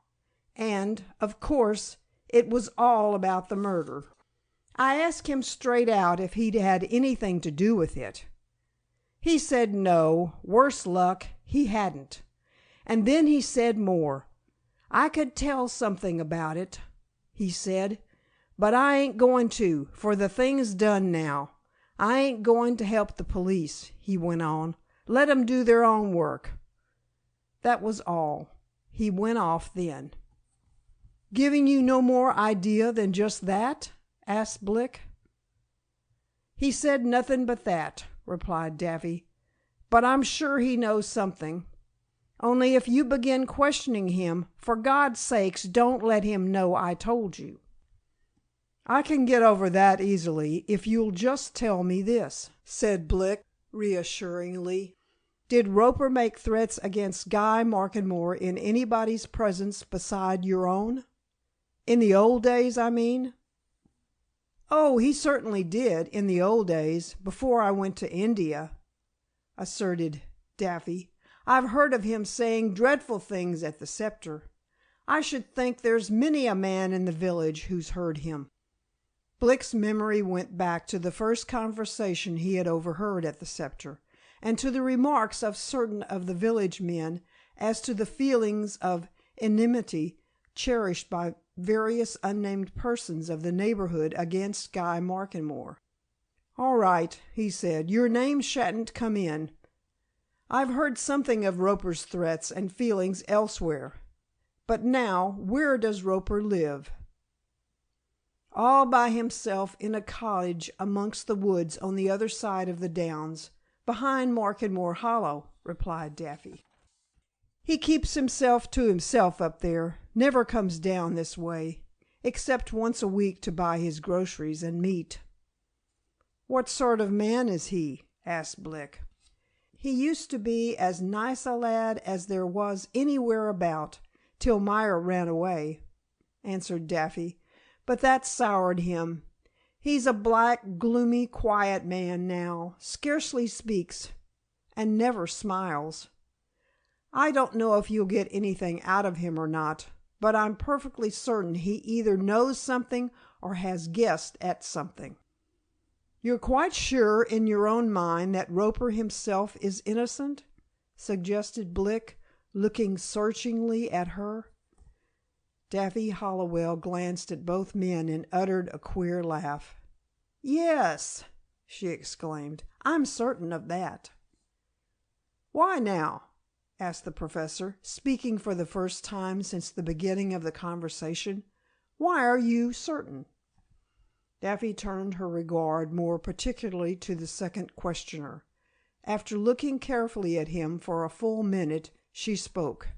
And, of course, it was all about the murder. I asked him straight out if he'd had anything to do with it. He said no, worse luck, he hadn't. And then he said more. I could tell something about it, he said, but I ain't going to, for the thing's done now. I ain't going to help the police, he went on. Let 'em do their own work. That was all. He went off then." "Giving you no more idea than just that?" asked Blick. "He said nothing but that," replied Daffy. "But I'm sure he knows something. Only if you begin questioning him, for God's sakes don't let him know I told you." "I can get over that easily, if you'll just tell me this," said Blick reassuringly. "Did Roper make threats against Guy Markenmore in anybody's presence beside your own?" In the old days, I mean?" "Oh, he certainly did, in the old days, before I went to India," asserted Daffy. "I've heard of him saying dreadful things at the Scepter. I should think there's many a man in the village who's heard him." Blick's memory went back to the first conversation he had overheard at the Scepter, and to the remarks of certain of the village men as to the feelings of enmity cherished by various unnamed persons of the neighborhood against Guy Markenmore. "All right," he said, "your name shan't come in. I've heard something of Roper's threats and feelings elsewhere. But now, where does Roper live?" "All by himself in a cottage amongst the woods on the other side of the downs, behind Markenmore Hollow," replied Daffy. "He keeps himself to himself up there, never comes down this way, except once a week to buy his groceries and meat." "What sort of man is he?" asked Blick. "He used to be as nice a lad as there was anywhere about, till Meyer ran away," answered Daffy. "But that soured him. He's a black, gloomy, quiet man now, scarcely speaks, and never smiles. I don't know if you'll get anything out of him or not, but I'm perfectly certain he either knows something or has guessed at something." "You're quite sure in your own mind that Roper himself is innocent?" suggested Blick, looking searchingly at her. Daffy Hollowell glanced at both men and uttered a queer laugh. "Yes," she exclaimed, "I'm certain of that." "Why now?" asked the Professor, speaking for the first time since the beginning of the conversation. "Why are you certain?" Daffy turned her regard more particularly to the second questioner. After looking carefully at him for a full minute, she spoke.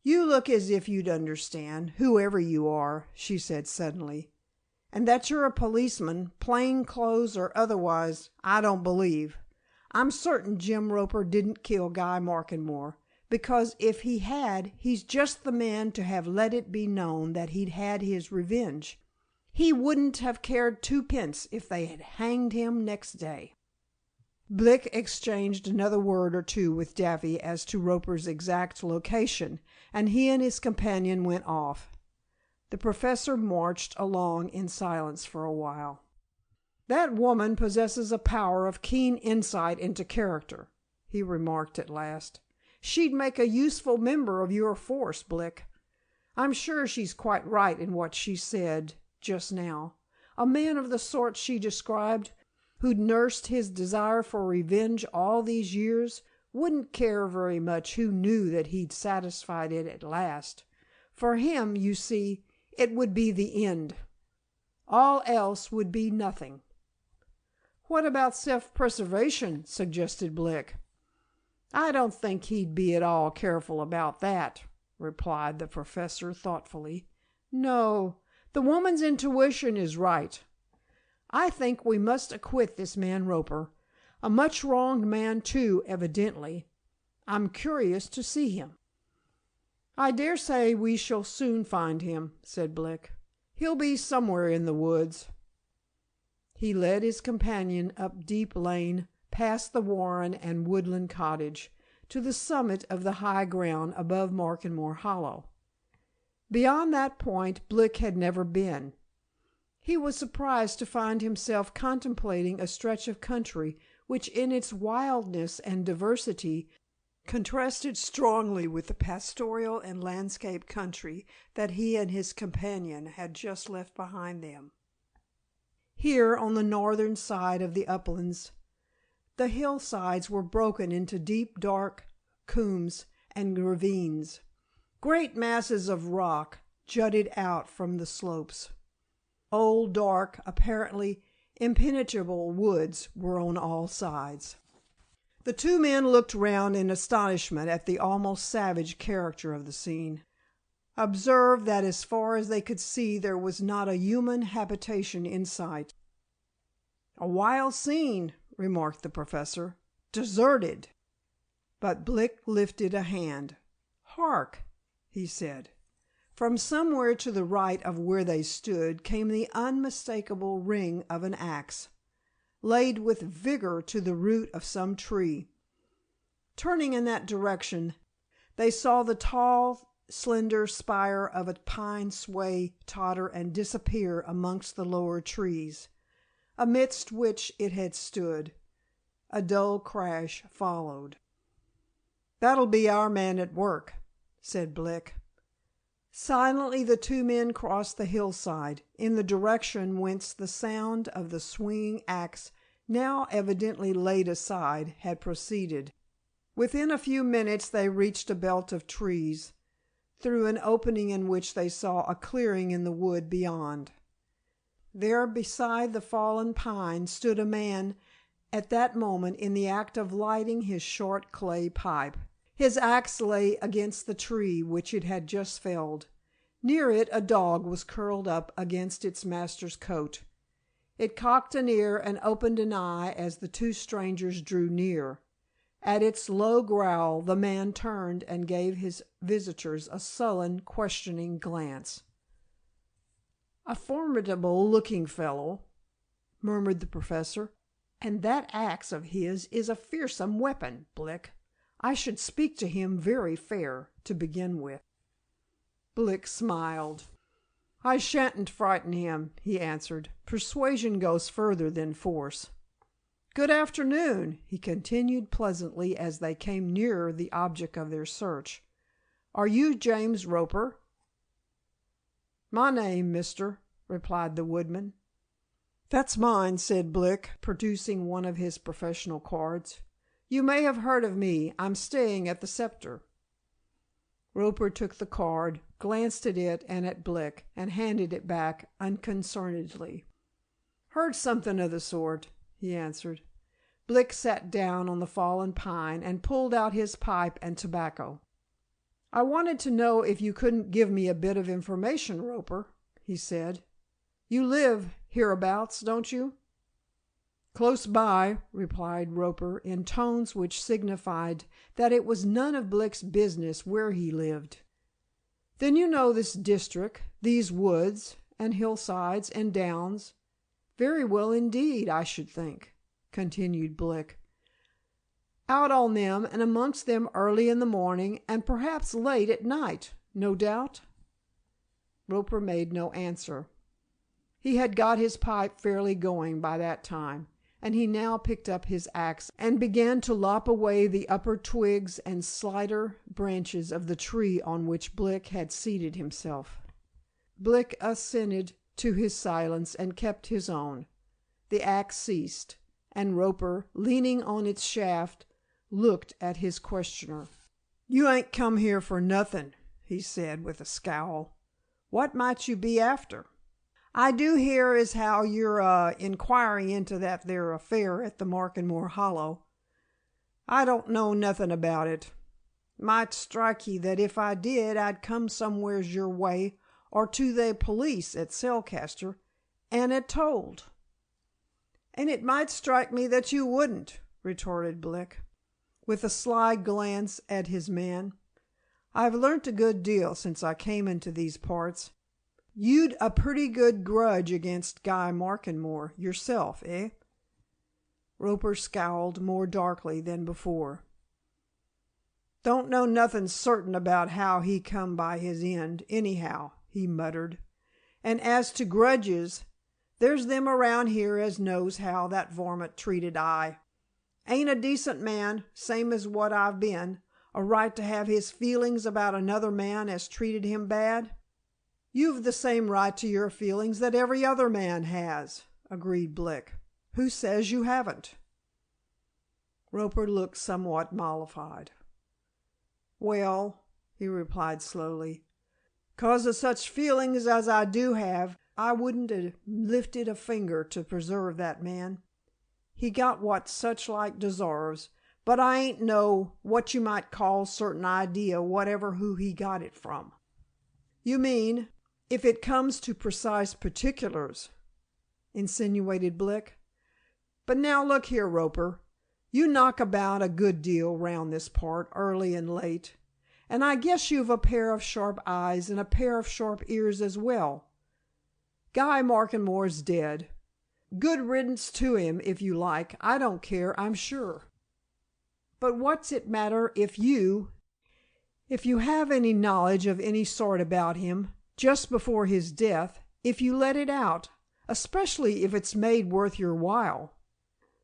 "You look as if you'd understand, whoever you are," she said suddenly. "And that you're a policeman, plain clothes or otherwise, I don't believe. I'm certain Jim Roper didn't kill Guy Markenmore, because if he had, he's just the man to have let it be known that he'd had his revenge. He wouldn't have cared twopence if they had hanged him next day." Blick exchanged another word or two with Daffy as to Roper's exact location, and he and his companion went off. The Professor marched along in silence for a while. "That woman possesses a power of keen insight into character," he remarked at last. "She'd make a useful member of your force, Blick. I'm sure she's quite right in what she said just now. A man of the sort she described, who'd nursed his desire for revenge all these years, wouldn't care very much who knew that he'd satisfied it at last. For him, you see, it would be the end. All else would be nothing." "What about self-preservation?" suggested Blick. "I don't think he'd be at all careful about that," replied the Professor thoughtfully. "No, the woman's intuition is right. I think we must acquit this man Roper. A much wronged man, too, evidently. I'm curious to see him." "I dare say we shall soon find him," said Blick. "He'll be somewhere in the woods." He led his companion up Deep Lane, past the Warren and Woodland Cottage, to the summit of the high ground above Markenmore Hollow. Beyond that point Blick had never been. He was surprised to find himself contemplating a stretch of country which in its wildness and diversity contrasted strongly with the pastoral and landscape country that he and his companion had just left behind them. Here, on the northern side of the uplands, the hillsides were broken into deep, dark combes and ravines. Great masses of rock jutted out from the slopes. Old, dark, apparently impenetrable woods were on all sides. The two men looked round in astonishment at the almost savage character of the scene. Observed that as far as they could see there was not a human habitation in sight. "A wild scene," remarked the Professor. "Deserted." But Blick lifted a hand. "Hark!" he said. From somewhere to the right of where they stood came the unmistakable ring of an axe, laid with vigor to the root of some tree. Turning in that direction, they saw the tall, slender spire of a pine sway, totter, and disappear amongst the lower trees, amidst which it had stood. A dull crash followed. "That'll be our man at work," said Blick. Silently the two men crossed the hillside, in the direction whence the sound of the swinging axe, now evidently laid aside, had proceeded. Within a few minutes they reached a belt of trees, through an opening in which they saw a clearing in the wood beyond. There beside the fallen pine stood a man at that moment in the act of lighting his short clay pipe. His axe lay against the tree which it had just felled. Near it a dog was curled up against its master's coat. It cocked an ear and opened an eye as the two strangers drew near. At its low growl the man turned and gave his visitors a sullen, questioning glance. "A formidable-looking fellow," murmured the Professor. "And that axe of his is a fearsome weapon, Blick. I should speak to him very fair, to begin with." Blick smiled. "I shan't frighten him," he answered. "Persuasion goes further than force. Good afternoon," he continued pleasantly as they came nearer the object of their search. "Are you James Roper?" "My name, mister," replied the woodman. "That's mine," said Blick, producing one of his professional cards. "You may have heard of me. I'm staying at the Scepter." Roper took the card, glanced at it and at Blick, and handed it back unconcernedly. "Heard something of the sort," he answered. Blick sat down on the fallen pine and pulled out his pipe and tobacco. "I wanted to know if you couldn't give me a bit of information, Roper," he said. "You live hereabouts, don't you?" "Close by," replied Roper in tones which signified that it was none of Blick's business where he lived. "Then you know this district, these woods, and hillsides, and downs, very well indeed, I should think," continued Blick. "Out on them and amongst them early in the morning, and perhaps late at night, no doubt?" Roper made no answer. He had got his pipe fairly going by that time, and he now picked up his axe and began to lop away the upper twigs and slighter branches of the tree on which Blick had seated himself. Blick assented to his silence and kept his own. The axe ceased, and Roper, leaning on its shaft, looked at his questioner. "You ain't come here for nothing," he said with a scowl. "What might you be after?" "I do hear as how you're inquiring into that there affair at the Markenmore Hollow. I don't know nothing about it. Might strike ye that if I did I'd come somewheres your way or to the police at Selcaster and had told." "And it might strike me that you wouldn't," retorted Blick, with a sly glance at his man. "I've learnt a good deal since I came into these parts. You'd a pretty good grudge against Guy Markenmore yourself, eh?" Roper scowled more darkly than before. "Don't know nothing certain about how he come by his end, anyhow," he muttered. "And as to grudges, there's them around here as knows how that varmint treated I. Ain't a decent man, same as what I've been, a right to have his feelings about another man as treated him bad?" "You've the same right to your feelings that every other man has," agreed Blick. "Who says you haven't?" Roper looked somewhat mollified. "Well," he replied slowly, "'cause of such feelings as I do have, I wouldn't have lifted a finger to preserve that man. He got what such like deserves, but I ain't no, what you might call, certain idea whatever who he got it from." "You mean, if it comes to precise particulars," insinuated Blick. "But now look here, Roper. You knock about a good deal round this part, early and late, and I guess you've a pair of sharp eyes and a pair of sharp ears as well. Guy Markenmore's dead. Good riddance to him, if you like. I don't care, I'm sure. But what's it matter if you have any knowledge of any sort about him, just before his death, if you let it out, especially if it's made worth your while?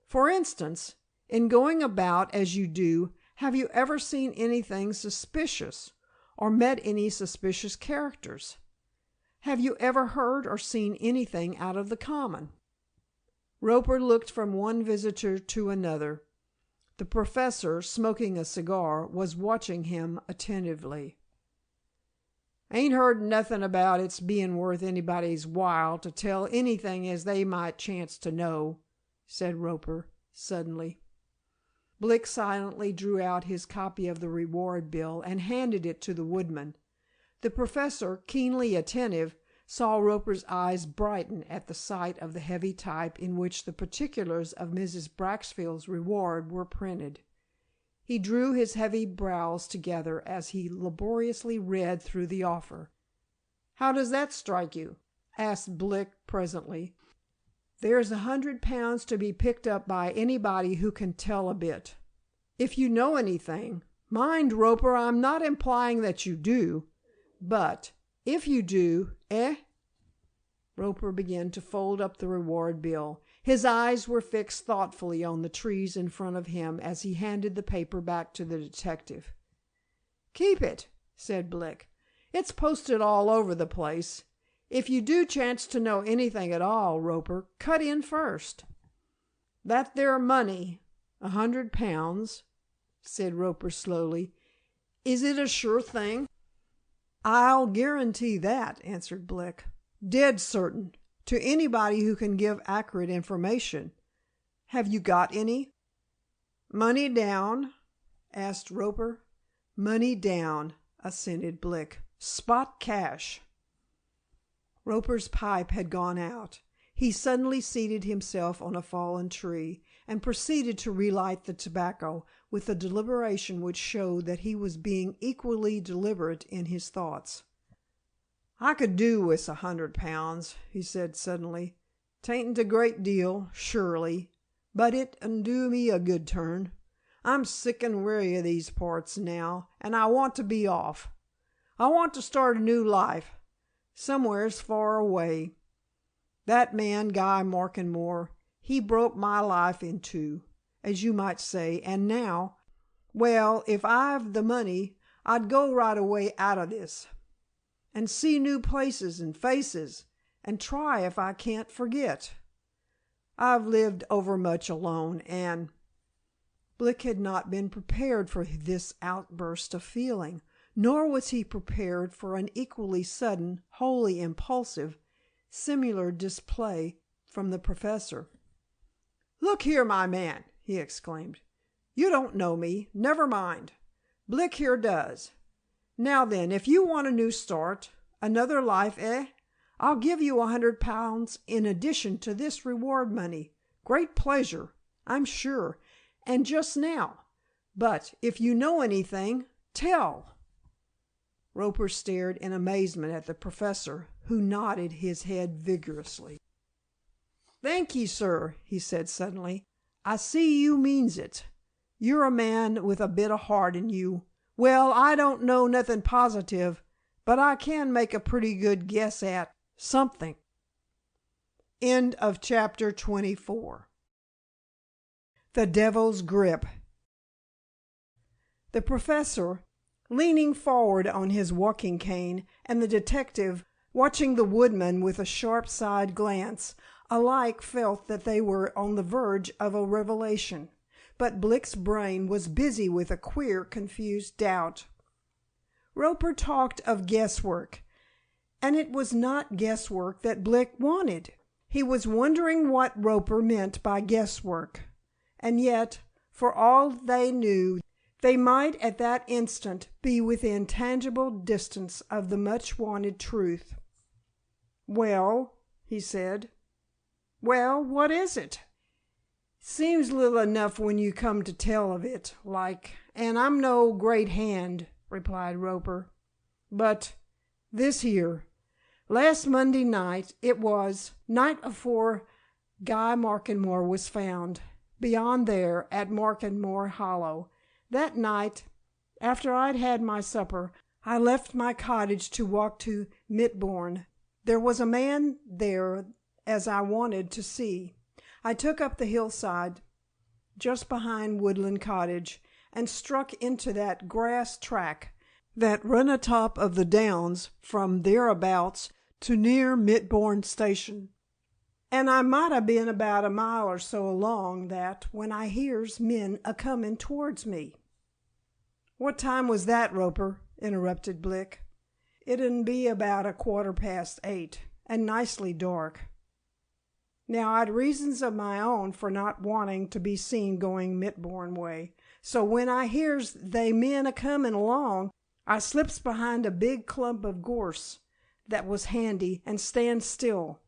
For instance, in going about as you do, have you ever seen anything suspicious, or met any suspicious characters? Have you ever heard or seen anything out of the common?" Roper looked from one visitor to another. The Professor, smoking a cigar, was watching him attentively. "Ain't heard nothing about its being worth anybody's while to tell anything as they might chance to know," said Roper, suddenly. Blick silently drew out his copy of the reward bill and handed it to the woodman. The Professor, keenly attentive, saw Roper's eyes brighten at the sight of the heavy type in which the particulars of Mrs. Braxfield's reward were printed. He drew his heavy brows together as he laboriously read through the offer. "How does that strike you?" asked Blick presently. "There's £100 to be picked up by anybody who can tell a bit. If you know anything, mind, Roper, I'm not implying that you do, but if you do, Roper began to fold up the reward bill. His eyes were fixed thoughtfully on the trees in front of him as he handed the paper back to the detective. "Keep it," said Blick. "It's posted all over the place. If you do chance to know anything at all, Roper, cut in first." "That there money, £100, said Roper slowly. "Is it a sure thing?" "I'll guarantee that," answered Blick. "Dead certain, to anybody who can give accurate information. Have you got any?" "Money down?" asked Roper. "Money down," assented Blick. "Spot cash." Roper's pipe had gone out. He suddenly seated himself on a fallen tree, and proceeded to relight the tobacco with a deliberation which showed that he was being equally deliberate in his thoughts. "I could do with £100, he said suddenly. "'Tain't a great deal, surely, but it'd do me a good turn. I'm sick and weary of these parts now, and I want to be off. I want to start a new life, somewheres far away. That man, Guy Markenmore, he broke my life in two, as you might say, and now, well, if I've the money, I'd go right away out of this, and see new places and faces, and try if I can't forget. I've lived overmuch alone, and—" Blick had not been prepared for this outburst of feeling, nor was he prepared for an equally sudden, wholly impulsive, similar display from the Professor. "Look here, my man," he exclaimed. "You don't know me. Never mind. Blick here does. Now then, if you want a new start, another life, I'll give you £100 in addition to this reward money. Great pleasure, I'm sure, and just now. But if you know anything, tell." Roper stared in amazement at the Professor, who nodded his head vigorously. "Thank ye, sir," he said suddenly. "I see you means it. You're a man with a bit of heart in you. Well, I don't know nothing positive, but I can make a pretty good guess at something." End of chapter 24. The Devil's Grip. The Professor, leaning forward on his walking cane, and the detective, watching the woodman with a sharp side glance, alike felt that they were on the verge of a revelation. But Blick's brain was busy with a queer, confused doubt. Roper talked of guesswork, and it was not guesswork that Blick wanted. He was wondering what Roper meant by guesswork, and yet, for all they knew, they might at that instant be within tangible distance of the much-wanted truth. "Well," he said. "Well, what is it?" "Seems little enough when you come to tell of it, like, and I'm no great hand, replied Roper. "But this here. Last Monday night, it was, night afore Guy Markenmore was found, beyond there, at Markenmore Hollow. That night, after I'd had my supper, I left my cottage to walk to Mitbourne. There was a man there as I wanted to see. I took up the hillside, just behind Woodland Cottage, and struck into that grass track that run atop of the downs from thereabouts to near Mitbourne Station. And I might have been about a mile or so along that when I hears men a-comin' towards me." "What time was that, Roper?" interrupted Blick. "It'd be about 8:15, and nicely dark. Now, I'd reasons of my own for not wanting to be seen going Mitbourne way, so when I hears they men a-comin' along, I slips behind a big clump of gorse that was handy and stands still.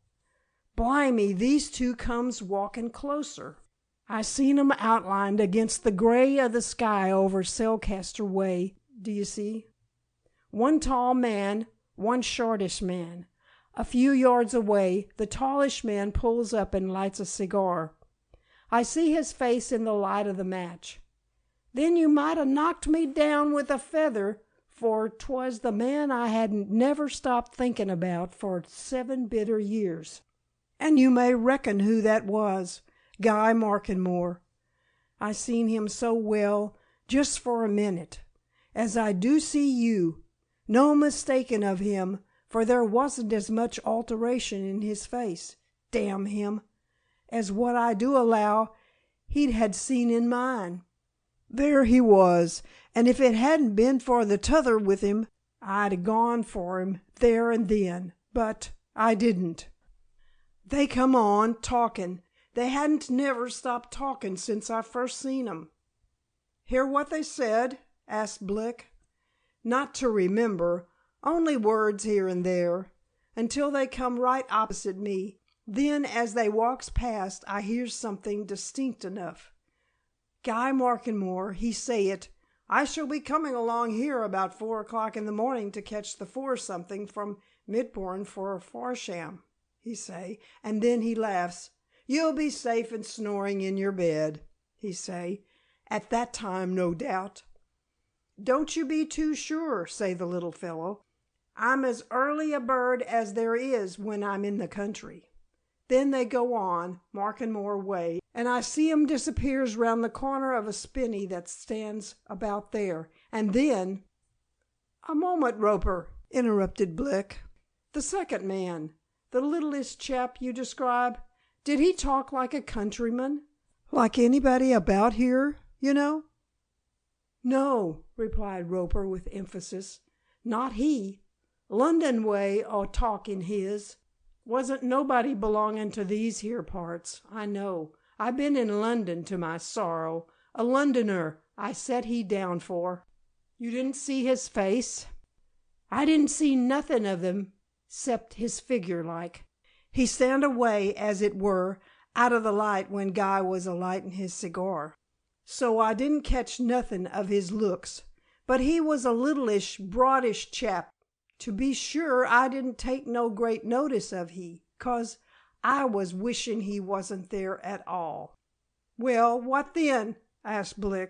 Blimey, these two comes walking closer. I seen 'em outlined against the gray of the sky over Selcaster way, do you see? One tall man, one shortish man. A few yards away, the tallish man pulls up and lights a cigar. I see his face in the light of the match. Then you might have knocked me down with a feather, for 'twas the man I hadn't never stopped thinking about for 7 bitter years. And you may reckon who that was. Guy Markenmore. I seen him so well, just for a minute, as I do see you. No mistaking of him, for there wasn't as much alteration in his face, damn him, as what I do allow he'd had seen in mine. There he was, and if it hadn't been for the t'other with him, I'd 'a gone for him there and then, but I didn't. They come on, talking. They hadn't never stopped talking since I first seen 'em." "Hear what they said?" asked Blick. "Not to remember, only words here and there, until they come right opposite me. Then, as they walks past, I hears something distinct enough. Guy Markenmore, he say it, 'I shall be coming along here about 4 o'clock in the morning to catch the 4 something from Mitbourne for Farsham,' he say, and then he laughs. 'You'll be safe and snoring in your bed,' he say, 'at that time, no doubt.' 'Don't you be too sure,' say the little fellow. 'I'm as early a bird as there is when I'm in the country.' Then they go on, Markenmore way, and I see 'em disappears round the corner of a spinney that stands about there, and then—" "A moment, Roper," interrupted Blick. "The second man, the littlest chap you describe, did he talk like a countryman? Like anybody about here, you know?" "No," replied Roper with emphasis. "Not he. London way o' talking his. Wasn't nobody belonging to these here parts, I know. I been in London to my sorrow. A Londoner I set he down for." "You didn't see his face?" "I didn't see nothing of him 'cept his figure like. He stand away, as it were, out of the light when Guy was a-lighting his cigar. So I didn't catch nothing of his looks, but he was a littleish, broadish chap. To be sure, I didn't take no great notice of he, 'cause I was wishing he wasn't there at all." "Well, what then?" asked Blick.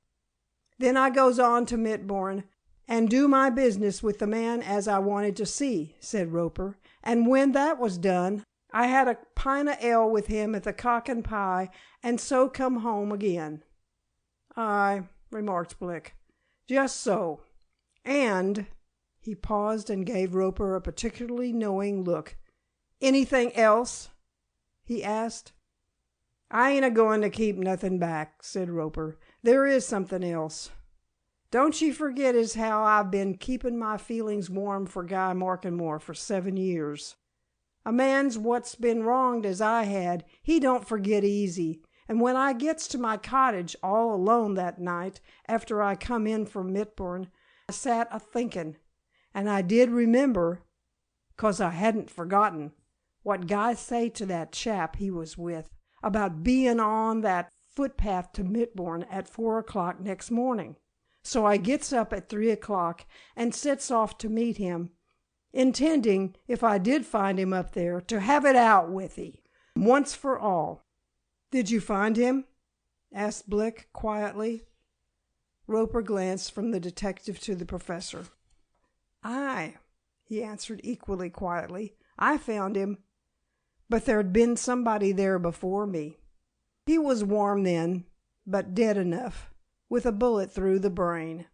"Then I goes on to Mitbourne, and do my business with the man as I wanted to see," said Roper, "and when that was done, I had a pint of ale with him at the Cock and Pie, and so come home again." "Ay," remarked Blick, "just so. And—" he paused and gave Roper a particularly knowing look. "Anything else?" he asked. "I ain't a-going to keep nothing back," said Roper. "There is something else. Don't ye forget as how I've been keeping my feelings warm for Guy Markenmore for 7 years. A man's what's been wronged as I had, he don't forget easy, and when I gets to my cottage all alone that night, after I come in from Mitbourne, I sat a-thinking, and I did remember, 'cause I hadn't forgotten, what Guy say to that chap he was with, about being on that footpath to Mitbourne at 4 o'clock next morning. So I gets up at 3 o'clock and sets off to meet him, intending, if I did find him up there, to have it out with he, once for all." "Did you find him?" asked Blick quietly. Roper glanced from the detective to the professor. "Aye," he answered equally quietly. "I found him, but there'd been somebody there before me. He was warm then, but dead enough, with a bullet through the brain."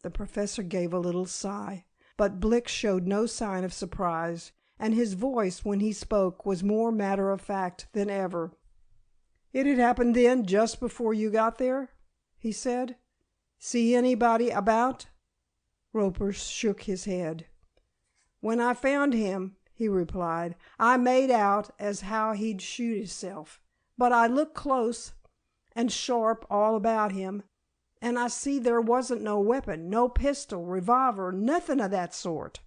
The professor gave a little sigh, but Blick showed no sign of surprise, and his voice when he spoke was more matter-of-fact than ever. "It had happened then, just before you got there?" he said. "See anybody about?" Roper shook his head. "When I found him," he replied, "I made out as how he'd shoot himself, but I looked close and sharp all about him, and I see there wasn't no weapon, no pistol, revolver, nothing of that sort.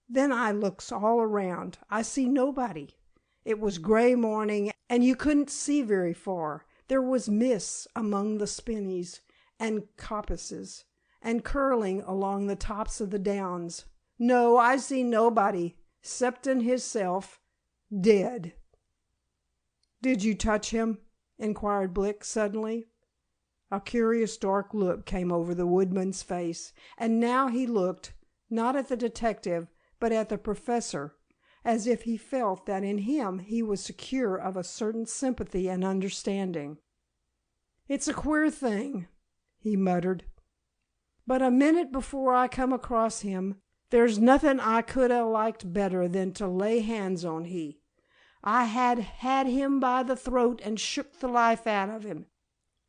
Then I looks all around. I see nobody. It was gray morning, and you couldn't see very far. There was mists among the spinneys and coppices, and curling along the tops of the downs. No, I see nobody, 'ceptin' hisself, dead." "Did you touch him?" inquired Blick suddenly. A curious dark look came over the woodman's face, and now he looked, not at the detective, but at the professor, as if he felt that in him he was secure of a certain sympathy and understanding. "It's a queer thing," he muttered, "but a minute before I come across him, there's nothing I could 'a' liked better than to lay hands on he. I had him by the throat and shook the life out of him,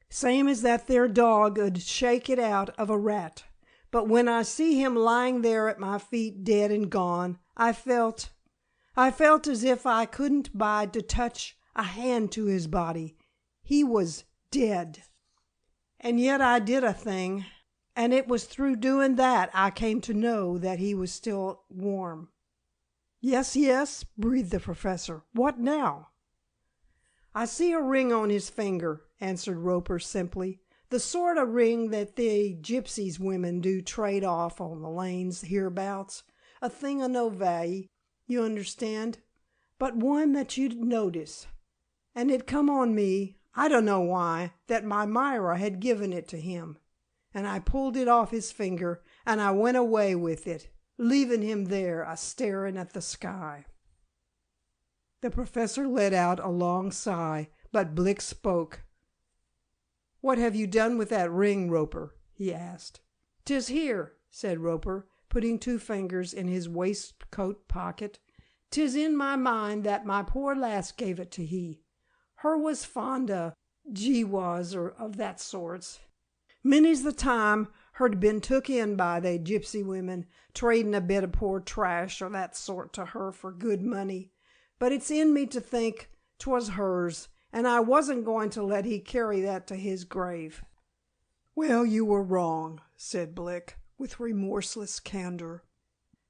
same as that there dog 'ud shake it out of a rat. But when I see him lying there at my feet dead and gone, I felt as if I couldn't bide to touch a hand to his body. He was dead. And yet I did a thing, and it was through doing that I came to know that he was still warm." "Yes, yes," breathed the professor. "What now?" "I see a ring on his finger," answered Roper simply. "The sort of ring that the gypsies women do trade off on the lanes hereabouts. A thing of no value, you understand, but one that you'd notice. And it come on me, I dunno why, that my Myra had given it to him. And I pulled it off his finger, and I went away with it, leaving him there a-staring at the sky." The professor let out a long sigh, but Blick spoke. "What have you done with that ring, Roper?" he asked. "'Tis here," said Roper, putting 2 fingers in his waistcoat pocket. "'Tis in my mind that my poor lass gave it to he. Her was fond o' geewaws or of that sorts. Many's the time her'd been took in by they gypsy women, trading a bit of poor trash or that sort to her for good money. But it's in me to think 'twas hers, and I wasn't going to let he carry that to his grave." "Well, you were wrong," said Blick, with remorseless candor.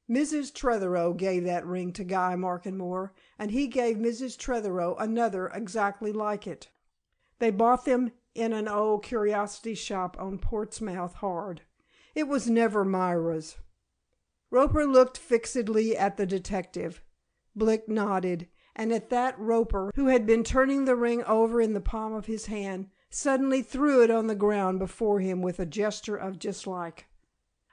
"Mrs. Tretherick gave that ring to Guy Markenmore, and he gave Mrs. Tretherick another exactly like it. They bought them in an old curiosity shop on Portsmouth Hard. It was never Myra's." Roper looked fixedly at the detective. Blick nodded, and at that Roper, who had been turning the ring over in the palm of his hand, suddenly threw it on the ground before him with a gesture of dislike.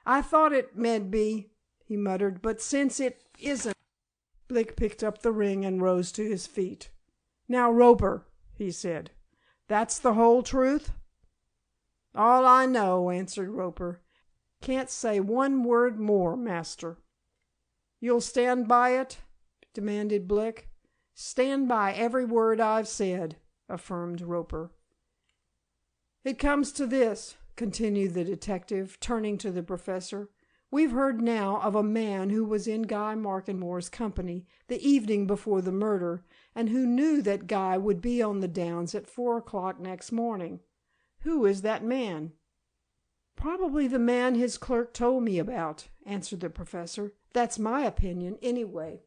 "I thought it med be," he muttered, "but since it isn't—" Blick picked up the ring and rose to his feet. "Now, Roper," he said, "that's the whole truth?" "All I know," answered Roper. "Can't say one word more, master." "You'll stand by it?" demanded Blick. "Stand by every word I've said," affirmed Roper. "It comes to this," continued the detective, turning to the professor. "We've heard now of a man who was in Guy Markenmore's company the evening before the murder, and who knew that Guy would be on the downs at 4 o'clock next morning. Who is that man?" "Probably the man his clerk told me about," answered the professor. "That's my opinion, anyway."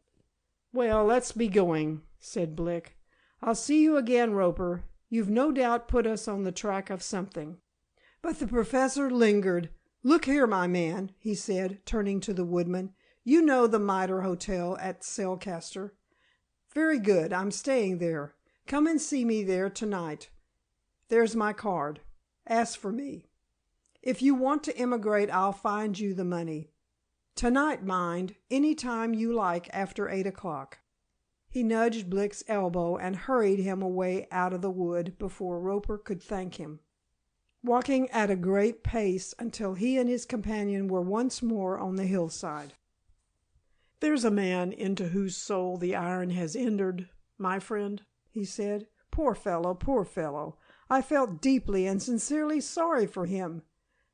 "Well, let's be going," said Blick. "I'll see you again, Roper. You've no doubt put us on the track of something. But the professor lingered. "Look here, my man," he said, turning to the woodman. "You know the Mitre Hotel at Selcaster. Very good. I'm staying there. Come and see me there tonight. There's my card. Ask for me. If you want to emigrate, I'll find you the money. Tonight, mind, any time you like after 8 o'clock." He nudged Blick's elbow and hurried him away out of the wood before Roper could thank him, walking at a great pace until he and his companion were once more on the hillside. "There's a man into whose soul the iron has entered, my friend," he said. "Poor fellow, poor fellow. I felt deeply and sincerely sorry for him.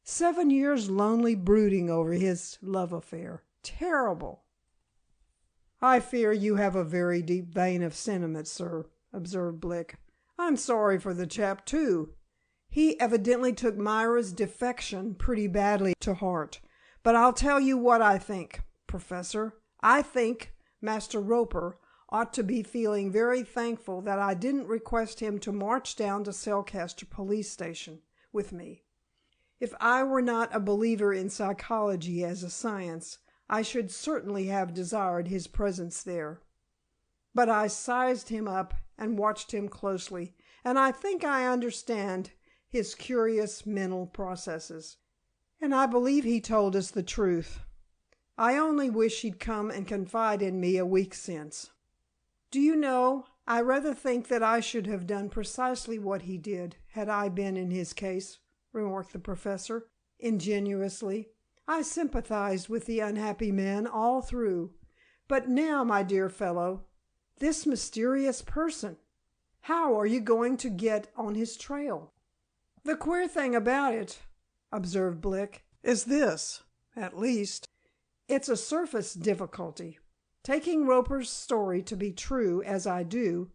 7 years lonely brooding over his love affair. Terrible." "I fear you have a very deep vein of sentiment, sir," observed Blick. "I'm sorry for the chap, too. He evidently took Myra's defection pretty badly to heart. But I'll tell you what I think, Professor. I think Master Roper ought to be feeling very thankful that I didn't request him to march down to Selcaster police station with me. If I were not a believer in psychology as a science, I should certainly have desired his presence there. But I sized him up and watched him closely, and I think I understand his curious mental processes. And I believe he told us the truth. I only wish he'd come and confide in me a week since. Do you know, I rather think that I should have done precisely what he did, had I been in his case," remarked the professor, ingenuously. "I sympathized with the unhappy man all through. But now, my dear fellow, this mysterious person. How are you going to get on his trail?" "The queer thing about it," observed Blick, "is this, at least. It's a surface difficulty. Taking Roper's story to be true, as I do,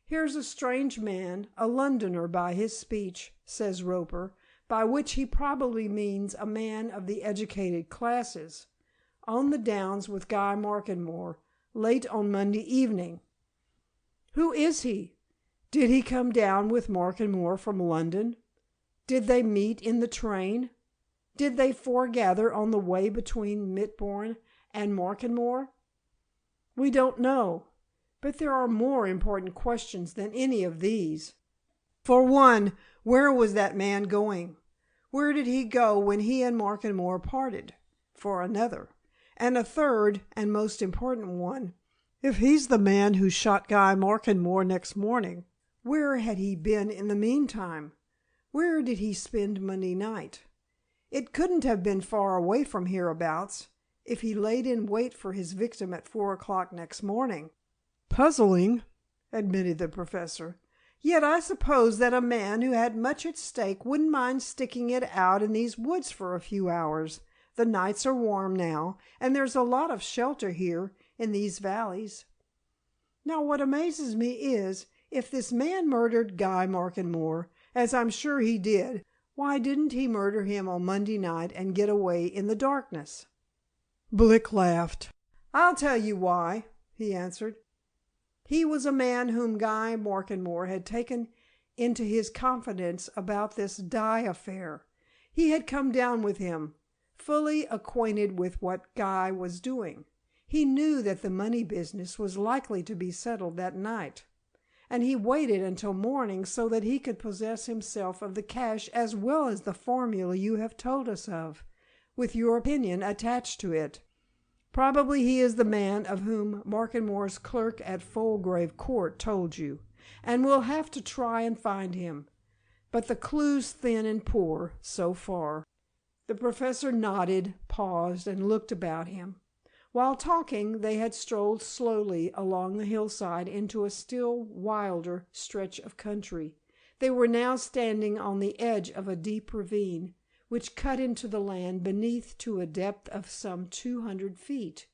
here's a strange man, a Londoner by his speech, says Roper, by which he probably means a man of the educated classes, on the downs with Guy Markenmore, late on Monday evening. Who is he? Did he come down with Markenmore from London? Did they meet in the train? Did they foregather on the way between Mitbourne and Markenmore? We don't know, but there are more important questions than any of these. For one, where was that man going? Where did he go when he and Markenmore parted? For another, and a third and most important one, if he's the man who shot Guy Markenmore next morning, where had he been in the meantime? Where did he spend Monday night? It couldn't have been far away from hereabouts, if he laid in wait for his victim at 4 o'clock next morning. Puzzling, admitted the professor. Yet I suppose that a man who had much at stake wouldn't mind sticking it out in these woods for a few hours. The nights are warm now, and there's a lot of shelter here in these valleys. Now what amazes me is, if this man murdered Guy Markenmore, as I'm sure he did, why didn't he murder him on Monday night and get away in the darkness?" Blick laughed. "I'll tell you why," he answered. "He was a man whom Guy Markenmore had taken into his confidence about this dye affair. He had come down with him, fully acquainted with what Guy was doing. He knew that the money business was likely to be settled that night, and he waited until morning so that he could possess himself of the cash as well as the formula you have told us of, with your opinion attached to it. Probably he is the man of whom Markenmore's clerk at Fulgrave Court told you, and we'll have to try and find him. But the clue's thin and poor, so far." The professor nodded, paused, and looked about him. While talking, they had strolled slowly along the hillside into a still wilder stretch of country. They were now standing on the edge of a deep ravine, which cut into the land beneath to a depth of some 200 feet.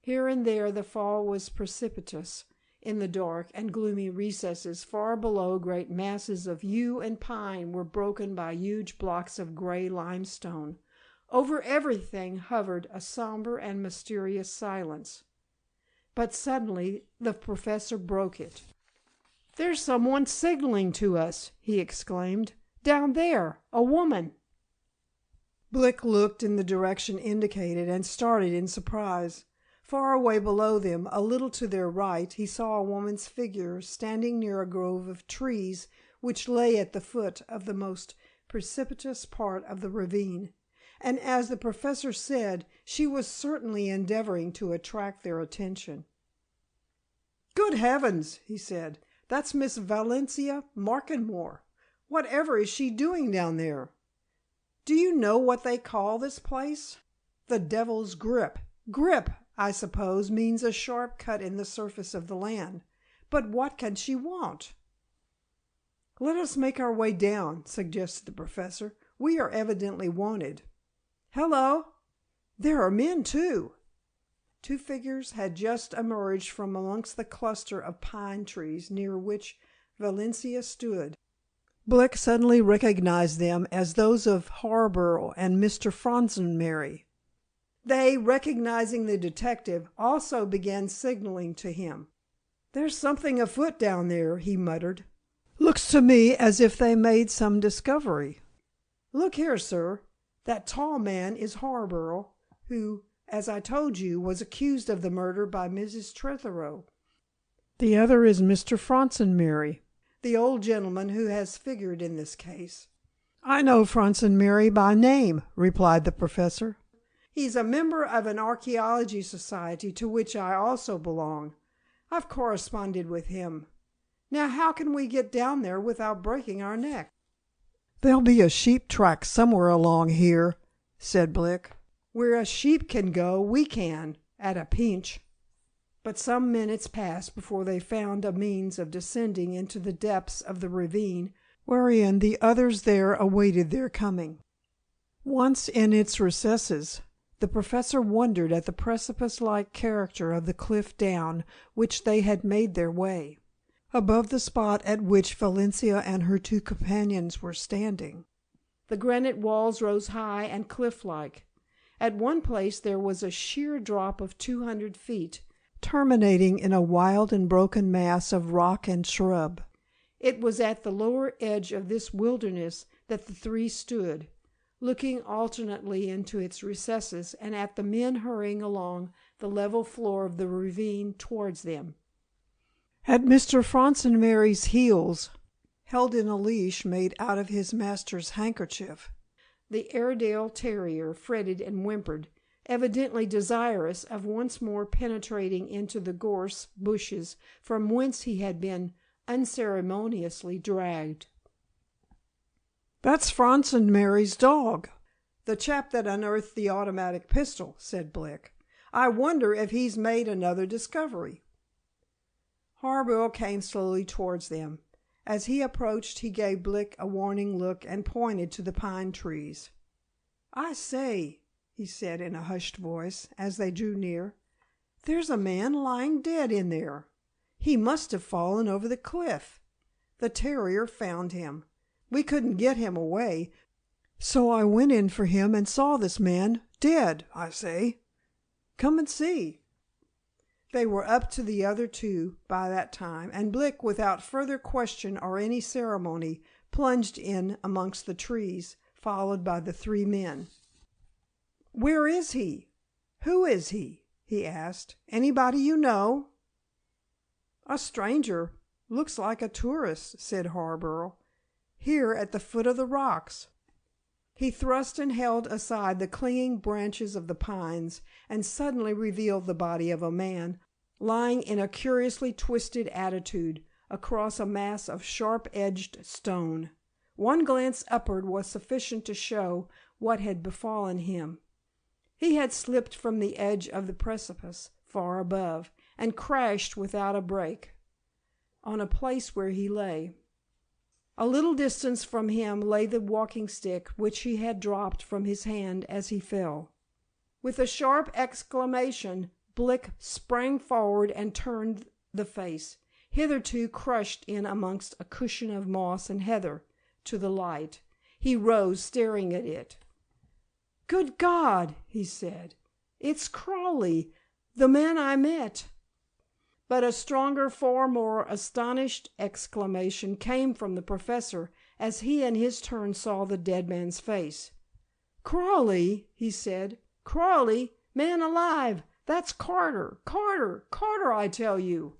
Here and there the fall was precipitous. In the dark and gloomy recesses far below, great masses of yew and pine were broken by huge blocks of gray limestone. Over everything hovered a somber and mysterious silence. But suddenly the professor broke it. "There's someone signaling to us!" he exclaimed. "Down there! A woman! Blick looked in the direction indicated and started in surprise. Far away below them, a little to their right, he saw a woman's figure standing near a grove of trees which lay at the foot of the most precipitous part of the ravine. And as the professor said, she was certainly endeavoring to attract their attention. "Good heavens!" he said. "That's Miss Valencia Markenmore. Whatever is she doing down there? Do you know what they call this place? The Devil's Grip. Grip, I suppose, means a sharp cut in the surface of the land. But what can she want?" "Let us make our way down," suggested the professor. "We are evidently wanted. Hello! There are men, too." Two figures had just emerged from amongst the cluster of pine trees near which Valencia stood. Blick suddenly recognized them as those of Harborough and Mr. Fronsonmerry. They, recognizing the detective, also began signaling to him. "There's something afoot down there," he muttered. "Looks to me as if they made some discovery. Look here, sir. That tall man is Harborough, who, as I told you, was accused of the murder by Mrs. Tretherick. The other is Mr. Fronsonmerry, the old gentleman who has figured in this case." "I know Fronsonmerry by name," replied the professor. "He's a member of an archaeology society to which I also belong. I've corresponded with him. Now how can we get down there without breaking our neck?" "There'll be a sheep track somewhere along here," said Blick. "Where a sheep can go, we can, at a pinch." But some minutes passed before they found a means of descending into the depths of the ravine wherein the others there awaited their coming. Once in its recesses, the professor wondered at the precipice-like character of the cliff down which they had made their way, above the spot at which Valencia and her two companions were standing. The granite walls rose high and cliff-like. At one place there was a sheer drop of 200 feet, terminating in a wild and broken mass of rock and shrub. It was at the lower edge of this wilderness that the three stood, looking alternately into its recesses and at the men hurrying along the level floor of the ravine towards them. At Mr. Fronsonmerry's heels, held in a leash made out of his master's handkerchief, the Airedale terrier fretted and whimpered, evidently desirous of once more penetrating into the gorse bushes from whence he had been unceremoniously dragged. "That's Fronsonmerry's dog, the chap that unearthed the automatic pistol," said Blick. "I wonder if he's made another discovery." Harborough came slowly towards them. As he approached he gave Blick a warning look and pointed to the pine trees. "I say," he said in a hushed voice, as they drew near, "there's a man lying dead in there. He must have fallen over the cliff. The terrier found him. We couldn't get him away, so I went in for him and saw this man dead, I say. Come and see." They were up to the other two by that time, and Blick, without further question or any ceremony, plunged in amongst the trees, followed by the three men. "Where is he? Who is he?" he asked. "Anybody you know?" "A stranger. Looks like a tourist," said Harborough. "Here at the foot of the rocks." He thrust and held aside the clinging branches of the pines, and suddenly revealed the body of a man, lying in a curiously twisted attitude across a mass of sharp-edged stone. One glance upward was sufficient to show what had befallen him. He had slipped from the edge of the precipice, far above, and crashed without a break on a place where he lay. A little distance from him lay the walking stick which he had dropped from his hand as he fell. With a sharp exclamation, Blick sprang forward and turned the face, hitherto crushed in amongst a cushion of moss and heather, to the light. He rose, staring at it. "Good God!" he said. "It's Crawley, the man I met." But a stronger, far more astonished exclamation came from the professor as he in his turn saw the dead man's face. "Crawley," he said. "Crawley, man alive! That's Carter! Carter! Carter, I tell you!"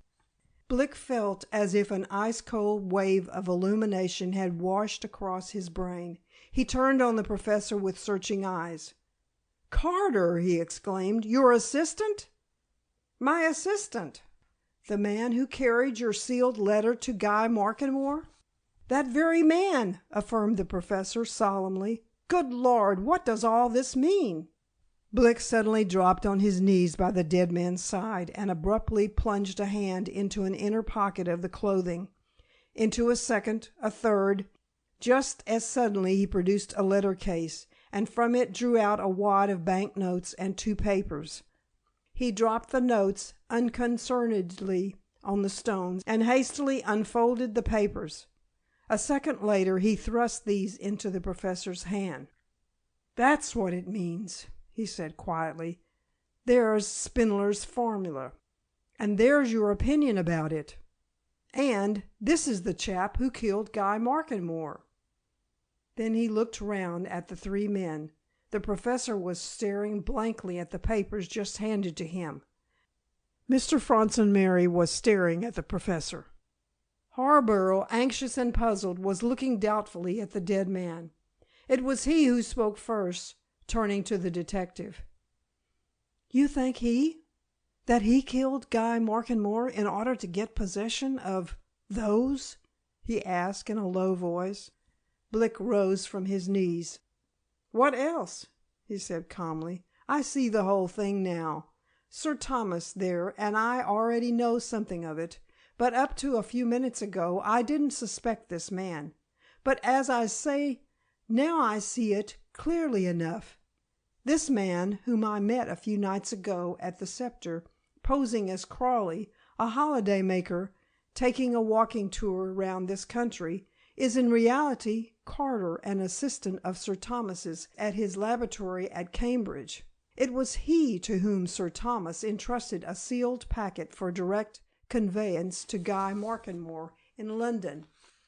Blick felt as if an ice-cold wave of illumination had washed across his brain. He turned on the Professor with searching eyes. "Carter!" he exclaimed. "Your assistant?" "My assistant." "The man who carried your sealed letter to Guy Markenmore?" "That very man," affirmed the Professor solemnly. "Good Lord, what does all this mean?" Blick suddenly dropped on his knees by the dead man's side, and abruptly plunged a hand into an inner pocket of the clothing, into a second, a third. Just as suddenly he produced a letter case, and from it drew out a wad of bank notes and 2 papers. He dropped the notes unconcernedly on the stones, and hastily unfolded the papers. A second later he thrust these into the Professor's hand. "That's what it means," he said quietly. "There's Spindler's formula. And there's your opinion about it. And this is the chap who killed Guy Markenmore." Then he looked round at the 3 men. The Professor was staring blankly at the papers just handed to him. Mr. Fronsonmary was staring at the Professor. Harborough, anxious and puzzled, was looking doubtfully at the dead man. It was he who spoke first, turning to the detective. "You think that he killed Guy Markenmore in order to get possession of those?" he asked in a low voice. Blick rose from his knees. "What else?" he said calmly. "I see the whole thing now. Sir Thomas there and I already know something of it, but up to a few minutes ago I didn't suspect this man. But as I say, now I see it clearly enough. This man, whom I met a few nights ago at the Scepter, posing as Crawley, a holiday maker, taking a walking tour round this country, is in reality Carter, an assistant of Sir Thomas's at his laboratory at Cambridge. It was he to whom Sir Thomas entrusted a sealed packet for direct conveyance to Guy Markenmore in London.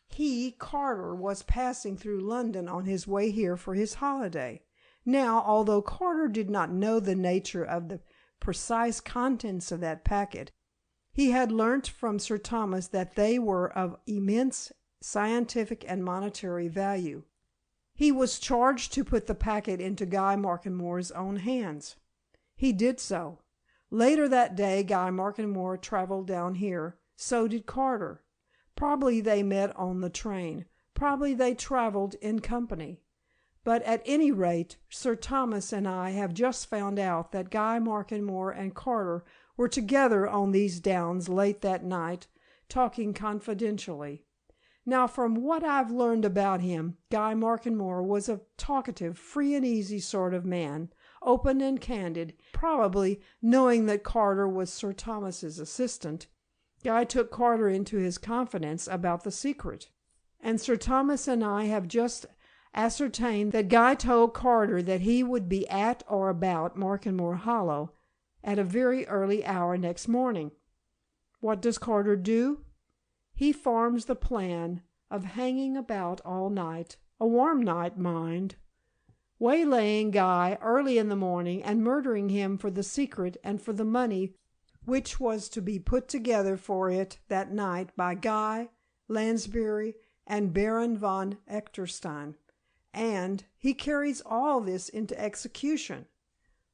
He, Carter, was passing through London on his way here for his holiday. Now, although Carter did not know the nature of the precise contents of that packet, he had learnt from Sir Thomas that they were of immense scientific and monetary value. He was charged to put the packet into Guy Markenmore's own hands. He did so. Later that day Guy Markenmore traveled down here. So did Carter. Probably they met on the train. Probably they traveled in company. But at any rate, Sir Thomas and I have just found out that Guy Markenmore and Carter were together on these downs late that night, talking confidentially. Now, from what I've learned about him, Guy Markenmore was a talkative, free and easy sort of man, open and candid. Probably, knowing that Carter was Sir Thomas's assistant, Guy took Carter into his confidence about the secret. And Sir Thomas and I have just ascertained that Guy told Carter that he would be at or about Markenmore Hollow at a very early hour next morning. What does Carter do? He forms the plan of hanging about all night, a warm night, mind, waylaying Guy early in the morning and murdering him for the secret and for the money which was to be put together for it that night by Guy, Lansbury, and Baron von Echterstein. And he carries all this into execution.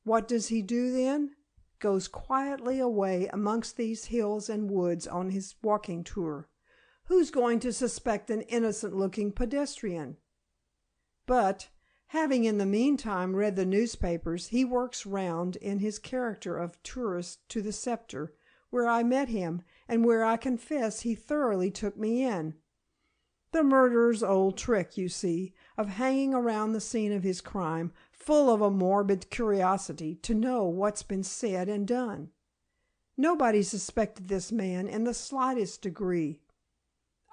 What does he do then? Goes quietly away amongst these hills and woods on his walking tour. Who's going to suspect an innocent-looking pedestrian? But, having in the meantime read the newspapers, he works round in his character of tourist to the Scepter, where I met him, and where I confess he thoroughly took me in. The murderer's old trick, you see, of hanging around the scene of his crime, full of a morbid curiosity to know what's been said and done. Nobody suspected this man in the slightest degree.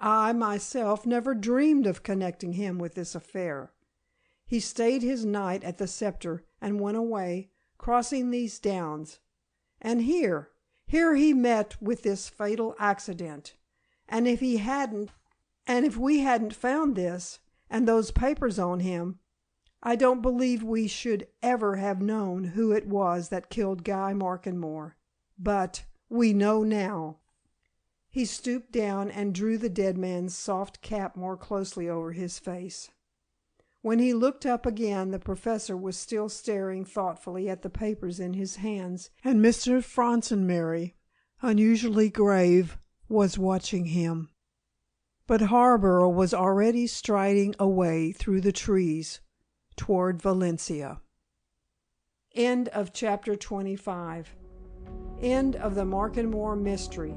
I, myself, never dreamed of connecting him with this affair. He stayed his night at the Scepter and went away, crossing these downs. And here he met with this fatal accident. And if we hadn't found this, and those papers on him, I don't believe we should ever have known who it was that killed Guy Markenmore. But we know now." He stooped down and drew the dead man's soft cap more closely over his face. When he looked up again, the Professor was still staring thoughtfully at the papers in his hands, and Mr. Fronsonberry, unusually grave, was watching him. But Harborough was already striding away through the trees toward Valencia. End of chapter 25. End of the Markenmore mystery.